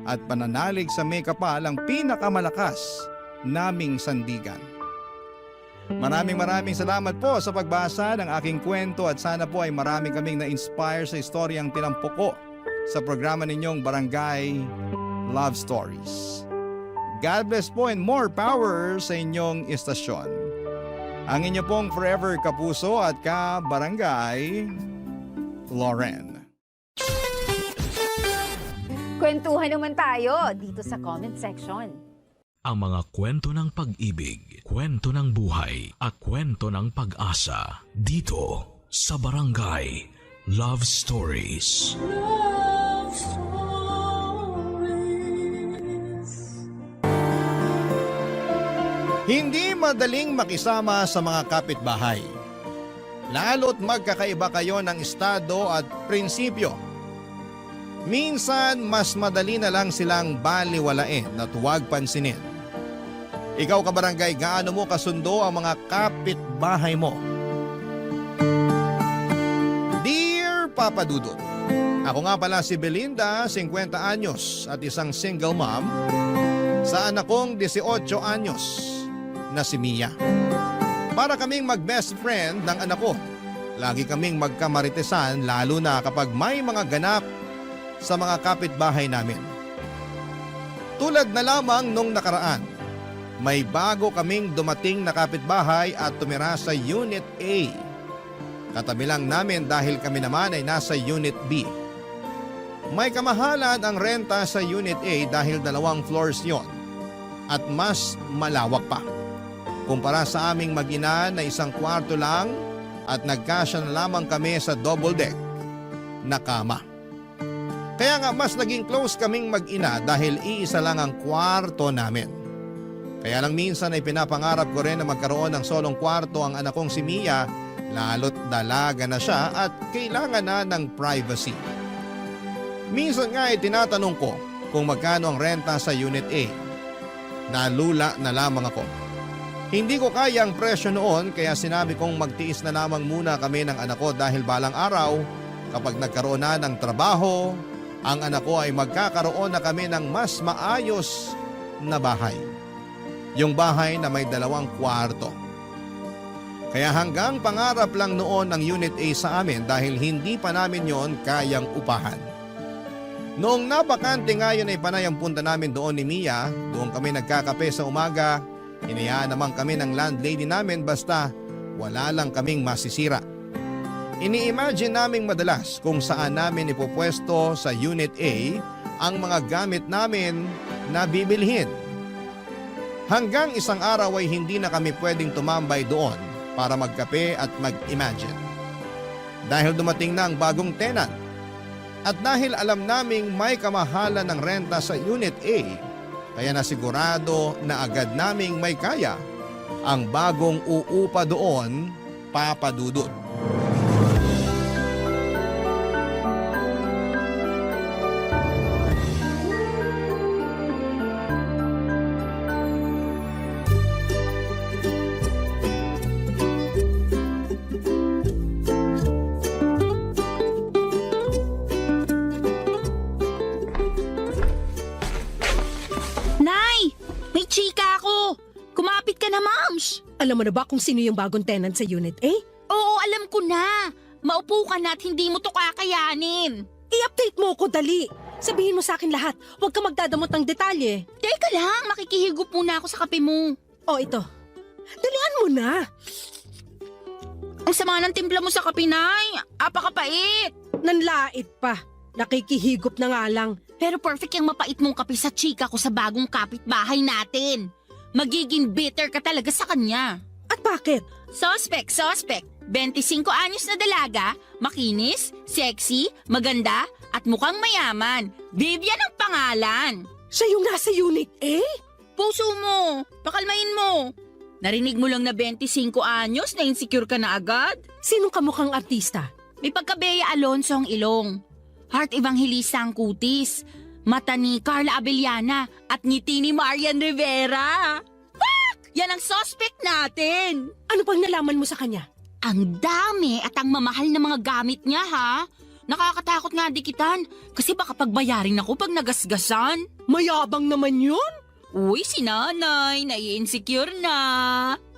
at pananalig sa may kapal ang pinakamalakas naming sandigan. Maraming salamat po sa pagbasa ng aking kwento at sana po ay marami kaming na-inspire sa istoryang tinampok ko sa programa ninyong Barangay Love Stories. God bless po and more power sa inyong istasyon. Ang inyo pong forever kapuso at ka-barangay, Lauren. Kwentuhan naman tayo dito sa comment section. Ang mga kwento ng pag-ibig, kwento ng buhay at kwento ng pag-asa dito sa Barangay Love Stories. Love Stories. Hindi madaling makisama sa mga kapitbahay. Lalo't magkakaiba kayo ng estado at prinsipyo. Minsan, mas madali na lang silang baliwalain at huwag pansinin. Ikaw kabarangay, gaano mo kasundo ang mga kapitbahay mo? Dear Papa Dudut, ako nga pala si Belinda, 50 anyos at isang single mom sa anak kong 18 anyos na si Mia. Para kaming mag-best friend ng anak ko. Lagi kaming magkamaritesan lalo na kapag may mga ganap sa mga kapitbahay namin. Tulad na lamang nung nakaraan, may bago kaming dumating na kapitbahay at tumira sa Unit A. Katabi lang namin dahil kami naman ay nasa Unit B. May kamahalan ang renta sa Unit A dahil 2 floors yon at mas malawak pa. Kumpara sa aming mag-ina na 1 kwarto lang at nagkasya na lamang kami sa double deck na kama. Kaya nga mas naging close kaming mag-ina dahil iisa lang ang kwarto namin. Kaya lang minsan ay pinapangarap ko rin na magkaroon ng solong kwarto ang anak kong si Mia lalo't dalaga na siya at kailangan na ng privacy. Minsan nga ay tinatanong ko kung magkano ang renta sa Unit A. Nalula na lamang ako. Hindi ko kaya ang presyo noon kaya sinabi kong magtiis na lamang muna kami ng anak ko dahil balang araw kapag nagkaroon na ng trabaho, ang anak ko ay magkakaroon na kami ng mas maayos na bahay. Yung bahay na may 2 kwarto. Kaya hanggang pangarap lang noon ang Unit A sa amin dahil hindi pa namin yon kayang upahan. Noong napakante nga yun ay panay ang punta namin doon ni Mia, doon kami nagkakape sa umaga, hinayaan naman kami ng landlady namin basta wala lang kaming masisira. Ini-imagine naming madalas kung saan namin ipopwesto sa Unit A ang mga gamit namin na bibilhin. Hanggang isang araw ay hindi na kami pwedeng tumambay doon para magkape at mag-imagine. Dahil dumating na ang bagong tenant at dahil alam naming may kamahalan ng renta sa Unit A, kaya nasigurado na agad naming may kaya ang bagong uupa doon, Papa Dudut. Alam mo na ba kung sino yung bagong tenant sa Unit A? Oo, alam ko na. Maupo ka na at hindi mo to kakayanin. I-update mo ko, dali. Sabihin mo sa akin lahat. Huwag ka magdadamot ng detalye. Teka lang, makikihigop muna ako sa kape mo. O, ito. Dalian mo na. Ang sama ng timpla mo sa kape, Nay. Apakapait. Nanlait pa. Nakikihigop na nga lang. Pero perfect yung mapait mong kape sa chika ko sa bagong kapitbahay natin. Magiging bitter ka talaga sa kanya. At bakit? Suspect. 25 anyos na dalaga, makinis, sexy, maganda, at mukhang mayaman. Vivian ang pangalan. Siya yung nasa Unit A? Puso mo, pakalmain mo. Narinig mo lang na 25 anyos na insecure ka na agad? Sinong kamukhang artista? May pagka-Bea Alonso ang ilong. Heart Evangelista ang kutis. Mata ni Carla Abellana at ngiti ni Marian Rivera. Fuck! Yan ang suspect natin. Ano pang nalaman mo sa kanya? Ang dami at ang mamahal na mga gamit niya, ha? Nakakatakot nga dikitan kasi baka pagbayarin ako pag nagasgasan. Mayabang naman yun. Uy, si nanay, nai-insecure na.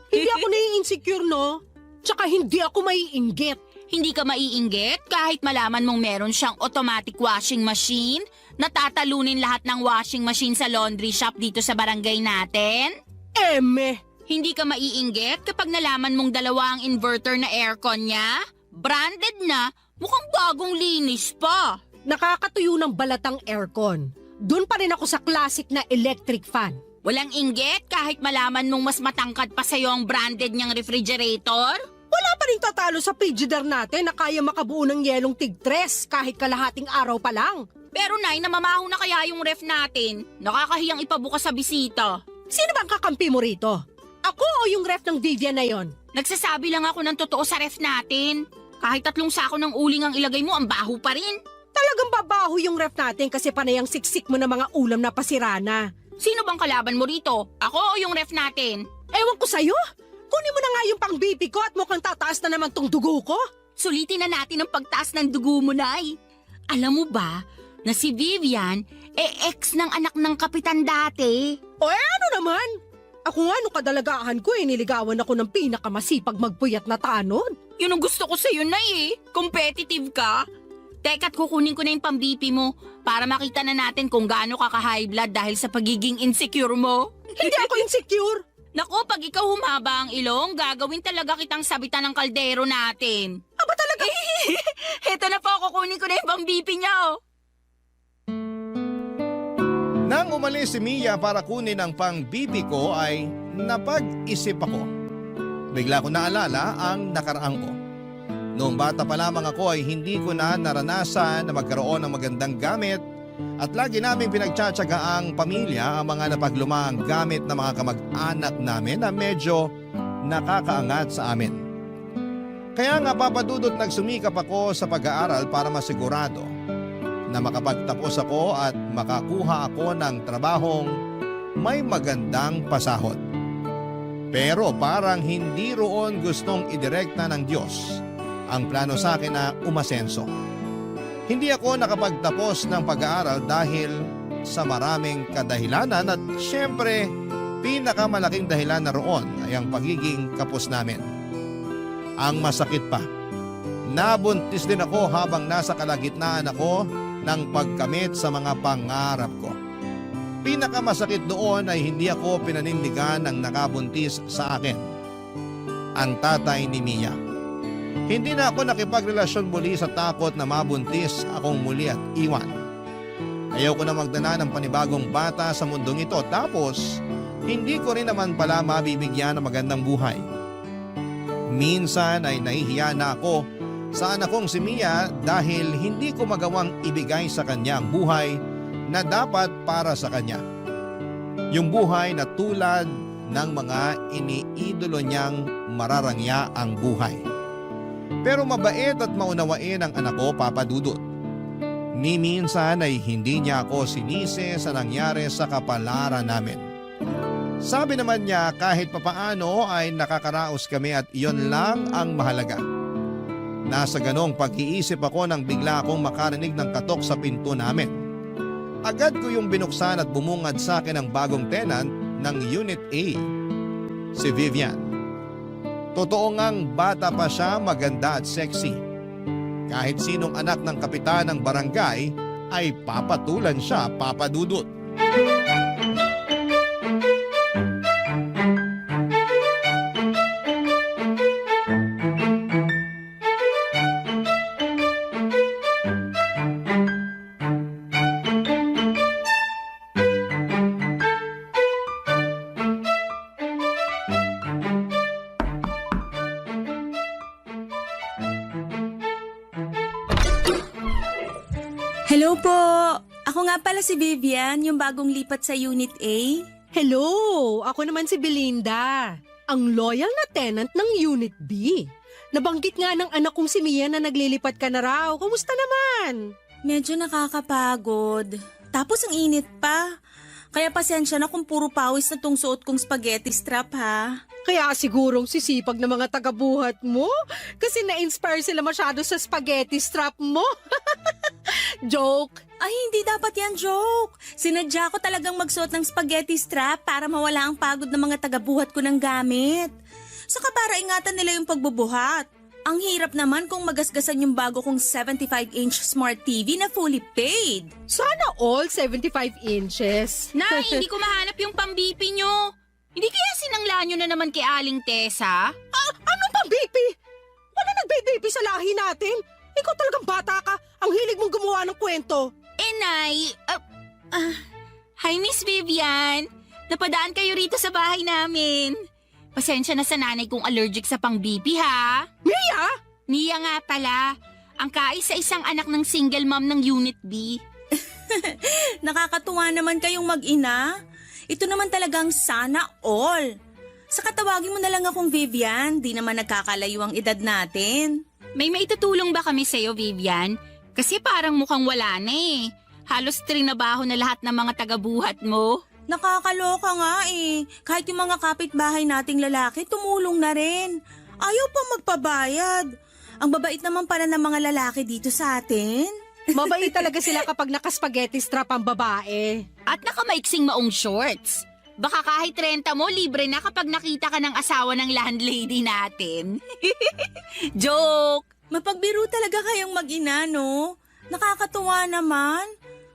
Hindi ako nai-insecure, no? Tsaka hindi ako maiinggit. Hindi ka maiinggit kahit malaman mong meron siyang automatic washing machine na tatalunin lahat ng washing machine sa laundry shop dito sa barangay natin? Eme! Hindi ka maiinggit kapag nalaman mong dalawa ang inverter na aircon niya? Branded na, mukhang bagong linis pa. Nakakatuyo ng balatang aircon. Doon pa rin ako sa classic na electric fan. Walang inggit kahit malaman mong mas matangkad pa sa'yo ang branded niyang refrigerator? Wala pa rin tatalo sa Frigidaire natin na kaya makabuo ng yelong tig-3 kahit kalahating araw pa lang. Pero nay, namamaho na kaya yung ref natin? Nakakahiyang ipabukas sa bisita. Sino bang kakampi mo rito? Ako o yung ref ng Vivian na yon? Nagsasabi lang ako ng totoo sa ref natin. Kahit 3 sako ng uling ang ilagay mo, ang baho pa rin. Talagang babaho yung ref natin kasi panayang siksik mo ng mga ulam na pasirana. Sino bang kalaban mo rito? Ako o yung ref natin? Ewan ko sa'yo. Kunin mo na nga yung pang-BP ko at mukhang tataas na naman tong dugo ko. Sulitin na natin ang pagtaas ng dugo mo, Nay. Alam mo ba na si Vivian, ex ng anak ng kapitan dati? O ano naman? Ako nga nung kadalagahan ko niligawan ako ng pinakamasipag magpuyat na tanod. Yun ang gusto ko sa'yo, Nay. Competitive ka. Teka't kukunin ko na yung pang-BP mo para makita na natin kung gaano ka ka-high blood dahil sa pagiging insecure mo. Hindi ako insecure. Naku, pag ikaw humaba ang ilong, gagawin talaga kitang sabitan ng kaldero natin. Aba talaga? Heto na po, kukunin ko na yung pang-BP niya. Nang umalis si Mia para kunin ang pang-BP ko ay napag-isip ako. Bigla ko naalala ang nakaraang ko. Noong bata pa lamang ako ay hindi ko na naranasan na magkaroon ng magandang gamit at lagi naming pinagtsatsaga ang pamilya ang mga napaglumaang gamit ng mga kamag-anak namin na medyo nakakaangat sa amin. Kaya nga papadudot nagsumikap ako sa pag-aaral para masigurado na makapagtapos ako at makakuha ako ng trabahong may magandang pasahod. Pero parang hindi roon gustong idirekta ng Diyos ang plano sa akin na umasenso. Hindi ako nakapagtapos ng pag-aaral dahil sa maraming kadahilanan at syempre pinakamalaking dahilan na roon ay ang pagiging kapos namin. Ang masakit pa, nabuntis din ako habang nasa kalagitnaan ako ng pagkamit sa mga pangarap ko. Pinakamasakit doon ay hindi ako pinanindigan ng nakabuntis sa akin, ang tatay ni Mia. Hindi na ako nakipagrelasyon muli sa takot na mabuntis akong muli at iwan. Ayaw ko na magdala ng panibagong bata sa mundong ito tapos hindi ko rin naman pala mabibigyan ng magandang buhay. Minsan ay nahihiya na ako sa anak kong si Mia dahil hindi ko magawang ibigay sa kanya ang buhay na dapat para sa kanya. Yung buhay na tulad ng mga iniidolo niyang mararangya ang buhay. Pero mabait at maunawain ang anak ko, Papa Dudut. Ni minsan ay hindi niya ako sinisi sa nangyari sa kapalaran namin. Sabi naman niya kahit papaano ay nakakaraos kami at iyon lang ang mahalaga. Nasa ganong pag-iisip ako nang bigla akong makarinig ng katok sa pinto namin. Agad ko yung binuksan at bumungad sa akin ang bagong tenant ng Unit A, si Vivian. Totoo ngang bata pa siya, maganda at sexy. Kahit sinong anak ng kapitan ng barangay ay papatulan siya, Papa Dudut. Hello po! Ako nga pala si Vivian, yung bagong lipat sa Unit A. Hello! Ako naman si Belinda, ang loyal na tenant ng Unit B. Nabanggit nga ng anak kong si Mia na naglilipat ka na raw. Kumusta naman? Medyo nakakapagod. Tapos ang init pa. Kaya pasensya na kung puro pawis na tong suot kong spaghetti strap ha. Kaya sigurong sisipag ng mga tagabuhat mo kasi na-inspire sila masyado sa spaghetti strap mo. Joke! Ay, hindi dapat yan joke. Sinadya ko talagang magsuot ng spaghetti strap para mawala ang pagod ng mga taga-buhat ko ng gamit. Saka para ingatan nila yung pagbubuhat. Ang hirap naman kung magasgasan yung bago kong 75-inch smart TV na fully paid. Sana all 75 inches. Nay, hindi ko mahanap yung pambipi nyo. Hindi kaya sinangla nyo na naman kay Aling Tessa? Anong pang-BP? Wala nagbe-baby sa lahi natin. Ikaw talagang bata ka. Ang hilig mong gumawa ng kwento. Nay, hi Miss Vivian. Napadaan kayo rito sa bahay namin. Pasensya na sa nanay kong allergic sa pang-BP ha. Mia? Mia nga pala. Ang kaisa-isang anak ng single mom ng Unit B. Nakakatuwa naman kayong mag-ina. Ito naman talagang sana all. Saka tawagin mo na lang akong Vivian. Di naman nagkakalayo ang edad natin. May maitutulong ba kami sa'yo, Vivian? Kasi parang mukhang wala na eh. Halos trinabaho na lahat ng mga taga-buhat mo. Nakakaloka nga eh. Kahit yung mga kapitbahay nating lalaki, tumulong na rin. Ayaw pa magpabayad. Ang babait naman pala ng mga lalaki dito sa atin. Mabait talaga sila kapag naka-spaghetti strap ang babae. At nakamaiksing maong shorts. Baka kahit renta mo, libre na kapag nakita ka ng asawa ng landlady natin. Joke! Mapagbiro talaga kayong mag-ina, no? Nakakatuwa naman.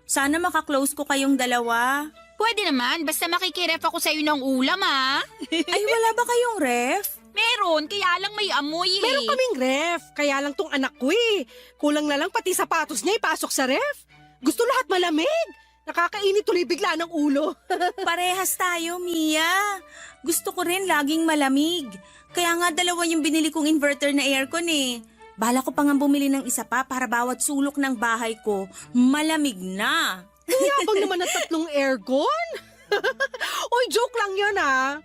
Sana makaklose ko kayong dalawa. Pwede naman, basta makikiref ako sa'yo ng ulam ha. Ay, wala ba kayong ref? Meron, kaya lang may amoy eh. Meron kaming ref. Kaya lang tong anak ko eh. Kulang na lang pati sapatos niya ipasok sa ref. Gusto lahat malamig. Nakakainit tuloy bigla ng ulo. Parehas tayo, Mia. Gusto ko rin laging malamig. Kaya nga dalawa yung binili kong inverter na aircon eh. Bala ko pa nga bumili ng isa pa para bawat sulok ng bahay ko malamig na. Yabang naman ng 3 aircon. Oy, joke lang yun ah.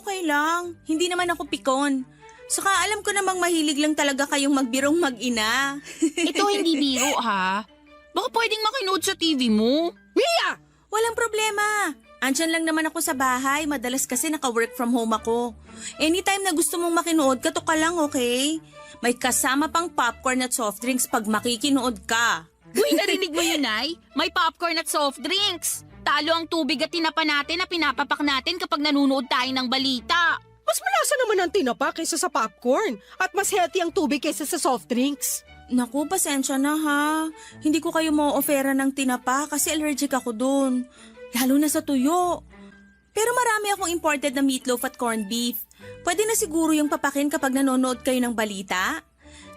Okay lang. Hindi naman ako pikon. Saka alam ko namang mahilig lang talaga kayong magbirong mag-ina. Ito hindi biro ha. Baka pwedeng makinood sa TV mo. Mia! Walang problema. Andyan lang naman ako sa bahay. Madalas kasi naka-work from home ako. Anytime na gusto mong makinood ka, to ka lang, okay? May kasama pang popcorn at soft drinks pag makikinood ka. Uy, narinig mo yun, Nay? May popcorn at soft drinks. Talo ang tubig at tinapa natin na pinapapak natin kapag nanunood tayo ng balita. Mas malasa naman ang tinapa kaysa sa popcorn. At mas healthy ang tubig kaysa sa soft drinks. Naku, pasensya na ha. Hindi ko kayo mo-offera ng tinapa kasi allergic ako dun. Lalo na sa tuyo. Pero marami akong imported na meatloaf at corned beef. Pwede na siguro yung papakin kapag nanonood kayo ng balita.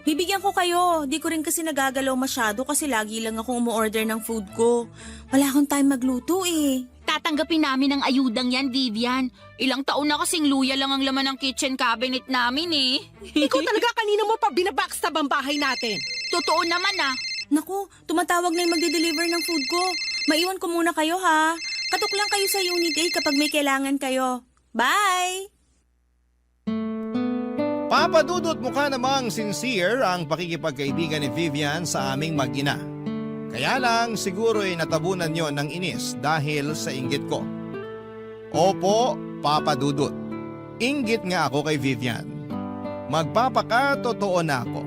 Bibigyan ko kayo. Di ko rin kasi nagagalaw masyado kasi lagi lang akong umu-order ng food ko. Wala akong time magluto eh. Tatanggapin namin ang ayudang yan, Vivian. Ilang taon na kasing luya lang ang laman ng kitchen cabinet namin eh. Ikaw talaga kanina mo pa binabackstab ang bahay natin. Totoo naman ah. Naku, tumatawag na yung magde-deliver ng food ko. Maiwan ko muna kayo ha. Katok lang kayo sa Unit A kapag may kailangan kayo. Bye! Papa Dudut, mukha namang sincere ang pakikipagkaibigan ni Vivian sa aming mag-ina. Kaya lang siguro ay natabunan yon ng inis dahil sa inggit ko. Opo, Papa Dudut. Inggit nga ako kay Vivian. Magpapakatotoo na ako.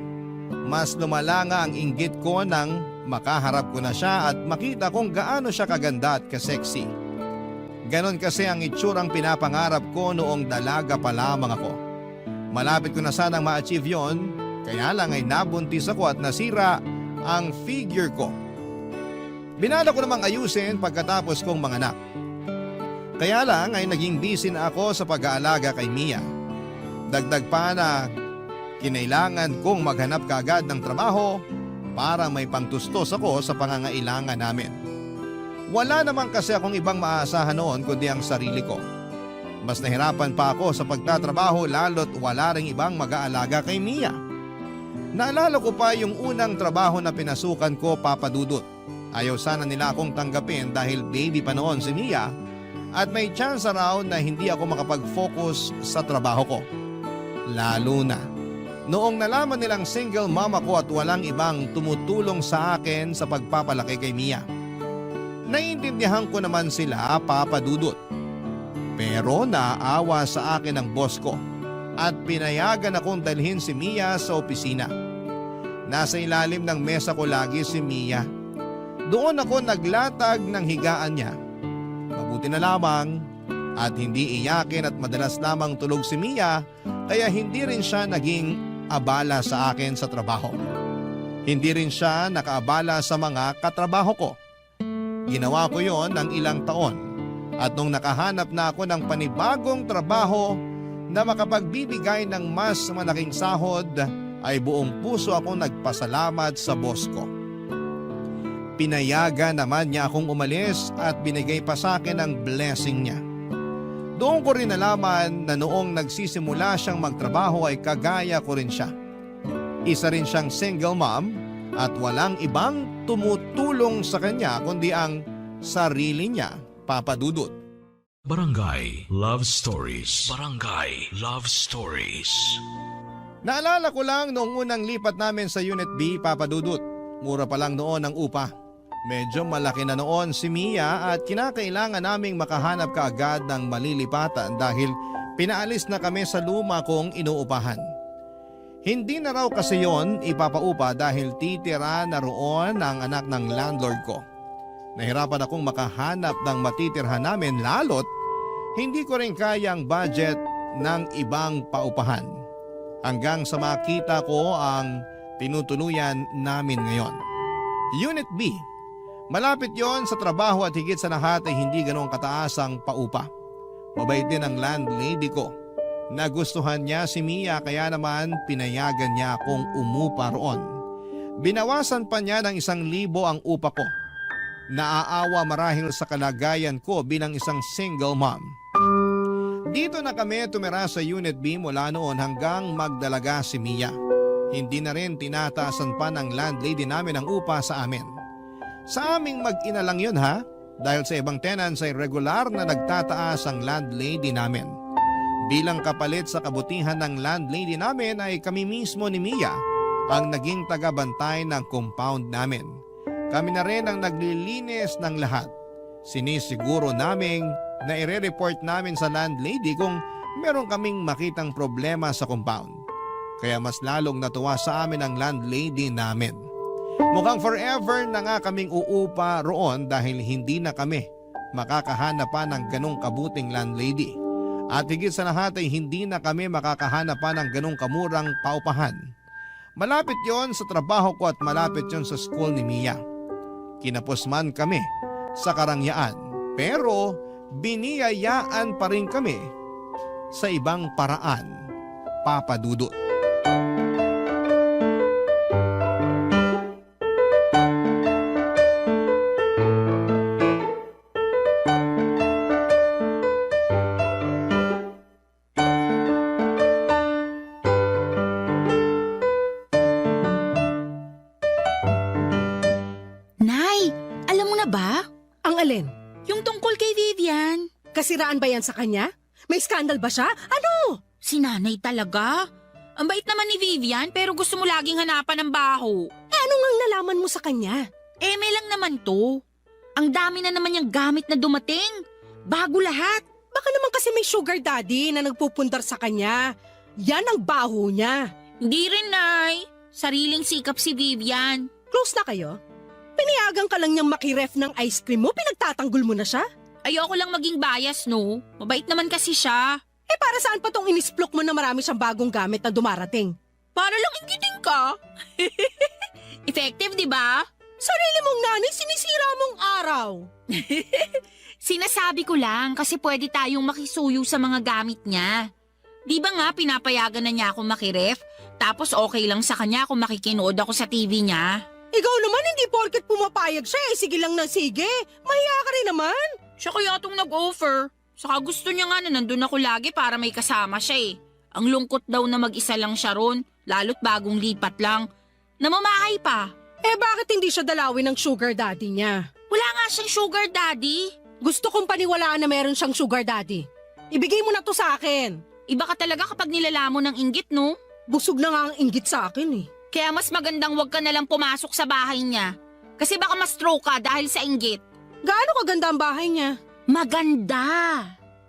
Mas lumala nga ang inggit ko nang makaharap ko na siya at makita kung gaano siya kaganda at kasexy. Ganon kasi ang itsurang pinapangarap ko noong dalaga pa lamang ako. Malapit ko na sanang ma-achieve yon, kaya lang ay nabuntis ako at nasira ang figure ko. Binala ko namang ayusin pagkatapos kong manganak. Kaya lang ay naging busy na ako sa pag-aalaga kay Mia. Dagdag pa na kinailangan kong maghanap kaagad ng trabaho para may pangtustos ako sa pangangailangan namin. Wala naman kasi akong ibang maaasahan noon kundi ang sarili ko. Mas nahirapan pa ako sa pagtatrabaho lalo't wala ring ibang mag-aalaga kay Mia. Naalala ko pa yung unang trabaho na pinasukan ko, Papa Dudut. Ayaw sana nila akong tanggapin dahil baby pa noon si Mia at may chance raw na hindi ako makapag-focus sa trabaho ko. Lalo na noong nalaman nilang single mom ako at walang ibang tumutulong sa akin sa pagpapalaki kay Mia. Naiintindihan ko naman sila, Papa Dudut. Pero naawa sa akin ang boss ko at pinayagan akong dalhin si Mia sa opisina. Nasa ilalim ng mesa ko lagi si Mia. Doon ako naglatag ng higaan niya. Mabuti na lamang at hindi iyakin at madalas lamang tulog si Mia kaya hindi rin siya naging abala sa akin sa trabaho. Hindi rin siya nakaabala sa mga katrabaho ko. Ginawa ko yon ng ilang taon at nung nakahanap na ako ng panibagong trabaho na makapagbibigay ng mas malaking sahod ay buong puso akong nagpasalamat sa boss ko. Pinayagan naman niya akong umalis at binigay pa sa akin ang blessing niya. Doon ko rin nalaman na noong nagsisimula siyang magtrabaho ay kagaya ko rin siya. Isa rin siyang single mom at walang ibang tumutulong sa kanya kundi ang sarili niya, Papa Dudut. Barangay Love Stories. Barangay Love Stories. Naalala ko lang noong unang lipat namin sa Unit B, Papa Dudut. Mura pa lang noon ang upa. Medyo malaki na noon si Mia at kinakailangan naming makahanap kaagad ng malilipatan dahil pinaalis na kami sa luma kong inuupahan. Hindi na raw kasi yon ipapaupa dahil titira na roon ang anak ng landlord ko. Nahirapan akong makahanap ng matitirhan namin lalo't hindi ko rin kayang budget ng ibang paupahan. Hanggang sa makita ko ang tinutuluyan namin ngayon. Unit B. Malapit yon sa trabaho at higit sa lahat ay hindi ganoong kataas ang paupa. Mabait din ang landlady ko. Nagustuhan niya si Mia kaya naman pinayagan niya akong umupa roon. Binawasan pa niya ng 1,000 ang upa ko. Naaawa marahil sa kalagayan ko bilang isang single mom. Dito na kami tumira sa Unit B mula noon hanggang magdalaga si Mia. Hindi na rin tinataasan pa ng landlady namin ang upa sa amin. Sa aming mag-ina lang yun ha, dahil sa ibang tenants ay regular na nagtataas ang landlady namin. Bilang kapalit sa kabutihan ng landlady namin ay kami mismo ni Mia ang naging tagabantay ng compound namin. Kami na rin ang naglilinis ng lahat. Sinisiguro naming na ire-report namin sa landlady kung meron kaming makitang problema sa compound. Kaya mas lalong natuwa sa amin ang landlady namin. Mukhang forever na nga kaming uupa roon dahil hindi na kami makakahanap pa ng ganong kabuting landlady. At higit sa lahat ay hindi na kami makakahanap pa ng ganong kamurang paupahan. Malapit yon sa trabaho ko at malapit yon sa school ni Mia. Kinapos man kami sa karangyaan pero biniyayaan pa rin kami sa ibang paraan, Papa Dudut. Nay, alam mo na ba? Ang alin? Yung tungkol kay Vivian. Kasiraan ba yan sa kanya? May skandal ba siya? Ano? Si nanay talaga? Ang bait naman ni Vivian pero gusto mo laging hanapan ng baho. Ano ngang nalaman mo sa kanya? May lang naman to. Ang dami na naman yung gamit na dumating. Bago lahat. Baka naman kasi may sugar daddy na nagpupundar sa kanya. Yan ang baho niya. Hindi rin, Nay. Sariling sikap si Vivian. Close na kayo? Pinayagan ka lang niyang makiref ng ice cream mo, pinagtatanggol mo na siya? Ayoko lang maging bias, no? Mabait naman kasi siya. Para saan pa tong inisplok mo na marami siyang bagong gamit na dumarating? Para lang inggitin ka. Effective, di ba? Sarili mong nanay, sinisira mong araw. Sinasabi ko lang kasi pwede tayong makisuyo sa mga gamit niya. Di ba nga pinapayagan na niya ako makiref? Tapos okay lang sa kanya kung makikinood ako sa TV niya. Ikaw naman hindi porket pumapayag siya, sige lang na sige. Mahiya ka rin naman. Siya kaya itong nag-offer. Saka gusto niya nga na nandun ako lagi para may kasama siya eh. Ang lungkot daw na mag-isa lang siya ron, lalo't bagong lipat lang. Namamahay pa. Bakit hindi siya dalawin ng sugar daddy niya? Wala nga siyang sugar daddy. Gusto kong paniwalaan na meron siyang sugar daddy. Ibigay mo na to sa akin. Iba ka talaga kapag nilalamon ng inggit, no? Busog na nga ang inggit sa akin eh. Kaya mas magandang wag ka nalang pumasok sa bahay niya. Kasi baka ma-stroke ka dahil sa inggit. Gaano kaganda ang bahay niya? Maganda.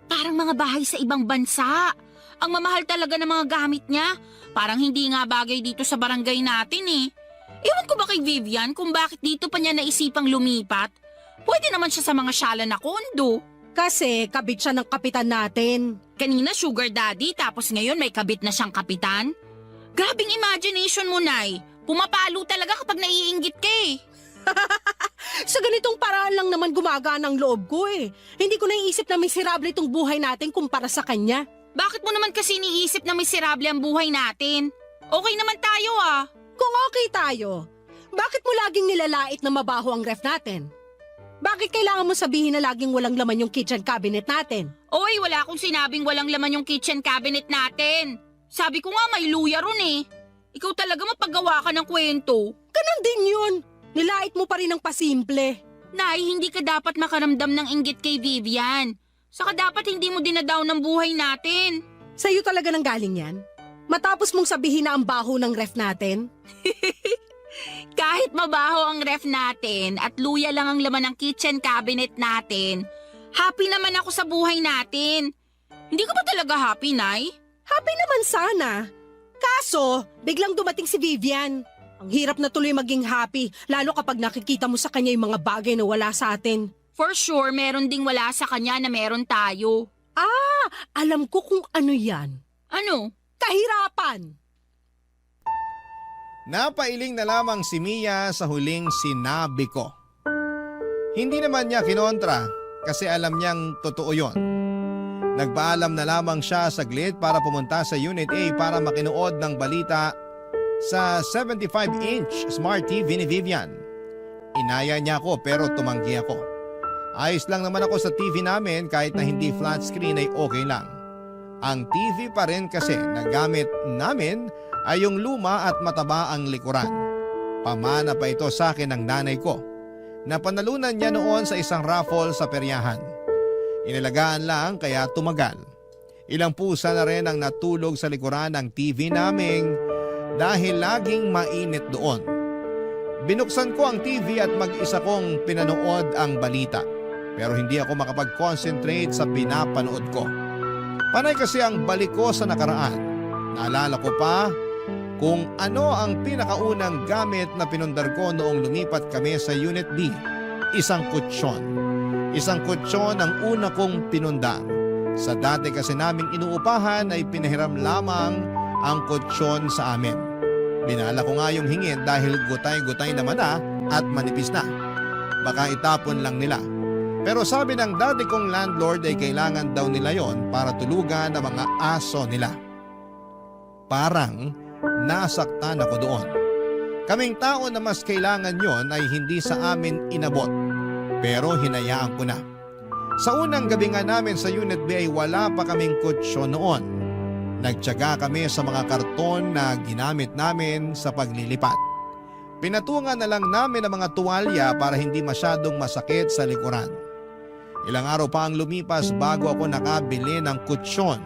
Parang mga bahay sa ibang bansa. Ang mamahal talaga ng mga gamit niya. Parang hindi nga bagay dito sa barangay natin eh. Ewan ko ba kay Vivian kung bakit dito pa niya naisipang lumipat? Pwede naman siya sa mga syala na kondo. Kasi kabit siya ng kapitan natin. Kanina sugar daddy tapos ngayon may kabit na siyang kapitan. Grabing imagination mo, Nay. Pumapalo talaga kapag naiinggit ka eh. Sa ganitong paraan lang naman gumagana ang loob ko eh. Hindi ko naiisip na miserable itong buhay natin kumpara sa kanya. Bakit mo naman kasi niisip na miserable ang buhay natin? Okay naman tayo ah. Kung okay tayo, bakit mo laging nilalait na mabaho ang ref natin? Bakit kailangan mo sabihin na laging walang laman yung kitchen cabinet natin? Oy, wala akong sinabing walang laman yung kitchen cabinet natin. Sabi ko nga may luya ron eh. Ikaw talaga mapagawa ka ng kwento. Ganon din yun. Nilait mo pa rin ang pasimple. Nay, hindi ka dapat makaramdam ng inggit kay Vivian. Saka dapat hindi mo dinadown ng buhay natin. Sa'yo talaga nang galing yan? Matapos mong sabihin na ang baho ng ref natin? Kahit mabaho ang ref natin at luya lang ang laman ng kitchen cabinet natin, happy naman ako sa buhay natin. Hindi ka ba talaga happy, Nay? Happy naman sana. Kaso, biglang dumating si Vivian. Ang hirap na tuloy maging happy, lalo kapag nakikita mo sa kanya yung mga bagay na wala sa atin. For sure, meron ding wala sa kanya na meron tayo. Ah, alam ko kung ano yan. Ano? Kahirapan. Napailing na lamang si Mia sa huling sinabi ko. Hindi naman niya kinontra kasi alam niyang totoo yon. Nagpaalam na lamang siya saglit para pumunta sa Unit A para makinood ng balita sa 75-inch Smart TV ni Vivian. Inaya niya ako pero tumanggi ako. Ayos lang naman ako sa TV namin kahit na hindi flat screen ay okay lang. Ang TV pa rin kasi na gamit namin ay yung luma at mataba ang likuran. Pamana pa ito sa akin ng nanay ko. Napanalunan niya noon sa isang raffle sa peryahan. Inalagaan lang kaya tumagal. Ilang pusa na rin ang natulog sa likuran ng TV naming dahil laging mainit doon. Binuksan ko ang TV at mag-isa kong pinanood ang balita. Pero hindi ako makapag-concentrate sa pinapanood ko. Panay kasi ang balik ko sa nakaraan. Naalala ko pa kung ano ang pinakaunang gamit na pinundar ko noong lumipat kami sa Unit B. Isang kutsyon. Isang kutsyon ang una kong pinundar. Sa dati kasi naming inuupahan ay pinahiram lamang ang kutsyon sa amin. Binala ko nga yung hingin dahil gutay-gutay naman na at manipis na. Baka itapon lang nila. Pero sabi ng dati kong landlord ay kailangan daw nila yon para tulugan ang mga aso nila. Parang nasaktan ako doon. Kaming tao na mas kailangan yon ay hindi sa amin inabot. Pero hinayaan ko na. Sa unang gabi nga namin sa Unit B ay wala pa kaming kutsyon noon. Nagtiyaga kami sa mga karton na ginamit namin sa paglilipat. Pinatungan na lang namin ang mga tuwalya para hindi masyadong masakit sa likuran. Ilang araw pa ang lumipas bago ako nakabili ng kutsyon.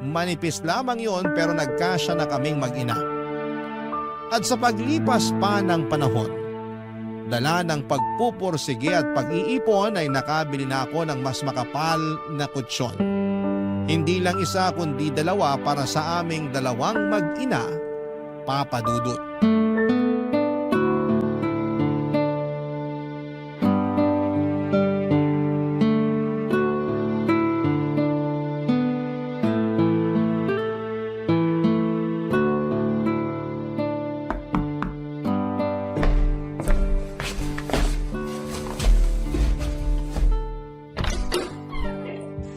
Manipis lamang yon pero nagkasya na kaming mag-ina. At sa paglipas pa ng panahon, dala ng pagpupursige at pag-iipon ay nakabili na ako ng mas makapal na kutsyon. Hindi lang isa kundi dalawa para sa aming dalawang mag-ina, Papa Dudut.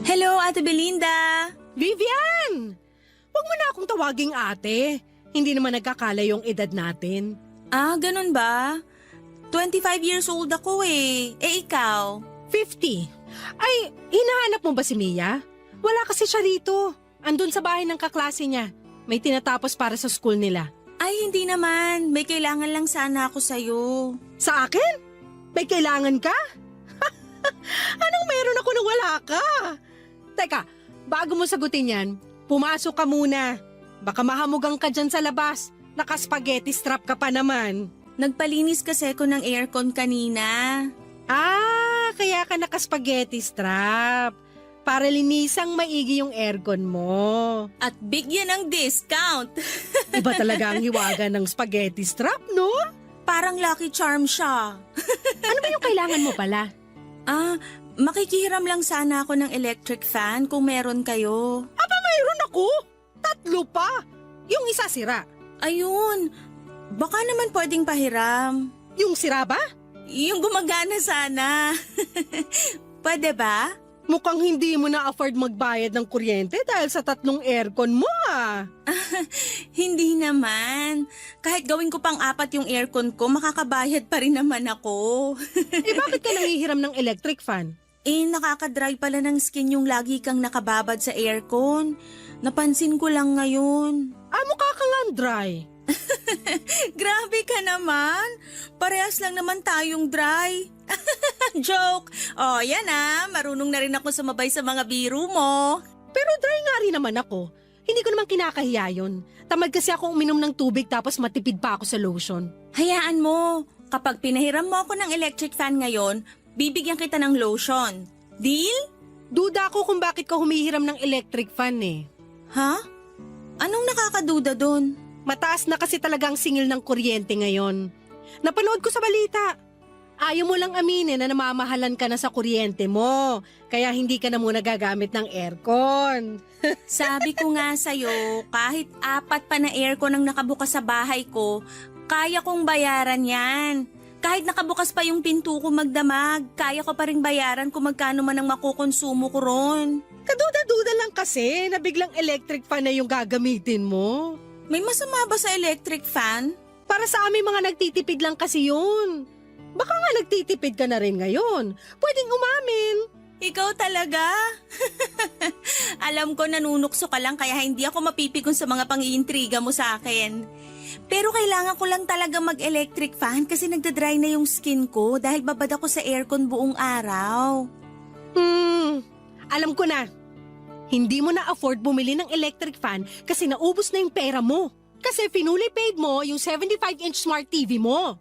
Hello, Ate Belinda! Vivian! Huwag mo na akong tawaging ate. Hindi naman nagkakala yung edad natin. Ah, ganun ba? 25 years old ako eh. Eh, ikaw? 50. Ay, hinahanap mo ba si Mia? Wala kasi siya rito. Andun sa bahay ng kaklase niya. May tinatapos para sa school nila. Ay, hindi naman. May kailangan lang sana ako sa'yo. Sa akin? May kailangan ka? Anong meron ako na wala ka? Teka, bago mo sagutin yan, pumasok ka muna. Baka mahamugang ka dyan sa labas. Naka-spaghetti strap ka pa naman. Nagpalinis kasi ako ng aircon kanina. Ah, kaya ka naka-spaghetti strap. para linisang maigi yung aircon mo. At bigyan ng discount. Iba talaga ang hiwaga ng spaghetti strap, no? Parang Lucky Charm siya. Ano ba yung kailangan mo pala? Makikihiram lang sana ako ng electric fan kung meron kayo. Mayroon ako! 3 pa! Yung isa sira. Ayun, baka naman pwedeng pahiram. Yung sira ba? Yung gumagana sana. Pwede ba? Mukhang hindi mo na-afford magbayad ng kuryente dahil sa 3 aircon mo Hindi naman. Kahit gawin ko pang 4 yung aircon ko, makakabayad pa rin naman ako. Bakit ka nangihiram ng electric fan? Nakakadry pala ng skin yung lagi kang nakababad sa aircon. Napansin ko lang ngayon. Mukha kang dry. Grabe ka naman. Parehas lang naman tayong dry. Joke. Yan marunong na rin ako sumabay sa mga biro mo. Pero dry nga rin naman ako. Hindi ko naman kinakahiya yun. Tamad kasi ako uminom ng tubig tapos matipid pa ako sa lotion. Hayaan mo. Kapag pinahiram mo ako ng electric fan ngayon, bibigyan kita ng lotion. Deal? Duda ako kung bakit ka humihiram ng electric fan Ha? Anong nakakaduda dun? Mataas na kasi talagang singil ng kuryente ngayon. Napanood ko sa balita. Ayaw mo lang aminin na namamahalan ka na sa kuryente mo. Kaya hindi ka na muna gagamit ng aircon. Sabi ko nga sa'yo, kahit 4 pa na aircon ang nakabukas sa bahay ko, kaya kong bayaran yan. Kahit nakabukas pa yung pinto ko magdamag, kaya ko pa rin bayaran kung magkano man ang makukonsumo ko ron. Kaduda-duda lang kasi na biglang electric fan na yung gagamitin mo. May masama ba sa electric fan? Para sa aming mga nagtitipid lang kasi yun. Baka nga nagtitipid ka na rin ngayon. Pwedeng umamin. Ikaw talaga? Alam ko nanunukso ka lang kaya hindi ako mapipikon sa mga pang-iintriga mo sa akin. Pero kailangan ko lang talaga mag-electric fan kasi nagdadry na yung skin ko dahil babad ako sa aircon buong araw. Alam ko na. Hindi mo na afford bumili ng electric fan kasi naubos na yung pera mo. Kasi finuli paid mo yung 75-inch smart TV mo.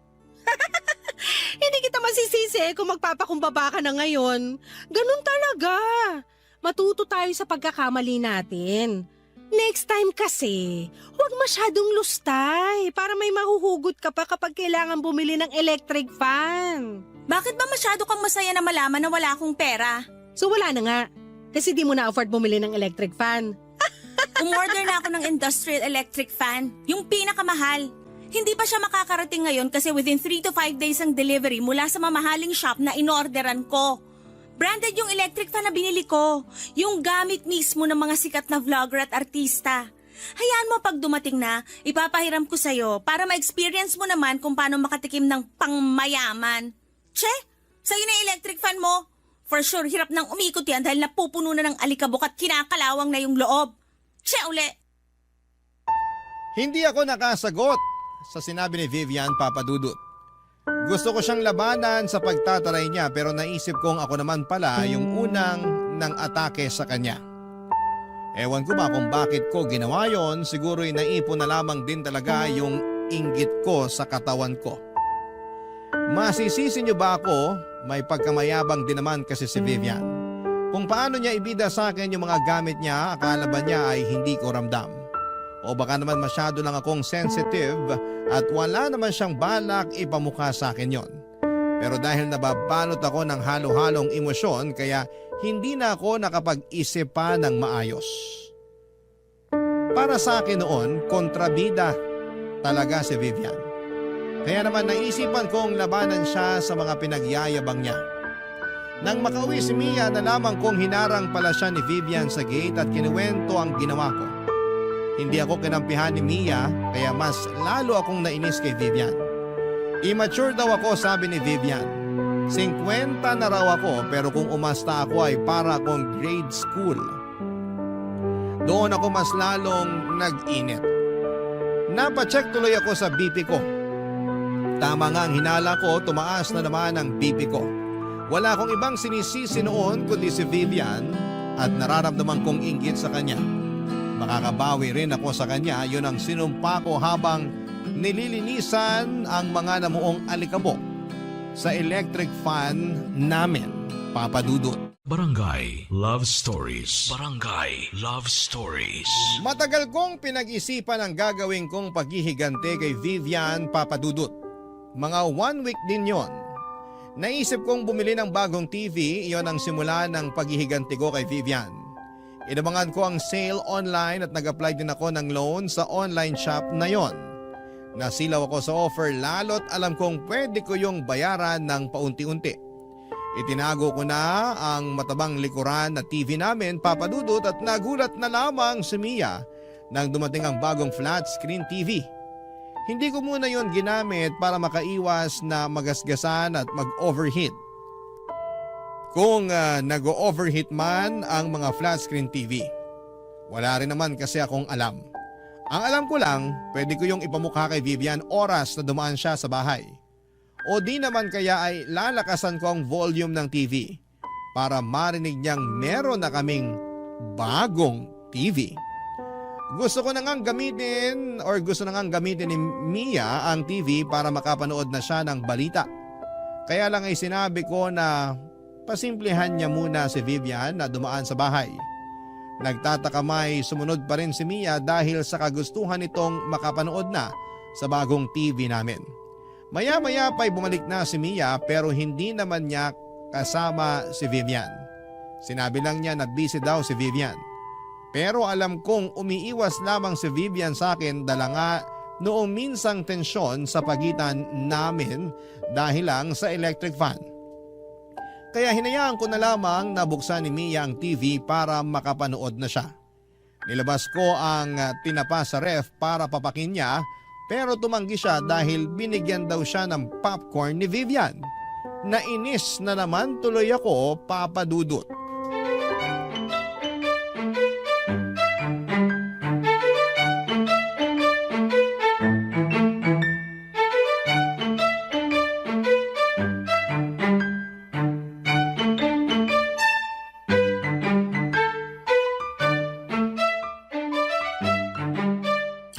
Hindi kita masisisi kung magpapakumbaba ka na ngayon. Ganun talaga. Matuto tayo sa pagkakamali natin. Next time kasi, huwag masyadong lustay para may mahuhugot ka pa kapag kailangan bumili ng electric fan. Bakit ba masyado kang masaya na malaman na wala akong pera? So wala na nga. Kasi di mo na afford bumili ng electric fan. Umorder na ako ng industrial electric fan, yung pinakamahal. Hindi pa siya makakarating ngayon kasi within 3 to 5 days ang delivery mula sa mamahaling shop na inorderan ko. Branded yung electric fan na binili ko, yung gamit mismo ng mga sikat na vlogger at artista. Hayaan mo pag dumating na, ipapahiram ko sa'yo para ma-experience mo naman kung paano makatikim ng pangmayaman. Che, sa'yo na yung electric fan mo. For sure, hirap nang umikot yan dahil napupuno na ng alikabok at kinakalawang na yung loob. Che, uli! Hindi ako nakasagot sa sinabi ni Vivian Papadudut. Gusto ko siyang labanan sa pagtataray niya pero naisip kong ako naman pala yung unang nang atake sa kanya. Ewan ko ba kung bakit ko ginawa yon, siguro'y naipon na lamang din talaga yung inggit ko sa katawan ko. Masisisi niyo ba ako? May pagkamayabang din naman kasi si Vivian. Kung paano niya ibida sa akin yung mga gamit niya, akala ba niya ay hindi ko ramdam? O baka naman masyado lang akong sensitive at wala naman siyang balak ipamukha sa akin yon. Pero dahil nababalot ako ng halo-halong emosyon kaya hindi na ako nakapag-isip pa ng maayos. Para sa akin noon, kontrabida talaga si Vivian. Kaya naman naisipan kong labanan siya sa mga pinagyayabang niya. Nang makauwi si Mia, nalaman kong hinarang pala siya ni Vivian sa gate at kinuwento ang ginawa ko. Hindi ako kinampihan ni Mia kaya mas lalo akong nainis kay Vivian. Immature daw ako, sabi ni Vivian. 50 na raw ako pero kung umasta ako ay para akong grade school. Doon ako mas lalong nag-init. Napacheck tuloy ako sa BP ko. Tama nga ang hinala ko, tumaas na naman ang BP ko. Wala akong ibang sinisisi noon kundi si Vivian at nararamdaman kong inggit sa kanya. Makakabawi rin ako sa kanya, yun ang sinumpa ko habang nililinisan ang mga namuong alikabok sa electric fan namin, Papadudut. Barangay Love Stories. Barangay Love Stories. Matagal kong pinag-isipan ang gagawin kong paghihigante kay Vivian Papadudut. Mga 1 week din yon. Naisip kong bumili ng bagong TV, iyon ang simula ng paghihigante ko kay Vivian. Inabangan ko ang sale online at nag-apply din ako ng loan sa online shop na yon. Nasilaw ako sa offer lalo't alam kong pwede ko yung bayaran ng paunti-unti. Itinago ko na ang matabang likuran na TV namin, Papadudut, at nagulat na lamang si Mia nang dumating ang bagong flat screen TV. Hindi ko muna yon ginamit para makaiwas na magasgasan at mag-overheat. Kung nag-overheat man ang mga flat screen TV, wala rin naman kasi akong alam. Ang alam ko lang, pwede ko yung ipamukha kay Vivian oras na dumaan siya sa bahay. O di naman kaya ay lalakasan ko ang volume ng TV para marinig niyang meron na kaming bagong TV. Gusto na ngang gamitin ni Mia ang TV para makapanood na siya ng balita. Kaya lang ay sinabi ko na pasimplihan niya muna si Vivian na dumaan sa bahay. Nagtataka may sumunod pa rin si Mia dahil sa kagustuhan nitong makapanood na sa bagong TV namin. Maya-maya pa'y bumalik na si Mia pero hindi naman niya kasama si Vivian. Sinabi lang niya na busy daw si Vivian. Pero alam kong umiiwas lamang si Vivian sa akin dala nga noong minsang tensyon sa pagitan namin dahil lang sa electric fan. Kaya hinayaan ko na lamang na buksan ni Mia ang TV para makapanood na siya. Nilabas ko ang tinapa sa ref para papakin niya. Pero tumanggi siya dahil binigyan daw siya ng popcorn ni Vivian. Nainis na naman tuloy ako, Papadudut.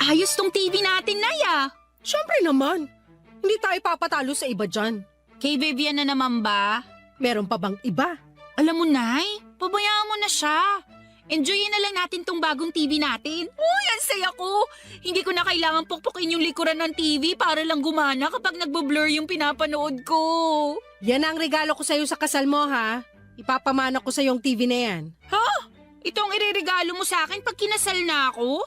Ayos tong TV natin, Nay, ah. Siyempre naman. Hindi tayo papatalo sa iba dyan. Kay Vivian na naman ba? Meron pa bang iba? Alam mo, Nay, pabayaan mo na siya. Enjoyin na lang natin tong bagong TV natin. Uy, ang saya ko. Hindi ko na kailangan pukpukin yung likuran ng TV para lang gumana kapag nagbo-blur yung pinapanood ko. Yan ang regalo ko sa'yo sa kasal mo, ha? Ipapamana ko sa yung TV na yan. Ha? Ito ang ireregalo mo sa akin pag kinasal na ako?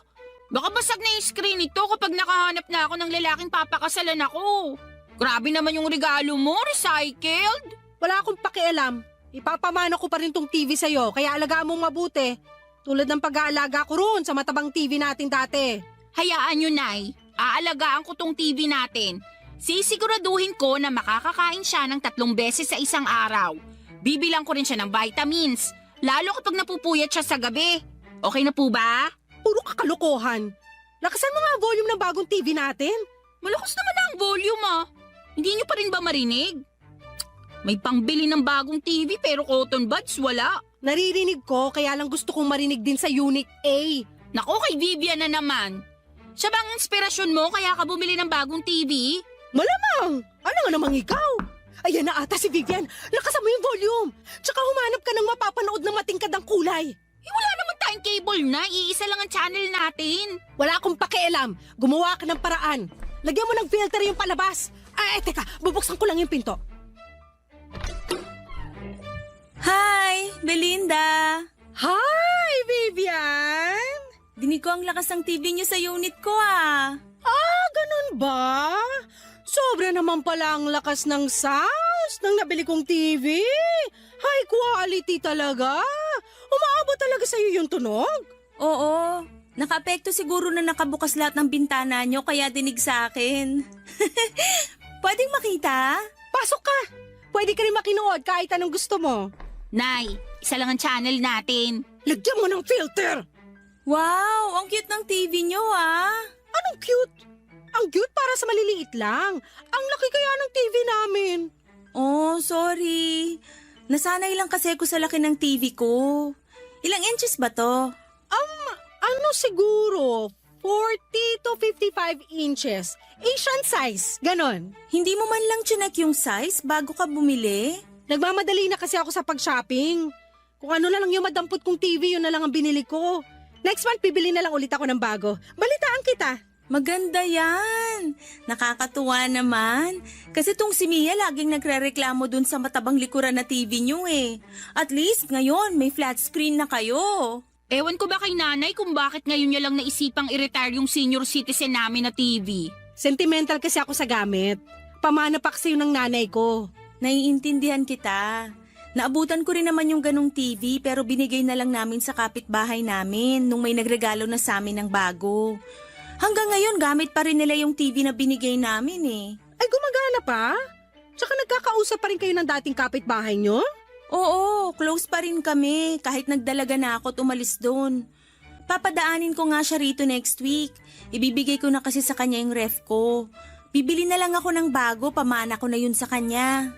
Baka basag na yung screen nito kapag nakahanap na ako ng lalaking papakasalan ako. Grabe naman yung regalo mo, recycled. Wala akong pakialam. Ipapamana ko pa rin tong TV sa'yo, kaya alagaan mong mabuti. Tulad ng pag-aalaga ko roon sa matabang TV natin dati. Hayaan nyo, Nay. Aalagaan ko tong TV natin. Sisiguraduhin ko na makakakain siya ng 3 beses sa isang araw. Bibilang ko rin siya ng vitamins, lalo kapag napupuyat siya sa gabi. Okay na po ba? Puro kakalukuhan. Lakasan mo nga ang volume ng bagong TV natin. Malakas naman ang volume, ah. Hindi nyo pa rin ba marinig? May pangbili ng bagong TV pero cotton buds wala. Naririnig ko kaya lang gusto kong marinig din sa Unit A. Nako, kay Vivian na naman. Siya bang inspirasyon mo kaya ka bumili ng bagong TV? Malamang! Ano nga namang ikaw? Ayan na ata si Vivian. Lakasan mo yung volume. Tsaka humanap ka ng mapapanood ng matingkad ang kulay. Wala naman tayong cable na. Iisa lang ang channel natin. Wala akong pakialam. Gumawa ka ng paraan. Lagyan mo ng filter yung palabas. Teka. Bubuksan ko lang yung pinto. Hi, Belinda! Hi, Vivian! Dinig ko ang lakas ng TV niyo sa unit ko, ah. Ganun ba? Sobra naman pala ang lakas ng sounds ng nabili kong TV. High quality talaga. Umaabot talaga sa'yo yung tunog? Oo, naka-apekto siguro na nakabukas lahat ng bintana niyo kaya dinig sa akin. Pwedeng makita? Pasok ka! Pwede ka rin makinood kahit anong gusto mo. Nay, isa lang ang channel natin. Lagyan mo ng filter! Wow, ang cute ng TV niyo, ah. Anong cute? Ang cute para sa maliliit lang. Ang laki kaya ng TV namin. Oh, sorry. Nasanay lang kasi ako sa laki ng TV ko. Ilang inches ba to? Ano siguro? 40 to 55 inches. Asian size, ganon. Hindi mo man lang chinek yung size bago ka bumili? Nagmamadali na kasi ako sa pag-shopping. Kung ano na lang yung madampot kong TV, yun na lang ang binili ko. Next month, bibili na lang ulit ako ng bago. Balitaan kita. Maganda yan. Nakakatuwa naman. Kasi tong si Mia laging nagre-reklamo dun sa matabang likuran na TV nyo eh. At least ngayon may flat screen na kayo. Ewan ko ba kay nanay kung bakit ngayon niya lang naisipang i-retire yung senior citizen namin na TV. Sentimental kasi ako sa gamit. Pamana pa kasi yun ng nanay ko. Naiintindihan kita. Naabutan ko rin naman yung ganong TV pero binigay na lang namin sa kapitbahay namin nung may nagregalo na sa amin ng bago. Hanggang ngayon gamit pa rin nila yung TV na binigay namin eh. Ay, gumagana pa? Tsaka nagkakausap pa rin kayo ng dating kapitbahay nyo? Oo, close pa rin kami kahit nagdalaga na ako at umalis doon. Papadaanin ko nga siya rito next week. Ibibigay ko na kasi sa kanya yung ref ko. Bibili na lang ako ng bago, pamana ko na yun sa kanya.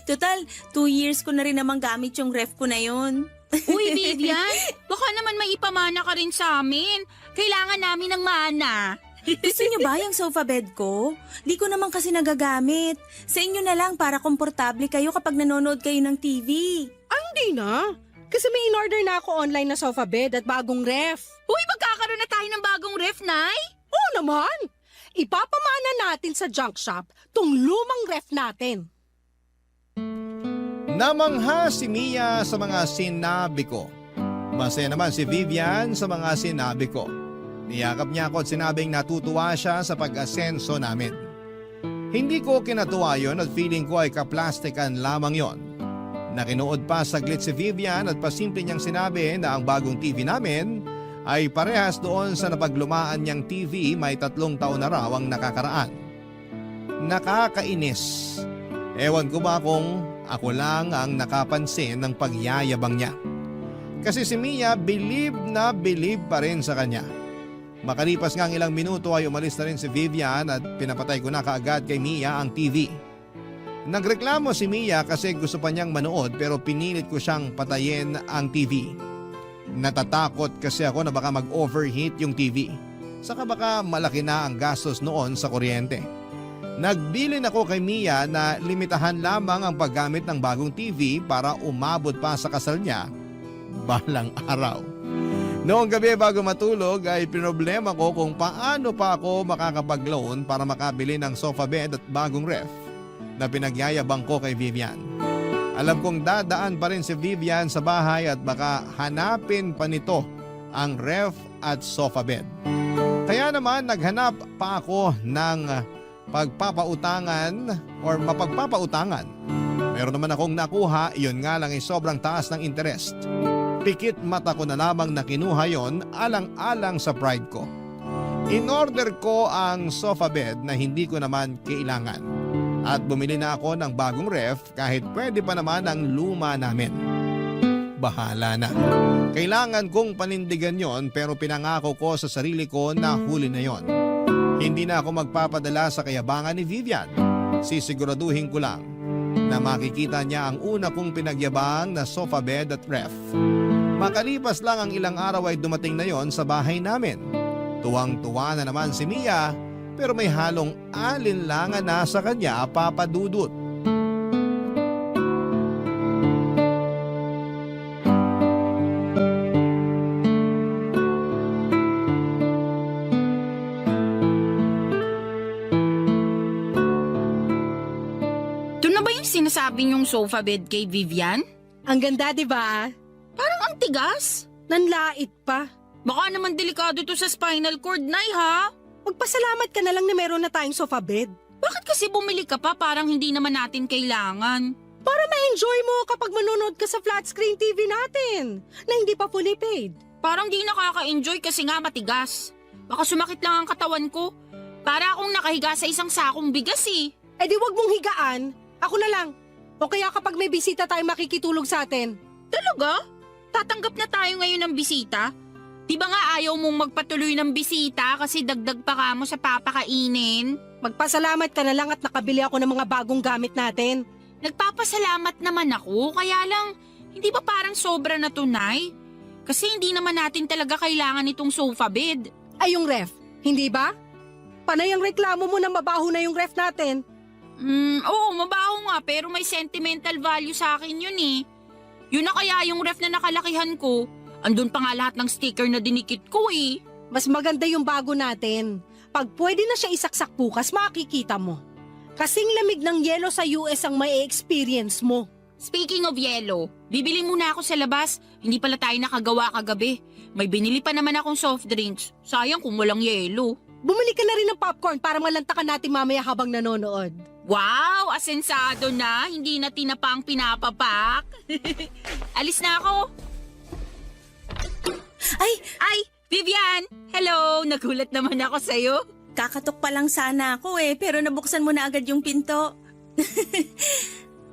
Total, 2 years ko na rin namang gamit yung ref ko na yun. Uy, Vivian, baka naman may ipamana ka rin sa amin. Kailangan namin ng mana. Gusto niyo ba yung sofa bed ko? Di ko naman kasi nagagamit. Sa inyo na lang para komportable kayo kapag nanonood kayo ng TV. Hindi na. Kasi may in-order na ako online na sofa bed at bagong ref. Uy, magkakaroon na tayo ng bagong ref, Nay? Oo naman. Ipapamana natin sa junk shop tong lumang ref natin. Namangha si Mia sa mga sinabi ko. Masaya naman si Vivian sa mga sinabi ko. Niyakap niya ako at sinabing natutuwa siya sa pag-asenso namin. Hindi ko kinatuwa yon at feeling ko ay kaplastikan lamang yon. Nakinood pa saglit si Vivian at pasimple niyang sinabi na ang bagong TV namin ay parehas doon sa napaglumaan niyang TV may 3 taon na raw ang nakakaraan. Nakakainis. Ewan ko ba kung ako lang ang nakapansin ng pagyayabang niya. Kasi si Mia believe na believe pa rin sa kanya. Makalipas nga ang ilang minuto ay umalis na rin si Vivian at pinapatay ko na kaagad kay Mia ang TV. Nagreklamo si Mia kasi gusto pa niyang manood pero pinilit ko siyang patayin ang TV. Natatakot kasi ako na baka mag-overheat yung TV. Saka baka malaki na ang gastos noon sa kuryente. Nagbilin ako kay Mia na limitahan lamang ang paggamit ng bagong TV para umabot pa sa kasal niya balang araw. Noong gabi bago matulog ay pinoblema ko kung paano pa ako makakapag-loan para makabili ng sofa bed at bagong ref na pinagyayabang ko kay Vivian. Alam kong dadaan pa rin si Vivian sa bahay at baka hanapin pa nito ang ref at sofa bed. Kaya naman naghanap pa ako ng pagpapautangan or mapagpapautangan. Meron naman akong nakuha, iyon nga lang ay sobrang taas ng interest. Pikit mata ko na lamang na kinuha yon alang-alang sa pride ko. In-order ko ang sofa bed na hindi ko naman kailangan. At bumili na ako ng bagong ref kahit pwede pa naman ang luma namin. Bahala na. Kailangan kong panindigan yon pero pinangako ko sa sarili ko na huli na yon. Hindi na ako magpapadala sa kayabangan ni Vivian. Sisiguraduhin ko lang na makikita niya ang una kong pinagyabang na sofa bed at ref. Makalipas lang ang ilang araw ay dumating na yon sa bahay namin. Tuwang-tuwa na naman si Mia pero may halong alinlangan na sa kanya, Papa Dudut. Ito na ba yung sinasabi niyong sofa bed kay Vivian? Ang ganda, di ba? Parang ang tigas. Nanlait pa. Baka naman delikado to sa spinal cord, Nay, ha? Magpasalamat ka na lang na meron na tayong sofa bed. Bakit kasi bumili ka pa parang hindi naman natin kailangan? Para ma-enjoy mo kapag manonood ka sa flat screen TV natin na hindi pa fully paid. Parang di nakaka-enjoy kasi nga matigas. Baka sumakit lang ang katawan ko. Para akong nakahiga sa isang sakong bigas eh. Eh di wag mong higaan. Ako na lang. O kaya kapag may bisita tayo makikitulog sa atin. Talaga? Tatanggap na tayo ngayon ng bisita? Di ba nga ayaw mong magpatuloy ng bisita kasi dagdag pa ka mo sa papakainin? Magpasalamat ka na lang at nakabili ako ng mga bagong gamit natin. Nagpapasalamat naman ako, kaya lang hindi ba parang sobra na tunay? Kasi hindi naman natin talaga kailangan itong sofa bed. Ay yung ref, hindi ba? Panay ang reklamo mo na mabaho na yung ref natin. Oo, mabaho nga pero may sentimental value sa akin yun eh. Yun na kaya yung ref na nakalakihan ko. Andun pa nga lahat ng sticker na dinikit ko eh. Mas maganda yung bago natin. Pag pwede na siya isaksak bukas, makikita mo. Kasing lamig ng yelo sa US ang may experience mo. Speaking of yelo, bibili muna ako sa labas. Hindi pala tayo nakagawa kagabi. May binili pa naman akong soft drinks. Sayang kung walang yelo. Bumili ka na rin ng popcorn para malantakan natin mamaya habang nanonood. Wow! Asensado na. Hindi na tinapa ang pinapapak. Alis na ako. Ay! Vivian! Hello! Nagulat naman ako sa'yo. Kakatok pa lang sana ako pero nabuksan mo na agad yung pinto.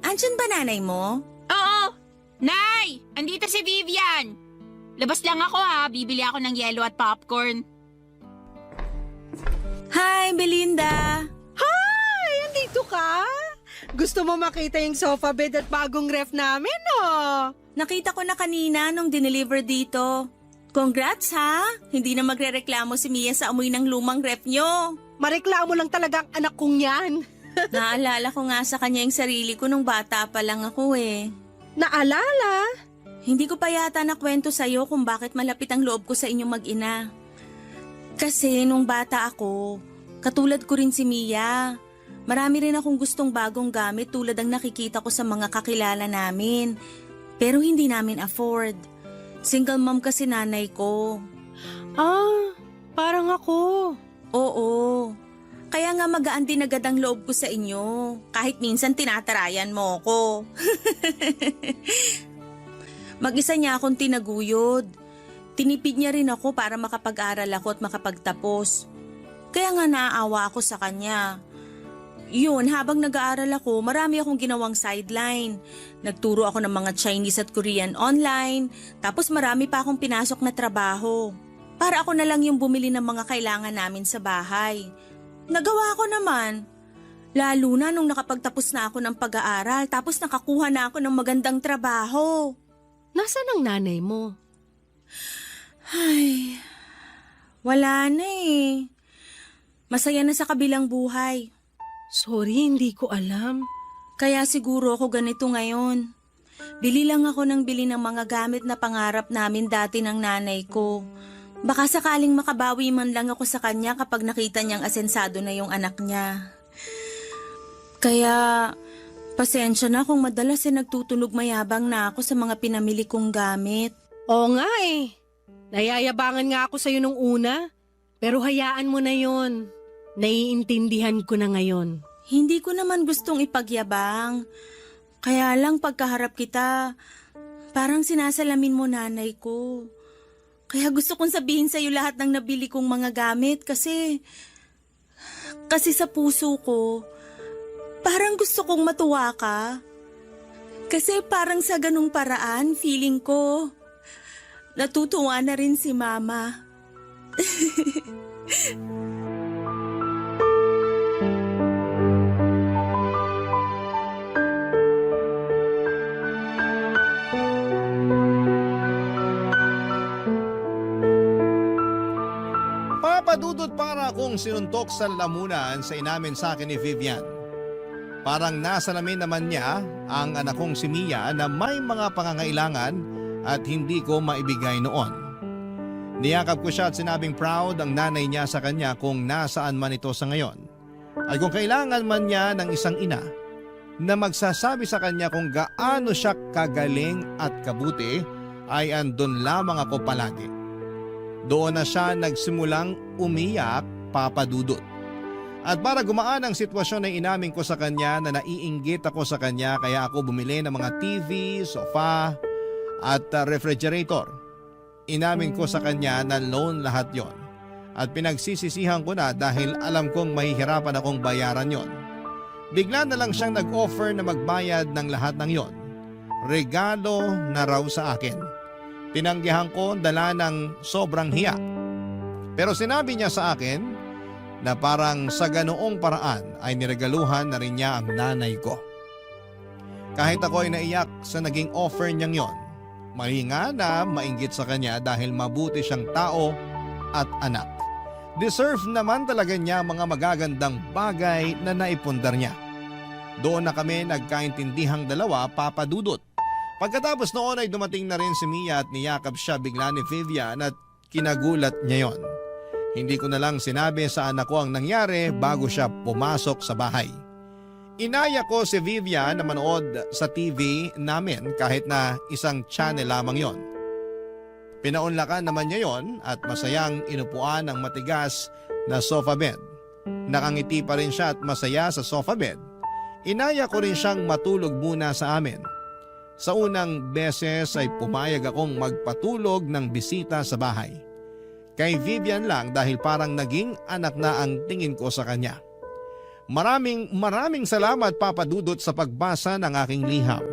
Andyan ba nanay mo? Oo! Nay! Andito si Vivian! Labas lang ako bibili ako ng yelo at popcorn. Hi, Belinda! Hi! Andito ka? Gusto mo makita yung sofa bed at bagong ref namin, no? Nakita ko na kanina nung dineliver dito. Congrats ha! Hindi na magrereklamo si Mia sa amoy ng lumang ref nyo. Mareklamo lang talaga ang anak kong yan. Naalala ko nga sa kanya yung sarili ko nung bata pa lang ako Naalala? Hindi ko pa yata nakwento sa'yo kung bakit malapit ang loob ko sa inyong mag-ina. Kasi nung bata ako, katulad ko rin si Mia. Marami rin akong gustong bagong gamit tulad ang nakikita ko sa mga kakilala namin. Pero hindi namin afford. Single mom kasi nanay ko. Parang ako. Oo. Kaya nga magaan din agad ang loob ko sa inyo. Kahit minsan tinatarayan mo ko. Mag-isa niya akong tinaguyod. Tinipid niya rin ako para makapag-aral ako at makapagtapos. Kaya nga naaawa ako sa kanya. Yun, habang nag-aaral ako, marami akong ginawang sideline. Nagturo ako ng mga Chinese at Korean online, tapos marami pa akong pinasok na trabaho. Para ako na lang yung bumili ng mga kailangan namin sa bahay. Nagawa ko naman. Lalo na nung nakapagtapos na ako ng pag-aaral, tapos nakakuha na ako ng magandang trabaho. Nasaan ang nanay mo? Ay, wala na Masaya na sa kabilang buhay. Sorry, hindi ko alam. Kaya siguro ako ganito ngayon. Bili lang ako ng bili ng mga gamit na pangarap namin dati ng nanay ko. Baka sakaling makabawi man lang ako sa kanya kapag nakita niyang asensado na yung anak niya. Kaya, pasensya na kung madalas nagtutunog mayabang na ako sa mga pinamili kong gamit. Oo nga Nayayabangan nga ako sa'yo nung una. Pero hayaan mo na yon. Naiintindihan ko na ngayon. Hindi ko naman gustong ipagyabang. Kaya lang pagkaharap kita, parang sinasalamin mo nanay ko. Kaya gusto kong sabihin sa'yo lahat ng nabili kong mga gamit kasi sa puso ko, parang gusto kong matuwa ka. Kasi parang sa ganung paraan, feeling ko, natutuwa na rin si Mama. Papadudod para akong sinuntok sa lalamunan sa inamin sa akin ni Vivian. Parang nasalamin naman niya ang anak kong si Mia na may mga pangangailangan at hindi ko maibigay noon. Niyakap ko siya at sinabing proud ang nanay niya sa kanya kung nasaan man ito sa ngayon. At kung kailangan man niya ng isang ina na magsasabi sa kanya kung gaano siya kagaling at kabuti ay andun lamang ako palagi. Doon na siya nagsimulang umiyak, papadudot. At para gumaan ang sitwasyon ay inamin ko sa kanya na naiinggit ako sa kanya kaya ako bumili ng mga TV, sofa at refrigerator. Inamin ko sa kanya na loan lahat yon. At pinagsisisihan ko na dahil alam kong mahihirapan akong bayaran yon. Bigla na lang siyang nag-offer na magbayad ng lahat ng yon. Regalo na raw sa akin. Tinanggihan ko dala ng sobrang hiya. Pero sinabi niya sa akin na parang sa ganoong paraan ay niregaluhan na rin niya ang nanay ko. Kahit ako ay naiyak sa naging offer niyang yon, mali nga na mainggit sa kanya dahil mabuti siyang tao at anak. Deserve naman talaga niya mga magagandang bagay na naipundar niya. Doon na kami nagkaintindihang dalawa, papadudot. Pagkatapos noon ay dumating na rin si Mia at niyakap siya bigla ni Vivian at kinagulat niya yon. Hindi ko na lang sinabi sa anak ko ang nangyari bago siya pumasok sa bahay. Inaya ko si Vivian na manood sa TV namin kahit na isang channel lamang yon. Pinaunlakan naman niya yon at masayang inupuan ang matigas na sofa bed. Nakangiti pa rin siya at masaya sa sofa bed. Inaya ko rin siyang matulog muna sa amin. Sa unang beses ay pumayag akong magpatulog ng bisita sa bahay. Kay Vivian lang dahil parang naging anak na ang tingin ko sa kanya. Maraming salamat Papa Dudut sa pagbasa ng aking liham.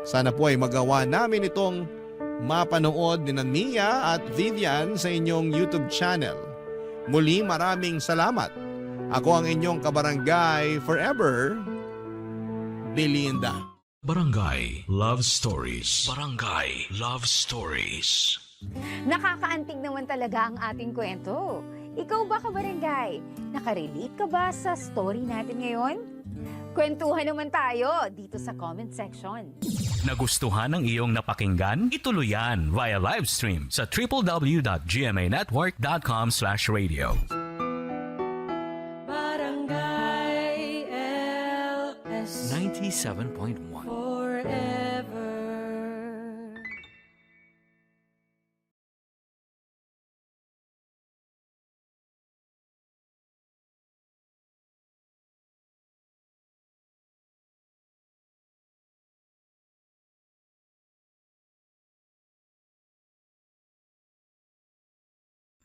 Sana po ay magawa namin itong mapanood ni Mia at Vivian sa inyong YouTube channel. Muli maraming salamat. Ako ang inyong kabarangay forever, Belinda. Barangay Love Stories. Barangay Love Stories. Nakakaantig naman talaga ang ating kwento. Ikaw ba, kabarangay? Nakarelate ka ba sa story natin ngayon? Kwentuhan naman tayo dito sa comment section. Nagustuhan ng iyong napakinggan? Ituloy yan via live stream sa www.gmanetwork.com/radio. Barangay LS 97.1 Forever.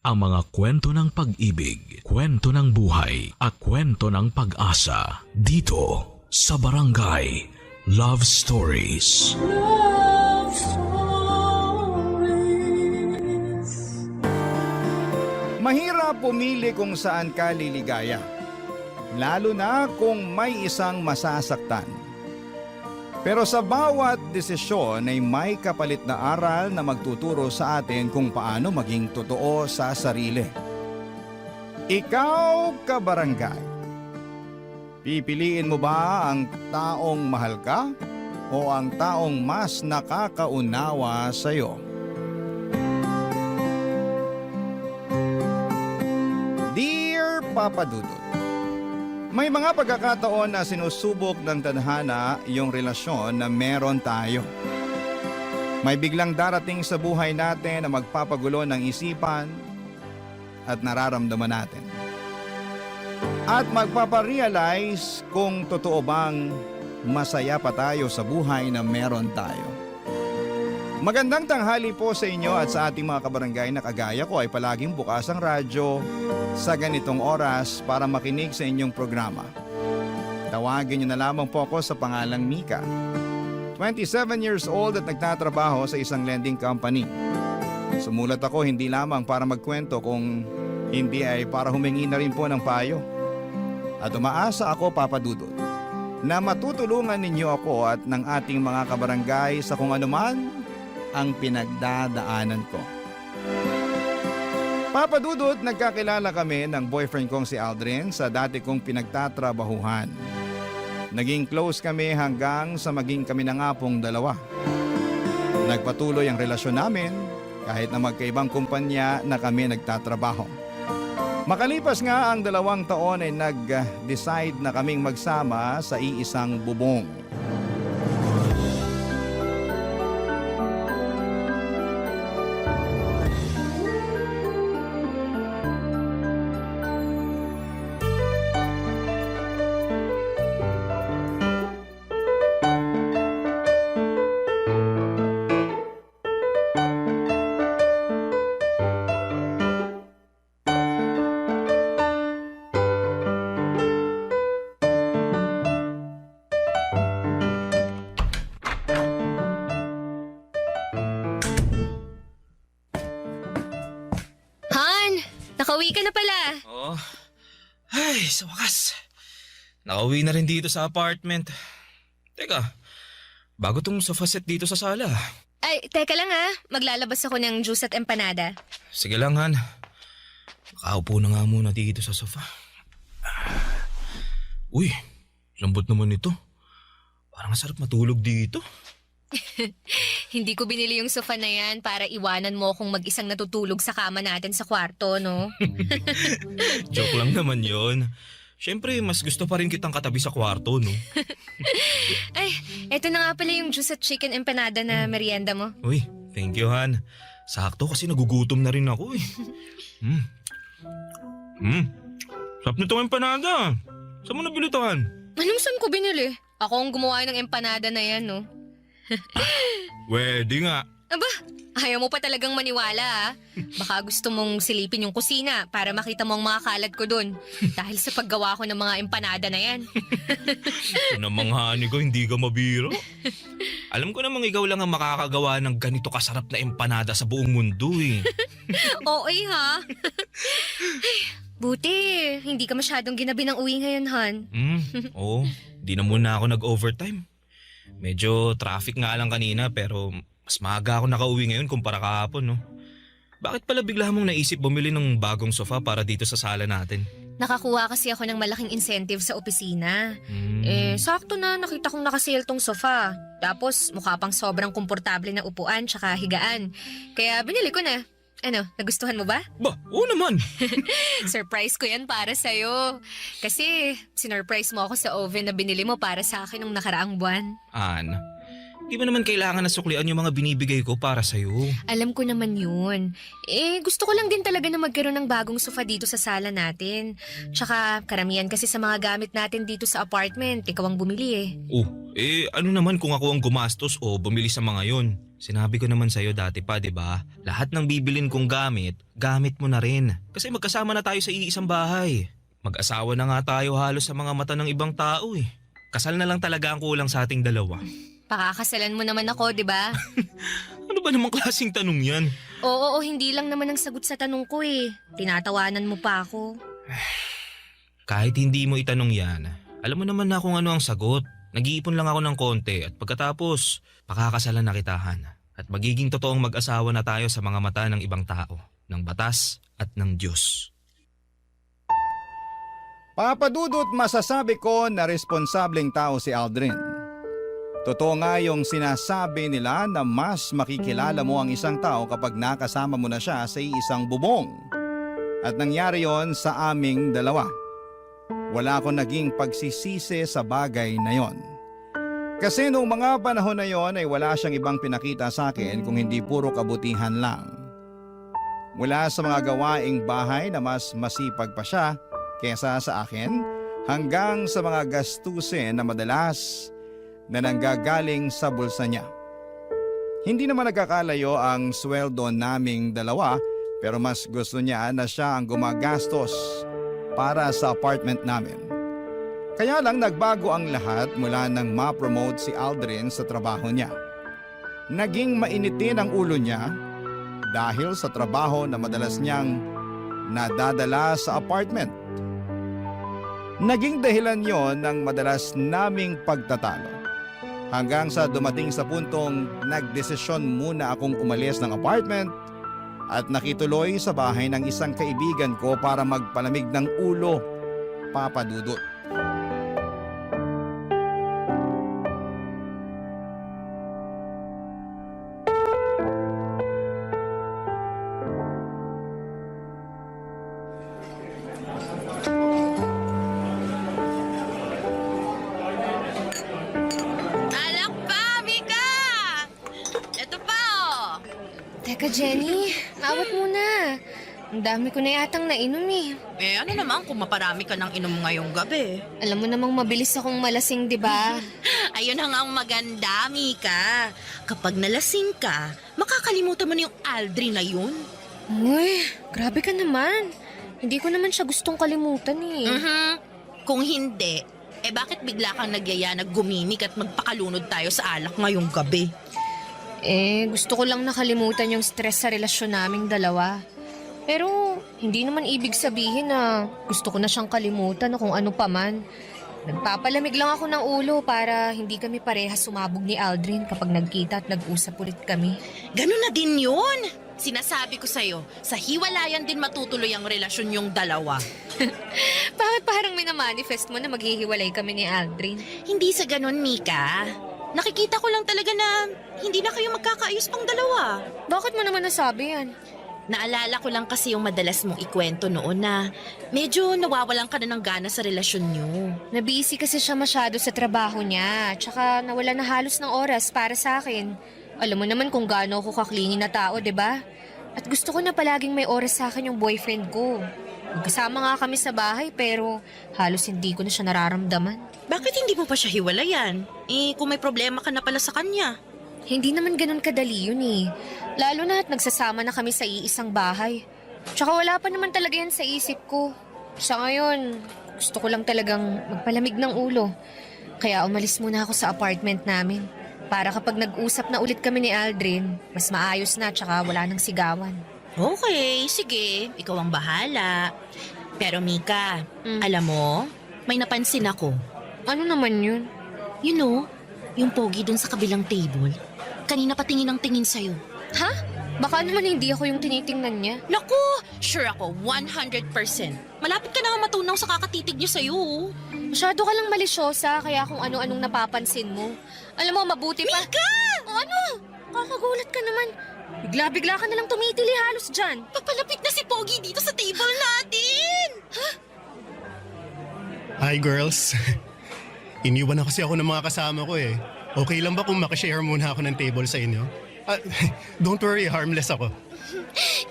Ang mga kwento ng pag-ibig, kwento ng buhay, at kwento ng pag-asa dito sa Barangay Love Stories. Love Stories. Mahirap pumili kung saan ka liligaya. Lalo na kung may isang masasaktan. Pero sa bawat desisyon ay may kapalit na aral na magtuturo sa atin kung paano maging totoo sa sarili. Ikaw, kabarangay, pipiliin mo ba ang taong mahal ka o ang taong mas nakakaunawa sa iyo? Dear Papa Dudut, may mga pagkakataon na sinusubok ng tadhana yung relasyon na meron tayo. May biglang darating sa buhay natin na magpapagulo ng isipan at nararamdaman natin. At magpaparealize kung totoo bang masaya pa tayo sa buhay na meron tayo. Magandang tanghali po sa inyo at sa ating mga kabarangay na kagaya ko ay palaging bukas ang radyo sa ganitong oras para makinig sa inyong programa. Tawagin niyo na lamang po ako sa pangalang Mika. 27 years old at nagtatrabaho sa isang lending company. Sumulat ako hindi lamang para magkwento kung hindi ay para humingi na rin po ng payo. At umaasa ako, Papa Dudut, na matutulungan ninyo ako at ng ating mga kabarangay sa kung anuman ang pinagdadaanan ko. Papa Dudut, nagkakilala kami ng boyfriend kong si Aldrin sa dati kong pinagtatrabahuhan. Naging close kami hanggang sa maging kami na nga pong dalawa. Nagpatuloy ang relasyon namin kahit na magkaibang kumpanya na kami nagtatrabaho. Makalipas nga ang 2 taon ay nag-decide na kaming magsama sa iisang bubong. Nakauwi ka na pala. Oo. Ay, sa wakas. Nakauwi na rin dito sa apartment. Teka, bago tong sofa set dito sa sala. Ay, teka lang ha. Maglalabas ako ng juice at empanada. Sige lang, Han. Makaupo na nga muna dito sa sofa. Uy, lambot naman ito. Parang sarap matulog dito. Hindi ko binili yung sofa na yan para iwanan mo akong mag-isang natutulog sa kama natin sa kwarto, no? Joke lang naman yon. Siyempre, mas gusto pa rin kitang katabi sa kwarto, no? Ay, eto na nga pala yung juice at chicken empanada na merienda mo. Uy, thank you, Han. Sakto kasi nagugutom na rin ako, eh. Sarap nitong empanada. Saan mo nabili to, Han? Anong saan ko binili? Ako ang gumawa ng empanada na yan, no? Pwede nga. Aba, ayaw mo pa talagang maniwala, ah. Baka gusto mong silipin yung kusina para makita mo ang mga kalat ko dun. Dahil sa paggawa ko ng mga empanada na yan. Ito namang hani ko, hindi ka mabiro. Alam ko namang ikaw lang ang makakagawa ng ganito kasarap na empanada sa buong mundo, eh. Oo, ha? Ay, buti, hindi ka masyadong ginabi ng uwi ngayon, Han. Oo, di na muna ako nag-overtime. Medyo traffic nga lang kanina pero mas maaga ako nakauwi ngayon kumpara kahapon, no? Bakit pala bigla mong naisip bumili ng bagong sofa para dito sa sala natin? Nakakuha kasi ako ng malaking incentive sa opisina. Sakto na nakita kong nakasale tong sofa. Tapos mukha pang sobrang komportable na upuan tsaka higaan. Kaya binili ko na. Ano, nagustuhan mo ba? Ba, oo naman. Surprise ko yan para sa'yo. Kasi sinurprise mo ako sa oven na binili mo para sa akin nung nakaraang buwan. An, di ba naman kailangan na suklian yung mga binibigay ko para sa'yo? Alam ko naman yun. Gusto ko lang din talaga na magkaroon ng bagong sofa dito sa sala natin. Tsaka karamihan kasi sa mga gamit natin dito sa apartment, ikaw ang bumili eh. Ano naman kung ako ang gumastos o bumili sa mga yon? Sinabi ko naman sa'yo dati pa, di ba? Lahat ng bibilin kong gamit, gamit mo na rin. Kasi magkasama na tayo sa iisang bahay. Mag-asawa na nga tayo halos sa mga mata ng ibang tao, eh. Kasal na lang talaga ang kulang sa ating dalawa. Pakakasalan mo naman ako, di ba? Ano ba namang klaseng tanong yan? Oo, hindi lang naman ang sagot sa tanong ko eh. Tinatawanan mo pa ako. Kahit hindi mo itanong yan, alam mo naman na kung ano ang sagot. Nag-iipon lang ako ng konti at pagkatapos, pakakasalan na kitahan. At magiging totoong mag-asawa na tayo sa mga mata ng ibang tao, ng batas at ng Diyos. Papadudot masasabi ko na responsableng tao si Aldrin. Totoo nga yung sinasabi nila na mas makikilala mo ang isang tao kapag nakasama mo na siya sa isang bubong. At nangyari yon sa aming dalawa. Wala akong naging pagsisisi sa bagay na yon. Kasi noong mga panahon na yon ay wala siyang ibang pinakita sa akin kung hindi puro kabutihan lang. Mula sa mga gawaing bahay na mas masipag pa siya kesa sa akin, hanggang sa mga gastusin na madalas na nanggagaling sa bulsa niya. Hindi naman nagkakalayo ang sweldo naming dalawa pero mas gusto niya na siya ang gumagastos para sa apartment namin. Kaya lang nagbago ang lahat mula nang ma-promote si Aldrin sa trabaho niya. Naging mainitin ang ulo niya dahil sa trabaho na madalas niyang nadadala sa apartment. Naging dahilan yon ng madalas naming pagtatalo. Hanggang sa dumating sa puntong nagdesisyon muna akong umalis ng apartment at nakituloy sa bahay ng isang kaibigan ko para magpalamig ng ulo, Papa Dudut. Alak pa, Mika! Ito pa, oh! Teka, Jenny, awat muna. Ang dami ko na yatang nainom eh. Ano naman kung maparami ka ng inom ngayong gabi? Alam mo namang mabilis akong malasing, di ba? Ayun ang maganda, Mika. Kapag nalasing ka, makakalimutan mo na yung Aldrin na yun. Uy, grabe ka naman. Hindi ko naman siya gustong kalimutan eh. Kung hindi, bakit bigla kang nagyaya na gumimik at magpakalunod tayo sa alak ngayong gabi? Gusto ko lang nakalimutan yung stress sa relasyon naming dalawa. Pero hindi naman ibig sabihin na gusto ko na siyang kalimutan o kung ano pa man. Nagpapalamig lang ako ng ulo para hindi kami parehas sumabog ni Aldrin kapag nagkita at nag-usap ulit kami. Ganun na din yun. Sinasabi ko sa'yo, sa hiwalayan din matutuloy ang relasyon yung dalawa. Bakit parang minamanifest mo na maghihiwalay kami ni Aldrin? Hindi sa ganun, Mika. Nakikita ko lang talaga na hindi na kayo magkakaayos pang dalawa. Bakit mo naman nasabi yan? Naalala ko lang kasi yung madalas mong ikwento noon na medyo nawawalan ka na ng gana sa relasyon niyo. Nabisi kasi siya masyado sa trabaho niya. Tsaka nawala na halos ng oras para sa akin. Alam mo naman kung gaano ako kaklingi na tao, 'di ba? At gusto ko na palaging may oras sa akin yung boyfriend ko. Magkasama nga kami sa bahay pero halos hindi ko na siya nararamdaman. Bakit hindi mo pa siya hiwalayan? Kung may problema ka na pala sa kanya. Hindi naman ganun kadali yun eh. Lalo na at nagsasama na kami sa iisang bahay. Tsaka wala pa naman talaga yan sa isip ko. Sa ngayon, gusto ko lang talagang magpalamig ng ulo. Kaya umalis muna ako sa apartment namin. Para kapag nag-usap na ulit kami ni Aldrin, mas maayos na tsaka wala nang sigawan. Okay, sige. Ikaw ang bahala. Pero Mika, alam mo, may napansin ako. Ano naman yun? You know, yung pogi dun sa kabilang table. Kanina pa tingin ang tingin sa'yo. Ha? Baka naman hindi ako yung tinitingnan niya. Naku, sure ako, 100%. Malapit ka na nga matunaw sa kakatitig niya sa'yo. Masyado ka lang malisyosa kaya kung ano-anong napapansin mo. Alam mo, mabuti pa... Mika! O ano? Kakagulat ka naman. Bigla-bigla ka nalang tumitili halos dyan. Papalapit na si Pogi dito sa table natin! Ha? Hi girls. Iniwan na kasi ako ng mga kasama ko eh. Okay lang ba kung makashare muna ako ng table sa inyo? Don't worry, harmless ako.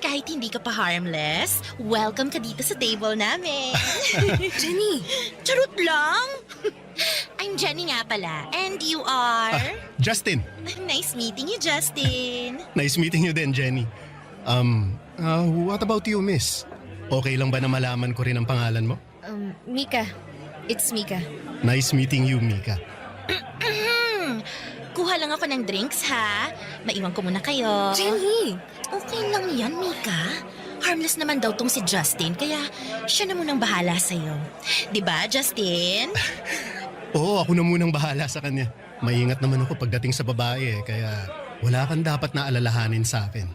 Kahit hindi ka pa harmless, welcome ka dito sa table namin. Jenny! Charot lang! I'm Jenny nga pala. And you are? Justin. Nice meeting you, Justin. Nice meeting you din, Jenny. What about you, miss? Okay lang ba na malaman ko rin ang pangalan mo? Mika. It's Mika. Nice meeting you, Mika. Kuha lang ako ng drinks, ha? Maiwan ko muna kayo. Jenny! Okay lang yan, Mika. Harmless naman daw tong si Justin, kaya siya na munang bahala sa'yo. Diba, Justin? Oo, ako na munang bahala sa kanya. Maingat naman ako pagdating sa babae eh, kaya wala kang dapat na alalahanin sa akin.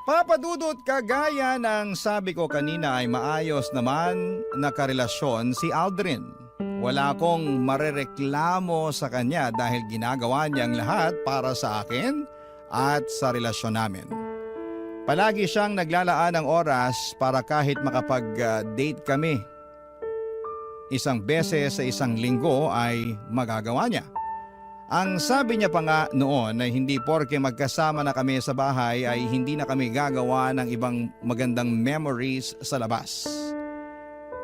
Papa Dudut, kagaya ng sabi ko kanina ay maayos naman na karelasyon si Aldrin. Wala akong marereklamo sa kanya dahil ginagawa niyang lahat para sa akin at sa relasyon namin. Palagi siyang naglalaan ng oras para kahit makapag-date kami. Isang beses sa isang linggo ay magagawa niya. Ang sabi niya pa nga noon ay hindi porke magkasama na kami sa bahay ay hindi na kami gagawa ng ibang magandang memories sa labas.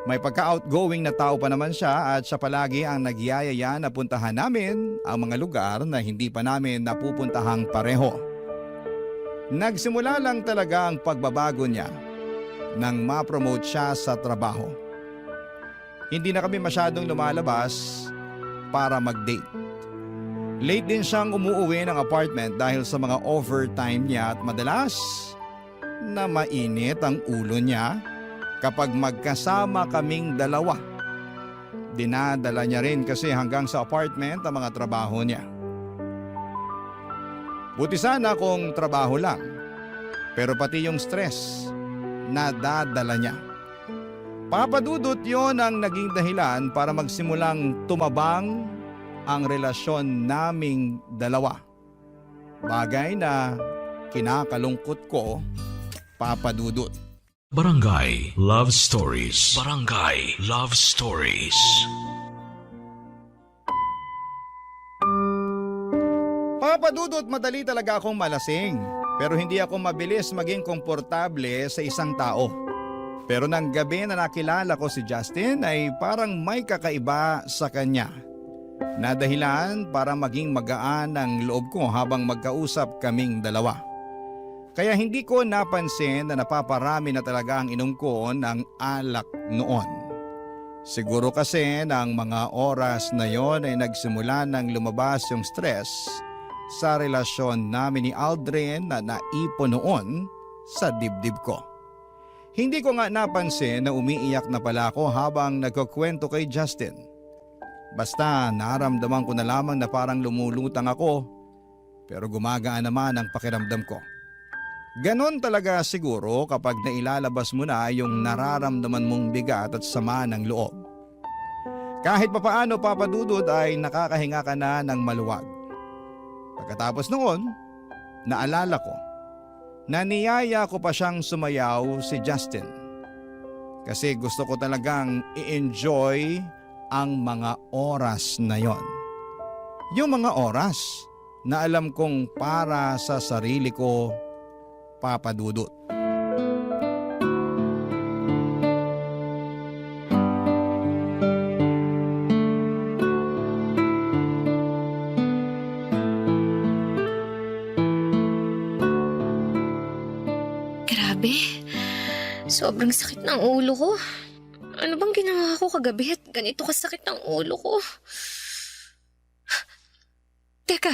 May pagka-outgoing na tao pa naman siya at siya palagi ang nagyayaya na puntahan namin ang mga lugar na hindi pa namin napupuntahang pareho. Nagsimula lang talaga ang pagbabago niya nang ma-promote siya sa trabaho. Hindi na kami masyadong lumalabas para mag-date. Late din siyang umuuwi ng apartment dahil sa mga overtime niya at madalas na mainit ang ulo niya kapag magkasama kaming dalawa. Dinadala niya rin kasi hanggang sa apartment ang mga trabaho niya. Buti sana kung trabaho lang, pero pati yung stress, nadadala niya. Papadudot yon ang naging dahilan para magsimulang tumabang ang relasyon naming dalawa. Bagay na kinakalungkot ko, Papadudot. Barangay Love Stories. Barangay Love Stories. Papadudot, madali talaga akong malasing. Pero hindi ako mabilis maging komportable sa isang tao. Pero nang gabi na nakilala ko si Justin ay parang may kakaiba sa kanya. Na dahilan para maging magaan ang loob ko habang magkausap kaming dalawa. Kaya hindi ko napansin na napaparami na talaga ang inom ko ng alak noon. Siguro kasi ng mga oras na yon ay nagsimula nang lumabas yung stress sa relasyon namin ni Aldrin na naipon noon sa dibdib ko. Hindi ko nga napansin na umiiyak na pala ako habang nagkukwento kay Justin. Basta naramdaman ko na lamang na parang lumulutang ako pero gumagaan naman ang pakiramdam ko. Ganon talaga siguro kapag nailalabas mo na yung nararamdaman mong bigat at sama ng loob. Kahit papaano, Papa Dudut, ay nakakahinga ka na ng maluwag. Pagkatapos noon, naalala ko na niyaya ko pa siyang sumayaw si Justin. Kasi gusto ko talagang i-enjoy ang mga oras na yon. Yung mga oras na alam kong para sa sarili ko, Papa Dudut. Grabe. Sobrang sakit ng ulo ko. Ano bang ginawa ko kagabi at ganito kasakit ng ulo ko? Teka,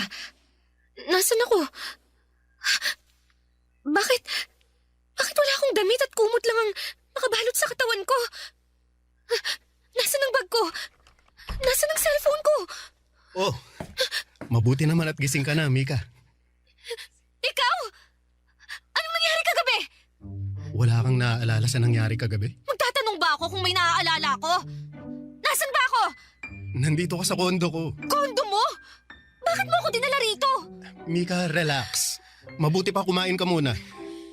nasan ako? Bakit wala akong damit at kumot lang ang nakabalot sa katawan ko? Nasaan ang bag ko? Nasaan ang cellphone ko? Oh, mabuti naman at gising ka na, Mika. Ikaw? Anong nangyari kagabi? Wala kang naaalala sa nangyari kagabi? Magtatanong ba ako kung may naaalala ko? Nasaan ba ako? Nandito ka sa kondo ko. Kondo mo? Bakit mo ako dinala rito? Mika, relax. Mabuti pa kumain ka muna.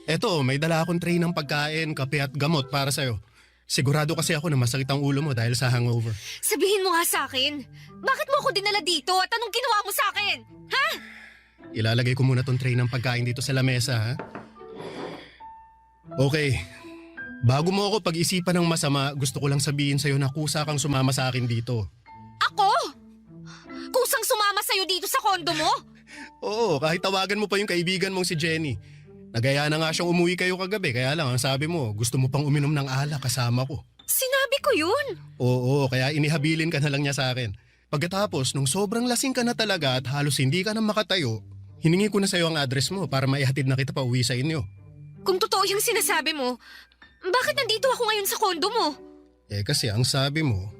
Eto, may dala akong tray ng pagkain, kape at gamot para sa'yo. Sigurado kasi ako na masakit ang ulo mo dahil sa hangover. Sabihin mo nga sa akin, bakit mo ako dinala dito at anong ginawa mo sa akin? Ha? Ilalagay ko muna tong tray ng pagkain dito sa lamesa, ha? Okay. Bago mo ako pag-isipan ng masama, gusto ko lang sabihin sa'yo na kusa kang sumama sa akin dito. Ako? Kusang sumama sa'yo dito sa kondo mo? Oo, kahit tawagan mo pa yung kaibigan mong si Jenny. Nagaya na nga siyang umuwi kayo kagabi, kaya lang ang sabi mo, gusto mo pang uminom ng alak kasama ko. Sinabi ko yun. Oo, kaya inihabilin ka na lang niya sa akin. Pagkatapos, nung sobrang lasing ka na talaga at halos hindi ka na makatayo, hiningi ko na sa'yo ang address mo para maihatid na kita pa uwi sa inyo. Kung totoo yung sinasabi mo, bakit nandito ako ngayon sa kondo mo? Eh kasi ang sabi mo,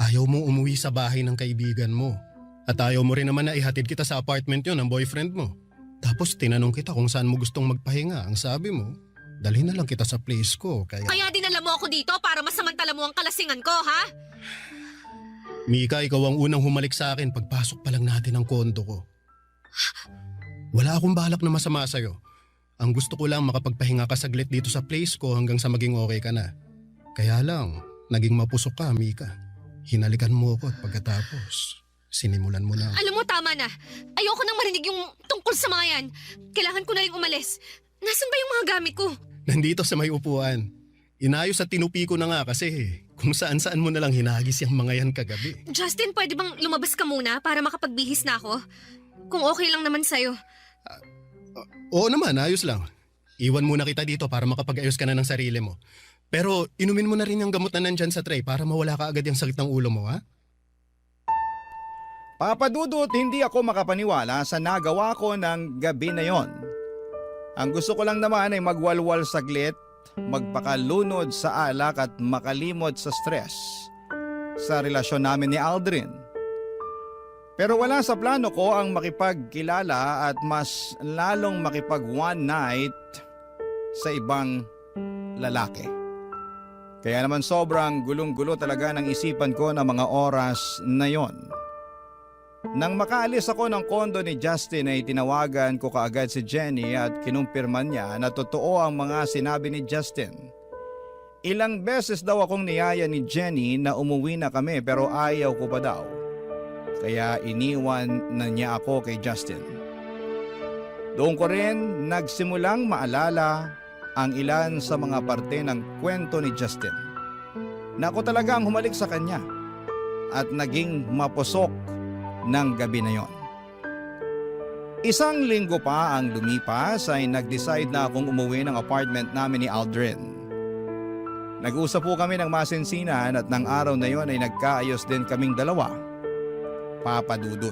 ayaw mo umuwi sa bahay ng kaibigan mo. At ayaw mo rin naman na ihatid kita sa apartment yun ng boyfriend mo. Tapos tinanong kita kung saan mo gustong magpahinga. Ang sabi mo, dalhin na lang kita sa place ko. Kaya dinala mo ako dito para masamantala mo ang kalasingan ko, ha? Mika, ikaw ang unang humalik sa akin pagpasok pa lang natin ng kondo ko. Wala akong balak na masama sa'yo. Ang gusto ko lang makapagpahinga ka saglit dito sa place ko hanggang sa maging okay ka na. Kaya lang, naging mapusok ka, Mika. Hinalikan mo ako at pagkatapos, sinimulan mo na. Alam mo, tama na. Ayoko nang marinig yung tungkol sa mga yan. Kailangan ko na rin umalis. Nasaan ba yung mga gamit ko? Nandito sa may upuan. Inayos at tinupi ko na nga kasi kung saan-saan mo na lang hinagis yung mga yan kagabi. Justin, pwede bang lumabas ka muna para makapagbihis na ako? Kung okay lang naman sa'yo. Oo naman, ayos lang. Iwan muna kita dito para makapag-ayos ka na ng sarili mo. Pero inumin mo na rin yung gamot na nandyan sa tray para mawala ka agad yung sakit ng ulo mo, ha? Papa Dudut, hindi ako makapaniwala sa nagawa ko ng gabi na yon. Ang gusto ko lang naman ay magwalwal saglit, magpakalunod sa alak at makalimot sa stress sa relasyon namin ni Aldrin. Pero wala sa plano ko ang makipagkilala at mas lalong makipag one night sa ibang lalaki. Kaya naman sobrang gulong-gulo talaga ng isipan ko na mga oras na yon. Nang makaalis ako ng kondo ni Justin ay tinawagan ko kaagad si Jenny at kinumpirman niya na totoo ang mga sinabi ni Justin. Ilang beses daw akong niyaya ni Jenny na umuwi na kami pero ayaw ko pa daw. Kaya iniwan na niya ako kay Justin. Doon ko rin nagsimulang maalala ang ilan sa mga parte ng kwento ni Justin. Na ako talaga ang humalik sa kanya at naging mapusok ng gabi na yon. Isang linggo pa ang lumipas ay nag-decide na akong umuwi ng apartment namin ni Aldrin. Nag-usap po kami ng masinsinan at ng araw na yon ay nagkaayos din kaming dalawa. Papa Dudut.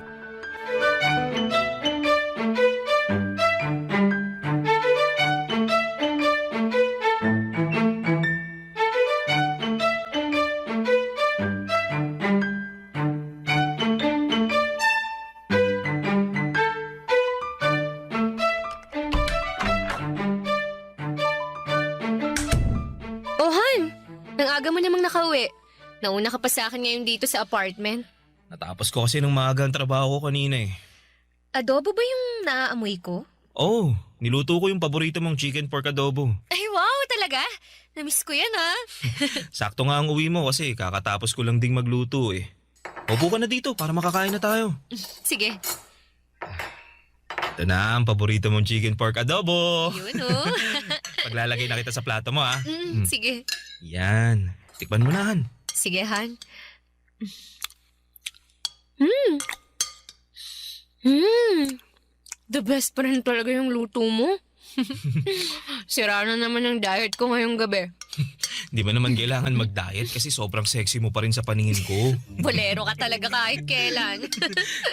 Oh, Han! Ang aga mo namang nakauwi. Nauna ka pa sa akin ngayon dito sa apartment. Natapos ko kasi ng maaga ang trabaho ko kanina eh. Adobo ba yung naaamoy ko? Oh, niluto ko yung paborito mong chicken pork adobo. Ay wow, talaga? Namiss ko yan ha. Sakto nga ang uwi mo kasi kakatapos ko lang ding magluto eh. Upo ka na dito para makakain na tayo. Sige. Ito na ang paborito mong chicken pork adobo. Yun oh. Paglalagay na kita sa plato mo ah. Sige. Yan. Tikman mo na, Han. Sige, Han. The best pa rin talaga yung luto mo. Sira na naman ang diet ko ngayong gabi. Di ba naman kailangan mag-diet kasi sobrang sexy mo pa rin sa paningin ko. Bolero ka talaga kahit kailan.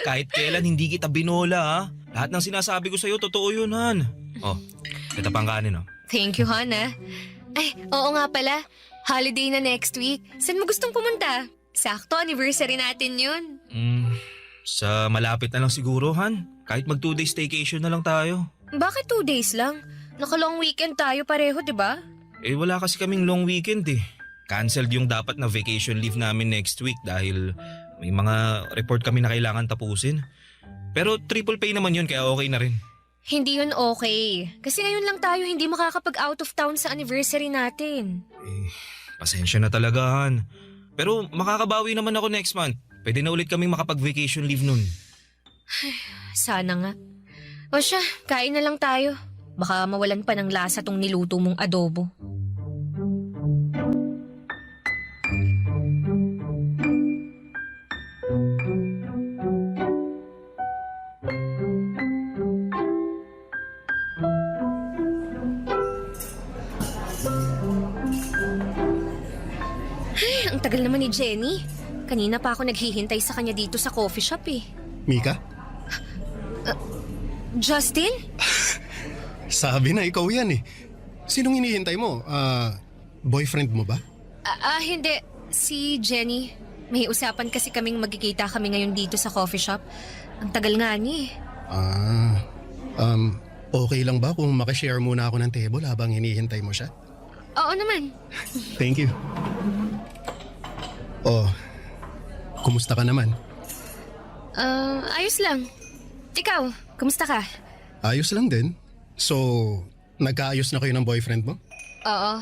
Kahit kailan hindi kita binola ha. Lahat ng sinasabi ko sa'yo, totoo yun, Han. Oh, ito pang kanin oh. Thank you, Han ah. Ay, oo nga pala. Holiday na next week. Saan mo gustong pumunta? Sakto, anniversary natin yun. Sa malapit na lang siguro, Han. Kahit mag 2 days staycation na lang tayo. Bakit 2 days lang? Naka-long weekend tayo pareho, di ba? Eh wala kasi kaming long weekend eh. Cancelled yung dapat na vacation leave namin next week dahil may mga report kami na kailangan tapusin. Pero triple pay naman yun kaya okay na rin. Hindi yun okay. Kasi ngayon lang tayo hindi makakapag out of town sa anniversary natin. Pasensya na talaga, Han. Pero makakabawi naman ako next month. Pwede na ulit kaming makapag-vacation leave nun. Sana nga. O siya, kain na lang tayo. Baka mawalan pa ng lasa tong niluto mong adobo. Ay, ang tagal naman ni Jenny. Kanina pa ako naghihintay sa kanya dito sa coffee shop eh. Mika? Justin? Sabi na ikaw yan eh. Sinong hinihintay mo? Boyfriend mo ba? Hindi. Si Jenny. May usapan kasi kaming magkikita kami ngayon dito sa coffee shop. Ang tagal nga niya eh. Okay lang ba kung makishare muna ako ng table habang hinihintay mo siya? Oo naman. Thank you. Oh, kumusta ka naman? Ayos lang. Ikaw, kumusta ka? Ayos lang din. So, nagkaayos na kayo ng boyfriend mo? Oo.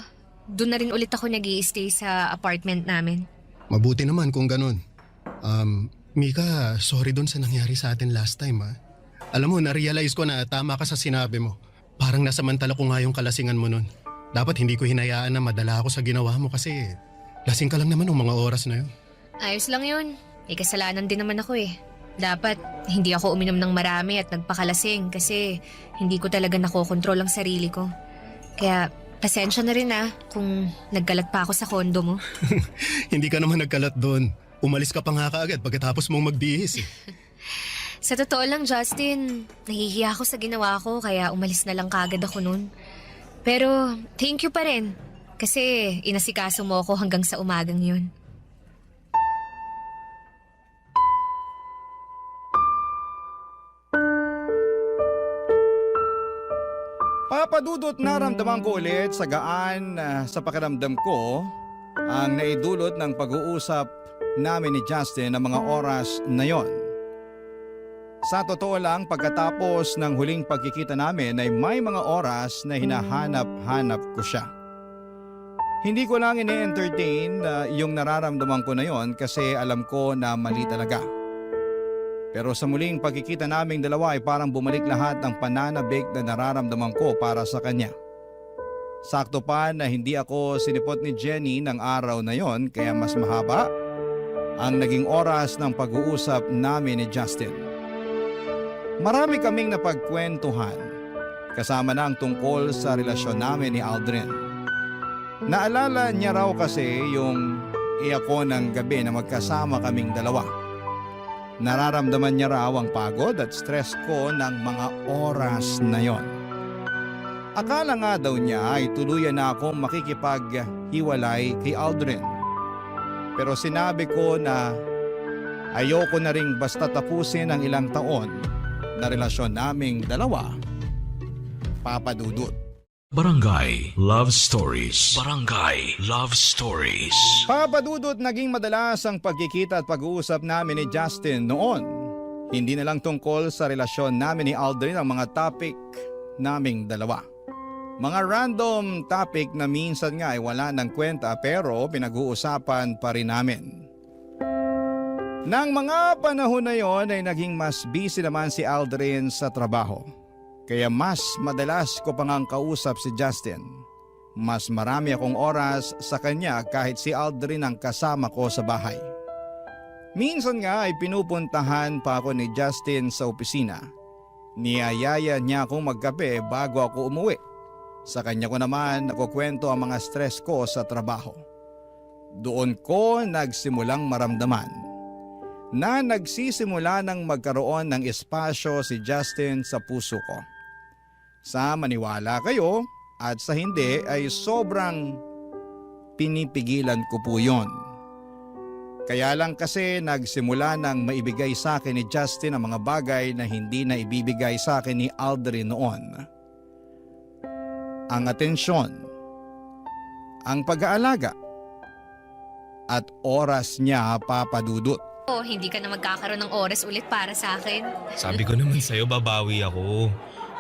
Doon na rin ulit ako nag-i-stay sa apartment namin. Mabuti naman kung ganun. Mika, sorry dun sa nangyari sa atin last time ha. Alam mo, na-realize ko na tama ka sa sinabi mo. Parang nasamantala ko nga yung kalasingan mo nun. Dapat hindi ko hinayaan na madala ako sa ginawa mo kasi lasing ka lang naman ng mga oras na yun. Ayos lang yun. May kasalanan din naman ako eh. Dapat hindi ako uminom ng marami at nagpakalasing kasi hindi ko talaga nakokontrol ang sarili ko. Kaya pasensya na rin kung nagkalat pa ako sa kondo mo. Hindi ka naman nagkalat doon. Umalis ka pa nga kaagad pagkatapos mong magbihis eh. Sa totoo lang, Justin, nahihiya ako sa ginawa ko kaya umalis na lang kaagad ako nun. Pero thank you pa rin kasi inasikaso mo ako hanggang sa umagang yun. Papadudot naramdaman ko ulit sa gaan sa pakiramdam ko ang naidulot ng pag-uusap namin ni Justin ng mga oras na yon. Sa totoo lang, pagkatapos ng huling pagkikita namin ay may mga oras na hinahanap-hanap ko siya. Hindi ko lang ini-entertain yung nararamdaman ko na yon kasi alam ko na mali talaga. Pero sa muling pagkikita naming dalawa ay parang bumalik lahat ng pananabik na nararamdaman ko para sa kanya. Sakto pa na hindi ako sinipot ni Jenny ng araw na yon kaya mas mahaba ang naging oras ng pag-uusap namin ni Justin. Marami kaming napagkwentuhan kasama na ang tungkol sa relasyon namin ni Aldrin. Naalala niya raw kasi yung iako ng gabi na magkasama kaming dalawa. Nararamdaman niya raw ang pagod at stress ko ng mga oras na yon. Akala nga daw niya ay tuluyan na akong makikipaghiwalay kay Aldrin. Pero sinabi ko na ayoko na ring basta tapusin ang ilang taon na relasyon naming dalawa, Papa Dudut. Barangay Love Stories. Barangay Love Stories. Papadudot naging madalas ang pagkikita at pag-uusap namin ni Justin noon. Hindi na lang tungkol sa relasyon namin ni Aldrin ang mga topic naming dalawa. Mga random topic na minsan nga ay wala ng kwenta pero pinag-uusapan pa rin namin. Nang mga panahon na yon ay naging mas busy naman si Aldrin sa trabaho. Kaya mas madalas ko pang ang kausap si Justin. Mas marami akong oras sa kanya kahit si Aldrin ang kasama ko sa bahay. Minsan nga ay pinupuntahan pa ako ni Justin sa opisina. Niyayaya niya akong magkape bago ako umuwi. Sa kanya ko naman nakukwento ang mga stress ko sa trabaho. Doon ko nagsimulang maramdaman na nagsisimula ng magkaroon ng espasyo si Justin sa puso ko. Sa maniwala kayo at sa hindi ay sobrang pinipigilan ko po yon. Kaya lang kasi nagsimula ng maibigay sa akin ni Justin ang mga bagay na hindi na ibibigay sa akin ni Aldrin noon. Ang atensyon, ang pag-aalaga, at oras niya papadudot. Oh, hindi ka na magkakaroon ng oras ulit para sa akin. Sabi ko naman sa'yo, babawi ako.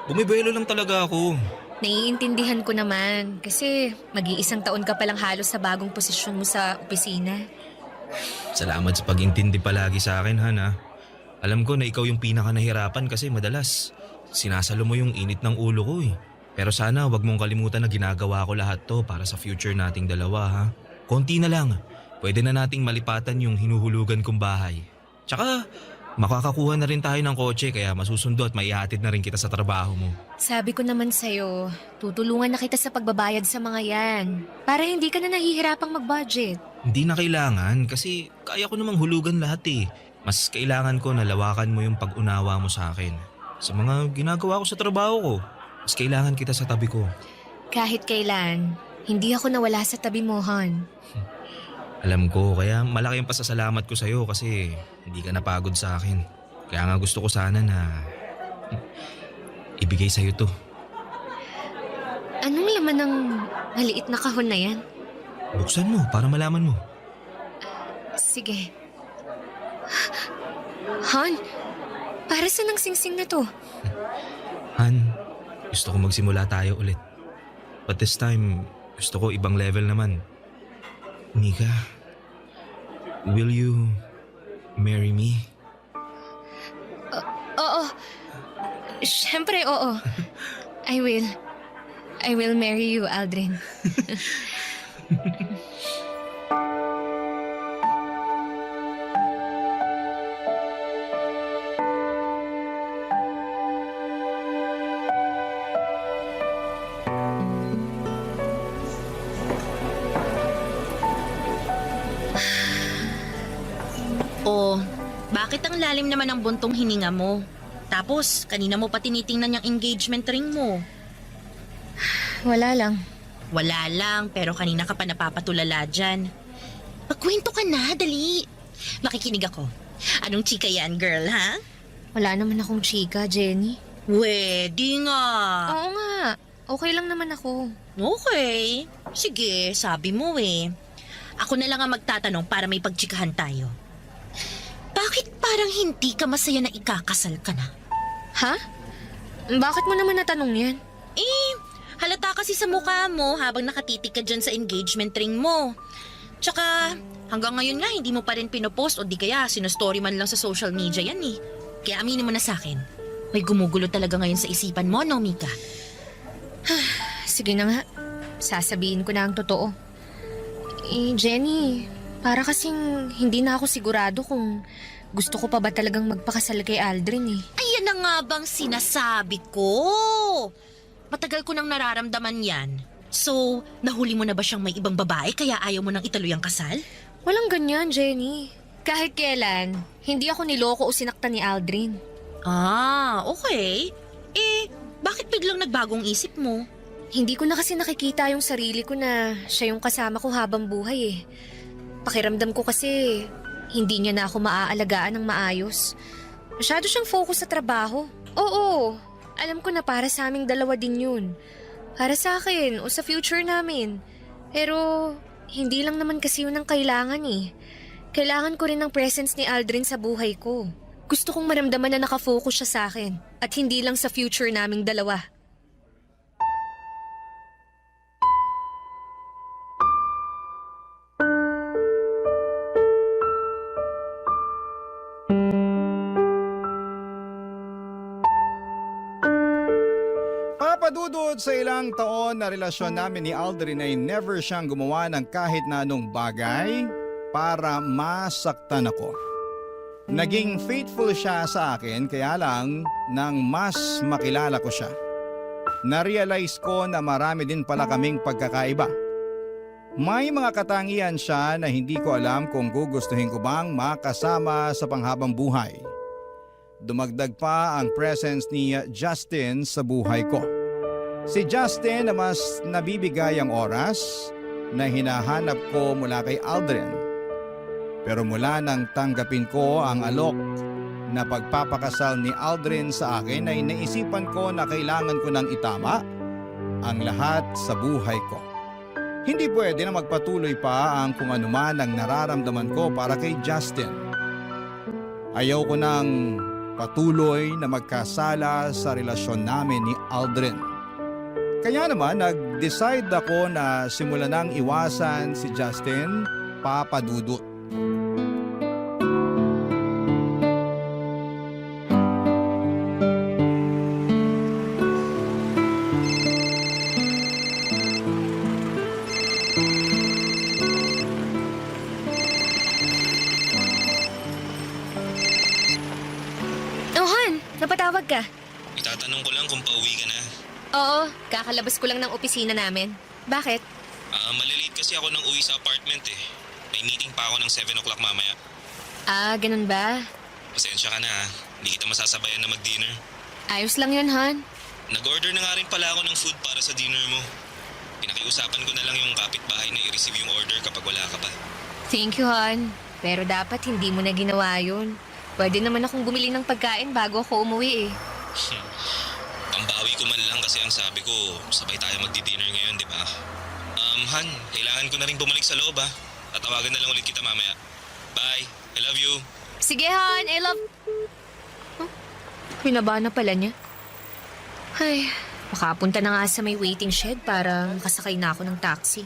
Bumibuelo lang talaga ako. Naiintindihan ko naman kasi mag-iisang taon ka palang halos sa bagong posisyon mo sa opisina. Salamat sa pag-intindi palagi sa akin, Han, ha. Alam ko na ikaw yung pinaka nahirapan kasi madalas sinasalo mo yung init ng ulo ko eh. Pero sana wag mong kalimutan na ginagawa ko lahat to para sa future nating dalawa, ha. Konti na lang. Pwede na nating malipatan yung hinuhulugan kong bahay. Tsaka makakakuha na rin tayo ng kotse kaya masusundo at maihatid na rin kita sa trabaho mo. Sabi ko naman sa'yo, tutulungan na kita sa pagbabayad sa mga yan para hindi ka na nahihirapang mag-budget. Hindi na kailangan kasi kaya ko namang hulugan lahat eh. Mas kailangan ko na lawakan mo yung pag-unawa mo sa akin. Sa mga ginagawa ko sa trabaho ko, mas kailangan kita sa tabi ko. Kahit kailan, hindi ako nawala sa tabi mo, Han. Alam ko, kaya malaki ang pasasalamat ko sa'yo kasi hindi ka napagod sa akin. Kaya nga gusto ko sana na ibigay sa'yo to. Anong laman ng maliit na kahon na yan? Buksan mo para malaman mo. Sige. Han, para saan ang singsing na to? Han, gusto ko magsimula tayo ulit. But this time, gusto ko ibang level naman. Mika, will you marry me? Oo. Siyempre, oo. I will. I will marry you, Aldrin. Oh, bakit ang lalim naman ng buntong hininga mo? Tapos, kanina mo pa tinitingnan yung engagement ring mo. Wala lang. Wala lang, pero kanina ka pa napapatulala dyan. Magkwento ka na, dali. Makikinig ako. Anong chika yan, girl, ha? Wala naman akong chika, Jenny. Pwede nga. Oo nga. Okay lang naman ako. Okay. Sige, sabi mo eh. Ako na lang ang magtatanong para may pagchikahan tayo. Bakit parang hindi ka masaya na ikakasal ka na? Ha? Bakit mo naman natanong yan? Eh, halata kasi sa mukha mo habang nakatitig ka dyan sa engagement ring mo. Tsaka, hanggang ngayon nga hindi mo pa rin pinopost o di kaya sinostory man lang sa social media yan eh. Kaya aminin mo na sa akin, may gumugulo talaga ngayon sa isipan mo, no, Mika? Sige na nga. Sasabihin ko na ang totoo. Eh, Jenny, para kasing hindi na ako sigurado kung gusto ko pa ba talagang magpakasal kay Aldrin eh. Ayan na nga bang sinasabi ko. Matagal ko nang nararamdaman yan. So, nahuli mo na ba siyang may ibang babae kaya ayaw mo nang ituloy ang kasal? Walang ganyan, Jenny. Kahit kailan, hindi ako niloko o sinaktan ni Aldrin. Ah, okay. Eh, bakit biglang nagbagong isip mo? Hindi ko na kasi nakikita yung sarili ko na siya yung kasama ko habang buhay eh. Pakiramdam ko kasi hindi niya na ako maaalagaan ng maayos. Masyado siyang focus sa trabaho. Oo, alam ko na para sa aming dalawa din yun. Para sa akin o sa future namin. Pero hindi lang naman kasi yun ang kailangan eh. Kailangan ko rin ng presence ni Aldrin sa buhay ko. Gusto kong maramdaman na nakafocus siya sa akin at hindi lang sa future naming dalawa. Papadudod sa ilang taon na relasyon namin ni Aldrin ay never siyang gumawa ng kahit na anong bagay para masaktan ako. Naging faithful siya sa akin kaya lang nang mas makilala ko siya. Na-realize ko na marami din pala kaming pagkakaiba. May mga katangian siya na hindi ko alam kung gugustuhin ko bang makasama sa panghabang buhay. Dumagdag pa ang presence ni Justin sa buhay ko. Si Justin na mas nabibigay ang oras na hinahanap ko mula kay Aldrin. Pero mula nang tanggapin ko ang alok na pagpapakasal ni Aldrin sa akin ay naisipan ko na kailangan ko nang itama ang lahat sa buhay ko. Hindi pwede na magpatuloy pa ang kung anuman ang nararamdaman ko para kay Justin. Ayaw ko nang patuloy na magkasala sa relasyon namin ni Aldrin. Kaya naman nag-decide ako na simulan nang iwasan si Justin, Papa Dudut. Oh, Han, napatawag ka. Itatanong ko lang kung pauwi ka na. Oo, kakalabas ko lang ng opisina namin. Bakit? Malilate kasi ako nang uwi sa apartment eh. May meeting pa ako ng 7 o'clock mamaya. Ah, ganun ba? Pasensya ka na ha. Hindi kita masasabayan na mag-dinner. Ayos lang yun, Han. Nag-order na nga rin pala ako ng food para sa dinner mo. Pinakiusapan ko na lang yung kapitbahay na i-receive yung order kapag wala ka pa. Thank you, Han. Pero dapat hindi mo na ginawa yun. Pwede naman akong bumili ng pagkain bago ako umuwi eh. Pambawi ko man lang kasi ang sabi ko, sabay tayo magdi-dinner ngayon, di ba? Han, kailangan ko na rin bumalik sa loob ha. Tatawagan na lang ulit kita mamaya. Bye. I love you. Sige, Han. I love... Huh? Pinaba na pala niya. Ay, makapunta na nga sa may waiting shed para makasakay na ako ng taxi.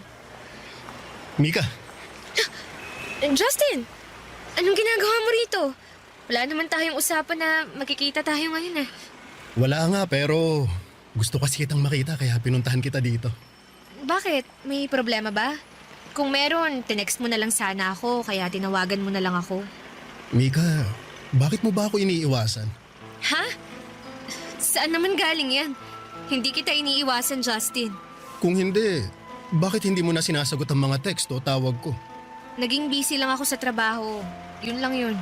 Mika, Justin! Anong ginagawa mo rito? Wala naman tayong usapan na magkikita tayo ngayon eh. wala nga pero gusto kasi kitang makita kaya pinuntahan kita dito. Bakit? May problema ba? Kung meron, tinext mo na lang sana ako kaya tinawagan mo na lang ako. Mika, bakit mo ba ako iniiwasan? Ha? Saan naman galing yan? Hindi kita iniiwasan, Justin. Kung hindi, bakit hindi mo na sinasagot ang mga text o tawag ko? Naging busy lang ako sa trabaho. Yun lang yun.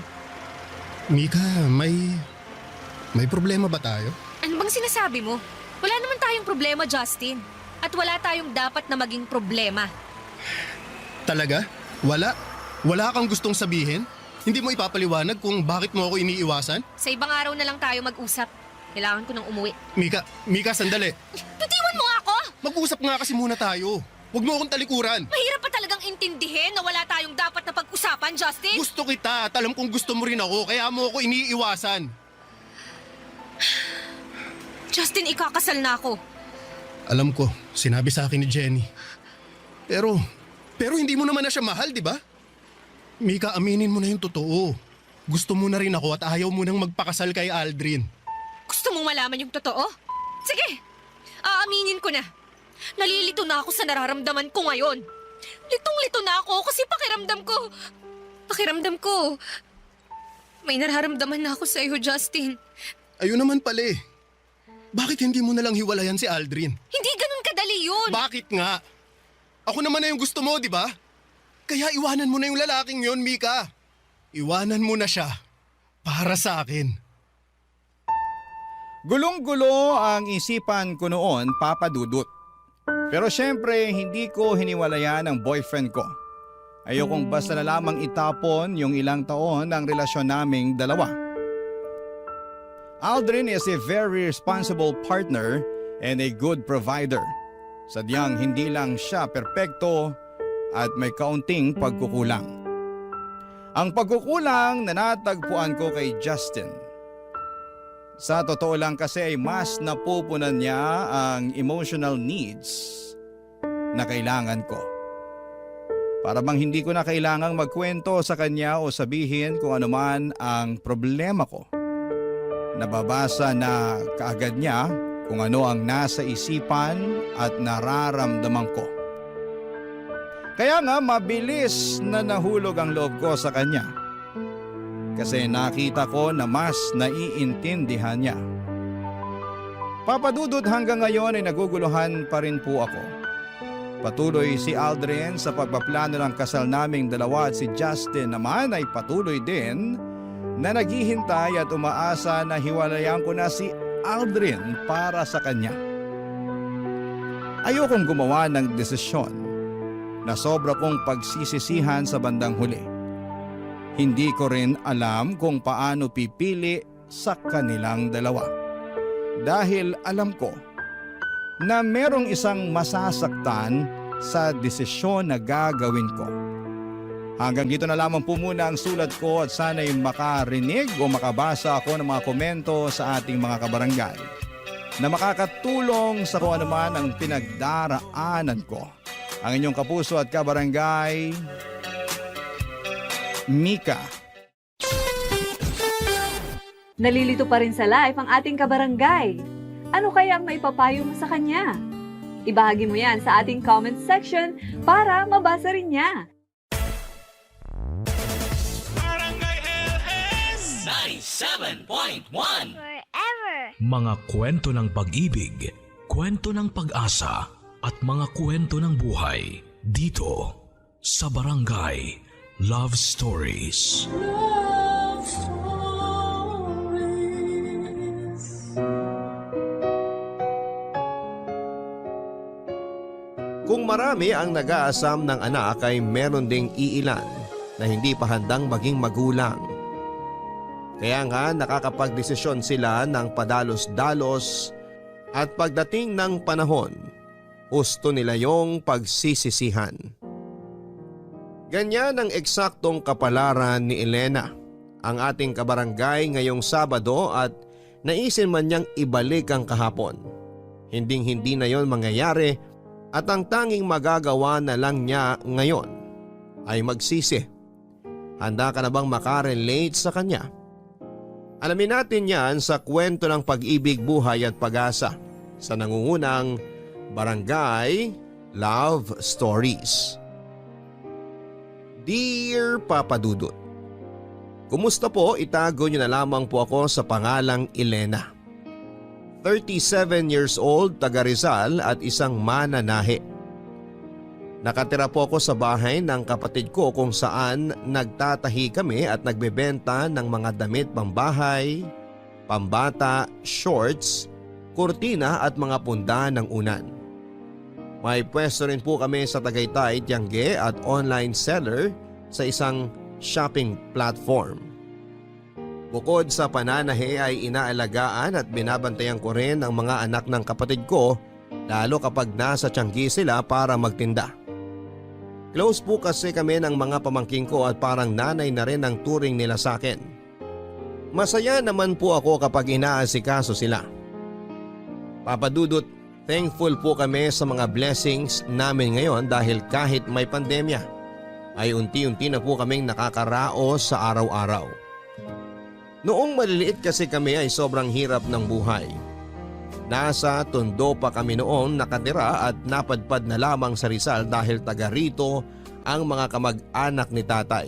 Mika, may problema ba tayo? Ano bang sinasabi mo? Wala naman tayong problema, Justin. At wala tayong dapat na maging problema. Talaga? Wala? Wala kang gustong sabihin? Hindi mo ipapaliwanag kung bakit mo ako iniiwasan? Sa ibang araw na lang tayo mag-usap. Kailangan ko nang umuwi. Mika, sandali. Bitiwan mo nga ako! Mag-usap nga kasi muna tayo. Huwag mo akong talikuran. Mahirap pa talagang intindihin na wala tayong dapat na pag-usapan, Justin. Gusto kita at alam kong gusto mo rin ako kaya mo ako iniiwasan. Justin, ikakasal na ako. Alam ko, sinabi sa akin ni Jenny. Pero hindi mo naman na siya mahal, di ba? Mika, aminin mo na yung totoo. Gusto mo na rin ako at ayaw mo nang magpakasal kay Aldrin. Gusto mong malaman yung totoo? Sige, aaminin ko na. Nalilito na ako sa nararamdaman ko ngayon. Litong-lito na ako kasi pakiramdam ko, may nararamdaman na ako sa iyo, Justin. Ayun naman pala eh. Bakit hindi mo nalang hiwalayan si Aldrin? Hindi ganun kadali yun. Bakit nga? Ako naman na yung gusto mo, di ba? Kaya iwanan mo na yung lalaking yon, Mika. Iwanan mo na siya para sa akin. Gulong-gulo ang isipan ko noon, Papa Dudut. Pero syempre, hindi ko hiniwalayan ang boyfriend ko. Ayokong basta na lamang itapon yung ilang taon ng relasyon naming dalawa. Aldrin is a very responsible partner and a good provider. Sadyang hindi lang siya perpekto at may kaunting pagkukulang. Ang pagkukulang na natagpuan ko kay Justin. Sa totoo lang kasi ay mas napupunan niya ang emotional needs na kailangan ko. Para bang hindi ko na kailangang magkwento sa kanya o sabihin kung ano man ang problema ko. Nababasa na kaagad niya kung ano ang nasa isipan at nararamdaman ko. Kaya nga mabilis na nahulog ang loob ko sa kanya. Kasi nakita ko na mas naiintindihan niya. Papadudot hanggang ngayon ay naguguluhan pa rin po ako. Patuloy si Aldrin sa pagpaplano ng kasal naming dalawa at si Justin naman ay patuloy din na naghihintay at umaasa na hiwalayan ko na si Aldrin para sa kanya. Ayokong gumawa ng desisyon na sobra kong pagsisisihan sa bandang huli. Hindi ko rin alam kung paano pipili sa kanilang dalawa. Dahil alam ko na merong isang masasaktan sa desisyon na gagawin ko. Hanggang dito na lamang po muna ang sulat ko at sana'y makarinig o makabasa ako ng mga komento sa ating mga kabarangay na makakatulong sa kung ano man ang pinagdaraanan ko. Ang inyong kapuso at kabarangay, Mika. Nalilito pa rin sa live ang ating kabarangay. Ano kaya ang maipapayo mo sa kanya? Ibahagi mo yan sa ating comment section para mabasa rin niya. Barangay LS 97.1 Forever. Mga kwento ng pag-ibig, kwento ng pag-asa at mga kwento ng buhay dito sa Barangay Love Stories. Love stories. Kung marami ang nag-aasam ng anak ay meron ding iilan na hindi pa handang maging magulang. Kaya nga nakakapagdesisyon sila ng padalos-dalos at pagdating ng panahon, gusto nila yung pagsisisihan. Ganyan ang eksaktong kapalaran ni Elena, ang ating kabarangay ngayong Sabado at naisin man niyang ibalik ang kahapon. Hinding-hindi na yon mangyayari at ang tanging magagawa na lang niya ngayon ay magsisi. Handa ka na bang makarelate sa kanya? Alamin natin yan sa kwento ng pag-ibig, buhay at pag-asa sa nangungunang Barangay Love Stories. Dear Papa Dudut, kumusta po? Itago niyo na lamang po ako sa pangalang Elena. 37 years old, taga Rizal at isang mananahi. Nakatira po ako sa bahay ng kapatid ko kung saan nagtatahi kami at nagbebenta ng mga damit pambahay, pambata, shorts, kurtina at mga punda ng unan. May pwesto rin po kami sa Tagaytay, Tiangge at online seller sa isang shopping platform. Bukod sa pananahi ay inaalagaan at binabantayan ko rin ang mga anak ng kapatid ko lalo kapag nasa Tiangge sila para magtinda. Close po kasi kami ng mga pamangking ko at parang nanay na rin ang turing nila sa akin. Masaya naman po ako kapag inaasikaso sila. Papa Dudut, thankful po kami sa mga blessings namin ngayon dahil kahit may pandemya ay unti-unti na po kaming nakakaraos sa araw-araw. Noong maliliit kasi kami ay sobrang hirap ng buhay. Nasa Tondo pa kami noon nakatira at napadpad na lamang sa Rizal dahil taga rito ang mga kamag-anak ni tatay.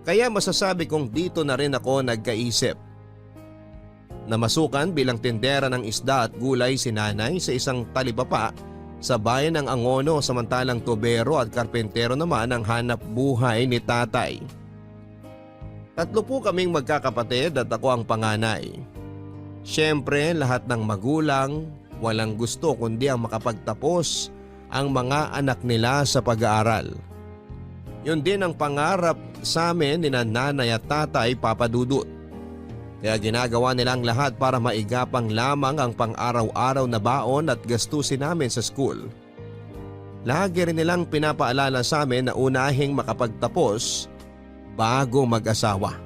Kaya masasabi kong dito na rin ako nagkaisip. Namasukan bilang tindera ng isda at gulay si nanay sa isang talipapa sa bayan ng Angono samantalang tubero at karpentero naman ang hanap buhay ni tatay. Tatlo po kaming magkakapatid at ako ang panganay. Siyempre lahat ng magulang walang gusto kundi ang makapagtapos ang mga anak nila sa pag-aaral. Yun din ang pangarap sa amin ni nanay at tatay, Papa Dudut. Kaya ginagawa nilang lahat para maigapang lamang ang pang-araw-araw na baon at gastusin namin sa school. Lagi rin nilang pinapaalala sa amin na unahing makapagtapos bago mag-asawa.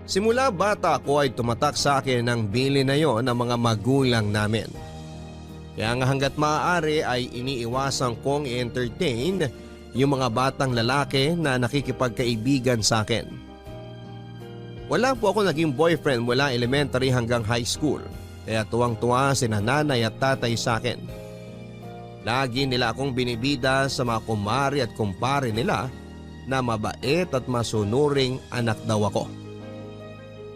Simula bata ako ay tumatak sa akin ang bili na yon ng mga magulang namin. Kaya nga hanggat maaari ay iniiwasan kong i-entertain yung mga batang lalaki na nakikipagkaibigan sa akin. Wala po ako naging boyfriend mula elementary hanggang high school, kaya tuwang-tuwa sina nanay at tatay sa akin. Lagi nila akong binibida sa mga kumari at kumpare nila na mabait at masunuring anak daw ako.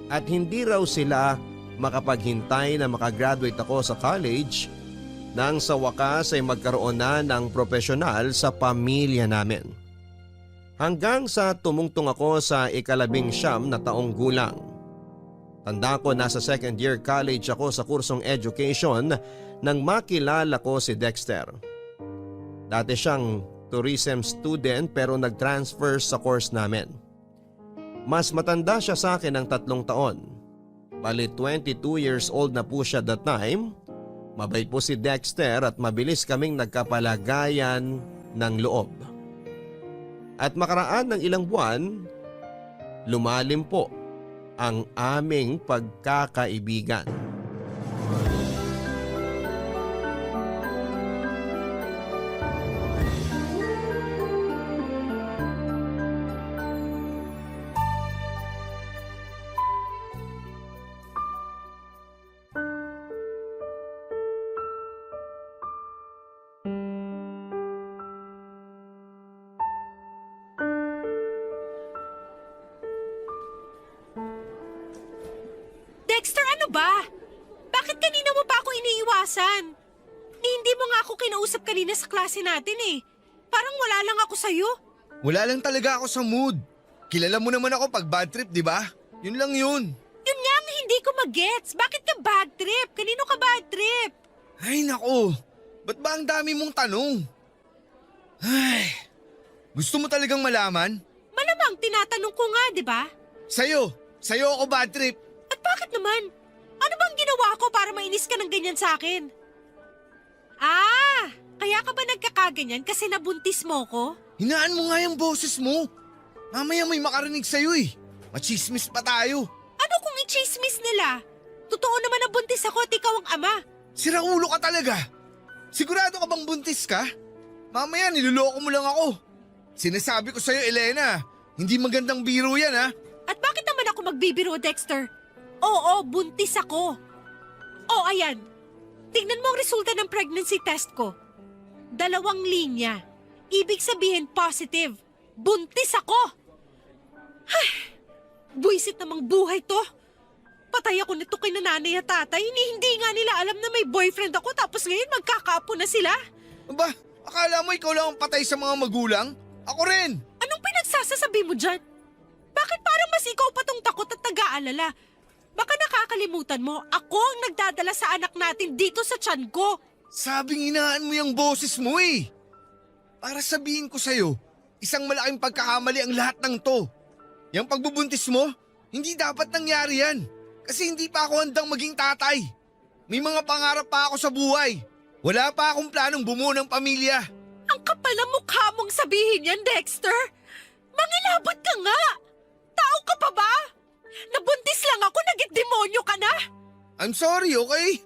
At hindi raw sila makapaghintay na makagraduate ako sa college nang sa wakas ay magkaroon na ng profesional sa pamilya namin. Hanggang sa tumungtong ako sa 19 na taong gulang. Tanda ko nasa second year college ako sa kursong education nang makilala ko si Dexter. Dati siyang tourism student pero nag-transfer sa course namin. Mas matanda siya sa akin ng 3 taon. Bali 22 years old na po siya that time. Mabait po si Dexter at mabilis kaming nagkapalagayan ng loob. At makaraan ng ilang buwan, lumalim po ang aming pagkakaibigan. Dexter, ano ba? Bakit kanina mo pa ako iniiwasan? Hindi mo nga ako kinausap kanina sa klase natin eh. Parang wala lang ako sa'yo. Wala lang talaga ako sa mood. Kilala mo naman ako pag bad trip, di ba? Yun lang yun. Yun nga ang hindi ko mag-gets. Bakit ka bad trip? Kanino ka bad trip? Ay nako, ba't ba ang dami mong tanong? Ay, gusto mo talagang malaman? Malamang tinatanong ko nga, di ba? Sa'yo ako bad trip. At bakit naman? Ano bang ginawa ko para mainis ka ng ganyan sa akin? Kaya ka ba nagkakaganyan kasi nabuntis mo ko? Hinaan mo nga yung boses mo. Mamaya may makarinig sa'yo eh. Machismis pa tayo. Ano kung i-chismis nila? Totoo naman na buntis ako at ikaw ang ama. Siraulo ka talaga. Sigurado ka bang buntis ka? Mamaya niloloko mo lang ako. Sinasabi ko sa'yo, Elena, hindi magandang biro yan ha. At bakit naman ako magbibiro, Dexter? Oo, buntis ako. Oh, ayan. Tingnan mo ang resulta ng pregnancy test ko. 2 linya. Ibig sabihin positive. Buntis ako. Ay, buwisit namang buhay to. Patay ako nito kay nanay at tatay. Hindi nga nila alam na may boyfriend ako tapos ngayon magkakaapo na sila. Aba, akala mo ikaw lang ang patay sa mga magulang? Ako rin. Anong pinagsasasabi mo dyan? Bakit parang mas ikaw pa tong takot at nag-aalala? Baka nakakalimutan mo, ako ang nagdadala sa anak natin dito sa tiyan ko. Sabing hinaan mo yung boses mo eh. Para sabihin ko sa'yo, isang malaking pagkakamali ang lahat ng to. Yung pagbubuntis mo, hindi dapat nangyari yan. Kasi hindi pa ako handang maging tatay. May mga pangarap pa ako sa buhay. Wala pa akong planong bumuo ng pamilya. Ang kapal ng mukha mong sabihin yan, Dexter. Mangilabot ka nga. Tao ka pa ba? Nabuntis lang ako, naging demonyo ka na. I'm sorry, okay?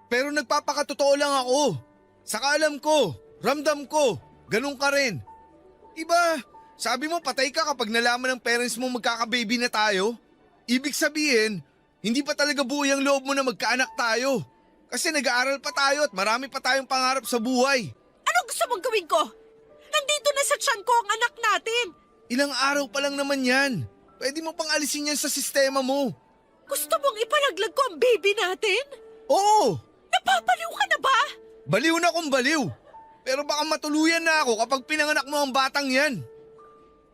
Pero nagpapakatotoo lang ako. Saka alam ko, ramdam ko, ganun ka rin. Diba, sabi mo patay ka kapag nalaman ng parents mo magkakababy na tayo? Ibig sabihin, hindi pa talaga buo yung loob mo na magkaanak tayo. Kasi nag-aaral pa tayo at marami pa tayong pangarap sa buhay. Ano gusto mong gawin ko? Nandito na sa tiyan ko ang anak natin. Ilang araw pa lang naman yan. Pwede mo pang alisin yan sa sistema mo. Gusto mong ipalaglag ko ang baby natin? Oo! Napapaliw ka na ba? Baliw na kung baliw. Pero baka matuluyan na ako kapag pinanganak mo ang batang yan.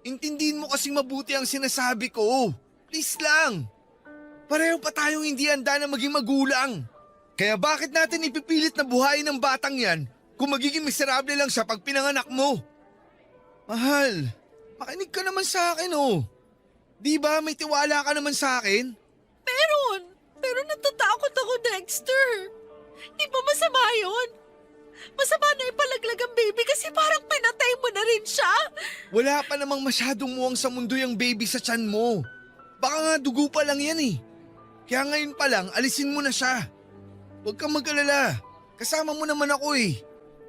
Intindihin mo kasing mabuti ang sinasabi ko. Please lang. Pareho pa tayong hindi handa na maging magulang. Kaya bakit natin ipipilit na buhayin ng batang yan kung magiging miserable lang siya pag pinanganak mo? Mahal, makinig ka naman sa akin oh. Di ba may tiwala ka naman sa akin? Pero Natatakot ako, Dexter. Di ba masama yun? Masama na ipalaglag ang baby kasi parang pinatay mo na rin siya. Wala pa namang masyadong muwang sa mundo yung baby sa tiyan mo. Baka nga dugo pa lang yan eh. Kaya ngayon pa lang, alisin mo na siya. Huwag kang mag-alala. Kasama mo naman ako eh.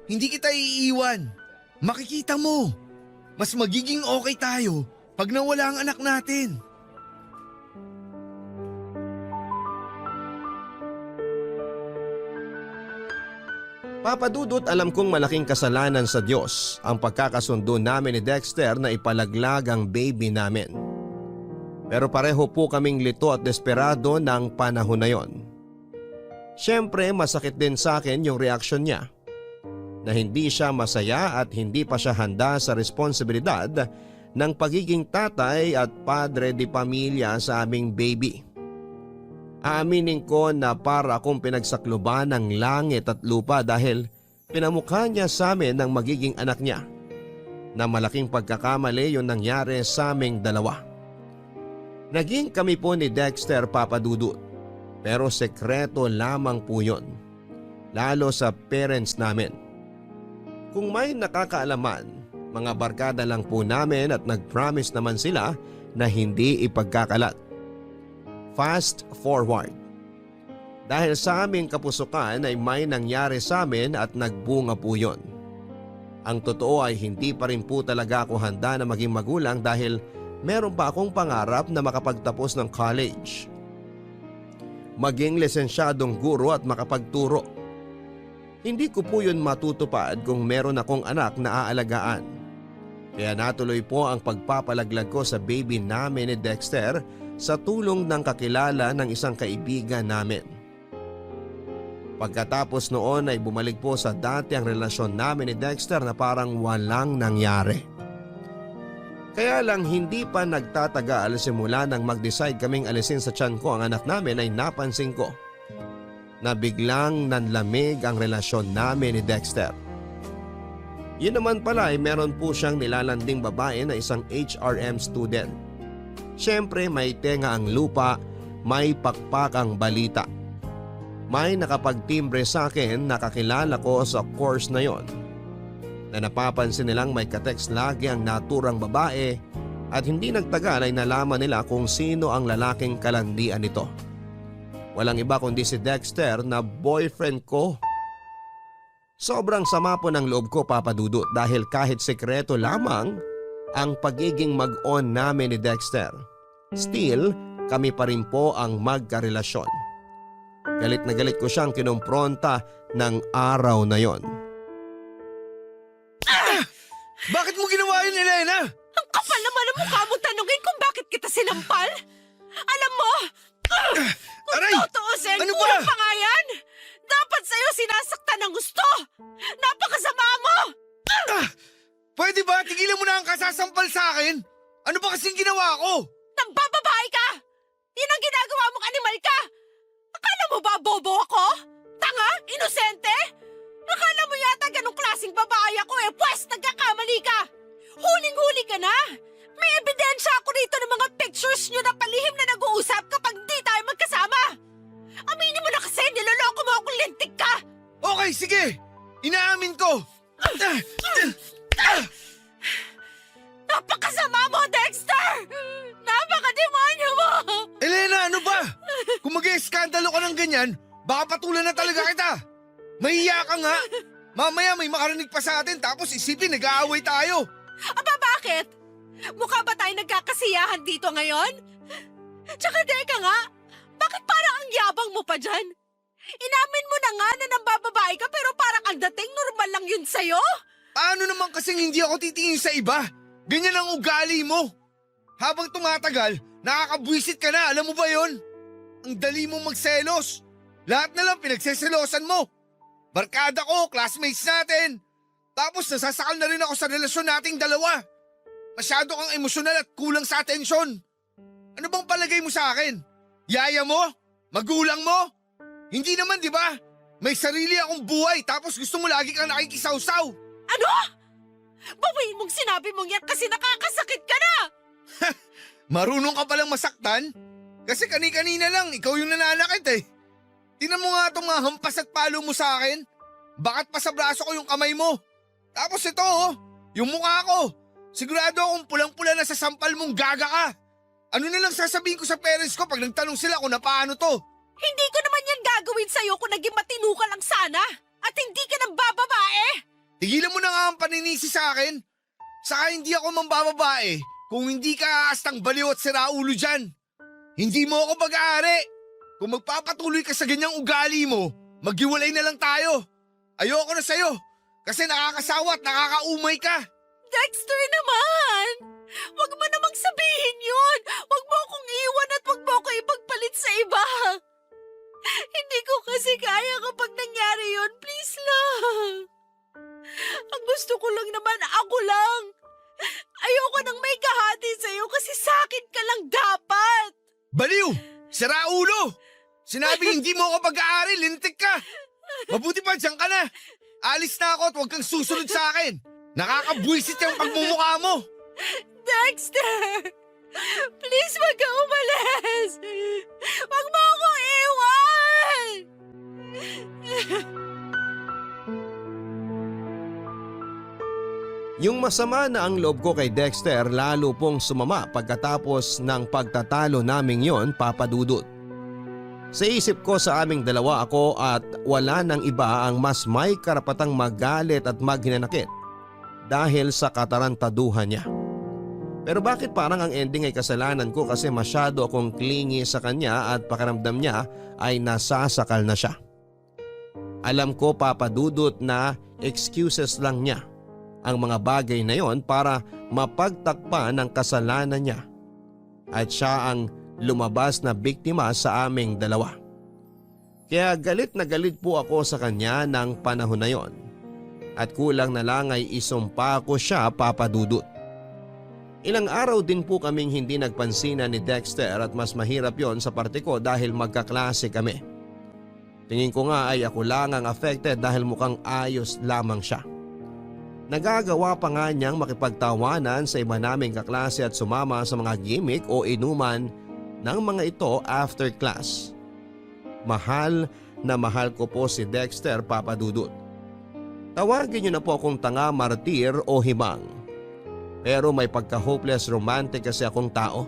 Hindi kita iiwan. Makikita mo. Mas magiging okay tayo pag nawala ang anak natin. Papa Dudut, alam kong malaking kasalanan sa Diyos ang pagkakasundo namin ni Dexter na ipalaglag ang baby namin. Pero pareho po kaming lito at desperado ng panahon na yon. Siyempre masakit din sa akin yung reaksyon niya na hindi siya masaya at hindi pa siya handa sa responsibilidad ng pagiging tatay at padre de pamilya sa aming baby. Aaminin ko na para akong pinagsakluban ng langit at lupa dahil pinamukha niya sa amin ng magiging anak niya. Na malaking pagkakamali yung nangyari sa aming dalawa. Naging kami po ni Dexter, Papa Dudut, pero sekreto lamang po yun, lalo sa parents namin. Kung may nakakaalaman, mga barkada lang po namin at nag-promise naman sila na hindi ipagkakalat. Fast forward. Dahil sa aming kapusukan ay may nangyari sa amin at nagbunga po yun. Ang totoo ay hindi pa rin po talaga ako handa na maging magulang dahil meron pa akong pangarap na makapagtapos ng college. Maging lisensyadong guro at makapagturo. Hindi ko po yun matutupad kung meron akong anak na aalagaan. Kaya natuloy po ang pagpapalaglag ko sa baby namin ni Dexter sa tulong ng kakilala ng isang kaibigan namin. Pagkatapos noon ay bumalik po sa dati ang relasyon namin ni Dexter na parang walang nangyari. Kaya lang hindi pa nagtatagal simula nang mag-decide kaming alisin sa tiyan ko ang anak namin ay napansin ko na biglang nanlamig ang relasyon namin ni Dexter. Yun naman pala ay meron po siyang nilalanding babae na isang HRM student. Siyempre may tenga ang lupa, may pakpak ang balita. May nakapagtimbre sa akin na kakilala ko sa course na yon. Na napapansin nilang may katext lagi ang naturang babae at hindi nagtagal ay nalaman nila kung sino ang lalaking kalandian nito. Walang iba kundi si Dexter na boyfriend ko. Sobrang sama po ng loob ko, Papa Dudut, dahil kahit sekreto lamang ang pagiging mag-on namin ni Dexter, still kami pa rin po ang magkarelasyon. Galit na galit ko siyang kinumpronta ng araw na yon. Bakit mo ginawa yun, Elena? Ang kapal naman ang mukha mo tanungin kung bakit kita sinampal. Alam mo, kung Aray! tutuusin, Ano ba? kulang pa nga yan. Dapat sa'yo sinasaktan ng gusto. Napakasama mo. Pwede ba tigilan mo na ang kasasampal sa akin? Ano ba kasing ginawa ko? Nagbababae ka. Yan ang ginagawa mong animal ka. Akala mo ba bobo ako? Tanga? Inosente? Akala mo yata ganong klaseng babae ako pwes nagkakamali ka. Huling-huli ka na. May ebidensya ako rito ng mga pictures nyo na palihim na nag-uusap kapag di tayo magkasama. Aminin mo na kasi, niloloko mo akong lintik ka. Okay, sige. Inaamin ko. Napakasama mo, Dexter! Napakademonyo mo! Elena, ano ba? Kung mag-eskandalo ka ng ganyan, baka patulan na talaga kita. Mahiya ka nga. Mamaya may makarinig pa sa atin tapos isipin nag-aaway tayo. Aba, bakit? Mukha ba tayo nagkakasiyahan dito ngayon? Tsaka teka nga, bakit parang ang yabang mo pa dyan? Inamin mo na nga na nambababae ka pero parang ang dating normal lang yun sa'yo? Paano naman kasing hindi ako titingin sa iba? Ganyan ang ugali mo. Habang tumatagal, nakakabwisit ka na, alam mo ba yon? Ang dali mong magselos. Lahat na lang pinagseselosan mo. Barkada ko, classmates natin. Tapos nasasakal na rin ako sa relasyon nating dalawa. Masyado kang emosyonal at kulang sa atensyon. Ano bang palagay mo sa akin? Yaya mo? Magulang mo? Hindi naman, di ba? May sarili akong buhay tapos gusto mo lagi kang nakikisawsaw. Ano? Bawiin mong sinabi mong yan kasi nakakasakit ka na! Marunong ka palang masaktan? Kasi kani-kanina lang, ikaw yung nananakit eh. Tinan mo nga itong mga hampas at palo mo sa akin. Bakit pa sa braso ko yung kamay mo? Tapos ito yung mukha ko. Sigurado akong pulang-pula na sa sampal mong gaga ka. Ano na lang sasabihin ko sa parents ko pag nagtanong sila kung napaano to? Hindi ko naman yan gagawin sa'yo kung naging matino ka lang sana. At hindi ka nang bababae. Tigilan mo na nga ang paninisi sa akin. Saka hindi ako mambababae kung hindi ka astang baliw at siraulo dyan. Hindi mo ako pag-aari. Kung magpapatuloy ka sa ganyang ugali mo, maghiwalay na lang tayo. Ayoko na sa'yo kasi nakakasawa at nakakaumay ka. Dexter naman! Huwag mo namang sabihin yun! Huwag mo akong iwan at huwag mo ako ipagpalit sa iba! Hindi ko kasi kaya kapag nangyari yun, please lang! Ang gusto ko lang naman, ako lang! Ayoko nang may kahati sa'yo kasi sakit ka lang dapat! Baliw! Siraulo! Sinabi hindi mo ako pag-aari, lintik ka! Mabuti pa dyan ka na! Alis na ako at huwag kang susunod sa akin! Nakakabwisit yung pagmumukha mo! Dexter! Please wag ka umalis! Wag mo akong iwan! Yung masama na ang loob ko kay Dexter lalo pong sumama pagkatapos ng pagtatalo naming yon, Papa Dudut. Sa isip ko sa aming dalawa ako at wala nang iba ang mas may karapatang magalit at maghinanakit dahil sa katarantaduhan niya. Pero bakit parang ang ending ay kasalanan ko kasi masyado akong clingy sa kanya at pakiramdam niya ay nasasakal na siya. Alam ko, Papa Dudut, na excuses lang niya ang mga bagay na yon para mapagtakpan ng kasalanan niya at siya ang lumabas na biktima sa aming dalawa. Kaya galit na galit po ako sa kanya ng panahon na yon at kulang na lang ay isumpa ko siya, Papa Dudut. Ilang araw din po kaming hindi nagpansinan ni Dexter at mas mahirap yon sa parte ko dahil magkaklase kami. Tingin ko nga ay ako lang ang affected dahil mukhang ayos lamang siya. Nagagawa pa nga niyang makipagtawanan sa iba naming kaklase at sumama sa mga gimmick o inuman ng mga ito after class. Mahal na mahal ko po si Dexter, Papa Dudut. Tawagin niyo na po akong tanga, martir o himang. Pero may pagka-hopeless romantic kasi akong tao.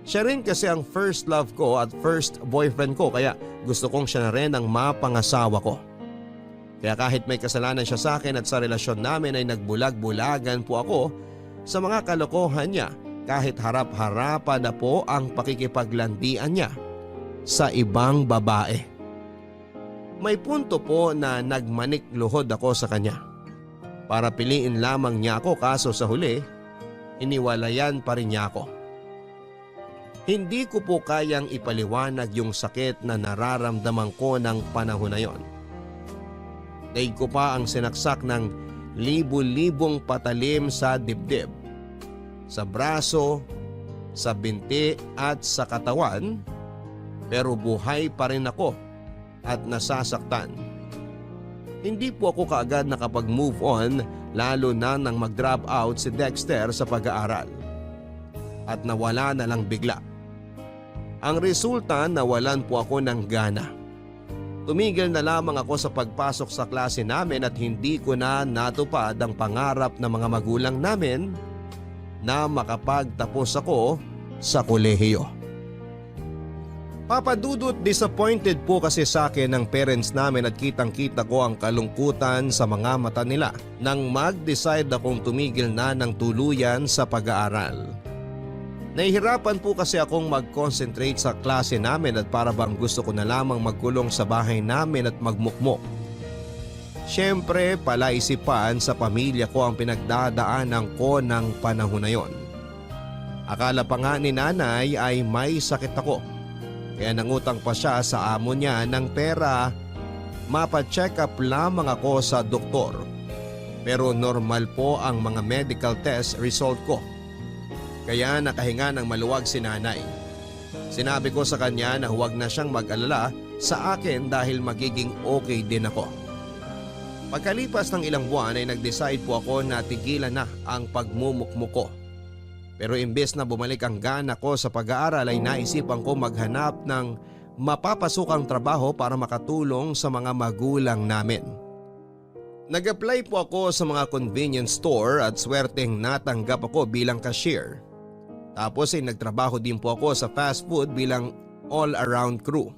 Siya rin kasi ang first love ko at first boyfriend ko kaya gusto kong siya na rin ang mapangasawa ko. Kaya kahit may kasalanan siya sa akin at sa relasyon namin ay nagbulag-bulagan po ako sa mga kalokohan niya kahit harap-harapan na po ang pakikipaglandian niya sa ibang babae. May punto po na nagmanik luhod ako sa kanya. Para piliin lamang niya ako kaso sa huli, iniwalayan pa rin niya ako. Hindi ko po kayang ipaliwanag yung sakit na nararamdaman ko ng panahon na yon. Daig ko pa ang sinaksak ng libu-libong patalim sa dibdib, sa braso, sa binti at sa katawan, pero buhay pa rin ako at nasasaktan. Hindi po ako kaagad nakapag-move on lalo na nang mag-drop out si Dexter sa pag-aaral. At nawala na lang bigla. Ang resulta, nawalan po ako ng gana. Tumigil na lamang ako sa pagpasok sa klase namin at hindi ko na natupad ang pangarap ng mga magulang namin na makapagtapos ako sa kolehiyo. Papa Dudut, disappointed po kasi sa akin ng parents namin at kitang-kita ko ang kalungkutan sa mga mata nila nang mag-decide akong tumigil na ng tuluyan sa pag-aaral. Nahihirapan po kasi akong mag-concentrate sa klase namin at para bang gusto ko na lamang magkulong sa bahay namin at magmukmok. Siyempre, palaisipan sa pamilya ko ang pinagdadaanan ko ng panahon na yon. Akala pa nga ni nanay ay may sakit ako. Kaya nangutang pa siya sa amo niya ng pera. Mapa-check up lamang ako sa doktor. Pero normal po ang mga medical test result ko. Kaya nakahinga ng maluwag si nanay. Sinabi ko sa kanya na huwag na siyang mag-alala sa akin dahil magiging okay din ako. Pagkalipas ng ilang buwan ay nag-decide po ako na tigilan na ang pagmumukmuk ko. Pero imbes na bumalik ang gana ko sa pag-aaral ay naisipan ko maghanap ng mapapasukang trabaho para makatulong sa mga magulang namin. Nag-apply po ako sa mga convenience store at swerteng natanggap ako bilang cashier. Tapos ay nagtrabaho din po ako sa fast food bilang all-around crew.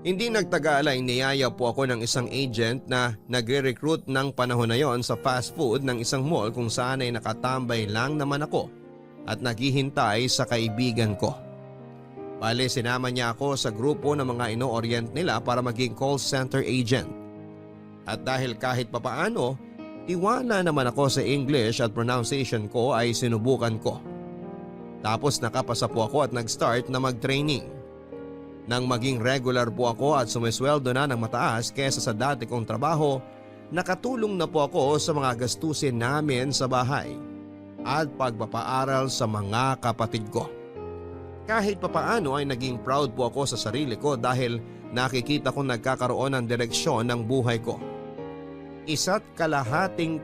Hindi nagtagal ay niyaya po ako ng isang agent na nagre-recruit ng panahon na yon sa fast food ng isang mall kung saan ay nakatambay lang naman ako at naghihintay sa kaibigan ko. Bale, sinama niya ako sa grupo ng mga ino-orient nila para maging call center agent. At dahil kahit papaano, tiwala naman ako sa English at pronunciation ko ay sinubukan ko. Tapos nakapasa po ako at nag-start na mag-training. Nang maging regular po ako at sumisweldo na ng mataas kesa sa dati kong trabaho, nakatulong na po ako sa mga gastusin namin sa bahay at pagpapaaral sa mga kapatid ko. Kahit papaano ay naging proud po ako sa sarili ko dahil nakikita kong nagkakaroon ng direksyon ng buhay ko. 1.5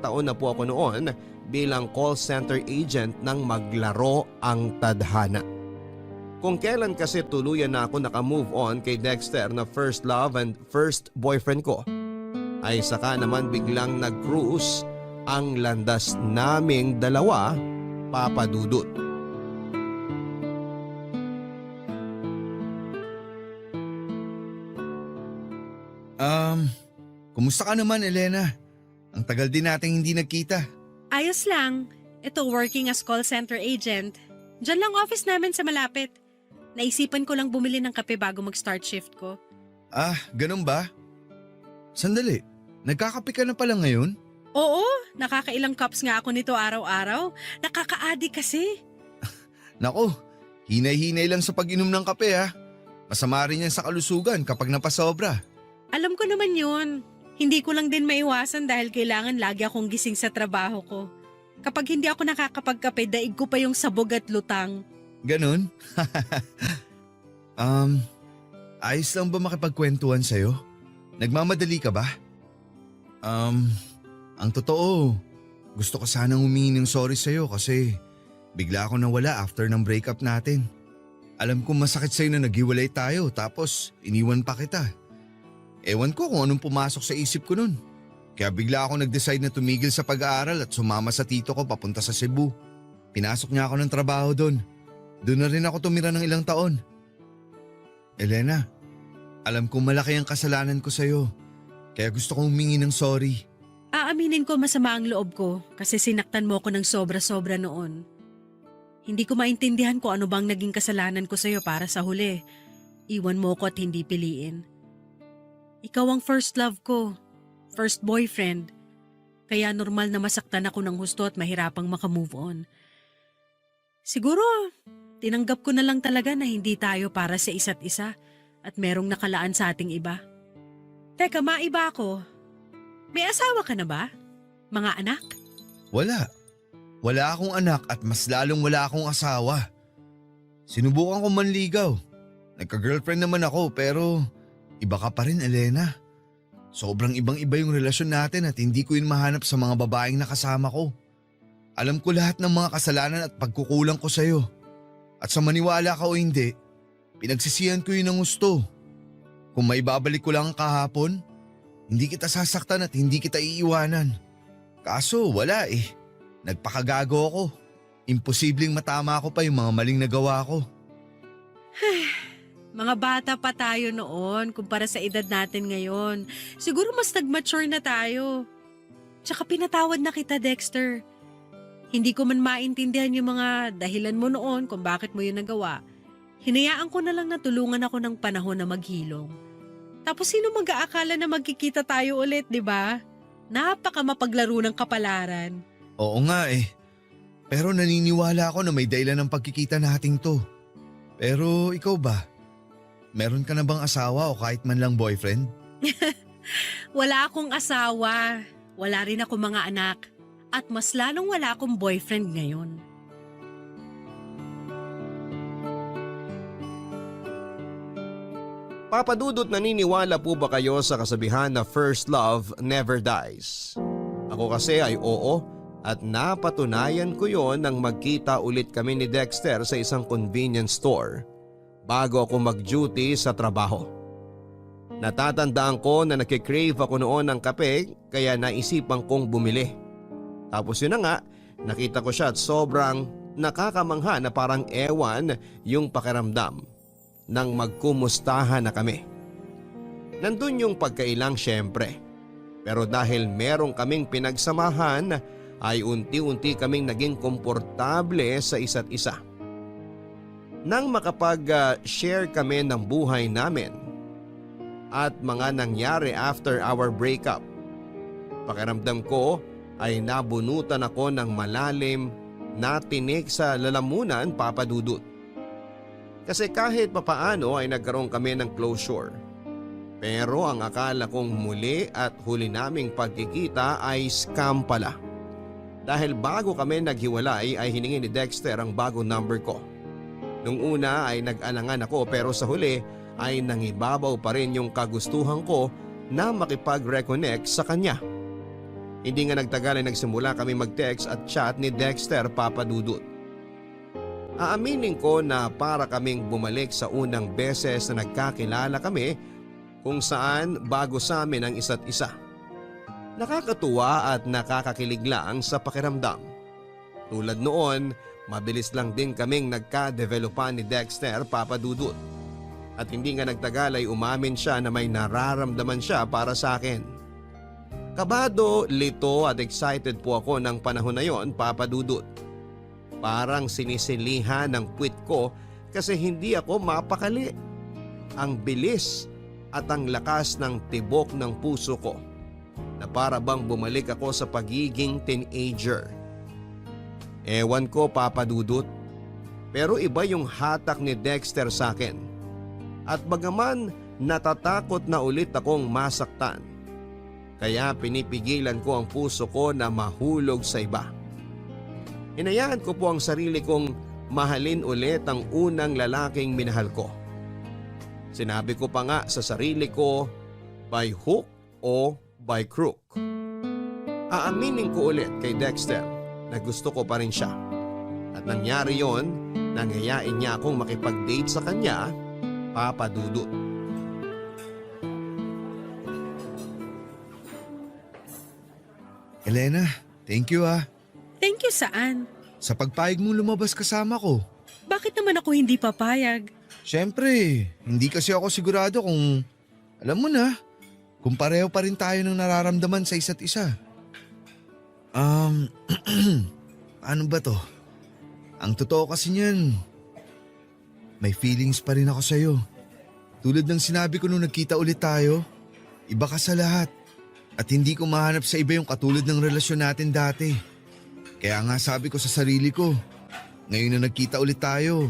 taon na po ako noon bilang call center agent nang maglaro ang tadhana. Kung kailan kasi tuluyan na ako nakamove on kay Dexter na first love and first boyfriend ko, ay saka naman biglang nag-cruise ang landas naming dalawa, Papa Dudut. Kumusta ka naman, Elena? Ang tagal din nating hindi nagkita. Ayos lang. Ito working as call center agent. Diyan lang office namin sa malapit. Naisipan ko lang bumili ng kape bago mag-start shift ko. Ah, ganun ba? Sandali, nagkakape ka na pala ngayon? Oo, nakakailang cups nga ako nito araw-araw. Nakaka-addict kasi. Nako, hinay-hinay lang sa pag-inom ng kape ha. Masama rin yan sa kalusugan kapag napasobra. Alam ko naman yun. Hindi ko lang din maiwasan dahil kailangan lagi akong gising sa trabaho ko. Kapag hindi ako nakakapagkape, daig ko pa yung sabog at lutang. Ganun? Ayos lang ba makipagkwentuhan sa'yo? Nagmamadali ka ba? Ang totoo, gusto ko sanang humingi ng sorry sa'yo kasi bigla ako nawala after ng breakup natin. Alam ko masakit sa'yo na naghiwalay tayo tapos iniwan pa kita. Ewan ko kung anong pumasok sa isip ko nun. Kaya bigla ako nag-decide na tumigil sa pag-aaral at sumama sa tito ko papunta sa Cebu. Pinasok niya ako ng trabaho doon. Doon na rin ako tumira ng ilang taon. Elena, alam kong malaki ang kasalanan ko sa'yo. Kaya gusto kong humingi ng sorry. Aaminin ko masama ang loob ko kasi sinaktan mo ko ng sobra-sobra noon. Hindi ko maintindihan kung ano bang naging kasalanan ko sa'yo para sa huli. Iwan mo ko at hindi piliin. Ikaw ang first love ko, first boyfriend. Kaya normal na masaktan ako ng husto at mahirapang makamove on. Siguro, tinanggap ko na lang talaga na hindi tayo para sa isa't isa at merong nakalaan sa ating iba. Teka, maiba ako. May asawa ka na ba? Mga anak? Wala. Wala akong anak at mas lalong wala akong asawa. Sinubukan ko manligaw. Nagka-girlfriend naman ako pero iba ka pa rin, Elena. Sobrang ibang-iba yung relasyon natin at hindi ko yun mahanap sa mga babaeng nakasama ko. Alam ko lahat ng mga kasalanan at pagkukulang ko sa'yo. At sa maniwala ka o hindi, pinagsisihan ko yun ng gusto. Kung may babalik ko lang kahapon, hindi kita sasaktan at hindi kita iiwanan. Kaso wala eh. Nagpakagago ako. Imposibleng matama ko pa yung mga maling nagawa ko. Mga bata pa tayo noon kumpara sa edad natin ngayon. Siguro mas nag-mature na tayo. Tsaka pinatawad na kita, Dexter. Hindi ko man maintindihan yung mga dahilan mo noon kung bakit mo yun nagawa. Hinayaan ko na lang na tulungan ako ng panahon na maghilom. Tapos sino mag-aakala na magkikita tayo ulit, di ba? Napaka mapaglaro ng kapalaran. Oo nga eh. Pero naniniwala ako na may dahilan ng pagkikita nating to. Pero ikaw ba? Meron ka na bang asawa o kahit man lang boyfriend? Wala akong asawa. Wala rin ako mga anak. At mas lalong wala akong boyfriend ngayon. Papa Dudut, naniniwala po ba kayo sa kasabihan na first love never dies? Ako kasi ay oo at napatunayan ko yon nang magkita ulit kami ni Dexter sa isang convenience store. bago ako mag-duty sa trabaho. Natatandaan ko na nakikrave ako noon ng kape kaya naisipan kong bumili. Tapos yun na nga, nakita ko siya at sobrang nakakamangha na parang ewan yung pakiramdam nang magkumustahan na kami. Nandun yung pagkailang syempre. Pero dahil meron kaming pinagsamahan ay unti-unti kaming naging komportable sa isa't isa. Nang makapag-share kami ng buhay namin at mga nangyari after our breakup, pakiramdam ko ay nabunutan ako ng malalim na tinik sa lalamunan, Papa Dudut. Kasi kahit papaano ay nagkaroon kami ng closure. Pero ang akala kong muli at huli naming pagkikita ay scam pala. Dahil bago kami naghiwalay ay hiningi ni Dexter ang bagong number ko. Nung una ay nag-alangan ako pero sa huli ay nangibabaw pa rin yung kagustuhan ko na makipag-reconnect sa kanya. Hindi nga nagtagal ay nagsimula kami mag-text at chat ni Dexter, Papa Dudut. Aaminin ko na para kaming bumalik sa unang beses na nagkakilala kami kung saan bago sa amin ang isa't isa. Nakakatuwa at nakakakilig lang sa pakiramdam. Tulad noon, mabilis lang din kaming nagka-developan ni Dexter, Papa Dudut. At hindi nga nagtagal ay umamin siya na may nararamdaman siya para sa akin. Kabado, lito at excited po ako ng panahon na yon, Papa Dudut. Parang sinisilihan ng puwit ko kasi hindi ako mapakali. Ang bilis at ang lakas ng tibok ng puso ko na para bang bumalik ako sa pagiging teenager. Ewan ko, Papa Dudut, pero iba yung hatak ni Dexter sa akin. At bagaman natatakot na ulit akong masaktan, kaya pinipigilan ko ang puso ko na mahulog sa iba. Hinayaan ko po ang sarili kong mahalin ulit ang unang lalaking minahal ko. Sinabi ko pa nga sa sarili ko, by hook o by crook. Aaminin ko ulit kay Dexter na gusto ko pa rin siya. At nangyari yon, nangyayain niya akong makipag-date sa kanya, Papa Dudut. Elena, thank you ah. Thank you saan? Sa pagpayag mong lumabas kasama ko. Bakit naman ako hindi papayag? Siyempre, hindi kasi ako sigurado kung, alam mo na, kung pareho pa rin tayo ng nararamdaman sa isa't isa. Ano ba to? Ang totoo kasi niyan, may feelings pa rin ako sa'yo. Tulad ng sinabi ko nung nagkita ulit tayo, iba ka sa lahat. At hindi ko mahanap sa iba yung katulad ng relasyon natin dati. Kaya nga sabi ko sa sarili ko, ngayon na nagkita ulit tayo,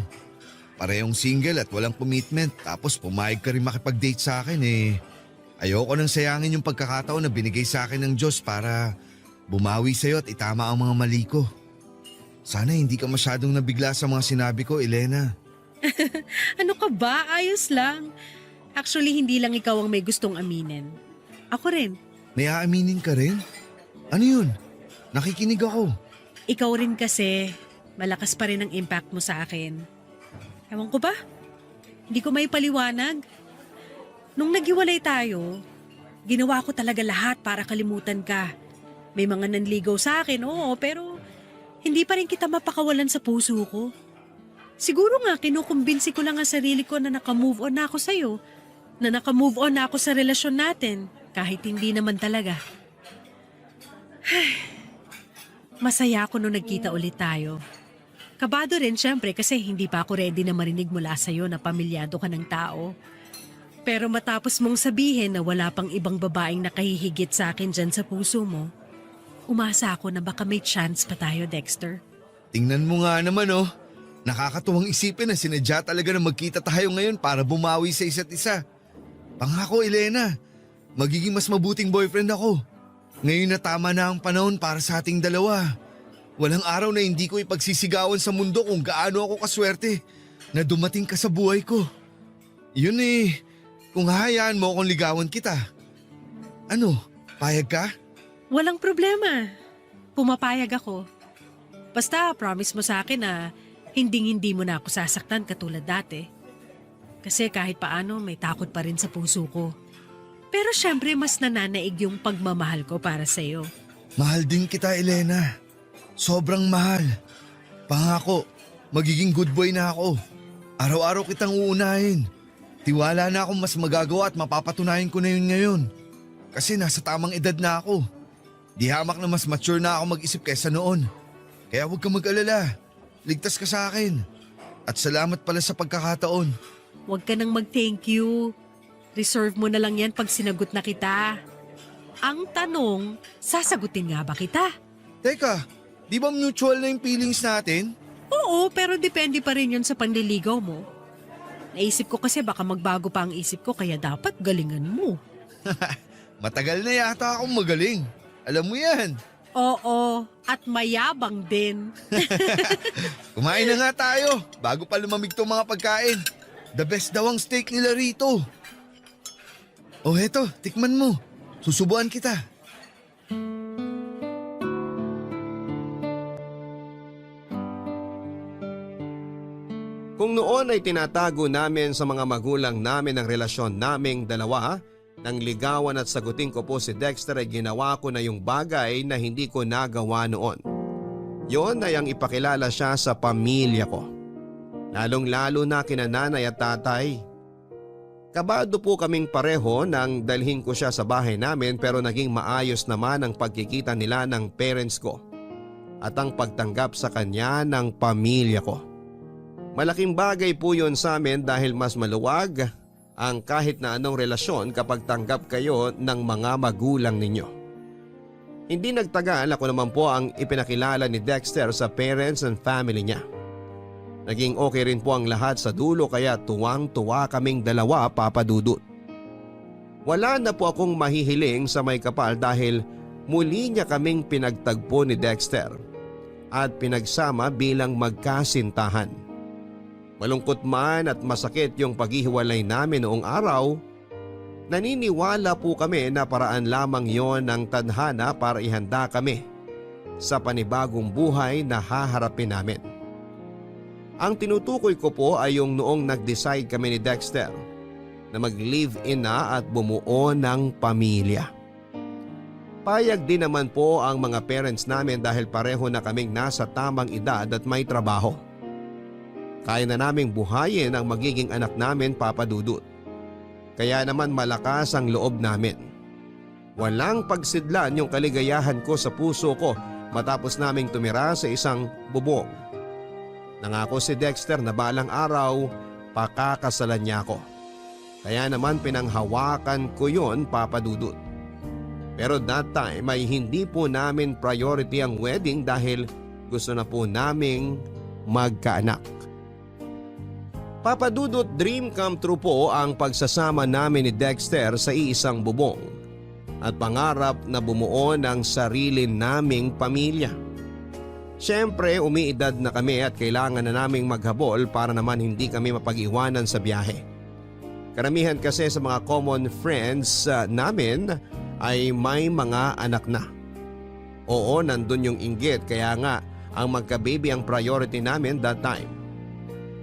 parehong single at walang commitment, tapos pumayag ka rin makipag-date sa akin ayoko nang sayangin yung pagkakataon na binigay sa akin ng Diyos para bumawi sa'yo at itama ang mga mali ko. Sana hindi ka masyadong nabigla sa mga sinabi ko, Elena. Ano ka ba? Ayos lang. Actually, hindi lang ikaw ang may gustong aminin. Ako rin. May aaminin ka rin? Ano yun? Nakikinig ako. Ikaw rin kasi, malakas pa rin ang impact mo sa akin. Ewan ko ba? Hindi ko may paliwanag. Nung naghiwalay tayo, ginawa ko talaga lahat para kalimutan ka. May mga nanligaw sa akin, oo, pero hindi pa rin kita mapakawalan sa puso ko. Siguro nga kinukumbinsi ko lang ang sarili ko na nakamove on na ako sa'yo, na nakamove on na ako sa relasyon natin, kahit hindi naman talaga. Masaya ako nung nagkita ulit tayo. Kabado rin syempre kasi hindi pa ako ready na marinig mula sa'yo na pamilyado ka ng tao. Pero matapos mong sabihin na wala pang ibang babaeng nakahihigit sa akin dyan sa puso mo, umasa ako na baka may chance pa tayo, Dexter. Tingnan mo nga naman oh. Nakakatuwang isipin na sinadya talaga na magkita tayo ngayon para bumawi sa isa't isa. Pangako, Elena, magiging mas mabuting boyfriend ako. Ngayon na tama na ang panahon para sa ating dalawa. Walang araw na hindi ko ipagsisigawan sa mundo kung gaano ako kaswerte na dumating ka sa buhay ko. Yun kung hahayaan mo akong ligawan kita. Ano, payag ka? Walang problema. Pumapayag ako. Basta promise mo sa akin na hinding-hindi mo na ako sasaktan katulad dati. Kasi kahit paano may takot pa rin sa puso ko. Pero syempre mas nananaig yung pagmamahal ko para sa'yo. Mahal din kita, Elena. Sobrang mahal. Pangako, magiging good boy na ako. Araw-araw kitang uunahin. Tiwala na akong mas magagawa at mapapatunayan ko na yun ngayon. Kasi nasa tamang edad na ako. Di hamak na mas mature na ako mag-isip kaysa noon. Kaya huwag kang mag-alala. Ligtas ka sa akin. At salamat pala sa pagkakataon. Huwag ka nang mag-thank you. Reserve mo na lang yan pag sinagot na kita. Ang tanong, sasagutin nga ba kita? Teka, di ba mutual na yung feelings natin? Oo, pero depende pa rin yun sa panliligaw mo. Naisip ko kasi baka magbago pa ang isip ko kaya dapat galingan mo. Matagal na yata akong magaling. Alam mo yan. Oo, at mayabang din. Kumain na nga tayo bago pa lumamig tong mga pagkain. The best daw ang steak nila rito. Oh, heto, tikman mo. Susubuan kita. Kung noon ay tinatago namin sa mga magulang namin ang relasyon naming dalawa, nang ligawan at sagutin ko po si Dexter ay ginawa ko na yung bagay na hindi ko nagawa noon. Yon ay ang ipakilala siya sa pamilya ko. Lalong-lalo na kina nanay at tatay. Kabado po kaming pareho nang dalhin ko siya sa bahay namin pero naging maayos naman ang pagkikita nila ng parents ko at ang pagtanggap sa kanya ng pamilya ko. Malaking bagay po yun sa amin dahil mas maluwag ang kahit na anong relasyon kapag tanggap kayo ng mga magulang ninyo. Hindi nagtagal ako naman po ang ipinakilala ni Dexter sa parents and family niya. Naging okay rin po ang lahat sa dulo kaya tuwang-tuwa kaming dalawa, Papa Dudut. Wala na po akong mahihiling sa may kapal dahil muli niya kaming pinagtagpo ni Dexter at pinagsama bilang magkasintahan. Malungkot man at masakit yung paghihiwalay namin noong araw, naniniwala po kami na paraan lamang yon ng tadhana para ihanda kami sa panibagong buhay na haharapin namin. Ang tinutukoy ko po ay yung noong nag-decide kami ni Dexter na mag-live-in na at bumuo ng pamilya. Payag din naman po ang mga parents namin dahil pareho na kaming nasa tamang edad at may trabaho. Kaya na naming buhayin ang magiging anak namin, Papa Dudut. Kaya naman malakas ang loob namin. Walang pagsidlan yung kaligayahan ko sa puso ko matapos naming tumira sa isang bubong. Nangako si Dexter na balang araw pakakasalan niya ako. Kaya naman pinanghawakan ko yon, Papa Dudut. Pero that time ay hindi po namin priority ang wedding dahil gusto na po naming magkaanak. Papa Dudut, dream come true po ang pagsasama namin ni Dexter sa iisang bubong at pangarap na bumuo ng sarili naming pamilya. Siyempre umiidad na kami at kailangan na naming maghabol para naman hindi kami mapag-iwanan sa biyahe. Karamihan kasi sa mga common friends namin ay may mga anak na. Oo, nandun yung inggit kaya nga ang magka-baby ang priority namin that time.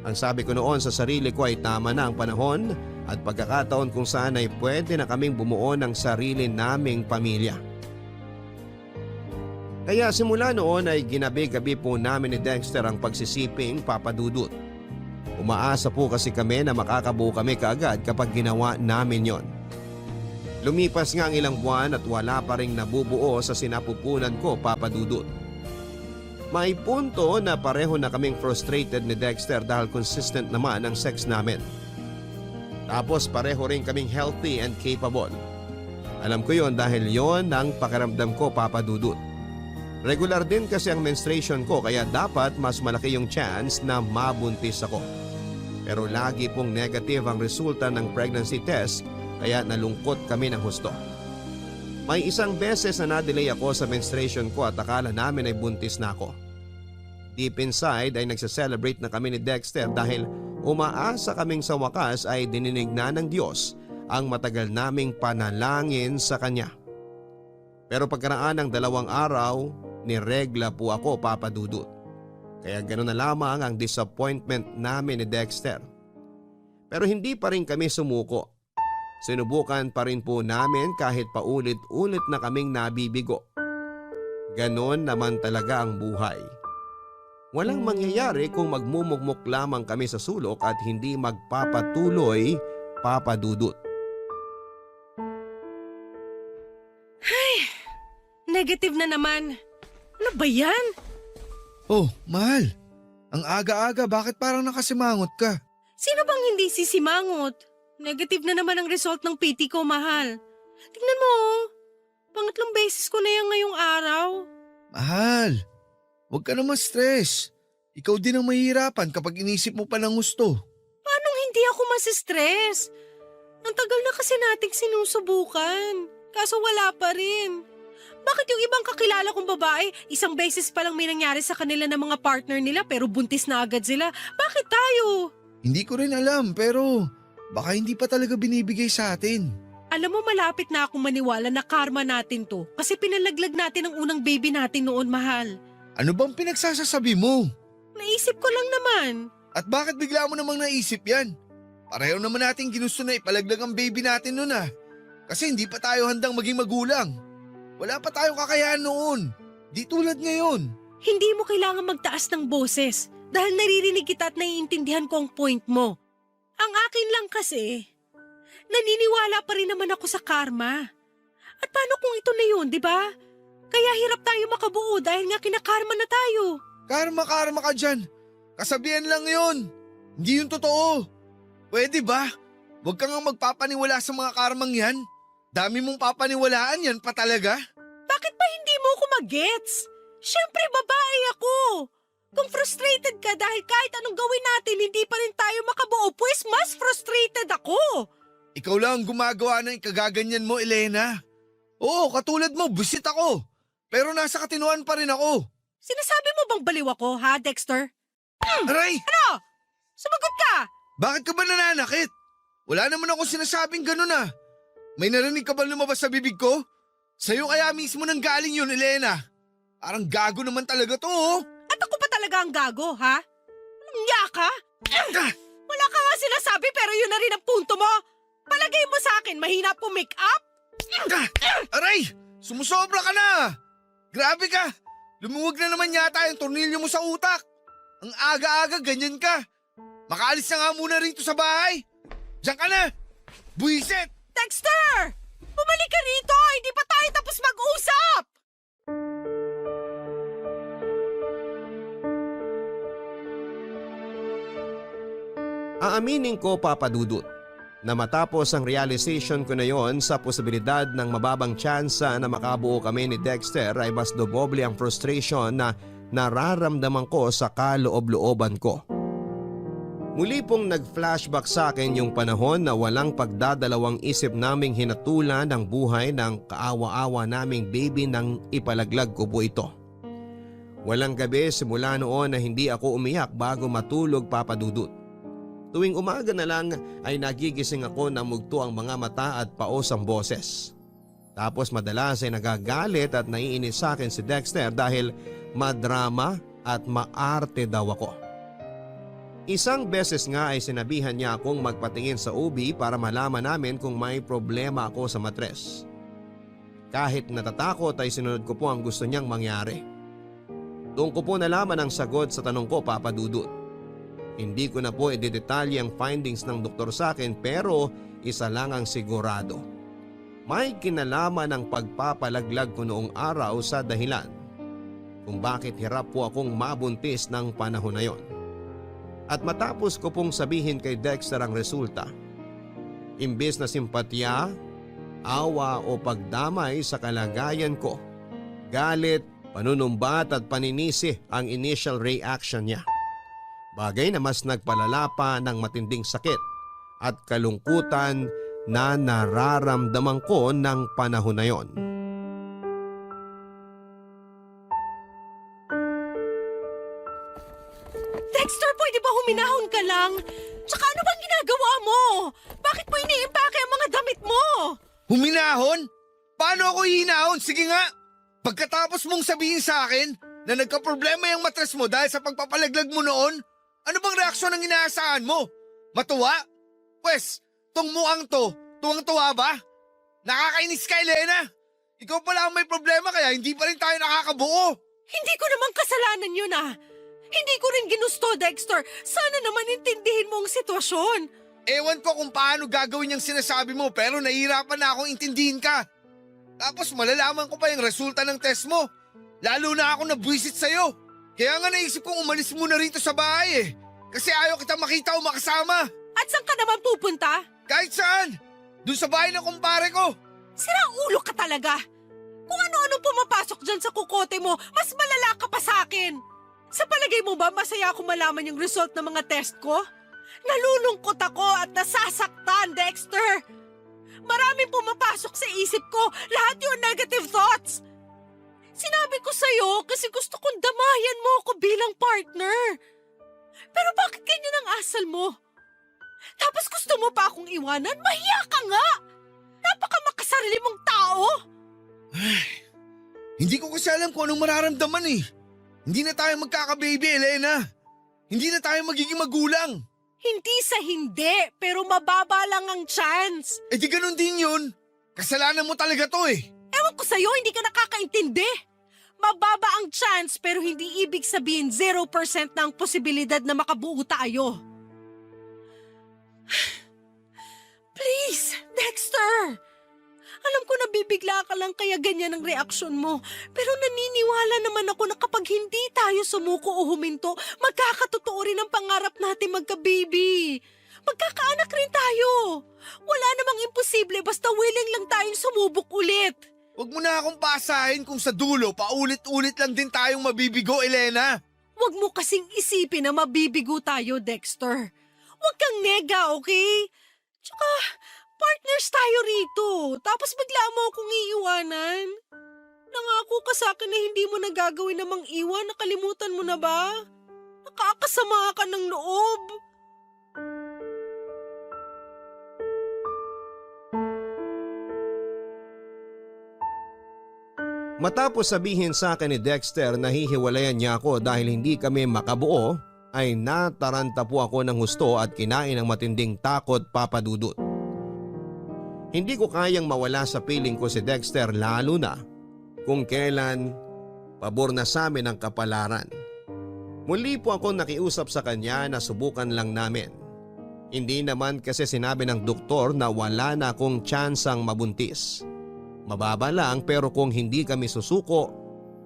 Ang sabi ko noon sa sarili ko ay tama na ang panahon at pagkakataon kung saan ay pwede na kaming bumuo ng sarili naming pamilya. Kaya simula noon ay ginabi-gabi po namin ni Dexter ang pagsisiping, Papa Dudut. Umaasa po kasi kami na makakabuo kami kaagad kapag ginawa namin yon. Lumipas nga ang ilang buwan at wala pa ring nabubuo sa sinapupunan ko, Papa Dudut. May punto na pareho na kaming frustrated ni Dexter dahil consistent naman ang sex namin. Tapos pareho rin kaming healthy and capable. Alam ko yon dahil yon ang pakiramdam ko, Papa Dudut. Regular din kasi ang menstruation ko kaya dapat mas malaki yung chance na mabuntis ako. Pero lagi pong negative ang resulta ng pregnancy test kaya nalungkot kami ng husto. May isang beses na na-delay ako sa menstruation ko at akala namin ay buntis na ako. Deep inside ay nagse-celebrate na kami ni Dexter dahil umaasa kaming sa wakas ay dininig na ng Diyos ang matagal naming panalangin sa Kanya. Pero pagkaraan ng 2 araw, niregla po ako, Papa Dudut. Kaya gano'n na lamang ang disappointment namin ni Dexter. Pero hindi pa rin kami sumuko. Sinubukan pa rin po namin kahit paulit-ulit na kaming nabibigo. Ganon naman talaga ang buhay. Walang mangyayari kung magmumugmok lamang kami sa sulok at hindi magpapatuloy, Papa Dudut. Negative na naman. Ano ba yan? Oh, mahal. Ang aga-aga, bakit parang nakasimangot ka? Sino bang hindi sisimangot? Negative na naman ang result ng PT ko, mahal. Tingnan mo, oh. Pangatlong beses ko na yan ngayong araw. Mahal, huwag ka naman stress. Ikaw din ang mahihirapan kapag inisip mo pa ng gusto. Paano hindi ako masistress? Ang tagal na kasi nating sinusubukan. Kaso wala pa rin. Bakit yung ibang kakilala kong babae, isang beses pa lang may nangyari sa kanila ng mga partner nila pero buntis na agad sila? Bakit tayo? Hindi ko rin alam pero baka hindi pa talaga binibigay sa atin. Alam mo, malapit na akong maniwala na karma natin to kasi pinalaglag natin ang unang baby natin noon, mahal. Ano bang pinagsasasabi mo? Naisip ko lang naman. At bakit bigla mo namang naisip yan? Pareho naman natin ginusto na ipalaglag ang baby natin noon ah. Kasi hindi pa tayo handang maging magulang. Wala pa tayong kakayahan noon. Di tulad ngayon. Hindi mo kailangan magtaas ng boses dahil naririnig kita at naiintindihan ko ang point mo. Ang akin lang kasi, naniniwala pa rin naman ako sa karma. At paano kung ito na yun, di ba? Kaya hirap tayo makabuo dahil nga kinakarma na tayo. Karma ka dyan. Kasabihan lang yun. Hindi yun totoo. Pwede ba? Huwag kang nga magpapaniwala sa mga karmang yan. Dami mong papaniwalaan yan pa talaga. Bakit ba hindi mo ako mag-gets? Siyempre babae ako. Kung frustrated ka dahil kahit anong gawin natin hindi pa rin tayo makabuo, pues mas frustrated ako. Ikaw lang ang gumagawa ng ikagaganyan mo, Elena. Oo, katulad mo, busit ako. Pero nasa katinuan pa rin ako. Sinasabi mo bang baliw ako, ha, Dexter? Aray! Ano? Sumagot ka! Bakit ka ba nananakit? Wala naman ako sinasabing ganun ah. May narinig ka ba lumabas sa bibig ko? Sa'yo kaya mismo nang galing yun, Elena. Parang gago naman talaga to, oh. At ako pa talaga ang gago, ha? Anong niya ka? Wala ka nga sinasabi pero yun na rin ang punto mo. Palagay mo sa akin, mahina po make up? Aray! Sumusobra ka na! Grabe ka! Lumuwag na naman yata yung tornilyo mo sa utak. Ang aga-aga, ganyan ka. Makaalis na nga muna rito sa bahay. Diyan ka na! Buisit! Dexter! Bumalik ka rito! Hindi pa tayo tapos mag-usap! Aaminin ko, Papa Dudut, na matapos ang realization ko na yon sa posibilidad ng mababang tsansa na makabuo kami ni Dexter ay mas doboble ang frustration na nararamdaman ko sa kaloob-looban ko. Muli pong nag-flashback sa akin yung panahon na walang pagdadalawang isip naming hinatulan ang buhay ng kaawa-awa naming baby nang ipalaglag ko po ito. Walang gabi simula noon na hindi ako umiyak bago matulog, Papa Dudut. Tuwing umaga na lang ay nagigising ako na mugto ang mga mata at paos ang boses. Tapos madalas ay nagagalit at naiinis sa akin si Dexter dahil madrama at maarte daw ako. Isang beses nga ay sinabihan niya akong magpatingin sa OB para malaman namin kung may problema ako sa matres. Kahit natatakot ay sinunod ko po ang gusto niyang mangyari. Doon ko po nalaman ang sagot sa tanong ko, Papa Dudut. Hindi ko na po idedetalye ang findings ng doktor sa akin pero isa lang ang sigurado. May kinalaman ang pagpapalaglag ko noong araw sa dahilan kung bakit hirap po akong mabuntis ng panahon na yon. At matapos ko pong sabihin kay Dexter ang resulta, imbes na simpatya, awa o pagdamay sa kalagayan ko, galit, panunumbat at paninisi ang initial reaction niya. Bagay na mas nagpalala pa ng matinding sakit at kalungkutan na nararamdaman ko ng panahon na yon. Dexter, pwede ba huminahon ka lang? Tsaka ano bang ginagawa mo? Bakit mo iniimpake ang mga damit mo? Huminahon? Paano ako hihinahon? Sige nga! Pagkatapos mong sabihin sa akin na nagka-problema yung matres mo dahil sa pagpapalaglag mo noon, ano bang reaksyon ang inaasahan mo? Matuwa? Pwes, tong mukhang to, tuwang-tuwa ba? Nakakainis ka, Elena. Ikaw pala ang may problema kaya hindi pa rin tayo nakakabuo. Hindi ko naman kasalanan yun ah. Hindi ko rin ginusto, Dexter. Sana naman intindihin mo ang sitwasyon. Ewan ko kung paano gagawin yung sinasabi mo pero nahihirapan na akong intindihin ka. Tapos malalaman ko pa yung resulta ng test mo. Lalo na ako nabwisit sa'yo. Kaya nga naisip kong umalis muna rito sa bahay eh. Kasi ayaw kita makita o makasama. At saan ka naman pupunta? Kahit saan. Doon sa bahay ng kumpare ko. Sirang ulo ka talaga. Kung ano-ano pumapasok dyan sa kukote mo, mas malala ka pa sa akin. Sa palagay mo ba masaya akong malaman yung result ng mga test ko? Nalulungkot ako at nasasaktan, Dexter. Maraming pumapasok sa isip ko, lahat yung negative thoughts. Sinabi ko sa'yo kasi gusto kong damayan mo ako bilang partner. Pero bakit ganyan ang asal mo? Tapos gusto mo pa akong iwanan? Mahiya ka nga! Napaka makasarili mong tao! Hindi ko kasi alam kung anong mararamdaman eh. Hindi na tayo magkaka-baby, Elena. Hindi na tayo magiging magulang. Hindi sa hindi, pero mababa lang ang chance. Eh di ganun din yun. Kasalanan mo talaga to eh. Ewan ko sa'yo, hindi ka nakakaintindi. Mababa ang chance pero hindi ibig sabihin 0% na ang posibilidad na makabuo tayo. Please, Dexter! Alam ko nabibigla ka lang kaya ganyan ang reaksyon mo. Pero naniniwala naman ako na kapag hindi tayo sumuko o huminto, magkakatotoo rin ang pangarap natin magka-baby. Magkakaanak rin tayo. Wala namang imposible basta willing lang tayong sumubok ulit. Huwag mo na akong pasahin kung sa dulo paulit-ulit lang din tayong mabibigo, Elena. Huwag mo kasing isipin na mabibigo tayo, Dexter. Huwag kang nega, okay? Tsaka, partners tayo rito. Tapos bigla mo akong iiwanan. Nangako ka sa akin na hindi mo nagagawin namang iwan. Nakalimutan mo na ba? Nakakasama ka ng loob. Matapos sabihin sa akin ni Dexter na hihiwalayan niya ako dahil hindi kami makabuo, ay nataranta po ako ng husto at kinain ng matinding takot, Papa Dudut. Hindi ko kayang mawala sa piling ko si Dexter lalo na kung kailan pabor na sa amin ang kapalaran. Muli po ako nakiusap sa kanya na subukan lang namin. Hindi naman kasi sinabi ng doktor na wala na akong tsansang mabuntis. Mababa lang pero kung hindi kami susuko,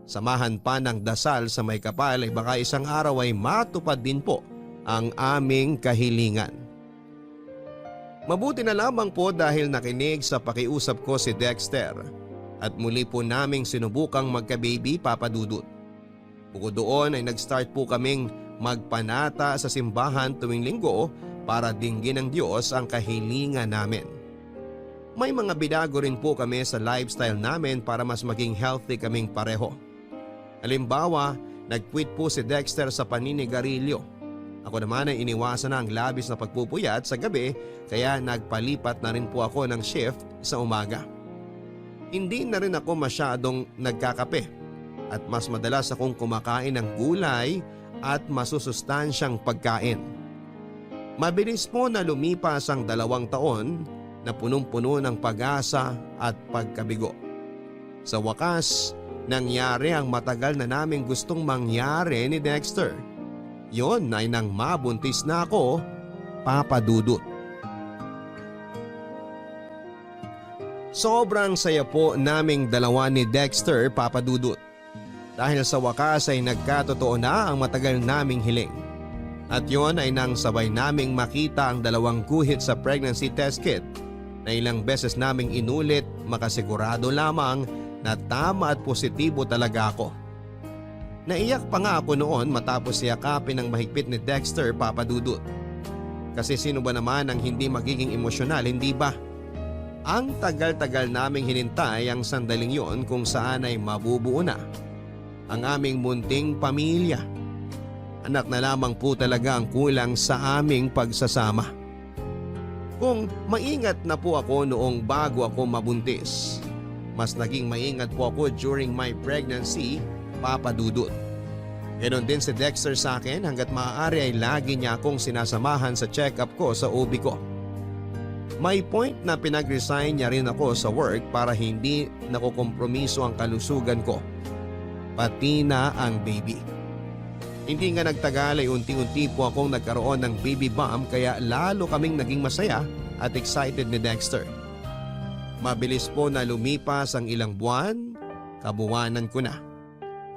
samahan pa ng dasal sa may kapal ay baka isang araw ay matupad din po ang aming kahilingan. Mabuti na lamang po dahil nakinig sa pakiusap ko si Dexter at muli po naming sinubukang magka-baby, Papa Dudut. Bukod doon ay nag-start po kaming magpanata sa simbahan tuwing linggo para dinggin ng Diyos ang kahilingan namin. May mga binago rin po kami sa lifestyle namin para mas maging healthy kaming pareho. Halimbawa, nag-quit po si Dexter sa paninigarilyo. Ako naman ay iniwasan na ang labis na pagpupuyat sa gabi kaya nagpalipat na rin po ako ng shift sa umaga. Hindi na rin ako masyadong nagkakape at mas madalas akong kumakain ng gulay at masusustansyang pagkain. Mabilis po na lumipas ang 2 taon na punong-puno ng pag-asa at pagkabigo. Sa wakas, nangyari ang matagal na naming gustong mangyari ni Dexter. Yon ay nang mabuntis na ako, Papa Dudut. Sobrang saya po naming dalawa ni Dexter, Papa Dudut. Dahil sa wakas ay nagkatotoo na ang matagal naming hiling. At yon ay nang sabay naming makita ang 2 guhit sa pregnancy test kit na ilang beses naming inulit makasigurado lamang na tama at positibo talaga ako. Naiyak pa nga ako noon matapos yakapin ng mahigpit ni Dexter, Papa Dudut. Kasi sino ba naman ang hindi magiging emosyonal, hindi ba? Ang tagal-tagal naming hinintay ang sandaling yon kung saan ay mabubuo na ang aming munting pamilya. Anak na lamang po talaga ang kulang sa aming pagsasama. Kung maingat na po ako noong bago ako mabuntis, mas naging maingat po ako during my pregnancy, Papa Dudut. Ganon din si Dexter sa akin hanggat maaari ay lagi niya akong sinasamahan sa check-up ko sa OB ko. May point na pinag-resign niya rin ako sa work para hindi nakukompromiso ang kalusugan ko, pati na ang baby. Hindi nga nagtagal ay unti-unti po akong nagkaroon ng baby bump kaya lalo kaming naging masaya at excited ni Dexter. Mabilis po na lumipas ang ilang buwan, kabuwanan ko na.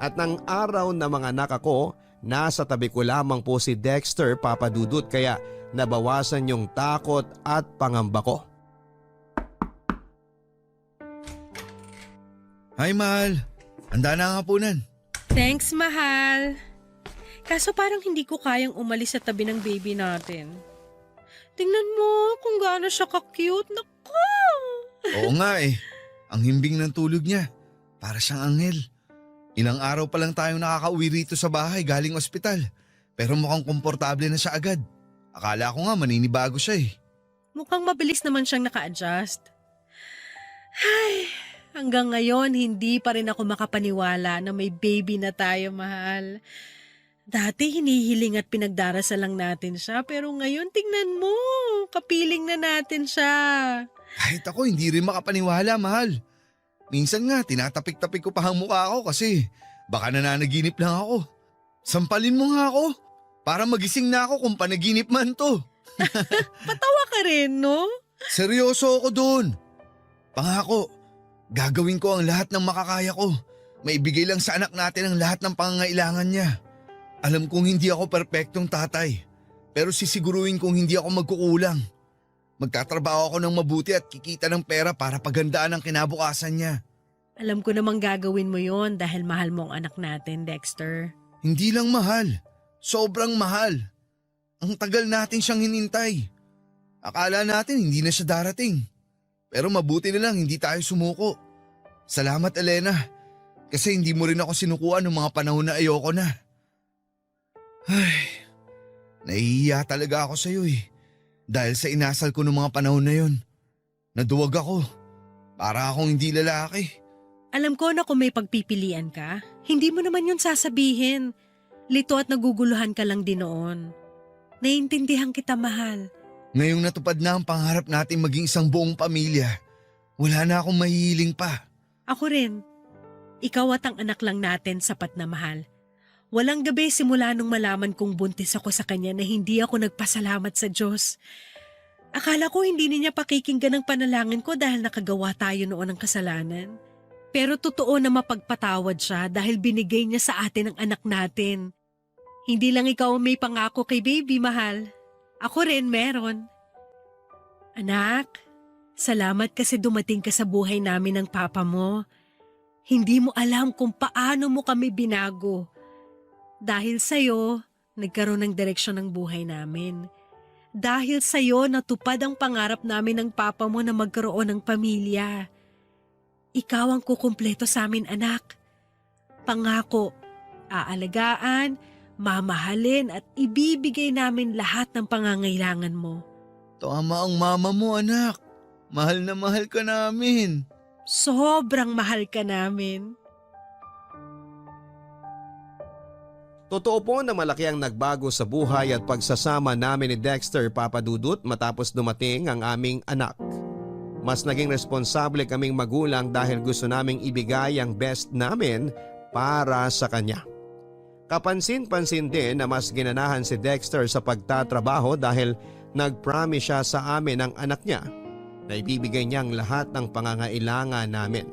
At ng araw na mga anak ako, nasa tabi ko lamang po si Dexter, Papa Dudut, kaya nabawasan yung takot at pangamba ko. Hi, mahal. Handa na ang hapunan. Thanks, mahal. Kaso parang hindi ko kayang umalis sa tabi ng baby natin. Tingnan mo kung gaano siya ka-cute. Naku! Oo nga eh. Ang himbing ng tulog niya. Para siyang anghel. Ilang araw pa lang tayong nakakauwi rito sa bahay galing ospital. Pero mukhang komportable na siya agad. Akala ko nga maninibago siya eh. Mukhang mabilis naman siyang naka-adjust. Ay, hanggang ngayon hindi pa rin ako makapaniwala na may baby na tayo, mahal. Dati hinihiling at pinagdarasal lang natin siya, pero ngayon tingnan mo, kapiling na natin siya. Kahit ako hindi rin makapaniwala, mahal. Minsan nga tinatapik-tapik ko pa ang mukha ko kasi baka nananaginip lang ako. Sampalin mo nga ako para magising na ako kung panaginip man to. Patawa ka rin, no? Seryoso ako doon. Pangako, gagawin ko ang lahat ng makakaya ko. Maibigay lang sa anak natin ang lahat ng pangangailangan niya. Alam kong hindi ako perpektong tatay, pero sisiguruhin kong hindi ako magkukulang. Magtatrabaho ako ng mabuti at kikita ng pera para pagandaan ang kinabukasan niya. Alam ko namang gagawin mo yon dahil mahal mo ang anak natin, Dexter. Hindi lang mahal, sobrang mahal. Ang tagal natin siyang hinintay. Akala natin hindi na siya darating. Pero mabuti na lang hindi tayo sumuko. Salamat, Elena, kasi hindi mo rin ako sinukuan ng mga panahon na ayoko na. Ay, nahihiya talaga ako sa iyo eh. Dahil sa inasal ko ng mga panahon na yon. Naduwag ako. Para akong hindi lalaki. Alam ko na kung may pagpipilian ka, hindi mo naman yun sasabihin. Lito at naguguluhan ka lang din noon. Naiintindihan kita, mahal. Ngayong natupad na ang pangarap natin maging isang buong pamilya, wala na akong mahihiling pa. Ako rin. Ikaw at ang anak lang natin sapat na mahal. Walang gabi simula nung malaman kong buntis ako sa kanya na hindi ako nagpasalamat sa Diyos. Akala ko hindi niya pakikinggan ang panalangin ko dahil nakagawa tayo noon ng kasalanan. Pero totoo na mapagpatawad siya dahil binigay niya sa atin ang anak natin. Hindi lang ikaw ang may pangako kay baby, mahal. Ako rin meron. Anak, salamat kasi dumating ka sa buhay namin ng papa mo. Hindi mo alam kung paano mo kami binago. Dahil sa'yo, nagkaroon ng direksyon ng buhay namin. Dahil sa'yo, natupad ang pangarap namin ng papa mo na magkaroon ng pamilya. Ikaw ang kukumpleto sa amin, anak. Pangako, aalagaan, mamahalin at ibibigay namin lahat ng pangangailangan mo. Tama ang mama mo, anak. Mahal na mahal ka namin. Sobrang mahal ka namin. Totoo po na malaki ang nagbago sa buhay at pagsasama namin ni Dexter, Papa Dudut, matapos dumating ang aming anak. Mas naging responsable kaming magulang dahil gusto naming ibigay ang best namin para sa kanya. Kapansin-pansin din na mas ginanahan si Dexter sa pagtatrabaho dahil nag-promise siya sa amin ng anak niya na ibibigay niyang lahat ng pangangailangan namin.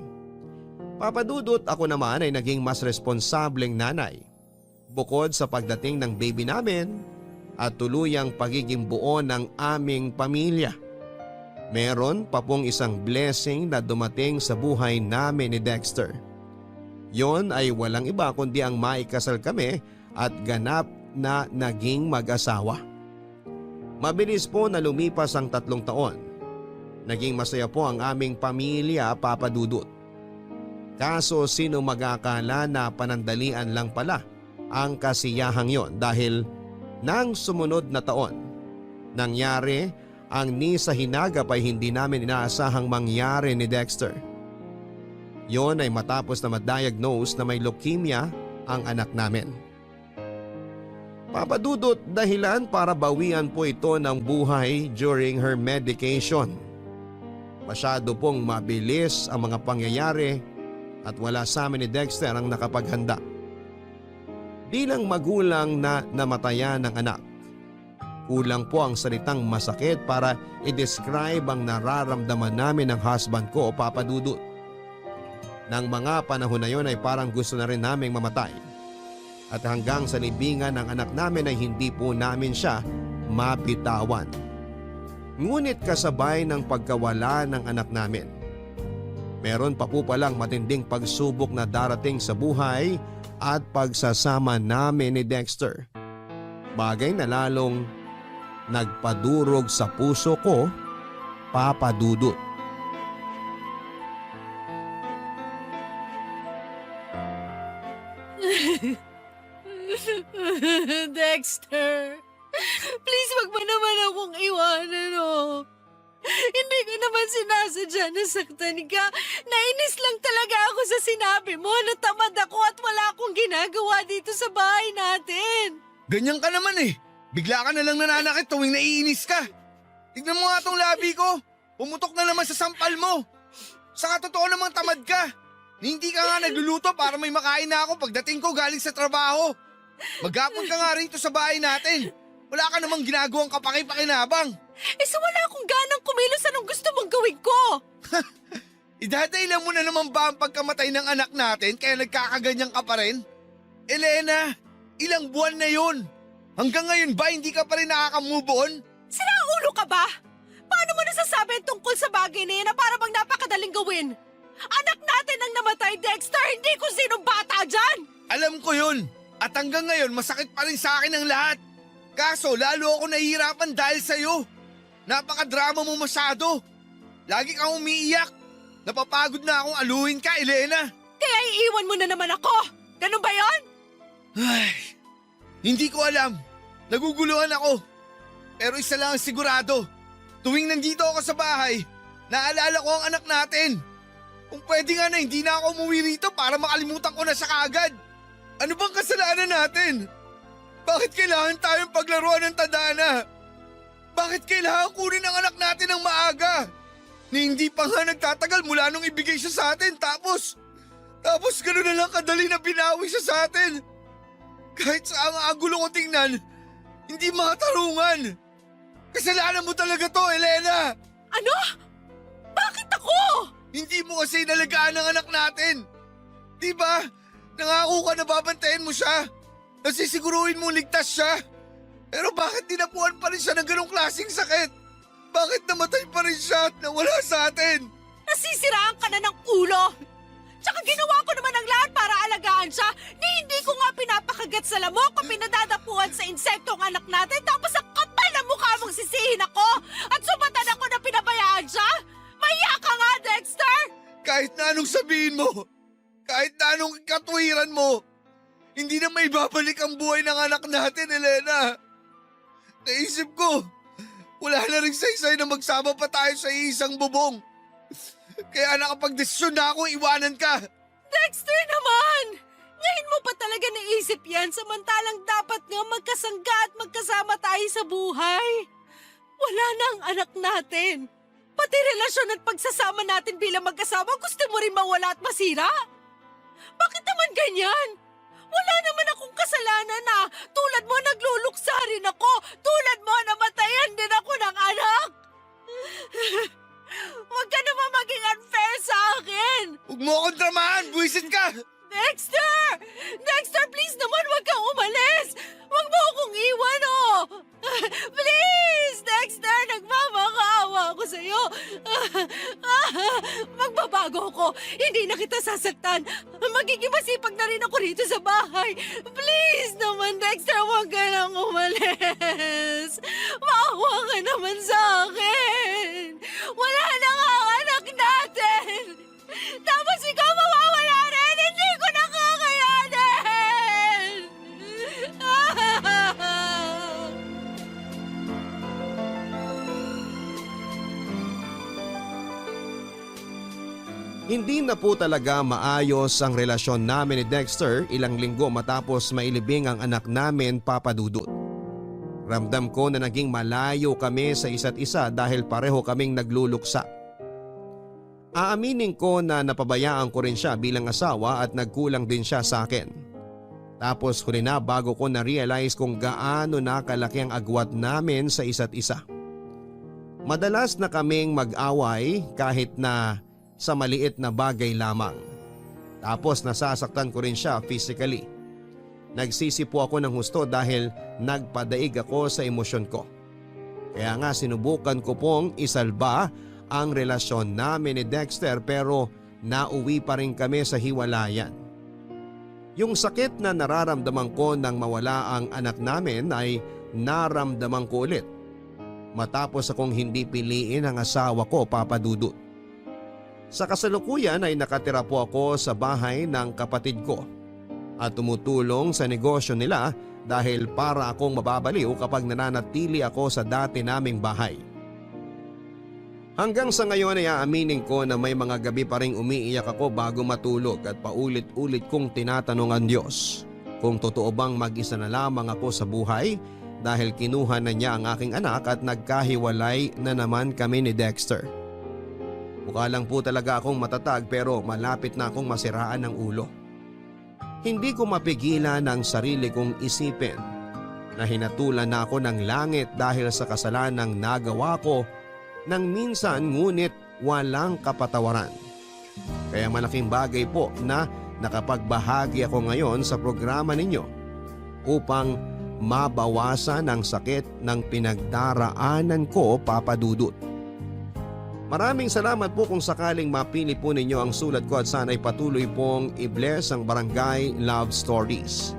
Papa Dudut, ako naman ay naging mas responsableng nanay. Bukod sa pagdating ng baby namin at tuluyang pagiging buo ng aming pamilya. Meron pa pong isang blessing na dumating sa buhay namin ni Dexter. Yon ay walang iba kundi ang maikasal kami at ganap na naging mag-asawa. Mabilis po na lumipas ang 3 taon. Naging masaya po ang aming pamilya, Papa Dudut. Kaso sino mag-akala na panandalian lang pala ang kasiyahang yon dahil nang sumunod na taon, nangyari ang ni sa hinagap ay hindi namin inaasahang mangyari ni Dexter. Yon ay matapos na ma-diagnose na may leukemia ang anak namin. Papa Dudut, dahilan para bawian po ito ng buhay during her medication. Masyado pong mabilis ang mga pangyayari at wala sa amin ni Dexter ang nakapaghanda. Bilang magulang na namatayan ng anak, kulang po ang salitang masakit para i-describe ang nararamdaman namin ng husband ko o Papa Dudut. Nang mga panahon na yon ay parang gusto na rin naming mamatay. At hanggang sa libingan ng anak namin ay hindi po namin siya mapitawan. Ngunit kasabay ng pagkawala ng anak namin, meron pa po palang matinding pagsubok na darating sa buhay at pagsasama namin ni Dexter. Bagay na lalong nagpadurog sa puso ko, Papa Dudut. Dexter, please wag mo naman akong iwanan, oh. Hindi ko naman sinasadya na saktan ka. Nainis lang talaga ako sa sinabi mo na tamad ako at wala akong ginagawa dito sa bahay natin. Ganyan ka naman eh. Bigla ka na lang nananakit tuwing naiinis ka. Tignan mo nga tong labi ko. Pumutok na naman sa sampal mo. Saka totoo namang tamad ka. Hindi ka nga nagluluto para may makain na ako pagdating ko galing sa trabaho. Maghapon ka nga rito sa bahay natin. Wala ka namang ginagawang kapaki-pakinabang. So wala akong ganang kumilos. Anong gusto mong gawin ko? Idadailan mo na naman ba ang pagkamatay ng anak natin kaya nagkakaganyan ka pa rin? Elena, ilang buwan na yun. Hanggang ngayon ba hindi ka pa rin nakaka-move on? Sira ulo ka ba? Paano mo nasasabi tungkol sa bagay na yan na para bang napakadaling gawin? Anak natin ang namatay, Dexter, hindi kung sinong bata dyan! Alam ko yun. At hanggang ngayon masakit pa rin sa akin ang lahat. Kaso lalo ako nahihirapan dahil sa'yo. Napakadrama mo masyado. Lagi kang umiiyak. Napapagod na akong aluhin ka, Elena. Kaya iiwan mo na naman ako. Ganun ba yon? Ay, hindi ko alam. Naguguluhan ako. Pero isa lang ang sigurado. Tuwing nandito ako sa bahay, naalala ko ang anak natin. Kung pwede nga na hindi na ako umuwi rito para makalimutan ko na siya kaagad. Ano bang kasalanan natin? Bakit kailangan tayong paglaruan ng tadhana? Bakit kailangan kunin ang anak natin ng maaga? Ni hindi pa nga nagtatagal mula nung ibigay siya sa atin tapos gano'n na lang kadali na binawi siya sa atin. Kahit sa ang agulo ko tingnan, hindi makatarungan. Kasalanan mo talaga to, Elena! Ano? Bakit ako? Hindi mo kasi inalagaan ang anak natin. Diba? Nangako ka na babantayan mo siya. Nasisiguruhin mo ligtas siya. Pero bakit dinapuan pa rin siya ng ganong klaseng sakit? Bakit namatay pa rin siya at nawala sa atin? Nasisiraan ka na ng ulo. Tsaka ginawa ko naman ang lahat para alagaan siya. Hindi ko nga pinapakagat sa lamok o pinadadapuan sa insekto ang anak natin. Tapos ang kapal na mukha mong sisihin ako. At sumatan ako na pinabayaan siya. Mahiya ka nga, Dexter! Kahit na anong sabihin mo, kahit na anong katwiran mo, hindi na may babalik ang buhay ng anak natin, Elena. Naisip ko, wala na rin saysay na magsama pa tayo sa isang bubong. Kaya nakapag-desisyon na ako iwanan ka. Dexter naman! Ngayon mo pa talaga naisip yan samantalang dapat nga magkasangga at magkasama tayo sa buhay. Wala na ang anak natin. Pati relasyon at pagsasama natin bilang mag-asawa gusto mo rin mawala at masira? Bakit naman ganyan? Wala naman akong kasalanan na tulad mo nagluluksa rin ako. Tulad mo namatayan din ako ng anak. Huwag ka naman maging unfair sa akin. Huwag mo akong dramahan, buwisit ka. Dexter! Dexter, please naman huwag kang umalis. Huwag mo akong iwan, oh. Please, Dexter, nagmamakaawa ako sa'yo. Magbabago ako. Hindi na kita sasaktan. Magiging masipag na rin ako rito sa bahay. Please naman, Dexter, huwag ka nang umalis. Maawa ka naman sa akin. Wala na nga ang anak natin. Tapos ikaw mawawala rin. Hindi ko na kakayanin. Hindi na po talaga maayos ang relasyon namin ni Dexter ilang linggo matapos mailibing ang anak namin, Papa Dudut. Ramdam ko na naging malayo kami sa isa't isa dahil pareho kaming nagluluksa. Aaminin ko na napabayaan ko rin siya bilang asawa at nagkulang din siya sa akin. Tapos huli na bago ko na-realize kung gaano na kalaki ang agwat namin sa isa't isa. Madalas na kaming mag-away kahit na sa maliit na bagay lamang. Tapos nasasaktan ko rin siya physically. Nagsisi po ako ng husto dahil nagpadaig ako sa emosyon ko. Kaya nga sinubukan ko pong isalba ang relasyon namin ni Dexter pero nauwi pa rin kami sa hiwalayan. Yung sakit na nararamdaman ko nang mawala ang anak namin ay naramdaman ko ulit matapos akong hindi piliin ang asawa ko, Papa Dudut. Sa kasalukuyan ay nakatira po ako sa bahay ng kapatid ko at tumutulong sa negosyo nila dahil para akong mababaliw kapag nananatili ako sa dati naming bahay. Hanggang sa ngayon ay aaminin ko na may mga gabi pa ring umiiyak ako bago matulog at paulit-ulit kong tinatanong ang Diyos kung totoo bang mag-isa na lamang ako sa buhay dahil kinuha na niya ang aking anak at nagkahiwalay na naman kami ni Dexter. Mukha lang po talaga akong matatag pero malapit na akong masiraan ng ulo. Hindi ko mapigilan ang sarili kong isipin na hinatulan na ako ng langit dahil sa kasalanang nagawa ko nang minsan ngunit walang kapatawaran. Kaya malaking bagay po na nakapagbahagi ako ngayon sa programa ninyo upang mabawasan ang sakit ng pinagdaraanan ko, Papa Dudut. Maraming salamat po kung sakaling mapili po ninyo ang sulat ko at sana'y patuloy pong i-bless ang Barangay Love Stories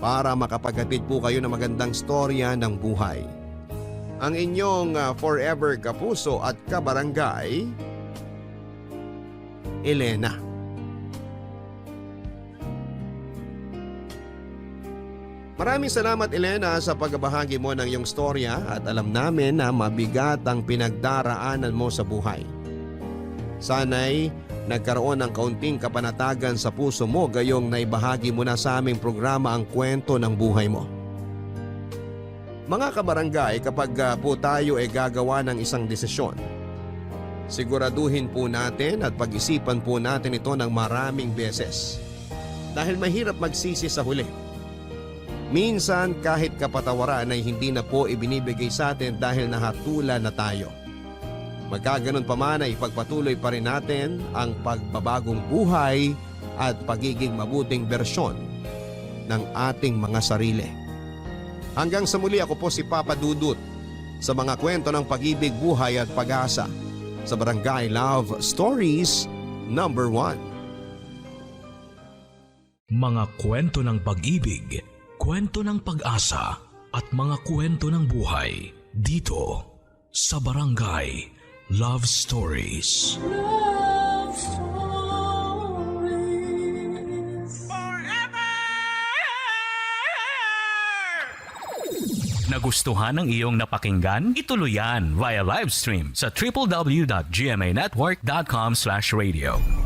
para makapaghatid po kayo ng magandang storya ng buhay. Ang inyong forever kapuso at kabarangay, Elena. Maraming salamat, Elena, sa pagbabahagi mo ng iyong storya at alam namin na mabigat ang pinagdaraanan mo sa buhay. Sana'y nagkaroon ng kaunting kapanatagan sa puso mo gayong naibahagi mo na sa aming programa ang kwento ng buhay mo. Mga kabarangay, kapag po tayo ay gagawa ng isang desisyon, siguraduhin po natin at pag-isipan po natin ito ng maraming beses. Dahil mahirap magsisi sa huli. Minsan kahit kapatawaran ay hindi na po ibinibigay sa atin dahil nahatulan na tayo. Magkaganon pa man ay ipagpatuloy pa rin natin ang pagbabagong buhay at pagiging mabuting bersyon ng ating mga sarili. Hanggang sa muli, ako po si Papa Dudut sa mga kwento ng pag-ibig, buhay at pag-asa sa Barangay Love Stories number 1. Mga kwento ng pag-ibig, kwento ng pag-asa at mga kwento ng buhay dito sa Barangay Love Stories. Love Stories. Nagustuhan ng iyong napakinggan? Ituloy yan via live stream sa www.gmanetwork.com/radio.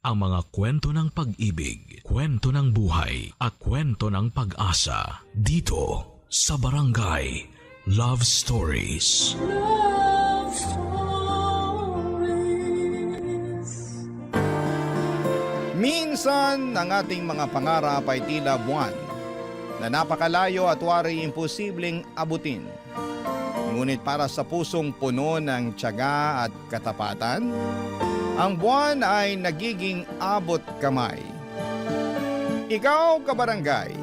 Ang mga kwento ng pag-ibig, kwento ng buhay at kwento ng pag-asa dito sa Barangay Love Stories. Love Stories. Minsan ang ating mga pangarap ay tila buwan na napakalayo at wari imposibleng abutin. Ngunit para sa pusong puno ng tiyaga at katapatan, ang buwan ay nagiging abot kamay. Ikaw, kabarangay,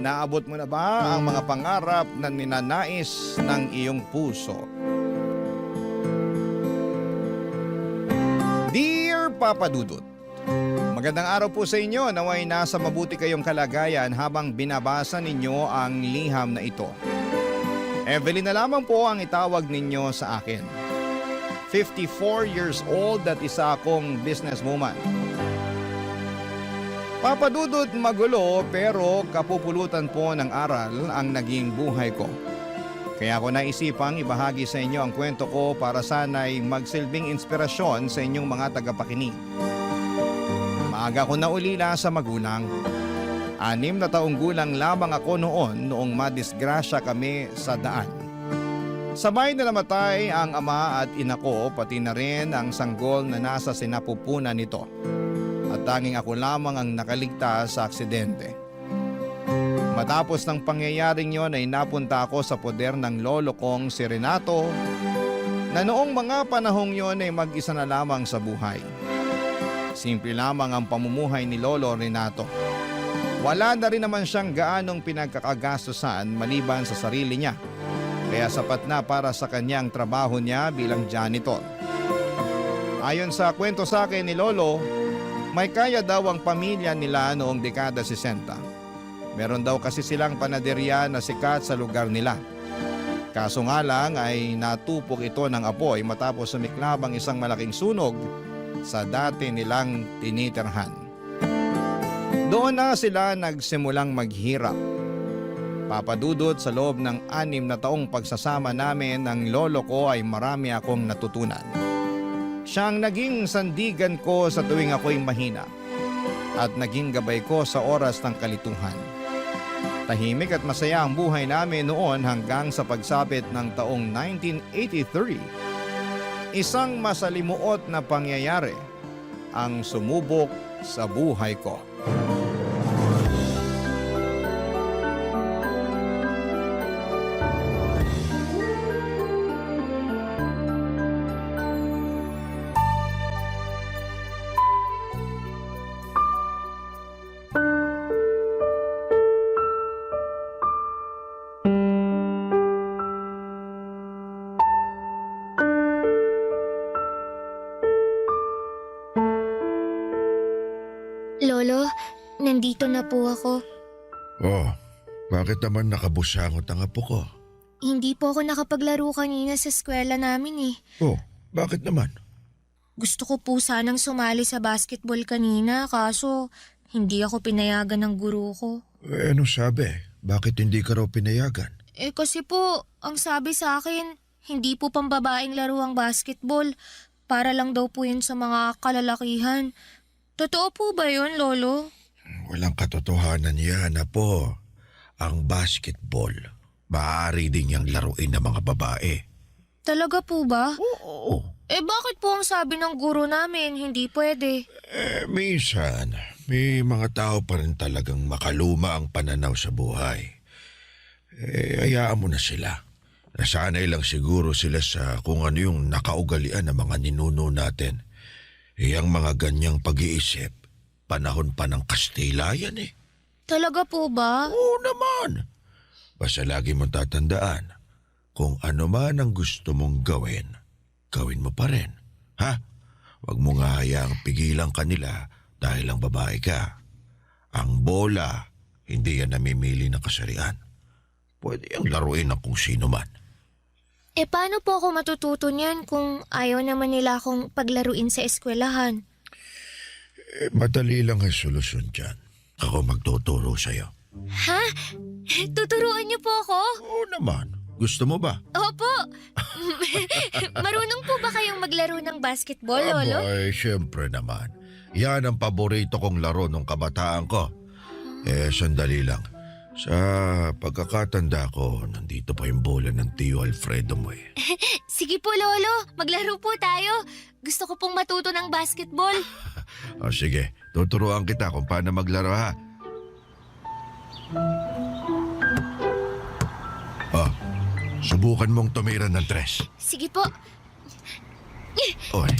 naabot mo na ba ang mga pangarap na ninanais ng iyong puso? Dear Papa Dudut, magandang araw po sa inyo. Naway nasa mabuti kayong kalagayan habang binabasa ninyo ang liham na ito. Evelyn na lamang po ang itawag ninyo sa akin. 54 years old at isa akong businesswoman. Papadudot magulo pero kapupulutan po ng aral ang naging buhay ko. Kaya ako naisipang ibahagi sa inyo ang kwento ko para sana'y magsilbing inspirasyon sa inyong mga tagapakinig. Maaga ko naulila sa magulang. 6 na taong gulang lamang ako noong madisgrasya kami sa daan. Sabay na namatay ang ama at ina ko, pati na rin ang sanggol na nasa sinapupunan nito. At tanging ako lamang ang nakaligtas sa aksidente. Matapos ng pangyayaring yon ay napunta ako sa poder ng lolo kong si Renato, na noong mga panahong yon ay mag-isa na lamang sa buhay. Simple lamang ang pamumuhay ni Lolo Renato. Wala na rin naman siyang gaanong pinagkakagastusan maliban sa sarili niya, kaya sapat na para sa kanyang trabaho niya bilang janitor. Ayon sa kwento sa akin ni Lolo, may kaya daw ang pamilya nila noong dekada 60. Meron daw kasi silang panaderya na sikat sa lugar nila. Kaso nga lang ay natupok ito ng apoy matapos sumiklab ang isang malaking sunog sa dati nilang tinitirhan. Doon na sila nagsimulang maghirap. Papadudot sa loob ng 6 na taong pagsasama namin ng lolo ko ay marami akong natutunan. Siyang naging sandigan ko sa tuwing ako'y mahina at naging gabay ko sa oras ng kalituhan. Tahimik at masaya ang buhay namin noon hanggang sa pagsapit ng taong 1983. Isang masalimuot na pangyayari ang sumubok sa buhay ko. Lolo, nandito na po ako. Oh, bakit naman nakabusangot ang apo ko? Hindi po ako nakapaglaro kanina sa eskwela namin eh. Oh, bakit naman? Gusto ko po sanang sumali sa basketball kanina kaso hindi ako pinayagan ng guro ko. Eh, ano sabi? Bakit hindi ka raw pinayagan? Eh kasi po, ang sabi sa akin, hindi po pambabaeng laro ang basketball. Para lang daw po yun sa mga kalalakihan. Totoo po ba yun, Lolo? Walang katotohanan yan, apo. Ang basketball, maaari din niyang laruin ng mga babae. Talaga po ba? Oo. Eh bakit po ang sabi ng guro namin hindi pwede? Minsan, may mga tao pa rin talagang makaluma ang pananaw sa buhay. Hayaan mo na sila. Nasanay lang siguro sila sa kung ano yung nakaugalian ng mga ninuno natin. Ang mga ganyang pag-iisip, panahon pa ng Kastila yan eh. Talaga po ba? Oo naman. Basta lagi mong tatandaan, kung ano man ang gusto mong gawin, gawin mo pa rin. Ha? Huwag mo nga hayaang pigilan kanila dahil ang babae ka. Ang bola, hindi yan namimili ng kasarian. Pwede yung laruin ng kung sino man. Eh paano po ako matututo niyan kung ayaw naman nila akong paglaruin sa eskwelahan? Madali lang ang solusyon dyan. Ako magtuturo sa'yo. Ha? Tuturuan niyo po ako? Oo naman. Gusto mo ba? Opo. Marunong po ba kayong maglaro ng basketball, Lolo? Ay, syempre naman. Yan ang paborito kong laro nung kabataan ko. Sandali lang. Sa pagkakatanda ko, nandito pa yung bola ng Tio Alfredo mo eh. Sige po, Lolo. Maglaro po tayo. Gusto ko pong matuto ng basketball. Sige, tuturuan kita kung paano maglaro ha. Subukan mong tumira ng 3. Sige po. Oy.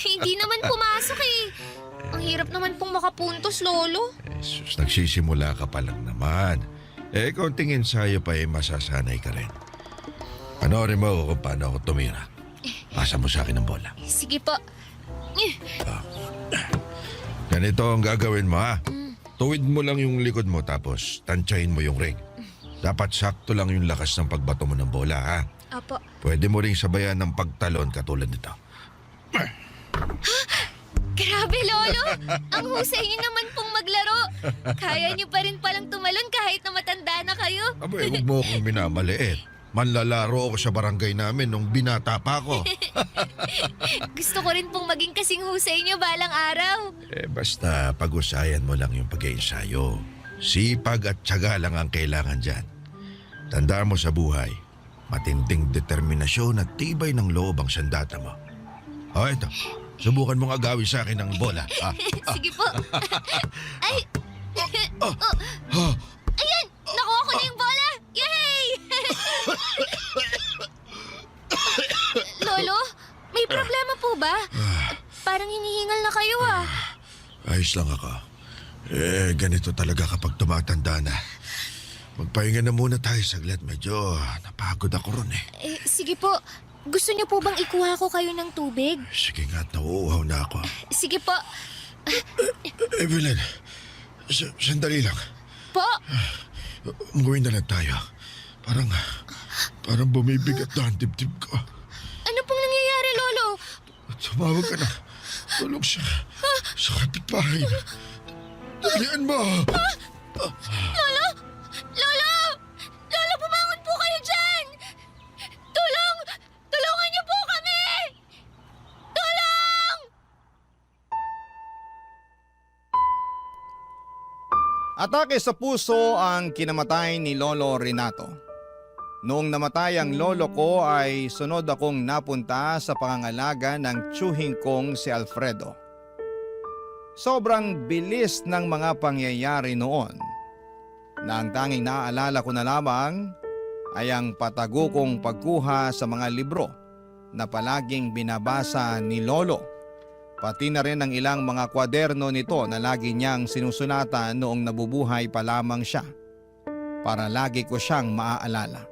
Hindi naman pumasok eh. Ang hirap naman pong makapuntos, Lolo. Sus, nagsisimula ka pa lang naman. Konting ensayo pa masasanay ka rin. Panoorin mo kung paano ako tumira. Pasa mo sa akin ang bola. Sige po. Ganito ang gagawin mo ha. Tuwid mo lang yung likod mo tapos tansyahin mo yung ring. Dapat sakto lang yung lakas ng pagbato mo ng bola ha. Apo. Pwede mo ring sabayan ng pagtalon katulad nito. Grabe, Lolo! Lolo, ang husay niyo naman pong maglaro. Kaya niyo pa rin palang tumalon kahit na matanda na kayo. Abay, huwag mo akong minamaliit. Manlalaro ako sa barangay namin nung binata pa ako. Gusto ko rin pong maging kasing husay niyo balang araw. Basta pag-usayan mo lang yung pag-iensayo. Sipag at tiyaga lang ang kailangan dyan. Tandaan mo sa buhay, matinding determinasyon at tibay ng loob ang sandata mo. O ito, subukan mong agawin sa akin ng bola. Sige po. Ay! Ayan! Nakuha ko na yung bola! Yay! Lolo, may problema po ba? Parang hinihingal na kayo ah. Ayos lang ako. Ganito talaga kapag tumatanda na. Magpahinga na muna tayo saglit. Medyo napagod ako ron eh. Sige po. Gusto niyo po bang ikuha ko kayo ng tubig? Sige nga at nauuhaw na ako. Sige po. Evelyn, sandali lang. Po? Umuwi na lang tayo. Parang bumibigat na ang dibdib ko. Ano pong nangyayari, Lolo? Tumawag ka na. Tulog siya sa kapitbahay. Dalian mo! Lolo! Lolo! Lolo, bumangon po kayo dyan! Tulungan niyo po kami! Tulong! Atake sa puso ang kinamatay ni Lolo Renato. Noong namatay ang lolo ko ay sunod akong napunta sa pangangalaga ng tiyuhing kong si Alfredo. Sobrang bilis ng mga pangyayari noon na ang tanging naaalala ko na lamang ay ang patago kong pagkuha sa mga libro na palaging binabasa ni Lolo. Pati na rin ang ilang mga kwaderno nito na lagi niyang sinusunatan noong nabubuhay pa lamang siya para lagi ko siyang maaalala.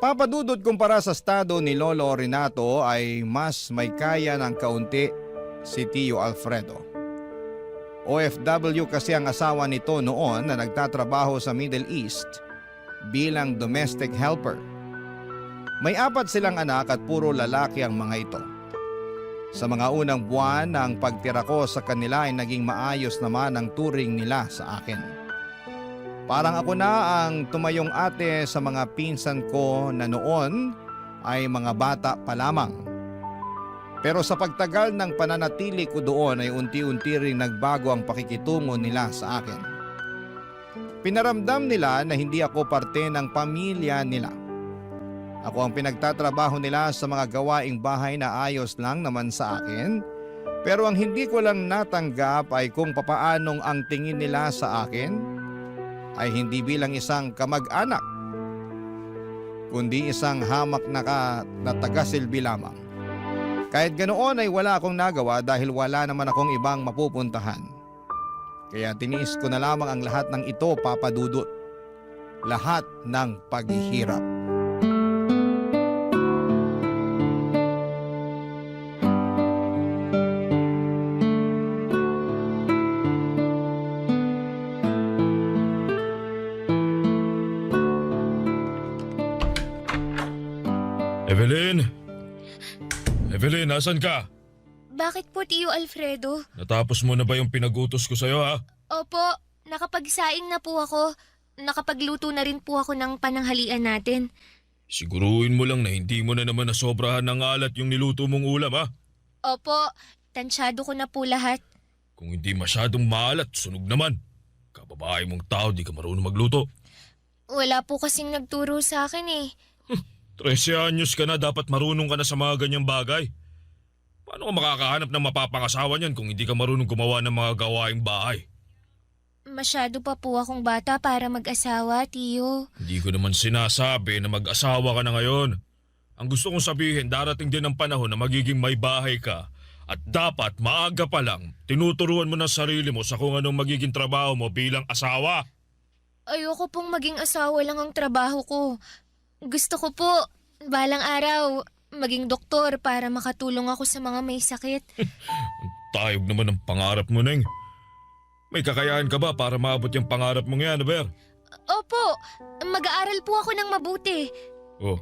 Papadudod kumpara sa estado ni Lolo Renato ay mas may kaya ng kaunti si Tio Alfredo. OFW kasi ang asawa nito noon na nagtatrabaho sa Middle East bilang domestic helper. May 4 silang anak at puro lalaki ang mga ito. Sa mga unang buwan ng pagtira ko sa kanila ay naging maayos naman ang turing nila sa akin. Parang ako na ang tumayong ate sa mga pinsan ko na noon ay mga bata pa lamang. Pero sa pagtagal ng pananatili ko doon ay unti-unti ring nagbago ang pakikitungo nila sa akin. Pinaramdam nila na hindi ako parte ng pamilya nila. Ako ang pinagtatrabaho nila sa mga gawaing bahay na ayos lang naman sa akin. Pero ang hindi ko lang natanggap ay kung papaanong ang tingin nila sa akin ay hindi bilang isang kamag-anak, kundi isang hamak na taga-silbi lamang. Kahit ganoon ay wala akong nagawa dahil wala naman akong ibang mapupuntahan. Kaya tiniis ko na lamang ang lahat ng ito, Papa Dudut. Lahat ng paghihirap. Evelyn, nasan ka? Bakit po, Tio Alfredo? Natapos mo na ba yung pinagutos ko sa'yo, ha? Opo, nakapagsaing na po ako. Nakapagluto na rin po ako ng pananghalian natin. Siguruhin mo lang na hindi mo na naman nasobrahan ng alat yung niluto mong ulam, ha? Opo, tansyado ko na po lahat. Kung hindi masyadong maalat, sunog naman. Kababae mong tao, di ka marunong magluto. Wala po kasing nagturo sa akin eh. 13 anyos ka na, dapat marunong ka na sa mga ganyang bagay. Paano ka makakahanap ng mapapangasawa niyan kung hindi ka marunong gumawa ng mga gawaing bahay? Masyado pa po akong bata para mag-asawa, Tio. Hindi ko naman sinasabi na mag-asawa ka na ngayon. Ang gusto kong sabihin, darating din ang panahon na magiging may bahay ka. At dapat maaga pa lang, tinuturuan mo ng sarili mo sa kung anong magiging trabaho mo bilang asawa. Ayoko pong maging asawa lang ang trabaho ko. Gusto ko po, balang araw, maging doktor para makatulong ako sa mga may sakit. Tayog naman ang pangarap mo, Neng. May kakayahan ka ba para maabot yung pangarap mong yan, Aber? Opo, mag-aaral po ako ng mabuti. Oh,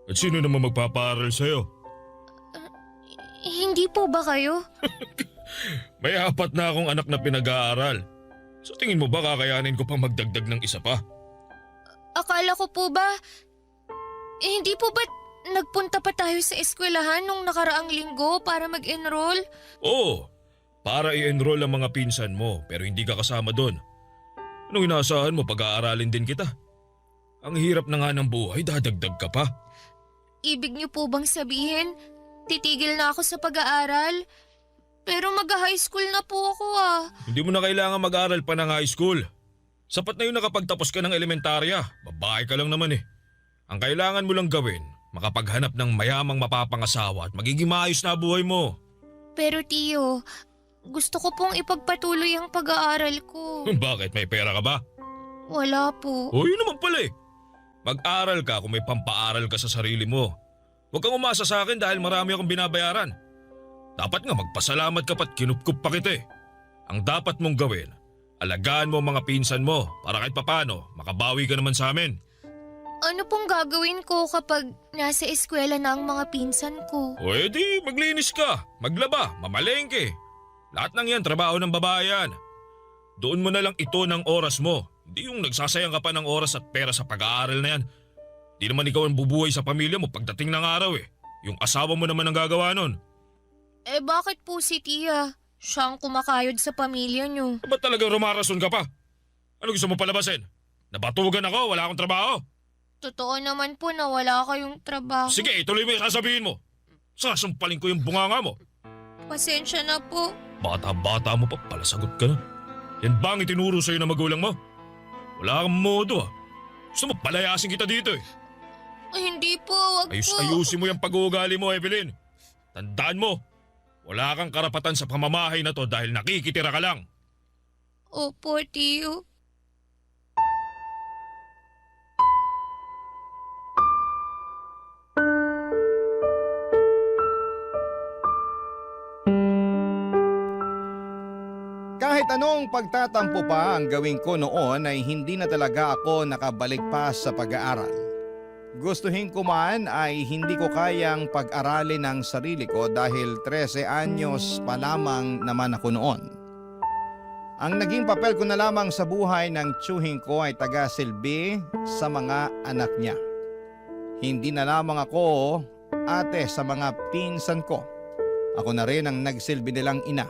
at sino naman magpapaaral sa'yo? Hindi po ba kayo? May 4 na akong anak na pinag-aaral. So tingin mo ba kakayanin ko pang magdagdag ng isa pa? Akala ko po ba, hindi po ba nagpunta pa tayo sa eskwelahan nung nakaraang linggo para mag-enroll? Oo, para i-enroll ang mga pinsan mo pero hindi ka kasama doon. Anong inaasahan mo, pag-aaralin din kita? Ang hirap na nga ng buhay, dadagdag ka pa. Ibig niyo po bang sabihin, titigil na ako sa pag-aaral? Pero mag-high school na po ako ah. Hindi mo na kailangan mag-aral pa ng high school. Sapat na yun nakapagtapos ka ng elementarya. Babae ka lang naman eh. Ang kailangan mo lang gawin, makapaghanap ng mayamang mapapangasawa at magiging maayos na buhay mo. Pero Tio, gusto ko pong ipagpatuloy ang pag-aaral ko. Bakit? May pera ka ba? Wala po. O yun naman pala eh. Mag-aral ka kung may pampaaral ka sa sarili mo. Huwag kang umasa sa akin dahil marami akong binabayaran. Dapat nga magpasalamat ka pa't kinupkup pa kita eh. Ang dapat mong gawin, alagaan mo ang mga pinsan mo para kahit papano makabawi ka naman sa amin. Ano pong gagawin ko kapag nasa eskwela na ang mga pinsan ko? O edi, maglinis ka, maglaba, mamalengke. Lahat ng yan, trabaho ng babae yan. Doon mo na lang ito ng oras mo. Hindi yung nagsasayang ka pa ng oras at pera sa pag-aaral na yan. Di naman ikaw ang bubuhay sa pamilya mo pagdating ng araw eh. Yung asawa mo naman ang gagawa nun. Eh bakit po si Tia? Siya ang kumakayod sa pamilya niyo. Ba't talagang rumarason ka pa? Ano gusto mo palabasin? Nabatugan ako, wala akong trabaho. Totoo naman po na wala kayong trabaho. Sige, ituloy mo yung sasabihin mo. Sasampaling ko yung bunganga mo. Pasensya na po. Bata-bata mo pa, palasagot ka na. Yan ba ang itinuro sa'yo ng magulang mo? Wala kang modo ah. Gusto mo palayasin kita dito eh. Hindi po, wag po. Ayusin mo yung pag-uugali mo, Evelyn. Tandaan mo, wala kang karapatan sa pamamahay na to dahil nakikitira ka lang. Opo, Tio. Kahit anong pagtatampo pa ang gawin ko noon ay hindi na talaga ako nakabalik pa sa pag-aaral. Gustuhin ko man ay hindi ko kayang pag-aralin ang sarili ko dahil 13 anyos pa lamang naman ako noon. Ang naging papel ko na lamang sa buhay ng tiyuhin ko ay taga-silbi sa mga anak niya. Hindi na lamang ako ate sa mga pinsan ko. Ako na rin ang nagsilbi nilang ina.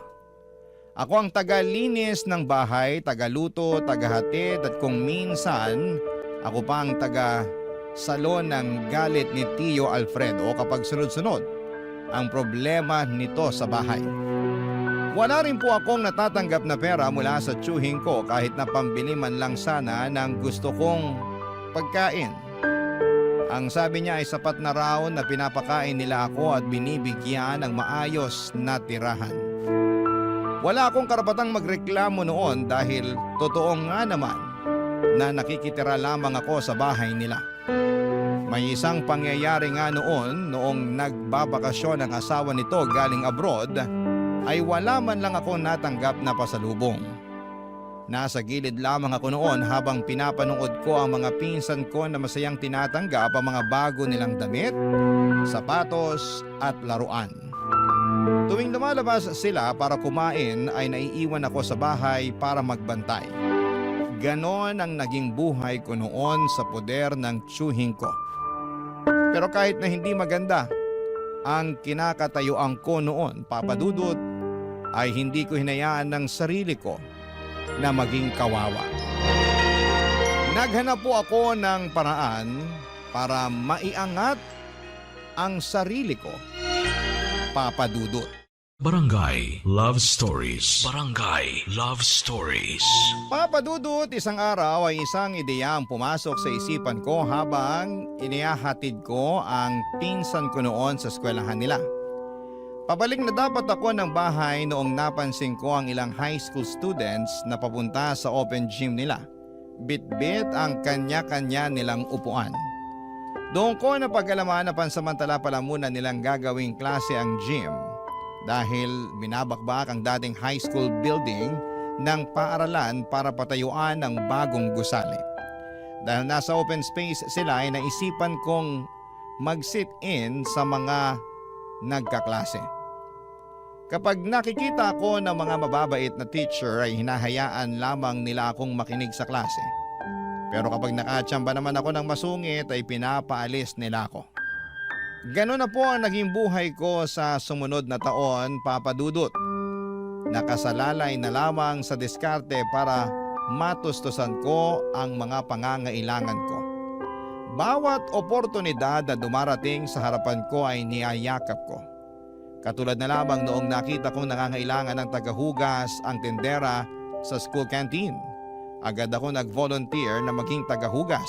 Ako ang taga-linis ng bahay, taga-luto, taga-hatid at kung minsan ako pa ang taga-salon ng galit ni Tio Alfredo kapag sunod-sunod ang problema nito sa bahay. Wala rin po akong natatanggap na pera mula sa tiyuhin ko kahit na pambili man lang sana ng gusto kong pagkain. Ang sabi niya ay sapat na raw na pinapakain nila ako at binibigyan ng maayos na tirahan. Wala akong karapatang magreklamo noon dahil totoo nga naman na nakikitira lamang ako sa bahay nila. May isang pangyayari nga noong nagbabakasyon ang asawa nito galing abroad ay wala man lang ako natanggap na pasalubong. Nasa gilid lamang ako noon habang pinapanood ko ang mga pinsan ko na masayang tinatanggap ang mga bago nilang damit, sapatos at laruan. Tuwing lumalabas sila para kumain ay naiiwan ako sa bahay para magbantay. Ganon ang naging buhay ko noon sa poder ng tiyuhin ko. Pero kahit na hindi maganda ang kinakatayuan ko noon, Papa Dudut, ay hindi ko hinayaan ng sarili ko na maging kawawa. Naghanap po ako ng paraan para maiangat ang sarili ko, Papa Dudut. Barangay Love Stories. Barangay Love Stories. Papa Dudut, isang araw ay isang ideya ang pumasok sa isipan ko habang inihahatid ko ang pinsan ko noon sa eskwelahan nila. Pabalik na dapat ako ng bahay noong napansin ko ang ilang high school students na papunta sa open gym nila. Bit-bit ang kanya-kanya nilang upuan. Doon ko napag-alaman na pansamantala pala muna nilang gagawing klase ang gym dahil binabakbak ang dating high school building ng paaralan para patayuan ang bagong gusali. Dahil nasa open space sila ay naisipan kong mag-sit in sa mga nagkaklase. Kapag nakikita ko ng mga mababait na teacher ay hinahayaan lamang nila akong makinig sa klase. Pero kapag nakatsamba naman ako ng masungit ay pinapaalis nila ako. Ganun na po ang naging buhay ko sa sumunod na taon, Papa Dudut. Nakasalalay na lamang sa diskarte para matustusan ko ang mga pangangailangan ko. Bawat oportunidad na dumarating sa harapan ko ay niyayakap ko. Katulad na lamang noong nakita kong nangangailangan ng tagahugas ang tindera sa school canteen. Agad ako nag-volunteer na maging tagahugas,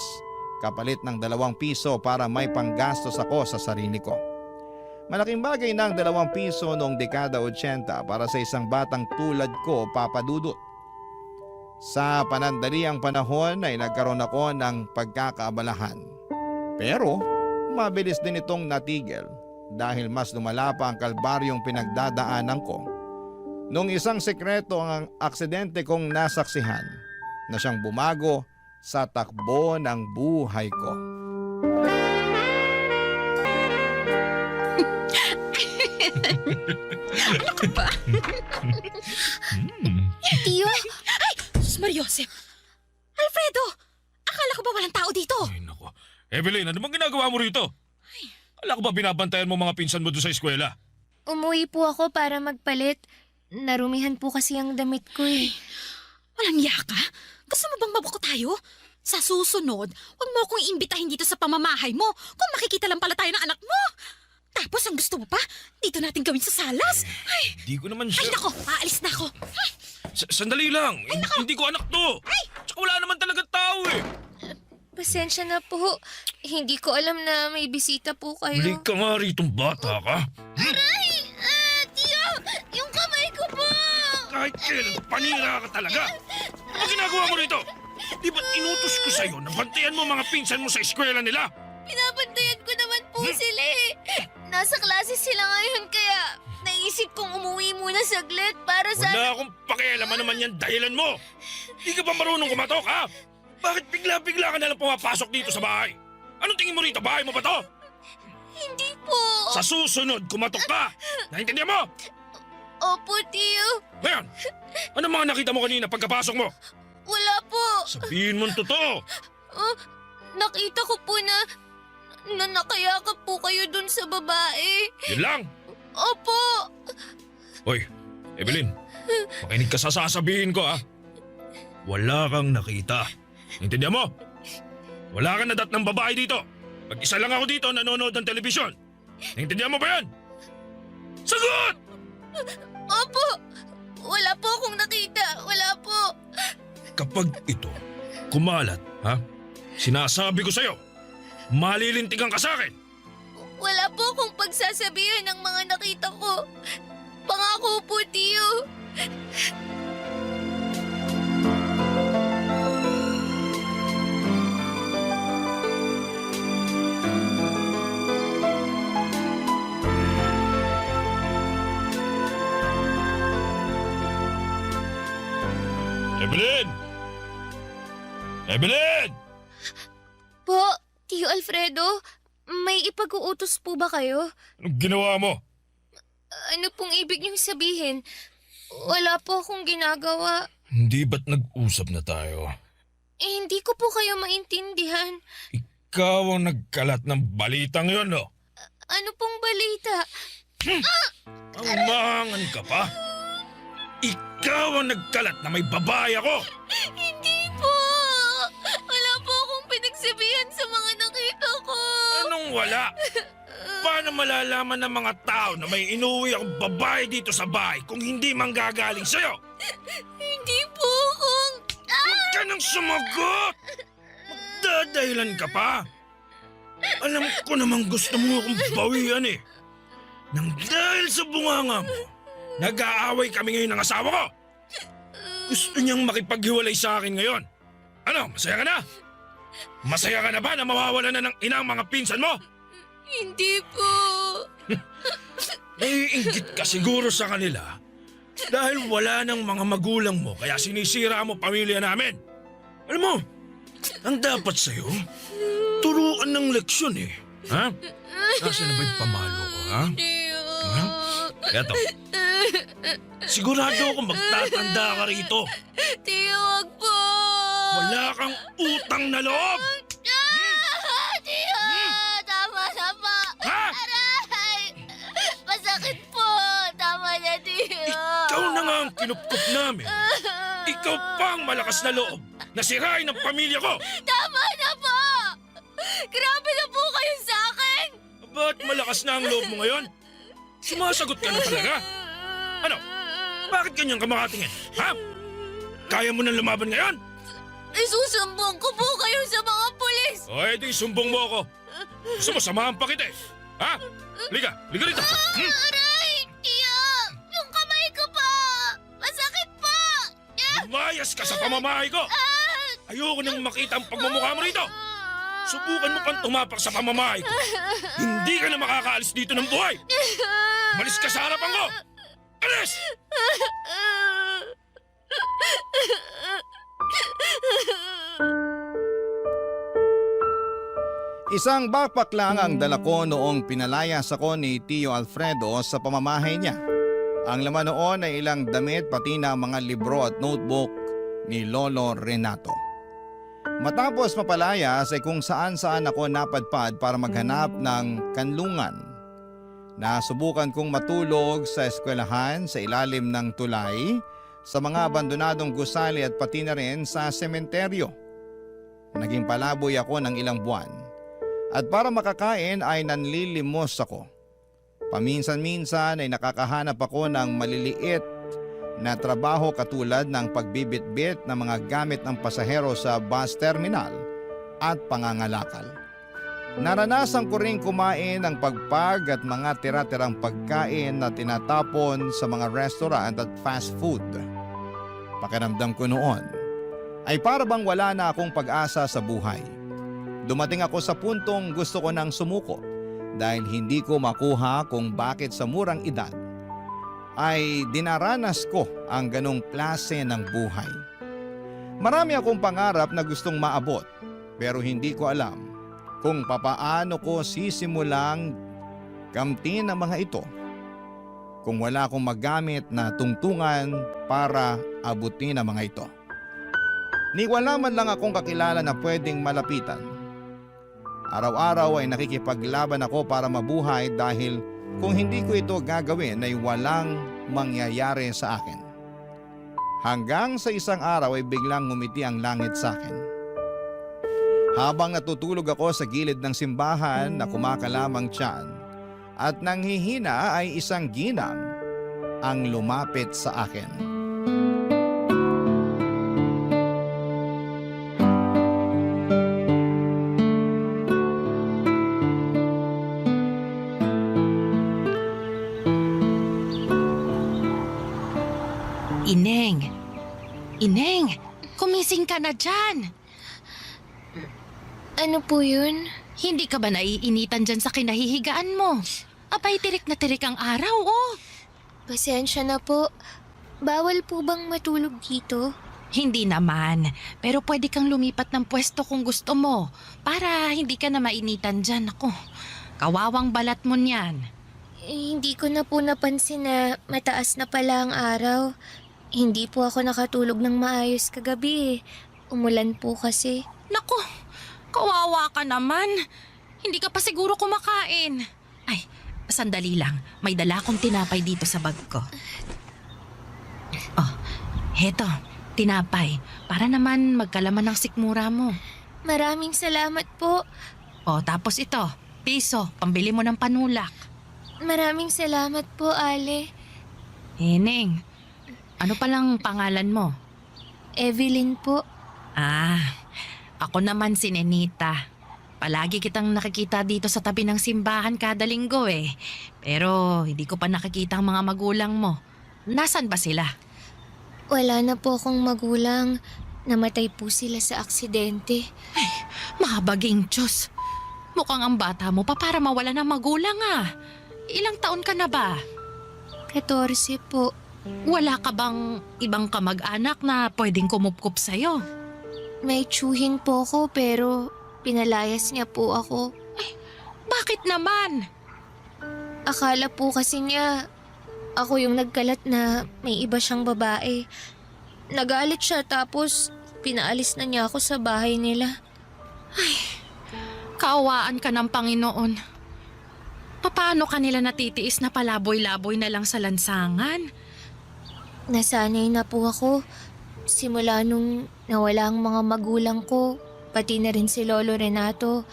kapalit ng 2 piso para may panggastos ako sa sarili ko. Malaking bagay ng 2 piso noong dekada 80 para sa isang batang tulad ko, Papa Dudut. Sa panandaliang panahon ay nagkaroon ako ng pagkakaabalahan. Pero mabilis din itong natigil dahil mas lumala pa ang kalbaryong pinagdadaanan ko. Nung isang sekreto ang aksidente kong nasaksihan na siyang bumago sa takbo ng buhay ko. Ano ka ba? Tiyo! Ay! Sus Mariosep! Alfredo! Akala ko ba walang tao dito? Ay, nako. Evelyn, ano bang ginagawa mo rito? Akala ko ba binabantayan mo mga pinsan mo doon sa eskwela? Umuwi po ako para magpalit. Narumihan po kasi ang damit ko eh. Walang yaka? Gusto mo bang mabuko tayo? Sa susunod, huwag mo akong imbitahin dito sa pamamahay mo kung makikita lang pala tayo ng anak mo. Tapos ang gusto mo pa, dito natin gawin sa salas. Ay, Hindi ko naman ay siya... nako, aalis na ako. Sandali lang. Hindi ko anak to. Tsaka wala naman talaga tao eh. Pasensya na po. Hindi ko alam na may bisita po kayo. Huli ka nga ritong bata ka. Aray! Tiyo! Yung kamay ko po! Kahit kailan, panira ka talaga. Ano ginagawa mo rito? Di ba't inutos ko sa'yo na bantayan mo mga pinsan mo sa eskwela nila? Pinabantayan ko naman po sila eh. Nasa klase sila ngayon kaya naisip kong umuwi muna saglit para sa... Wala akong pakialaman naman yan dahilan mo. Di ka ba marunong kumatok, ha? Bakit bigla-bigla ka nalang pumapasok dito sa bahay? Anong tingin mo rito? Bahay mo ba to? Hindi po. Sa susunod, kumatok ka! Naintindihan mo? Opo, Tiyo. Ngayon, ano mga nakita mo kanina pagkapasok mo? Wala po. Sabihin mo'ng totoo. Nakita ko po na nakayakap po kayo dun sa babae. Yun lang. Opo. Hoy, Evelyn, makinig ka sa sasabihin ko, ha? Wala kang nakita. Intindihan mo? Wala kang nadat ng babae dito. Pag-isa lang ako dito nanonood ng telebisyon. Intindihan mo ba yan? Sagot! Opo. Wala po akong nakita. Wala po. Kapag ito kumalat, ha? Sinasabi ko sa'yo, malilintigan ka sa akin. Wala po akong pagsasabihan ng mga nakita ko. Pangako po, Tiyo. Evelyn! Evelyn! Po, Tiyo Alfredo, may ipag-uutos po ba kayo? Anong ginawa mo? Ano pong ibig niyong sabihin? Wala po akong ginagawa. Hindi ba't nag-usap na tayo? Hindi ko po kayo maintindihan. Ikaw ang nagkalat ng balitang yon, no? Ano pong balita? Umangan ka pa? Ikaw ang nagkalat na may babae ako! Hindi po! Wala po akong pinagsabihan sa mga nakita ko. Anong wala? Paano malalaman ng mga tao na may inuwi akong babae dito sa bahay kung hindi manggagaling sa'yo? Hindi po akong... Huwag ka nang sumagot! Magdadahilan ka pa! Alam ko namang gusto mo akong bawian eh. Nang dahil sa bunganga mo, nag-aaway kami ngayon ng asawa ko. Gusto niyang makipaghiwalay sa akin ngayon. Ano, masaya ka na? Masaya ka na ba na mawawala na ng inang mga pinsan mo? Hindi po. Naiinggit ka siguro sa kanila dahil wala ng mga magulang mo kaya sinisira mo pamilya namin. Alam mo, ang dapat sa'yo, turuan ng leksyon eh. Ha? Nasaan na ba yung pamalo ko, ha? Tiyo. Ha? Eto. Sigurado ako magtatanda ka rito. Tiyo, wag po! Wala kang utang na loob! Tiyo! Tama na po! Ha? Aray! Masakit po! Tama na, Tiyo! Ikaw na nga ang kinupkup namin. Ikaw pa ang malakas na loob na sirain ang pamilya ko. Tama na po! Grabe na po kayo sa akin! Ba't malakas na ang loob mo ngayon? Sumasagot ka na talaga. Ano? Bakit ganyan ka makatingin? Ha? Kaya mo nang lumaban ngayon? Isusumbong ko po kayo sa mga pulis! O edi sumbong mo ako. Gusto mo samahan pa kita eh. Ha? Liga rito. Aray! Tiyo! Yung kamay ko po! Masakit po! Lumayas ka sa pamamahay ko. Ayoko nang makita ang pagmumukha mo rito. Subukan mo pang tumapak sa pamamahay ko. Hindi ka na makakaalis dito ng buhay. Malis ka sa harapan ko. Alis! Isang backpack lang ang dala ko noong pinalayas ako ni Tio Alfredo sa pamamahay niya. Ang laman noon ay ilang damit pati na mga libro at notebook ni Lolo Renato. Matapos mapalayas ay kung saan-saan ako napadpad para maghanap ng kanlungan. Nasubukan kong matulog sa eskwelahan sa ilalim ng tulay, sa mga abandonadong gusali at pati na rin sa sementeryo. Naging palaboy ako ng ilang buwan. At para makakain ay nanlilimos ako. Paminsan-minsan ay nakakahanap ako ng maliliit na trabaho katulad ng pagbibitbit ng mga gamit ng pasahero sa bus terminal at pangangalakal. Naranasan ko rin kumain ng pagpag at mga tira-tirang pagkain na tinatapon sa mga restaurant at fast food. Pakiramdam ko noon ay para bang wala na akong pag-asa sa buhay. Dumating ako sa puntong gusto ko nang sumuko dahil hindi ko makuha kung bakit sa murang edad ay dinaranas ko ang ganong klase ng buhay. Marami akong pangarap na gustong maabot pero hindi ko alam kung papaano ko sisimulang kamtin ang mga ito kung wala akong magamit na tungtungan para abutin ang mga ito. Ni wala man lang akong kakilala na pwedeng malapitan. Araw-araw ay nakikipaglaban ako para mabuhay dahil kung hindi ko ito gagawin ay walang mangyayari sa akin. Hanggang sa isang araw ay biglang ngumiti ang langit sa akin. Habang natutulog ako sa gilid ng simbahan na kumakalamang tiyan at nanghihina ay isang ginang ang lumapit sa akin. Ineng, kumising ka na dyan. Ano po yun? Hindi ka ba naiinitan dyan sa kinahihigaan mo? Abay, tirik na tirik ang araw, oh. Pasensya na po. Bawal po bang matulog dito? Hindi naman, pero pwede kang lumipat ng pwesto kung gusto mo para hindi ka na mainitan dyan. Ako, kawawang balat mo niyan. Hindi ko na po napansin na mataas na pala ang araw. Hindi po ako nakatulog ng maayos kagabi. Umulan po kasi. Naku, kawawa ka naman. Hindi ka pa siguro kumakain. Ay, sandali lang. May dala akong tinapay dito sa bag ko. Oh, heto, tinapay. Para naman magkalaman ng sikmura mo. Maraming salamat po. Oh, tapos ito, piso, pambili mo ng panulak. Maraming salamat po, Ale. Neng, ano palang pangalan mo? Evelyn po. Ah, ako naman si Nenita. Palagi kitang nakikita dito sa tabi ng simbahan kada linggo eh. Pero hindi ko pa nakikita ang mga magulang mo. Nasaan ba sila? Wala na po akong magulang. Namatay po sila sa aksidente. Ay, mahabaging Diyos. Mukhang ang bata mo pa para mawala ng magulang ah. Ilang taon ka na ba? 14 po. Wala ka bang ibang kamag-anak na pwedeng kumupkup sa'yo? May tsuhin po ako pero pinalayas niya po ako. Ay, bakit naman? Akala po kasi niya Ako yung nagkalat na may iba siyang babae. Nagalit siya tapos pinaalis na niya ako sa bahay nila. Kaawaan ka ng Panginoon. Paano ka nila natitiis na palaboy-laboy na lang sa lansangan? Nasanay na po ako. Simula nung nawala ang mga magulang ko, pati na rin si Lolo Renato.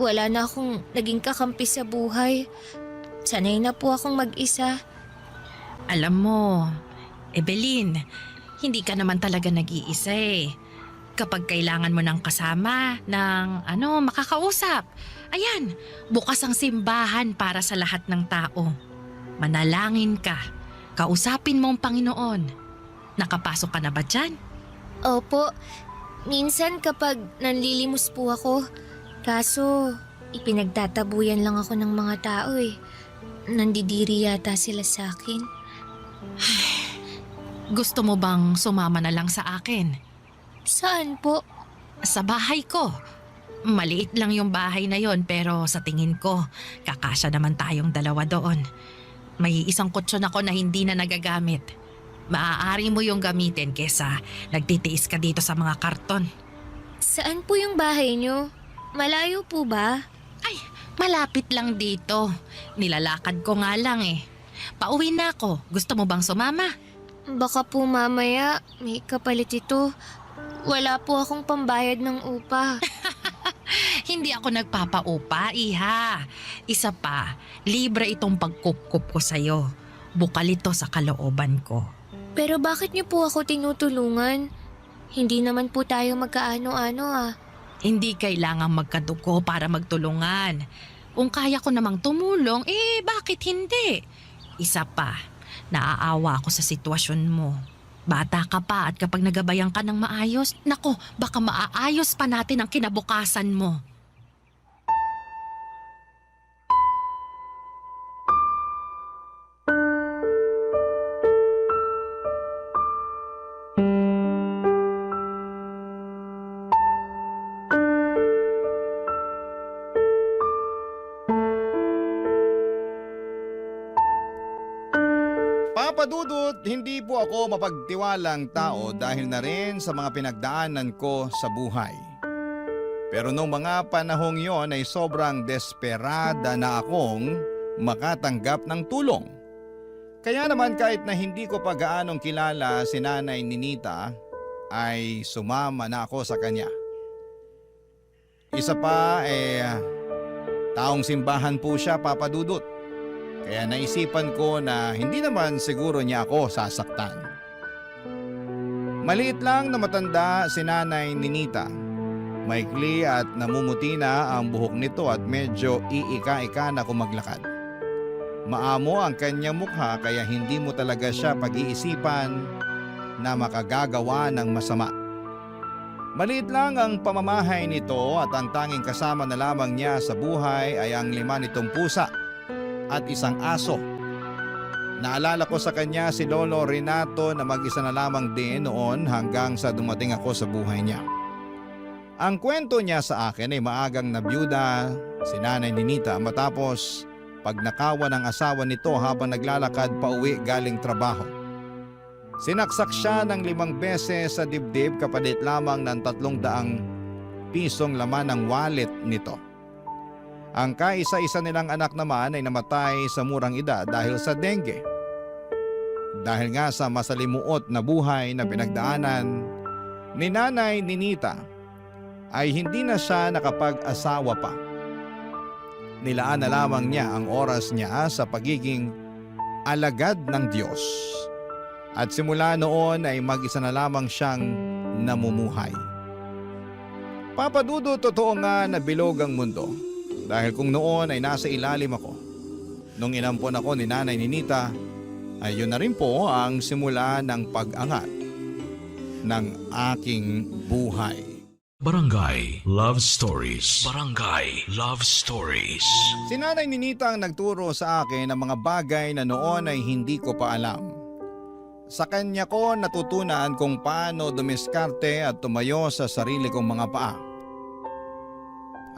Wala na akong naging kakampi sa buhay. Sanay na po akong mag-isa. Alam mo, Evelyn, hindi ka naman talaga nag-iisa eh. Kapag kailangan mo ng kasama, ng makakausap. Ayan, bukas ang simbahan para sa lahat ng tao. Manalangin ka. Kausapin mo ang Panginoon. Nakapasok ka na ba dyan? Opo, minsan kapag nanlilimos po ako. Kaso, ipinagtatabuyan lang ako ng mga tao eh. Nandidiri yata sila sa akin. Gusto mo bang sumama na lang sa akin? Saan po? Sa bahay ko. Maliit lang yung bahay na yon pero sa tingin ko, kakasya naman tayong dalawa doon. May isang kutsyon ako na hindi na nagagamit. Maaari mo yung gamitin kesa nagtitiis ka dito sa mga karton. Saan po yung bahay niyo? Malayo po ba? Ay, malapit lang dito. Nilalakad ko nga lang eh. Pauwi na ako. Gusto mo bang sumama? Baka po mamaya may kapalit ito. Wala po akong pambayad ng upa. Hindi ako nagpapaupa, iha. Isa pa, libre itong pagkukup ko sa'yo. Bukal ito sa kalooban ko. Pero bakit niyo po ako tinutulungan? Hindi naman po tayo magkaano-ano ah. Hindi kailangang magkadugo para magtulungan. Kung kaya ko namang tumulong, bakit hindi? Isa pa, naaawa ako sa sitwasyon mo. Bata ka pa at kapag nagabayan ka ng maayos, nako, baka maaayos pa natin ang kinabukasan mo. Papadudot, hindi po ako mapagtiwalang tao dahil na rin sa mga pinagdaanan ko sa buhay. Pero nung mga panahong yon ay sobrang desperada na akong makatanggap ng tulong. Kaya naman kahit na hindi ko pa gaanong kilala si Nanay Ninita, ay sumama na ako sa kanya. Isa pa taong simbahan po siya, Papadudot. Kaya naisipan ko na hindi naman siguro niya ako sasaktan. Maliit lang na matanda si Nanay Ninita. Maikli at namumuti na ang buhok nito at medyo iika-ika na kumaglakad. Maamo ang kanyang mukha kaya hindi mo talaga siya pag-iisipan na makagagawa ng masama. Maliit lang ang pamamahay nito at ang tanging kasama na lamang niya sa buhay ay ang 5 nitong pusa at isang aso. Naalala ko sa kanya si Lolo Renato na mag-isa na lamang din noon hanggang sa dumating ako sa buhay niya. Ang kwento niya sa akin ay maagang nabiyuda si Nanay Ninita matapos pagnakawan ng asawa nito habang naglalakad pauwi galing trabaho. Sinaksak siya ng 5 beses sa dibdib kapalit lamang ng 300 pisong laman ng wallet nito. Ang kaisa-isa nilang anak naman ay namatay sa murang edad dahil sa dengue. Dahil nga sa masalimuot na buhay na pinagdaanan ni Nanay Ninita ay hindi na siya nakapag-asawa pa. Nilaan na lamang niya ang oras niya sa pagiging alagad ng Diyos. At simula noon ay mag-isa na lamang siyang namumuhay. Papadudo, totoo nga na bilog ang mundo. Dahil kung noon ay nasa ilalim ako, nung inampon ako ni Nanay Ninita, ay yun na rin po ang simula ng pag-angat ng aking buhay. Barangay Love Stories. Barangay Love Stories. Si Nanay Ninita ang nagturo sa akin ng mga bagay na noon ay hindi ko pa alam. Sa kanya ko natutunan kung paano dumiskarte at tumayo sa sarili kong mga paa.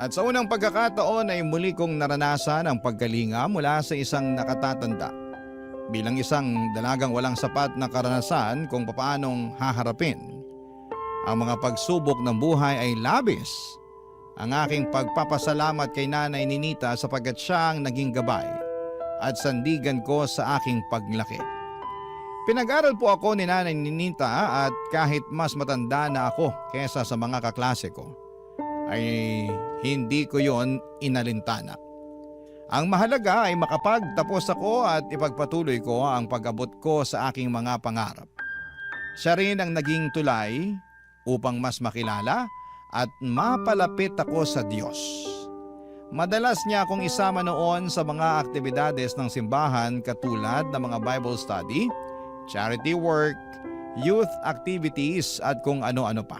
At sa unang pagkakataon ay muli kong naranasan ang pagkalinga mula sa isang nakatatanda. Bilang isang dalagang walang sapat na karanasan kung paanong haharapin ang mga pagsubok ng buhay ay labis ang aking pagpapasalamat kay Nanay Ninita sapagkat siya ang naging gabay at sandigan ko sa aking paglaki. Pinag-aral po ako ni Nanay Ninita at kahit mas matanda na ako kesa sa mga kaklase ko, ay hindi ko yon inalintana. Ang mahalaga ay makapagtapos ako at ipagpatuloy ko ang pag-abot ko sa aking mga pangarap. Siya rin ang naging tulay upang mas makilala at mapalapit ako sa Diyos. Madalas niya akong isama noon sa mga aktibidades ng simbahan katulad ng mga Bible study, charity work, youth activities at kung ano-ano pa.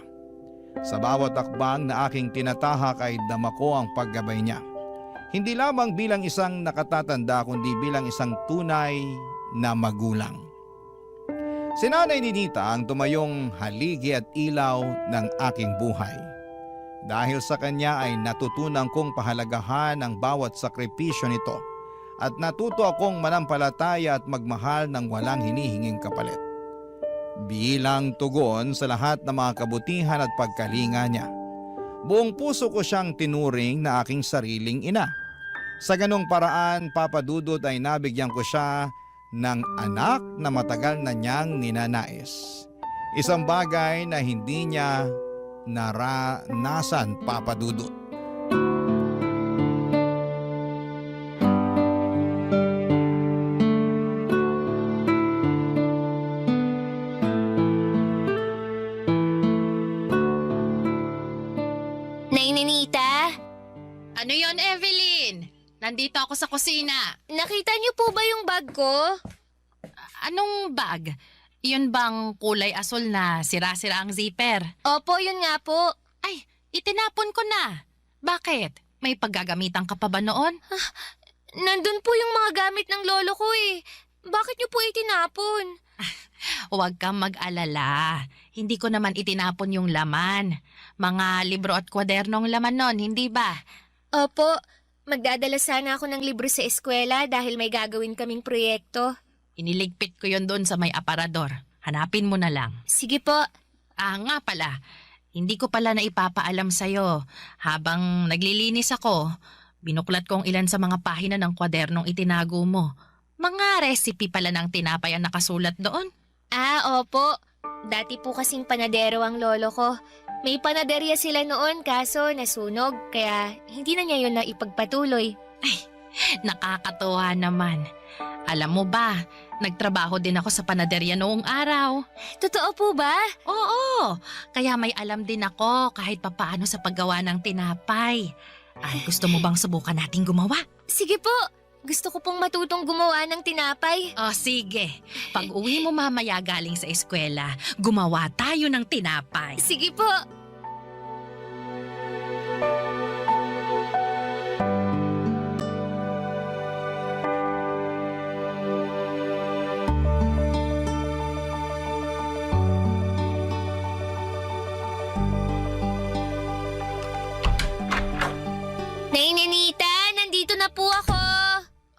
Sa bawat akbang na aking tinatahak ay dama ko ang paggabay niya. Hindi lamang bilang isang nakatatanda kundi bilang isang tunay na magulang. Si Nanay Ninita ang tumayong haligi at ilaw ng aking buhay. Dahil sa kanya ay natutunan kong pahalagahan ang bawat sakripisyo nito at natuto akong manampalataya at magmahal ng walang hinihinging kapalit. Bilang tugon sa lahat ng mga kabutihan at pagkalinga niya, buong puso ko siyang tinuring na aking sariling ina. Sa ganong paraan, Papa Dudut, ay nabigyan ko siya ng anak na matagal na niyang ninanais. Isang bagay na hindi niya naranasan, Papa Dudut. Nay Ninita? Ano yon, Evelyn? Nandito ako sa kusina. Nakita niyo po ba yung bag ko? Anong bag? Yun bang kulay asul na sira-sira ang zipper? Opo, yun nga po. Ay, itinapon ko na. Bakit? May paggagamitan ka pa ba noon? Nandun po yung mga gamit ng lolo ko eh. Bakit niyo po itinapon? Huwag kang mag-alala. Hindi ko naman itinapon yung laman. Mga libro at kwadernong laman nun, hindi ba? Opo, magdadala sana ako ng libro sa eskwela dahil may gagawin kaming proyekto. Iniligpit ko yon doon sa may aparador. Hanapin mo na lang. Sige po. Nga pala. Hindi ko pala na ipapaalam sa'yo. Habang naglilinis ako, binuklat kong ilan sa mga pahina ng kwadernong itinago mo. Mga recipe pala ng tinapay ang nakasulat doon. Opo. Dati po kasing panadero ang lolo ko. May panaderya sila noon kaso nasunog kaya hindi na niya yun na ipagpatuloy. Ay, nakakatuwa naman. Alam mo ba, nagtrabaho din ako sa panaderya noong araw. Totoo po ba? Oo, kaya may alam din ako kahit papaano sa paggawa ng tinapay. Ay, gusto mo bang subukan nating gumawa? Sige po. Gusto ko pong matutong gumawa ng tinapay. Sige. Pag uwi mo mamaya galing sa eskwela, gumawa tayo ng tinapay. Sige po. Nay Ninita, nandito na po ako.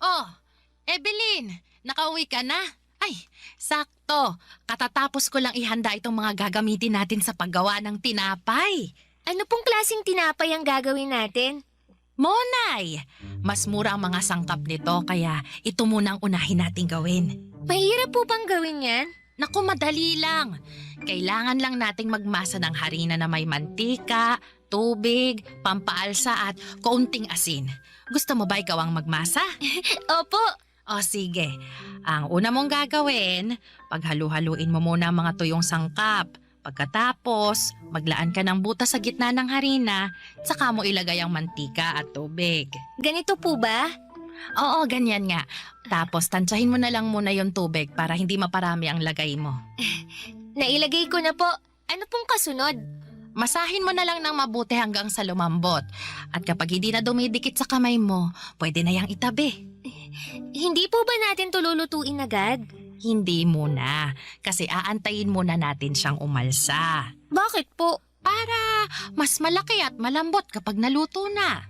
Oh, Evelyn, nakauwi ka na? Ay, sakto. Katatapos ko lang ihanda itong mga gagamitin natin sa paggawa ng tinapay. Ano pong klaseng tinapay ang gagawin natin? Monay! Mas mura ang mga sangkap nito kaya ito muna ang unahin nating gawin. Mahirap po bang gawin yan? Naku, madali lang. Kailangan lang nating magmasa ng harina na may mantika, tubig, pampaalsa at kaunting asin. Gusto mo ba ikaw ang magmasa? Opo. O sige, ang una mong gagawin, paghalu-haluin mo muna ang mga tuyong sangkap. Pagkatapos, maglaan ka ng butas sa gitna ng harina, saka mo ilagay ang mantika at tubig. Ganito po ba? Oo, ganyan nga. Tapos tantsahin mo na lang muna yung tubig para hindi maparami ang lagay mo. Nailagay ko na po. Ano pong kasunod? Masahin mo na lang ng mabuti hanggang sa lumambot. At kapag hindi na dumidikit sa kamay mo, pwede na yang itabi. Hindi po ba natin tululutuin agad? Hindi muna, kasi aantayin muna natin siyang umalsa. Bakit po? Para mas malaki at malambot kapag naluto na.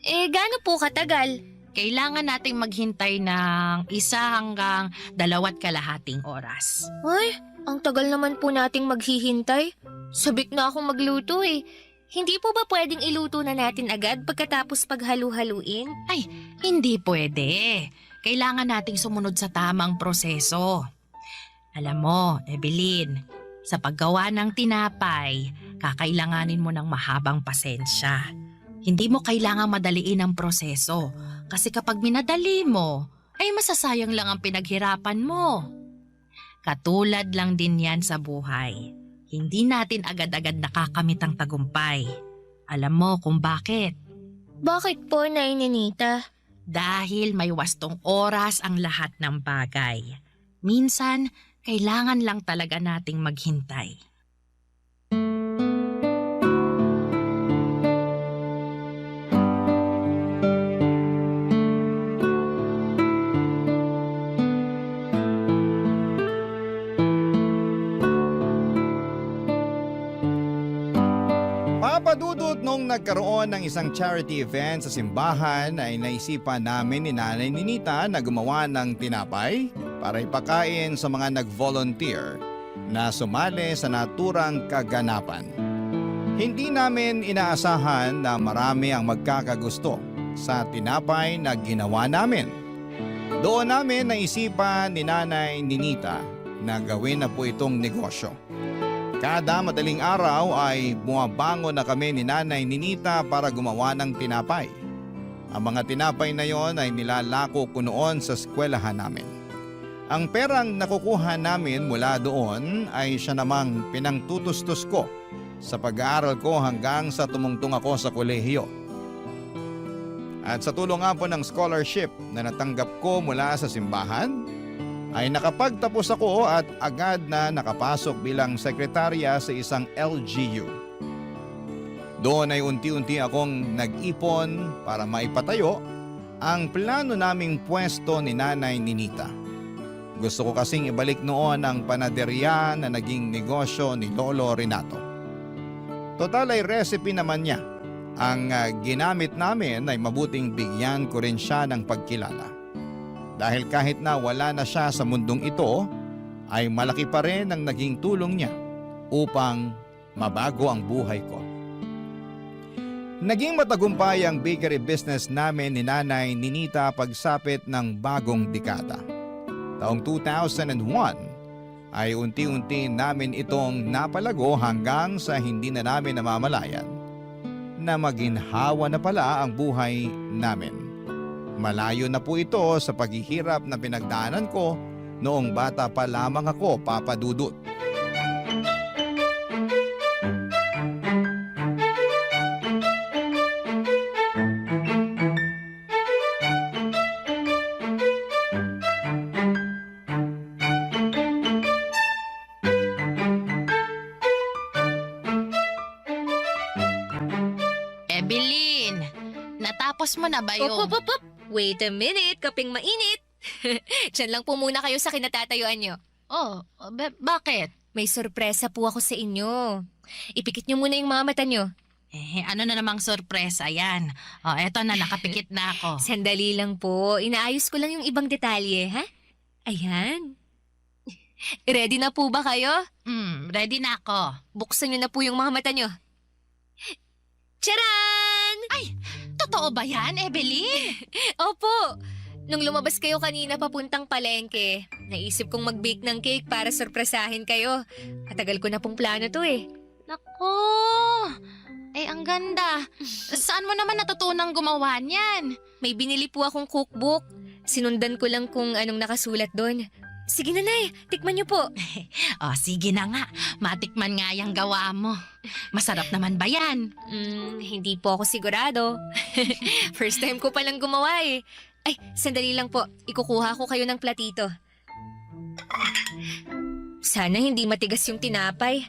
Gaano po katagal? Kailangan nating maghintay ng 1 hanggang 2.5 oras. Ay, ang tagal naman po nating maghihintay. Sabik na akong magluto eh. Hindi po ba pwedeng iluto na natin agad pagkatapos paghalu-haluin? Ay, hindi pwede. Kailangan nating sumunod sa tamang proseso. Alam mo, Evelyn, sa paggawa ng tinapay, kakailanganin mo ng mahabang pasensya. Hindi mo kailangang madaliin ang proseso kasi kapag minadali mo, ay masasayang lang ang pinaghirapan mo. Katulad lang din yan sa buhay. Hindi natin agad-agad nakakamit ang tagumpay. Alam mo kung bakit? Bakit po, Nay Ninita? Dahil may wastong oras ang lahat ng bagay. Minsan, kailangan lang talaga nating maghintay. Papadudot nung nagkaroon ng isang charity event sa simbahan ay naisipan namin ni Nanay Ninita na gumawa ng tinapay para ipakain sa mga nag-volunteer na sumali sa naturang kaganapan. Hindi namin inaasahan na marami ang magkakagusto sa tinapay na ginawa namin. Doon namin naisipan ni Nanay Ninita na gawin na po itong negosyo. Kada madaling araw ay bumabangon na kami ni Nanay Ninita para gumawa ng tinapay. Ang mga tinapay na yon ay nilalako ko noon sa eskwelahan namin. Ang perang nakukuha namin mula doon ay siya namang pinangtutustos ko sa pag-aaral ko hanggang sa tumungtong ako sa kolehiyo. At sa tulong nga po ng scholarship na natanggap ko mula sa simbahan, ay nakapagtapos ako at agad na nakapasok bilang sekretarya sa isang LGU. Doon ay unti-unti akong nag-ipon para maipatayo ang plano naming pwesto ni Nanay Ninita. Gusto ko kasing ibalik noon ang panaderya na naging negosyo ni Lolo Renato. Total ay recipe naman niya. Ang ginamit namin ay mabuting bigyan ko rin siya ng pagkilala. Dahil kahit na wala na siya sa mundong ito, ay malaki pa rin ang naging tulong niya upang mabago ang buhay ko. Naging matagumpay ang bakery business namin ni Nanay Ninita pagsapit ng bagong dekada. Taong 2001 ay unti-unti namin itong napalago hanggang sa hindi na namin namamalayan na maginhawa na pala ang buhay namin. Malayo na po ito sa paghihirap na pinagdaanan ko noong bata pa lamang ako, Papa Dudut. Evelyn, natapos mo na ba yung... Op. Wait a minute, kaping mainit. Diyan lang po muna kayo sa kinatatayuan nyo. Oh, bakit? May sorpresa po ako sa inyo. Ipikit nyo muna yung mga mata nyo. Ano na namang sorpresa yan? Oh, eto na, nakapikit na ako. Sandali lang po. Inaayos ko lang yung ibang detalye, ha? Ayan. Ready na po ba kayo? Ready na ako. Buksan nyo na po yung mga mata nyo. Charan! Ay, totoo ba yan, Evelyn? Opo. Nung lumabas kayo kanina papuntang palengke, naisip kong mag-bake ng cake para sorpresahin kayo. Matagal ko na pong plano to eh. Nako! Ay, ang ganda. Saan mo naman natutunang gumawa niyan? May binili po akong cookbook. Sinundan ko lang kung anong nakasulat doon. Sige na, Nay. Tikman niyo po. Sige na nga. Matikman nga yung gawa mo. Masarap naman ba yan? Hindi po ako sigurado. First time ko palang gumawa eh. Ay, sandali lang po. Ikukuha ko kayo ng platito. Sana hindi matigas yung tinapay.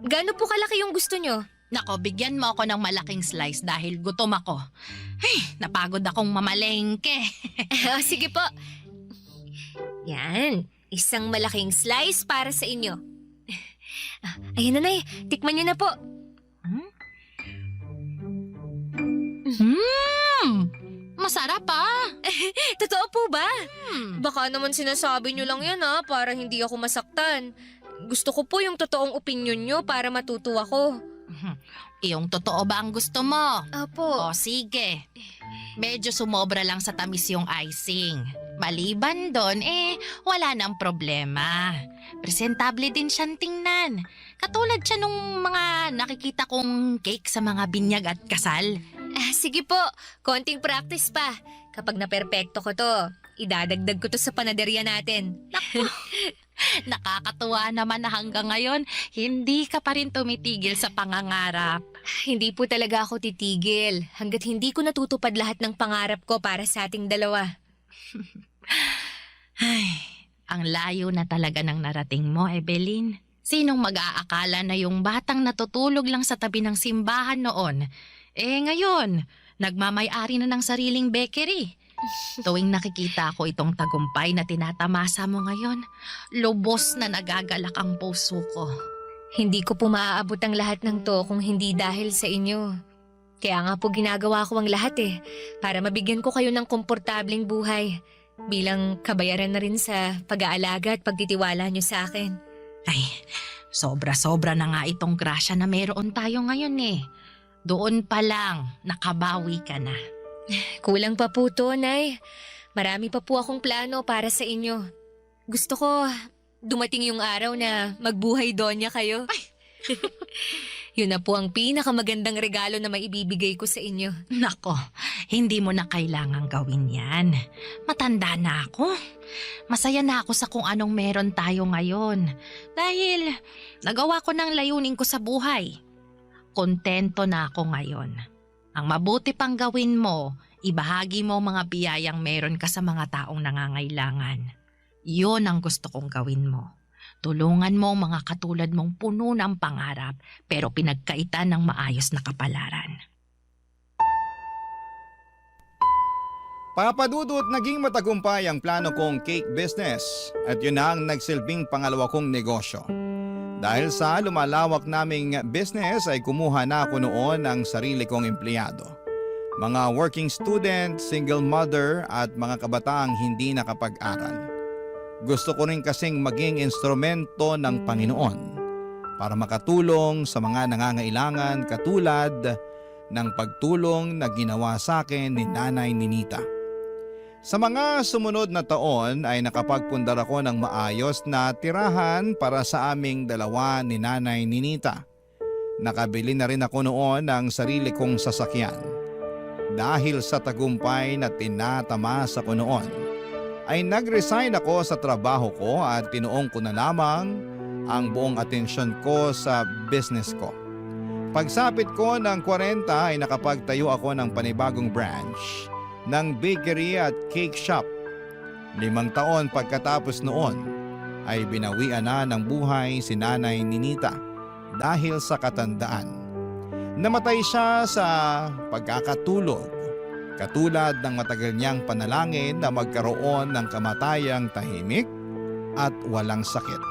Gaano po kalaki yung gusto nyo? Nako, bigyan mo ako ng malaking slice dahil gutom ako. Ay, napagod akong mamalengke. Sige po. Yan. Isang malaking slice para sa inyo. Ayan na, Nay. Tikman nyo na po. Masarap ah. Totoo po ba? Baka naman sinasabi nyo lang yan para hindi ako masaktan. Gusto ko po yung totoong opinion nyo para matuto ako. Yung totoo ba ang gusto mo? Apo. O sige. Medyo sumobra lang sa tamis yung icing. Maliban doon, wala nang problema. Presentable din siyang tingnan. Katulad siya nung mga nakikita kong cake sa mga binyag at kasal. Sige po, konting practice pa. Kapag naperpekto ko to, idadagdag ko to sa panaderya natin. Nakakatuwa naman na hanggang ngayon, hindi ka pa rin tumitigil sa pangangarap. Hindi po talaga ako titigil hanggat hindi ko natutupad lahat ng pangarap ko para sa ating dalawa. Ay, ang layo na talaga ng narating mo, Evelyn. Sinong mag-aakala na yung batang natutulog lang sa tabi ng simbahan noon, ngayon, nagmamay-ari na ng sariling bakery. Tuwing nakikita ko itong tagumpay na tinatamasa mo ngayon, lubos na nagagalak ang puso ko. Hindi ko po maaabot ang lahat ng to kung hindi dahil sa inyo. Kaya nga po ginagawa ko ang lahat para mabigyan ko kayo ng komportabling buhay bilang kabayaran na rin sa pag-aalaga at pagtitiwala nyo sa akin. Ay, sobra-sobra na nga itong grasya na meron tayo ngayon Doon pa lang, nakabawi ka na. Kulang pa po to, Nay. Marami pa po akong plano para sa inyo. Gusto ko dumating yung araw na magbuhay donya kayo. Yun na po ang pinakamagandang regalo na maibibigay ko sa inyo. Nako, hindi mo na kailangang gawin yan. Matanda na ako. Masaya na ako sa kung anong meron tayo ngayon. Dahil nagawa ko ng layunin ko sa buhay. Kontento na ako ngayon. Ang mabuti pang gawin mo, ibahagi mo mga biyayang meron ka sa mga taong nangangailangan. Yun ang gusto kong gawin mo. Tulungan mo ang mga katulad mong puno ng pangarap pero pinagkaitan ng maayos na kapalaran. Papadudot, naging matagumpay ang plano kong cake business at yun na ang nagsilbing pangalawa kong negosyo. Dahil sa lumalawak naming business ay kumuha na ako noon ng sarili kong empleyado. Mga working student, single mother at mga kabataang hindi nakapag-aral. Gusto ko rin kasing maging instrumento ng Panginoon para makatulong sa mga nangangailangan katulad ng pagtulong na ginawa sa akin ni Nanay Ninita. Sa mga sumunod na taon ay nakapagpundar ako ng maayos na tirahan para sa aming dalawa ni Nanay Ninita. Nakabili na rin ako noon ng sarili kong sasakyan. Dahil sa tagumpay na tinatamasa ko noon, ay nag-resign ako sa trabaho ko at tinuong ko na lamang ang buong atensyon ko sa business ko. Pagsapit ko ng 40 ay nakapagtayo ako ng panibagong branch ng bakery at cake shop. 5 taon pagkatapos noon ay binawian na ng buhay si Nanay Ninita dahil sa katandaan. Namatay siya sa pagkakatulog, katulad ng matagal niyang panalangin na magkaroon ng kamatayang tahimik at walang sakit.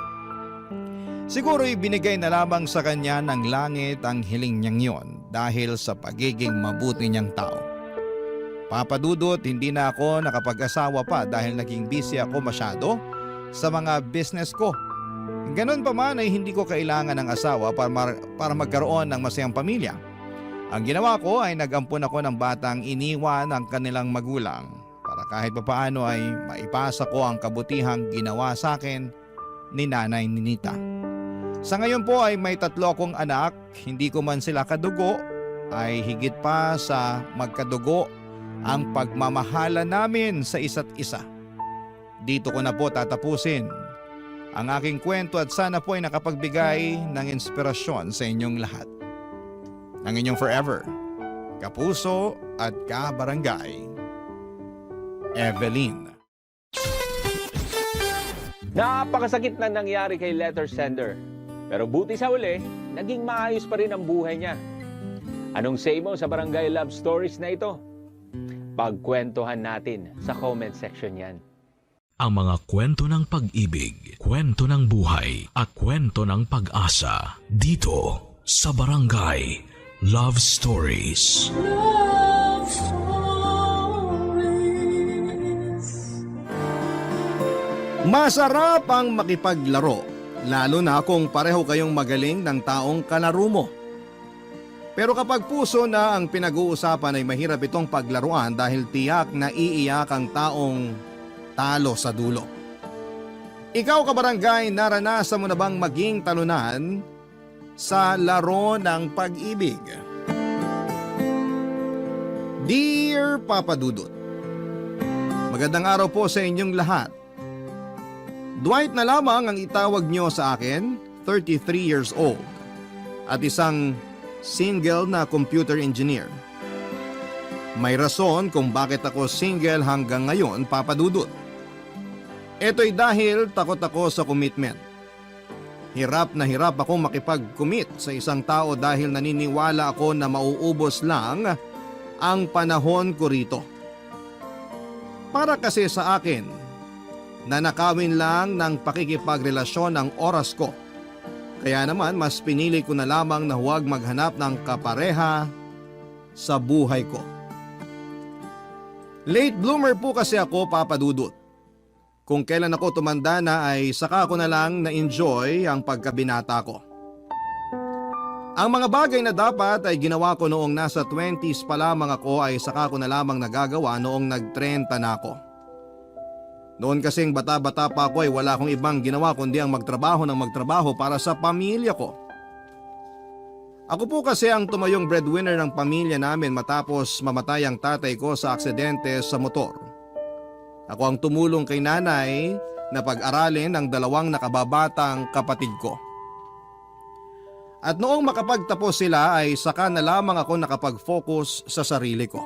Siguro'y binigay na lamang sa kanya ng langit ang hiling niyang yon dahil sa pagiging mabuti niyang tao. Papadudot, hindi na ako nakapag-asawa pa dahil naging busy ako masyado sa mga business ko. Ganon pa man ay hindi ko kailangan ng asawa para magkaroon ng masayang pamilya. Ang ginawa ko ay nag-ampon ako ng batang iniwan ng kanilang magulang para kahit papaano ay maipasa ko ang kabutihang ginawa sa akin ni Nanay Ninita. Sa ngayon po ay may 3 akong anak, hindi ko man sila kadugo, ay higit pa sa magkadugo ang pagmamahala namin sa isa't isa. Dito ko na po tatapusin ang aking kwento at sana po ay nakapagbigay ng inspirasyon sa inyong lahat. Ang inyong forever, kapuso at kabarangay, Evelyn. Napakasakit na nangyari kay letter sender. Pero buti sa uli, naging maayos pa rin ang buhay niya. Anong say mo sa Barangay Love Stories na ito? Pagkwentuhan natin sa comment section yan. Ang mga kwento ng pag-ibig, kwento ng buhay at kwento ng pag-asa dito sa Barangay Love Stories. Love Stories. Masarap ang makipaglaro, lalo na kung pareho kayong magaling ng taong kalaro mo. Pero kapag puso na ang pinag-uusapan ay mahirap itong paglaruan dahil tiyak na iiyak ang taong talo sa dulo. Ikaw kabarangay, naranasan mo na bang maging talunan sa laro ng pag-ibig? Dear Papa Dudut, magandang araw po sa inyong lahat. Dwight na lamang ang itawag nyo sa akin, 33 years old, at isang single na computer engineer. May rason kung bakit ako single hanggang ngayon, Papa Dudut. Ito'y dahil takot ako sa commitment. Hirap na hirap akong makipag-commit sa isang tao dahil naniniwala ako na mauubos lang ang panahon ko rito. Para kasi sa akin, nanakawin lang ng pakikipagrelasyon ang oras ko. Kaya naman mas pinili ko na lamang na huwag maghanap ng kapareha sa buhay ko. Late bloomer po kasi ako, Papa Dudut. Kung kailan ako tumanda na ay saka ko na lang na-enjoy ang pagkabinata ko. Ang mga bagay na dapat ay ginawa ko noong nasa 20s pa lamang ako ay saka ko na lamang nagagawa noong nag-30 na ako. Noon kasing bata-bata pa ako ay wala akong ibang ginawa kundi ang magtrabaho para sa pamilya ko. Ako po kasi ang tumayong breadwinner ng pamilya namin matapos mamatay ang tatay ko sa aksidente sa motor. Ako ang tumulong kay nanay na pag-aralin ang 2 nakababatang kapatid ko. At noong makapagtapos sila ay saka na lamang ako nakapag-focus sa sarili ko.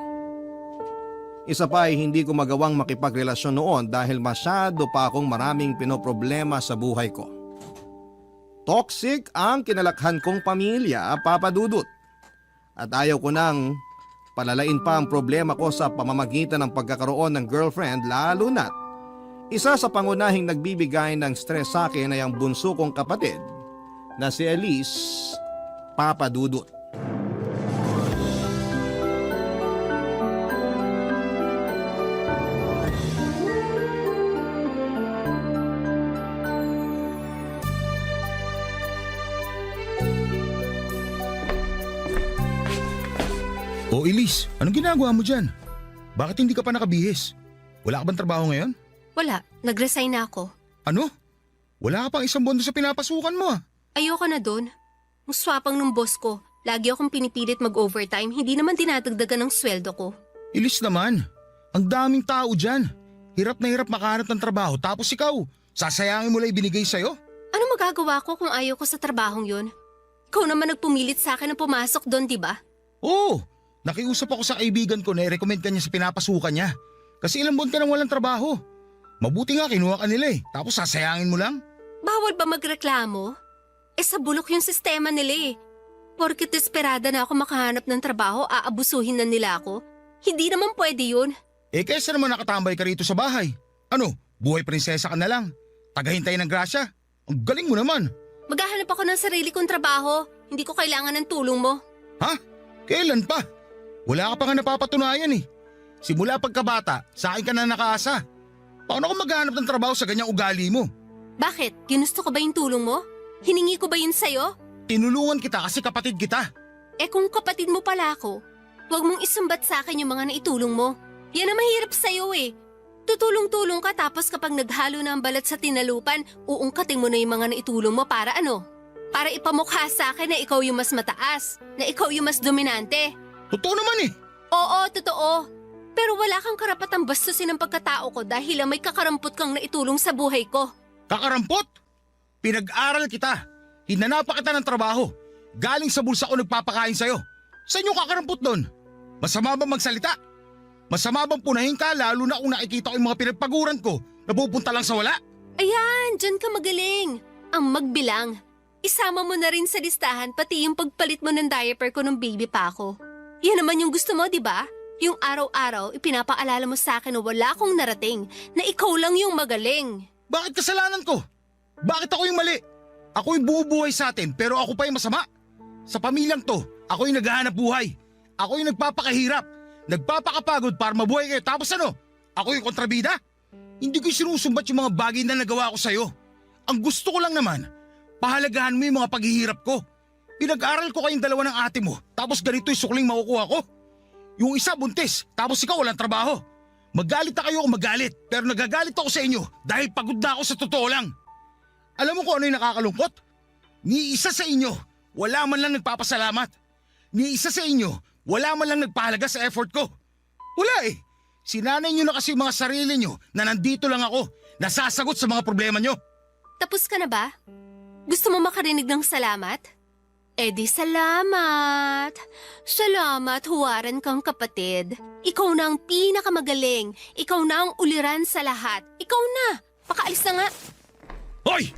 Isa pa ay hindi ko magawang makipagrelasyon noon dahil masyado pa akong maraming pinoproblema sa buhay ko. Toxic ang kinalakhan kong pamilya, Papa Dudut. At ayaw ko nang palalain pa ang problema ko sa pamamagitan ng pagkakaroon ng girlfriend, lalo na't isa sa pangunahing nagbibigay ng stress sa akin ay ang bunso kong kapatid na si Elise, Papa Dudut. O Elise, anong ginagawa mo dyan? Bakit hindi ka pa nakabihis? Wala ka bang trabaho ngayon? Wala, nag-resign na ako. Ano? Wala ka pang 1 buwan doon sa pinapasukan mo ah. Ayoko na doon. Ang swapang ng boss ko. Lagi akong pinipilit mag-overtime, hindi naman dinadagdagan ng sweldo ko. Elise naman, ang daming tao dyan. Hirap na hirap makahanap ng trabaho tapos ikaw, sasayangin mo lang ibinigay sa'yo? Ano magagawa ko kung ayaw ko sa trabahong yun? Ikaw naman nagpumilit sa akin na pumasok doon, di ba? Oo, nakiusap ako sa kaibigan ko na i-recommend ka niya sa pinapasukan niya. Kasi ilang buwan ka nang walang trabaho. Mabuti nga kinuha ka nila tapos sasayangin mo lang? Bawal ba magreklamo? Sa bulok yung sistema nila Porket desperada na ako makahanap ng trabaho, aabusuhin na nila ako? Hindi naman pwede yun. Kaysa naman nakatambay ka rito sa bahay. Ano, buhay prinsesa ka na lang. Tagahintay ng grasya. Ang galing mo naman. Maghahanap ako ng sarili kong trabaho. Hindi ko kailangan ng tulong mo. Ha? Kailan pa? Wala ka pa nga napapatunayan Simula pagkabata, sa akin ka na nakaasa. Paano ako maghahanap ng trabaho sa ganyang ugali mo? Bakit? Ginusto ko ba yung tulong mo? Hiningi ko ba yun sa'yo? Tinulungan kita kasi kapatid kita. Kung kapatid mo pala ako, huwag mong isumbat sa akin yung mga naitulong mo. Yan ang mahirap sa'yo Tutulong-tulong ka tapos kapag naghalo na ang balat sa tinalupan, uungkatin mo na yung mga naitulong mo para ano? Para ipamukha sa akin na ikaw yung mas mataas, na ikaw yung mas dominante. Totoo naman Oo, totoo. Pero wala kang karapatang bastusin ang pagkatao ko dahil may kakarampot kang naitulong sa buhay ko. Kakarampot? Pinag-aral kita. Hinanapan kita ng trabaho. Galing sa bulsa ko nagpapakain sa'yo. Saan yung kakarampot doon? Masama bang magsalita? Masama bang punahin ka lalo na kung nakikita ko yung mga pinagpaguran ko na pupunta lang sa wala? Ayan, dyan ka magaling. Ang magbilang. Isama mo na rin sa listahan pati yung pagpalit mo ng diaper ko nung baby pa ako. Yan naman yung gusto mo, di ba? Yung araw-araw ipinapaalala mo sa akin na wala akong narating, na ikaw lang yung magaling. Bakit kasalanan ko? Bakit ako yung mali? Ako yung bumubuhay sa atin pero ako pa yung masama. Sa pamilyang to, ako yung naghahanap buhay. Ako yung nagpapakahirap. Nagpapakapagod para mabuhay kayo tapos ano? Ako yung kontrabida? Hindi ko sinusumbat yung mga bagay na nagawa ko sa'yo. Ang gusto ko lang naman, pahalagahan mo yung mga paghihirap ko. Pinag-aral ko kayong dalawa ng ate mo, tapos ganito yung sukling makukuha ko. Yung isa buntis, tapos ikaw walang trabaho. Magalit na kayo kung magalit, pero nagagalit ako sa inyo dahil pagod na ako sa totoo lang. Alam mo kung ano yung nakakalungkot? Ni isa sa inyo, wala man lang nagpapasalamat. Ni isa sa inyo, wala man lang nagpahalaga sa effort ko. Wala eh. Sinanay nyo na kasi yung mga sarili nyo na nandito lang ako, nasasagot sa mga problema nyo. Tapos ka na ba? Gusto mo makarinig ng salamat? Eh di salamat. Salamat, huwaran kang kapatid. Ikaw na ang pinakamagaling. Ikaw na ang uliran sa lahat. Ikaw na. Pakaalis na nga. Hoy!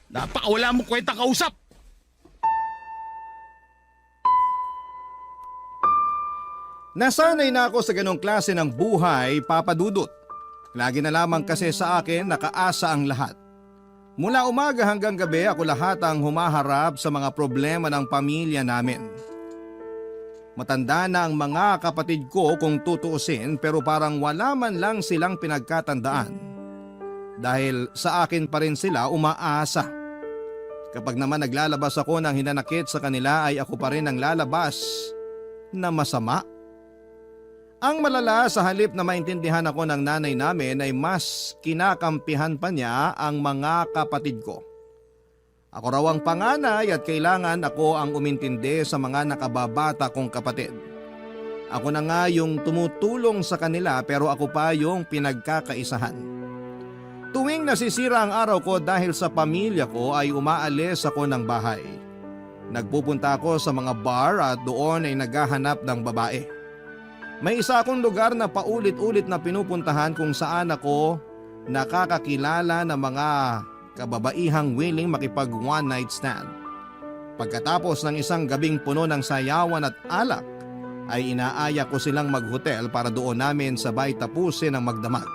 Napakawala mong kwentang kausap! Nasanay na ako sa ganong klase ng buhay, Papa Dudut. Lagi na lamang kasi sa akin nakaasa ang lahat. Mula umaga hanggang gabi ako lahat ang humaharap sa mga problema ng pamilya namin. Matanda na ang mga kapatid ko kung tutuusin pero parang wala man lang silang pinagkatandaan. Dahil sa akin pa rin sila umaasa. Kapag naman naglalabas ako ng hinanakit sa kanila ay ako pa rin ang lalabas na masama. Ang malala, sa halip na maintindihan ako ng nanay namin ay mas kinakampihan pa niya ang mga kapatid ko. Ako raw ang panganay at kailangan ako ang umintindi sa mga nakababata kong kapatid. Ako na nga yung tumutulong sa kanila pero ako pa yung pinagkakaisahan. Tuwing nasisira ang araw ko dahil sa pamilya ko ay umaalis ako ng bahay. Nagpupunta ako sa mga bar at doon ay naghahanap ng babae. May isa akong lugar na paulit-ulit na pinupuntahan kung saan ako nakakakilala ng mga kababaihang willing makipag one night stand. Pagkatapos ng isang gabing puno ng sayawan at alak, ay inaaya ko silang maghotel para doon namin sabay tapusin ang magdamag.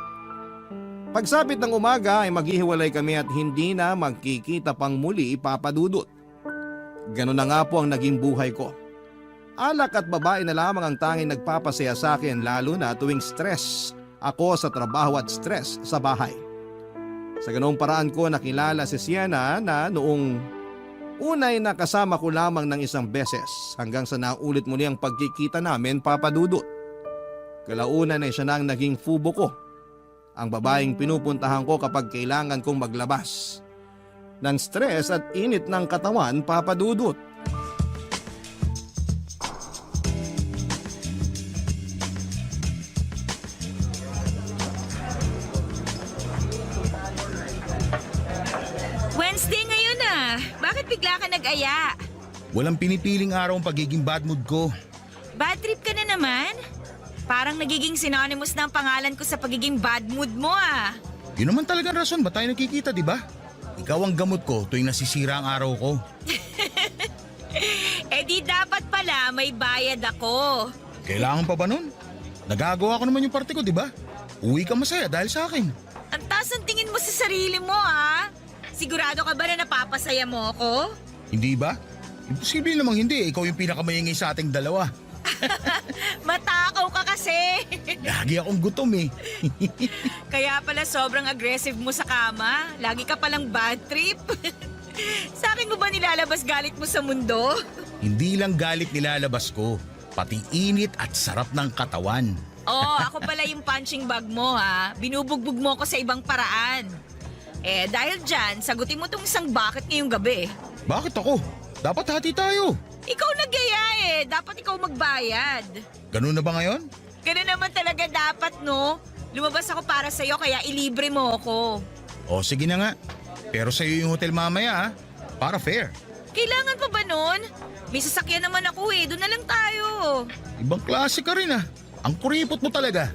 Pagsapit ng umaga ay maghihiwalay kami at hindi na magkikita pang muli, Papa Dudut. Ganun na nga po ang naging buhay ko. Alak at babae na lamang ang tanging nagpapasaya sa akin lalo na tuwing stress ako sa trabaho at stress sa bahay. Sa ganoong paraan ko nakilala si Sienna na noong unay nakasama ko lamang ng isang beses hanggang sa naulit muli ang pagkikita namin, Papa Dudut. Kalaunan ay siya nang naging fubo ko. Ang babaeng pinupuntahan ko kapag kailangan kong maglabas ng stress at init ng katawan, Papa Dudut. Wednesday ngayon ah. Bakit bigla ka nag-aya? Walang pinipiling araw ang pagiging bad mood ko. Bad trip ka na naman? Parang nagiging synonymous na ang pangalan ko sa pagiging bad mood mo ah. Yun naman talagang rason ba tayo nagkikita, di ba? Ikaw ang gamot ko tuwing nasisira ang araw ko. Eh di dapat pala may bayad ako. Kailangan pa ba nun? Nagagawa ko naman yung parte ko, di ba? Uwi ka masaya dahil sa akin. Ang taas ang tingin mo sa sarili mo ah. Sigurado ka ba na napapasaya mo ako? Hindi ba? Imposible namang hindi. Ikaw yung pinakamayingay sa ating dalawa. Matakaw ka kasi. Lagi akong gutom eh. Kaya pala sobrang aggressive mo sa kama. Lagi ka palang bad trip. Sa akin mo ba nilalabas galit mo sa mundo? Hindi lang galit nilalabas ko, pati init at sarap ng katawan. Oo, ako pala yung punching bag mo ha. Binubugbog mo ko sa ibang paraan. Eh dahil dyan, sagutin mo tong isang bucket ngayong gabi. Bakit ako? Dapat hati tayo. Ikaw nagyaya eh. Dapat ikaw magbayad. Ganun na ba ngayon? Ganun naman talaga dapat no. Lumabas ako para sa'yo kaya ilibre mo ako. O sige na nga. Pero sa'yo yung hotel mamaya ha. Para fair. Kailangan pa ba nun? May sasakyan naman ako eh. Doon na lang tayo. Ibang klase ka rin ha. Ang kuripot mo talaga.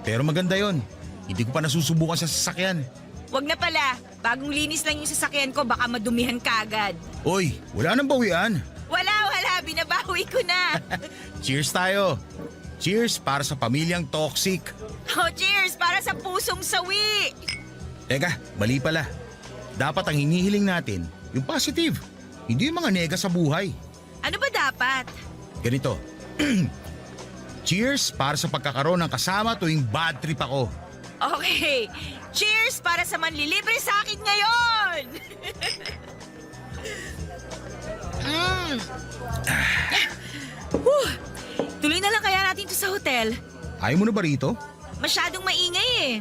Pero maganda yon. Hindi ko pa nasusubukan sa sasakyan. Wag na pala. Bagong linis lang yung sasakyan ko. Baka madumihan ka agad. Oy, wala nang bawian. Wala. Binabawi ko na. Cheers tayo. Cheers para sa pamilyang toxic. Oh, cheers para sa pusong sawi. Teka, mali pala. Dapat ang hinihiling natin, yung positive. Hindi yung mga nega sa buhay. Ano ba dapat? Ganito. Cheers para sa pagkakaroon ng kasama tuwing bad trip ako. Okay. Cheers para sa manlilibre sa akin ngayon! Tuloy na lang kaya natin to sa hotel. Ayaw mo na ba rito? Masyadong maingay eh.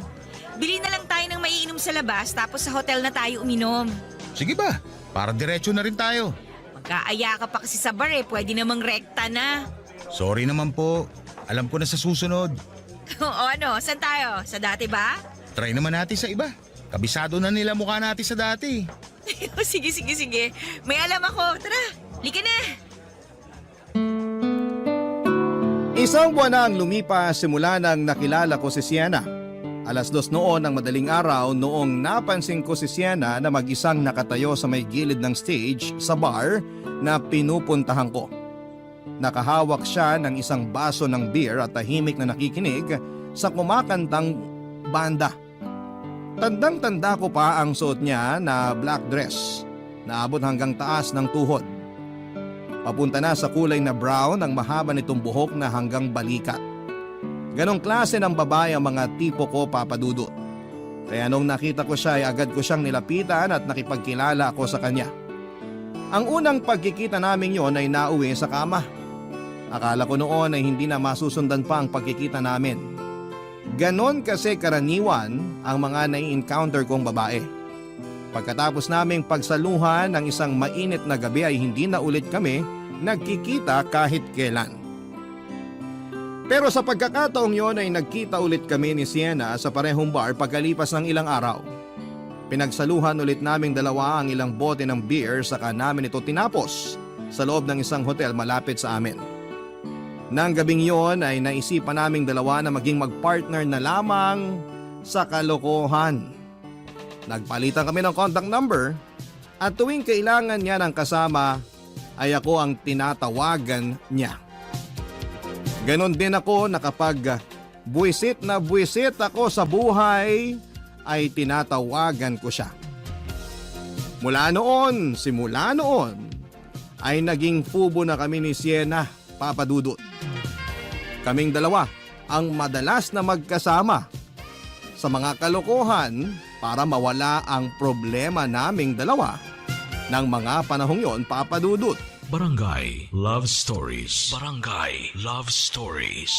Bili na lang tayo ng maiinom sa labas tapos sa hotel na tayo uminom. Sige ba? Para diretso na rin tayo. Magkaaya ka pa kasi sa bar eh. Pwede namang rekta na. Sorry naman po. Alam ko na sa susunod. O ano, saan tayo? Sa dati ba? Try naman natin sa iba. Kabisado na nila mukha natin sa dati. Sige. May alam ako. Tara, lika na. Isang buwan na ang lumipas simula nang nakilala ko si Sienna. 2:00 noon ng madaling araw noong napansin ko si Sienna na mag-isang nakatayo sa may gilid ng stage sa bar na pinupuntahan ko. Nakahawak siya ng isang baso ng beer at tahimik na nakikinig sa kumakantang banda. Tandang-tanda ko pa ang suot niya na black dress na abot hanggang taas ng tuhod. Papunta na sa kulay na brown ang mahaba nitong buhok na hanggang balikat. Ganong klase ng babae ang mga tipo ko, Papa Dudut. Kaya nung nakita ko siya ay agad ko siyang nilapitan at nakipagkilala ako sa kanya. Ang unang pagkikita namin yon ay nauwi sa kama. Akala ko noon ay hindi na masusundan pa ang pagkikita namin. Ganon kasi karaniwan ang mga nai-encounter kong babae. Pagkatapos naming pagsaluhan ng isang mainit na gabi ay hindi na ulit kami nagkikita kahit kailan. Pero sa pagkakataong yon ay nagkita ulit kami ni Sienna sa parehong bar pagkalipas ng ilang araw. Pinagsaluhan ulit naming dalawa ang ilang bote ng beer saka namin ito tinapos sa loob ng isang hotel malapit sa amin. Nang gabing yon ay naisipan naming dalawa na maging magpartner na lamang sa kalokohan. Nagpalitan kami ng contact number at tuwing kailangan niya ng kasama ay ako ang tinatawagan niya. Ganon din ako na kapag buwisit na buwisit ako sa buhay ay tinatawagan ko siya. Simula noon ay naging fubo na kami ni Sienna, Papa Dudut. Kaming dalawa ang madalas na magkasama sa mga kalokohan para mawala ang problema naming dalawa ng mga panahong yon, Papa Dudut. Barangay Love Stories. Barangay Love Stories.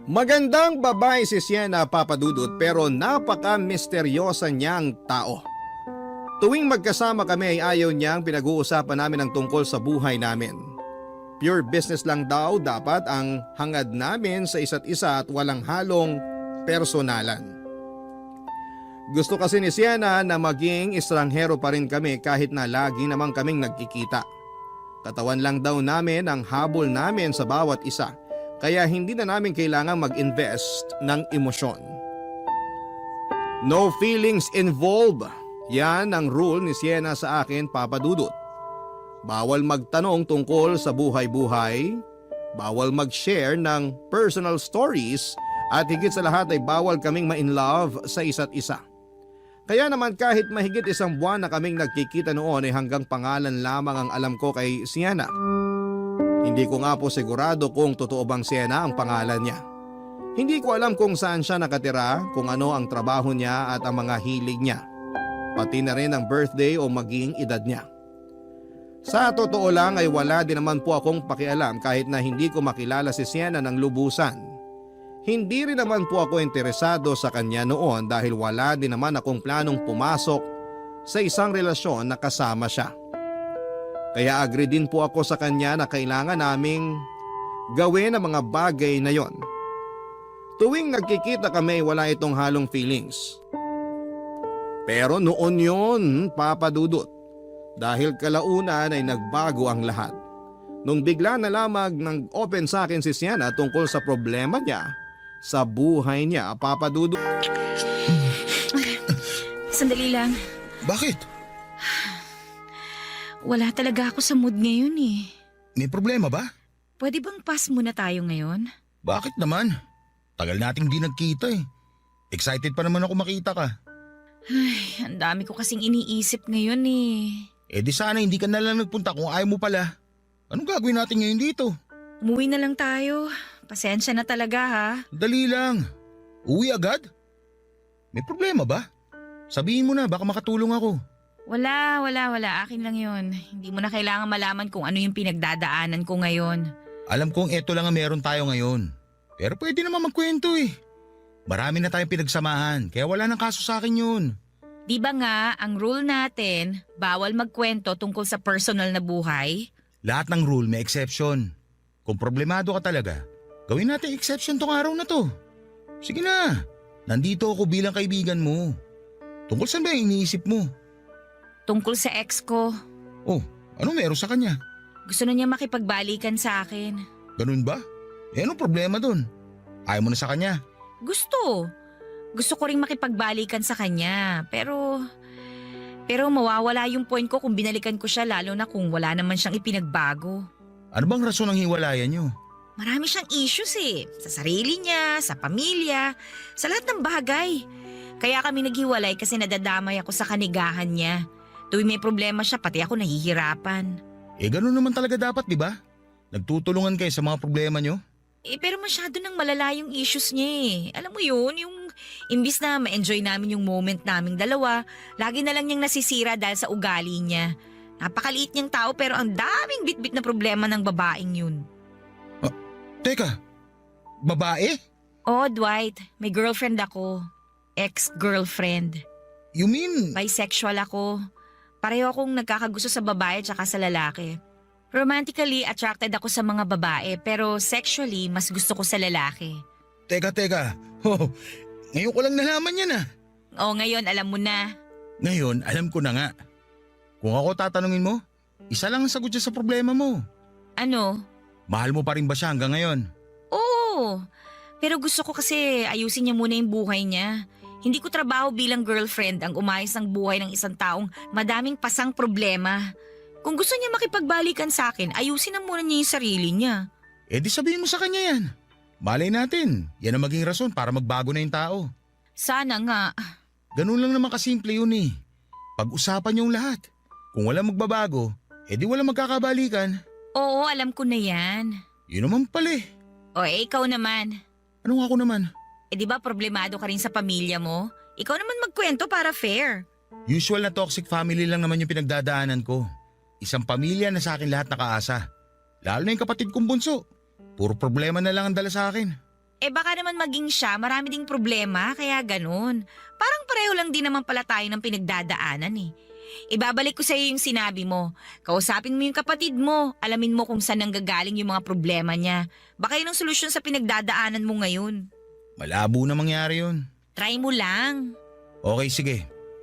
Magandang babae si Sienna, Papa Dudut, pero napaka-misteryosa niyang tao. Tuwing magkasama kami ay ayaw niyang pinag-uusapan namin ang tungkol sa buhay namin. Pure business lang daw dapat ang hangad namin sa isa't isa at walang halong personalan. Gusto kasi ni Sienna na maging estranghero pa rin kami kahit na lagi namang kaming nagkikita. Katawan lang daw namin ang habol namin sa bawat isa, kaya hindi na namin kailangang mag-invest ng emosyon. No feelings involved. Yan ang rule ni Sienna sa akin, Papa Dudut. Bawal magtanong tungkol sa buhay-buhay, bawal mag-share ng personal stories, at higit sa lahat ay bawal kaming ma-inlove sa isa't isa. Kaya naman kahit mahigit 1 buwan na kaming nagkikita noon ay hanggang pangalan lamang ang alam ko kay Sienna. Hindi ko nga po sigurado kung totoo bang Sienna ang pangalan niya. Hindi ko alam kung saan siya nakatira, kung ano ang trabaho niya at ang mga hilig niya. Pati na rin ang birthday o maging edad niya. Sa totoo lang ay wala din naman po akong pakialam kahit na hindi ko makilala si Sienna ng lubusan. Hindi rin naman po ako interesado sa kanya noon dahil wala din naman akong planong pumasok sa isang relasyon na kasama siya. Kaya agree din po ako sa kanya na kailangan naming gawin ang mga bagay na yon. Tuwing nagkikita kami wala itong halong feelings. Pero noon yon, Papa Dudut, dahil kalaunan ay nagbago ang lahat. Nung bigla na lamang nag-open sa akin si Sienna tungkol sa problema niya sa buhay niya, Papa Dudut. Sandali lang. Bakit? Wala talaga ako sa mood ngayon eh. May problema ba? Pwede bang pass muna tayo ngayon? Bakit naman? Tagal nating di nagkita eh. Excited pa naman ako makita ka. Ay, ang dami ko kasing iniisip ngayon eh. Eh di sana hindi ka na lang nagpunta kung ayaw mo pala. Anong gagawin natin ngayon dito? Umuwi na lang tayo. Pasensya na talaga ha. Dali lang. Uwi agad? May problema ba? Sabihin mo na, baka makatulong ako. Wala. Akin lang yun. Hindi mo na kailangan malaman kung ano yung pinagdadaanan ko ngayon. Alam kong eto lang ang meron tayo ngayon. Pero pwede naman magkwento eh. Marami na tayong pinagsamahan, kaya wala nang kaso sa akin yun. Di ba nga, ang rule natin, bawal magkwento tungkol sa personal na buhay? Lahat ng rule may exception. Kung problemado ka talaga, gawin natin exception tong araw na to. Sige na, nandito ako bilang kaibigan mo. Tungkol saan ba yung iniisip mo? Tungkol sa ex ko. Oh, ano meron sa kanya? Gusto na niya makipagbalikan sa akin. Ganun ba? Eh anong problema dun? Ayaw mo na sa kanya? Gusto. Gusto ko ring makipagbalikan sa kanya. Pero mawawala yung point ko kung binalikan ko siya lalo na kung wala naman siyang ipinagbago. Ano bang rason ng hiwalayan nyo? Marami siyang issues eh. Sa sarili niya, sa pamilya, sa lahat ng bagay. Kaya kami naghiwalay kasi nadadamay ako sa kanigahan niya. Tuwing may problema siya, pati ako nahihirapan. Eh ganun naman talaga dapat, di ba? Nagtutulungan kayo sa mga problema nyo? Pero masyado nang malala yung issues niya eh. Alam mo yun, yung imbis na ma-enjoy namin yung moment naming dalawa, lagi na lang niyang nasisira dahil sa ugali niya. Napakaliit niyang tao pero ang daming bitbit na problema ng babaeng yun. Teka, babae? Oo, Dwight. May girlfriend ako. Ex-girlfriend. You mean? Bisexual ako. Pareho akong nagkakagusto sa babae at sa lalaki. Romantically attracted ako sa mga babae pero sexually mas gusto ko sa lalaki. Teka. Oh, ngayon ko lang nalaman yan ah. Oo, ngayon alam mo na. Ngayon, alam ko na nga. Kung ako tatanungin mo, isa lang ang sagot niya sa problema mo. Ano? Mahal mo pa rin ba siya hanggang ngayon? Oo. Pero gusto ko kasi ayusin niya muna yung buhay niya. Hindi ko trabaho bilang girlfriend ang umayos ng buhay ng isang taong madaming pasang problema. Kung gusto niya makipagbalikan sa akin, ayusin na muna niya yung sarili niya. Eh di sabihin mo sa kanya yan. Malay natin, yan ang maging rason para magbago na yung tao. Sana nga. Ganun lang naman kasimple yun eh. Pag-usapan yung lahat. Kung wala magbabago, eh di wala magkakabalikan. Oo, alam ko na yan. Yun naman pala eh. O ikaw naman. Anong ako naman? Di ba problemado ka rin sa pamilya mo? Ikaw naman magkwento para fair. Usual na toxic family lang naman yung pinagdadaanan ko. Isang pamilya na sa akin lahat nakaasa. Lalo na yung kapatid kong bunso. Puro problema na lang ang dala sa akin. Baka naman maging siya, marami ding problema, kaya ganun. Parang pareho lang din naman pala tayo ng pinagdadaanan eh. Ibabalik ko sa iyo yung sinabi mo. Kausapin mo yung kapatid mo. Alamin mo kung saan nanggagaling yung mga problema niya. Baka yun ang solusyon sa pinagdadaanan mo ngayon. Malabo na mangyari yun. Try mo lang. Okay, sige.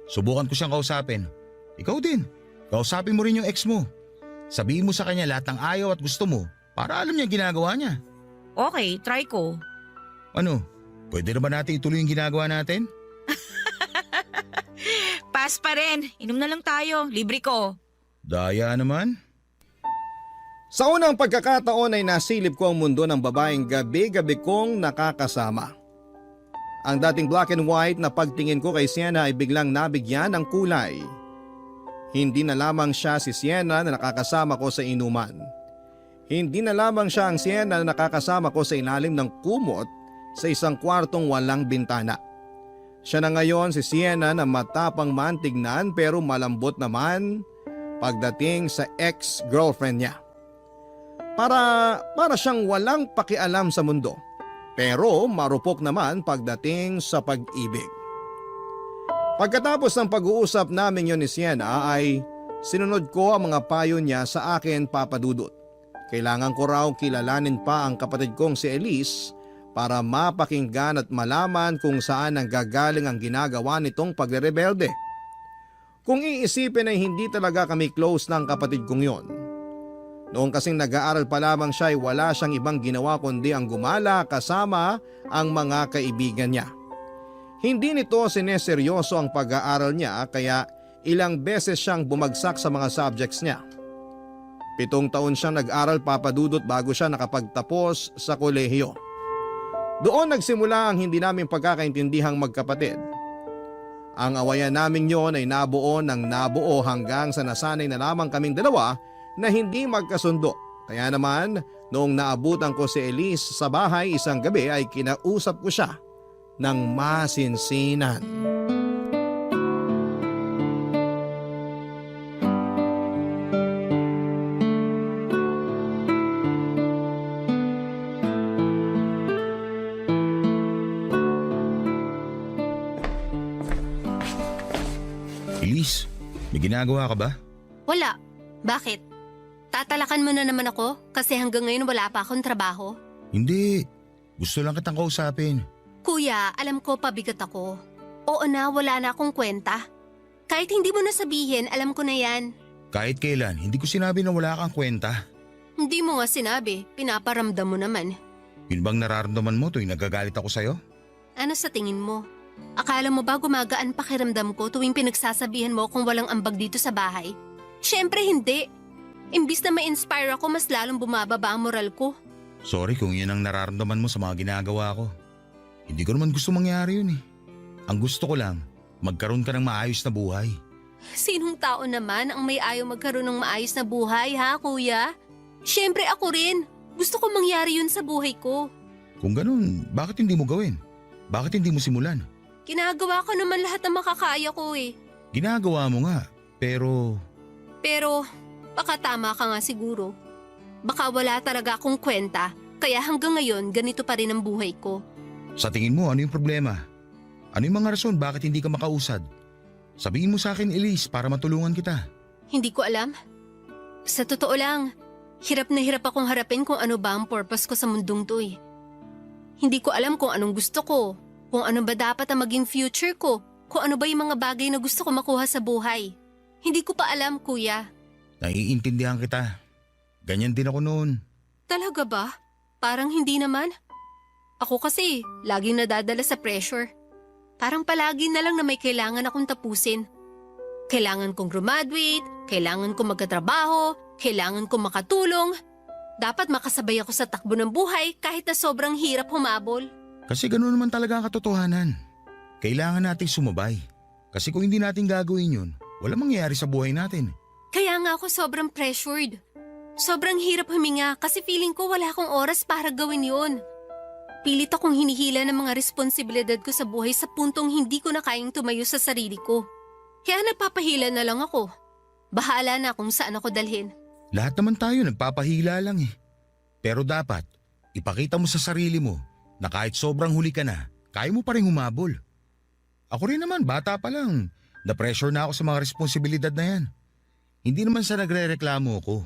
Subukan ko siyang kausapin. Ikaw din. Kausapin mo rin yung ex mo. Sabihin mo sa kanya lahat ng ayaw at gusto mo para alam niya ang ginagawa niya. Okay, try ko. Ano? Pwede na ba natin ituloy yung ginagawa natin? Pass pa rin. Inom na lang tayo. Libre ko. Daya naman. Sa unang pagkakataon ay nasilip ko ang mundo ng babaeng gabi-gabi kong nakakasama. Ang dating black and white na pagtingin ko kay Sienna ay biglang nabigyan ng kulay. Hindi na lamang siya si Sienna na nakakasama ko sa inuman. Hindi na lamang siya ang Sienna na nakakasama ko sa ilalim ng kumot sa isang kwartong walang bintana. Siya na ngayon si Sienna na matapang man tignan pero malambot naman pagdating sa ex-girlfriend niya. Para siyang walang pakialam sa mundo pero marupok naman pagdating sa pag-ibig. Pagkatapos ng pag-uusap namin yon ni Sienna ay sinunod ko ang mga payo niya sa akin, Papa Dudut. Kailangan ko raw kilalanin pa ang kapatid kong si Elise para mapakinggan at malaman kung saan ang gagaling ang ginagawa nitong pagre-rebelde. Kung iisipin ay hindi talaga kami close ng kapatid kong yon. Noong kasing nag-aaral pa lamang siya ay wala siyang ibang ginawa kundi ang gumala kasama ang mga kaibigan niya. Hindi nito sineseryoso ang pag-aaral niya kaya ilang beses siyang bumagsak sa mga subjects niya. 7 taon siyang nag-aral, Papa Dudut, bago siya nakapagtapos sa kolehiyo. Doon nagsimula ang hindi namin pagkakaintindihang magkapatid. Ang awayan namin yon ay nabuo hanggang sa nasanay na lamang kaming dalawa na hindi magkasundo. Kaya naman, noong naabutan ko si Elise sa bahay isang gabi ay kinausap ko siya ng masinsinan. Elise, may ginagawa ka ba? Wala. Bakit? Tatalakan mo na naman ako kasi hanggang ngayon wala pa akong trabaho? Hindi. Gusto lang kitang kausapin. Kuya, alam ko pabigat ako. Oo na, wala na akong kwenta. Kahit hindi mo na sabihin, alam ko na yan. Kahit kailan, hindi ko sinabi na wala kang kwenta. Hindi mo nga sinabi, pinaparamdam mo naman. Yun bang nararamdaman mo tuwing nagagalit ako sa'yo? Ano sa tingin mo? Akala mo ba gumagaan pakiramdam ko tuwing pinagsasabihan mo kung walang ambag dito sa bahay? Siyempre hindi. Imbis na ma-inspire ako, mas lalong bumababa ang moral ko. Sorry kung yun ang nararamdaman mo sa mga ginagawa ko. Hindi ko naman gusto mangyari yun eh. Ang gusto ko lang, magkaroon ka ng maayos na buhay. Sinong tao naman ang may ayaw magkaroon ng maayos na buhay, ha, kuya? Siyempre ako rin. Gusto ko mangyari yun sa buhay ko. Kung ganun, bakit hindi mo gawin? Bakit hindi mo simulan? Ginagawa ko naman lahat ng makakaya ko eh. Ginagawa mo nga, pero... Pero, baka tama ka nga siguro. Baka wala talaga akong kwenta, kaya hanggang ngayon ganito pa rin ang buhay ko. Sa tingin mo, ano yung problema? Ano yung mga rason bakit hindi ka makausad? Sabihin mo sa akin, Elise, para matulungan kita. Hindi ko alam. Sa totoo lang, hirap na hirap akong harapin kung ano ba ang purpose ko sa mundong to eh. Hindi ko alam kung anong gusto ko, kung ano ba dapat ang maging future ko, kung ano ba yung mga bagay na gusto ko makuha sa buhay. Hindi ko pa alam, kuya. Naiintindihan kita. Ganyan din ako noon. Talaga ba? Parang hindi naman. Ako kasi, laging nadadala sa pressure. Parang palagi na lang na may kailangan akong tapusin. Kailangan kong graduate, kailangan kong magkatrabaho, kailangan kong makatulong. Dapat makasabay ako sa takbo ng buhay kahit na sobrang hirap humabol. Kasi gano'n naman talaga ang katotohanan. Kailangan nating sumabay. Kasi kung hindi natin gagawin yun, walang mangyayari sa buhay natin. Kaya nga ako sobrang pressured. Sobrang hirap huminga kasi feeling ko wala akong oras para gawin yun. Pilit akong hinihila ng mga responsibilidad ko sa buhay sa puntong hindi ko na kayang tumayo sa sarili ko. Kaya nagpapahila na lang ako. Bahala na kung saan ako dalhin. Lahat naman tayo nagpapahila lang eh. Pero dapat, ipakita mo sa sarili mo na kahit sobrang huli ka na, kaya mo pa rin humabol. Ako rin naman, bata pa lang. Na-pressure na ako sa mga responsibilidad na yan. Hindi naman sa nagre-reklamo ako.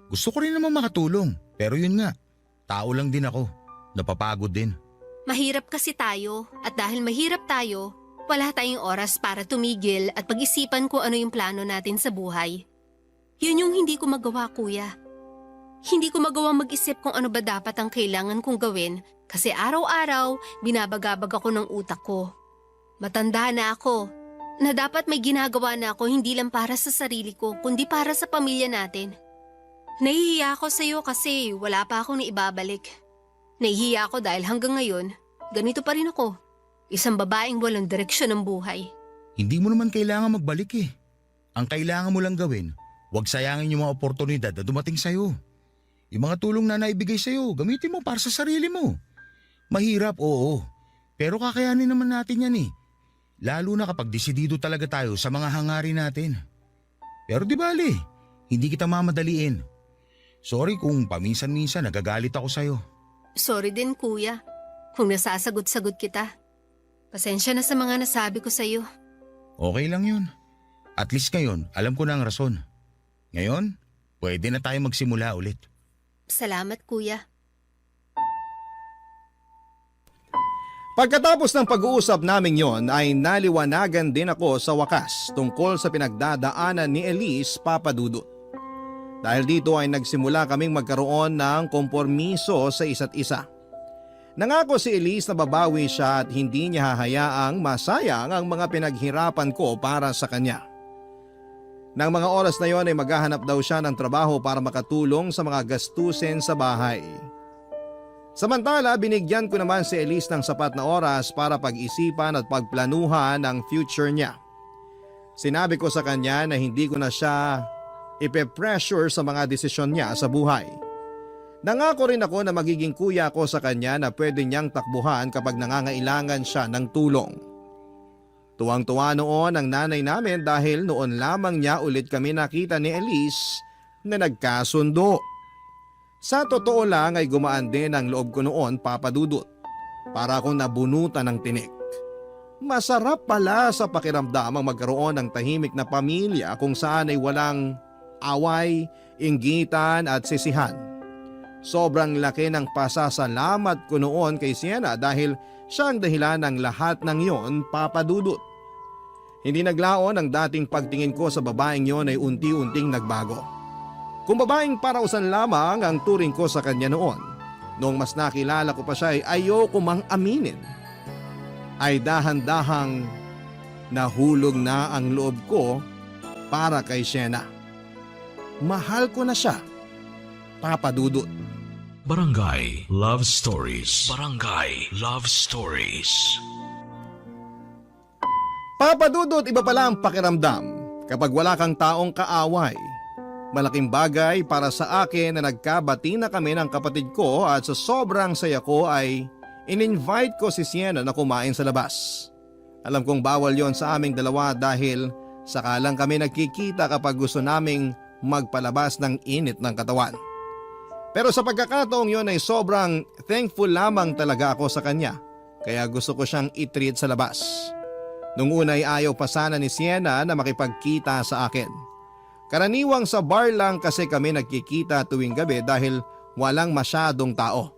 Gusto ko rin naman makatulong. Pero yun nga, tao lang din ako. Napapagod din. Mahirap kasi tayo at dahil mahirap tayo, wala tayong oras para tumigil at pag-isipan kung ano yung plano natin sa buhay. Yun yung hindi ko magawa, kuya. Hindi ko magawa mag-isip kung ano ba dapat ang kailangan kong gawin kasi araw-araw binabagabag ako ng utak ko. Matanda na ako na dapat may ginagawa na ako hindi lang para sa sarili ko kundi para sa pamilya natin. Nahihiya ako sa iyo kasi wala pa akong naibabalik. Nahihiya ako dahil hanggang ngayon, ganito pa rin ako. Isang babaeng walang direksyon ng buhay. Hindi mo naman kailangan magbalik eh. Ang kailangan mo lang gawin, huwag sayangin yung mga oportunidad na dumating sa'yo. Yung mga tulong na naibigay sa'yo, gamitin mo para sa sarili mo. Mahirap, oo. Pero kakayanin naman natin yan eh. Lalo na kapag desidido talaga tayo sa mga hangarin natin. Pero di bale, hindi kita mamadaliin. Sorry kung paminsan-minsan nagagalit ako sa'yo. Sorry din, kuya, kung nasasagot-sagot kita. Pasensya na sa mga nasabi ko sa'yo. Okay lang yun. At least ngayon, alam ko na ang rason. Ngayon, pwede na tayo magsimula ulit. Salamat, kuya. Pagkatapos ng pag-uusap namin yon ay naliwanagan din ako sa wakas tungkol sa pinagdadaanan ni Elise Papadudut. Dahil dito ay nagsimula kaming magkaroon ng kompormiso sa isa't isa. Nangako si Elise na babawi siya at hindi niya hahayaang masayang ang mga pinaghirapan ko para sa kanya. Nang mga oras na yon ay maghahanap daw siya ng trabaho para makatulong sa mga gastusin sa bahay. Samantala, binigyan ko naman si Elise ng sapat na oras para pag-isipan at pagplanuhan ang future niya. Sinabi ko sa kanya na hindi ko na siya ipe-pressure sa mga desisyon niya sa buhay. Nangako rin ako na magiging kuya ko sa kanya na pwede niyang takbuhan kapag nangangailangan siya ng tulong. Tuwang-tuwa noon ang nanay namin dahil noon lamang niya ulit kami nakita ni Elise na nagkasundo. Sa totoo lang ay gumaan din ang loob ko noon, Papa Dudut. Para akong nabunutan ng tinik. Masarap pala sa pakiramdam ang magkaroon ng tahimik na pamilya kung saan ay walang away, inggitan at sisihan. Sobrang laki ng pasasalamat ko noon kay Sienna dahil siya ang dahilan ng lahat ng yon, Papa Dudut. Hindi naglaon ang dating pagtingin ko sa babaeng yon ay unti-unting nagbago. Kung babaeng parausan lamang ang turing ko sa kanya noon, noong mas nakilala ko pa siya ay ayoko mang aminin, ay dahan-dahang nahulog na ang loob ko para kay Sienna. Mahal ko na siya, Papa Dudut. Barangay Love Stories. Barangay Love Stories. Papa Dudut, iba pala ang pakiramdam kapag wala kang taong kaaway. Malaking bagay para sa akin na nagkabati na kami ng kapatid ko at sa sobrang saya ko ay in-invite ko si Sienna na kumain sa labas. Alam kong bawal yon sa aming dalawa dahil saka lang kami nagkikita kapag gusto naming magpalabas ng init ng katawan. Pero sa pagkakataong yon ay sobrang thankful lamang talaga ako sa kanya, kaya gusto ko siyang i-treat sa labas. Nung una ay ayaw pa sana ni Sienna na makipagkita sa akin. Karaniwang sa bar lang kasi kami nagkikita tuwing gabi dahil walang masyadong tao.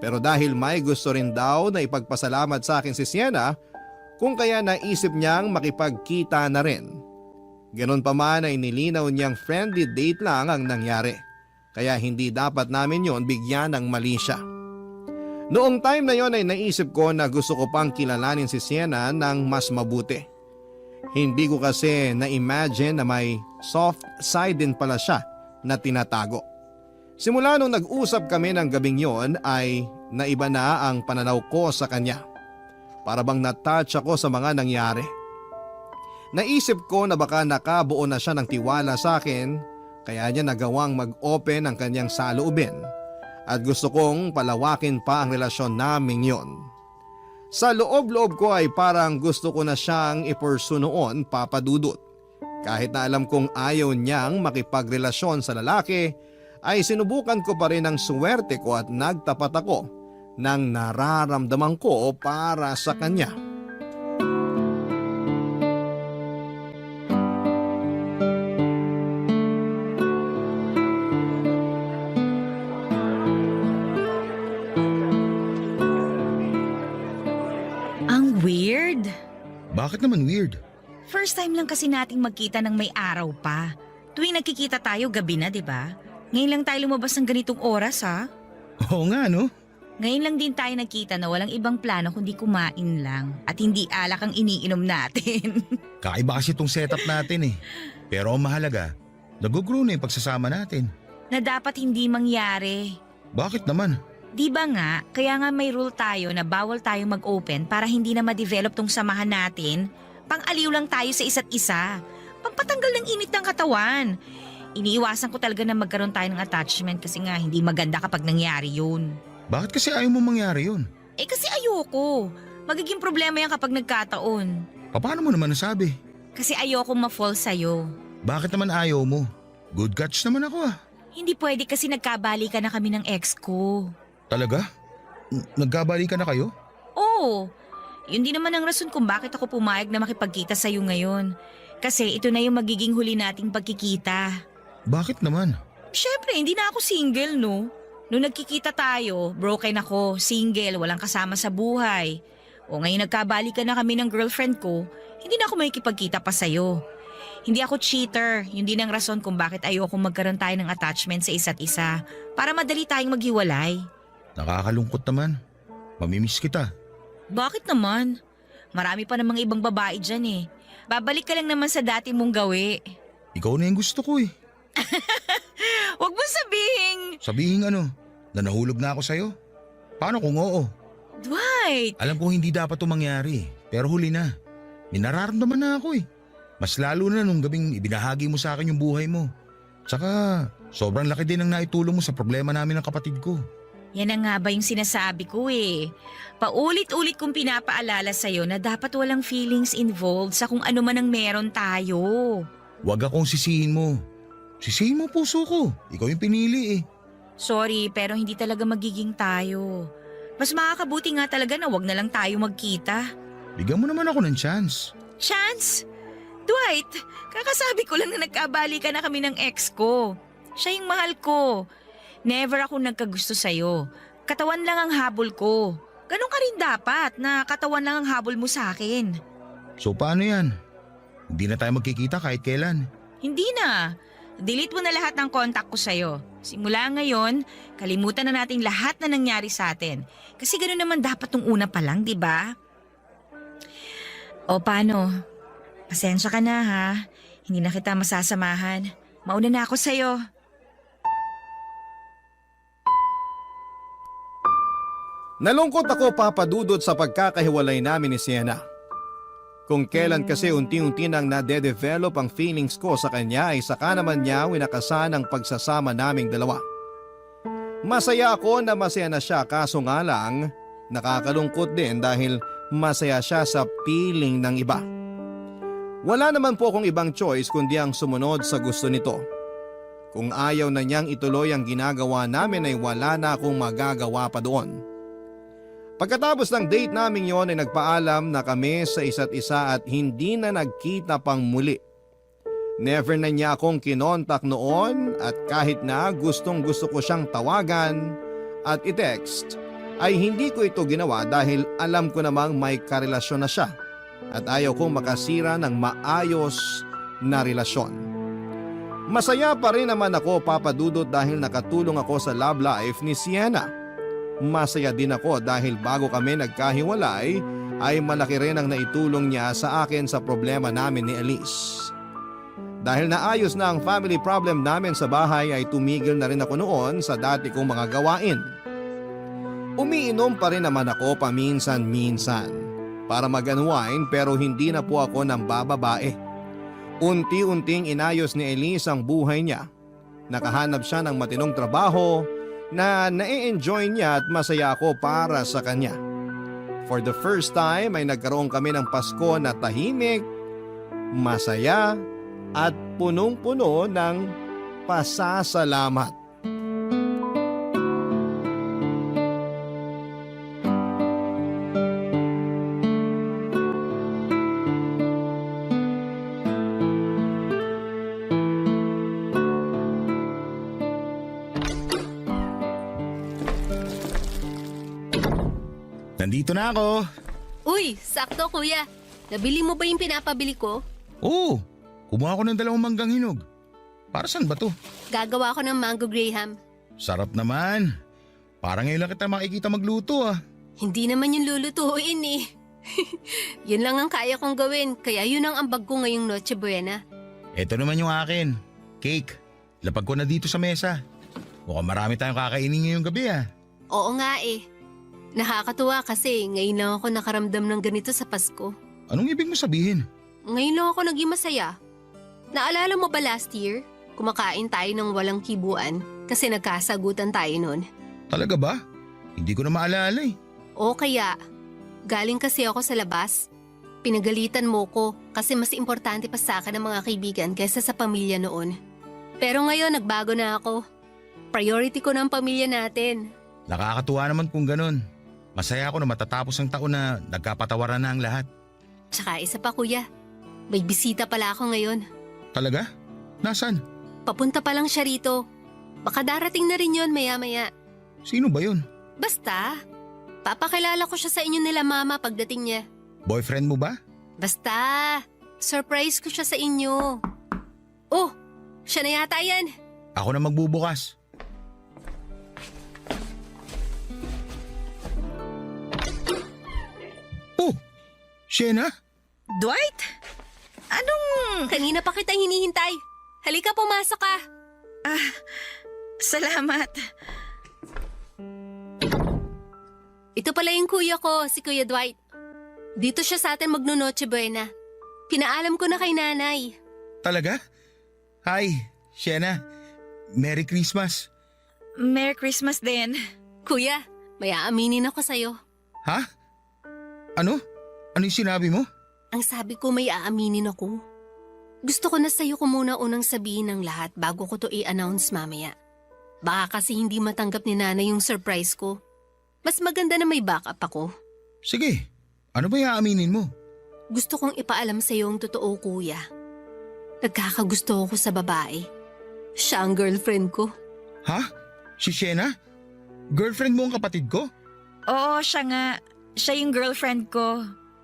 Pero dahil may gusto rin daw na ipagpasalamat sa akin si Sienna, kung kaya naisip niyang makipagkita na rin. Ganon pa man ay nilinaw niyang friendly date lang ang nangyari. Kaya hindi dapat namin yon bigyan ng mali siya. Noong time na yon ay naisip ko na gusto ko pang kilalanin si Sienna ng mas mabuti. Hindi ko kasi na-imagine na may soft side din pala siya na tinatago. Simula nung nag-usap kami ng gabing yon ay naiba na ang pananaw ko sa kanya. Para bang natouch ako sa mga nangyari. Naisip ko na baka nakabuo na siya ng tiwala sa akin. Kaya niya nagawang mag-open ang kanyang saloobin at gusto kong palawakin pa ang relasyon naming yon. Sa loob-loob ko ay parang gusto ko na siyang i-pursue noon, Papa Dudut. Kahit na alam kong ayaw niyang makipagrelasyon sa lalaki, ay sinubukan ko pa rin ang swerte ko at nagtapat ako ng nararamdaman ko para sa kanya. Weird. Bakit naman weird? First time lang kasi nating magkita ng may araw pa. Tuwing nagkikita tayo, gabi na, di ba? Ngayon lang tayo lumabas ng ganitong oras, ha? Oo nga, no? Ngayon lang din tayo nagkita na walang ibang plano kundi kumain lang. At hindi alak ang iniinom natin. Kakaiba kasi itong setup natin eh. Pero ang mahalaga, nag-grow na yung pagsasama natin. Na dapat hindi mangyari. Bakit naman? Di ba nga, kaya nga may rule tayo na bawal tayo mag-open para hindi na ma-develop tong samahan natin. Pang-aliw lang tayo sa isa't isa. Pampatanggal ng init ng katawan. Iniiwasan ko talaga na magkaroon tayo ng attachment kasi nga hindi maganda kapag nangyari yun. Bakit kasi ayaw mo mangyari yun? Eh kasi ayoko. Magiging problema yan kapag nagkataon. Paano mo naman nasabi? Kasi ayoko ma-fall sa'yo. Bakit naman ayaw mo? Good catch naman ako ah. Hindi pwede kasi nagkabalikan na kami ng ex ko. Talaga? Nagkabalikan na kayo? Oo. Yun din naman ang rason kung bakit ako pumayag na makipagkita sa'yo ngayon. Kasi ito na yung magiging huli nating pagkikita. Bakit naman? Siyempre, hindi na ako single, no? Noong nagkikita tayo, broken ako, single, walang kasama sa buhay. O ngayon nagkabalikan na kami ng girlfriend ko, hindi na ako makikipagkita pa sa'yo. Hindi ako cheater, yun din ang rason kung bakit ayoko magkaroon tayo ng attachment sa isa't isa para madali tayong maghiwalay. Nakakalungkot naman. Mamimiss kita. Bakit naman? Marami pa namang ibang babae dyan eh. Babalik ka lang naman sa dati mong gawi. Ikaw na yung gusto ko eh. Huwag mo sabihin. Sabihin ano? Na nahulog na ako sa'yo? Paano kung oo? Dwight! Alam ko hindi dapat ito mangyari, pero huli na. May nararamdaman na ako eh. Mas lalo na nung gabing ibinahagi mo sa akin yung buhay mo. Tsaka Sobrang laki din ang naitulong mo sa problema namin ng kapatid ko. Yan na nga ba yung sinasabi ko eh. Paulit-ulit kong pinapaalala sa'yo na dapat walang feelings involved sa kung ano man ang meron tayo. Huwag akong sisihin mo. Sisihin mo puso ko. Ikaw yung pinili eh. Sorry, pero hindi talaga magiging tayo. Mas makakabuti nga talaga na wag na lang tayo magkita. Bigyan mo naman ako ng chance. Chance? Dwight, kakasabi ko lang na nagkabalikan na kami ng ex ko. Siya yung mahal ko. Never ako nagkagusto sa'yo. Katawan lang ang habol ko. Ganon ka rin dapat na katawan lang ang habol mo sa akin. So paano yan? Hindi na tayo magkikita kahit kailan. Hindi na. Delete mo na lahat ng contact ko sa'yo. Simula ngayon, kalimutan na natin lahat na nangyari sa atin. Kasi gano'n naman dapat nung una pa lang, di ba? O paano? Pasensya ka na ha. Hindi na kita masasamahan. Mauna na ako sa'yo. Nalungkot ako, Papa Dudut, sa pagkakahiwalay namin ni Sienna. Kung kailan kasi unti-unti nang nade-develop ang feelings ko sa kanya ay saka naman niya winakasan ang pagsasama naming dalawa. Masaya ako na masaya na siya, kaso nga lang nakakalungkot din dahil masaya siya sa piling ng iba. Wala naman po akong ibang choice kundi ang sumunod sa gusto nito. Kung ayaw na niyang ituloy ang ginagawa namin ay wala na akong magagawa pa doon. Pagkatapos ng date namin yon ay nagpaalam na kami sa isa't isa at hindi na nagkita pang muli. Never na niya akong kinontak noon at kahit na gustong gusto ko siyang tawagan at i-text ay hindi ko ito ginawa dahil alam ko namang may karelasyon na siya at ayaw kong makasira ng maayos na relasyon. Masaya pa rin naman ako, Papa Dudut, dahil nakatulong ako sa love life ni Sienna. Masaya din ako dahil bago kami nagkahiwalay ay malaki rin ang naitulong niya sa akin sa problema namin ni Elise. Dahil naayos na ang family problem namin sa bahay ay tumigil na rin ako noon sa dati kong mga gawain. Umiinom pa rin naman ako paminsan-minsan para mag-unwind pero hindi na po ako ng bababae. Unti-unting inayos ni Elise ang buhay niya. Nakahanap siya ng matinong trabaho na na-enjoy niya at masaya ako para sa kanya. For the first time ay nagkaroon kami ng Pasko na tahimik, masaya at punong-puno ng pasasalamat. Nandito na ako. Uy, sakto kuya. Nabili mo ba yung pinapabili ko? Oo, kumuha ko ng 2 manggang hinog. Para saan ba to? Gagawa ko ng mango graham. Sarap naman. Parang ngayon lang kita makikita magluto ah. Hindi naman yung lulutuin eh. Yun lang ang kaya kong gawin, kaya yun ang ambag ko ngayong Noche Buena. Ito naman yung akin. Cake. Lapag ko na dito sa mesa. Mukhang marami tayong kakainin ngayong gabi ah. Oo nga eh. Nakakatuwa kasi ngayon lang ako nakaramdam ng ganito sa Pasko. Anong ibig mo sabihin? Ngayon lang ako naging masaya. Naalala mo ba last year? Kumakain tayo ng walang kibuan kasi nagkasagutan tayo noon. Talaga ba? Hindi ko na maalala eh. O kaya, galing kasi ako sa labas. Pinagalitan mo ko kasi mas importante pa sa akin ang mga kaibigan kaysa sa pamilya noon. Pero ngayon nagbago na ako. Priority ko na ang pamilya natin. Nakakatuwa naman kung ganun. Masaya ako na matatapos ang taon na nagkapatawaran na ang lahat. Tsaka isa pa kuya, may bisita pala ako ngayon. Talaga? Nasaan? Papunta pa lang siya rito. Baka darating na rin yon maya-maya. Sino ba yun? Basta, papakilala ko siya sa inyo nila mama pagdating niya. Boyfriend mo ba? Basta, surprise ko siya sa inyo. Oh, siya na yata yan. Ako na magbubukas. Oh, Sienna? Dwight? Anong... Kanina pa kita hinihintay. Halika, pumasok ka. Salamat. Ito pala yung kuya ko, si Kuya Dwight. Dito siya sa atin magno-Noche Buena. Pinaalam ko na kay nanay. Talaga? Hi, Sienna. Merry Christmas. Merry Christmas din. Kuya, may aaminin ako sa'yo. Ha? Ano? Ano yung sinabi mo? Ang sabi ko may aaminin ako. Gusto ko na sa'yo ko muna unang sabihin ng lahat bago ko to i-announce mamaya. Baka kasi hindi matanggap ni nanay yung surprise ko. Mas maganda na may backup ako. Sige, ano ba yung aaminin mo? Gusto kong ipaalam sa'yo ang totoo, kuya. Nagkakagusto ako sa babae. Siya ang girlfriend ko. Ha? Si Sienna? Girlfriend mo ang kapatid ko? Oo, siya nga. Siya yung girlfriend ko.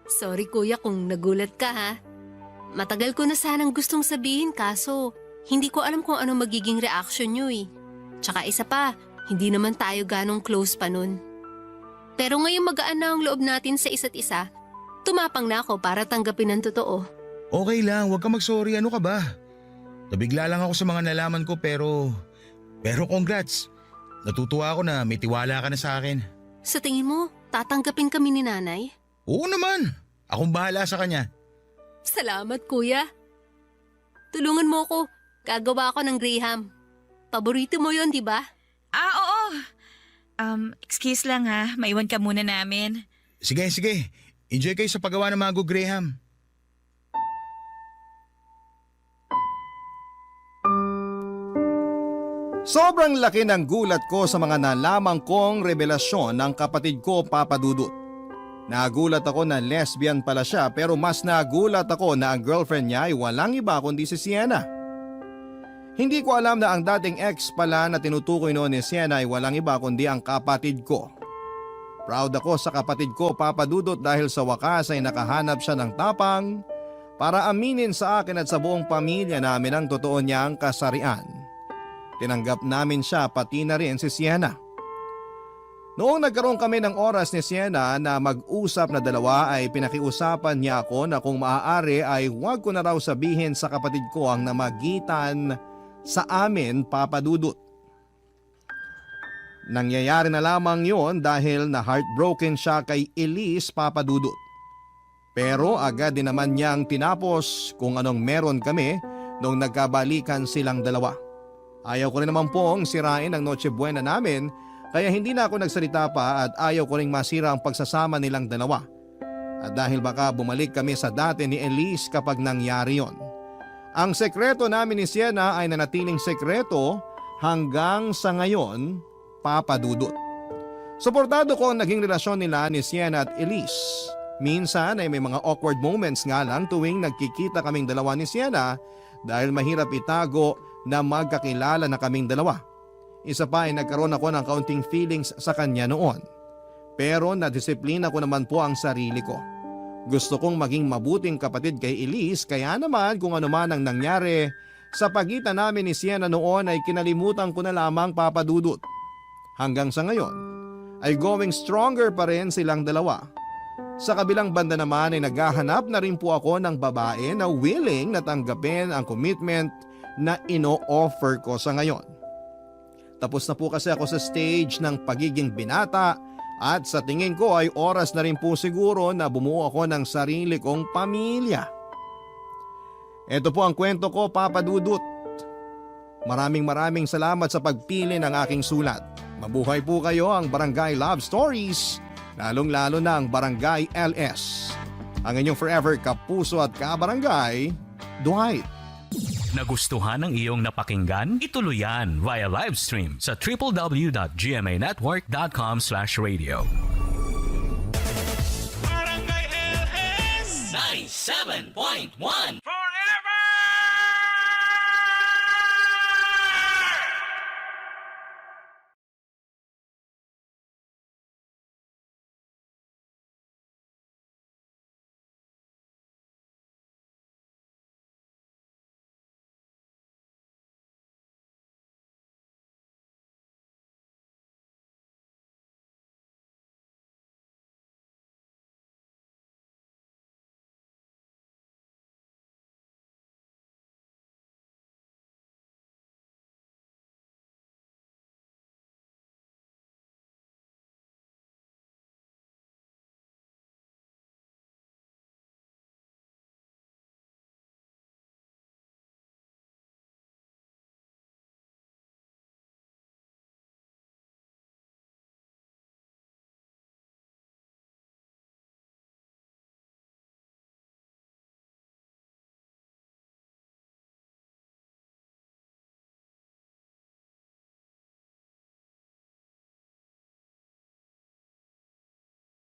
Sorry kuya kung nagulat ka ha. Matagal ko na sanang gustong sabihin kaso hindi ko alam kung ano magiging reaction nyo eh. Tsaka isa pa, hindi naman tayo ganong close pa nun. Pero ngayong magaan na ang loob natin sa isa't isa, tumapang na ako para tanggapin ang totoo. Okay lang, huwag ka mag-sorry. Ano ka ba? Nabigla lang ako sa mga nalaman ko pero congrats. Natutuwa ako na may tiwala ka na sa akin. Sa tingin mo, tatanggapin kami ni nanay? Oo naman. Akong bahala sa kanya. Salamat kuya. Tulungan mo ako. Gagawa ako ng Graham. Paborito mo yon, di ba? Oo. Excuse lang ha. Maiwan ka muna namin. Sige. Enjoy kayo sa paggawa ng Mango Graham. Sobrang laki ng gulat ko sa mga nalaman kong revelasyon ng kapatid ko, Papa Dudut. Nagulat ako na lesbian pala siya pero mas nagulat ako na ang girlfriend niya ay walang iba kundi si Sienna. Hindi ko alam na ang dating ex pala na tinutukoy noon ni Sienna ay walang iba kundi ang kapatid ko. Proud ako sa kapatid ko, Papa Dudut, dahil sa wakas ay nakahanap siya ng tapang para aminin sa akin at sa buong pamilya namin ang totoo niyang kasarian. Tinanggap namin siya pati na rin si Sienna. Noong nagkaroon kami ng oras ni Sienna na mag-usap na dalawa ay pinakiusapan niya ako na kung maaari ay huwag ko na raw sabihin sa kapatid ko ang namagitan sa amin, Papa Dudut. Nangyayari na lamang yon dahil na heartbroken siya kay Elise, Papa Dudut. Pero agad din naman niyang tinapos kung anong meron kami nung nagkabalikan silang dalawa. Ayaw ko rin naman pong sirain ang Noche Buena namin kaya hindi na ako nagsalita pa at ayaw ko ring masira ang pagsasama nilang dalawa. At dahil baka bumalik kami sa dati ni Elise kapag nangyari yon. Ang sekreto namin ni Sienna ay nanatiling sekreto hanggang sa ngayon, Papa Dudut. Suportado ko ang naging relasyon nila ni Sienna at Elise. Minsan ay may mga awkward moments nga lang tuwing nagkikita kaming dalawa ni Sienna dahil mahirap itago na magkakilala na kaming dalawa. Isa pa ay nagkaroon ako ng kaunting feelings sa kanya noon. Pero nadisiplina ko naman po ang sarili ko. Gusto kong maging mabuting kapatid kay Elise kaya naman kung ano man ang nangyari sa pagitan namin ni Sienna noon ay kinalimutan ko na lamang, Papa Dudut. Hanggang sa ngayon ay going stronger pa rin silang dalawa. Sa kabilang banda naman ay naghahanap na rin po ako ng babae na willing na tanggapin ang commitment na ino-offer ko sa ngayon. Tapos na po kasi ako sa stage ng pagiging binata at sa tingin ko ay oras na rin po siguro na bumuo ako ng sarili kong pamilya. Ito po ang kwento ko, Papa Dudut. Maraming salamat sa pagpili ng aking sulat. Mabuhay po kayo ang Barangay Love Stories, lalong-lalo na ang Barangay LS. Ang inyong forever kapuso at kabarangay, Dwight. Nagustuhan ng iyong napakinggan? Ituloy yan via live stream sa www.gmanetwork.com/radio. Barangay LS 97.1